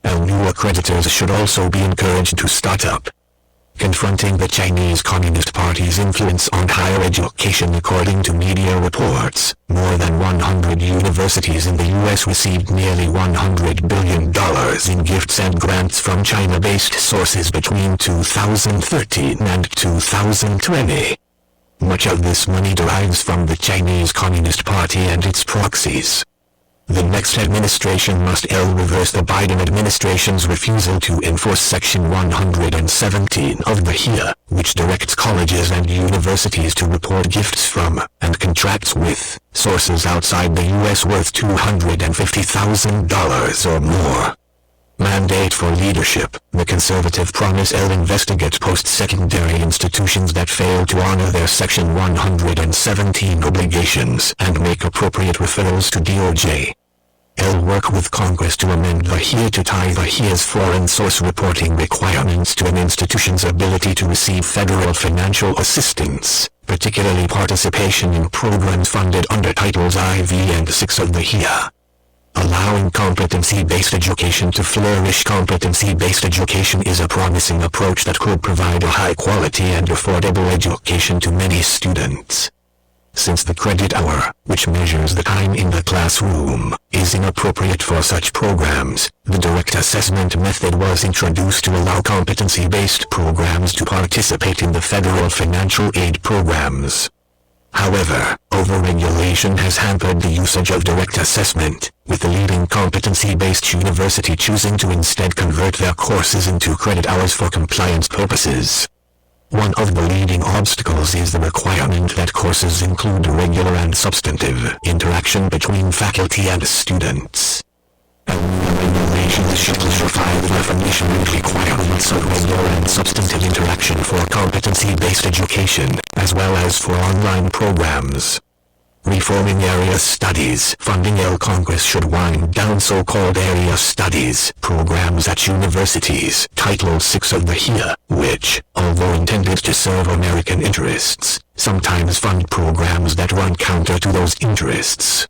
New accreditors should also be encouraged to start up. Confronting the Chinese Communist Party's influence on higher education. According to media reports, more than 100 universities in the U.S. received nearly $100 billion in gifts and grants from China-based sources between 2013 and 2020. Much of this money derives from the Chinese Communist Party and its proxies. The next administration must reverse the Biden administration's refusal to enforce Section 117 of the HEA, which directs colleges and universities to report gifts from, and contracts with, sources outside the U.S. worth $250,000 or more. Mandate for leadership. The conservative promise investigate post-secondary institutions that fail to honor their Section 117 obligations and make appropriate referrals to DOJ. Work with Congress to amend the HEA to tie the HEA's foreign source reporting requirements to an institution's ability to receive federal financial assistance, particularly participation in programs funded under Titles IV and VI of the HEA. Allowing competency-based education to flourish. Competency-based education is a promising approach that could provide a high-quality and affordable education to many students. Since the credit hour, which measures the time in the classroom, is inappropriate for such programs, the direct assessment method was introduced to allow competency-based programs to participate in the federal financial aid programs. However, overregulation has hampered the usage of direct assessment, with the leading competency-based university choosing to instead convert their courses into credit hours for compliance purposes. One of the leading obstacles is the requirement that courses include regular and substantive interaction between faculty and students. Regulations should clarify the definition and requirements of regular and substantive interaction for competency-based education, as well as for online programs. Reforming area studies. Funding. Congress should wind down so-called area studies programs at universities. Title VI of the HEA, which, although intended to serve American interests, sometimes fund programs that run counter to those interests.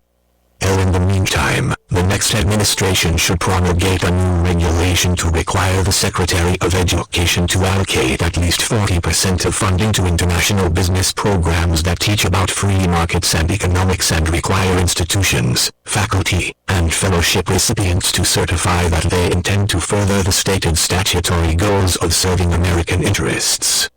In the meantime, the next administration should promulgate a new regulation to require the Secretary of Education to allocate at least 40% of funding to international business programs that teach about free markets and economics and require institutions, faculty, and fellowship recipients to certify that they intend to further the stated statutory goals of serving American interests.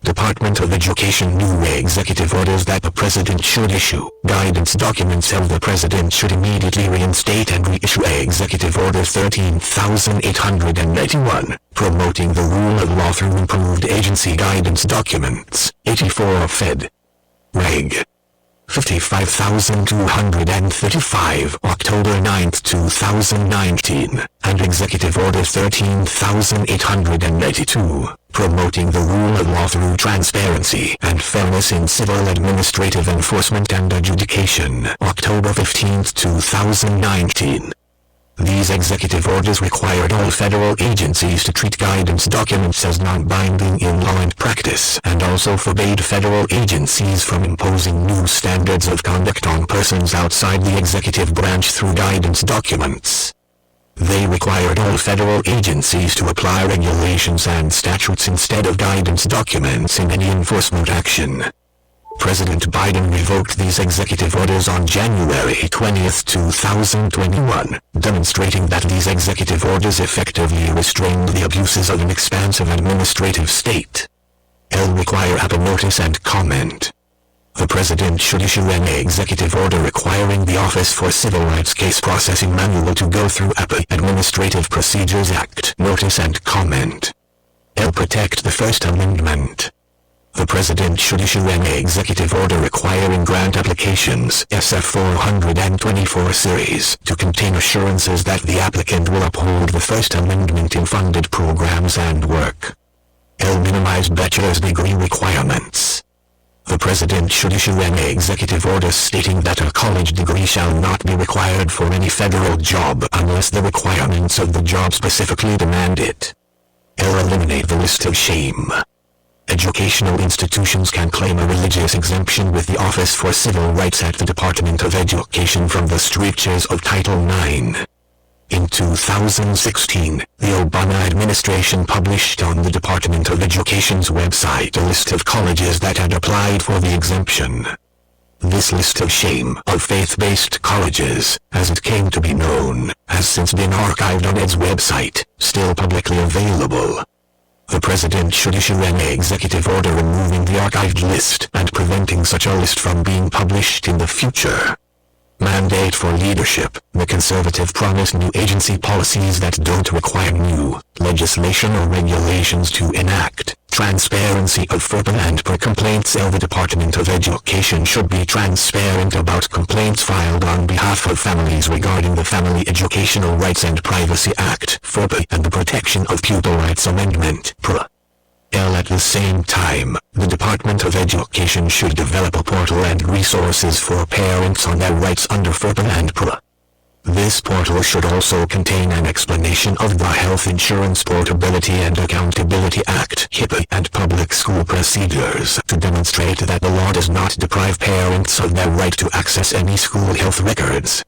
Department of Education new executive orders that the President should issue. Guidance documents the President should immediately reinstate and reissue Executive Order 13,891, promoting the rule of law through improved agency guidance documents. 84 Fed. Reg. 55,235 October 9, 2019, and Executive Order 13,892, promoting the rule of law through transparency and fairness in civil administrative enforcement and adjudication. October 15, 2019. These executive orders required all federal agencies to treat guidance documents as non-binding in law and practice, and also forbade federal agencies from imposing new standards of conduct on persons outside the executive branch through guidance documents. They required all federal agencies to apply regulations and statutes instead of guidance documents in any enforcement action. President Biden revoked these executive orders on January 20, 2021, demonstrating that these executive orders effectively restrained the abuses of an expansive administrative state. Require a notice and comment. The President should issue an executive order requiring the Office for Civil Rights Case Processing Manual to go through APA Administrative Procedures Act notice and comment. Protect the First Amendment. The President should issue an executive order requiring grant applications SF 424 series to contain assurances that the applicant will uphold the First Amendment in funded programs and work. Minimize bachelor's degree requirements. The President should issue an executive order stating that a college degree shall not be required for any federal job unless the requirements of the job specifically demand it. Eliminate the list of shame. Educational institutions can claim a religious exemption with the Office for Civil Rights at the Department of Education from the strictures of Title IX. In 2016, the Obama administration published on the Department of Education's website a list of colleges that had applied for the exemption. This list of shame of faith-based colleges, as it came to be known, has since been archived on its website, still publicly available. The President should issue an executive order removing the archived list and preventing such a list from being published in the future. Mandate for leadership. The conservative promise new agency policies that don't require new legislation or regulations to enact. Transparency of FERPA and per complaints. The Department of Education should be transparent about complaints filed on behalf of families regarding the Family Educational Rights and Privacy Act, FERPA, and the Protection of Pupil Rights Amendment, PRA. At the same time, the Department of Education should develop a portal and resources for parents on their rights under FERPA and PRA. This portal should also contain an explanation of the Health Insurance Portability and Accountability Act (HIPAA) and public school procedures to demonstrate that the law does not deprive parents of their right to access any school health records.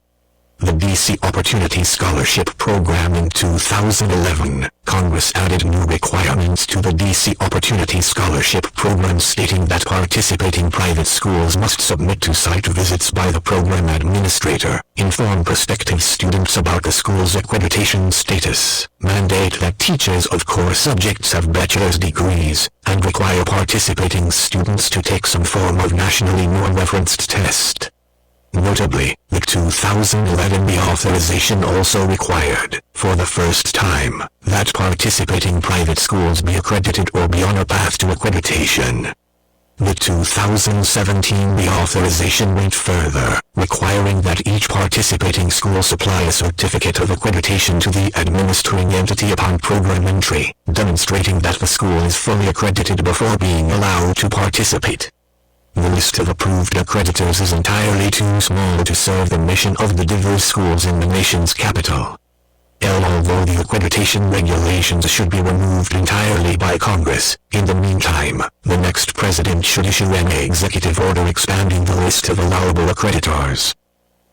The DC Opportunity Scholarship Program. In 2011, Congress added new requirements to the DC Opportunity Scholarship Program stating that participating private schools must submit to site visits by the program administrator, inform prospective students about the school's accreditation status, mandate that teachers of core subjects have bachelor's degrees, and require participating students to take some form of nationally referenced test. Notably, the 2011 reauthorization also required, for the first time, that participating private schools be accredited or be on a path to accreditation. The 2017 reauthorization went further, requiring that each participating school supply a certificate of accreditation to the administering entity upon program entry, demonstrating that the school is fully accredited before being allowed to participate. The list of approved accreditors is entirely too small to serve the mission of the diverse schools in the nation's capital. Although the accreditation regulations should be removed entirely by Congress, in the meantime, the next president should issue an executive order expanding the list of allowable accreditors.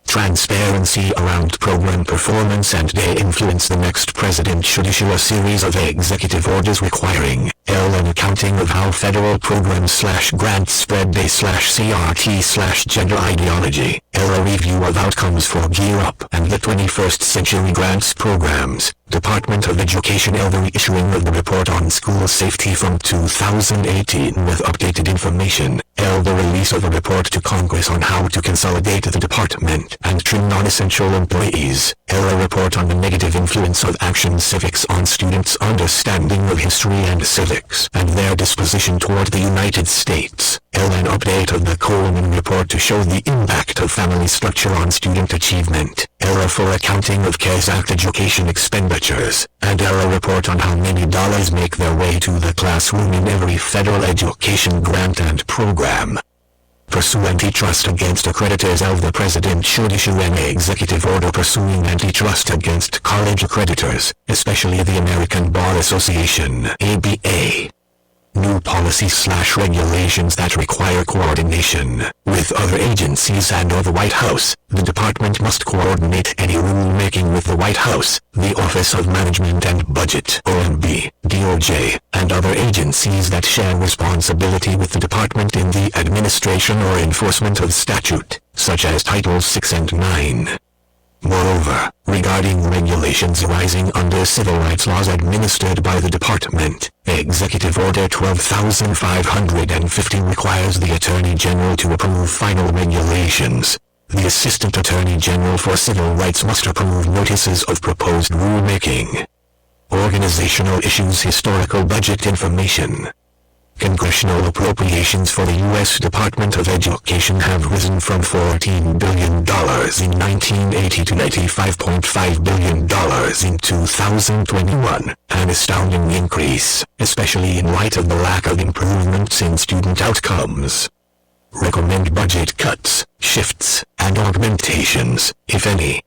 transparency around program performance, and they influence the next president should issue a series of executive orders requiring an accounting of how federal programs/grants spread day/CRT/gender ideology, a review of outcomes for Gear Up and the 21st Century Grants Programs, Department of Education, the reissuing of the report on school safety from 2018 with updated information, the release of a report to Congress on how to consolidate the department and trim non-essential employees, a report on the negative influence of action civics on students' understanding of history and civics and their disposition toward the United States, an update of the Coleman report to show the impact of family structure on student achievement, for accounting of CARES Act education expenditures, and a report on how many dollars make their way to the classroom in every federal education grant and program. Pursue antitrust against accreditors. The president should issue an executive order pursuing antitrust against college accreditors, especially the American Bar Association, ABA. New policies/regulations that require coordination with other agencies and or the White House. The department must coordinate any rulemaking with the White House, the Office of Management and Budget, OMB, DOJ, and other agencies that share responsibility with the department in the administration or enforcement of statute, such as Titles 6 and 9. Moreover, regarding regulations arising under civil rights laws administered by the department, Executive Order 12,550 requires the Attorney General to approve final regulations. The Assistant Attorney General for Civil Rights must approve notices of proposed rulemaking. Organizational issues. Historical budget information. Congressional appropriations for the U.S. Department of Education have risen from $14 billion in 1980 to $95.5 billion in 2021, an astounding increase, especially in light of the lack of improvements in student outcomes. Recommend budget cuts, shifts, and augmentations, if any.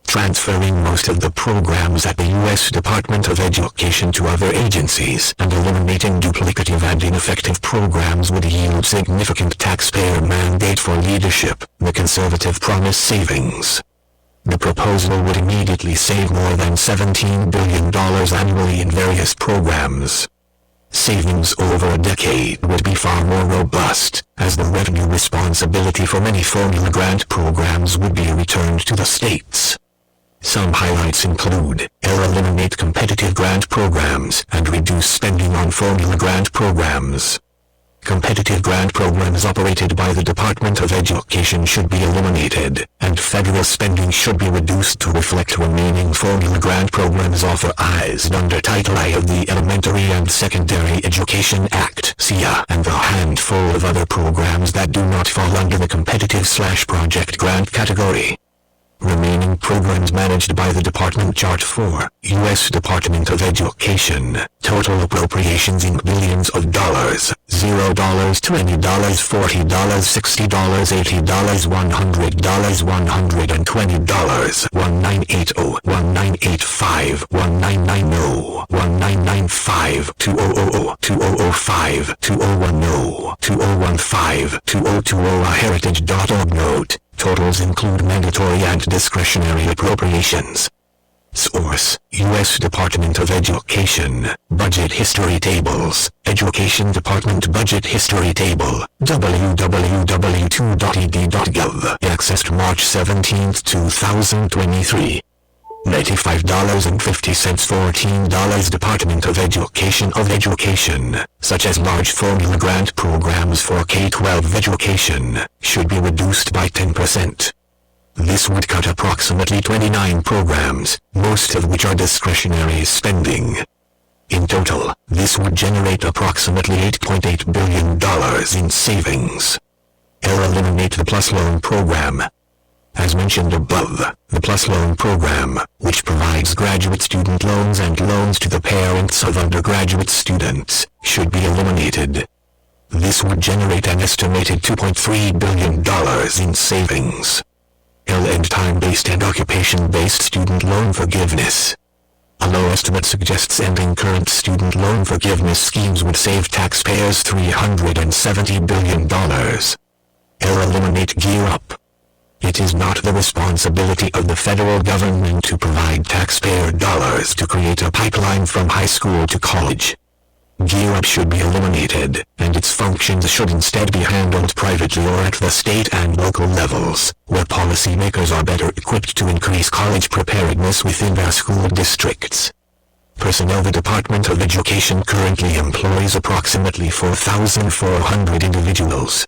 Transferring most of the programs at the U.S. Department of Education to other agencies and eliminating duplicative and ineffective programs would yield significant taxpayer mandate for leadership, the conservative promise savings. The proposal would immediately save more than $17 billion annually in various programs. Savings over a decade would be far more robust, as the revenue responsibility for many formula grant programs would be returned to the states. Some highlights include, eliminate competitive grant programs and reduce spending on formula grant programs. Competitive grant programs operated by the Department of Education should be eliminated, and federal spending should be reduced to reflect remaining formula grant programs authorized under Title I of the Elementary and Secondary Education Act, SEA, and a handful of other programs that do not fall under the competitive/project grant category. Remaining programs managed by the Department. Chart 4, U.S. Department of Education, total appropriations in billions of dollars, $0, $20, $40, $60, $80, $100, $120, 1980, 1985, 1990, 1995, 2000, 2005, 2010, 2015, 2020. Heritage.org note. Totals include mandatory and discretionary appropriations. Source: U.S. Department of Education, Budget History Tables, Education Department Budget History Table, www.ed.gov, accessed March 17, 2023. $95.50 $14 Department of Education, such as large formula grant programs for K-12 education, should be reduced by 10%. This would cut approximately 29 programs, most of which are discretionary spending. In total, this would generate approximately $8.8 billion in savings. Eliminate the PLUS Loan Program. As mentioned above, the PLUS Loan Program, which provides graduate student loans and loans to the parents of undergraduate students, should be eliminated. This would generate an estimated $2.3 billion in savings. End time-based and occupation-based student loan forgiveness. A low estimate suggests ending current student loan forgiveness schemes would save taxpayers $370 billion. Eliminate Gear Up. It is not the responsibility of the federal government to provide taxpayer dollars to create a pipeline from high school to college. Gear Up should be eliminated, and its functions should instead be handled privately or at the state and local levels, where policymakers are better equipped to increase college preparedness within their school districts. Personnel. The Department of Education currently employs approximately 4,400 individuals.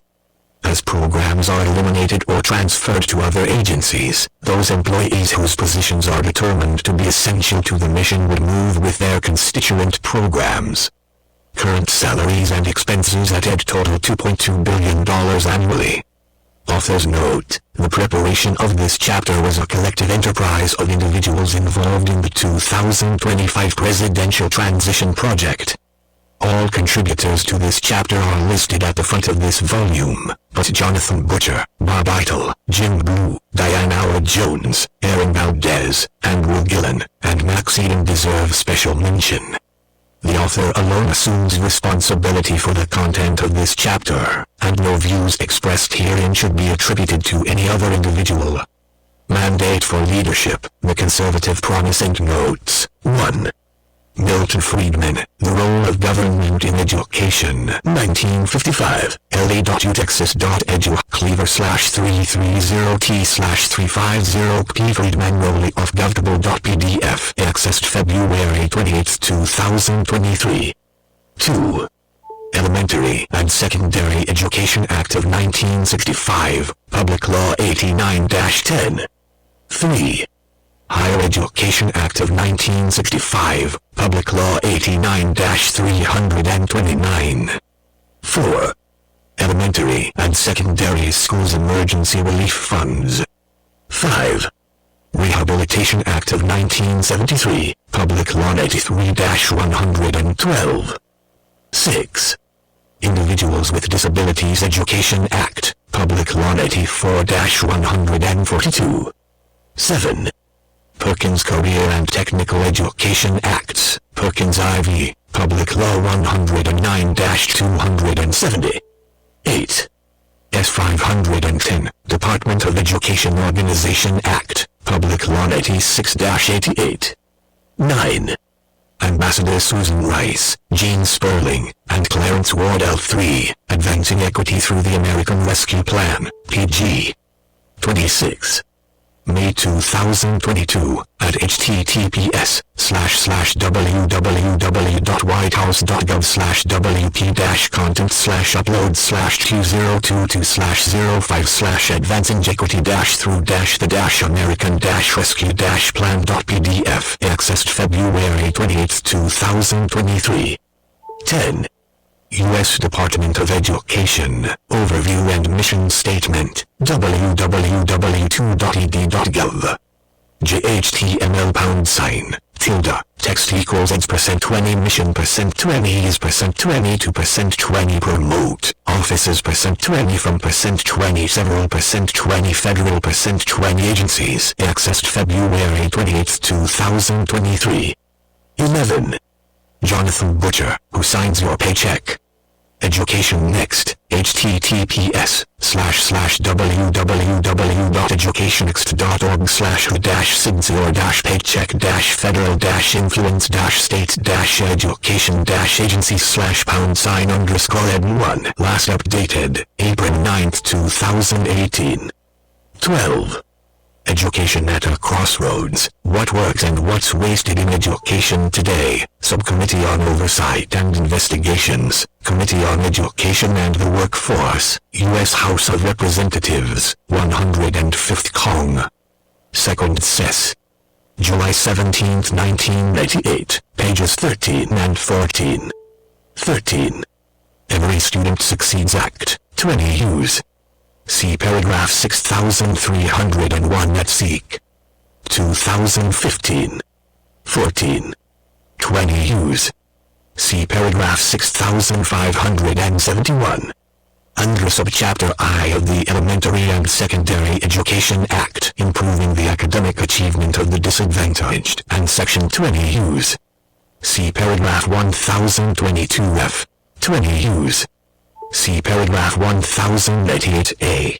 As programs are eliminated or transferred to other agencies, those employees whose positions are determined to be essential to the mission would move with their constituent programs. Current salaries and expenses at ED total $2.2 billion annually. Author's note: the preparation of this chapter was a collective enterprise of individuals involved in the 2025 Presidential Transition Project. All contributors to this chapter are listed at the front of this volume, but Jonathan Butcher, Bob Eitel, Jim Blue, Diane Howard-Jones, Aaron Valdez, Andrew Gillen, and Max Eden deserve special mention. The author alone assumes responsibility for the content of this chapter, and no views expressed herein should be attributed to any other individual. Mandate for Leadership, The Conservative Promise and Notes. 1. Milton Friedman, The Role of Government in Education, 1955, la.utexas.edu, cleaver/330t/350p Friedman Rowley of govtable.pdf, accessed February 28, 2023. 2. Elementary and Secondary Education Act of 1965, Public Law 89-10. 3. Higher Education Act of 1965, Public Law 89-329. 4. Elementary and Secondary Schools Emergency Relief Funds. 5. Rehabilitation Act of 1973, Public Law 83-112. 6. Individuals with Disabilities Education Act, Public Law 84-142. 7. Perkins Career and Technical Education Acts, Perkins IV, Public Law 109-270. 8. S510, Department of Education Organization Act, Public Law 86-88. 9. Ambassador Susan Rice, Gene Sperling, and Clarence Ward L3, Advancing Equity Through the American Rescue Plan, PG. 26. May 2022, at https://www.whitehouse.gov/wp-content/upload/2022-0-5/advancing-equity-through-the-american-rescue-plan.pdf, accessed February 28, 2023. 10. U.S. Department of Education, Overview and Mission Statement, www.ed.gov. JHTML #, text equals %20 mission %20 is %20 to %20 promote, offices %20 from %20 several %20 federal %20 agencies, accessed February 28, 2023. 11. Jonathan Butcher, who signs your paycheck. Education Next, https://www.educationnext.org/who-sids-or-paycheck-federal-agency/#sign_ed1, last updated, April 9, 2018. 12. Education at a Crossroads, What Works and What's Wasted in Education Today, Subcommittee on Oversight and Investigations, Committee on Education and the Workforce, U.S. House of Representatives, 105th Cong. Second Sess. July 17, 1998, pages 13 and 14. 13. Every Student Succeeds Act, 20 Use. See paragraph 6301 at SEEK. 2015. 14. 20 Use. See paragraph 6571. Under Subchapter I of the Elementary and Secondary Education Act, Improving the Academic Achievement of the Disadvantaged, and Section 20 Use. See paragraph 1022F. 20 Use. See paragraph 1088A.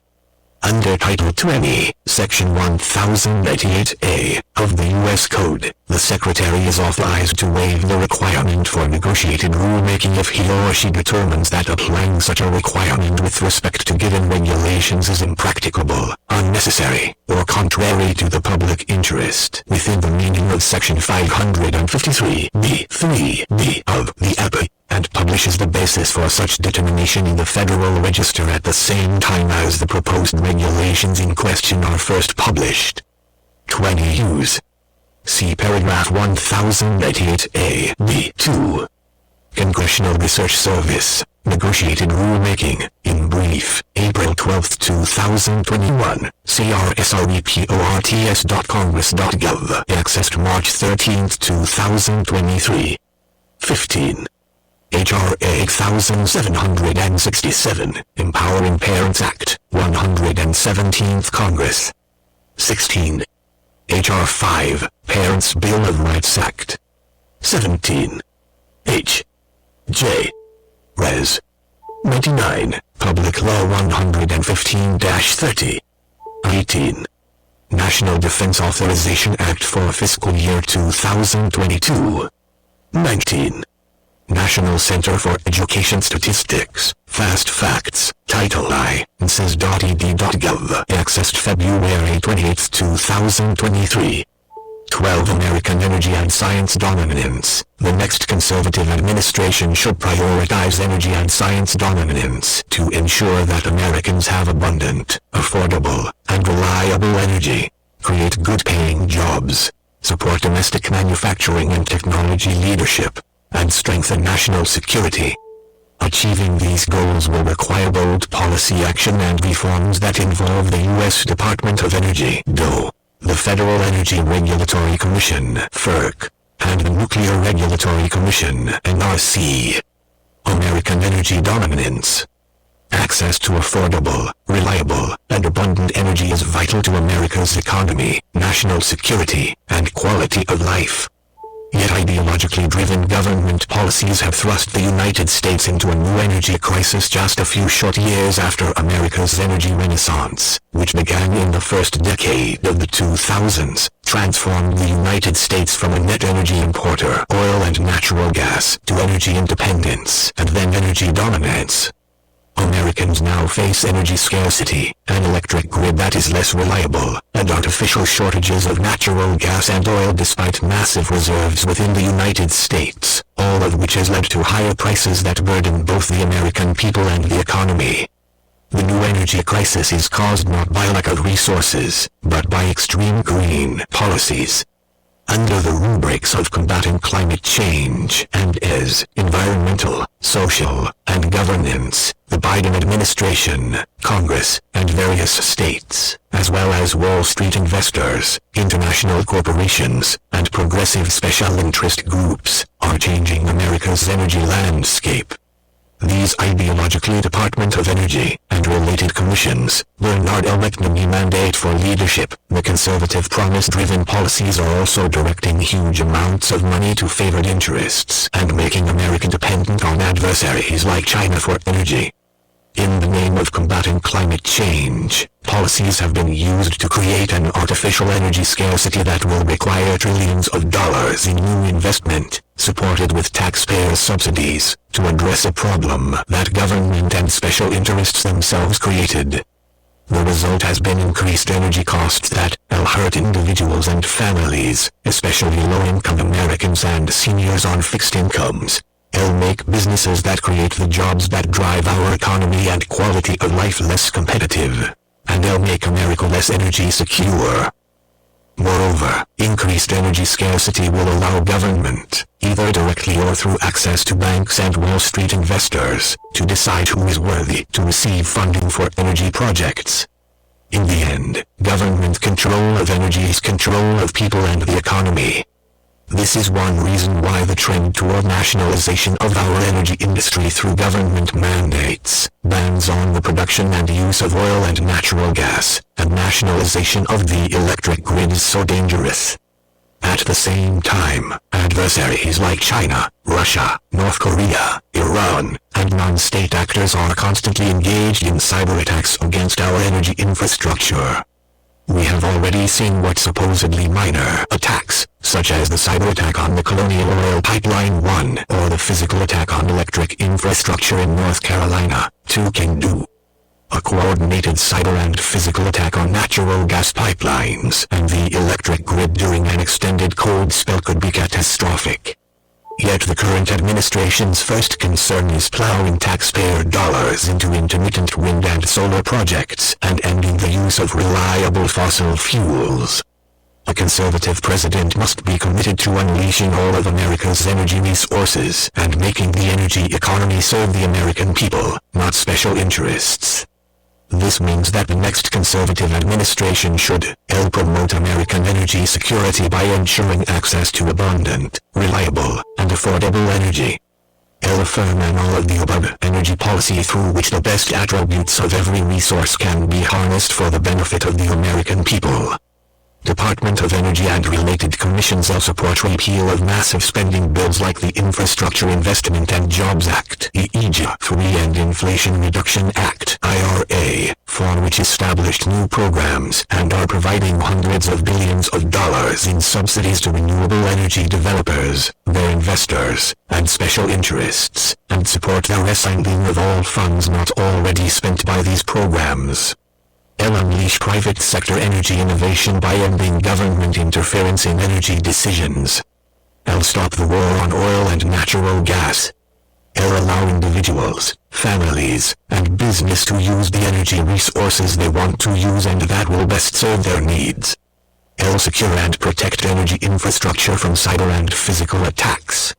Under Title 20, Section 1088A of the U.S. Code, the Secretary is authorized to waive the requirement for negotiated rulemaking if he or she determines that applying such a requirement with respect to given regulations is impracticable, unnecessary, or contrary to the public interest within the meaning of Section 553(b)(3)(b) of the APA, and publishes the basis for such determination in the Federal Register at the same time as the proposed regulations in question are first published. 20 Use. See paragraph 1088A B2. Congressional Research Service, Negotiated Rulemaking, in brief, April 12, 2021, CRSREPORTS.congress.gov, accessed March 13, 2023. 15. H.R. 8767, Empowering Parents Act, 117th Congress. 16. H.R. 5, Parents' Bill of Rights Act. 17. H. J. Res. 99, Public Law 115-30. 18. National Defense Authorization Act for Fiscal Year 2022. 19. National Center for Education Statistics, Fast Facts, Title I, census.ed.gov, accessed February 28, 2023. 12 American Energy and Science Dominance. The next conservative administration should prioritize energy and science dominance to ensure that Americans have abundant, affordable, and reliable energy, create good-paying jobs, support domestic manufacturing and technology leadership, and strengthen national security. Achieving these goals will require bold policy action and reforms that involve the U.S. Department of Energy, DOE, the Federal Energy Regulatory Commission, FERC, and the Nuclear Regulatory Commission, NRC. American energy dominance. Access to affordable, reliable, and abundant energy is vital to America's economy, national security, and quality of life. Yet ideologically driven government policies have thrust the United States into a new energy crisis just a few short years after America's energy renaissance, which began in the first decade of the 2000s, transformed the United States from a net energy importer, oil and natural gas, to energy independence, and then energy dominance. Americans now face energy scarcity, an electric grid that is less reliable, and artificial shortages of natural gas and oil despite massive reserves within the United States, all of which has led to higher prices that burden both the American people and the economy. The new energy crisis is caused not by lack of resources, but by extreme green policies. Under the rubrics of combating climate change and as environmental, social, and governance, the Biden administration, Congress, and various states, as well as Wall Street investors, international corporations, and progressive special interest groups, are changing America's energy landscape. These ideologically Department of Energy and related commissions, Bernard L. McNamee mandate for leadership, the conservative promise-driven policies are also directing huge amounts of money to favored interests and making America dependent on adversaries like China for energy. In the name of combating climate change, policies have been used to create an artificial energy scarcity that will require trillions of dollars in new investment, supported with taxpayer subsidies, to address a problem that government and special interests themselves created. The result has been increased energy costs that will hurt individuals and families, especially low-income Americans and seniors on fixed incomes. It'll make businesses that create the jobs that drive our economy and quality of life less competitive, and they'll make America less energy secure. Moreover, increased energy scarcity will allow government, either directly or through access to banks and Wall Street investors, to decide who is worthy to receive funding for energy projects. In the end, government control of energy is control of people and the economy. This is one reason why the trend toward nationalization of our energy industry through government mandates, bans on the production and use of oil and natural gas, and nationalization of the electric grid is so dangerous. At the same time, adversaries like China, Russia, North Korea, Iran, and non-state actors are constantly engaged in cyber attacks against our energy infrastructure. We have already seen what supposedly minor attacks, such as the cyber attack on the Colonial Oil Pipeline 1 or the physical attack on electric infrastructure in North Carolina, 2 can do. A coordinated cyber and physical attack on natural gas pipelines and the electric grid during an extended cold spell could be catastrophic. Yet the current administration's first concern is plowing taxpayer dollars into intermittent wind and solar projects and ending the use of reliable fossil fuels. A conservative president must be committed to unleashing all of America's energy resources and making the energy economy serve the American people, not special interests. This means that the next conservative administration should promote American energy security by ensuring access to abundant, reliable, and affordable energy. Affirm an all-of-the-above energy policy through which the best attributes of every resource can be harnessed for the benefit of the American people. Department of Energy and related commissions will support repeal of massive spending bills like the Infrastructure Investment and Jobs Act, the EJA 3 and Inflation Reduction Act, IRA, for which established new programs and are providing hundreds of billions of dollars in subsidies to renewable energy developers, their investors, and special interests, and support the recycling of all funds not already spent by these programs. Unleash private sector energy innovation by ending government interference in energy decisions. Stop the war on oil and natural gas. Allow individuals, families, and business to use the energy resources they want to use and that will best serve their needs. Secure and protect energy infrastructure from cyber and physical attacks.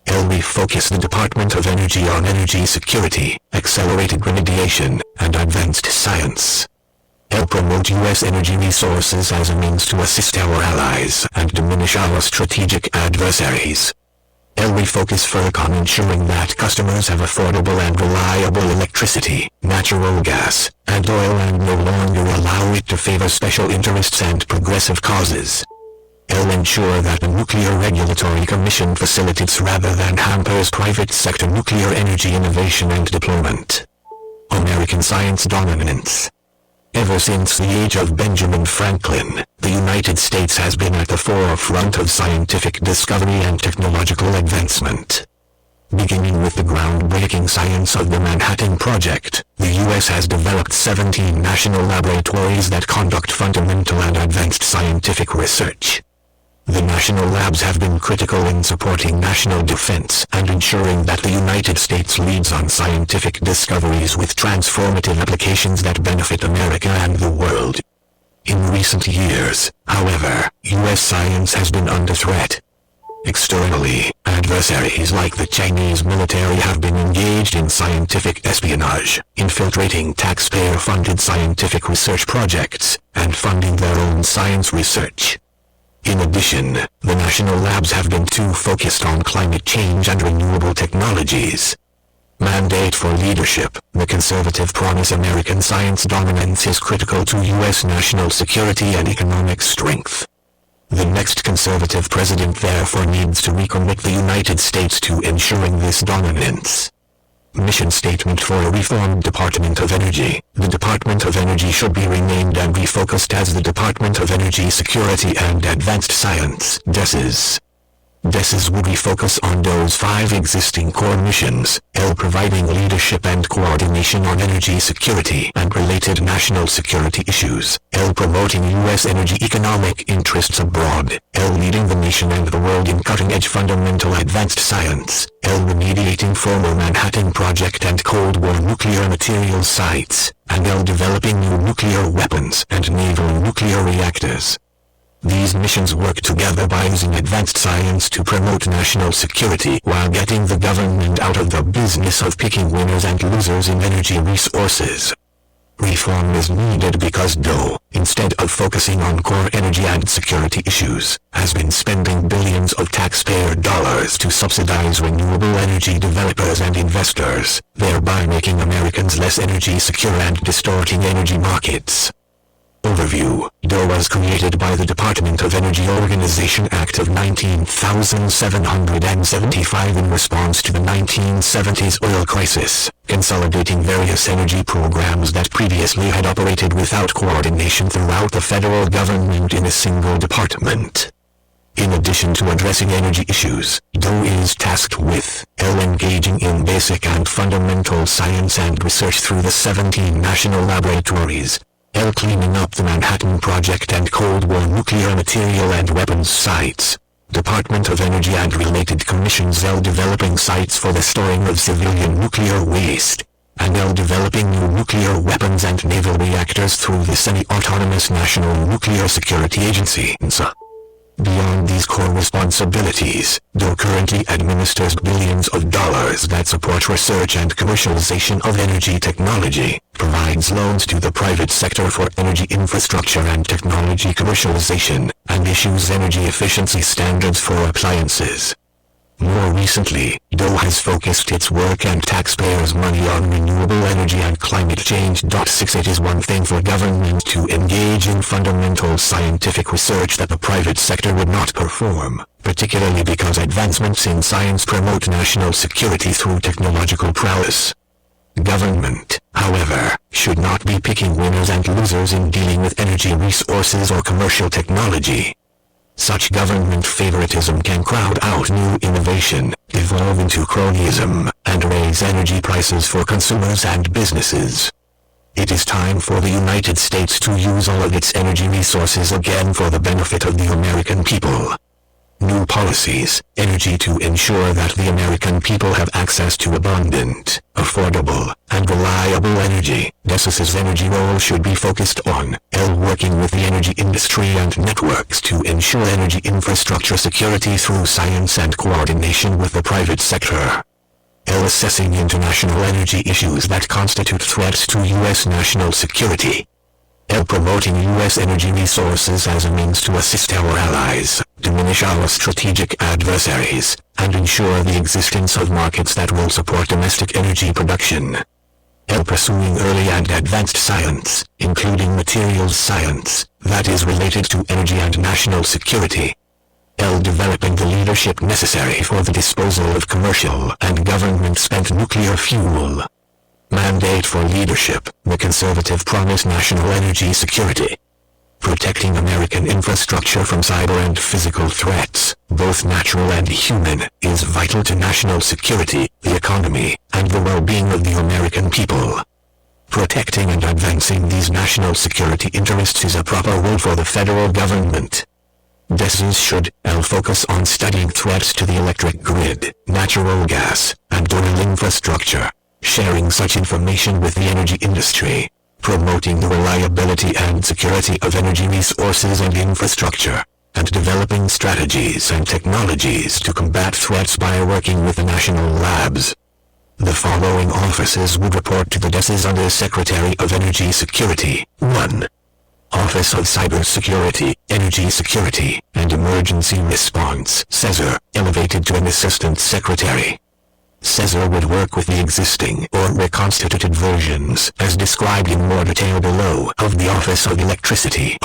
Refocus the Department of Energy on energy security, accelerated remediation, and advanced science. Promote U.S. energy resources as a means to assist our allies and diminish our strategic adversaries. Refocus FERC on ensuring that customers have affordable and reliable electricity, natural gas, and oil and no longer allow it to favor special interests and progressive causes. Ensure that the Nuclear Regulatory Commission facilitates rather than hampers private sector nuclear energy innovation and deployment. American science dominance. Ever since the age of Benjamin Franklin, the United States has been at the forefront of scientific discovery and technological advancement. Beginning with the groundbreaking science of the Manhattan Project, the U.S. has developed 17 national laboratories that conduct fundamental and advanced scientific research. The national labs have been critical in supporting national defense and ensuring that the United States leads on scientific discoveries with transformative applications that benefit America and the world. In recent years, however, U.S. science has been under threat. Externally, adversaries like the Chinese military have been engaged in scientific espionage, infiltrating taxpayer-funded scientific research projects, and funding their own science research. In addition, the national labs have been too focused on climate change and renewable technologies. Mandate for leadership. The conservative promise American science dominance is critical to U.S. national security and economic strength. The next conservative president therefore needs to recommit the United States to ensuring this dominance. Mission statement for a reformed Department of Energy. The Department of Energy should be renamed and refocused as the Department of Energy Security and Advanced Science, DESIS. DESIS would refocus on those 5 existing core missions, providing leadership and coordination on energy security and related national security issues, promoting U.S. energy economic interests abroad, leading the nation and the world in cutting-edge fundamental advanced science, remediating former Manhattan Project and Cold War nuclear material sites, and developing new nuclear weapons and naval nuclear reactors. These missions work together by using advanced science to promote national security while getting the government out of the business of picking winners and losers in energy resources. Reform is needed because DOE, instead of focusing on core energy and security issues, has been spending billions of taxpayer dollars to subsidize renewable energy developers and investors, thereby making Americans less energy secure and distorting energy markets. Overview. DOE was created by the Department of Energy Organization Act of 19,775 in response to the 1970s oil crisis, consolidating various energy programs that previously had operated without coordination throughout the federal government in a single department. In addition to addressing energy issues, DOE is tasked with engaging in basic and fundamental science and research through the 17 national laboratories, cleaning up the Manhattan Project and Cold War nuclear material and weapons sites, Department of Energy and related commissions developing sites for the storing of civilian nuclear waste, and developing new nuclear weapons and naval reactors through the semi-autonomous National Nuclear Security Agency, NSA. Beyond these core responsibilities, DOE currently administers billions of dollars that support research and commercialization of energy technology, provides loans to the private sector for energy infrastructure and technology commercialization, and issues energy efficiency standards for appliances. More recently, DOE has focused its work and taxpayers' money on renewable energy and climate change. 6. It is one thing for government to engage in fundamental scientific research that the private sector would not perform, particularly because advancements in science promote national security through technological prowess. Government, however, should not be picking winners and losers in dealing with energy resources or commercial technology. Such government favoritism can crowd out new innovation, evolve into cronyism, and raise energy prices for consumers and businesses. It is time for the United States to use all of its energy resources again for the benefit of the American people. New policies, energy to ensure that the American people have access to abundant, affordable, and reliable energy. DES's energy role should be focused on working with the energy industry and networks to ensure energy infrastructure security through science and coordination with the private sector. Assessing international energy issues that constitute threats to U.S. national security. Promoting U.S. energy resources as a means to assist our allies, diminish our strategic adversaries, and ensure the existence of markets that will support domestic energy production. Pursuing early and advanced science, including materials science, that is related to energy and national security. Developing the leadership necessary for the disposal of commercial and government-spent nuclear fuel. Mandate for leadership, the conservative promise national energy security. Protecting American infrastructure from cyber and physical threats, both natural and human, is vital to national security, the economy, and the well-being of the American people. Protecting and advancing these national security interests is a proper role for the federal government. DESs should focus on studying threats to the electric grid, natural gas, and oil infrastructure, sharing such information with the energy industry, promoting the reliability and security of energy resources and infrastructure, and developing strategies and technologies to combat threats by working with the national labs. The following offices would report to the DES's Under Secretary of Energy Security. 1. Office of Cybersecurity, Energy Security, and Emergency Response, CESR, elevated to an Assistant Secretary. CESR would work with the existing or reconstituted versions, as described in more detail below, of the Office of Electricity,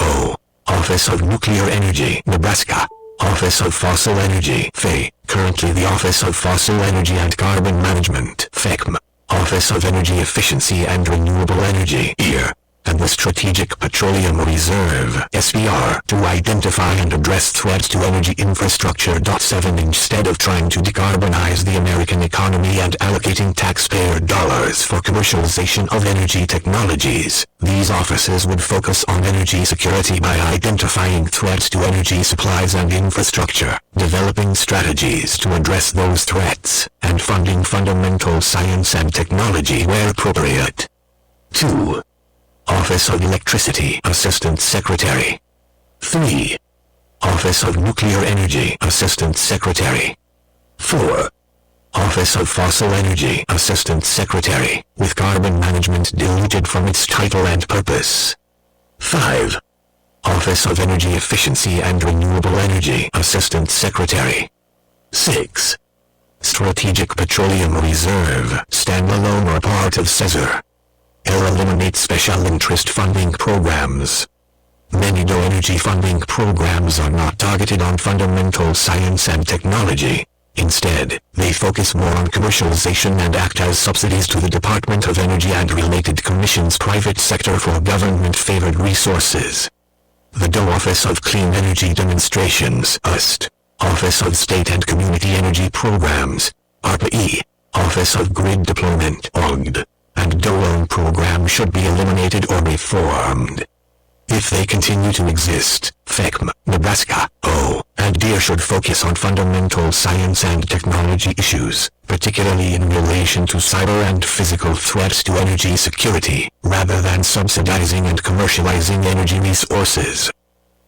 Office of Nuclear Energy, Nebraska, Office of Fossil Energy, FE, currently the Office of Fossil Energy and Carbon Management, FECM, Office of Energy Efficiency and Renewable Energy, EAR, and the Strategic Petroleum Reserve, SPR, to identify and address threats to energy infrastructure. 7. Instead of trying to decarbonize the American economy and allocating taxpayer dollars for commercialization of energy technologies, these offices would focus on energy security by identifying threats to energy supplies and infrastructure, developing strategies to address those threats, and funding fundamental science and technology where appropriate. 2. Office of Electricity, Assistant Secretary. 3. Office of Nuclear Energy, Assistant Secretary. 4. Office of Fossil Energy, Assistant Secretary, with Carbon Management deleted from its title and purpose. 5. Office of Energy Efficiency and Renewable Energy, Assistant Secretary. 6. Strategic Petroleum Reserve, standalone or part of CESR. Eliminate special interest funding programs. Many DOE energy funding programs are not targeted on fundamental science and technology. Instead, they focus more on commercialization and act as subsidies to the Department of Energy and related commissions' private sector for government-favored resources. The DOE Office of Clean Energy Demonstrations (UST), Office of State and Community Energy Programs (ARPA-E), Office of Grid Deployment (OGD), and DOE loan program should be eliminated or reformed. If they continue to exist, FECM, Nebraska, O, and DEER should focus on fundamental science and technology issues, particularly in relation to cyber and physical threats to energy security, rather than subsidizing and commercializing energy resources.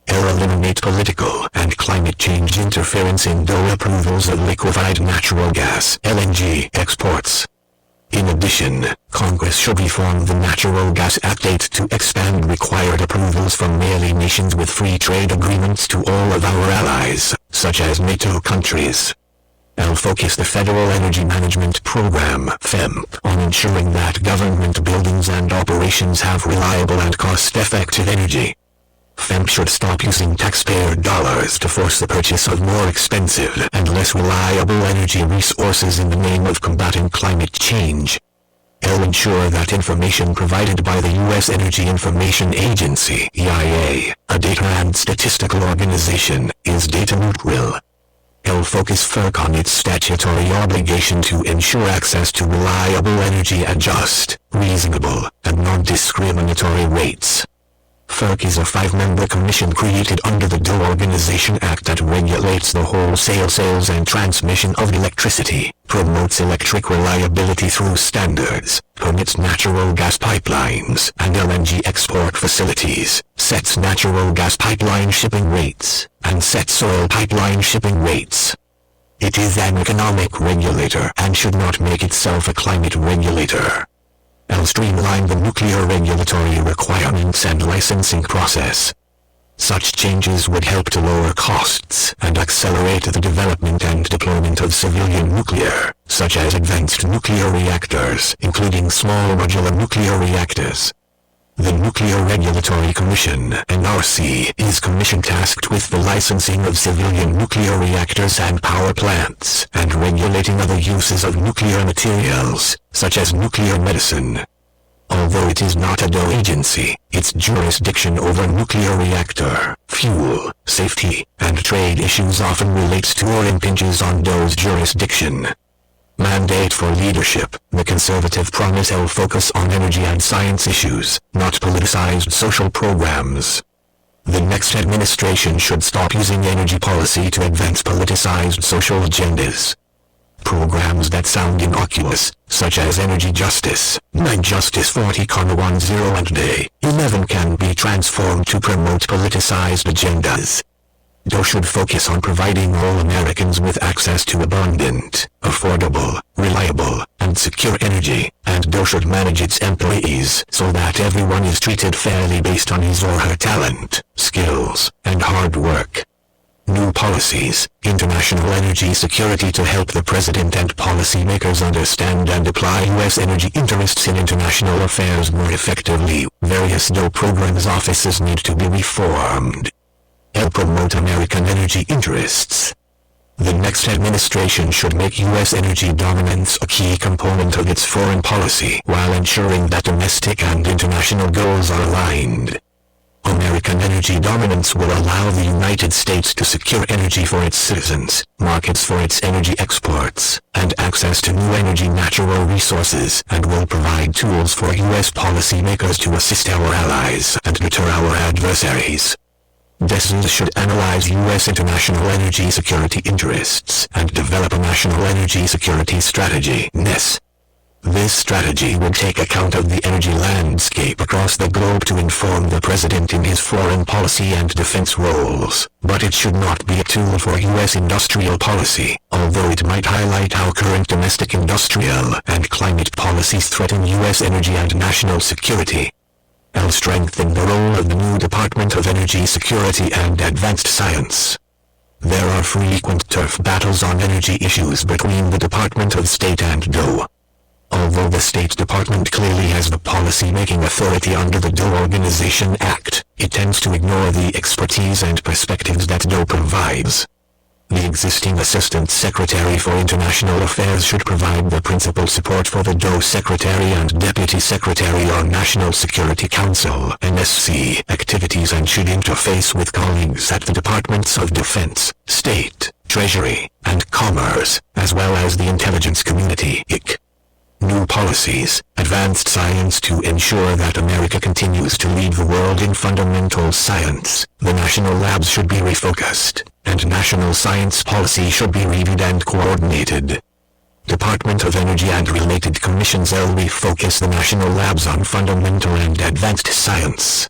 Eliminate political and climate change interference in DOE approvals of liquefied natural gas (LNG) exports. In addition, Congress should reform the Natural Gas Act 8 to expand required approvals from merely nations with free trade agreements to all of our allies, such as NATO countries. Focus the Federal Energy Management Program (FEMP) on ensuring that government buildings and operations have reliable and cost-effective energy. FEMP should stop using taxpayer dollars to force the purchase of more expensive and less reliable energy resources in the name of combating climate change. Ensure that information provided by the U.S. Energy Information Agency (EIA), a data and statistical organization, is data neutral. Focus FERC on its statutory obligation to ensure access to reliable energy at just, reasonable, and non-discriminatory rates. FERC is a 5-member commission created under the DOE Organization Act that regulates the wholesale sales and transmission of electricity, promotes electric reliability through standards, permits natural gas pipelines and LNG export facilities, sets natural gas pipeline shipping rates, and sets oil pipeline shipping rates. It is an economic regulator and should not make itself a climate regulator. Streamline the nuclear regulatory requirements and licensing process. Such changes would help to lower costs and accelerate the development and deployment of civilian nuclear, such as advanced nuclear reactors, including small modular nuclear reactors. The Nuclear Regulatory Commission (NRC) is commission tasked with the licensing of civilian nuclear reactors and power plants, and regulating other uses of nuclear materials, such as nuclear medicine. Although it is not a DOE agency, its jurisdiction over nuclear reactor, fuel, safety, and trade issues often relates to or impinges on DOE's jurisdiction. Mandate for leadership. The conservative promise will focus on energy and science issues, not politicized social programs. The next administration should stop using energy policy to advance politicized social agendas. Programs that sound innocuous, such as energy justice, 9 Justice 40,10 and Day 11 can be transformed to promote politicized agendas. DOE should focus on providing all Americans with access to abundant, affordable, reliable, and secure energy, and DOE should manage its employees so that everyone is treated fairly based on his or her talent, skills, and hard work. New policies, international energy security to help the President and policymakers understand and apply U.S. energy interests in international affairs more effectively. Various DOE programs offices need to be reformed. Help promote American energy interests. The next administration should make U.S. energy dominance a key component of its foreign policy while ensuring that domestic and international goals are aligned. American energy dominance will allow the United States to secure energy for its citizens, markets for its energy exports, and access to new energy natural resources, and will provide tools for U.S. policymakers to assist our allies and deter our adversaries. DESND should analyze U.S. international energy security interests and develop a national energy security strategy (NES). This strategy would take account of the energy landscape across the globe to inform the President in his foreign policy and defense roles, but it should not be a tool for U.S. industrial policy, although it might highlight how current domestic industrial and climate policies threaten U.S. energy and national security. Strengthen the role of the new Department of Energy Security and Advanced Science. There are frequent turf battles on energy issues between the Department of State and DOE. Although the State Department clearly has the policy-making authority under the DOE Organization Act, it tends to ignore the expertise and perspectives that DOE provides. The existing Assistant Secretary for International Affairs should provide the principal support for the DOE Secretary and Deputy Secretary on National Security Council (NSC) activities and should interface with colleagues at the Departments of Defense, State, Treasury, and Commerce, as well as the intelligence community (IC). New policies, advanced science to ensure that America continues to lead the world in fundamental science. The national labs should be refocused, and national science policy should be reviewed and coordinated. Department of Energy and related commissions will refocus the national labs on fundamental and advanced science.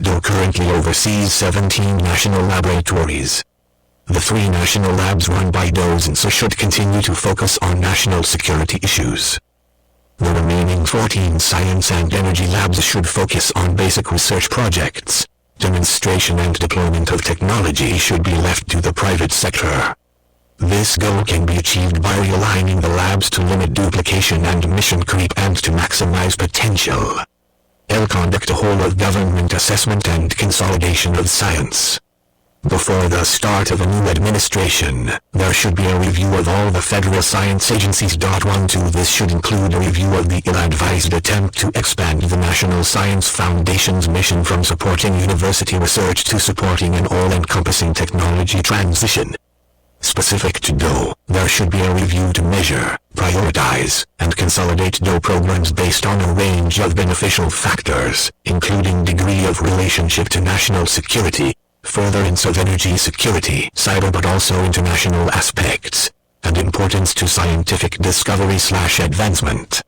DOE currently oversees 17 national laboratories. The 3 national labs run by DOEs and so should continue to focus on national security issues. The remaining 14 science and energy labs should focus on basic research projects. Demonstration and deployment of technology should be left to the private sector. This goal can be achieved by realigning the labs to limit duplication and mission creep and to maximize potential. L. Conduct a whole-of-government assessment and consolidation of science. Before the start of a new administration, there should be a review of all the federal science agencies. 1-2 This should include a review of the ill-advised attempt to expand the National Science Foundation's mission from supporting university research to supporting an all-encompassing technology transition. Specific to DOE, there should be a review to measure, prioritize, and consolidate DOE programs based on a range of beneficial factors, including degree of relationship to national security, furtherance of energy security, cyber but also international aspects, and importance to scientific discovery/advancement.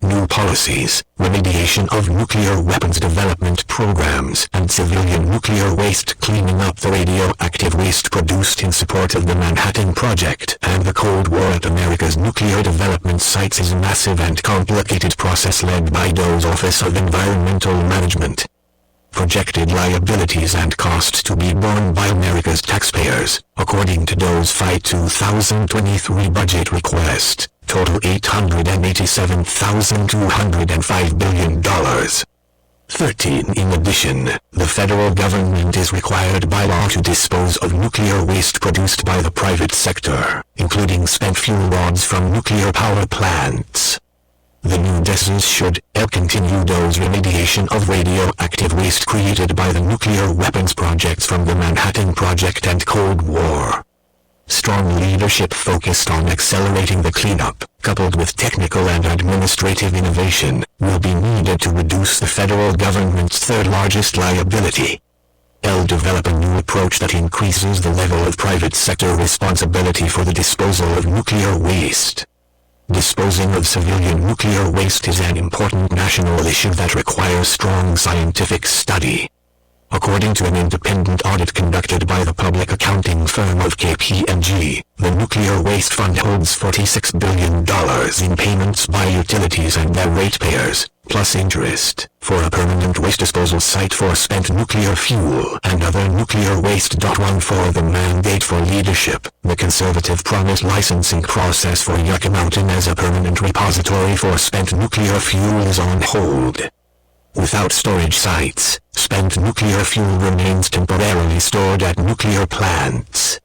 New policies, remediation of nuclear weapons development programs, and civilian nuclear waste. Cleaning up the radioactive waste produced in support of the Manhattan Project and the Cold War at America's nuclear development sites is a massive and complicated process led by DOE's Office of Environmental Management. Projected liabilities and costs to be borne by America's taxpayers, according to DOE's FY 2023 budget request, total $887,205 billion. 13. In addition, the federal government is required by law to dispose of nuclear waste produced by the private sector, including spent fuel rods from nuclear power plants. The new decisions should continue DOE's remediation of radioactive waste created by the nuclear weapons projects from the Manhattan Project and Cold War. Strong leadership focused on accelerating the cleanup, coupled with technical and administrative innovation, will be needed to reduce the federal government's third-largest liability. Develop a new approach that increases the level of private sector responsibility for the disposal of nuclear waste. Disposing of civilian nuclear waste is an important national issue that requires strong scientific study. According to an independent audit conducted by the public accounting firm of KPMG, the Nuclear Waste Fund holds $46 billion in payments by utilities and their ratepayers, plus interest, for a permanent waste disposal site for spent nuclear fuel and other nuclear waste. 1 For the mandate for leadership, the conservative promise licensing process for Yucca Mountain as a permanent repository for spent nuclear fuel is on hold. Without storage sites, spent nuclear fuel remains temporarily stored at nuclear plants.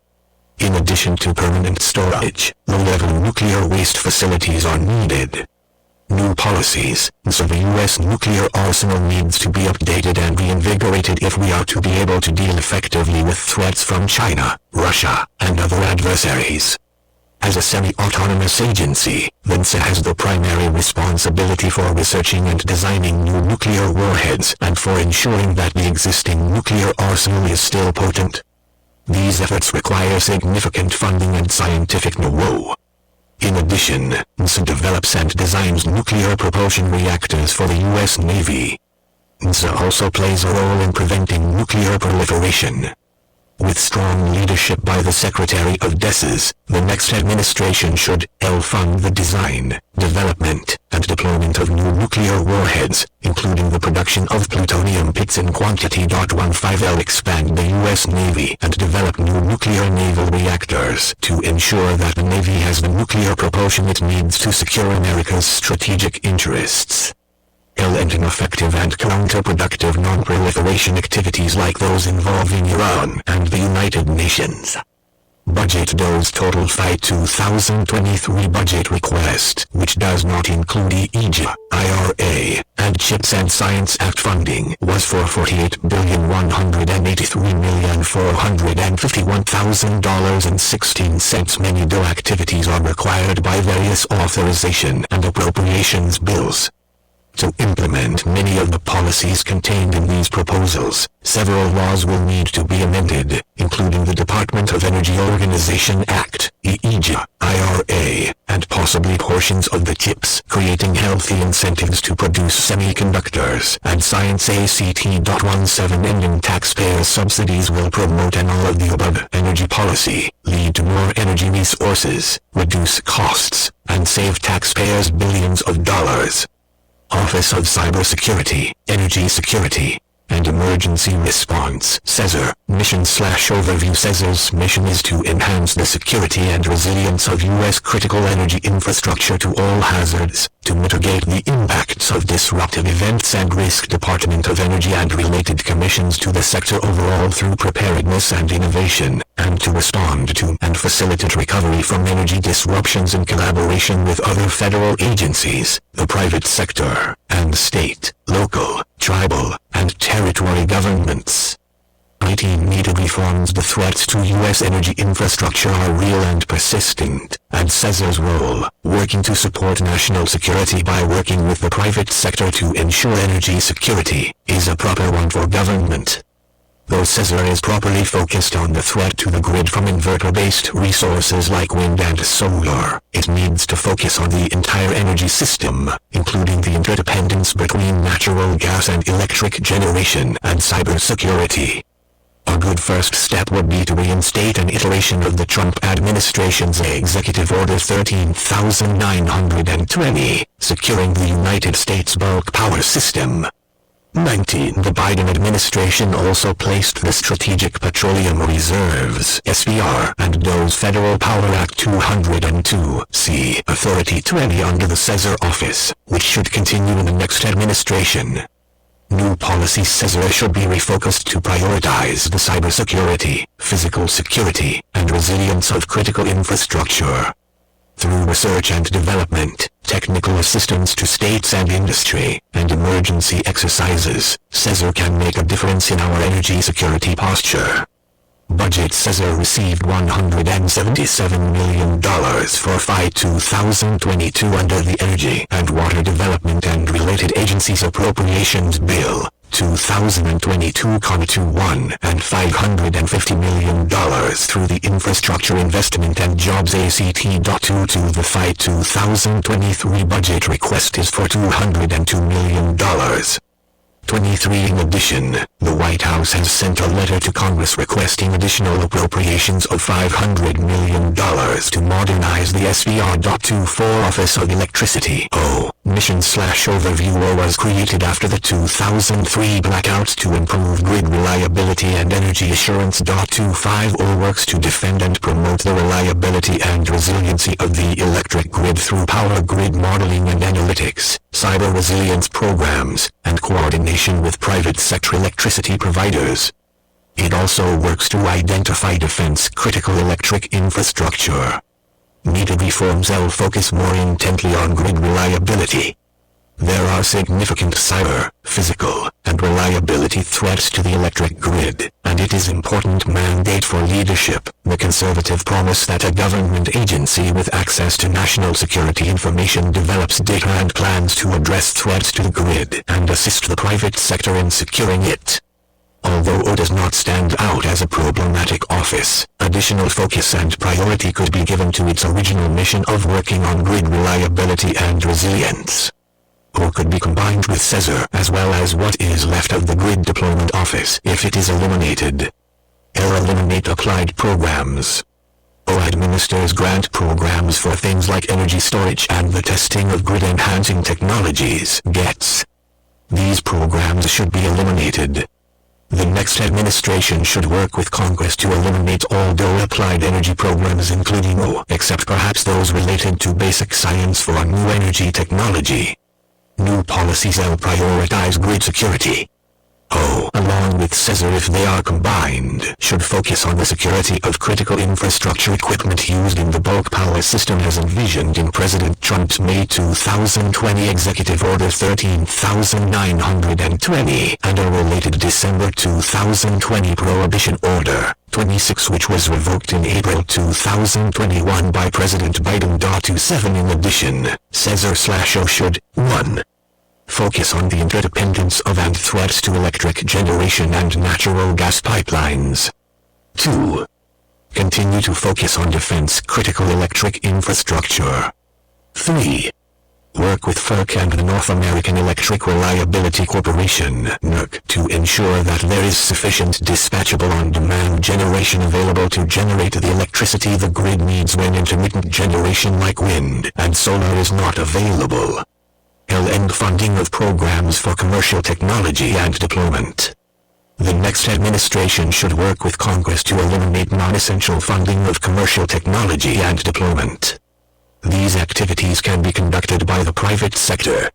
In addition to permanent storage, low-level nuclear waste facilities are needed. New policies, so the U.S. nuclear arsenal needs to be updated and reinvigorated if we are to be able to deal effectively with threats from China, Russia, and other adversaries. As a semi-autonomous agency, NSA has the primary responsibility for researching and designing new nuclear warheads and for ensuring that the existing nuclear arsenal is still potent. These efforts require significant funding and scientific know-how. In addition, NSA develops and designs nuclear propulsion reactors for the U.S. Navy. NSA also plays a role in preventing nuclear proliferation. With strong leadership by the Secretary of Defense, the next administration should fund the design, development, and deployment of new nuclear warheads, including the production of plutonium pits in quantity. 15L expand the U.S. Navy and develop new nuclear naval reactors to ensure that the Navy has the nuclear propulsion it needs to secure America's strategic interests. And ineffective and counterproductive non-proliferation activities like those involving Iran and the United Nations. Budget Doe's total FY 2023 budget request, which does not include EIJA, IRA, and CHIPS and Science Act funding, was for $48,183,451,000.16. Many DOE activities are required by various authorization and appropriations bills. To implement many of the policies contained in these proposals, several laws will need to be amended, including the Department of Energy Organization Act, EIJA, IRA, and possibly portions of the CHIPS, creating healthy incentives to produce semiconductors, and Science Act. 17 ending taxpayer subsidies will promote an all-of-the-above energy policy, lead to more energy resources, reduce costs, and save taxpayers billions of dollars. Office of Cybersecurity, Energy Security, and Emergency Response, CESAR, Mission/Overview. CESAR's mission is to enhance the security and resilience of U.S. critical energy infrastructure to all hazards, to mitigate the impacts of disruptive events and risk Department of Energy and related commissions to the sector overall through preparedness and innovation, and to respond to and facilitate recovery from energy disruptions in collaboration with other federal agencies, the private sector, and state, local, tribal, and territory governments. IT needed reforms. The threats to U.S. energy infrastructure are real and persistent, and CESAR's role, working to support national security by working with the private sector to ensure energy security, is a proper one for government. Though CESAR is properly focused on the threat to the grid from inverter-based resources like wind and solar, it needs to focus on the entire energy system, including the interdependence between natural gas and electric generation and cybersecurity. A good first step would be to reinstate an iteration of the Trump administration's Executive Order 13,920, securing the United States bulk power system. 19. The Biden administration also placed the Strategic Petroleum Reserves (SPR) and DOE's Federal Power Act 202(c) Authority 20 under the CESAR office, which should continue in the next administration. New policy CESAR should be refocused to prioritize the cybersecurity, physical security, and resilience of critical infrastructure. Through research and development, technical assistance to states and industry, and emergency exercises, CESAR can make a difference in our energy security posture. Budget CESAR received $177 million for FY 2022 under the Energy and Water Development and Related Agencies Appropriations Bill 2022-21 and $550 million through the Infrastructure Investment and Jobs Act. 2 The FY 2023 budget request is for $202 million. 23. In addition, the White House has sent a letter to Congress requesting additional appropriations of $500 million to modernize the SPR. 24 Office of Electricity Mission/Overview was created after the 2003 blackouts to improve grid reliability and energy assurance. 25 works to defend and promote the reliability and resiliency of the electric grid through power grid modeling and analytics, cyber resilience programs, and coordination with private sector electricity providers. It also works to identify defense-critical electric infrastructure. Needed reforms will focus more intently on grid reliability. There are significant cyber, physical, and reliability threats to the electric grid, and it is important mandate for leadership, the conservative promise that a government agency with access to national security information develops data and plans to address threats to the grid and assist the private sector in securing it. Although it does not stand out as a problematic office, additional focus and priority could be given to its original mission of working on grid reliability and resilience. Or could be combined with CESAR as well as what is left of the Grid Deployment Office if it is eliminated. L. Eliminate applied programs. O. Administers grant programs for things like energy storage and the testing of grid-enhancing technologies, GETs. These programs should be eliminated. The next administration should work with Congress to eliminate all DOE applied energy programs including O, except perhaps those related to basic science for new energy technology. New policies will prioritize grid security. O, along with CESAR if they are combined, should focus on the security of critical infrastructure equipment used in the bulk power system as envisioned in President Trump's May 2020 Executive Order 13920 and a related December 2020 Prohibition Order 26 which was revoked in April 2021 by President Biden. 27 In addition, CESAR/O should 1. Focus on the interdependence of and threats to electric generation and natural gas pipelines. 2. Continue to focus on defense-critical electric infrastructure. 3. Work with FERC and the North American Electric Reliability Corporation (NERC) to ensure that there is sufficient dispatchable on-demand generation available to generate the electricity the grid needs when intermittent generation like wind and solar is not available. End funding of programs for commercial technology and deployment. The next administration should work with Congress to eliminate non-essential funding of commercial technology and deployment. These activities can be conducted by the private sector.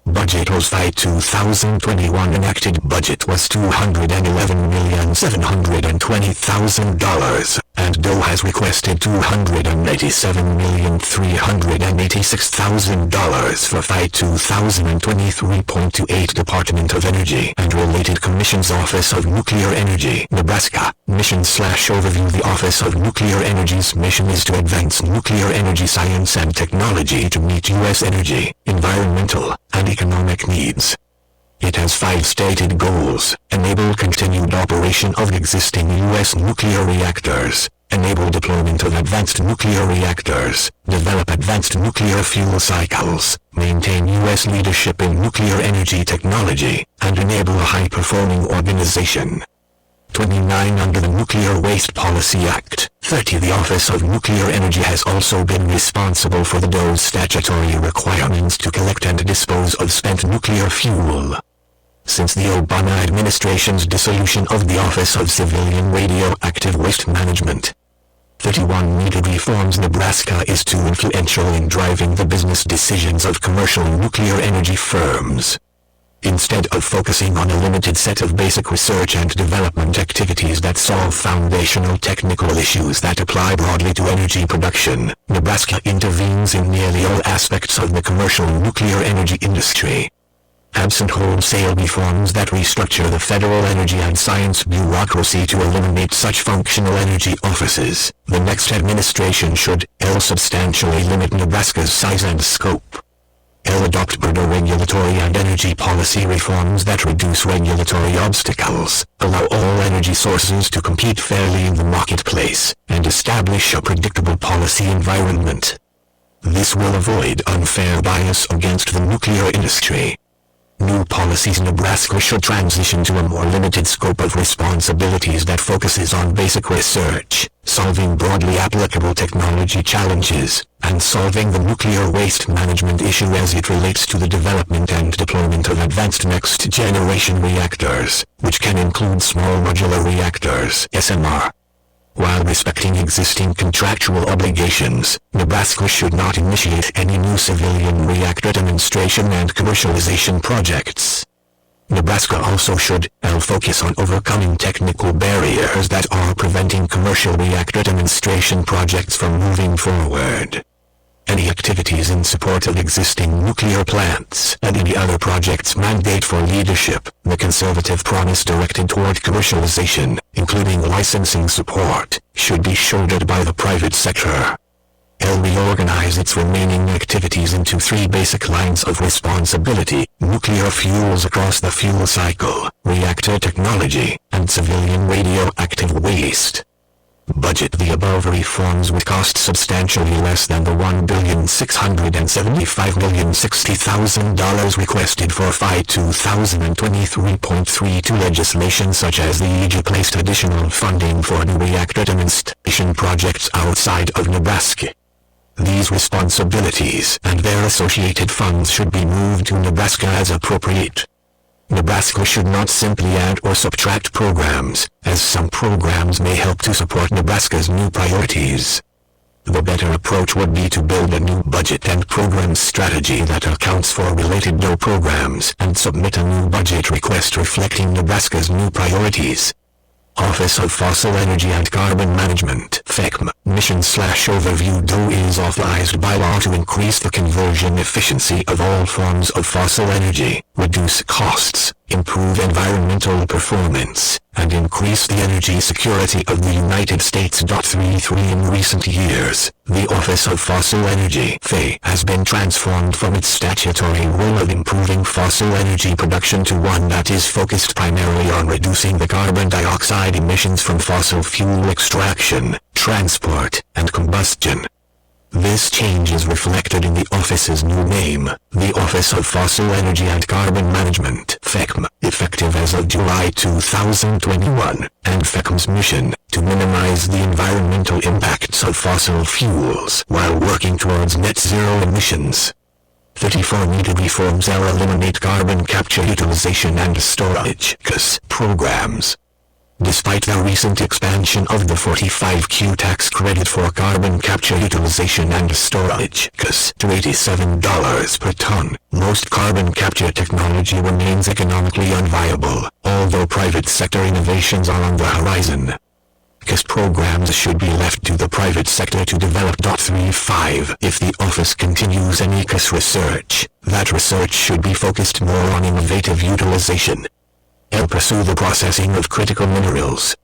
Budget was FY 2021 enacted budget was $211,720,000, and DOE has requested $297,386,000 for FY 2023.28 Department of Energy and Related Commission's Office of Nuclear Energy, Nebraska. Mission/overview. The Office of Nuclear Energy's mission is to advance nuclear energy science and technology to meet U.S. energy, environmental, and economic needs. It has 5 stated goals: enable continued operation of existing U.S. nuclear reactors, enable deployment of advanced nuclear reactors, develop advanced nuclear fuel cycles, maintain U.S. leadership in nuclear energy technology, and enable a high-performing organization. 29 Under the Nuclear Waste Policy Act, 30 The Office of Nuclear Energy has also been responsible for the DOE's statutory requirements to collect and dispose of spent nuclear fuel. Since the Obama administration's dissolution of the Office of Civilian Radioactive Waste Management, 31 Needed reforms. Nebraska is too influential in driving the business decisions of commercial nuclear energy firms. Instead of focusing on a limited set of basic research and development activities that solve foundational technical issues that apply broadly to energy production, Nebraska intervenes in nearly all aspects of the commercial nuclear energy industry. Absent wholesale reforms that restructure the Federal Energy and Science bureaucracy to eliminate such functional energy offices, the next administration should substantially limit Nebraska's size and scope. Adopt broader regulatory and energy policy reforms that reduce regulatory obstacles, allow all energy sources to compete fairly in the marketplace, and establish a predictable policy environment. This will avoid unfair bias against the nuclear industry. New policies. Nebraska should transition to a more limited scope of responsibilities that focuses on basic research, solving broadly applicable technology challenges, and solving the nuclear waste management issue as it relates to the development and deployment of advanced next-generation reactors, which can include small modular reactors (SMR). While respecting existing contractual obligations, Nebraska should not initiate any new civilian reactor demonstration and commercialization projects. Nebraska also should focus on overcoming technical barriers that are preventing commercial reactor demonstration projects from moving forward. Any activities in support of existing nuclear plants and any other projects mandate for leadership, the conservative promise directed toward commercialization, including licensing support, should be shouldered by the private sector. Reorganize its remaining activities into 3 basic lines of responsibility: nuclear fuels across the fuel cycle, reactor technology, and civilian radioactive waste. Budget. The above reforms would cost substantially less than the $1,675,060,000 requested for FY 2023.32 legislation, such as the EG placed additional funding for new reactor demonstration projects outside of Nebraska. These responsibilities and their associated funds should be moved to Nebraska as appropriate. Nebraska should not simply add or subtract programs, as some programs may help to support Nebraska's new priorities. The better approach would be to build a new budget and program strategy that accounts for related new programs and submit a new budget request reflecting Nebraska's new priorities. Office of Fossil Energy and Carbon Management (FECM) Mission/Overview DOE is authorized by law to increase the conversion efficiency of all forms of fossil energy, reduce costs, improve environmental performance, and increase the energy security of the United States. 33 In recent years, the Office of Fossil Energy (FE) has been transformed from its statutory role of improving fossil energy production to one that is focused primarily on reducing the carbon dioxide emissions from fossil fuel extraction, transport, and combustion. This change is reflected in the office's new name, the Office of Fossil Energy and Carbon Management (FECM), effective as of July 2021, and FECM's mission, to minimize the environmental impacts of fossil fuels while working towards net zero emissions. 34 Needed reforms are eliminate carbon capture, utilization and storage (CUS) programs. Despite the recent expansion of the 45Q tax credit for carbon capture, utilization and storage (CUS) to $87 per ton, most carbon capture technology remains economically unviable, although private sector innovations are on the horizon. CUS programs should be left to the private sector to develop. 35 If the office continues any CUS research, that research should be focused more on innovative utilization. Pursue the processing of critical minerals.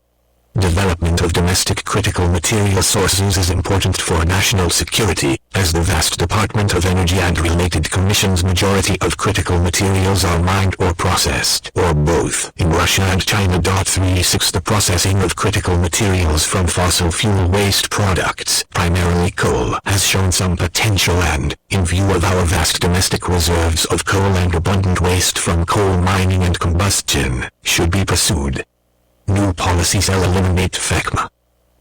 Development of domestic critical material sources is important for national security, as the vast Department of Energy and related commission's majority of critical materials are mined or processed, or both, in Russia and China. 36 The processing of critical materials from fossil fuel waste products, primarily coal, has shown some potential and, in view of our vast domestic reserves of coal and abundant waste from coal mining and combustion, should be pursued. New policies will eliminate FECM.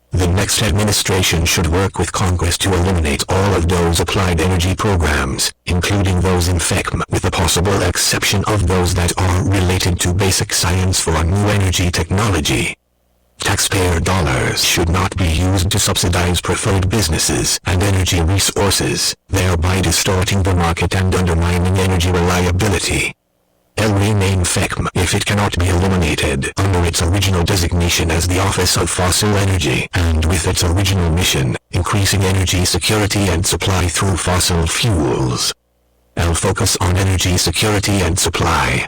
The next administration should work with Congress to eliminate all of those applied energy programs, including those in FECM, with the possible exception of those that are related to basic science for new energy technology. Taxpayer dollars should not be used to subsidize preferred businesses and energy resources, thereby distorting the market and undermining energy reliability. Rename FECM if it cannot be eliminated under its original designation as the Office of Fossil Energy, and with its original mission, increasing energy security and supply through fossil fuels. Focus on energy security and supply.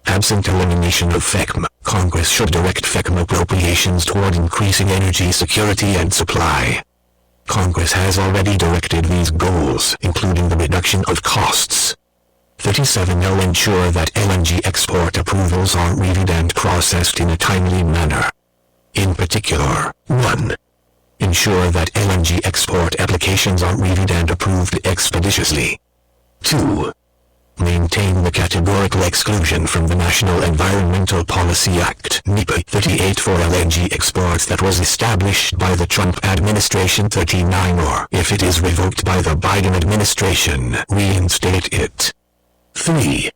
Absent elimination of FECM, Congress should direct FECM appropriations toward increasing energy security and supply. Congress has already directed these goals, including the reduction of costs. 37 Will ensure that LNG export approvals are reviewed and processed in a timely manner. In particular, 1. Ensure that LNG export applications are reviewed and approved expeditiously. 2. Maintain the categorical exclusion from the National Environmental Policy Act (NEPA) 38 for LNG exports that was established by the Trump administration. 39 Or, if it is revoked by the Biden administration, reinstate it. 3.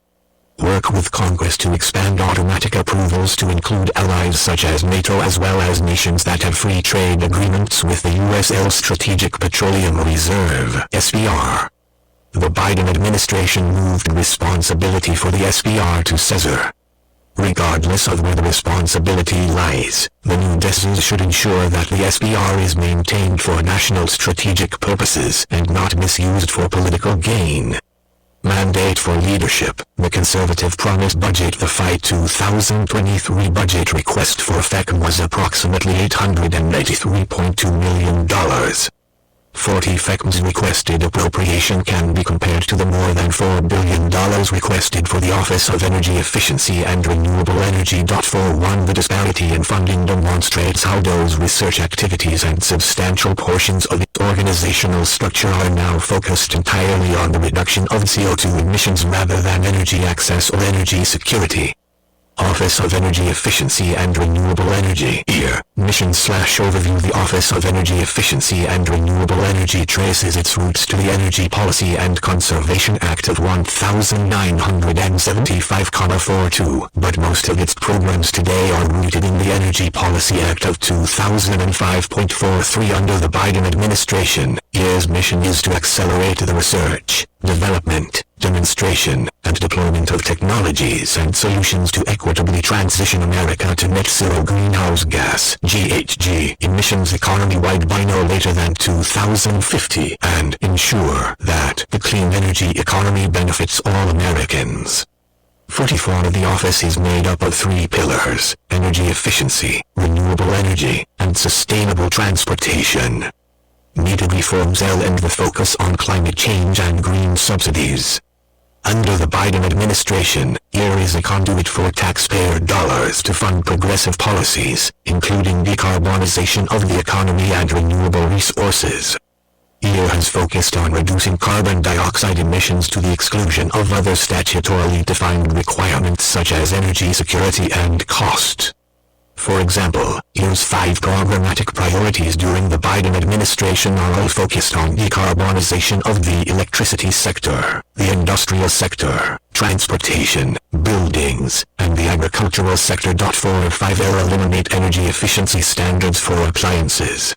Work with Congress to expand automatic approvals to include allies such as NATO as well as nations that have free trade agreements with the U.S. Strategic Petroleum Reserve (SPR). The Biden administration moved responsibility for the SPR to Caesar. Regardless of where the responsibility lies, the new decisions should ensure that the SPR is maintained for national strategic purposes and not misused for political gain. Mandate for leadership. The conservative promised budget. The FY 2023 budget request for FECM was approximately $893.2 million. 40 FECM's requested appropriation can be compared to the more than $4 billion requested for the Office of Energy Efficiency and Renewable Energy. For one, the disparity in funding demonstrates how those research activities and substantial portions of its organizational structure are now focused entirely on the reduction of CO2 emissions rather than energy access or energy security. Office of Energy Efficiency and Renewable Energy. Here, mission/overview. The Office of Energy Efficiency and Renewable Energy traces its roots to the Energy Policy and Conservation Act of 1975-42, but most of its programs today are rooted in the Energy Policy Act of 2005.43 under the Biden administration. EA's mission is to accelerate the research, development, demonstration, and deployment of technologies and solutions to equitably transition America to net zero greenhouse gas (GHG) emissions economy-wide by no later than 2050, and ensure that the clean energy economy benefits all Americans. 44. The office is made up of 3 pillars: energy efficiency, renewable energy, and sustainable transportation. Needed reforms and the focus on climate change and green subsidies. Under the Biden administration, EAR is a conduit for taxpayer dollars to fund progressive policies, including decarbonization of the economy and renewable resources. EAR has focused on reducing carbon dioxide emissions to the exclusion of other statutorily defined requirements such as energy security and cost. For example, EAR's 5 programmatic priorities during the Biden administration are all focused on decarbonization of the electricity sector, the industrial sector, transportation, buildings, and the agricultural sector. 4 of 5 EAR eliminate energy efficiency standards for appliances.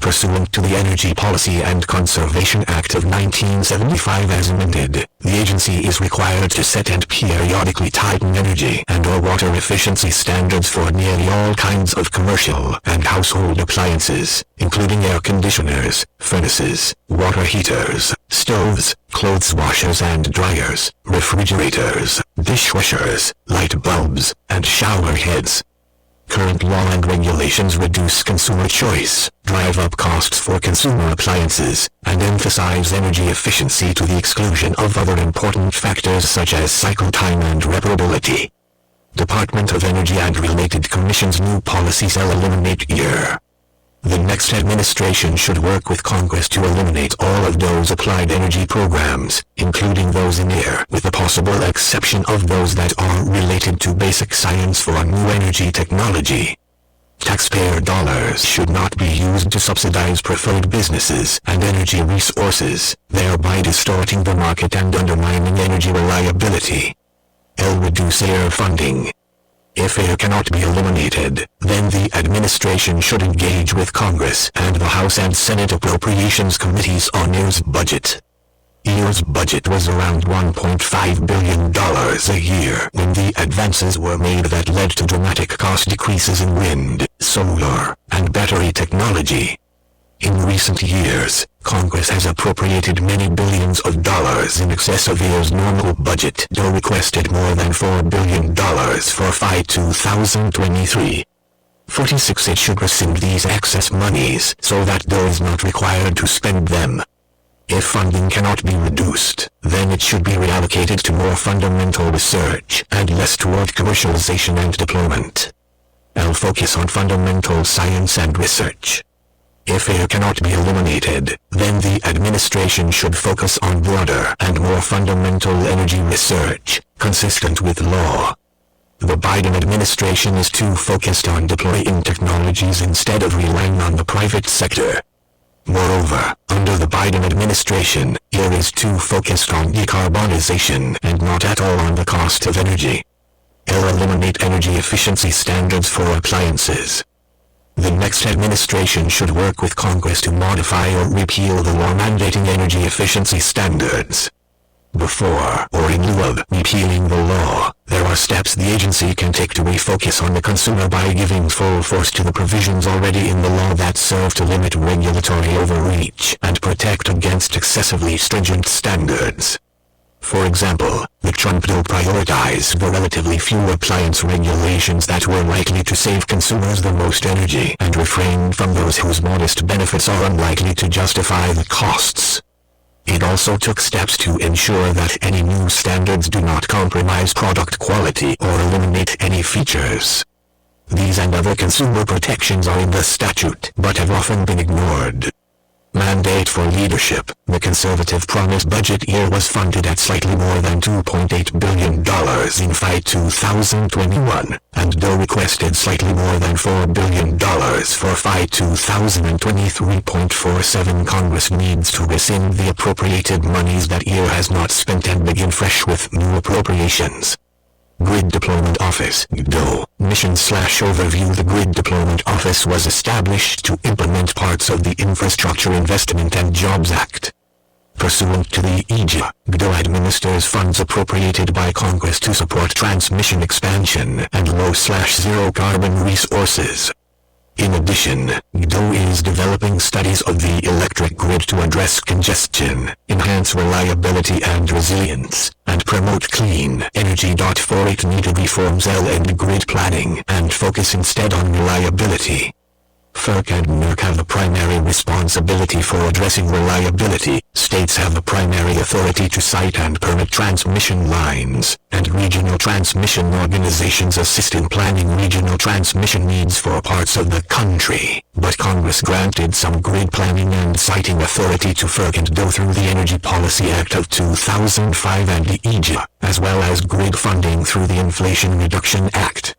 Pursuant to the Energy Policy and Conservation Act of 1975 as amended, the agency is required to set and periodically tighten energy and/or water efficiency standards for nearly all kinds of commercial and household appliances, including air conditioners, furnaces, water heaters, stoves, clothes washers and dryers, refrigerators, dishwashers, light bulbs, and shower heads. Current law and regulations reduce consumer choice, drive up costs for consumer appliances, and emphasize energy efficiency to the exclusion of other important factors such as cycle time and reparability. Department of Energy and related commissions' new policies eliminate EAR. The next administration should work with Congress to eliminate all of those applied energy programs, including those in EAR, with the possible exception of those that are related to basic science for new energy technology. Taxpayer dollars should not be used to subsidize preferred businesses and energy resources, thereby distorting the market and undermining energy reliability. Reduce EAR funding. If EAR cannot be eliminated, then the administration should engage with Congress and the House and Senate Appropriations Committees on EAR's budget. EAR's budget was around $1.5 billion a year when the advances were made that led to dramatic cost decreases in wind, solar, and battery technology. In recent years, Congress has appropriated many billions of dollars in excess of EAR's normal budget, though requested more than $4 billion for FY 2023. 46. It should rescind these excess monies so that those not required to spend them. If funding cannot be reduced, then it should be reallocated to more fundamental research and less toward commercialization and deployment. Focus on fundamental science and research. If EAR cannot be eliminated, then the administration should focus on broader and more fundamental energy research, consistent with law. The Biden administration is too focused on deploying technologies instead of relying on the private sector. Moreover, under the Biden administration, EAR is too focused on decarbonization and not at all on the cost of energy. EAR eliminate energy efficiency standards for appliances. The next administration should work with Congress to modify or repeal the law mandating energy efficiency standards. Before or in lieu of repealing the law, there are steps the agency can take to refocus on the consumer by giving full force to the provisions already in the law that serve to limit regulatory overreach and protect against excessively stringent standards. For example, the Trump bill prioritized the relatively few appliance regulations that were likely to save consumers the most energy and refrained from those whose modest benefits are unlikely to justify the costs. It also took steps to ensure that any new standards do not compromise product quality or eliminate any features. These and other consumer protections are in the statute, but have often been ignored. Mandate for leadership. The conservative promise budget year was funded at slightly more than $2.8 billion in FY 2021, and though requested slightly more than $4 billion for FY 2023.47, Congress needs to rescind the appropriated monies that year has not spent and begin fresh with new appropriations. Grid Deployment Office, GDO, Mission/Overview. The Grid Deployment Office was established to implement parts of the Infrastructure Investment and Jobs Act. Pursuant to the EJA, GDO administers funds appropriated by Congress to support transmission expansion and low/zero carbon resources. In addition, GDO is developing studies of the electric grid to address congestion, enhance reliability and resilience, and promote clean energy. For it needed reforms and grid planning and focus instead on reliability. FERC and NERC have the primary responsibility for addressing reliability. States have the primary authority to site and permit transmission lines, and regional transmission organizations assist in planning regional transmission needs for parts of the country. But Congress granted some grid planning and siting authority to FERC and DOE through the Energy Policy Act of 2005 and the EJA, as well as grid funding through the Inflation Reduction Act.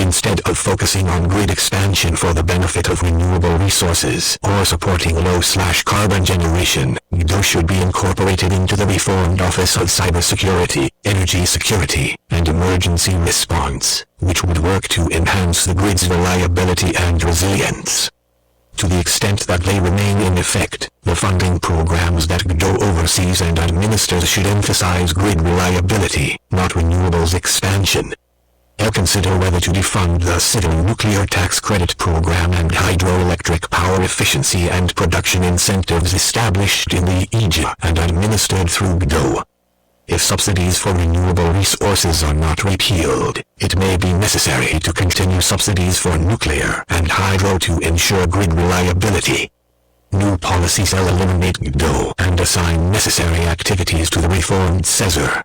Instead of focusing on grid expansion for the benefit of renewable resources or supporting low/carbon generation, GDO should be incorporated into the reformed Office of Cybersecurity, Energy Security, and Emergency Response, which would work to enhance the grid's reliability and resilience. To the extent that they remain in effect, the funding programs that GDO oversees and administers should emphasize grid reliability, not renewables expansion. Consider whether to defund the civil nuclear tax credit program and hydroelectric power efficiency and production incentives established in the EJA and administered through GDO. If subsidies for renewable resources are not repealed, it may be necessary to continue subsidies for nuclear and hydro to ensure grid reliability. New policies will eliminate GDO and assign necessary activities to the reformed CESR.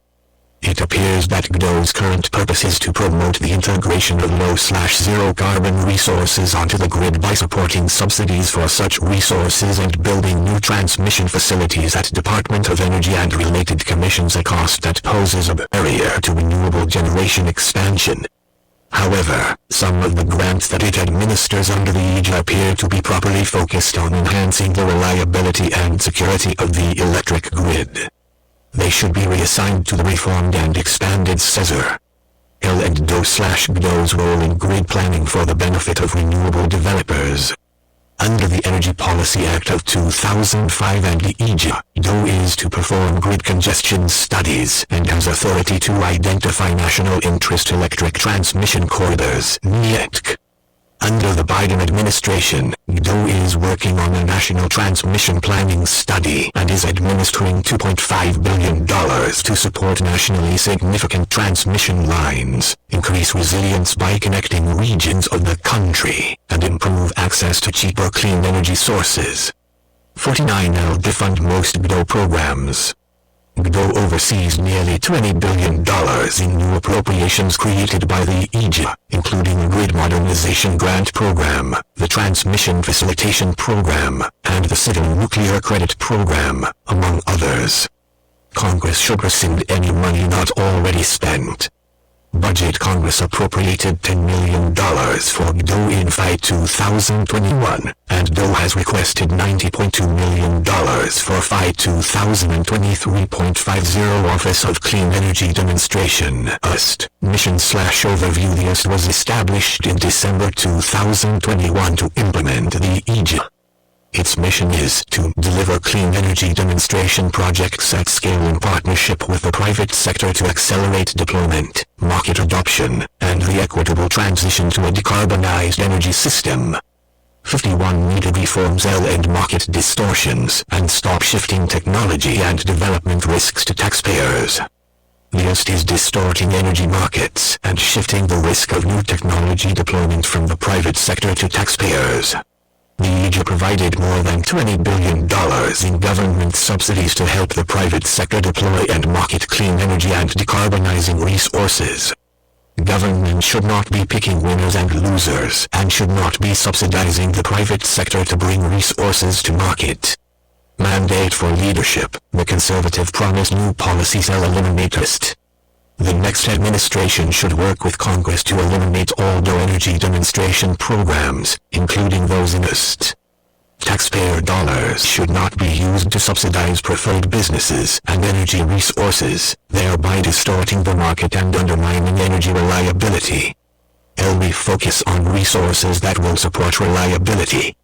It appears that GDO's current purpose is to promote the integration of low/zero carbon resources onto the grid by supporting subsidies for such resources and building new transmission facilities at Department of Energy and related commissions, a cost that poses a barrier to renewable generation expansion. However, some of the grants that it administers under the EJA appear to be properly focused on enhancing the reliability and security of the electric grid. They should be reassigned to the reformed and expanded CESR. and DOE/GDO's role in grid planning for the benefit of renewable developers. Under the Energy Policy Act of 2005 and the EJA, DOE is to perform grid congestion studies and has authority to identify national interest electric transmission corridors (NIETC). Under the Biden administration, DOE is working on a national transmission planning study and is administering $2.5 billion to support nationally significant transmission lines, increase resilience by connecting regions of the country, and improve access to cheaper clean energy sources. 49L defund most GDO programs. GDO oversees nearly $20 billion in new appropriations created by the EJA, including the Grid Modernization Grant Program, the Transmission Facilitation Program, and the Civil Nuclear Credit Program, among others. Congress should rescind any money not already spent. Budget. Congress appropriated $10 million for GDO in FY 2021, and DOE has requested $90.2 million for FY 2023.50. Office of Clean Energy Demonstration (UST) Mission/Overview. The UST was established in December 2021 to implement the EJA. Its mission is to deliver clean energy demonstration projects at scale in partnership with the private sector to accelerate deployment, market adoption, and the equitable transition to a decarbonized energy system. 51 needed reforms and market distortions and stop shifting technology and development risks to taxpayers. The EST is distorting energy markets and shifting the risk of new technology deployment from the private sector to taxpayers. The EJ provided more than $20 billion in government subsidies to help the private sector deploy and market clean energy and decarbonizing resources. Government should not be picking winners and losers and should not be subsidizing the private sector to bring resources to market. Mandate for leadership. The conservative promise new policies will eliminate EST. The next administration should work with Congress to eliminate all energy demonstration programs, including those in EST. Taxpayer dollars should not be used to subsidize preferred businesses and energy resources, thereby distorting the market and undermining energy reliability. We focus on resources that will support reliability.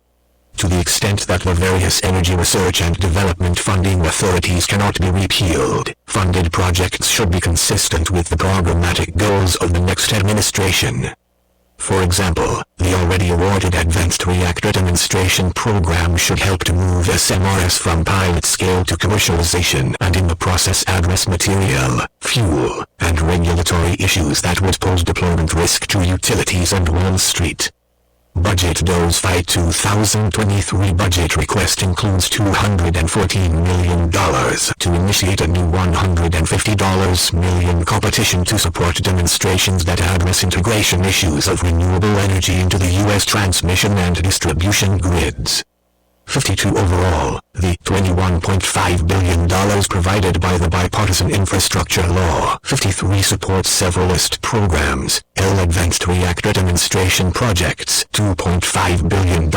To the extent that the various energy research and development funding authorities cannot be repealed, funded projects should be consistent with the programmatic goals of the next administration. For example, the already awarded Advanced Reactor Demonstration Program should help to move SMRs from pilot scale to commercialization and in the process address material, fuel, and regulatory issues that would pose deployment risk to utilities and Wall Street. Budget Dose Fight 2023 budget request includes $214 million to initiate a new $150 million competition to support demonstrations that address integration issues of renewable energy into the U.S. transmission and distribution grids. 52 overall, the $21.5 billion provided by the Bipartisan Infrastructure Law. 53 supports several EST programs, Advanced Reactor Demonstration Projects, $2.5 billion.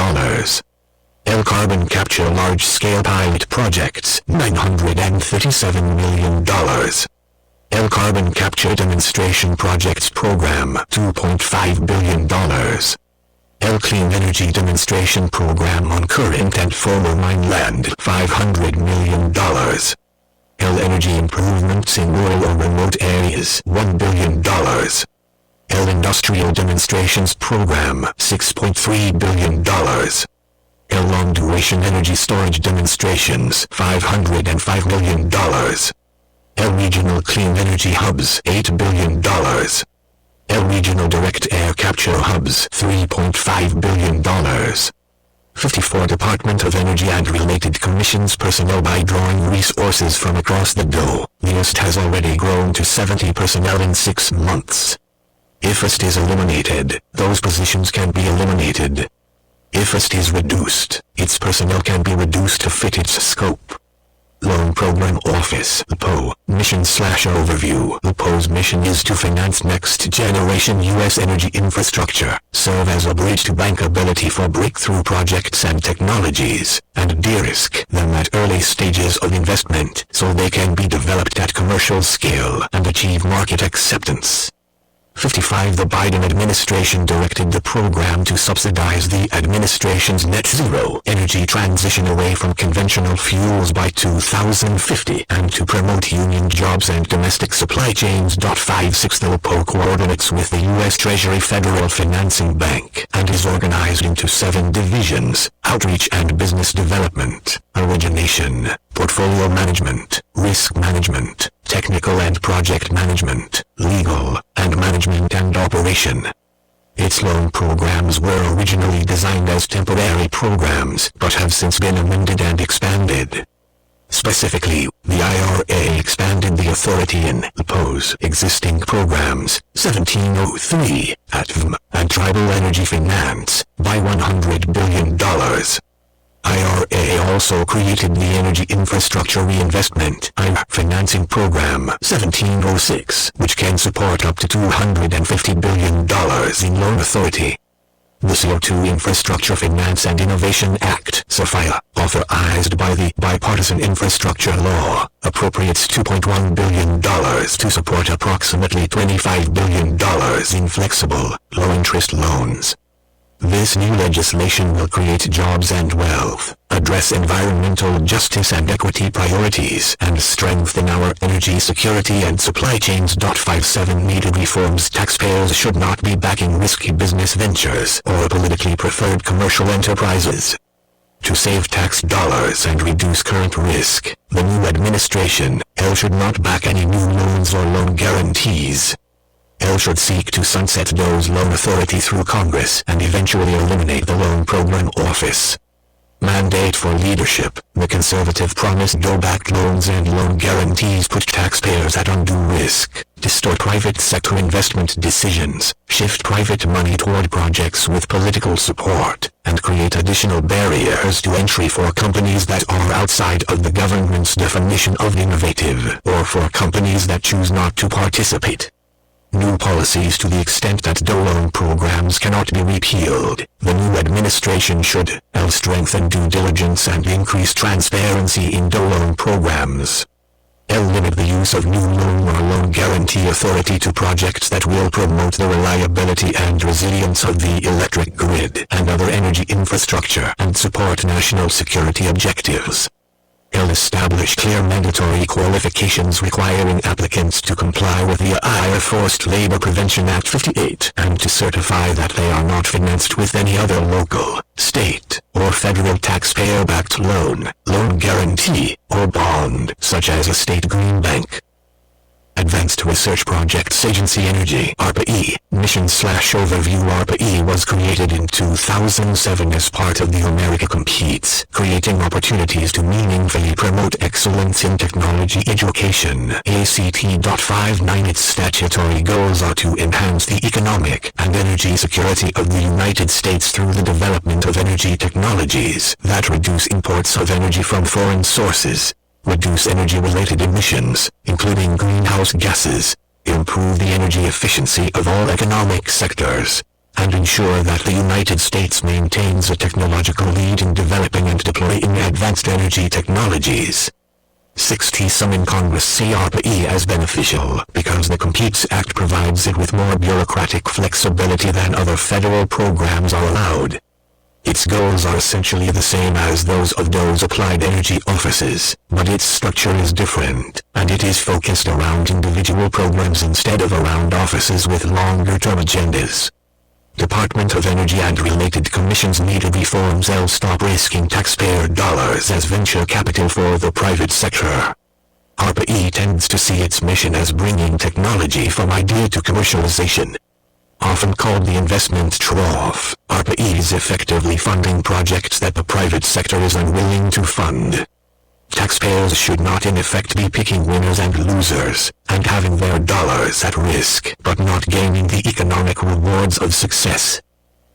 Carbon Capture Large-Scale Pilot Projects, $937 million. Carbon Capture Demonstration Projects Program, $2.5 billion. Clean Energy Demonstration Program on current and former mine land, $500 million. Energy Improvements in Rural or Remote Areas, $1 billion. Industrial Demonstrations Program, $6.3 billion. Long Duration Energy Storage Demonstrations, $505 million. Regional Clean Energy Hubs, $8 billion. Regional Direct Air Capture Hubs, $3.5 billion. 54 Department of Energy and related commissions personnel by drawing resources from across the DOE. The EST has already grown to 70 personnel in 6 months. If EST is eliminated, those positions can be eliminated. If EST is reduced, its personnel can be reduced to fit its scope. Loan Program Office, LPO, Mission/Overview. LPO's mission is to finance next-generation U.S. energy infrastructure, serve as a bridge to bankability for breakthrough projects and technologies, and de-risk them at early stages of investment so they can be developed at commercial scale and achieve market acceptance. 55 The Biden administration directed the program to subsidize the administration's net zero energy transition away from conventional fuels by 2050 and to promote union jobs and domestic supply chains. 56 The LPO coordinates with the U.S. Treasury Federal Financing Bank and is organized into 7 divisions: outreach and business development, origination, portfolio management, risk management, technical and project management, legal, and management and operation. Its loan programs were originally designed as temporary programs, but have since been amended and expanded. Specifically, the IRA expanded the authority in LPO's existing programs, 1703, ATVM, and Tribal Energy Finance, by $100 billion. IRA also created the Energy Infrastructure Reinvestment financing program 1706, which can support up to $250 billion in loan authority. The CO2 Infrastructure Finance and Innovation Act, SOFIA, authorized by the Bipartisan Infrastructure Law, appropriates $2.1 billion to support approximately $25 billion in flexible, low-interest loans. This new legislation will create jobs and wealth, address environmental justice and equity priorities, and strengthen our energy security and supply chains. 57 Needed reforms. Taxpayers should not be backing risky business ventures or politically preferred commercial enterprises. To save tax dollars and reduce current risk, the new administration, should not back any new loans or loan guarantees. Should seek to sunset those loan authority through Congress and eventually eliminate the Loan Program Office. Mandate for leadership. The conservative promise backed loans and loan guarantees put taxpayers at undue risk, distort private sector investment decisions, shift private money toward projects with political support, and create additional barriers to entry for companies that are outside of the government's definition of innovative, or for companies that choose not to participate. New policies. To the extent that loan programs cannot be repealed, the new administration should strengthen due diligence and increase transparency in loan programs. Limit the use of new loan or loan guarantee authority to projects that will promote the reliability and resilience of the electric grid and other energy infrastructure and support national security objectives. Establish clear mandatory qualifications requiring applicants to comply with the Iowa Forced Labor Prevention Act 58 and to certify that they are not financed with any other local, state, or federal taxpayer-backed loan, loan guarantee, or bond, such as a state green bank. Advanced Research Projects Agency Energy ARPA-E Mission/Overview. ARPA-E was created in 2007 as part of the America Competes, creating opportunities to meaningfully promote excellence in technology education. ACT.59 Its statutory goals are to enhance the economic and energy security of the United States through the development of energy technologies that reduce imports of energy from foreign sources, reduce energy-related emissions, including greenhouse gases, improve the energy efficiency of all economic sectors, and ensure that the United States maintains a technological lead in developing and deploying advanced energy technologies. 60 Some in Congress see ARPA-E as beneficial because the Competes Act provides it with more bureaucratic flexibility than other federal programs are allowed. Its goals are essentially the same as those of those applied energy offices, but its structure is different, and it is focused around individual programs instead of around offices with longer-term agendas. Department of Energy and related commissions. Needed reforms. Stop risking taxpayer dollars as venture capital for the private sector. ARPA-E tends to see its mission as bringing technology from idea to commercialization. Often called the investment trough, ARPA-E is effectively funding projects that the private sector is unwilling to fund. Taxpayers should not in effect be picking winners and losers, and having their dollars at risk, but not gaining the economic rewards of success.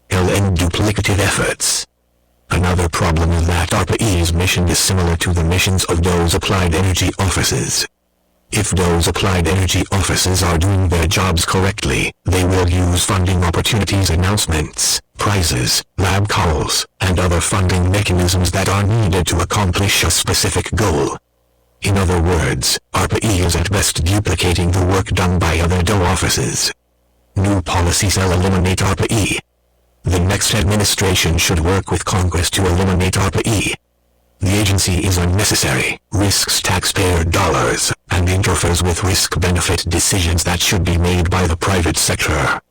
End duplicative efforts. Another problem is that ARPA-E's mission is similar to the missions of those applied energy offices. If those applied energy offices are doing their jobs correctly, they will use funding opportunities announcements, prizes, lab calls, and other funding mechanisms that are needed to accomplish a specific goal. In other words, ARPA-E is at best duplicating the work done by other DOE offices. New policies will eliminate ARPA-E. The next administration should work with Congress to eliminate ARPA-E. The agency is unnecessary, risks taxpayer dollars, and interferes with risk-benefit decisions that should be made by the private sector.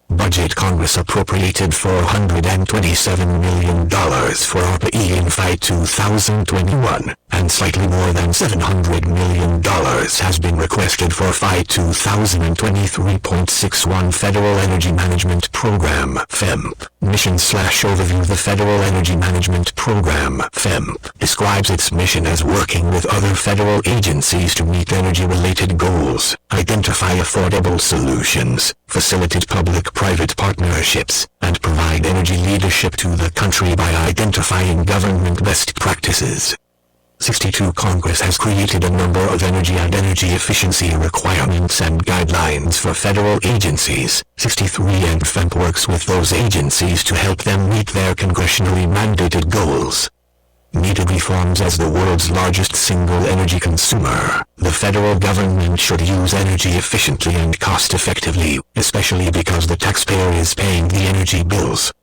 Budget. Congress appropriated $427 million for ARPA-E in FY 2021, and slightly more than $700 million has been requested for FY 2023.61 Federal Energy Management Program (FEMP) Mission/Overview. The Federal Energy Management Program (FEMP) describes its mission as working with other federal agencies to meet energy-related goals, identify affordable solutions, facilitate public-private partnerships, and provide energy leadership to the country by identifying government best practices. 62 Congress has created a number of energy and energy efficiency requirements and guidelines for federal agencies. 63 and FEMP works with those agencies to help them meet their congressionally mandated goals. Needed reforms. As the world's largest single energy consumer, the federal government should use energy efficiently and cost-effectively, especially because the taxpayer is paying the energy bills.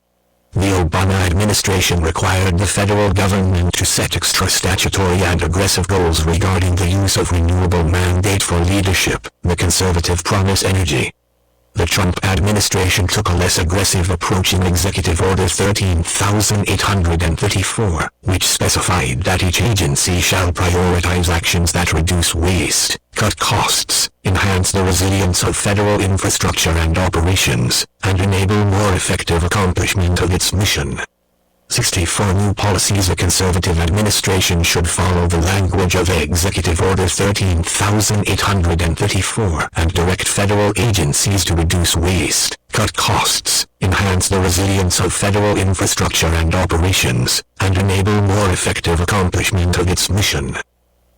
The Obama administration required the federal government to set extra statutory and aggressive goals regarding the use of renewable mandate for leadership, the conservative promise energy. The Trump administration took a less aggressive approach in Executive Order 13,834, which specified that each agency shall prioritize actions that reduce waste, cut costs, enhance the resilience of federal infrastructure and operations, and enable more effective accomplishment of its mission. 64 new policies. A conservative administration should follow the language of Executive Order 13,834 and direct federal agencies to reduce waste, cut costs, enhance the resilience of federal infrastructure and operations, and enable more effective accomplishment of its mission.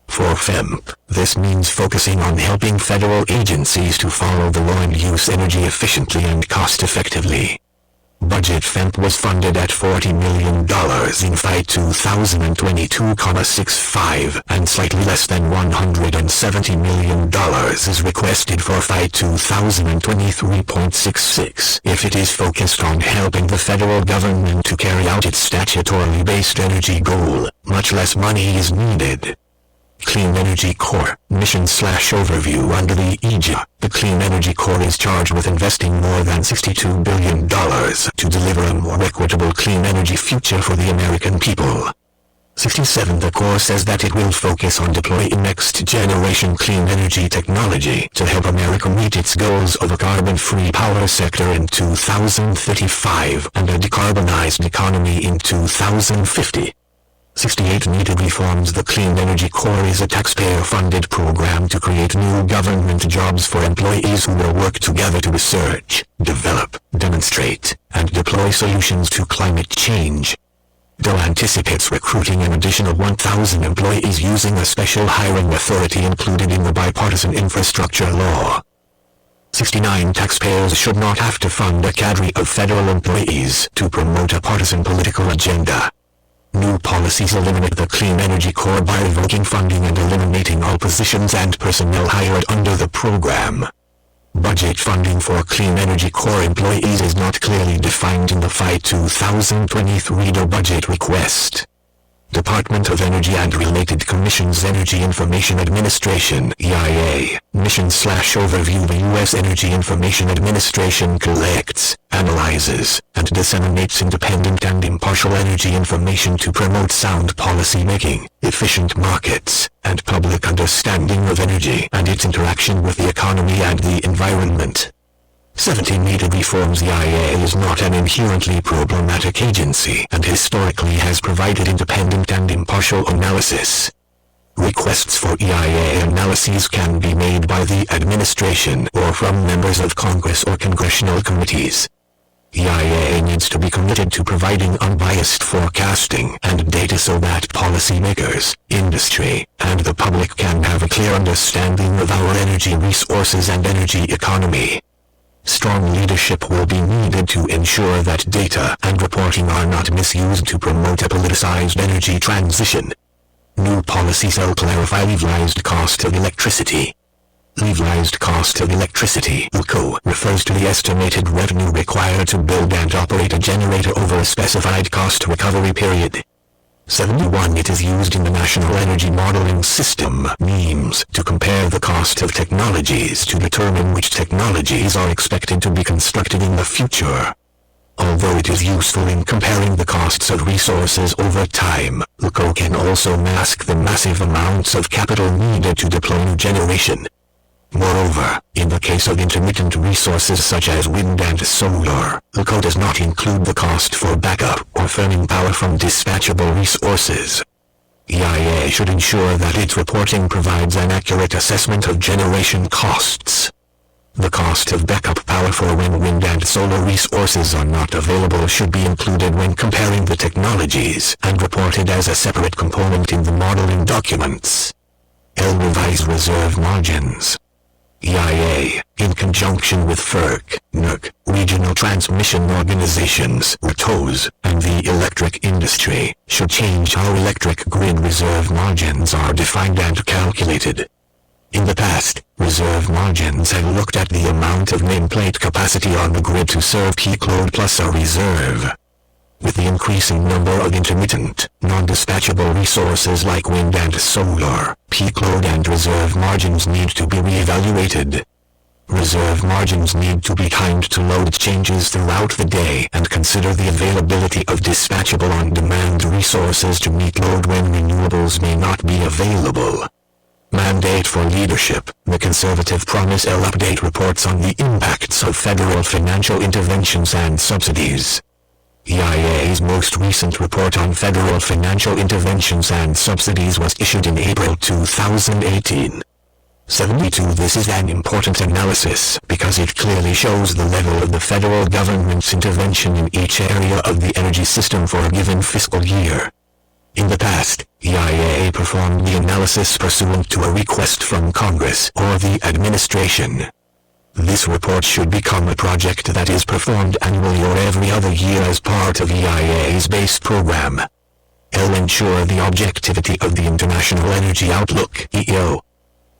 For FEMP, this means focusing on helping federal agencies to follow the law and use energy efficiently and cost-effectively. Budget FEMP was funded at $40 million in FY 2022,65, and slightly less than $170 million is requested for FY 2023.66 if it is focused on helping the federal government to carry out its statutorily based energy goal. Much less money is needed. Clean Energy Corps, Mission/Overview. Under the EGA, the Clean Energy Corps is charged with investing more than $62 billion to deliver a more equitable clean energy future for the American people. 67. The Corps says that it will focus on deploying next-generation clean energy technology to help America meet its goals of a carbon-free power sector in 2035 and a decarbonized economy in 2050. 68. Needed reforms. The Clean Energy Corps is a taxpayer-funded program to create new government jobs for employees who will work together to research, develop, demonstrate, and deploy solutions to climate change. DOE anticipates recruiting an additional 1,000 employees using a special hiring authority included in the bipartisan infrastructure law. 69. Taxpayers should not have to fund a cadre of federal employees to promote a partisan political agenda. New policies eliminate the Clean Energy Corps by revoking funding and eliminating all positions and personnel hired under the program. Budget funding for Clean Energy Corps employees is not clearly defined in the FY 2023 DOE budget request. Department of Energy and Related Commissions. Energy Information Administration (EIA) Mission/Overview. The U.S. Energy Information Administration collects, analyzes, and disseminates independent and impartial energy information to promote sound policy making, efficient markets, and public understanding of energy and its interaction with the economy and the environment. 17. Needed reforms. The EIA is not an inherently problematic agency and historically has provided independent and impartial analysis. Requests for EIA analyses can be made by the administration or from members of Congress or congressional committees. EIA needs to be committed to providing unbiased forecasting and data so that policymakers, industry, and the public can have a clear understanding of our energy resources and energy economy. Strong leadership will be needed to ensure that data and reporting are not misused to promote a politicized energy transition. New policies will clarify levelized cost of electricity. Levelized cost of electricity (LCOE) refers to the estimated revenue required to build and operate a generator over a specified cost recovery period. 71. It is used in the National Energy Modeling System (NEMS) to compare the cost of technologies to determine which technologies are expected to be constructed in the future. Although it is useful in comparing the costs of resources over time, LCOE can also mask the massive amounts of capital needed to deploy new generation. Moreover, in the case of intermittent resources such as wind and solar, LCOE does not include the cost for backup or firming power from dispatchable resources. EIA should ensure that its reporting provides an accurate assessment of generation costs. The cost of backup power for when wind and solar resources are not available should be included when comparing the technologies and reported as a separate component in the modeling documents. Revise reserve margins. EIA, in conjunction with FERC, NERC, regional transmission organizations, RTOs, and the electric industry, should change how electric grid reserve margins are defined and calculated. In the past, reserve margins have looked at the amount of nameplate capacity on the grid to serve peak load plus a reserve. increasing number of intermittent, non-dispatchable resources like wind and solar, peak load and reserve margins need to be re-evaluated. Reserve margins need to be timed to load changes throughout the day and consider the availability of dispatchable on-demand resources to meet load when renewables may not be available. Mandate for leadership. The Conservative Promise L update reports on the impacts of federal financial interventions and subsidies. EIA's most recent report on federal financial interventions and subsidies was issued in April 2018. 72. This is an important analysis because it clearly shows the level of the federal government's intervention in each area of the energy system for a given fiscal year. In the past, EIA performed the analysis pursuant to a request from Congress or the administration. This report should become a project that is performed annually or every other year as part of EIA's base program. It'll ensure the objectivity of the International Energy Outlook (EO).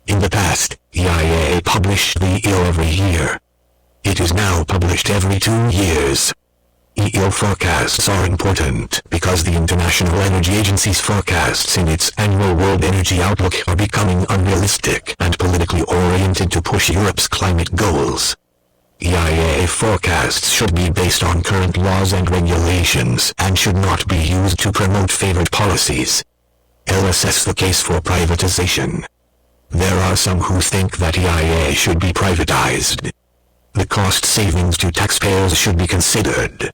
In the past, EIA published the EO every year. It is now published every 2 years. EO forecasts are important because the International Energy Agency's forecasts in its annual World Energy Outlook are becoming unrealistic and politically oriented to push Europe's climate goals. EIA forecasts should be based on current laws and regulations and should not be used to promote favored policies. It'll assess the case for privatization. There are some who think that EIA should be privatized. The cost savings to taxpayers should be considered.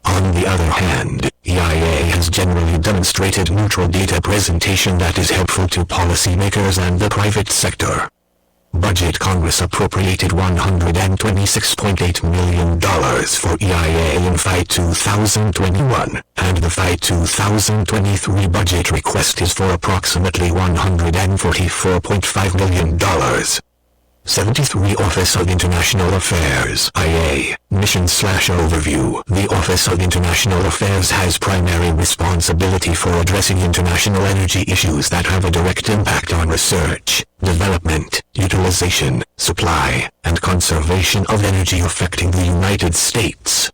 On the other hand, EIA has generally demonstrated neutral data presentation that is helpful to policymakers and the private sector. Budget. Congress appropriated $126.8 million for EIA in FY 2021, and the FY 2023 budget request is for approximately $144.5 million. 73. Office of International Affairs IA Mission/Overview. The Office of International Affairs has primary responsibility for addressing international energy issues that have a direct impact on research, development, utilization, supply, and conservation of energy affecting the United States.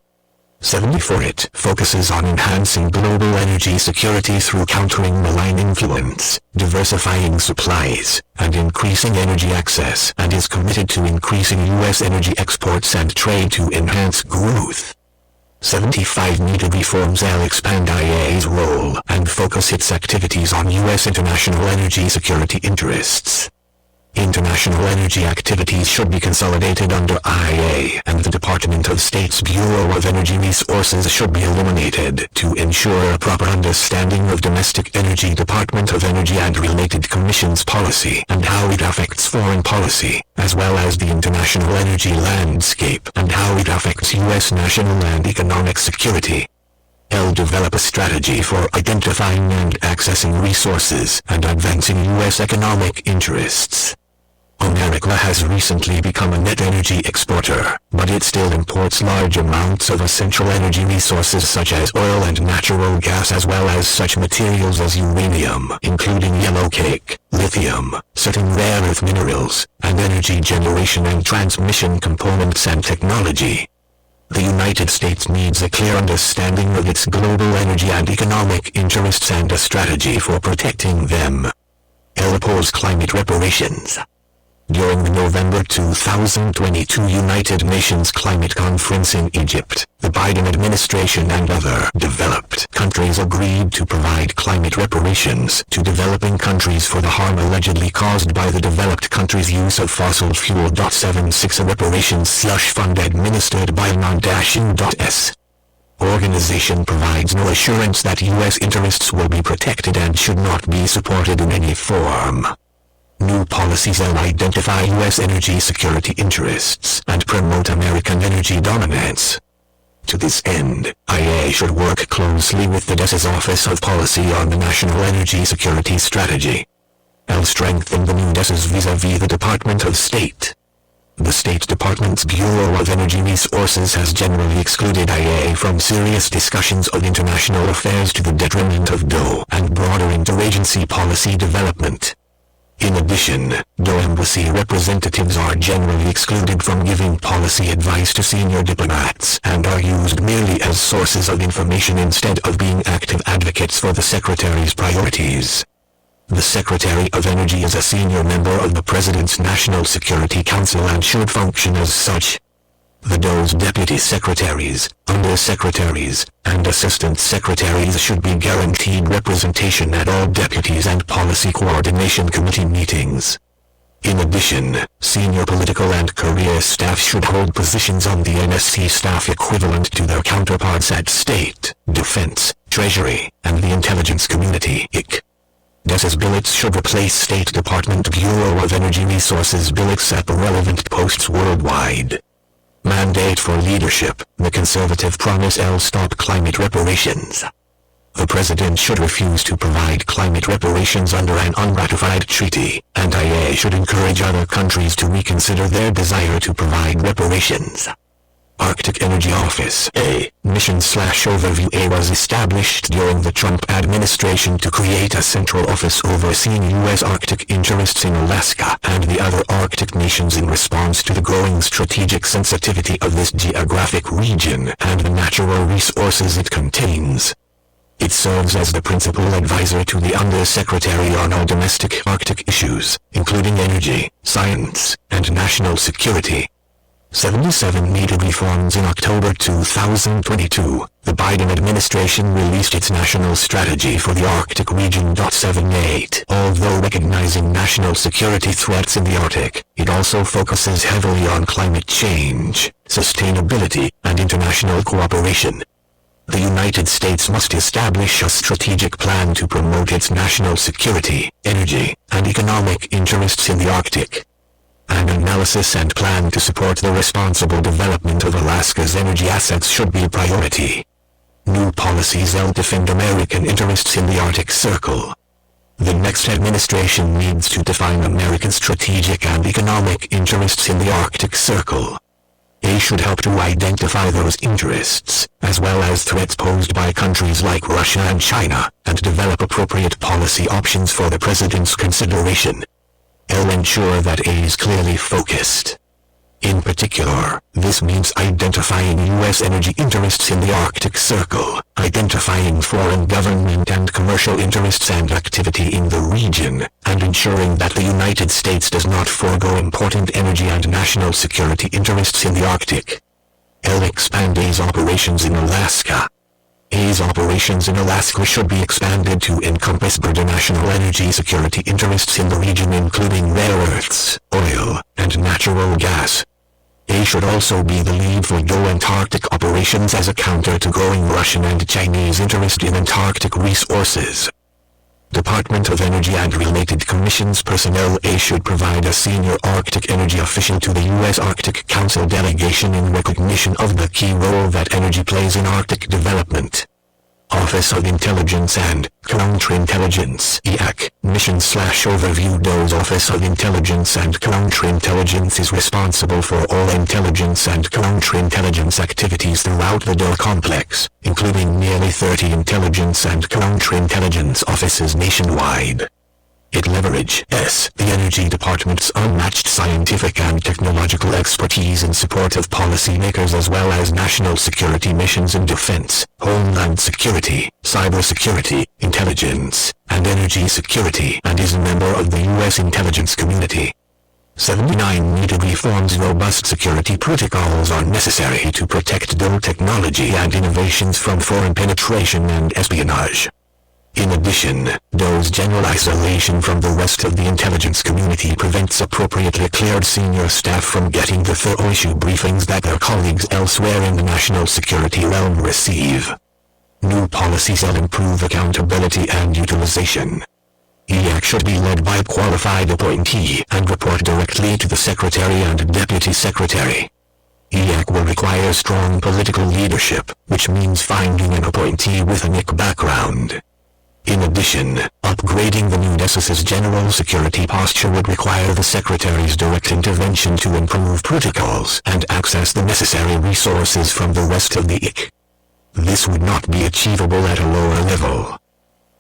74. It focuses on enhancing global energy security through countering malign influence, diversifying supplies, and increasing energy access, and is committed to increasing U.S. energy exports and trade to enhance growth. 75. Needed reforms. Will expand IA's role and focus its activities on U.S. international energy security interests. International energy activities should be consolidated under IEA, and the Department of State's Bureau of Energy Resources should be eliminated to ensure a proper understanding of domestic energy Department of Energy and related commissions policy and how it affects foreign policy, as well as the international energy landscape and how it affects U.S. national and economic security. L. Develop a strategy for identifying and accessing resources and advancing U.S. economic interests. America has recently become a net energy exporter, but it still imports large amounts of essential energy resources such as oil and natural gas, as well as such materials as uranium, including yellowcake, lithium, certain rare earth minerals, and energy generation and transmission components and technology. The United States needs a clear understanding of its global energy and economic interests and a strategy for protecting them. L. Oppose climate reparations. During the November 2022 United Nations Climate Conference in Egypt, the Biden administration and other developed countries agreed to provide climate reparations to developing countries for the harm allegedly caused by the developed countries' use of fossil fuel. 76. A reparations fund administered by non-U.S. organization provides no assurance that U.S. interests will be protected and should not be supported in any form. New policies will identify U.S. energy security interests and promote American energy dominance. To this end, IA should work closely with the DES's Office of Policy on the National Energy Security Strategy. L. Strengthen the new DES's vis-à-vis the Department of State. The State Department's Bureau of Energy Resources has generally excluded IA from serious discussions of international affairs to the detriment of DOE and broader interagency policy development. In addition, though embassy representatives are generally excluded from giving policy advice to senior diplomats and are used merely as sources of information instead of being active advocates for the Secretary's priorities. The Secretary of Energy is a senior member of the President's National Security Council and should function as such. The DOE's deputy secretaries, undersecretaries, and assistant secretaries should be guaranteed representation at all deputies and policy coordination committee meetings. In addition, senior political and career staff should hold positions on the NSC staff equivalent to their counterparts at State, Defense, Treasury, and the intelligence community (IC). DES's billets should replace State Department Bureau of Energy Resources billets at the relevant posts worldwide. Mandate for leadership. The conservative promise L stop climate reparations. The President should refuse to provide climate reparations under an unratified treaty, and IA should encourage other countries to reconsider their desire to provide reparations. Arctic Energy Office A mission/overview A was established during the Trump administration to create a central office overseeing U.S. Arctic interests in Alaska and the other Arctic nations in response to the growing strategic sensitivity of this geographic region and the natural resources it contains. It serves as the principal advisor to the Undersecretary on all domestic Arctic issues, including energy, science, and national security. 77 needed reforms. In October 2022, the Biden administration released its national strategy for the Arctic region. 78. Although recognizing national security threats in the Arctic, it also focuses heavily on climate change, sustainability, and international cooperation. The United States must establish a strategic plan to promote its national security, energy, and economic interests in the Arctic. An analysis and plan to support the responsible development of Alaska's energy assets should be a priority. New policies help defend American interests in the Arctic Circle. The next administration needs to define American strategic and economic interests in the Arctic Circle. A should help to identify those interests, as well as threats posed by countries like Russia and China, and develop appropriate policy options for the President's consideration. L ensure that A is clearly focused. In particular, this means identifying U.S. energy interests in the Arctic Circle, identifying foreign government and commercial interests and activity in the region, and ensuring that the United States does not forego important energy and national security interests in the Arctic. L expand A's operations in Alaska. A's operations in Alaska should be expanded to encompass broader national energy security interests in the region, including rare earths, oil, and natural gas. A should also be the lead for Antarctic operations as a counter to growing Russian and Chinese interest in Antarctic resources. Department of Energy and related commissions personnel. A should provide a senior Arctic energy official to the U.S. Arctic Council delegation in recognition of the key role that energy plays in Arctic development. Office of Intelligence and Counterintelligence (EAC) mission/overview. DOE's Office of Intelligence and Counterintelligence is responsible for all intelligence and counterintelligence activities throughout the DOE complex, including nearly 30 intelligence and counterintelligence offices nationwide. It leverages the Energy Department's unmatched scientific and technological expertise in support of policymakers as well as national security missions in defense, homeland security, cybersecurity, intelligence, and energy security, and is a member of the U.S. intelligence community. 79 needed reforms. Robust security protocols are necessary to protect DOE technology and innovations from foreign penetration and espionage. In addition, DOE's general isolation from the rest of the intelligence community prevents appropriately cleared senior staff from getting the thorough issue briefings that their colleagues elsewhere in the national security realm receive. New policies will improve accountability and utilization. EAC should be led by a qualified appointee and report directly to the Secretary and Deputy Secretary. EAC will require strong political leadership, which means finding an appointee with a NIC background. In addition, upgrading the new DSS's general security posture would require the Secretary's direct intervention to improve protocols and access the necessary resources from the rest of the IC. This would not be achievable at a lower level.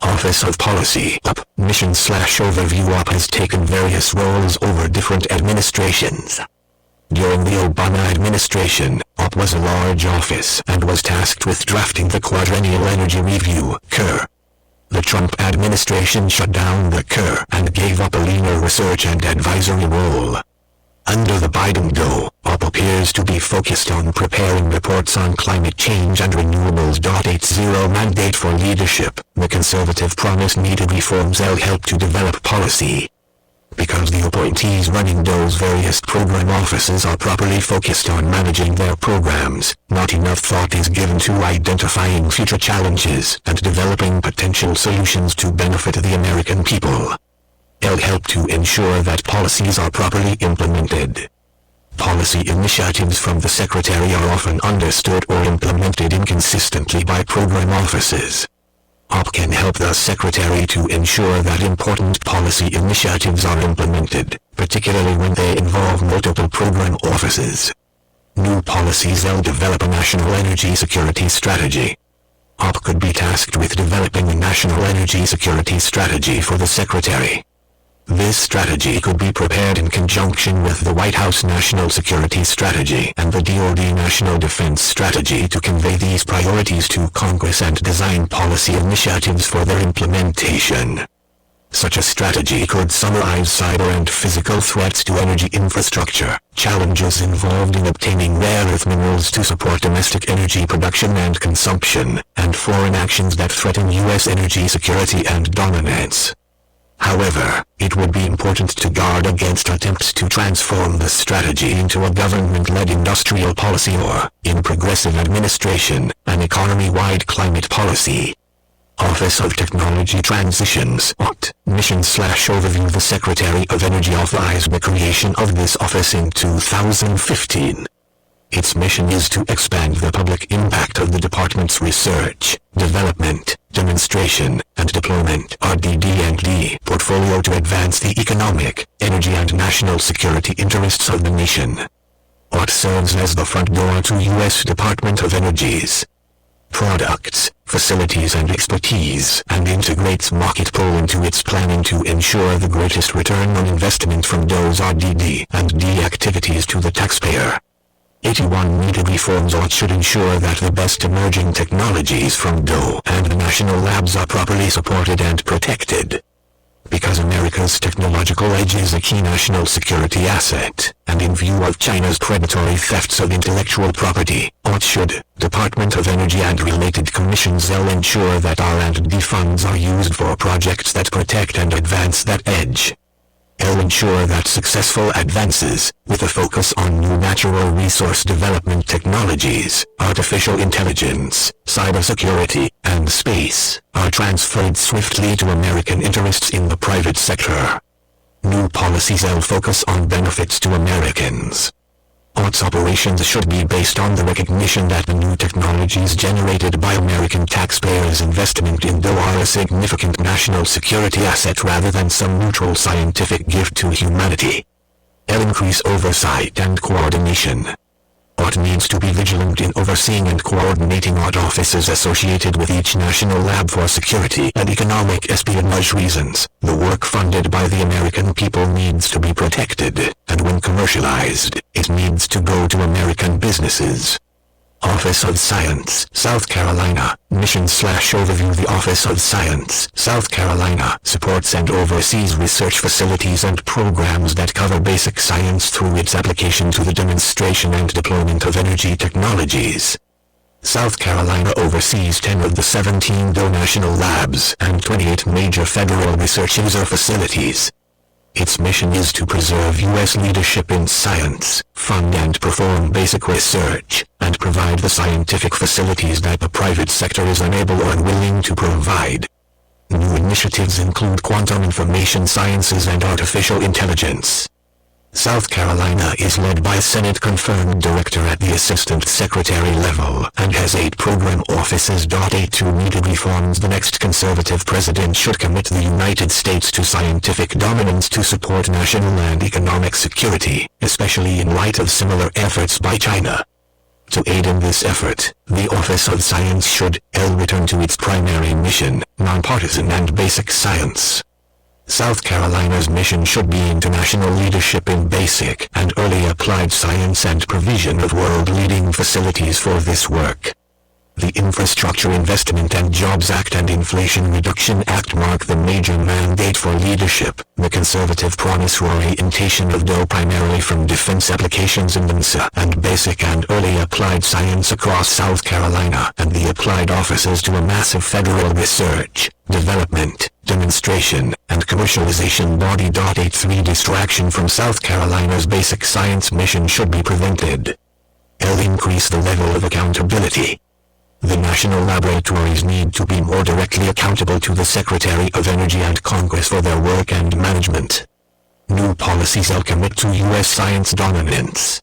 Office of Policy UP, Mission/Overview UP has taken various roles over different administrations. During the Obama administration, UP was a large office and was tasked with drafting the Quadrennial Energy Review, QER. The Trump administration shut down the QER and gave UP a leaner research and advisory role. Under the Biden DOE, UP appears to be focused on preparing reports on climate change and renewables. 80 Mandate for Leadership, the conservative promise needed reforms will help to develop policy. Because the appointees running DOE's various program offices are properly focused on managing their programs, not enough thought is given to identifying future challenges and developing potential solutions to benefit the American people. It'll help to ensure that policies are properly implemented. Policy initiatives from the Secretary are often understood or implemented inconsistently by program offices. UP can help the Secretary to ensure that important policy initiatives are implemented, particularly when they involve multiple program offices. New policies will develop a national energy security strategy. UP could be tasked with developing a national energy security strategy for the Secretary. This strategy could be prepared in conjunction with the White House National Security Strategy and the DoD National Defense Strategy to convey these priorities to Congress and design policy initiatives for their implementation. Such a strategy could summarize cyber and physical threats to energy infrastructure, challenges involved in obtaining rare earth minerals to support domestic energy production and consumption, and foreign actions that threaten U.S. energy security and dominance. However, it would be important to guard against attempts to transform the strategy into a government-led industrial policy or, in progressive administration, an economy-wide climate policy. Office of Technology Transitions (OT) Mission/Overview. The Secretary of Energy authorized the creation of this office in 2015. Its mission is to expand the public impact of the department's research, development, demonstration, and deployment (RDD&D) portfolio to advance the economic, energy and national security interests of the nation. OT serves as the front door to U.S. Department of Energy's products, facilities and expertise, and integrates market pull into its planning to ensure the greatest return on investment from DOE's RDD and D activities to the taxpayer. 81 needed reforms OT should ensure that the best emerging technologies from DOE and the national labs are properly supported and protected. Because America's technological edge is a key national security asset, and in view of China's predatory thefts of intellectual property, OT should, Department of Energy and related commissions will ensure that R&D funds are used for projects that protect and advance that edge. It'll ensure that successful advances, with a focus on new natural resource development technologies, artificial intelligence, cybersecurity, and space, are transferred swiftly to American interests in the private sector. New policies will focus on benefits to Americans. OT's operations should be based on the recognition that the new technologies generated by American taxpayers' investment in DOE are a significant national security asset rather than some neutral scientific gift to humanity. It'll increase oversight and coordination. OT needs to be vigilant in overseeing and coordinating OT offices associated with each national lab for security and economic espionage reasons. The work funded by the American people needs to be protected, and when commercialized, it needs to go to American businesses. Office of Science, South Carolina, Mission/Overview. The Office of Science, South Carolina, supports and oversees research facilities and programs that cover basic science through its application to the demonstration and deployment of energy technologies. South Carolina oversees 10 of the 17 DOE national labs and 28 major federal research user facilities. Its mission is to preserve U.S. leadership in science, fund and perform basic research, and provide the scientific facilities that the private sector is unable or unwilling to provide. New initiatives include quantum information sciences and artificial intelligence. South Carolina is led by Senate-confirmed director at the Assistant Secretary level and has 8 program offices. 82 needed reforms. The next conservative president should commit the United States to scientific dominance to support national and economic security, especially in light of similar efforts by China. To aid in this effort, the Office of Science should return to its primary mission, nonpartisan and basic science. South Carolina's mission should be international leadership in basic and early applied science and provision of world-leading facilities for this work. The Infrastructure Investment and Jobs Act and Inflation Reduction Act mark the major mandate for leadership. The conservative promise orientation of DOE primarily from defense applications in NSA and basic and early applied science across South Carolina and the applied offices to a massive federal research, development, demonstration, and commercialization body. 83 Distraction from South Carolina's basic science mission should be prevented. Increase the level of accountability. The national laboratories need to be more directly accountable to the Secretary of Energy and Congress for their work and management. New policies will commit to U.S. science dominance.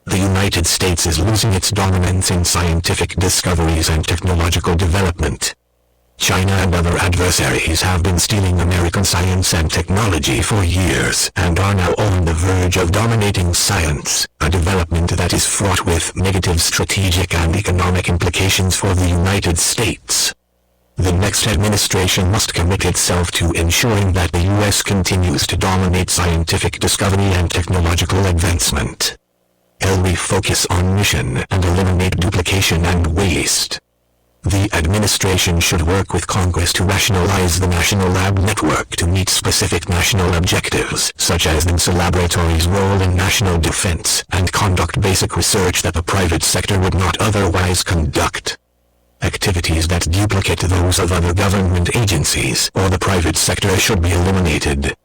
The United States is losing its dominance in scientific discoveries and technological development. China and other adversaries have been stealing American science and technology for years and are now on the verge of dominating science, a development that is fraught with negative strategic and economic implications for the United States. The next administration must commit itself to ensuring that the U.S. continues to dominate scientific discovery and technological advancement. Refocus on mission and eliminate duplication and waste. The administration should work with Congress to rationalize the national lab network to meet specific national objectives, such as NSA laboratories' role in national defense, and conduct basic research that the private sector would not otherwise conduct. Activities that duplicate those of other government agencies or the private sector should be eliminated.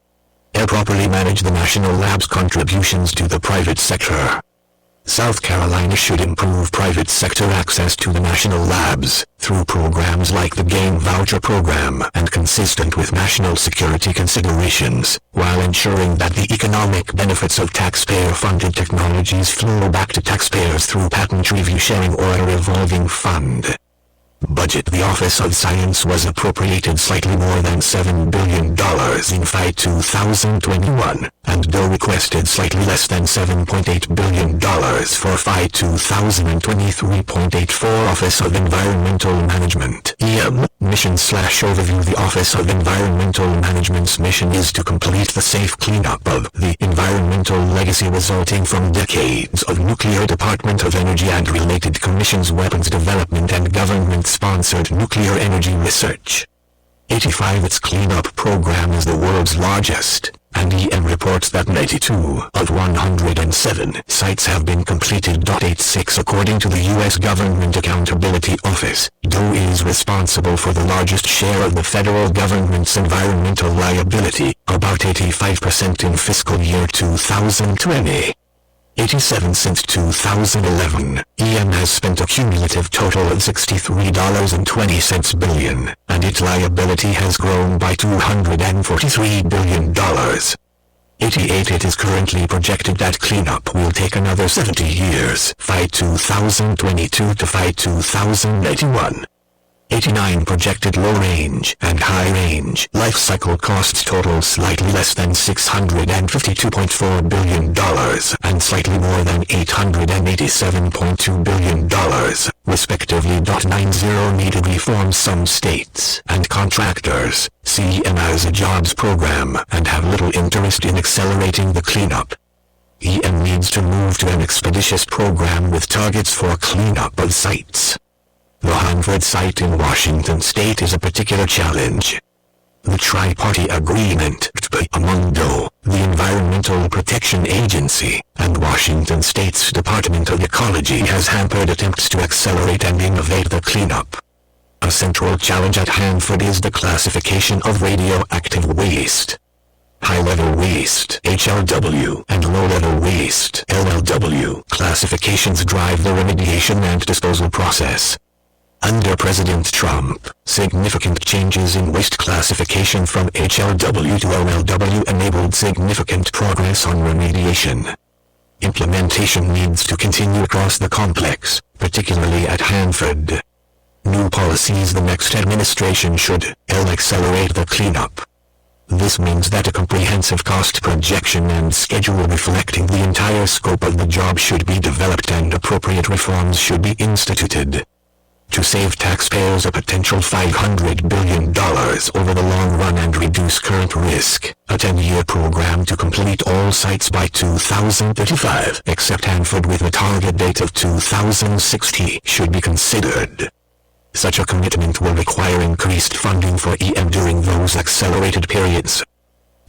Properly manage the national lab's contributions to the private sector. South Carolina should improve private sector access to the national labs, through programs like the GAIN Voucher Program and consistent with national security considerations, while ensuring that the economic benefits of taxpayer-funded technologies flow back to taxpayers through patent review sharing or a revolving fund. Budget. The Office of Science was appropriated slightly more than $7 billion in FY 2021, and DOE requested slightly less than $7.8 billion for FY 2023.84. Office of Environmental Management Mission/Overview. The Office of Environmental Management's mission is to complete the safe cleanup of the environmental legacy resulting from decades of nuclear Department of Energy and related commissions, weapons development, and government-sponsored nuclear energy research. 85. Its cleanup program is the world's largest, and EM reports that 92 of 107 sites have been completed. 86. According to the U.S. Government Accountability Office, DOE is responsible for the largest share of the federal government's environmental liability, about 85% in fiscal year 2020. 87. Since 2011, EM has spent a cumulative total of $63.20 billion, and its liability has grown by $243 billion. 88. It is currently projected that cleanup will take another 70 years, FY 2022 to FY 2091. 89. Projected low-range and high-range life cycle costs total slightly less than $652.4 billion and slightly more than $887.2 billion, respectively. 90. Needed reforms. Some states and contractors see EM as a jobs program and have little interest in accelerating the cleanup. EM needs to move to an expeditious program with targets for cleanup of sites. The Hanford site in Washington state is a particular challenge. The tri-party agreement among DOE, the Environmental Protection Agency, and Washington state's Department of Ecology has hampered attempts to accelerate and innovate the cleanup. A central challenge at Hanford is the classification of radioactive waste. High-level waste (HLW) and low-level waste (LLW) classifications drive the remediation and disposal process. Under President Trump, significant changes in waste classification from HLW to LLW enabled significant progress on remediation. Implementation needs to continue across the complex, particularly at Hanford. New policies. The next administration should accelerate the cleanup. This means that a comprehensive cost projection and schedule reflecting the entire scope of the job should be developed and appropriate reforms should be instituted. To save taxpayers a potential $500 billion over the long run and reduce current risk, a 10-year program to complete all sites by 2035, except Hanford with a target date of 2060, should be considered. Such a commitment will require increased funding for EM during those accelerated periods.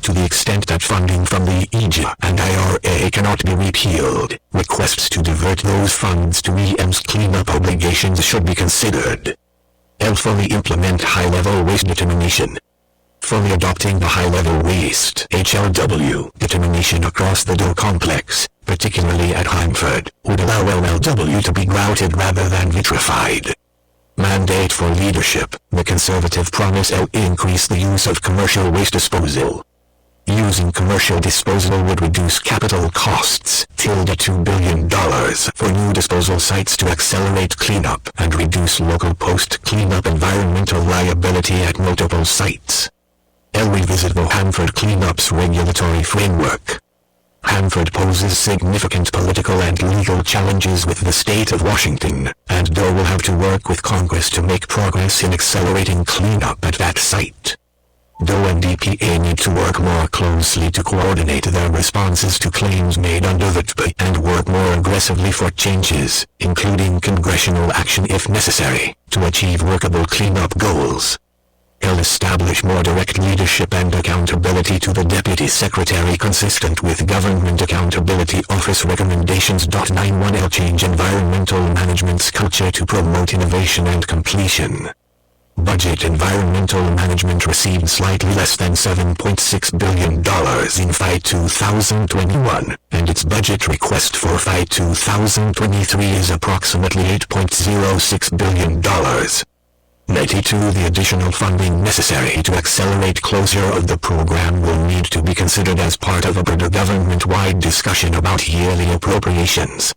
To the extent that funding from the EGA and IRA cannot be repealed, requests to divert those funds to EM's cleanup obligations should be considered. Fully implement high-level waste determination. Fully adopting the high-level waste HLW determination across the DOE complex, particularly at Hanford, would allow LLW to be grouted rather than vitrified. Mandate for leadership. The conservative promise will increase the use of commercial waste disposal. Using commercial disposal would reduce capital costs, $2 billion, for new disposal sites to accelerate cleanup and reduce local post-cleanup environmental liability at multiple sites. Revisit the Hanford Cleanup's regulatory framework. Hanford poses significant political and legal challenges with the state of Washington, and DOE will have to work with Congress to make progress in accelerating cleanup at that site. DOE and EPA need to work more closely to coordinate their responses to claims made under the TPA and work more aggressively for changes, including congressional action if necessary, to achieve workable cleanup goals. Establish more direct leadership and accountability to the Deputy Secretary consistent with Government Accountability Office recommendations. 91L Change environmental management's culture to promote innovation and completion. Budget environmental management received slightly less than $7.6 billion in FY 2021, and its budget request for FY 2023 is approximately $8.06 billion. 92. The additional funding necessary to accelerate closure of the program will need to be considered as part of a broader government-wide discussion about yearly appropriations.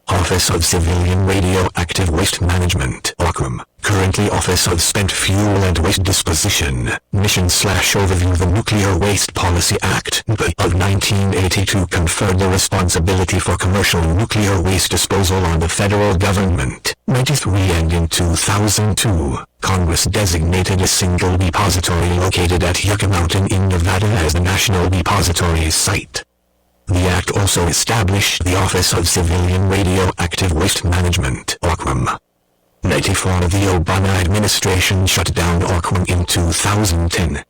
Office of Civilian Radioactive Waste Management, OCRM. Currently Office of Spent Fuel and Waste Disposition, Mission/Overview. The Nuclear Waste Policy Act of 1982 conferred the responsibility for commercial nuclear waste disposal on the federal government. 93. And in 2002, Congress designated a single repository located at Yucca Mountain in Nevada as the National Repository Site. The Act also established the Office of Civilian Radioactive Waste Management, OCRM. 94. The Obama administration shut down OCRM in 2010.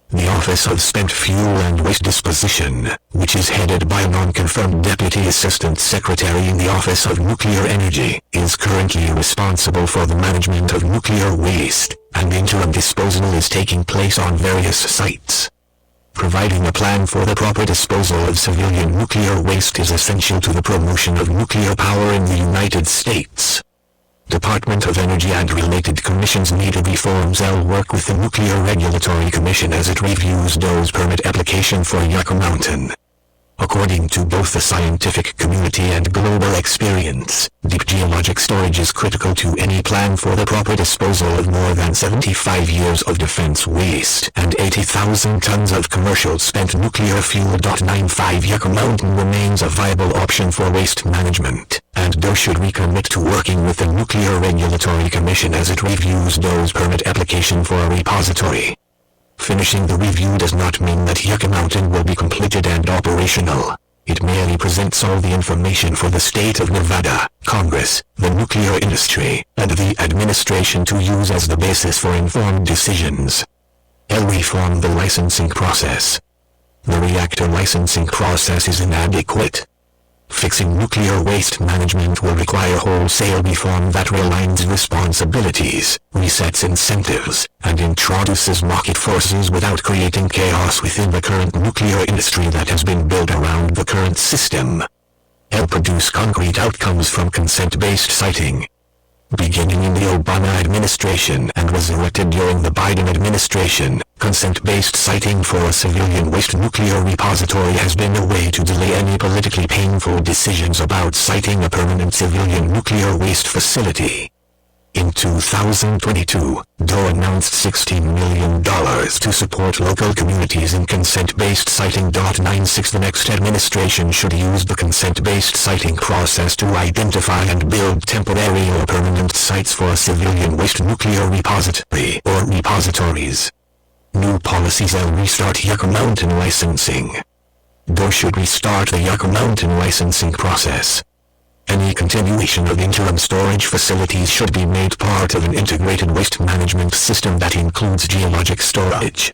The Office of Spent Fuel and Waste Disposition, which is headed by a non-confirmed Deputy Assistant Secretary in the Office of Nuclear Energy, is currently responsible for the management of nuclear waste, and interim disposal is taking place on various sites. Providing a plan for the proper disposal of civilian nuclear waste is essential to the promotion of nuclear power in the United States. Department of Energy and related commissions need reforms. I'll work with the Nuclear Regulatory Commission as it reviews DOE's permit application for Yucca Mountain. According to both the scientific community and global experience, deep geologic storage is critical to any plan for the proper disposal of more than 75 years of defense waste and 80,000 tons of commercial spent nuclear fuel. 95 Yucca Mountain remains a viable option for waste management, and DOE should recommit to working with the Nuclear Regulatory Commission as it reviews DOE's permit application for a repository. Finishing the review does not mean that Yucca Mountain will be completed and operational. It merely presents all the information for the state of Nevada, Congress, the nuclear industry, and the administration to use as the basis for informed decisions. Reform the licensing process. The reactor licensing process is inadequate. Fixing nuclear waste management will require wholesale reform that realigns responsibilities, resets incentives, and introduces market forces without creating chaos within the current nuclear industry that has been built around the current system. Produce concrete outcomes from consent-based siting. Beginning in the Obama administration and resurrected during the Biden administration, consent-based siting for a civilian waste nuclear repository has been a way to delay any politically painful decisions about siting a permanent civilian nuclear waste facility. In 2022, DOE announced $16 million to support local communities in consent-based siting. 96 The next administration should use the consent-based siting process to identify and build temporary or permanent sites for a civilian waste nuclear repository or repositories. New policies will restart Yucca Mountain licensing. DOE should restart the Yucca Mountain licensing process. Any continuation of interim storage facilities should be made part of an integrated waste management system that includes geologic storage.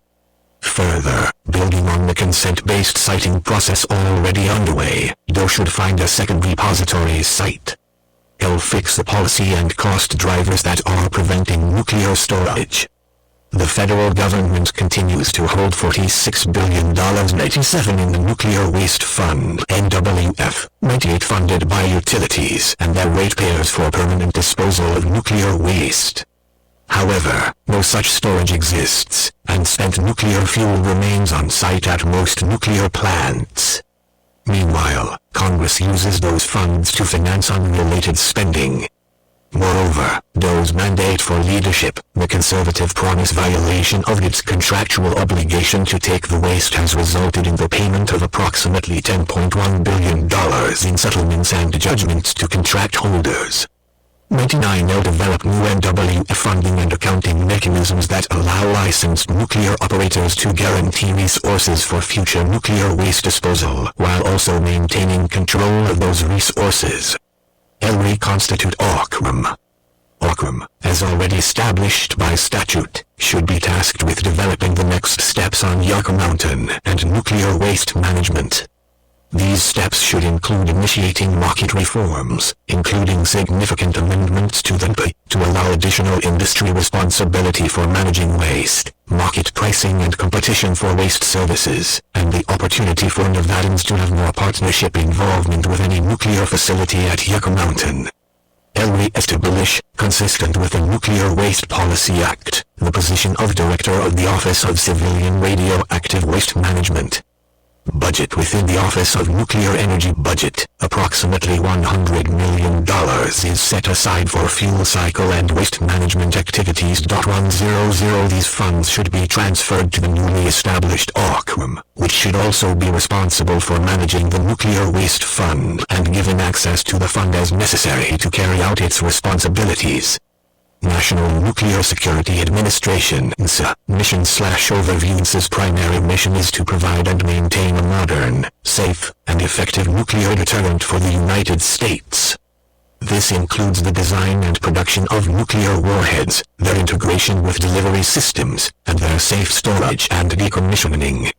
Further, building on the consent-based siting process already underway, DOE should find a second repository site. It'll fix the policy and cost drivers that are preventing nuclear storage. The federal government continues to hold $46 billion 97 in the Nuclear Waste Fund NWF, 98 funded by utilities and their ratepayers for permanent disposal of nuclear waste. However, no such storage exists, and spent nuclear fuel remains on site at most nuclear plants. Meanwhile, Congress uses those funds to finance unrelated spending. Moreover, DOE's mandate for leadership, the conservative promise violation of its contractual obligation to take the waste has resulted in the payment of approximately $10.1 billion in settlements and judgments to contract holders. 99 will develop new NWF funding and accounting mechanisms that allow licensed nuclear operators to guarantee resources for future nuclear waste disposal, while also maintaining control of those resources. Will reconstitute OCRM. OCRM, as already established by statute, should be tasked with developing the next steps on Yucca Mountain and nuclear waste management. These steps should include initiating market reforms, including significant amendments to the NPI, to allow additional industry responsibility for managing waste, market pricing and competition for waste services, and the opportunity for Nevadans to have more partnership involvement with any nuclear facility at Yucca Mountain. Will re-establish, consistent with the Nuclear Waste Policy Act, the position of Director of the Office of Civilian Radioactive Waste Management. Budget within the Office of Nuclear Energy Budget, approximately $100 million is set aside for fuel cycle and waste management activities. 100 These funds should be transferred to the newly established OCRM, which should also be responsible for managing the Nuclear Waste Fund and given access to the fund as necessary to carry out its responsibilities. National Nuclear Security Administration NSA Mission/Overview. NSA's primary mission is to provide and maintain a modern, safe, and effective nuclear deterrent for the United States. This includes the design and production of nuclear warheads, their integration with delivery systems, and their safe storage and decommissioning.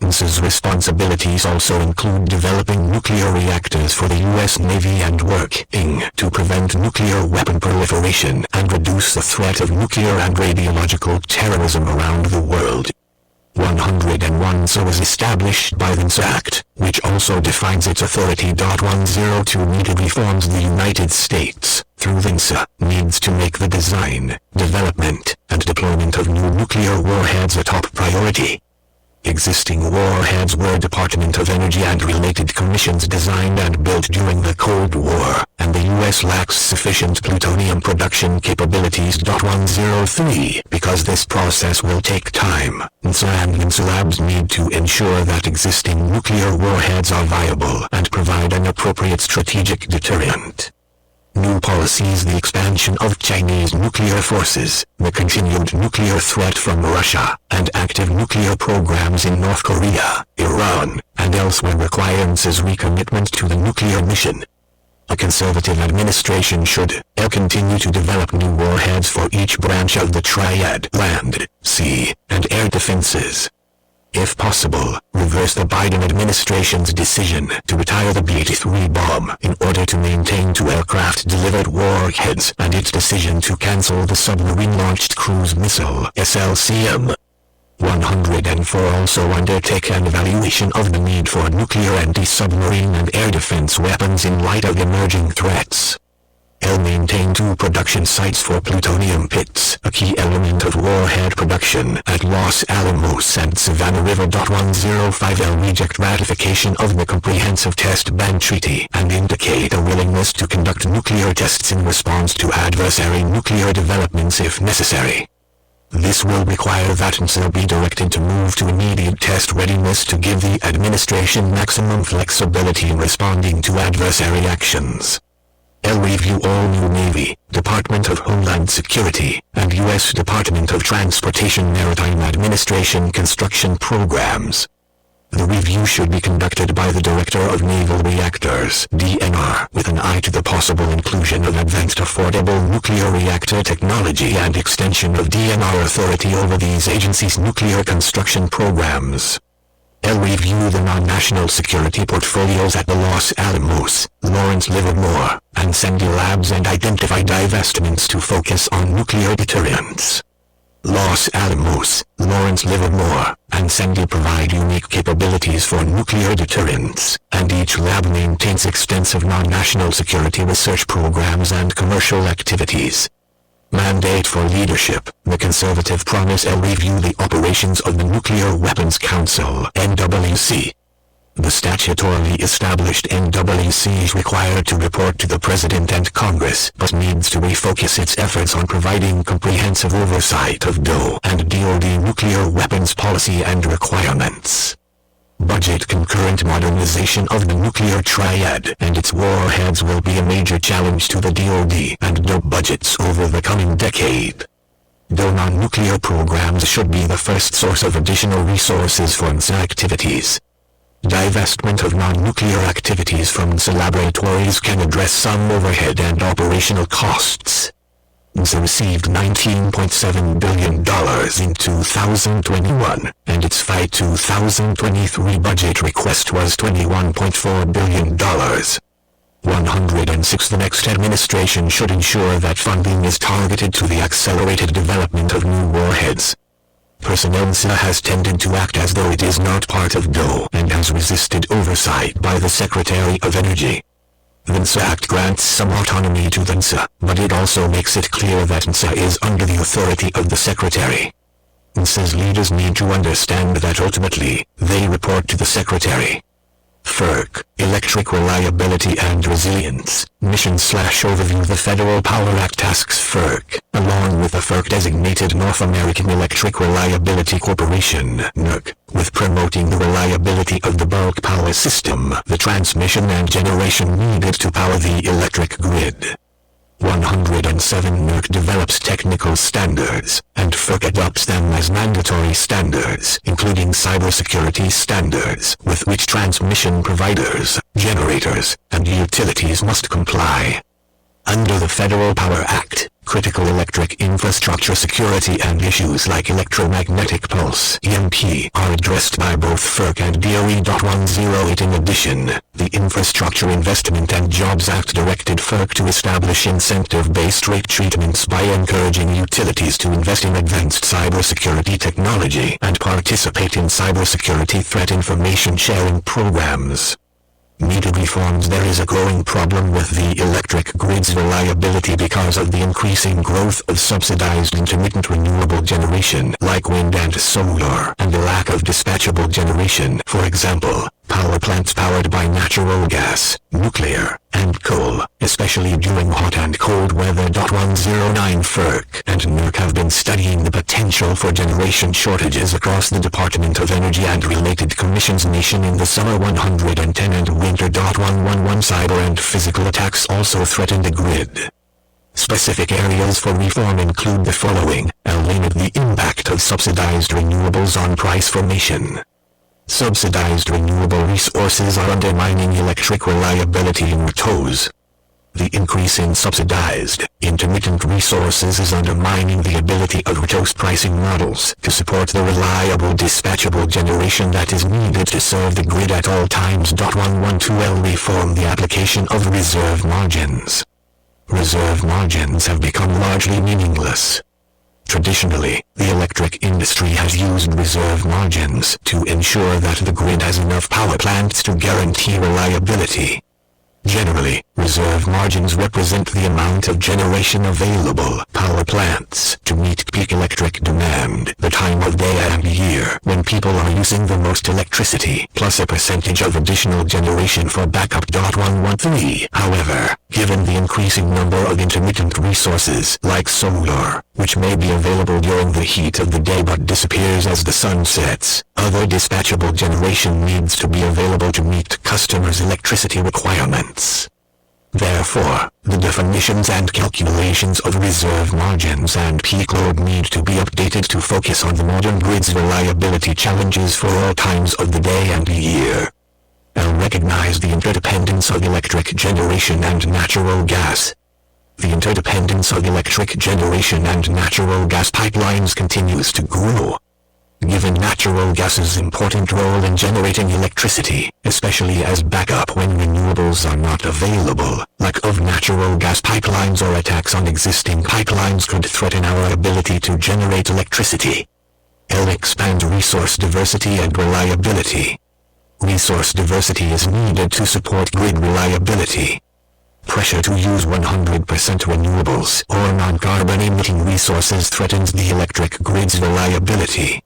NSA's responsibilities also include developing nuclear reactors for the U.S. Navy and working to prevent nuclear weapon proliferation and reduce the threat of nuclear and radiological terrorism around the world. 101 NSA was established by the NSA Act, which also defines its authority. 102 Needed reforms. The United States, through the NSA, needs to make the design, development, and deployment of new nuclear warheads a top priority. Existing warheads were Department of Energy and related commissions designed and built during the Cold War, and the U.S. lacks sufficient plutonium production capabilities. 103 Because this process will take time, NSA and NSA labs need to ensure that existing nuclear warheads are viable and provide an appropriate strategic deterrent. New policies. The expansion of Chinese nuclear forces, the continued nuclear threat from Russia, and active nuclear programs in North Korea, Iran, and elsewhere require NSA's recommitment to the nuclear mission. A conservative administration should continue to develop new warheads for each branch of the triad: land, sea, and air defenses. If possible, reverse the Biden administration's decision to retire the B-83 bomb in order to maintain two aircraft-delivered warheads and its decision to cancel the submarine-launched cruise missile (SLCM). 104 Also undertake an evaluation of the need for nuclear anti-submarine and air defense weapons in light of emerging threats. L maintain 2 production sites for plutonium pits, a key element of warhead production at Los Alamos and Savannah River. 105L reject ratification of the Comprehensive Test Ban Treaty and indicate a willingness to conduct nuclear tests in response to adversary nuclear developments if necessary. This will require that NSA be directed to move to immediate test readiness to give the administration maximum flexibility in responding to adversary actions. L review all new Navy, Department of Homeland Security, and U.S. Department of Transportation Maritime Administration construction programs. The review should be conducted by the Director of Naval Reactors, DNR, with an eye to the possible inclusion of advanced affordable nuclear reactor technology and extension of DNR authority over these agencies' nuclear construction programs. L review the non-national security portfolios at the Los Alamos, Lawrence Livermore, and Sandy Labs and identify divestments to focus on nuclear deterrence. Los Alamos, Lawrence Livermore, and Sandy provide unique capabilities for nuclear deterrence, and each lab maintains extensive non-national security research programs and commercial activities. Mandate for leadership. The Conservative Promise L review the operations of the Nuclear Weapons Council, NWC. The statutorily established NWC is required to report to the President and Congress, but needs to refocus its efforts on providing comprehensive oversight of DOE and DoD nuclear weapons policy and requirements. Budget concurrent modernization of the nuclear triad and its warheads will be a major challenge to the DoD and DOE budgets over the coming decade. DOE non-nuclear programs should be the first source of additional resources for NSA activities. Divestment of non-nuclear activities from NSA laboratories can address some overhead and operational costs. NSA received $19.7 billion in 2021, and its FY 2023 budget request was $21.4 billion. 106. The next administration should ensure that funding is targeted to the accelerated development of new warheads. Personnel NSA has tended to act as though it is not part of DOE and has resisted oversight by the Secretary of Energy. The NSA Act grants some autonomy to the NSA, but it also makes it clear that NSA is under the authority of the Secretary. NSA's leaders need to understand that ultimately, they report to the Secretary. FERC, Electric Reliability and Resilience, Mission/Overview. The Federal Power Act tasks FERC, along with the FERC-designated North American Electric Reliability Corporation, NERC, with promoting the reliability of the bulk power system, the transmission and generation needed to power the electric grid. 107. NERC develops technical standards, and FERC adopts them as mandatory standards, including cybersecurity standards, with which transmission providers, generators, and utilities must comply. Under the Federal Power Act, critical electric infrastructure security and issues like electromagnetic pulse (EMP) are addressed by both FERC and DOE. 108. In addition, the Infrastructure Investment and Jobs Act directed FERC to establish incentive-based rate treatments by encouraging utilities to invest in advanced cybersecurity technology and participate in cybersecurity threat information sharing programs. Needed reforms. There is a growing problem with the electric grid's reliability because of the increasing growth of subsidized intermittent renewable generation like wind and solar, and the lack of dispatchable generation, for example, power plants powered by natural gas, nuclear, and coal, especially during hot and cold weather. 109. FERC and NERC have been studying the potential for generation shortages across the Department of Energy and related commissions nation in the summer. 110. And winter. 111. Cyber and physical attacks also threaten the grid. Specific areas for reform include the following. Limit the impact of subsidized renewables on price formation. Subsidized renewable resources are undermining electric reliability in RTOs. The increase in subsidized, intermittent resources is undermining the ability of RTOs pricing models to support the reliable dispatchable generation that is needed to serve the grid at all times. 112. Reform the application of reserve margins. Reserve margins have become largely meaningless. Traditionally, the electric industry has used reserve margins to ensure that the grid has enough power plants to guarantee reliability. Generally, reserve margins represent the amount of generation available power plants to meet peak electric demand, the time of day and year when people are using the most electricity, plus a percentage of additional generation for backup. 113. However, given the increasing number of intermittent resources like solar, which may be available during the heat of the day but disappears as the sun sets, other dispatchable generation needs to be available to meet customers' electricity requirements. Therefore, the definitions and calculations of reserve margins and peak load need to be updated to focus on the modern grid's reliability challenges for all times of the day and year. Recognize the interdependence of electric generation and natural gas. The interdependence of electric generation and natural gas pipelines continues to grow. Given natural gas's important role in generating electricity, especially as backup when renewables are not available, lack of natural gas pipelines or attacks on existing pipelines could threaten our ability to generate electricity. Expand resource diversity and reliability. Resource diversity is needed to support grid reliability. Pressure to use 100% renewables or non-carbon emitting resources threatens the electric grid's reliability.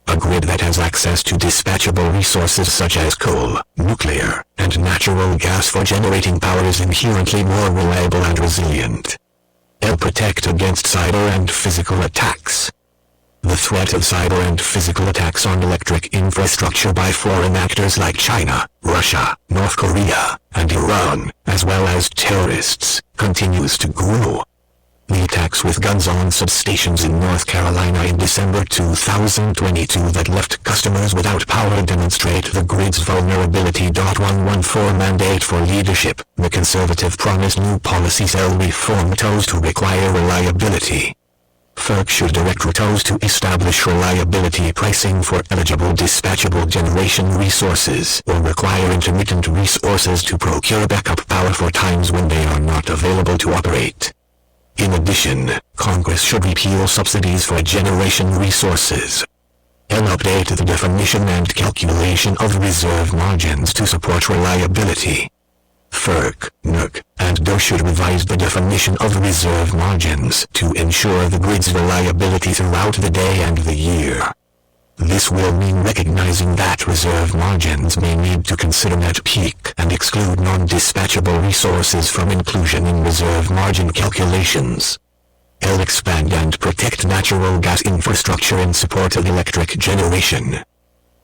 A grid that has access to dispatchable resources such as coal, nuclear, and natural gas for generating power is inherently more reliable and resilient. Protect against cyber and physical attacks. The threat of cyber and physical attacks on electric infrastructure by foreign actors like China, Russia, North Korea, and Iran, as well as terrorists, continues to grow. The attacks with guns on substations in North Carolina in December 2022 that left customers without power demonstrate the grid's vulnerability. 114 Mandate for leadership. The conservative promise new policies reform RTOs to require reliability. FERC should direct RTOs to establish reliability pricing for eligible dispatchable generation resources or require intermittent resources to procure backup power for times when they are not available to operate. In addition, Congress should repeal subsidies for generation resources. Update the definition and calculation of reserve margins to support reliability. FERC, NERC, and DOE should revise the definition of reserve margins to ensure the grid's reliability throughout the day and the year. This will mean recognizing that reserve margins may need to consider net peak and exclude non-dispatchable resources from inclusion in reserve margin calculations. Expand and protect natural gas infrastructure in support of electric generation.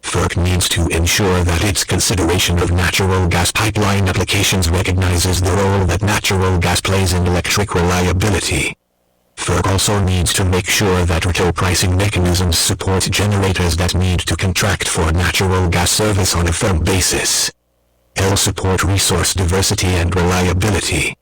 FERC needs to ensure that its consideration of natural gas pipeline applications recognizes the role that natural gas plays in electric reliability. FERC also needs to make sure that RTO pricing mechanisms support generators that need to contract for natural gas service on a firm basis. Support resource diversity and reliability.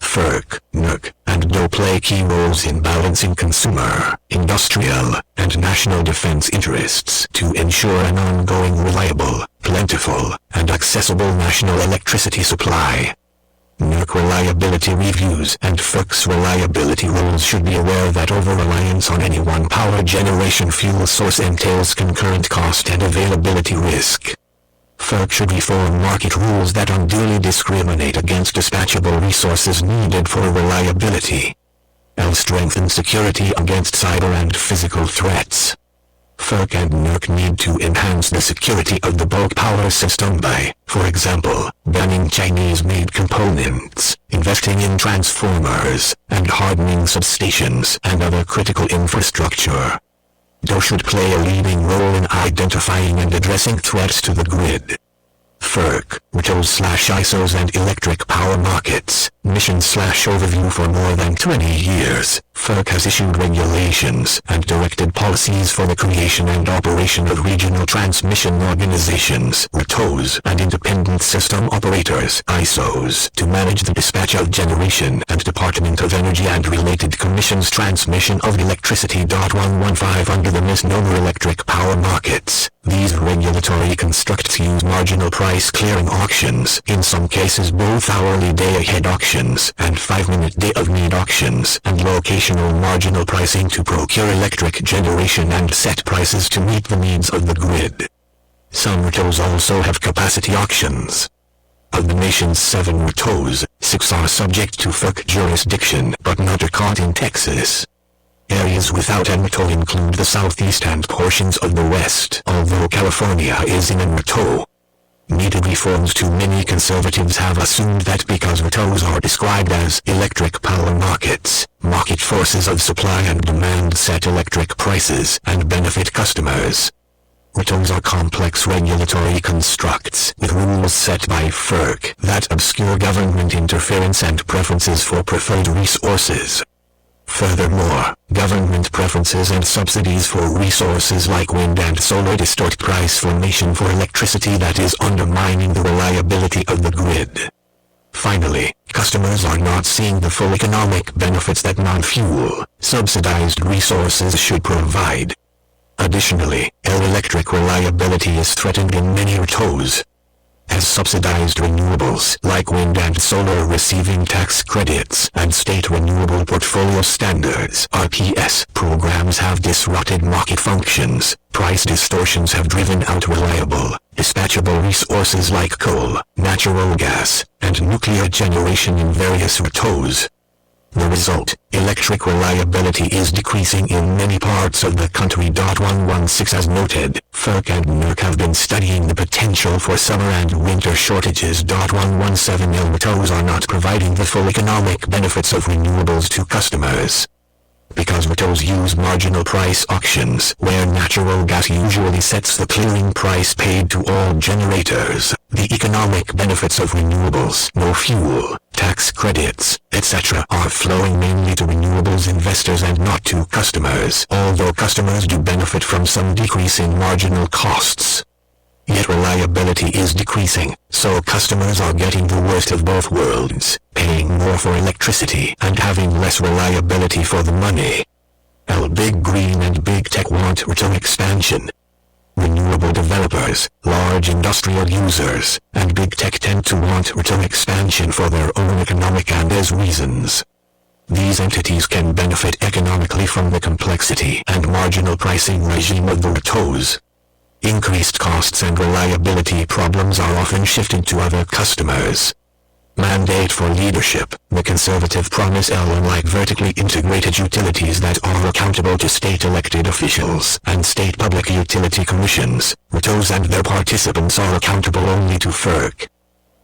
FERC, NERC, and DOE play key roles in balancing consumer, industrial, and national defense interests to ensure an ongoing reliable, plentiful, and accessible national electricity supply. NERC reliability reviews and FERC's reliability rules should be aware that over-reliance on any one power generation fuel source entails concurrent cost and availability risk. FERC should reform market rules that unduly discriminate against dispatchable resources needed for reliability. Strengthen security against cyber and physical threats. FERC and NERC need to enhance the security of the bulk power system by, for example, banning Chinese-made components, investing in transformers, and hardening substations and other critical infrastructure. DOE should play a leading role in identifying and addressing threats to the grid. FERC, RTOs/ISOs and electric power markets, mission/overview. For more than 20 years, FERC has issued regulations and directed policies for the creation and operation of regional transmission organizations, RTOs, and independent system operators, ISOs, to manage the dispatch of generation and Department of Energy and related commissions transmission of electricity. 115 Under the misnomer electric power markets, these regulatory constructs use marginal price clearing auctions, in some cases both hourly day-ahead auctions and 5-minute day-of-need auctions, and locational marginal pricing to procure electric generation and set prices to meet the needs of the grid. Some RTOs also have capacity auctions. Of the nation's 7 RTOs, 6 are subject to FERC jurisdiction but not are caught in Texas. Areas without an RTO include the southeast and portions of the west, although California is in an RTO. Needed reforms. Too many conservatives have assumed that because RTOs are described as electric power markets, market forces of supply and demand set electric prices and benefit customers. RTOs are complex regulatory constructs with rules set by FERC that obscure government interference and preferences for preferred resources. Furthermore, government preferences and subsidies for resources like wind and solar distort price formation for electricity that is undermining the reliability of the grid. Finally, customers are not seeing the full economic benefits that non-fuel, subsidized resources should provide. Additionally, electric reliability is threatened in many RTOs, as subsidized renewables like wind and solar are receiving tax credits and state renewable portfolio standards (RPS) programs have disrupted market functions. Price distortions have driven out reliable, dispatchable resources like coal, natural gas, and nuclear generation in various RTOs. The result, electric reliability is decreasing in many parts of the country. 116 As noted, FERC and NERC have been studying the potential for summer and winter shortages. 117 RTOs are not providing the full economic benefits of renewables to customers. Because RTOs use marginal price auctions, where natural gas usually sets the clearing price paid to all generators, the economic benefits of renewables, no fuel, tax credits, etc. are flowing mainly to renewables investors and not to customers, although customers do benefit from some decrease in marginal costs. Yet reliability is decreasing, so customers are getting the worst of both worlds, paying more for electricity and having less reliability for the money. Big Green and Big Tech want RTO expansion. Renewable developers, large industrial users, and Big Tech tend to want RTO expansion for their own economic and as reasons. These entities can benefit economically from the complexity and marginal pricing regime of the RTOs. Increased costs and reliability problems are often shifted to other customers. Mandate for leadership. The conservative promise unlike vertically integrated utilities that are accountable to state elected officials and state public utility commissions, RTOs and their participants are accountable only to FERC.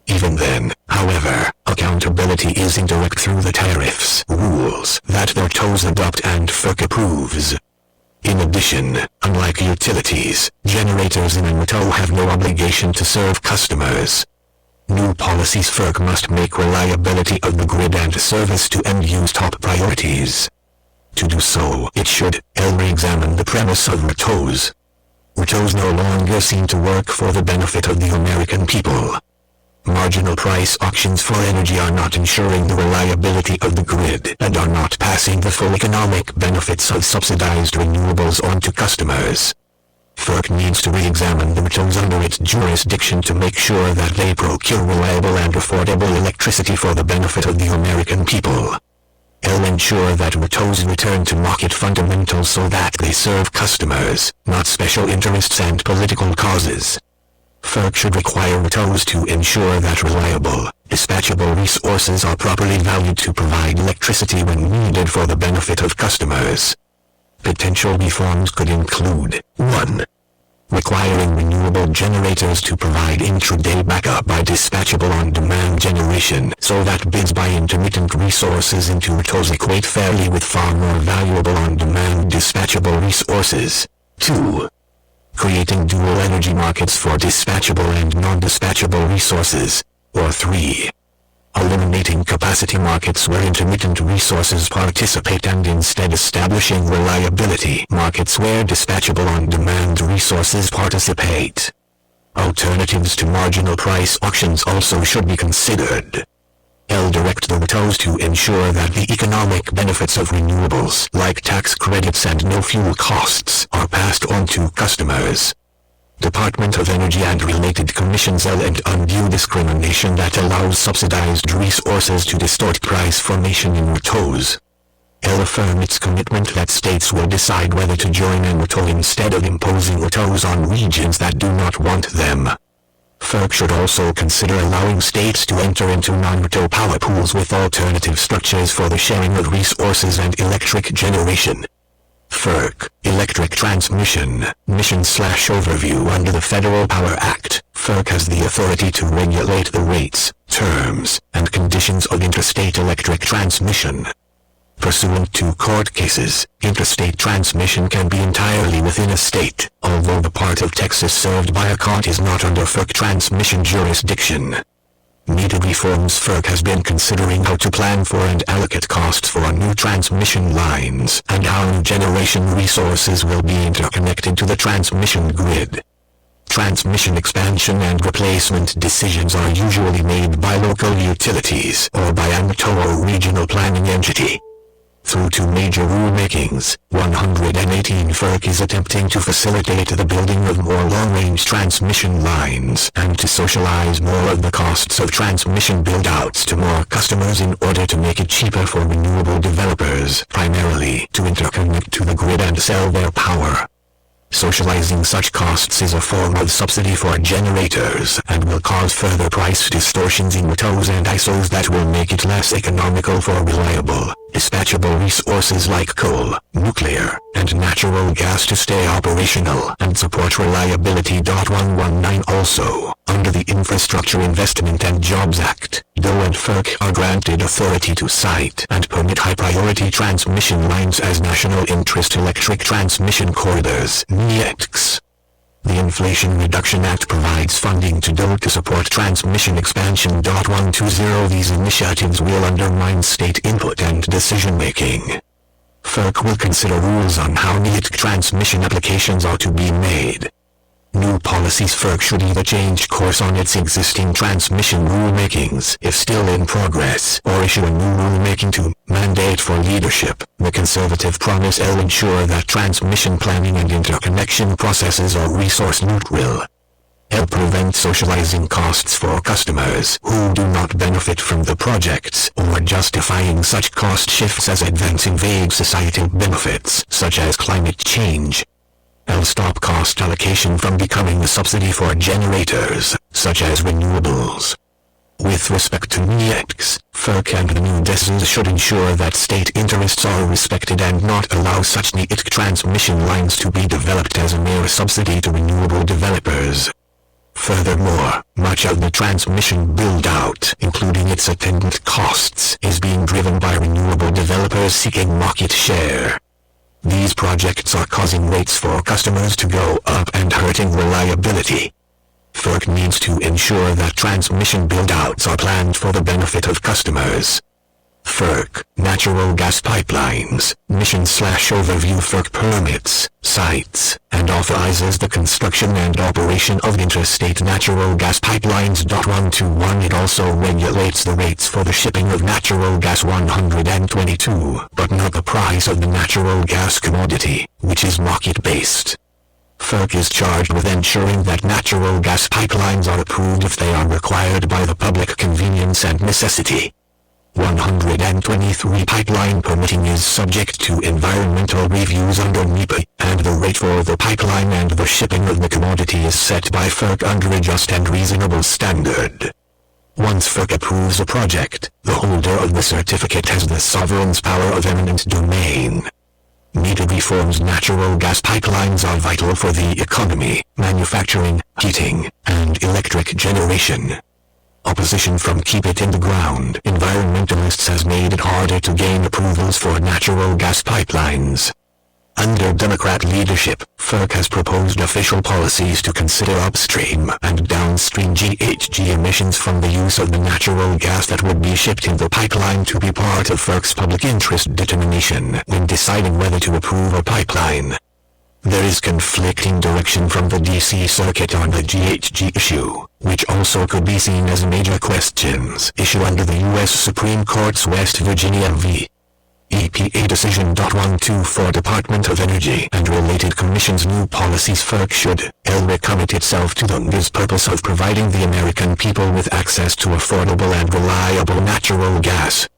Even then, however, accountability is indirect through the tariffs, rules that the RTOs adopt and FERC approves. In addition, unlike utilities, generators in an RTO have no obligation to serve customers. New policies. FERC must make reliability of the grid and service to end-use top priorities. To do so, it should re-examine the premise of RTOs. RTOs no longer seem to work for the benefit of the American people. Marginal price auctions for energy are not ensuring the reliability of the grid and are not passing the full economic benefits of subsidized renewables on to customers. FERC needs to re-examine the RTOs under its jurisdiction to make sure that they procure reliable and affordable electricity for the benefit of the American people. Ensure that RTOs return to market fundamentals so that they serve customers, not special interests and political causes. FERC should require RTOs to ensure that reliable, dispatchable resources are properly valued to provide electricity when needed for the benefit of customers. Potential reforms could include 1. Requiring renewable generators to provide intraday backup by dispatchable on-demand generation so that bids by intermittent resources into RTOs equate fairly with far more valuable on-demand dispatchable resources. 2. Creating dual energy markets for dispatchable and non-dispatchable resources. Or 3. Eliminating capacity markets where intermittent resources participate and instead establishing reliability markets where dispatchable on-demand resources participate. Alternatives to marginal price auctions also should be considered. Direct the RTOs to ensure that the economic benefits of renewables, like tax credits and no fuel costs, are passed on to customers. Department of Energy and related commissions and undue discrimination that allows subsidized resources to distort price formation in RTOs. Affirm its commitment that states will decide whether to join an RTO instead of imposing RTOs on regions that do not want them. FERC should also consider allowing states to enter into non-veto power pools with alternative structures for the sharing of resources and electric generation. FERC, Electric Transmission, Mission/Overview. Under the Federal Power Act, FERC has the authority to regulate the rates, terms, and conditions of interstate electric transmission. Pursuant to court cases, interstate transmission can be entirely within a state, although the part of Texas served by a COT is not under FERC transmission jurisdiction. Needed reforms. FERC has been considering how to plan for and allocate costs for new transmission lines and how new generation resources will be interconnected to the transmission grid. Transmission expansion and replacement decisions are usually made by local utilities or by a MTO or regional planning entity. Through two major rulemakings, 118 FERC is attempting to facilitate the building of more long-range transmission lines and to socialize more of the costs of transmission build-outs to more customers in order to make it cheaper for renewable developers, primarily to interconnect to the grid and sell their power. Socializing such costs is a form of subsidy for generators and will cause further price distortions in MTOs and ISOs that will make it less economical for reliable, dispatchable resources like coal, nuclear, and natural gas to stay operational and support reliability. 119 Also, under the Infrastructure Investment and Jobs Act, DOE and FERC are granted authority to site and permit high-priority transmission lines as national interest electric transmission corridors, NETCs. The Inflation Reduction Act provides funding to DOE to support transmission expansion. 120 These initiatives will undermine state input and decision-making. FERC will consider rules on how NETC transmission applications are to be made. New policies. FERC should either change course on its existing transmission rulemakings, if still in progress, or issue a new rulemaking to mandate for leadership. The conservative promise will ensure that transmission planning and interconnection processes are resource neutral. Will prevent socializing costs for customers who do not benefit from the projects, or justifying such cost shifts as advancing vague societal benefits, such as climate change. Will stop cost allocation from becoming a subsidy for generators, such as renewables. With respect to NETCs, FERC and the new DESs should ensure that state interests are respected and not allow such NETC transmission lines to be developed as a mere subsidy to renewable developers. Furthermore, much of the transmission build-out, including its attendant costs, is being driven by renewable developers seeking market share. These projects are causing rates for customers to go up and hurting reliability. FERC needs to ensure that transmission build-outs are planned for the benefit of customers. FERC, Natural Gas Pipelines, Mission/Overview. FERC permits, sites, and authorizes the construction and operation of interstate natural gas pipelines. 121 It also regulates the rates for the shipping of natural gas. 122, but not the price of the natural gas commodity, which is market-based. FERC is charged with ensuring that natural gas pipelines are approved if they are required by the public convenience and necessity. 123 Pipeline permitting is subject to environmental reviews under NEPA, and the rate for the pipeline and the shipping of the commodity is set by FERC under a just and reasonable standard. Once FERC approves a project, the holder of the certificate has the sovereign's power of eminent domain. Needed reforms. Natural gas pipelines are vital for the economy, manufacturing, heating, and electric generation. Opposition from Keep It in the Ground environmentalists has made it harder to gain approvals for natural gas pipelines. Under Democrat leadership, FERC has proposed official policies to consider upstream and downstream GHG emissions from the use of the natural gas that would be shipped in the pipeline to be part of FERC's public interest determination when deciding whether to approve a pipeline. There is conflicting direction from the D.C. Circuit on the GHG issue, which also could be seen as a major questions issue under the U.S. Supreme Court's West Virginia v. EPA decision. 124 Department of Energy and related commissions. New policies. FERC should recommit itself to the purpose of providing the American people with access to affordable and reliable natural gas.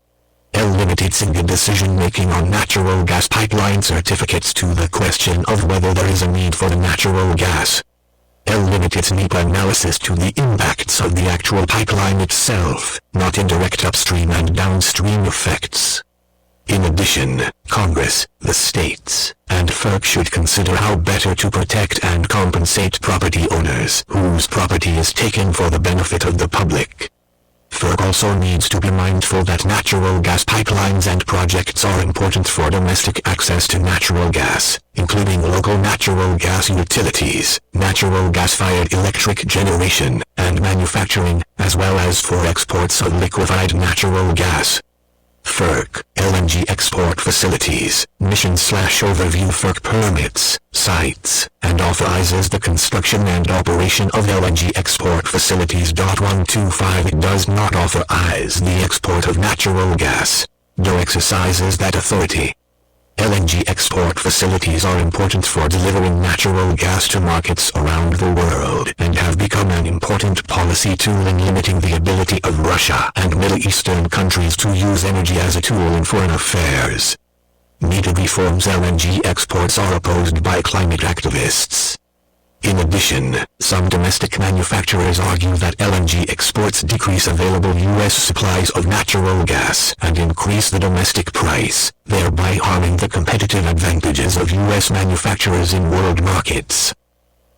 Limit its decision-making on natural gas pipeline certificates to the question of whether there is a need for the natural gas. limit its NEPA analysis to the impacts of the actual pipeline itself, not indirect upstream and downstream effects. In addition, Congress, the states, and FERC should consider how better to protect and compensate property owners whose property is taken for the benefit of the public. FERC also needs to be mindful that natural gas pipelines and projects are important for domestic access to natural gas, including local natural gas utilities, natural gas-fired electric generation, and manufacturing, as well as for exports of liquefied natural gas. FERC, LNG export facilities, mission/overview FERC permits, sites, and authorizes the construction and operation of LNG export facilities. 125 It does not authorize the export of natural gas, nor exercises that authority. LNG export facilities are important for delivering natural gas to markets around the world and have become an important policy tool in limiting the ability of Russia and Middle Eastern countries to use energy as a tool in foreign affairs. Needed reforms. LNG exports are opposed by climate activists. In addition, some domestic manufacturers argue that LNG exports decrease available U.S. supplies of natural gas and increase the domestic price, thereby harming the competitive advantages of U.S. manufacturers in world markets.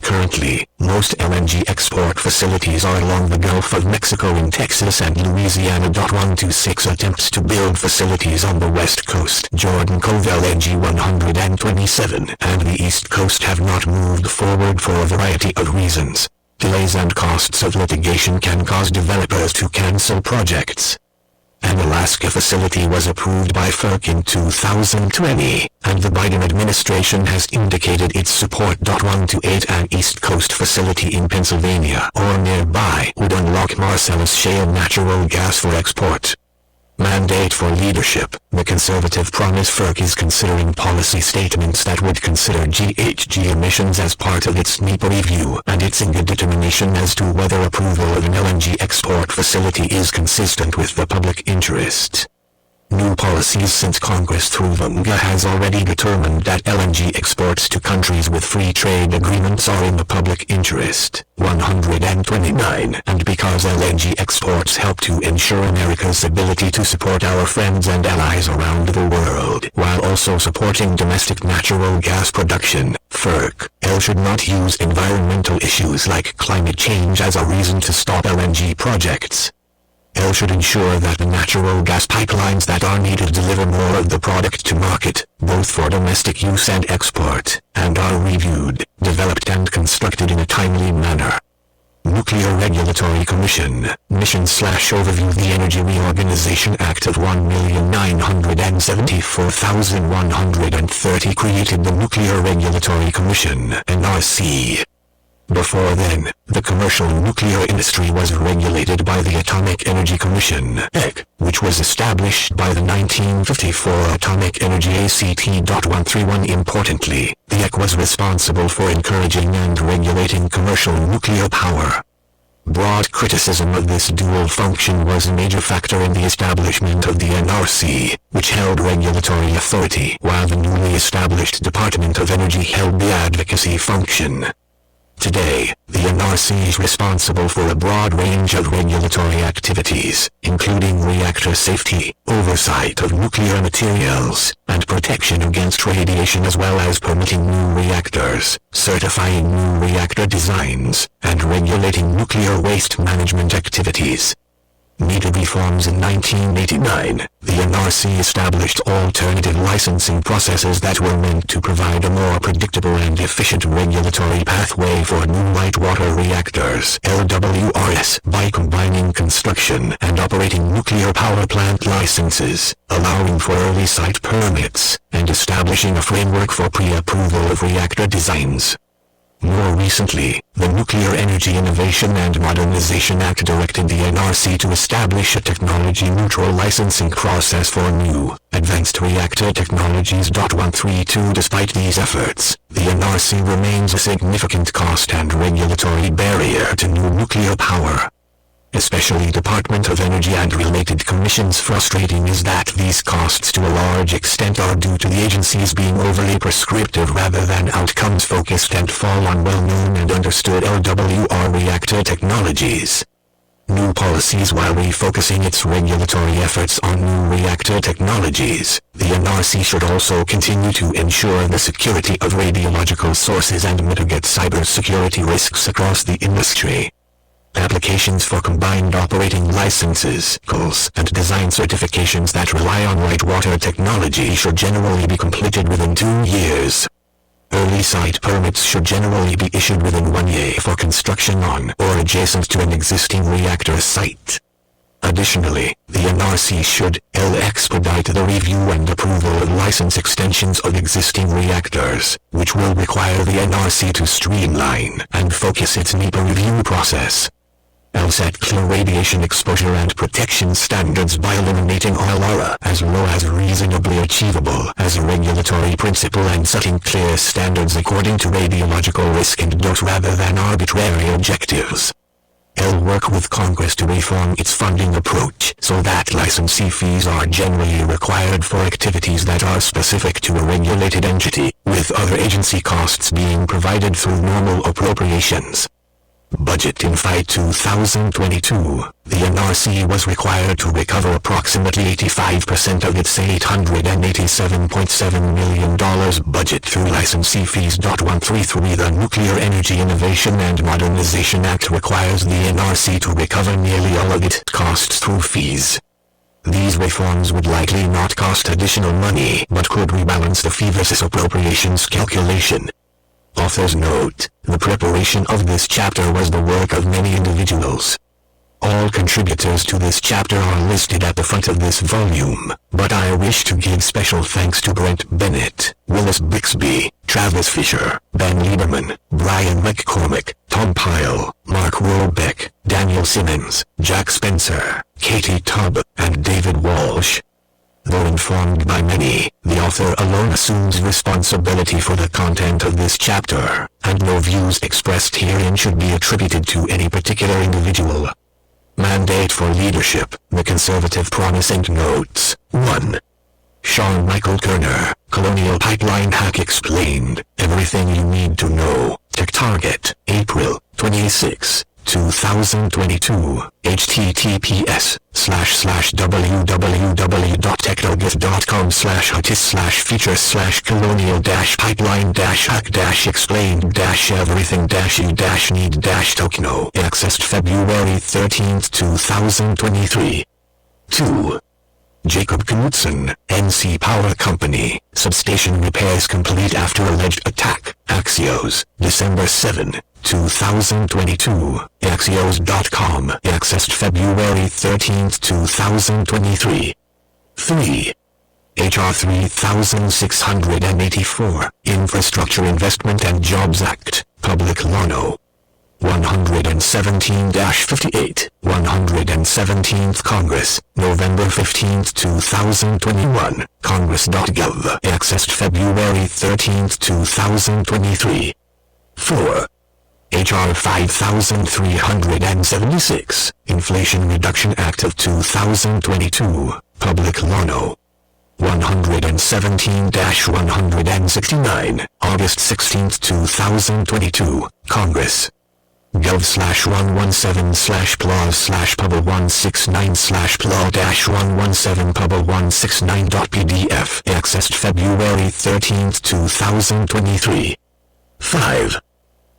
Currently, most LNG export facilities are along the Gulf of Mexico in Texas and Louisiana. 126 Attempts to build facilities on the West Coast, Jordan Cove LNG 127, and the East Coast have not moved forward for a variety of reasons. Delays and costs of litigation can cause developers to cancel projects. An Alaska facility was approved by FERC in 2020, and the Biden administration has indicated its support. 128 An East Coast facility in Pennsylvania or nearby would unlock Marcellus Shale natural gas for export. Mandate for leadership. The conservative promise. FERC is considering policy statements that would consider GHG emissions as part of its NEPA review and its determination as to whether approval of an LNG export facility is consistent with the public interest. New policies. Since Congress through VNGA has already determined that LNG exports to countries with free trade agreements are in the public interest. 129 And because LNG exports help to ensure America's ability to support our friends and allies around the world, while also supporting domestic natural gas production, FERC, should not use environmental issues like climate change as a reason to stop LNG projects. Should ensure that the natural gas pipelines that are needed deliver more of the product to market, both for domestic use and export, and are reviewed, developed and constructed in a timely manner. Nuclear Regulatory Commission, mission/overview. The Energy Reorganization Act of 1,974,130 created the Nuclear Regulatory Commission, NRC. Before then, the commercial nuclear industry was regulated by the Atomic Energy Commission, which was established by the 1954 Atomic Energy Act. 131 Importantly, the EC was responsible for encouraging and regulating commercial nuclear power. Broad criticism of this dual function was a major factor in the establishment of the NRC, which held regulatory authority, while the newly established Department of Energy held the advocacy function. Today, the NRC is responsible for a broad range of regulatory activities, including reactor safety, oversight of nuclear materials, and protection against radiation, as well as permitting new reactors, certifying new reactor designs, and regulating nuclear waste management activities. Needed reforms. In 1989, the NRC established alternative licensing processes that were meant to provide a more predictable and efficient regulatory pathway for new light water reactors (LWRs) by combining construction and operating nuclear power plant licenses, allowing for early site permits, and establishing a framework for pre-approval of reactor designs. More recently, the Nuclear Energy Innovation and Modernization Act directed the NRC to establish a technology-neutral licensing process for new, advanced reactor technologies. 132 Despite these efforts, the NRC remains a significant cost and regulatory barrier to new nuclear power. especially Department of Energy and related commissions. Frustrating is that these costs to a large extent are due to the agencies being overly prescriptive rather than outcomes focused and fall on well-known and understood LWR reactor technologies. New policies. While refocusing its regulatory efforts on new reactor technologies, the NRC should also continue to ensure the security of radiological sources and mitigate cybersecurity risks across the industry. Applications for combined operating licenses, goals, and design certifications that rely on whitewater technology should generally be completed within 2 years. Early site permits should generally be issued within 1 year for construction on or adjacent to an existing reactor site. Additionally, the NRC should expedite the review and approval of license extensions of existing reactors, which will require the NRC to streamline and focus its NEPA review process. Set clear radiation exposure and protection standards by eliminating LRA as low as reasonably achievable as a regulatory principle and setting clear standards according to radiological risk and dose rather than arbitrary objectives. Work with Congress to reform its funding approach so that licensee fees are generally required for activities that are specific to a regulated entity, with other agency costs being provided through normal appropriations. Budget in FY 2022, the NRC was required to recover approximately 85% of its $887.7 million budget through licensee fees. 133 The Nuclear Energy Innovation and Modernization Act requires the NRC to recover nearly all of its costs through fees. These reforms would likely not cost additional money but could rebalance the fee versus appropriations calculation. Author's note: the preparation of this chapter was the work of many individuals. All contributors to this chapter are listed at the front of this volume, but I wish to give special thanks to Brent Bennett, Willis Bixby, Travis Fisher, Ben Lieberman, Brian McCormick, Tom Pyle, Mark Robeck, Daniel Simmons, Jack Spencer, Katie Tubb, and David Walsh. Though informed by many, the author alone assumes responsibility for the content of this chapter, and no views expressed herein should be attributed to any particular individual. Mandate for Leadership, The Conservative Promise and Notes. 1. Sean Michael Kerner, Colonial Pipeline Hack Explained, Everything You Need to Know. TechTarget, April 26, 2022. https://www.technogift.com/hack-explained-everything-you-need-to-know. Accessed February 13, 2023. 2. Jacob Knudsen, NC Power Company, Substation Repairs Complete After Alleged Attack, Axios, December 7, 2022, Axios.com, accessed February 13, 2023. 3. H.R. 3684, Infrastructure Investment and Jobs Act, Public Law No. 117-58, 117th Congress, November 15, 2021, Congress.gov, accessed February 13, 2023. 4. H.R. 5376, Inflation Reduction Act of 2022, Public Law No. 117-169, August 16, 2022, Congress. gov/117/PLA/pub169/PLA-117pub169.pdf, accessed February 13, 2023. 5.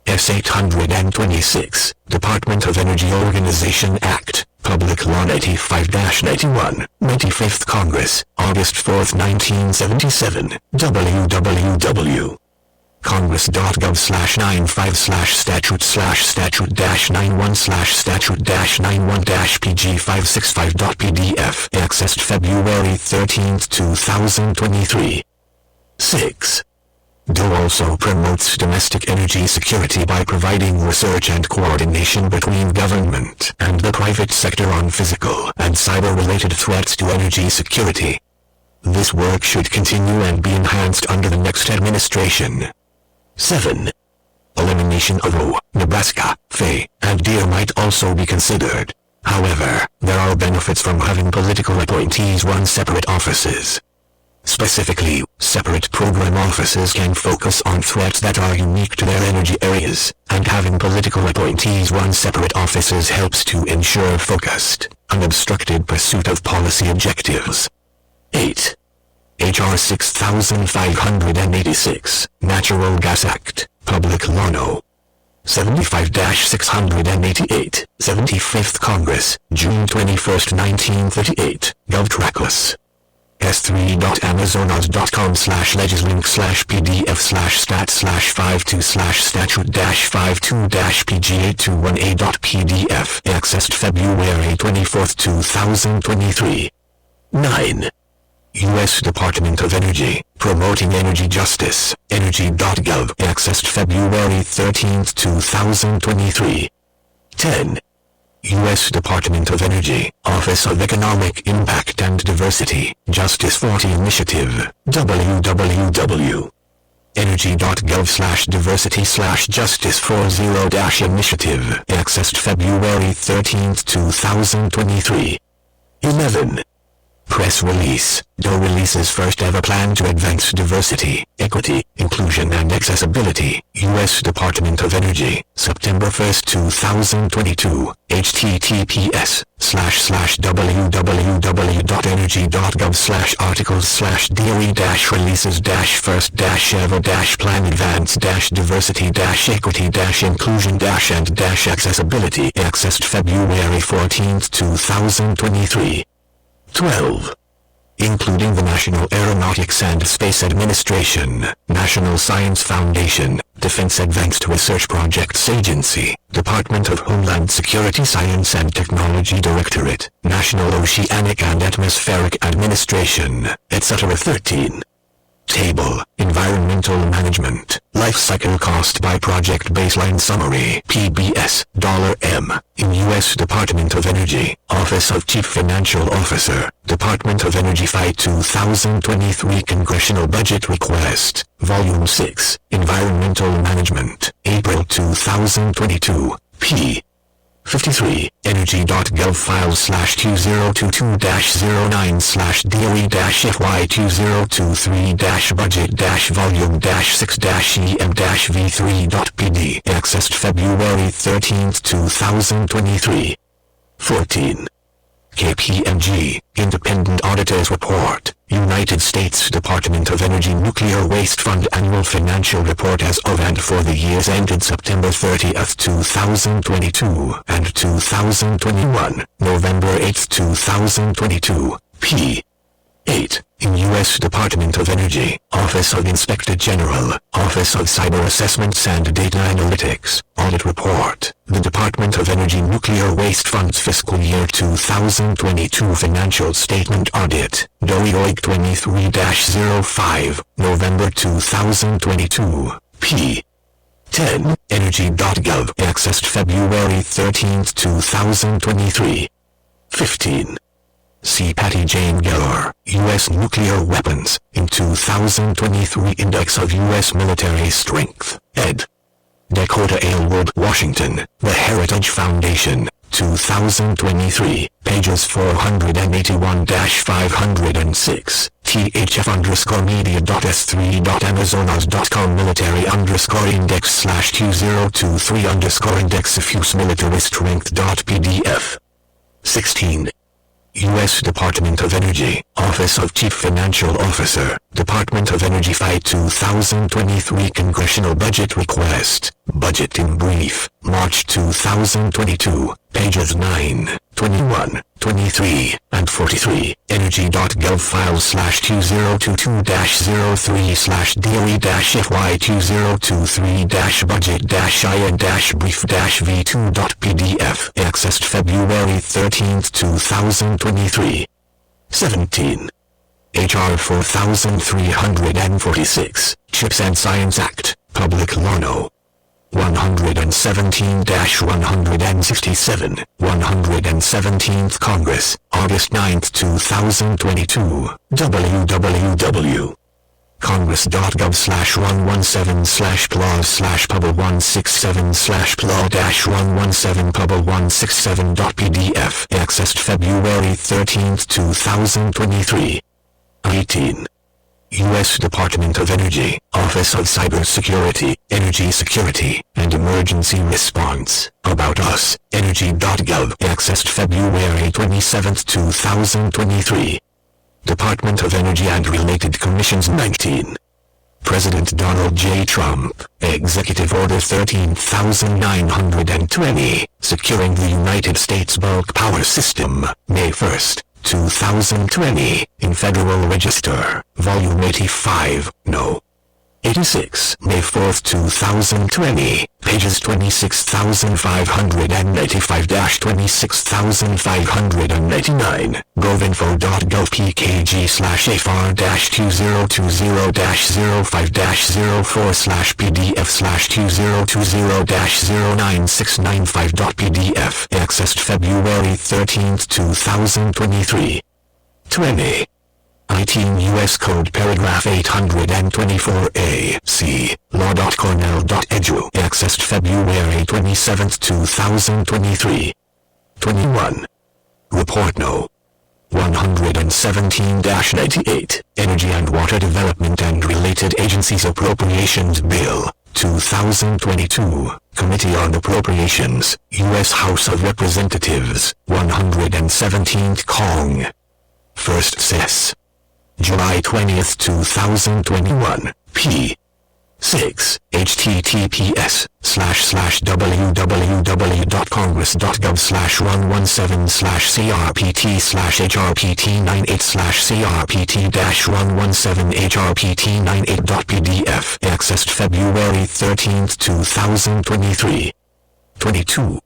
S-826, Department of Energy Organization Act, Public Law 95-91, 95th Congress, August 4, 1977, www. congress.gov/95/statute/91/statute-91-pg565.pdf, accessed February 13, 2023. 6. DOE also promotes domestic energy security by providing research and coordination between government and the private sector on physical and cyber-related threats to energy security. This work should continue and be enhanced under the next administration. 7. Elimination of Nebraska, Fay, and deer might also be considered. However, there are benefits from having political appointees run separate offices. Specifically, separate program offices can focus on threats that are unique to their energy areas, and having political appointees run separate offices helps to ensure focused, unobstructed pursuit of policy objectives. 8. H.R. 6586, Natural Gas Act, Public Law No. 75-688, 75th Congress, June 21, 1938, GovTrackless. s3.amazon.com/legislink/pdf/statute-52-pga21a.pdf accessed February 24, 2023. 9. U.S. Department of Energy, Promoting Energy Justice, energy.gov accessed February 13, 2023. 10. U.S. Department of Energy, Office of Economic Impact and Diversity, Justice 40 Initiative, www.energy.gov/diversity/justice40-initiative, accessed February 13, 2023. 11. Press release. DOE releases first ever plan to advance diversity, equity, inclusion and accessibility. U.S. Department of Energy, September 1, 2022. https://www.energy.gov/articles/DOE-releases-first-ever-plan advance-diversity-equity-inclusion-and-accessibility accessed February 14, 2023. 12. Including the National Aeronautics and Space Administration, National Science Foundation, Defense Advanced Research Projects Agency, Department of Homeland Security Science and Technology Directorate, National Oceanic and Atmospheric Administration, etc. 13. Table, Environmental Management, Life Cycle Cost by Project Baseline Summary, PBS, $M, in U.S. Department of Energy, Office of Chief Financial Officer, Department of Energy FY 2023 Congressional Budget Request, Volume 6, Environmental Management, April 2022, p. 53, energy.gov files/2022-09/DOE-FY2023-budget-volume-6-EM-V3.PD, accessed February 13, 2023. 14. KPMG, Independent Auditors Report, United States Department of Energy Nuclear Waste Fund Annual Financial Report as of and for the years ended September 30, 2022 and 2021, November 8, 2022, p. 8. In U.S. Department of Energy, Office of Inspector General, Office of Cyber Assessments and Data Analytics, Audit Report, the Department of Energy Nuclear Waste Fund's Fiscal Year 2022 Financial Statement Audit, DOE-OIG 23-05, November 2022, p. 10. Energy.gov, accessed February 13, 2023. 15. C. Patty Jane Geller, U.S. Nuclear Weapons, in 2023 Index of U.S. Military Strength, ed. Dakota Aylward, Washington, The Heritage Foundation, 2023, pages 481-506, thf_media.s3.amazonas.com military_index/2023_index diffuse military strength.pdf. 16. U.S. Department of Energy, Office of Chief Financial Officer, Department of Energy FY 2023 Congressional Budget Request, Budget in Brief, March 2022, pages 9, 21, 23, and 43, energy.gov files/2022-03/DOE-FY2023-budget-IN-brief-v2.pdf, accessed February 13, 2023. 17. H.R. 4346, Chips and Science Act, Public Law No. 117-167, 117th Congress, August 9, 2022, www. congress.gov/117/plow/pub167/plow-117pub167.pdf accessed February 13, 2023. 18. U.S. Department of Energy, Office of Cybersecurity, Energy Security, and Emergency Response. About Us, energy.gov accessed February 27, 2023. Department of Energy and Related Commissions. 19. President Donald J. Trump, Executive Order 13920, securing the United States bulk power system, May 1, 2020, in Federal Register, Volume 85, No. 86, May 4, 2020, pages 26,595-26,599, govinfo.gov pkg/afr-2020-05-04/pdf/2020-09695.pdf accessed February 13, 2023. 20. 19 U.S. Code Paragraph 824A, C, law.cornell.edu, accessed February 27, 2023. 21. Report No. 117-98, Energy and Water Development and Related Agencies Appropriations Bill, 2022, Committee on Appropriations, U.S. House of Representatives, 117th Cong. First Sess. July 20, 2021, p. 6, https://www.congress.gov/117/crpt/hrpt98/crpt98.pdf accessed February 13, 2023. 22.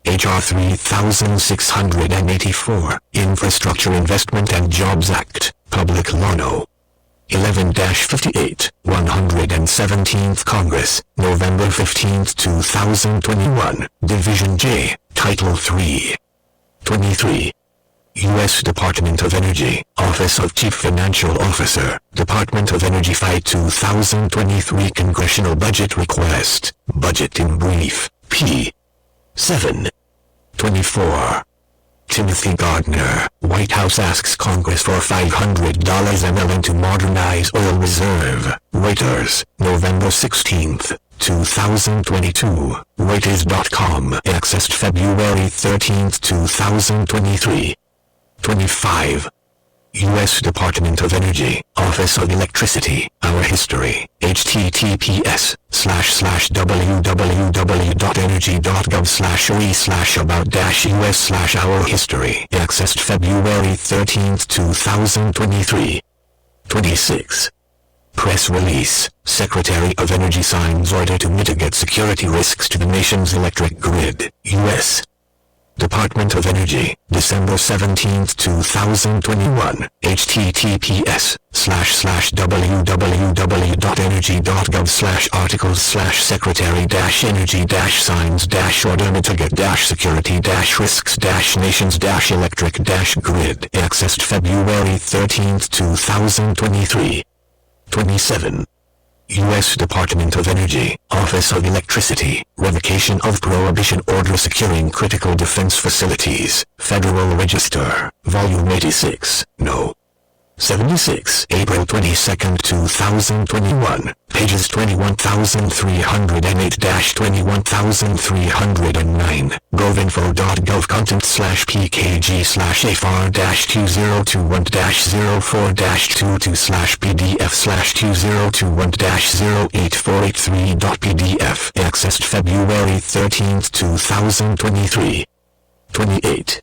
H.R. 3684, Infrastructure Investment and Jobs Act, Public Law No. 11-58, 117th Congress, November 15, 2021, Division J, Title 3. 23. U.S. Department of Energy, Office of Chief Financial Officer, Department of Energy FY 2023 Congressional Budget Request, Budget in Brief, p. 7. 24. Timothy Gardner, White House asks Congress for $500 MLN to modernize oil reserve. Reuters, November 16, 2022. Reuters.com accessed February 13, 2023. 25. U.S. Department of Energy, Office of Electricity, Our History, https://www.energy.gov/we/about-us/our history accessed February 13, 2023. 26. Press Release, Secretary of Energy signs order to mitigate security risks to the nation's electric grid, U.S. Department of Energy, December 17, 2021, https://www.energy.gov/articles/secretary-energy-signs-order mitigate-security-risks-nations-electric-grid accessed February 13, 2023. 27. U.S. Department of Energy, Office of Electricity, Revocation of Prohibition Order Securing Critical Defense Facilities, Federal Register, Volume 86, No. 76, April 22, 2021, pages 21,308-21,309, govinfo.gov content/pkg/afr-2021-04-22/pdf/2021-08483.pdf accessed February 13, 2023. 28.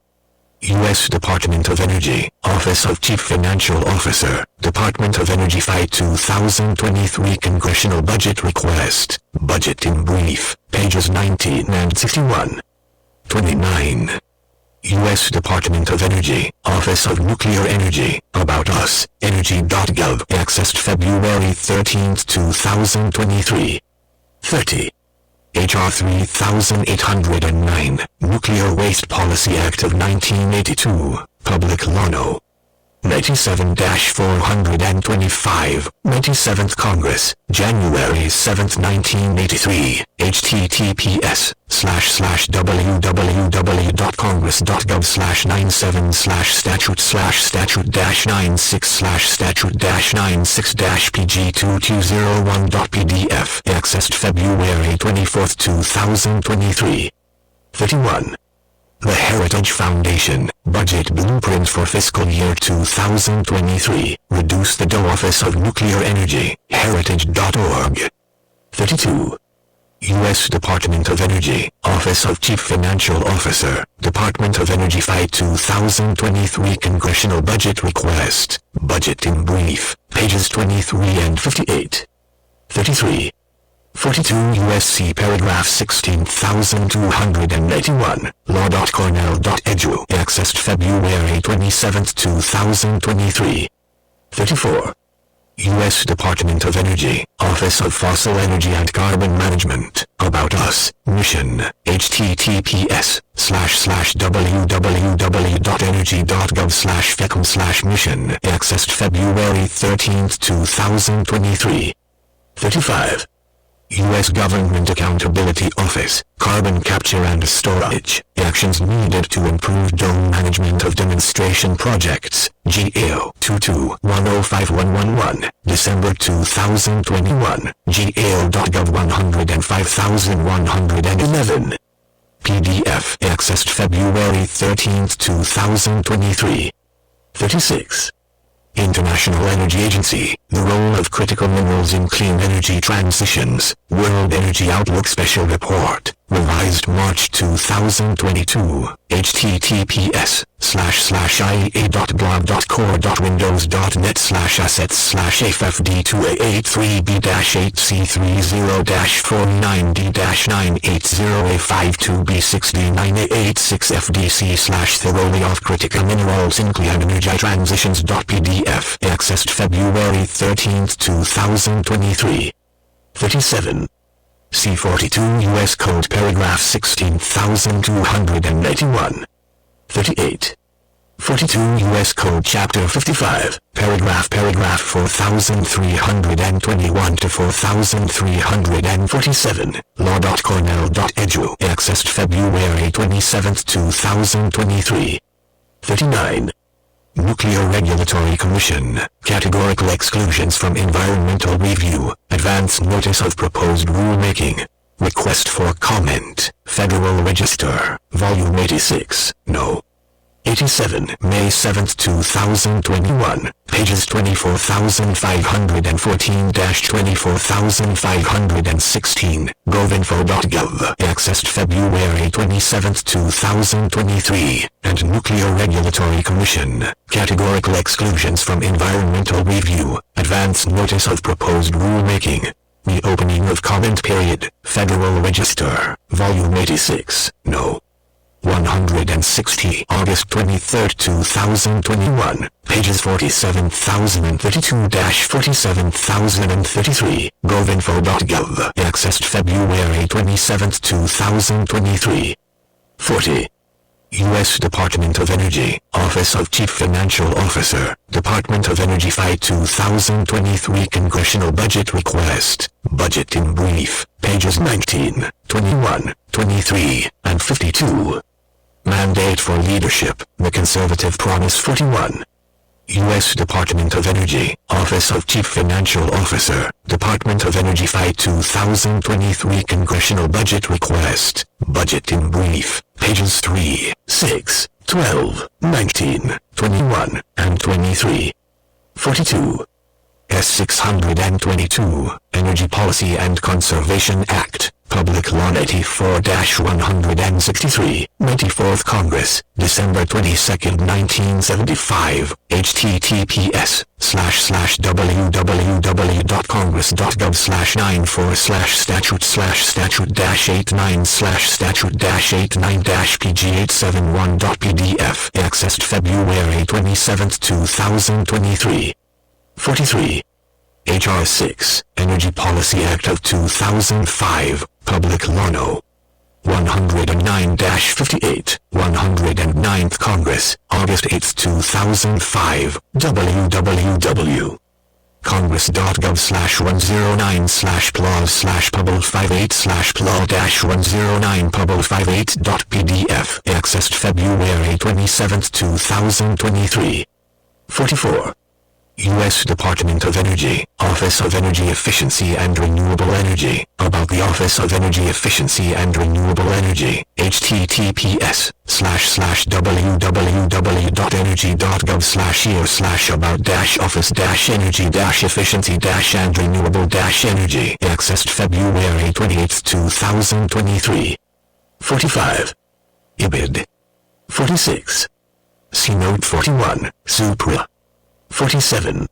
U.S. Department of Energy, Office of Chief Financial Officer, Department of Energy FY 2023 Congressional Budget Request, Budget in Brief, pages 19 and 61. 29. U.S. Department of Energy, Office of Nuclear Energy, About Us, energy.gov accessed February 13, 2023. 30. H.R. 3809, Nuclear Waste Policy Act of 1982, Public Law No. 97-425, 97th Congress, January 7, 1983, https://www.congress.gov/97/statute/statute-96-statute-96-PG2201.pdf, accessed February 24, 2023. 31. The Heritage Foundation, Budget Blueprint for Fiscal Year 2023, Reduce the DOE Office of Nuclear Energy, heritage.org. 32. U.S. Department of Energy, Office of Chief Financial Officer, Department of Energy FY 2023 Congressional Budget Request, Budget in Brief, pages 23 and 58. 33. 42 U.S.C. paragraph 16,291, law.cornell.edu, accessed February 27, 2023. 34. U.S. Department of Energy, Office of Fossil Energy and Carbon Management, About Us, Mission, https://www.energy.gov/fecum/mission, accessed February 13, 2023. 35. U.S. Government Accountability Office, Carbon Capture and Storage, Actions Needed to Improve Dome Management of Demonstration Projects, GAO 22-105111, December 2021, GAO.gov 105111. PDF, accessed February 13, 2023. 36. International Energy Agency, The Role of Critical Minerals in Clean Energy Transitions, World Energy Outlook Special Report, revised March 2022, https://ffd2a3b-8c30-490-980A52b69A86FDC/thoroughly of critical minerals in clean energy transitions.pdf, accessed February 13, 2023. 37. C42 U.S. Code paragraph 16,291. 38. 42 U.S. Code chapter 55, paragraph 4,321 to 4,347, law.cornell.edu, accessed February 27, 2023. 39. Nuclear Regulatory Commission, Categorical Exclusions from Environmental Review, Advance Notice of Proposed Rulemaking, Request for Comment, Federal Register, Volume 86, No. 87, May 7, 2021, pages 24,514-24,516, govinfo.gov, accessed February 27, 2023, and Nuclear Regulatory Commission, Categorical Exclusions from Environmental Review, Advance Notice of Proposed Rulemaking, Reopening of Comment Period, Federal Register, Volume 86, No. 160, August 23, 2021, pages 47,032-47,033, govinfo.gov, accessed February 27, 2023. 40. U.S. Department of Energy, Office of Chief Financial Officer, Department of Energy FY 2023 Congressional Budget Request, Budget in Brief, pages 19, 21, 23, and 52. Mandate for Leadership, The Conservative Promise 41. U.S. Department of Energy, Office of Chief Financial Officer, Department of Energy FY 2023 Congressional Budget Request, Budget in Brief, pages 3, 6, 12, 19, 21, and 23. 42. S-622, Energy Policy and Conservation Act, Public Law 84-163, 94th Congress, December 22, 1975, https://www.congress.gov/94/statute/statute-89-pg871.pdf, accessed February 27, 2023. 43. H.R. 6, Energy Policy Act of 2005, Public Law No. 109-58, 109th Congress, August 8, 2005, www. congress.gov/109/pl58/pl-109publ58.pdf accessed February 27, 2023. 44. U.S. Department of Energy, Office of Energy Efficiency and Renewable Energy. About the Office of Energy Efficiency and Renewable Energy, https://www.energy.gov/year/about-office-energy-efficiency-and-renewable-energy accessed February 28, 2023. 45. IBID. 46. See Note 41, Supra. 47.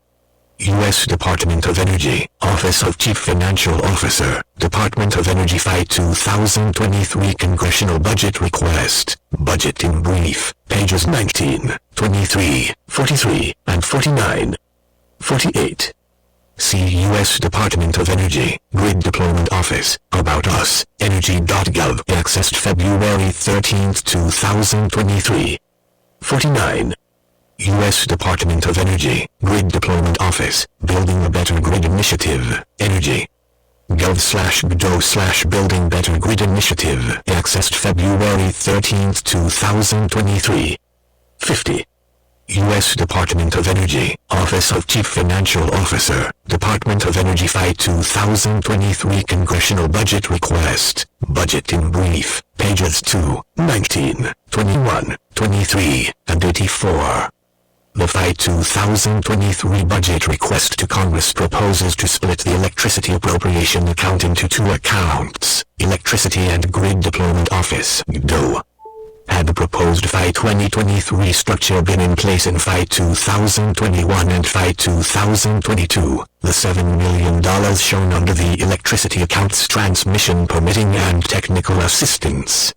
U.S. Department of Energy, Office of Chief Financial Officer, Department of Energy FY 2023 Congressional Budget Request, Budget in Brief, pages 19, 23, 43, and 49. 48. See U.S. Department of Energy, Grid Deployment Office, About Us, Energy.gov, accessed February 13, 2023. 49. U.S. Department of Energy, Grid Deployment Office, Building a Better Grid Initiative, Energy. gov/gdo/Building Better Grid Initiative, accessed February 13, 2023. 50. U.S. Department of Energy, Office of Chief Financial Officer, Department of Energy FY 2023 Congressional Budget Request, Budget in Brief, pages 2, 19, 21, 23, and 84. The FY 2023 budget request to Congress proposes to split the electricity appropriation account into two accounts, Electricity and Grid Deployment Office, GDO. Had the proposed FY 2023 structure been in place in FY 2021 and FY 2022, the $7 million shown under the Electricity Accounts Transmission Permitting and Technical Assistance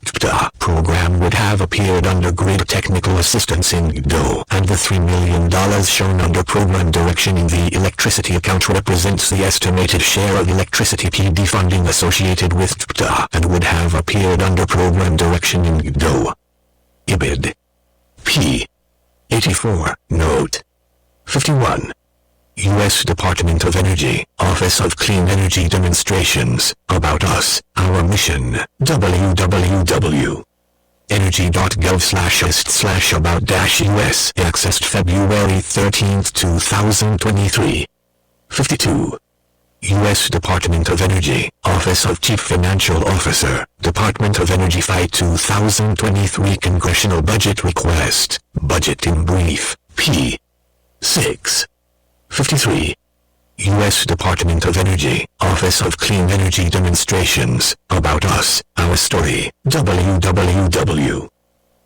program would have appeared under Grid Technical Assistance in GDO, and the $3 million shown under Program Direction in the Electricity Account represents the estimated share of electricity PD funding associated with TPTA and would have appeared under Program Direction in GDO. IBID. P. 84. Note. 51. U.S. Department of Energy, Office of Clean Energy Demonstrations, About Us, Our Mission, www. energy.gov/ist/about-us accessed February 13, 2023. 52. U.S. Department of Energy, Office of Chief Financial Officer, Department of Energy FY 2023 Congressional Budget Request, Budget in Brief, p. 6. 53. U.S. Department of Energy, Office of Clean Energy Demonstrations, About Us, Our Story, www.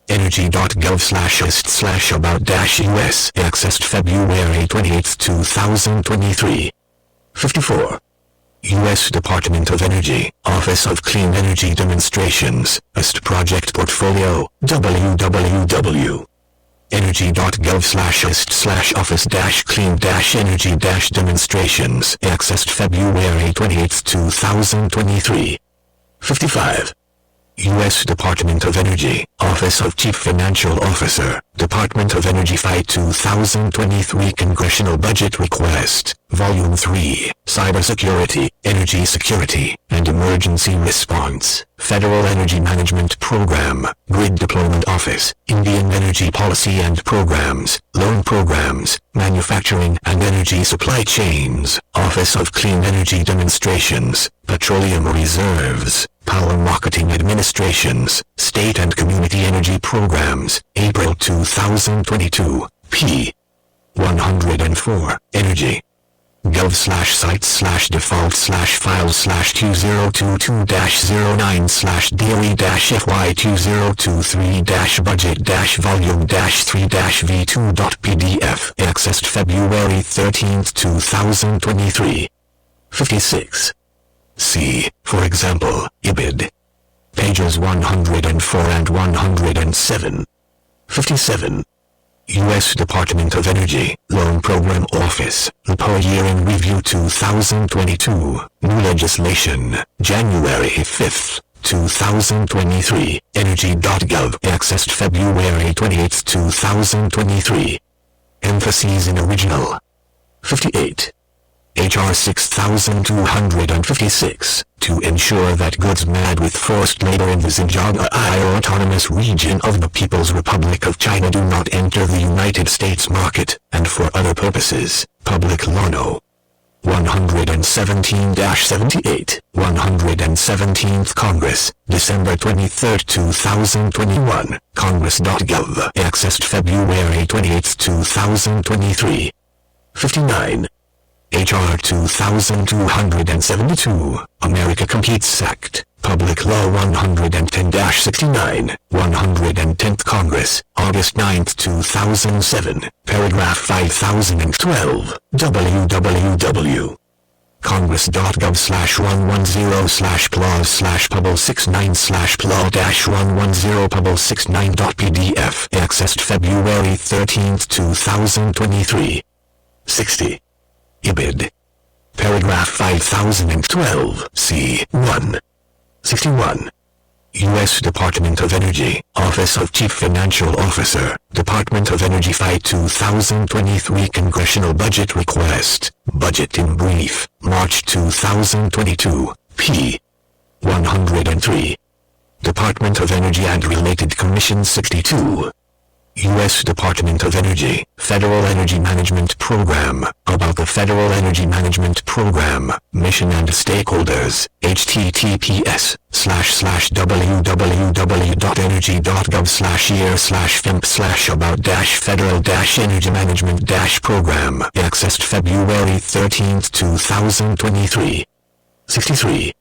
energy.gov/ist/about-us accessed February 28, 2023. 54. U.S. Department of Energy, Office of Clean Energy Demonstrations, IST Project Portfolio, www. energy.gov/ist/office-clean-energy-demonstrations accessed February 28, 2023. 55. U.S. Department of Energy, Office of Chief Financial Officer, Department of Energy FY 2023 Congressional Budget Request, Volume 3, Cybersecurity, Energy Security, and Emergency Response, Federal Energy Management Program, Grid Deployment Office, Indian Energy Policy and Programs, Loan Programs, Manufacturing and Energy Supply Chains, Office of Clean Energy Demonstrations, Petroleum Reserves, Power Marketing Administrations, State and Community Energy Programs, April 2022, p. 104, Energy. gov/site/default/2022-09/DOE-FY2023-budget-volume-3-v2.pdf accessed February 13, 2023. 56. See, for example, IBID. Pages 104 and 107. 57. U.S. Department of Energy, Loan Program Office, LPO Year in Review 2022, New Legislation, January 5, 2023. Energy.gov. Accessed February 28, 2023. Emphases in original. 58. H.R. 6256, to ensure that goods made with forced labor in the Xinjiang Autonomous Region of the People's Republic of China do not enter the United States market, and for other purposes. Public Law No. 117-78, 117th Congress, December 23, 2021, Congress.gov. Accessed February 28, 2023. 59. H.R. 2272, America Competes Act, Public Law 110-69, 110th Congress, August 9, 2007, Paragraph 5012, www. Congress.gov/110/PLAW/publ69/PLAW-110publ69.pdf. Accessed February 13, 2023. 60. IBID. Paragraph 5012, C1. 61. U.S. Department of Energy, Office of Chief Financial Officer, Department of Energy FY 2023 Congressional Budget Request, Budget in Brief, March 2022, p. 103. Department of Energy and Related Commission 62. U.S. Department of Energy, Federal Energy Management Program, about the Federal Energy Management Program, Mission and Stakeholders, https://www.energy.gov/year/femp/about-federal-energy management-program, accessed February 13, 2023. 63.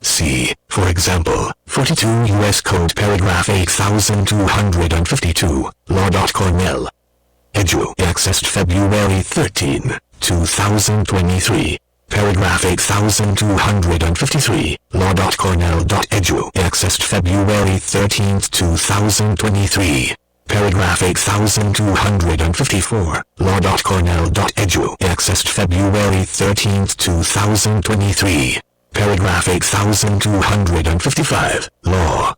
C. For example, 42 U.S. Code Paragraph 8252, Law.Cornell. Edu. Accessed February 13, 2023. Paragraph 8253, Law.Cornell.edu. Accessed February 13, 2023. Paragraph 8254, Law.Cornell.edu. Accessed February 13, 2023. Paragraph 8255, Law.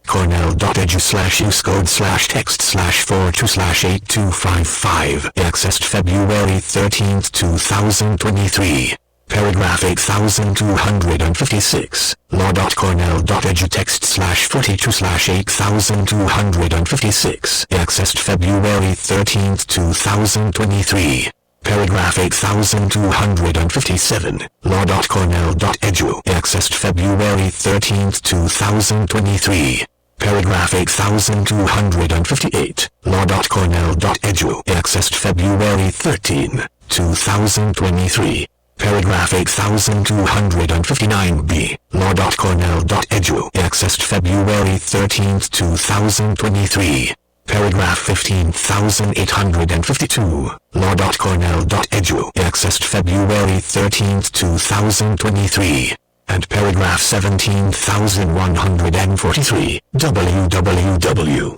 Cornell.edu/usecode/text/42/8255. Accessed February 13, 2023. Paragraph 8256, Law.Cornell.edu text/42/8256. Accessed February 13, 2023. Paragraph 8257, Law.Cornell.edu. Accessed February 13, 2023. Paragraph 8258, Law.Cornell.edu. Accessed February 13, 2023. Paragraph 8259b, Law.Cornell.edu. Accessed February 13, 2023. Paragraph 15852, Law.Cornell.edu. Accessed February 13, 2023. And paragraph 17143, www.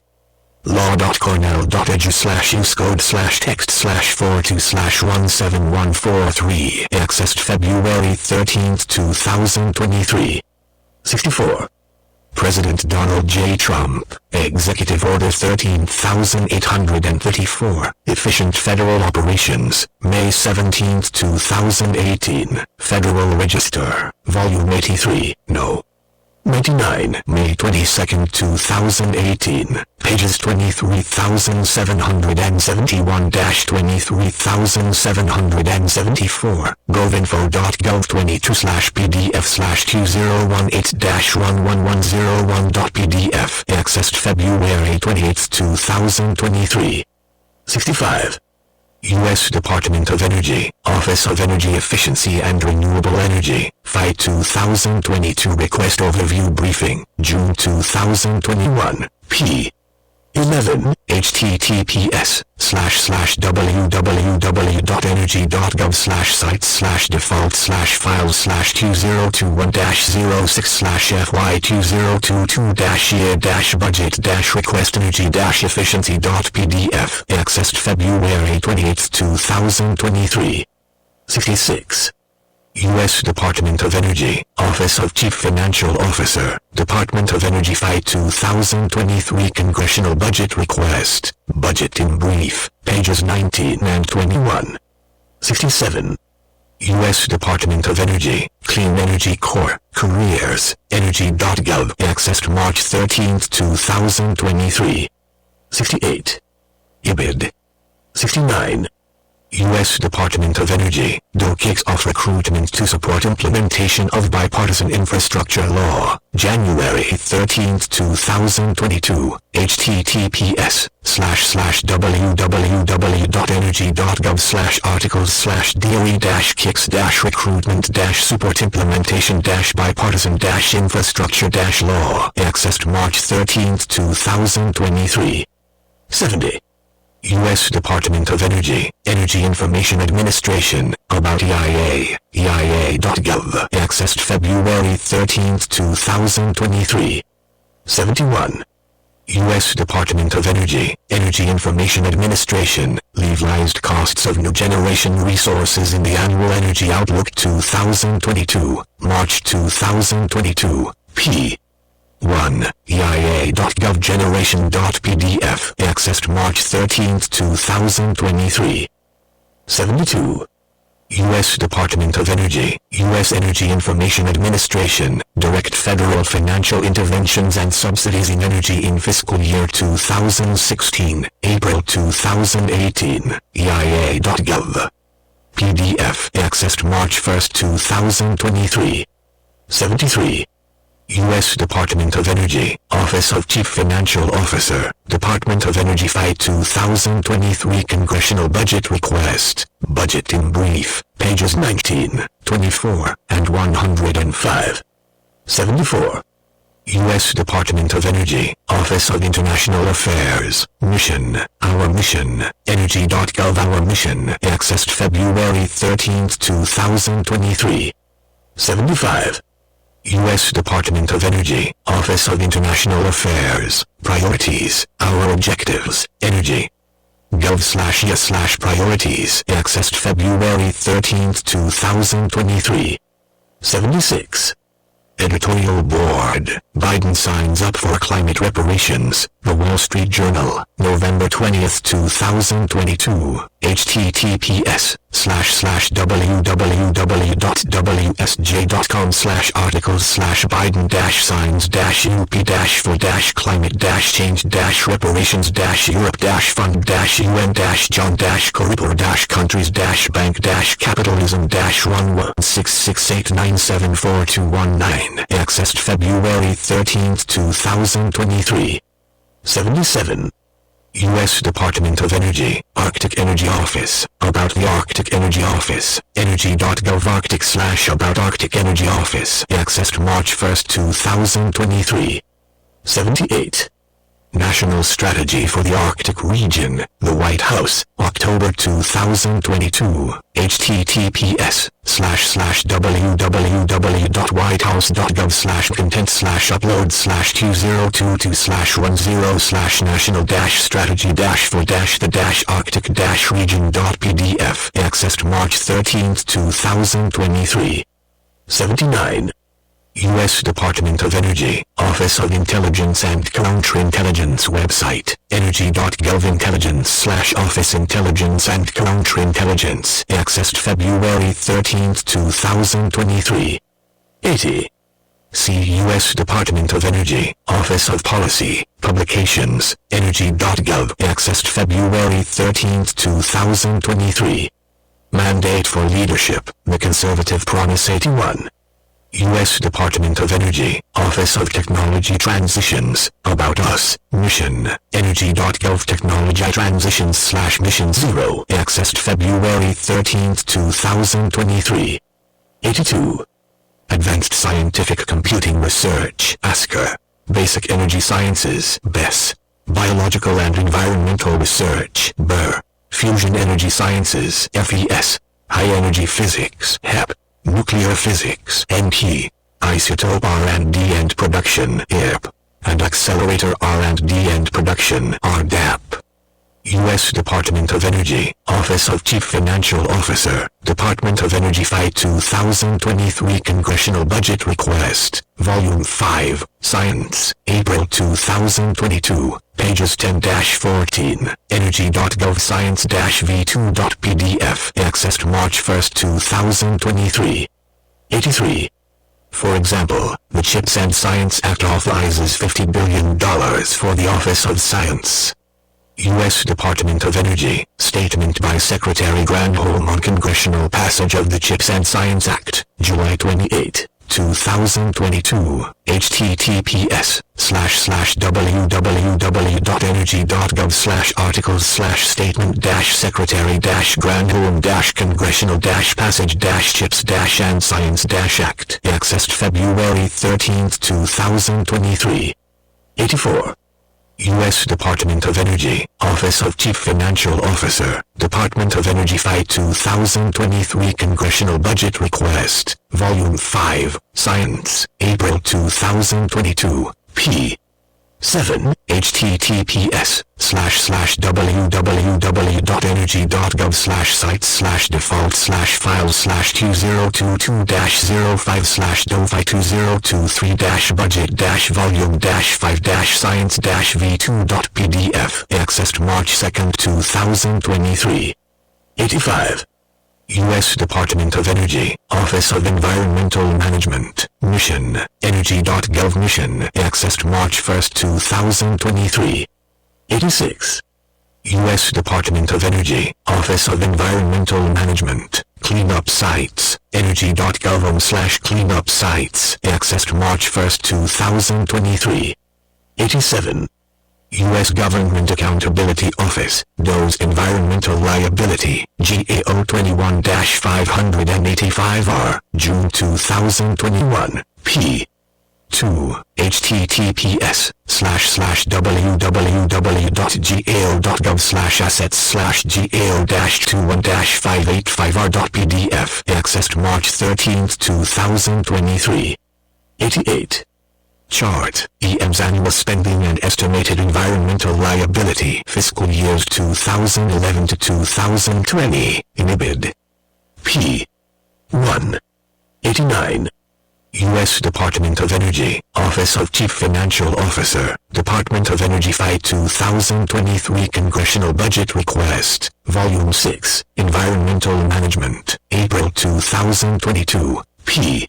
Law.Cornell.edu/usecode/text/42/17143. Accessed February 13, 2023. 64. President Donald J. Trump, Executive Order 13834, Efficient Federal Operations, May 17, 2018, Federal Register, Volume 83, No. 99, May 22, 2018, pages 23,771-23,774, govinfo.gov 22/PDF/2018-11101.pdf, accessed February 28, 2023. 65. U.S. Department of Energy, Office of Energy Efficiency and Renewable Energy, FY 2022 Request Overview Briefing, June 2021, p. 11, https://www.energy.gov/sites/default/files/2022-06/FY2022-year-budget-request-energy-efficiency.pdf, accessed February 28, 2023. 66. U.S. Department of Energy, Office of Chief Financial Officer, Department of Energy FY 2023 Congressional Budget Request, Budget in Brief, pages 19 and 21. 67. U.S. Department of Energy, Clean Energy Corps, Careers, Energy.gov, accessed March 13, 2023. 68. IBID. 69. U.S. Department of Energy, DOE kicks off recruitment to support implementation of bipartisan infrastructure law, January 13, 2022, https:/www.energy.gov/articles/DOE-kicks-recruitment-support implementation-bipartisan-infrastructure-law, accessed March 13, 2023. 70. U.S. Department of Energy, Energy Information Administration, about EIA, EIA.gov, accessed February 13, 2023. 71. U.S. Department of Energy, Energy Information Administration, levelized costs of new generation resources in the Annual Energy Outlook 2022, March 2022, p. 1. EIA.gov generation.pdf, accessed March 13, 2023. 72. U.S. Department of Energy, U.S. Energy Information Administration, direct federal financial interventions and subsidies in energy in fiscal year 2016, April 2018, EIA.gov. PDF, accessed March 1, 2023. 73. U.S. Department of Energy, Office of Chief Financial Officer, Department of Energy FY 2023 Congressional Budget Request, Budget in Brief, pages 19, 24, and 105. 74. U.S. Department of Energy, Office of International Affairs, Mission, Our Mission, Energy.gov Our Mission, accessed February 13, 2023. 75. U.S. Department of Energy, Office of International Affairs, Priorities, Our Objectives, Energy. Gov/yes/priorities, accessed February 13, 2023. 76. Editorial Board, Biden signs up for climate reparations, The Wall Street Journal, November 20, 2022, https://www.wsj.com/articles/Biden-signs-europe-fund-un-166897421 accessed February 13, 2023. 77. U.S. Department of Energy, Arctic Energy Office, About the Arctic Energy Office, Energy.gov Arctic/About Arctic Energy Office, accessed March 1, 2023. 78. National Strategy for the Arctic Region, The White House, October 2022, https://www.whitehouse.gov/content/upload/2022/10/the-arctic-region.pdf, accessed March 13, 2023. 79. U.S. Department of Energy, Office of Intelligence and Counterintelligence website, energy.gov intelligence/office intelligence and counterintelligence, accessed February 13, 2023. 80. See U.S. Department of Energy, Office of Policy, Publications, energy.gov, accessed February 13, 2023. Mandate for Leadership, The Conservative Promise 81. U.S. Department of Energy, Office of Technology Transitions, About Us, Mission, Energy.gov Technology Transitions/Mission 0, accessed February 13, 2023. 82. Advanced Scientific Computing Research, ASCR, Basic Energy Sciences, BESS, Biological and Environmental Research, BER, Fusion Energy Sciences, FES, High Energy Physics, HEP, Nuclear Physics, NT, Isotope R&D and Production, IRP, and Accelerator R&D and Production, RDAP. U.S. Department of Energy, Office of Chief Financial Officer, Department of Energy FY 2023 Congressional Budget Request, Volume 5, Science, April 2022, pages 10-14, energy.gov science-v2.pdf, accessed March 1, 2023. 83. For example, the CHIPS and Science Act authorizes $50 billion for the Office of Science. U.S. Department of Energy, statement by Secretary Granholm on congressional passage of the CHIPS and Science Act, July 28, 2022, https://www.energy.gov/articles/statement-secretary-granholm-congress-chips-and-science-act, accessed February 13, 2023. 84. U.S. Department of Energy, Office of Chief Financial Officer, Department of Energy FY 2023 Congressional Budget Request, Volume 5, Science, April 2022, p. 7. https://www.energy.gov/sites/default/files/2022-05-05-science-v2.pdf, accessed March 2, 2023. 85. U.S. Department of Energy, Office of Environmental Management, Mission, energy.gov mission, accessed March 1, 2023. 86. U.S. Department of Energy, Office of Environmental Management, Cleanup Sites, energy.gov/cleanup sites, accessed March 1, 2023. 87. U.S. Government Accountability Office, DOE's Environmental Liability, GAO 21-585R, June 2021, p. 2. https://www.gao.gov/assets/gao-21-585r.pdf, accessed March 13, 2023. 88. Chart, EM's Annual Spending and Estimated Environmental Liability, Fiscal Years 2011 to 2020, INIBID. p. 1. 89. U.S. Department of Energy, Office of Chief Financial Officer, Department of Energy FY 2023 Congressional Budget Request, Volume 6, Environmental Management, April 2022, p.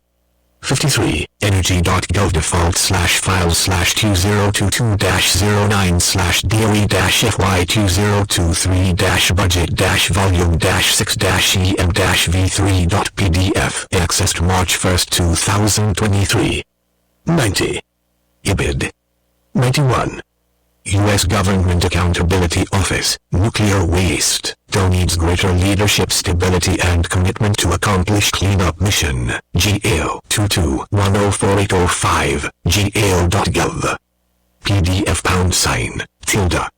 53. Energy.gov default/files/2022-09/DOE-FY2023-budget-volume-6-EM-v3.pdf, accessed March 1, 2023. 90. IBID. 91. U.S. Government Accountability Office, Nuclear Waste, DOE needs greater leadership stability and commitment to accomplish cleanup mission, GAO 22-104805, GAO.gov. PDF #,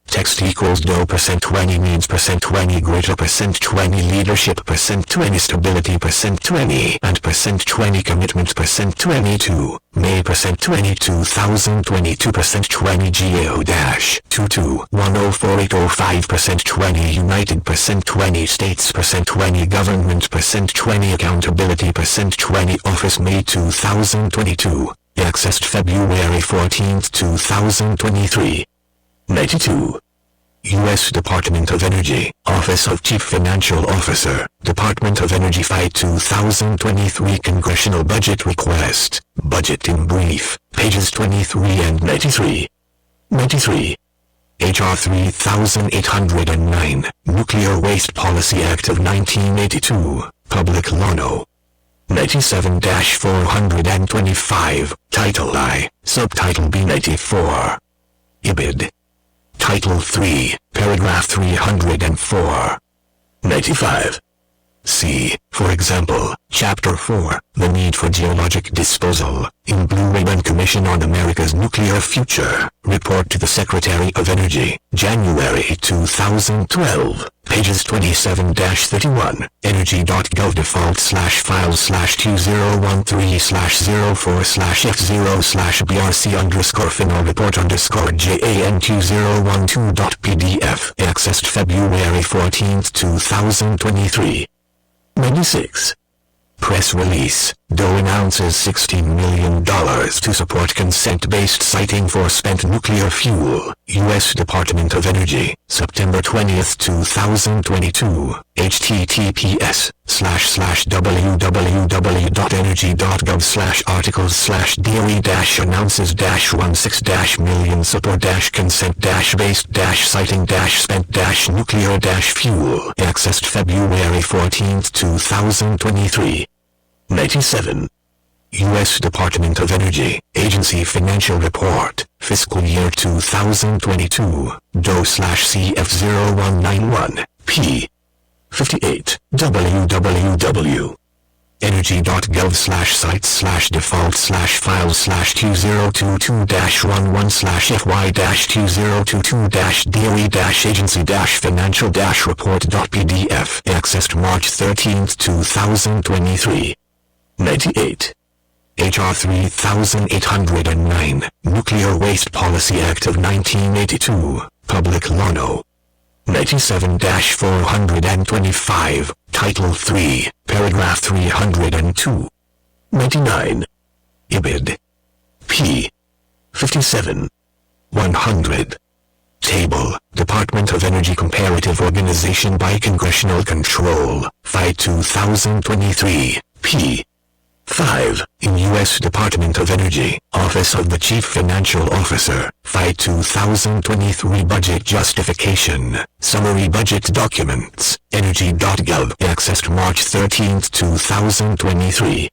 text equals DOE %20 means %20 greater %20 leadership %20 stability %20 and %20 commitment %22, May %20 2022 %20 GAO-22-104805 %20 United %20 States %20 Government %20 Accountability %20 Office May 2022, accessed February 14, 2023. 92. U.S. Department of Energy, Office of Chief Financial Officer, Department of Energy FY 2023 Congressional Budget Request, Budget in Brief, pages 23 and 93. 93. H.R. 3809, Nuclear Waste Policy Act of 1982, Public Law No. 97-425, Title I, Subtitle B 94. IBID. Title 3, Paragraph 304. 95. See, for example, Chapter 4, The Need for Geologic Disposal, in Blue Ribbon Commission on America's Nuclear Future, Report to the Secretary of Energy, January 2012, pages 27-31, energy.gov default/file/2013/04/F0/BRC _final report_JAN2012.pdf, accessed February 14, 2023. 96. Press release. Doe announces $16 million to support consent-based siting for spent nuclear fuel. U.S. Department of Energy, September 20, 2022. https://www.energy.gov/articles/DOE-announces-16-million support-consent-based-siting-spent-nuclear-fuel. Accessed February 14, 2023. 97. U.S. Department of Energy, Agency Financial Report, Fiscal Year 2022, DOE/CF0191, p. 58, www. energy.gov/site/default/2022-11/FY-2022-DOE-agency-financial-report.pdf, accessed March 13, 2023. 98. H.R. 3809, Nuclear Waste Policy Act of 1982, Public Law No. 97-425, Title 3, Paragraph 302. 99. IBID. P. 57. 100. Table, Department of Energy Comparative Organization by Congressional Control, FY 2023, p. 5. In U.S. Department of Energy, Office of the Chief Financial Officer, FY 2023 Budget Justification, Summary Budget Documents, energy.gov, accessed March 13, 2023.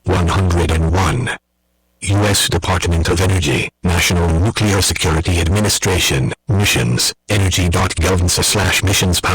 101. U.S. Department of Energy, National Nuclear Security Administration, Missions, energy.gov/missions #,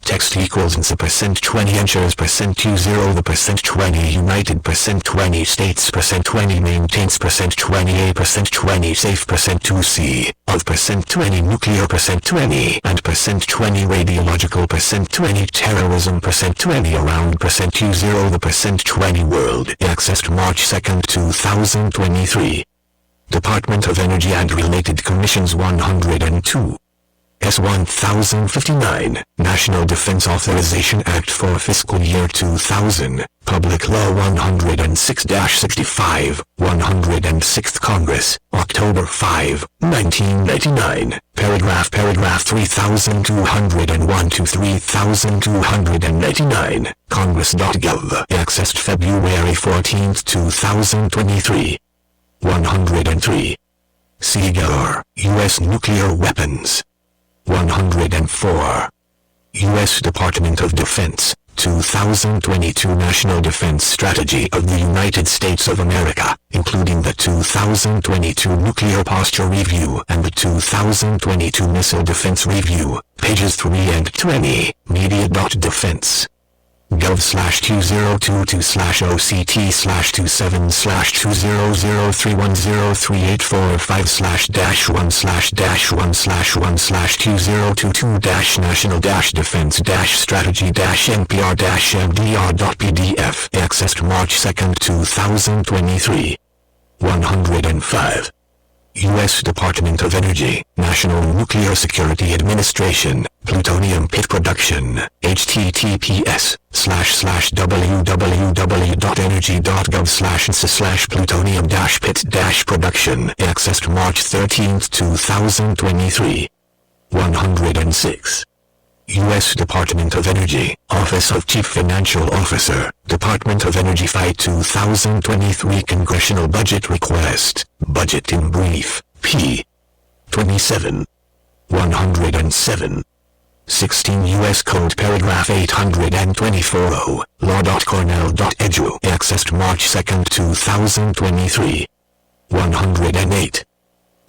text equals %20 ensures %20 the %20 United %20 States %20 maintains %20 A %20 safe %2C, of %20 nuclear %20 and %20 radiological %20 terrorism %20 around %20 the %20 world, accessed March 2, 2023. Department of Energy and Related Commissions 102. S-1059, National Defense Authorization Act for Fiscal Year 2000, Public Law 106-65, 106th Congress, October 5, 1999, Paragraph 3201 to 3299, Congress.gov, accessed February 14, 2023. 103. Seagar, U.S. Nuclear Weapons. 104. U.S. Department of Defense, 2022 National Defense Strategy of the United States of America, including the 2022 Nuclear Posture Review and the 2022 Missile Defense Review, pages 3 and 20, media.defense. gov/2022/OCT/200314/1/2022-national-defense-strategy-NPR-MDR.pdf, accessed March 2, 2023. 105. U.S. Department of Energy, National Nuclear Security Administration, Plutonium Pit Production, https://www.energy.gov/plutonium-pit-production, accessed March 13, 2023. 106. U.S. Department of Energy, Office of Chief Financial Officer, Department of Energy FY 2023 Congressional Budget Request, Budget in Brief, p. 27. 107. 16 U.S. Code Paragraph 824, law.cornell.edu, accessed March 2, 2023. 108.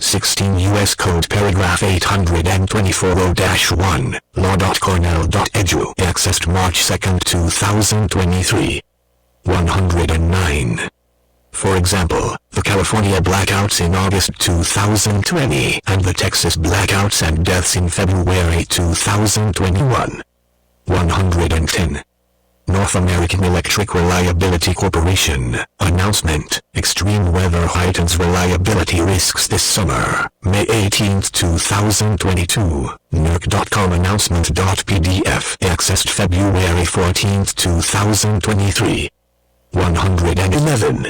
16 U.S. Code Paragraph 824.0-1, law.cornell.edu, accessed March 2, 2023. 109. For example, the California blackouts in August 2020 and the Texas blackouts and deaths in February 2021. 110. North American Electric Reliability Corporation. Announcement. Extreme weather heightens reliability risks this summer. May 18, 2022. NERC.com announcement.pdf. Accessed February 14, 2023. 111.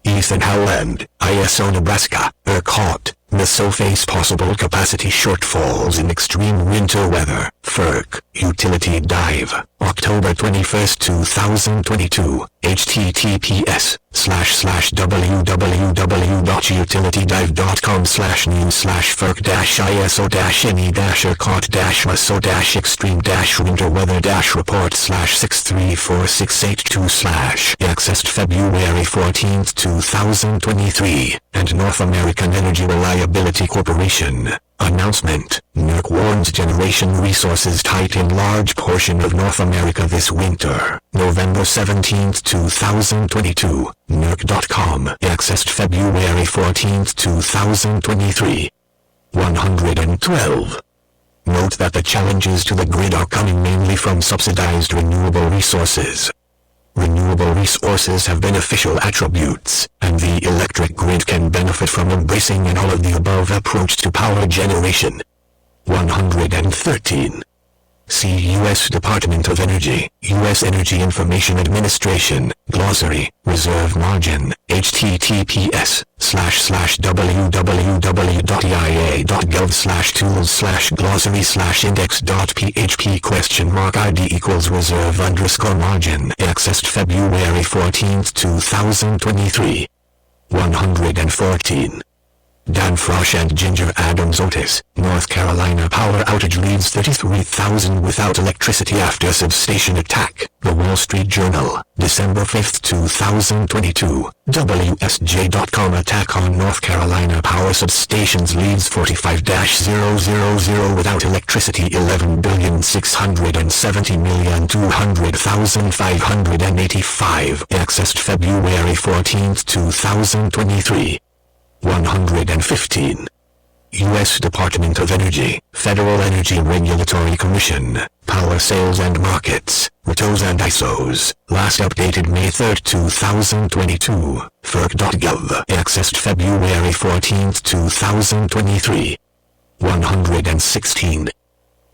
Ethan Howland, ISO Nebraska, ERCOT, MESO face possible capacity shortfalls in extreme winter weather, FERC, utility dive, October 21, 2022, https://www.utilitydive.com/news/FERC-ISO-NE-ERCOT-MESO-extreme-winter-weather-report/634682/ accessed February 14, 2023, and North American Energy Reliability Corporation. Announcement. NERC warns generation resources tight in large portion of North America this winter. November 17, 2022. NERC.com. Accessed February 14, 2023. 112. Note that the challenges to the grid are coming mainly from subsidized renewable resources. Renewable resources have beneficial attributes, and the electric grid can benefit from embracing an all-of-the-above approach to power generation. 113. See U.S. Department of Energy, U.S. Energy Information Administration, Glossary, Reserve Margin, https://www.ia.gov/tools/glossary/index.php?id=reserve_margin, accessed February 14, 2023. 114. Dan Frosh and Ginger Adams Otis, North Carolina power outage leaves 33,000 without electricity after substation attack. The Wall Street Journal, December 5, 2022. WSJ.com attack on North Carolina power substations leaves 45,000 without electricity. 11,670,200,585. Accessed February 14, 2023. 115. U.S. Department of Energy, Federal Energy Regulatory Commission, Power Sales and Markets, RTOs and ISOs, last updated May 3, 2022, FERC.gov, accessed February 14, 2023. 116.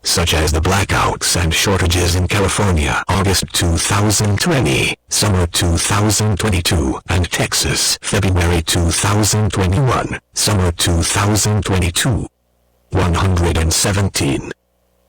Such as the blackouts and shortages in California, August 2020, summer 2022, and Texas, February 2021, summer 2022. 117.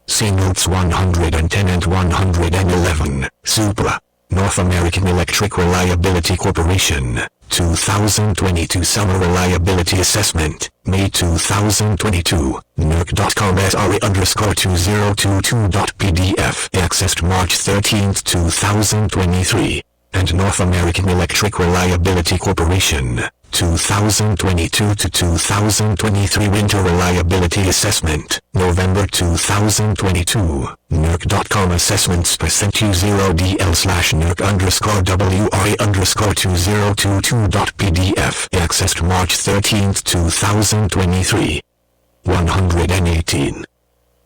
See notes 110 and 111, Supra, North American Electric Reliability Corporation, 2022 Summer Reliability Assessment, May 2022, NERC.com SRE_2022.pdf, accessed March 13, 2023, and North American Electric Reliability Corporation, 2022 to 2023 Winter Reliability Assessment, November 2022, NERC.com Assessments %20D/NERC_WRE_2022.pdf, accessed March 13, 2023. 118.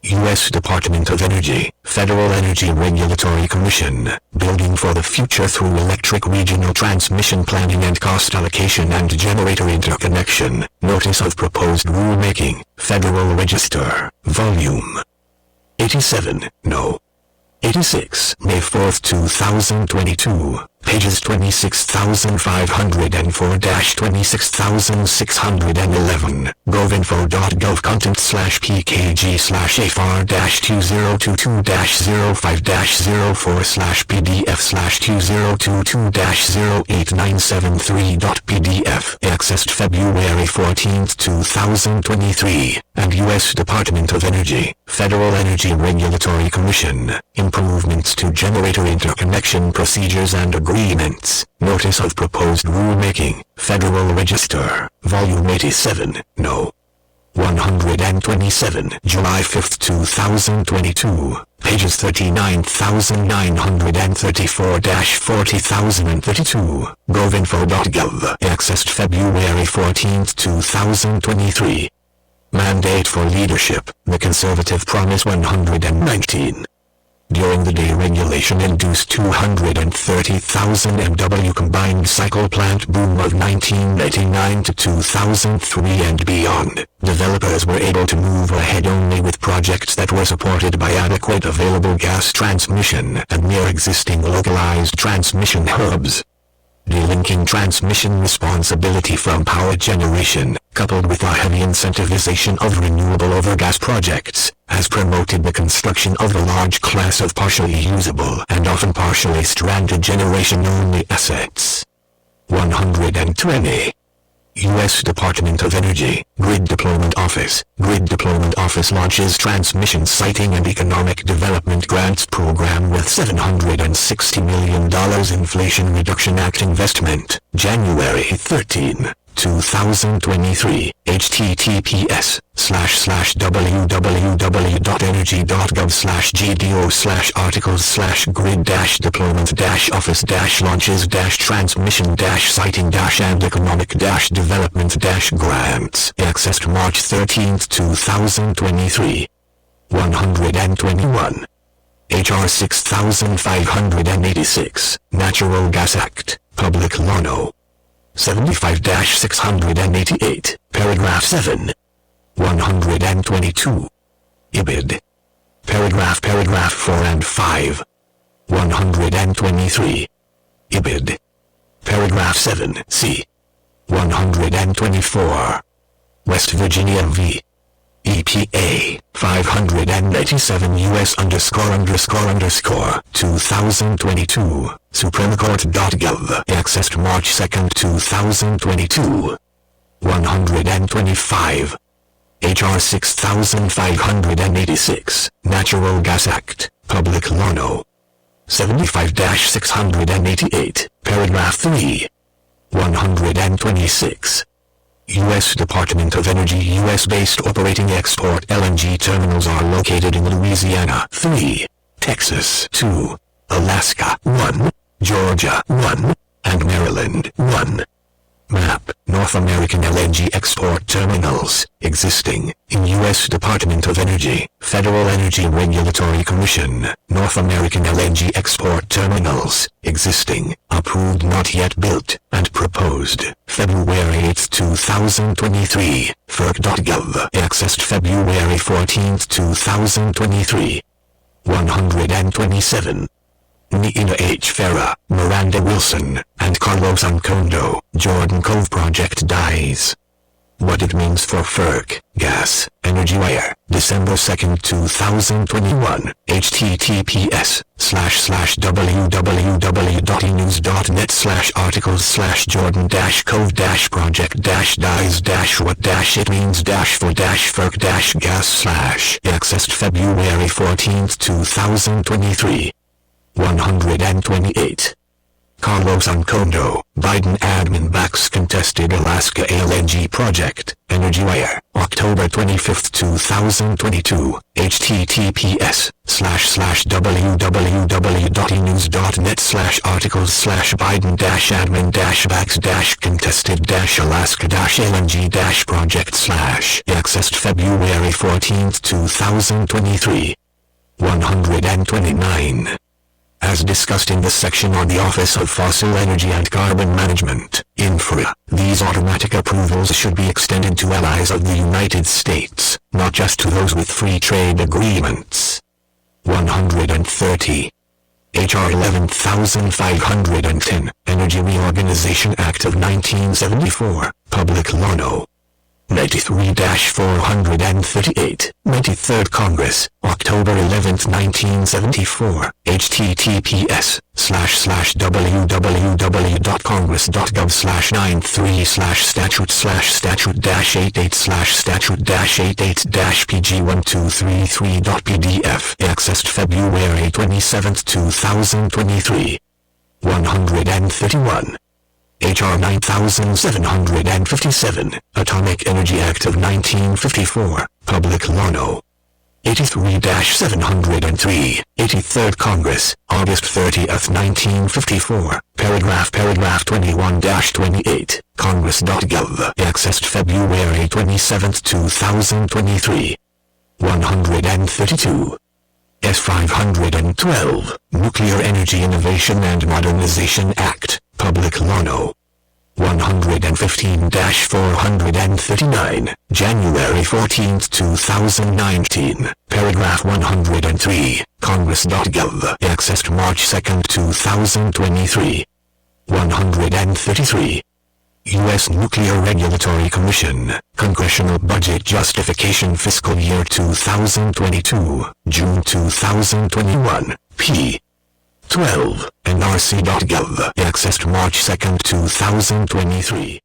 U.S. Department of Energy, Federal Energy Regulatory Commission, Building for the Future through Electric Regional Transmission Planning and Cost Allocation and Generator Interconnection, Notice of Proposed Rulemaking, Federal Register, Volume 87, No. 86, May 4, 2022, pages 26,504-26,611, govinfo.gov content/pkg/afr-2022-05-04/pdf/2022-0897.3.pdf, accessed February 14, 2023, and U.S. Department of Energy, Federal Energy Regulatory Commission, Improvements to Generator Interconnection Procedures and Agreements, Notice of Proposed Rulemaking, Federal Register, Volume 87, No. 127, July 5, 2022, pages 39,934-40,032, govinfo.gov, accessed February 14, 2023. Mandate for Leadership, The Conservative Promise 119. During the day, regulation induced 230,000 MW combined cycle plant boom of 1999 to 2003 and beyond. Developers were able to move ahead only with projects that were supported by adequate available gas transmission and near existing localized transmission hubs. Delinking transmission responsibility from power generation, coupled with a heavy incentivization of renewable over gas projects, has promoted the construction of a large class of partially usable and often partially stranded generation-only assets. 120. U.S. Department of Energy, Grid Deployment Office. Grid Deployment Office launches Transmission Siting and Economic Development Grants Program with $760 million Inflation Reduction Act investment. January 13, 2023. https://www.energy.gov/gdo/articles/grid-deployment-office-launches-transmission-siting-and-economic-development-grants. Accessed March 13, 2023. 121. H.R. 6586, Natural Gas Act, Public Law No. 75-688, Paragraph 7. 122. IBID. Paragraph 4 and 5. 123. IBID. Paragraph 7, C. 124. West Virginia v. EPA, 597 US___, 2022, supremecourt.gov, accessed March 2, 2022. 125. H.R. 6586, Natural Gas Act, Public Law No. 75-688, Paragraph 3. 126. U.S. Department of Energy U.S.-based operating export LNG terminals are located in Louisiana 3, Texas 2, Alaska 1, Georgia 1, and Maryland 1. Map, North American LNG export terminals, existing, in U.S. Department of Energy, Federal Energy Regulatory Commission, North American LNG export terminals, existing, approved not yet built, and proposed, February 8, 2023, FERC.gov, accessed February 14, 2023. 127. Nina H. Farah, Miranda Wilson, and Carlos Ancondo, Jordan Cove Project dies. What it means for FERC, Gas, Energy Wire, December 2, 2021, https://www.enews.net/articles/jordan-cove-project-dies-what-it means-for-FERC-gas/ accessed February 14, 2023. 128. Carlos Ancondo, Biden admin backs contested Alaska LNG project, Energy Wire, October 25, 2022, https://www.enews.net/articles/biden-admin-backs-contested-alaska-LNG-project/ accessed February 14, 2023. 129. As discussed in the section on the Office of Fossil Energy and Carbon Management, INFRA, these automatic approvals should be extended to allies of the United States, not just to those with free trade agreements. 130. H.R. 11510, Energy Reorganization Act of 1974, Public Law No. 93-438, 93rd Congress, October 11, 1974, https://www.congress.gov/93/statute-88-pg1233.pdf, accessed February 27, 2023. 131. H.R. 9757, Atomic Energy Act of 1954, Public Law No. 83-703, 83rd Congress, August 30th, 1954, paragraph 21-28, Congress.gov, accessed February 27, 2023. 132. S-512, Nuclear Energy Innovation and Modernization Act, Public Law No. 115-439, January 14, 2019, paragraph 103, Congress.gov, accessed March 2, 2023. 133. U.S. Nuclear Regulatory Commission, Congressional Budget Justification Fiscal Year 2022, June 2021, p. 12, NRC.gov, accessed March 2, 2023.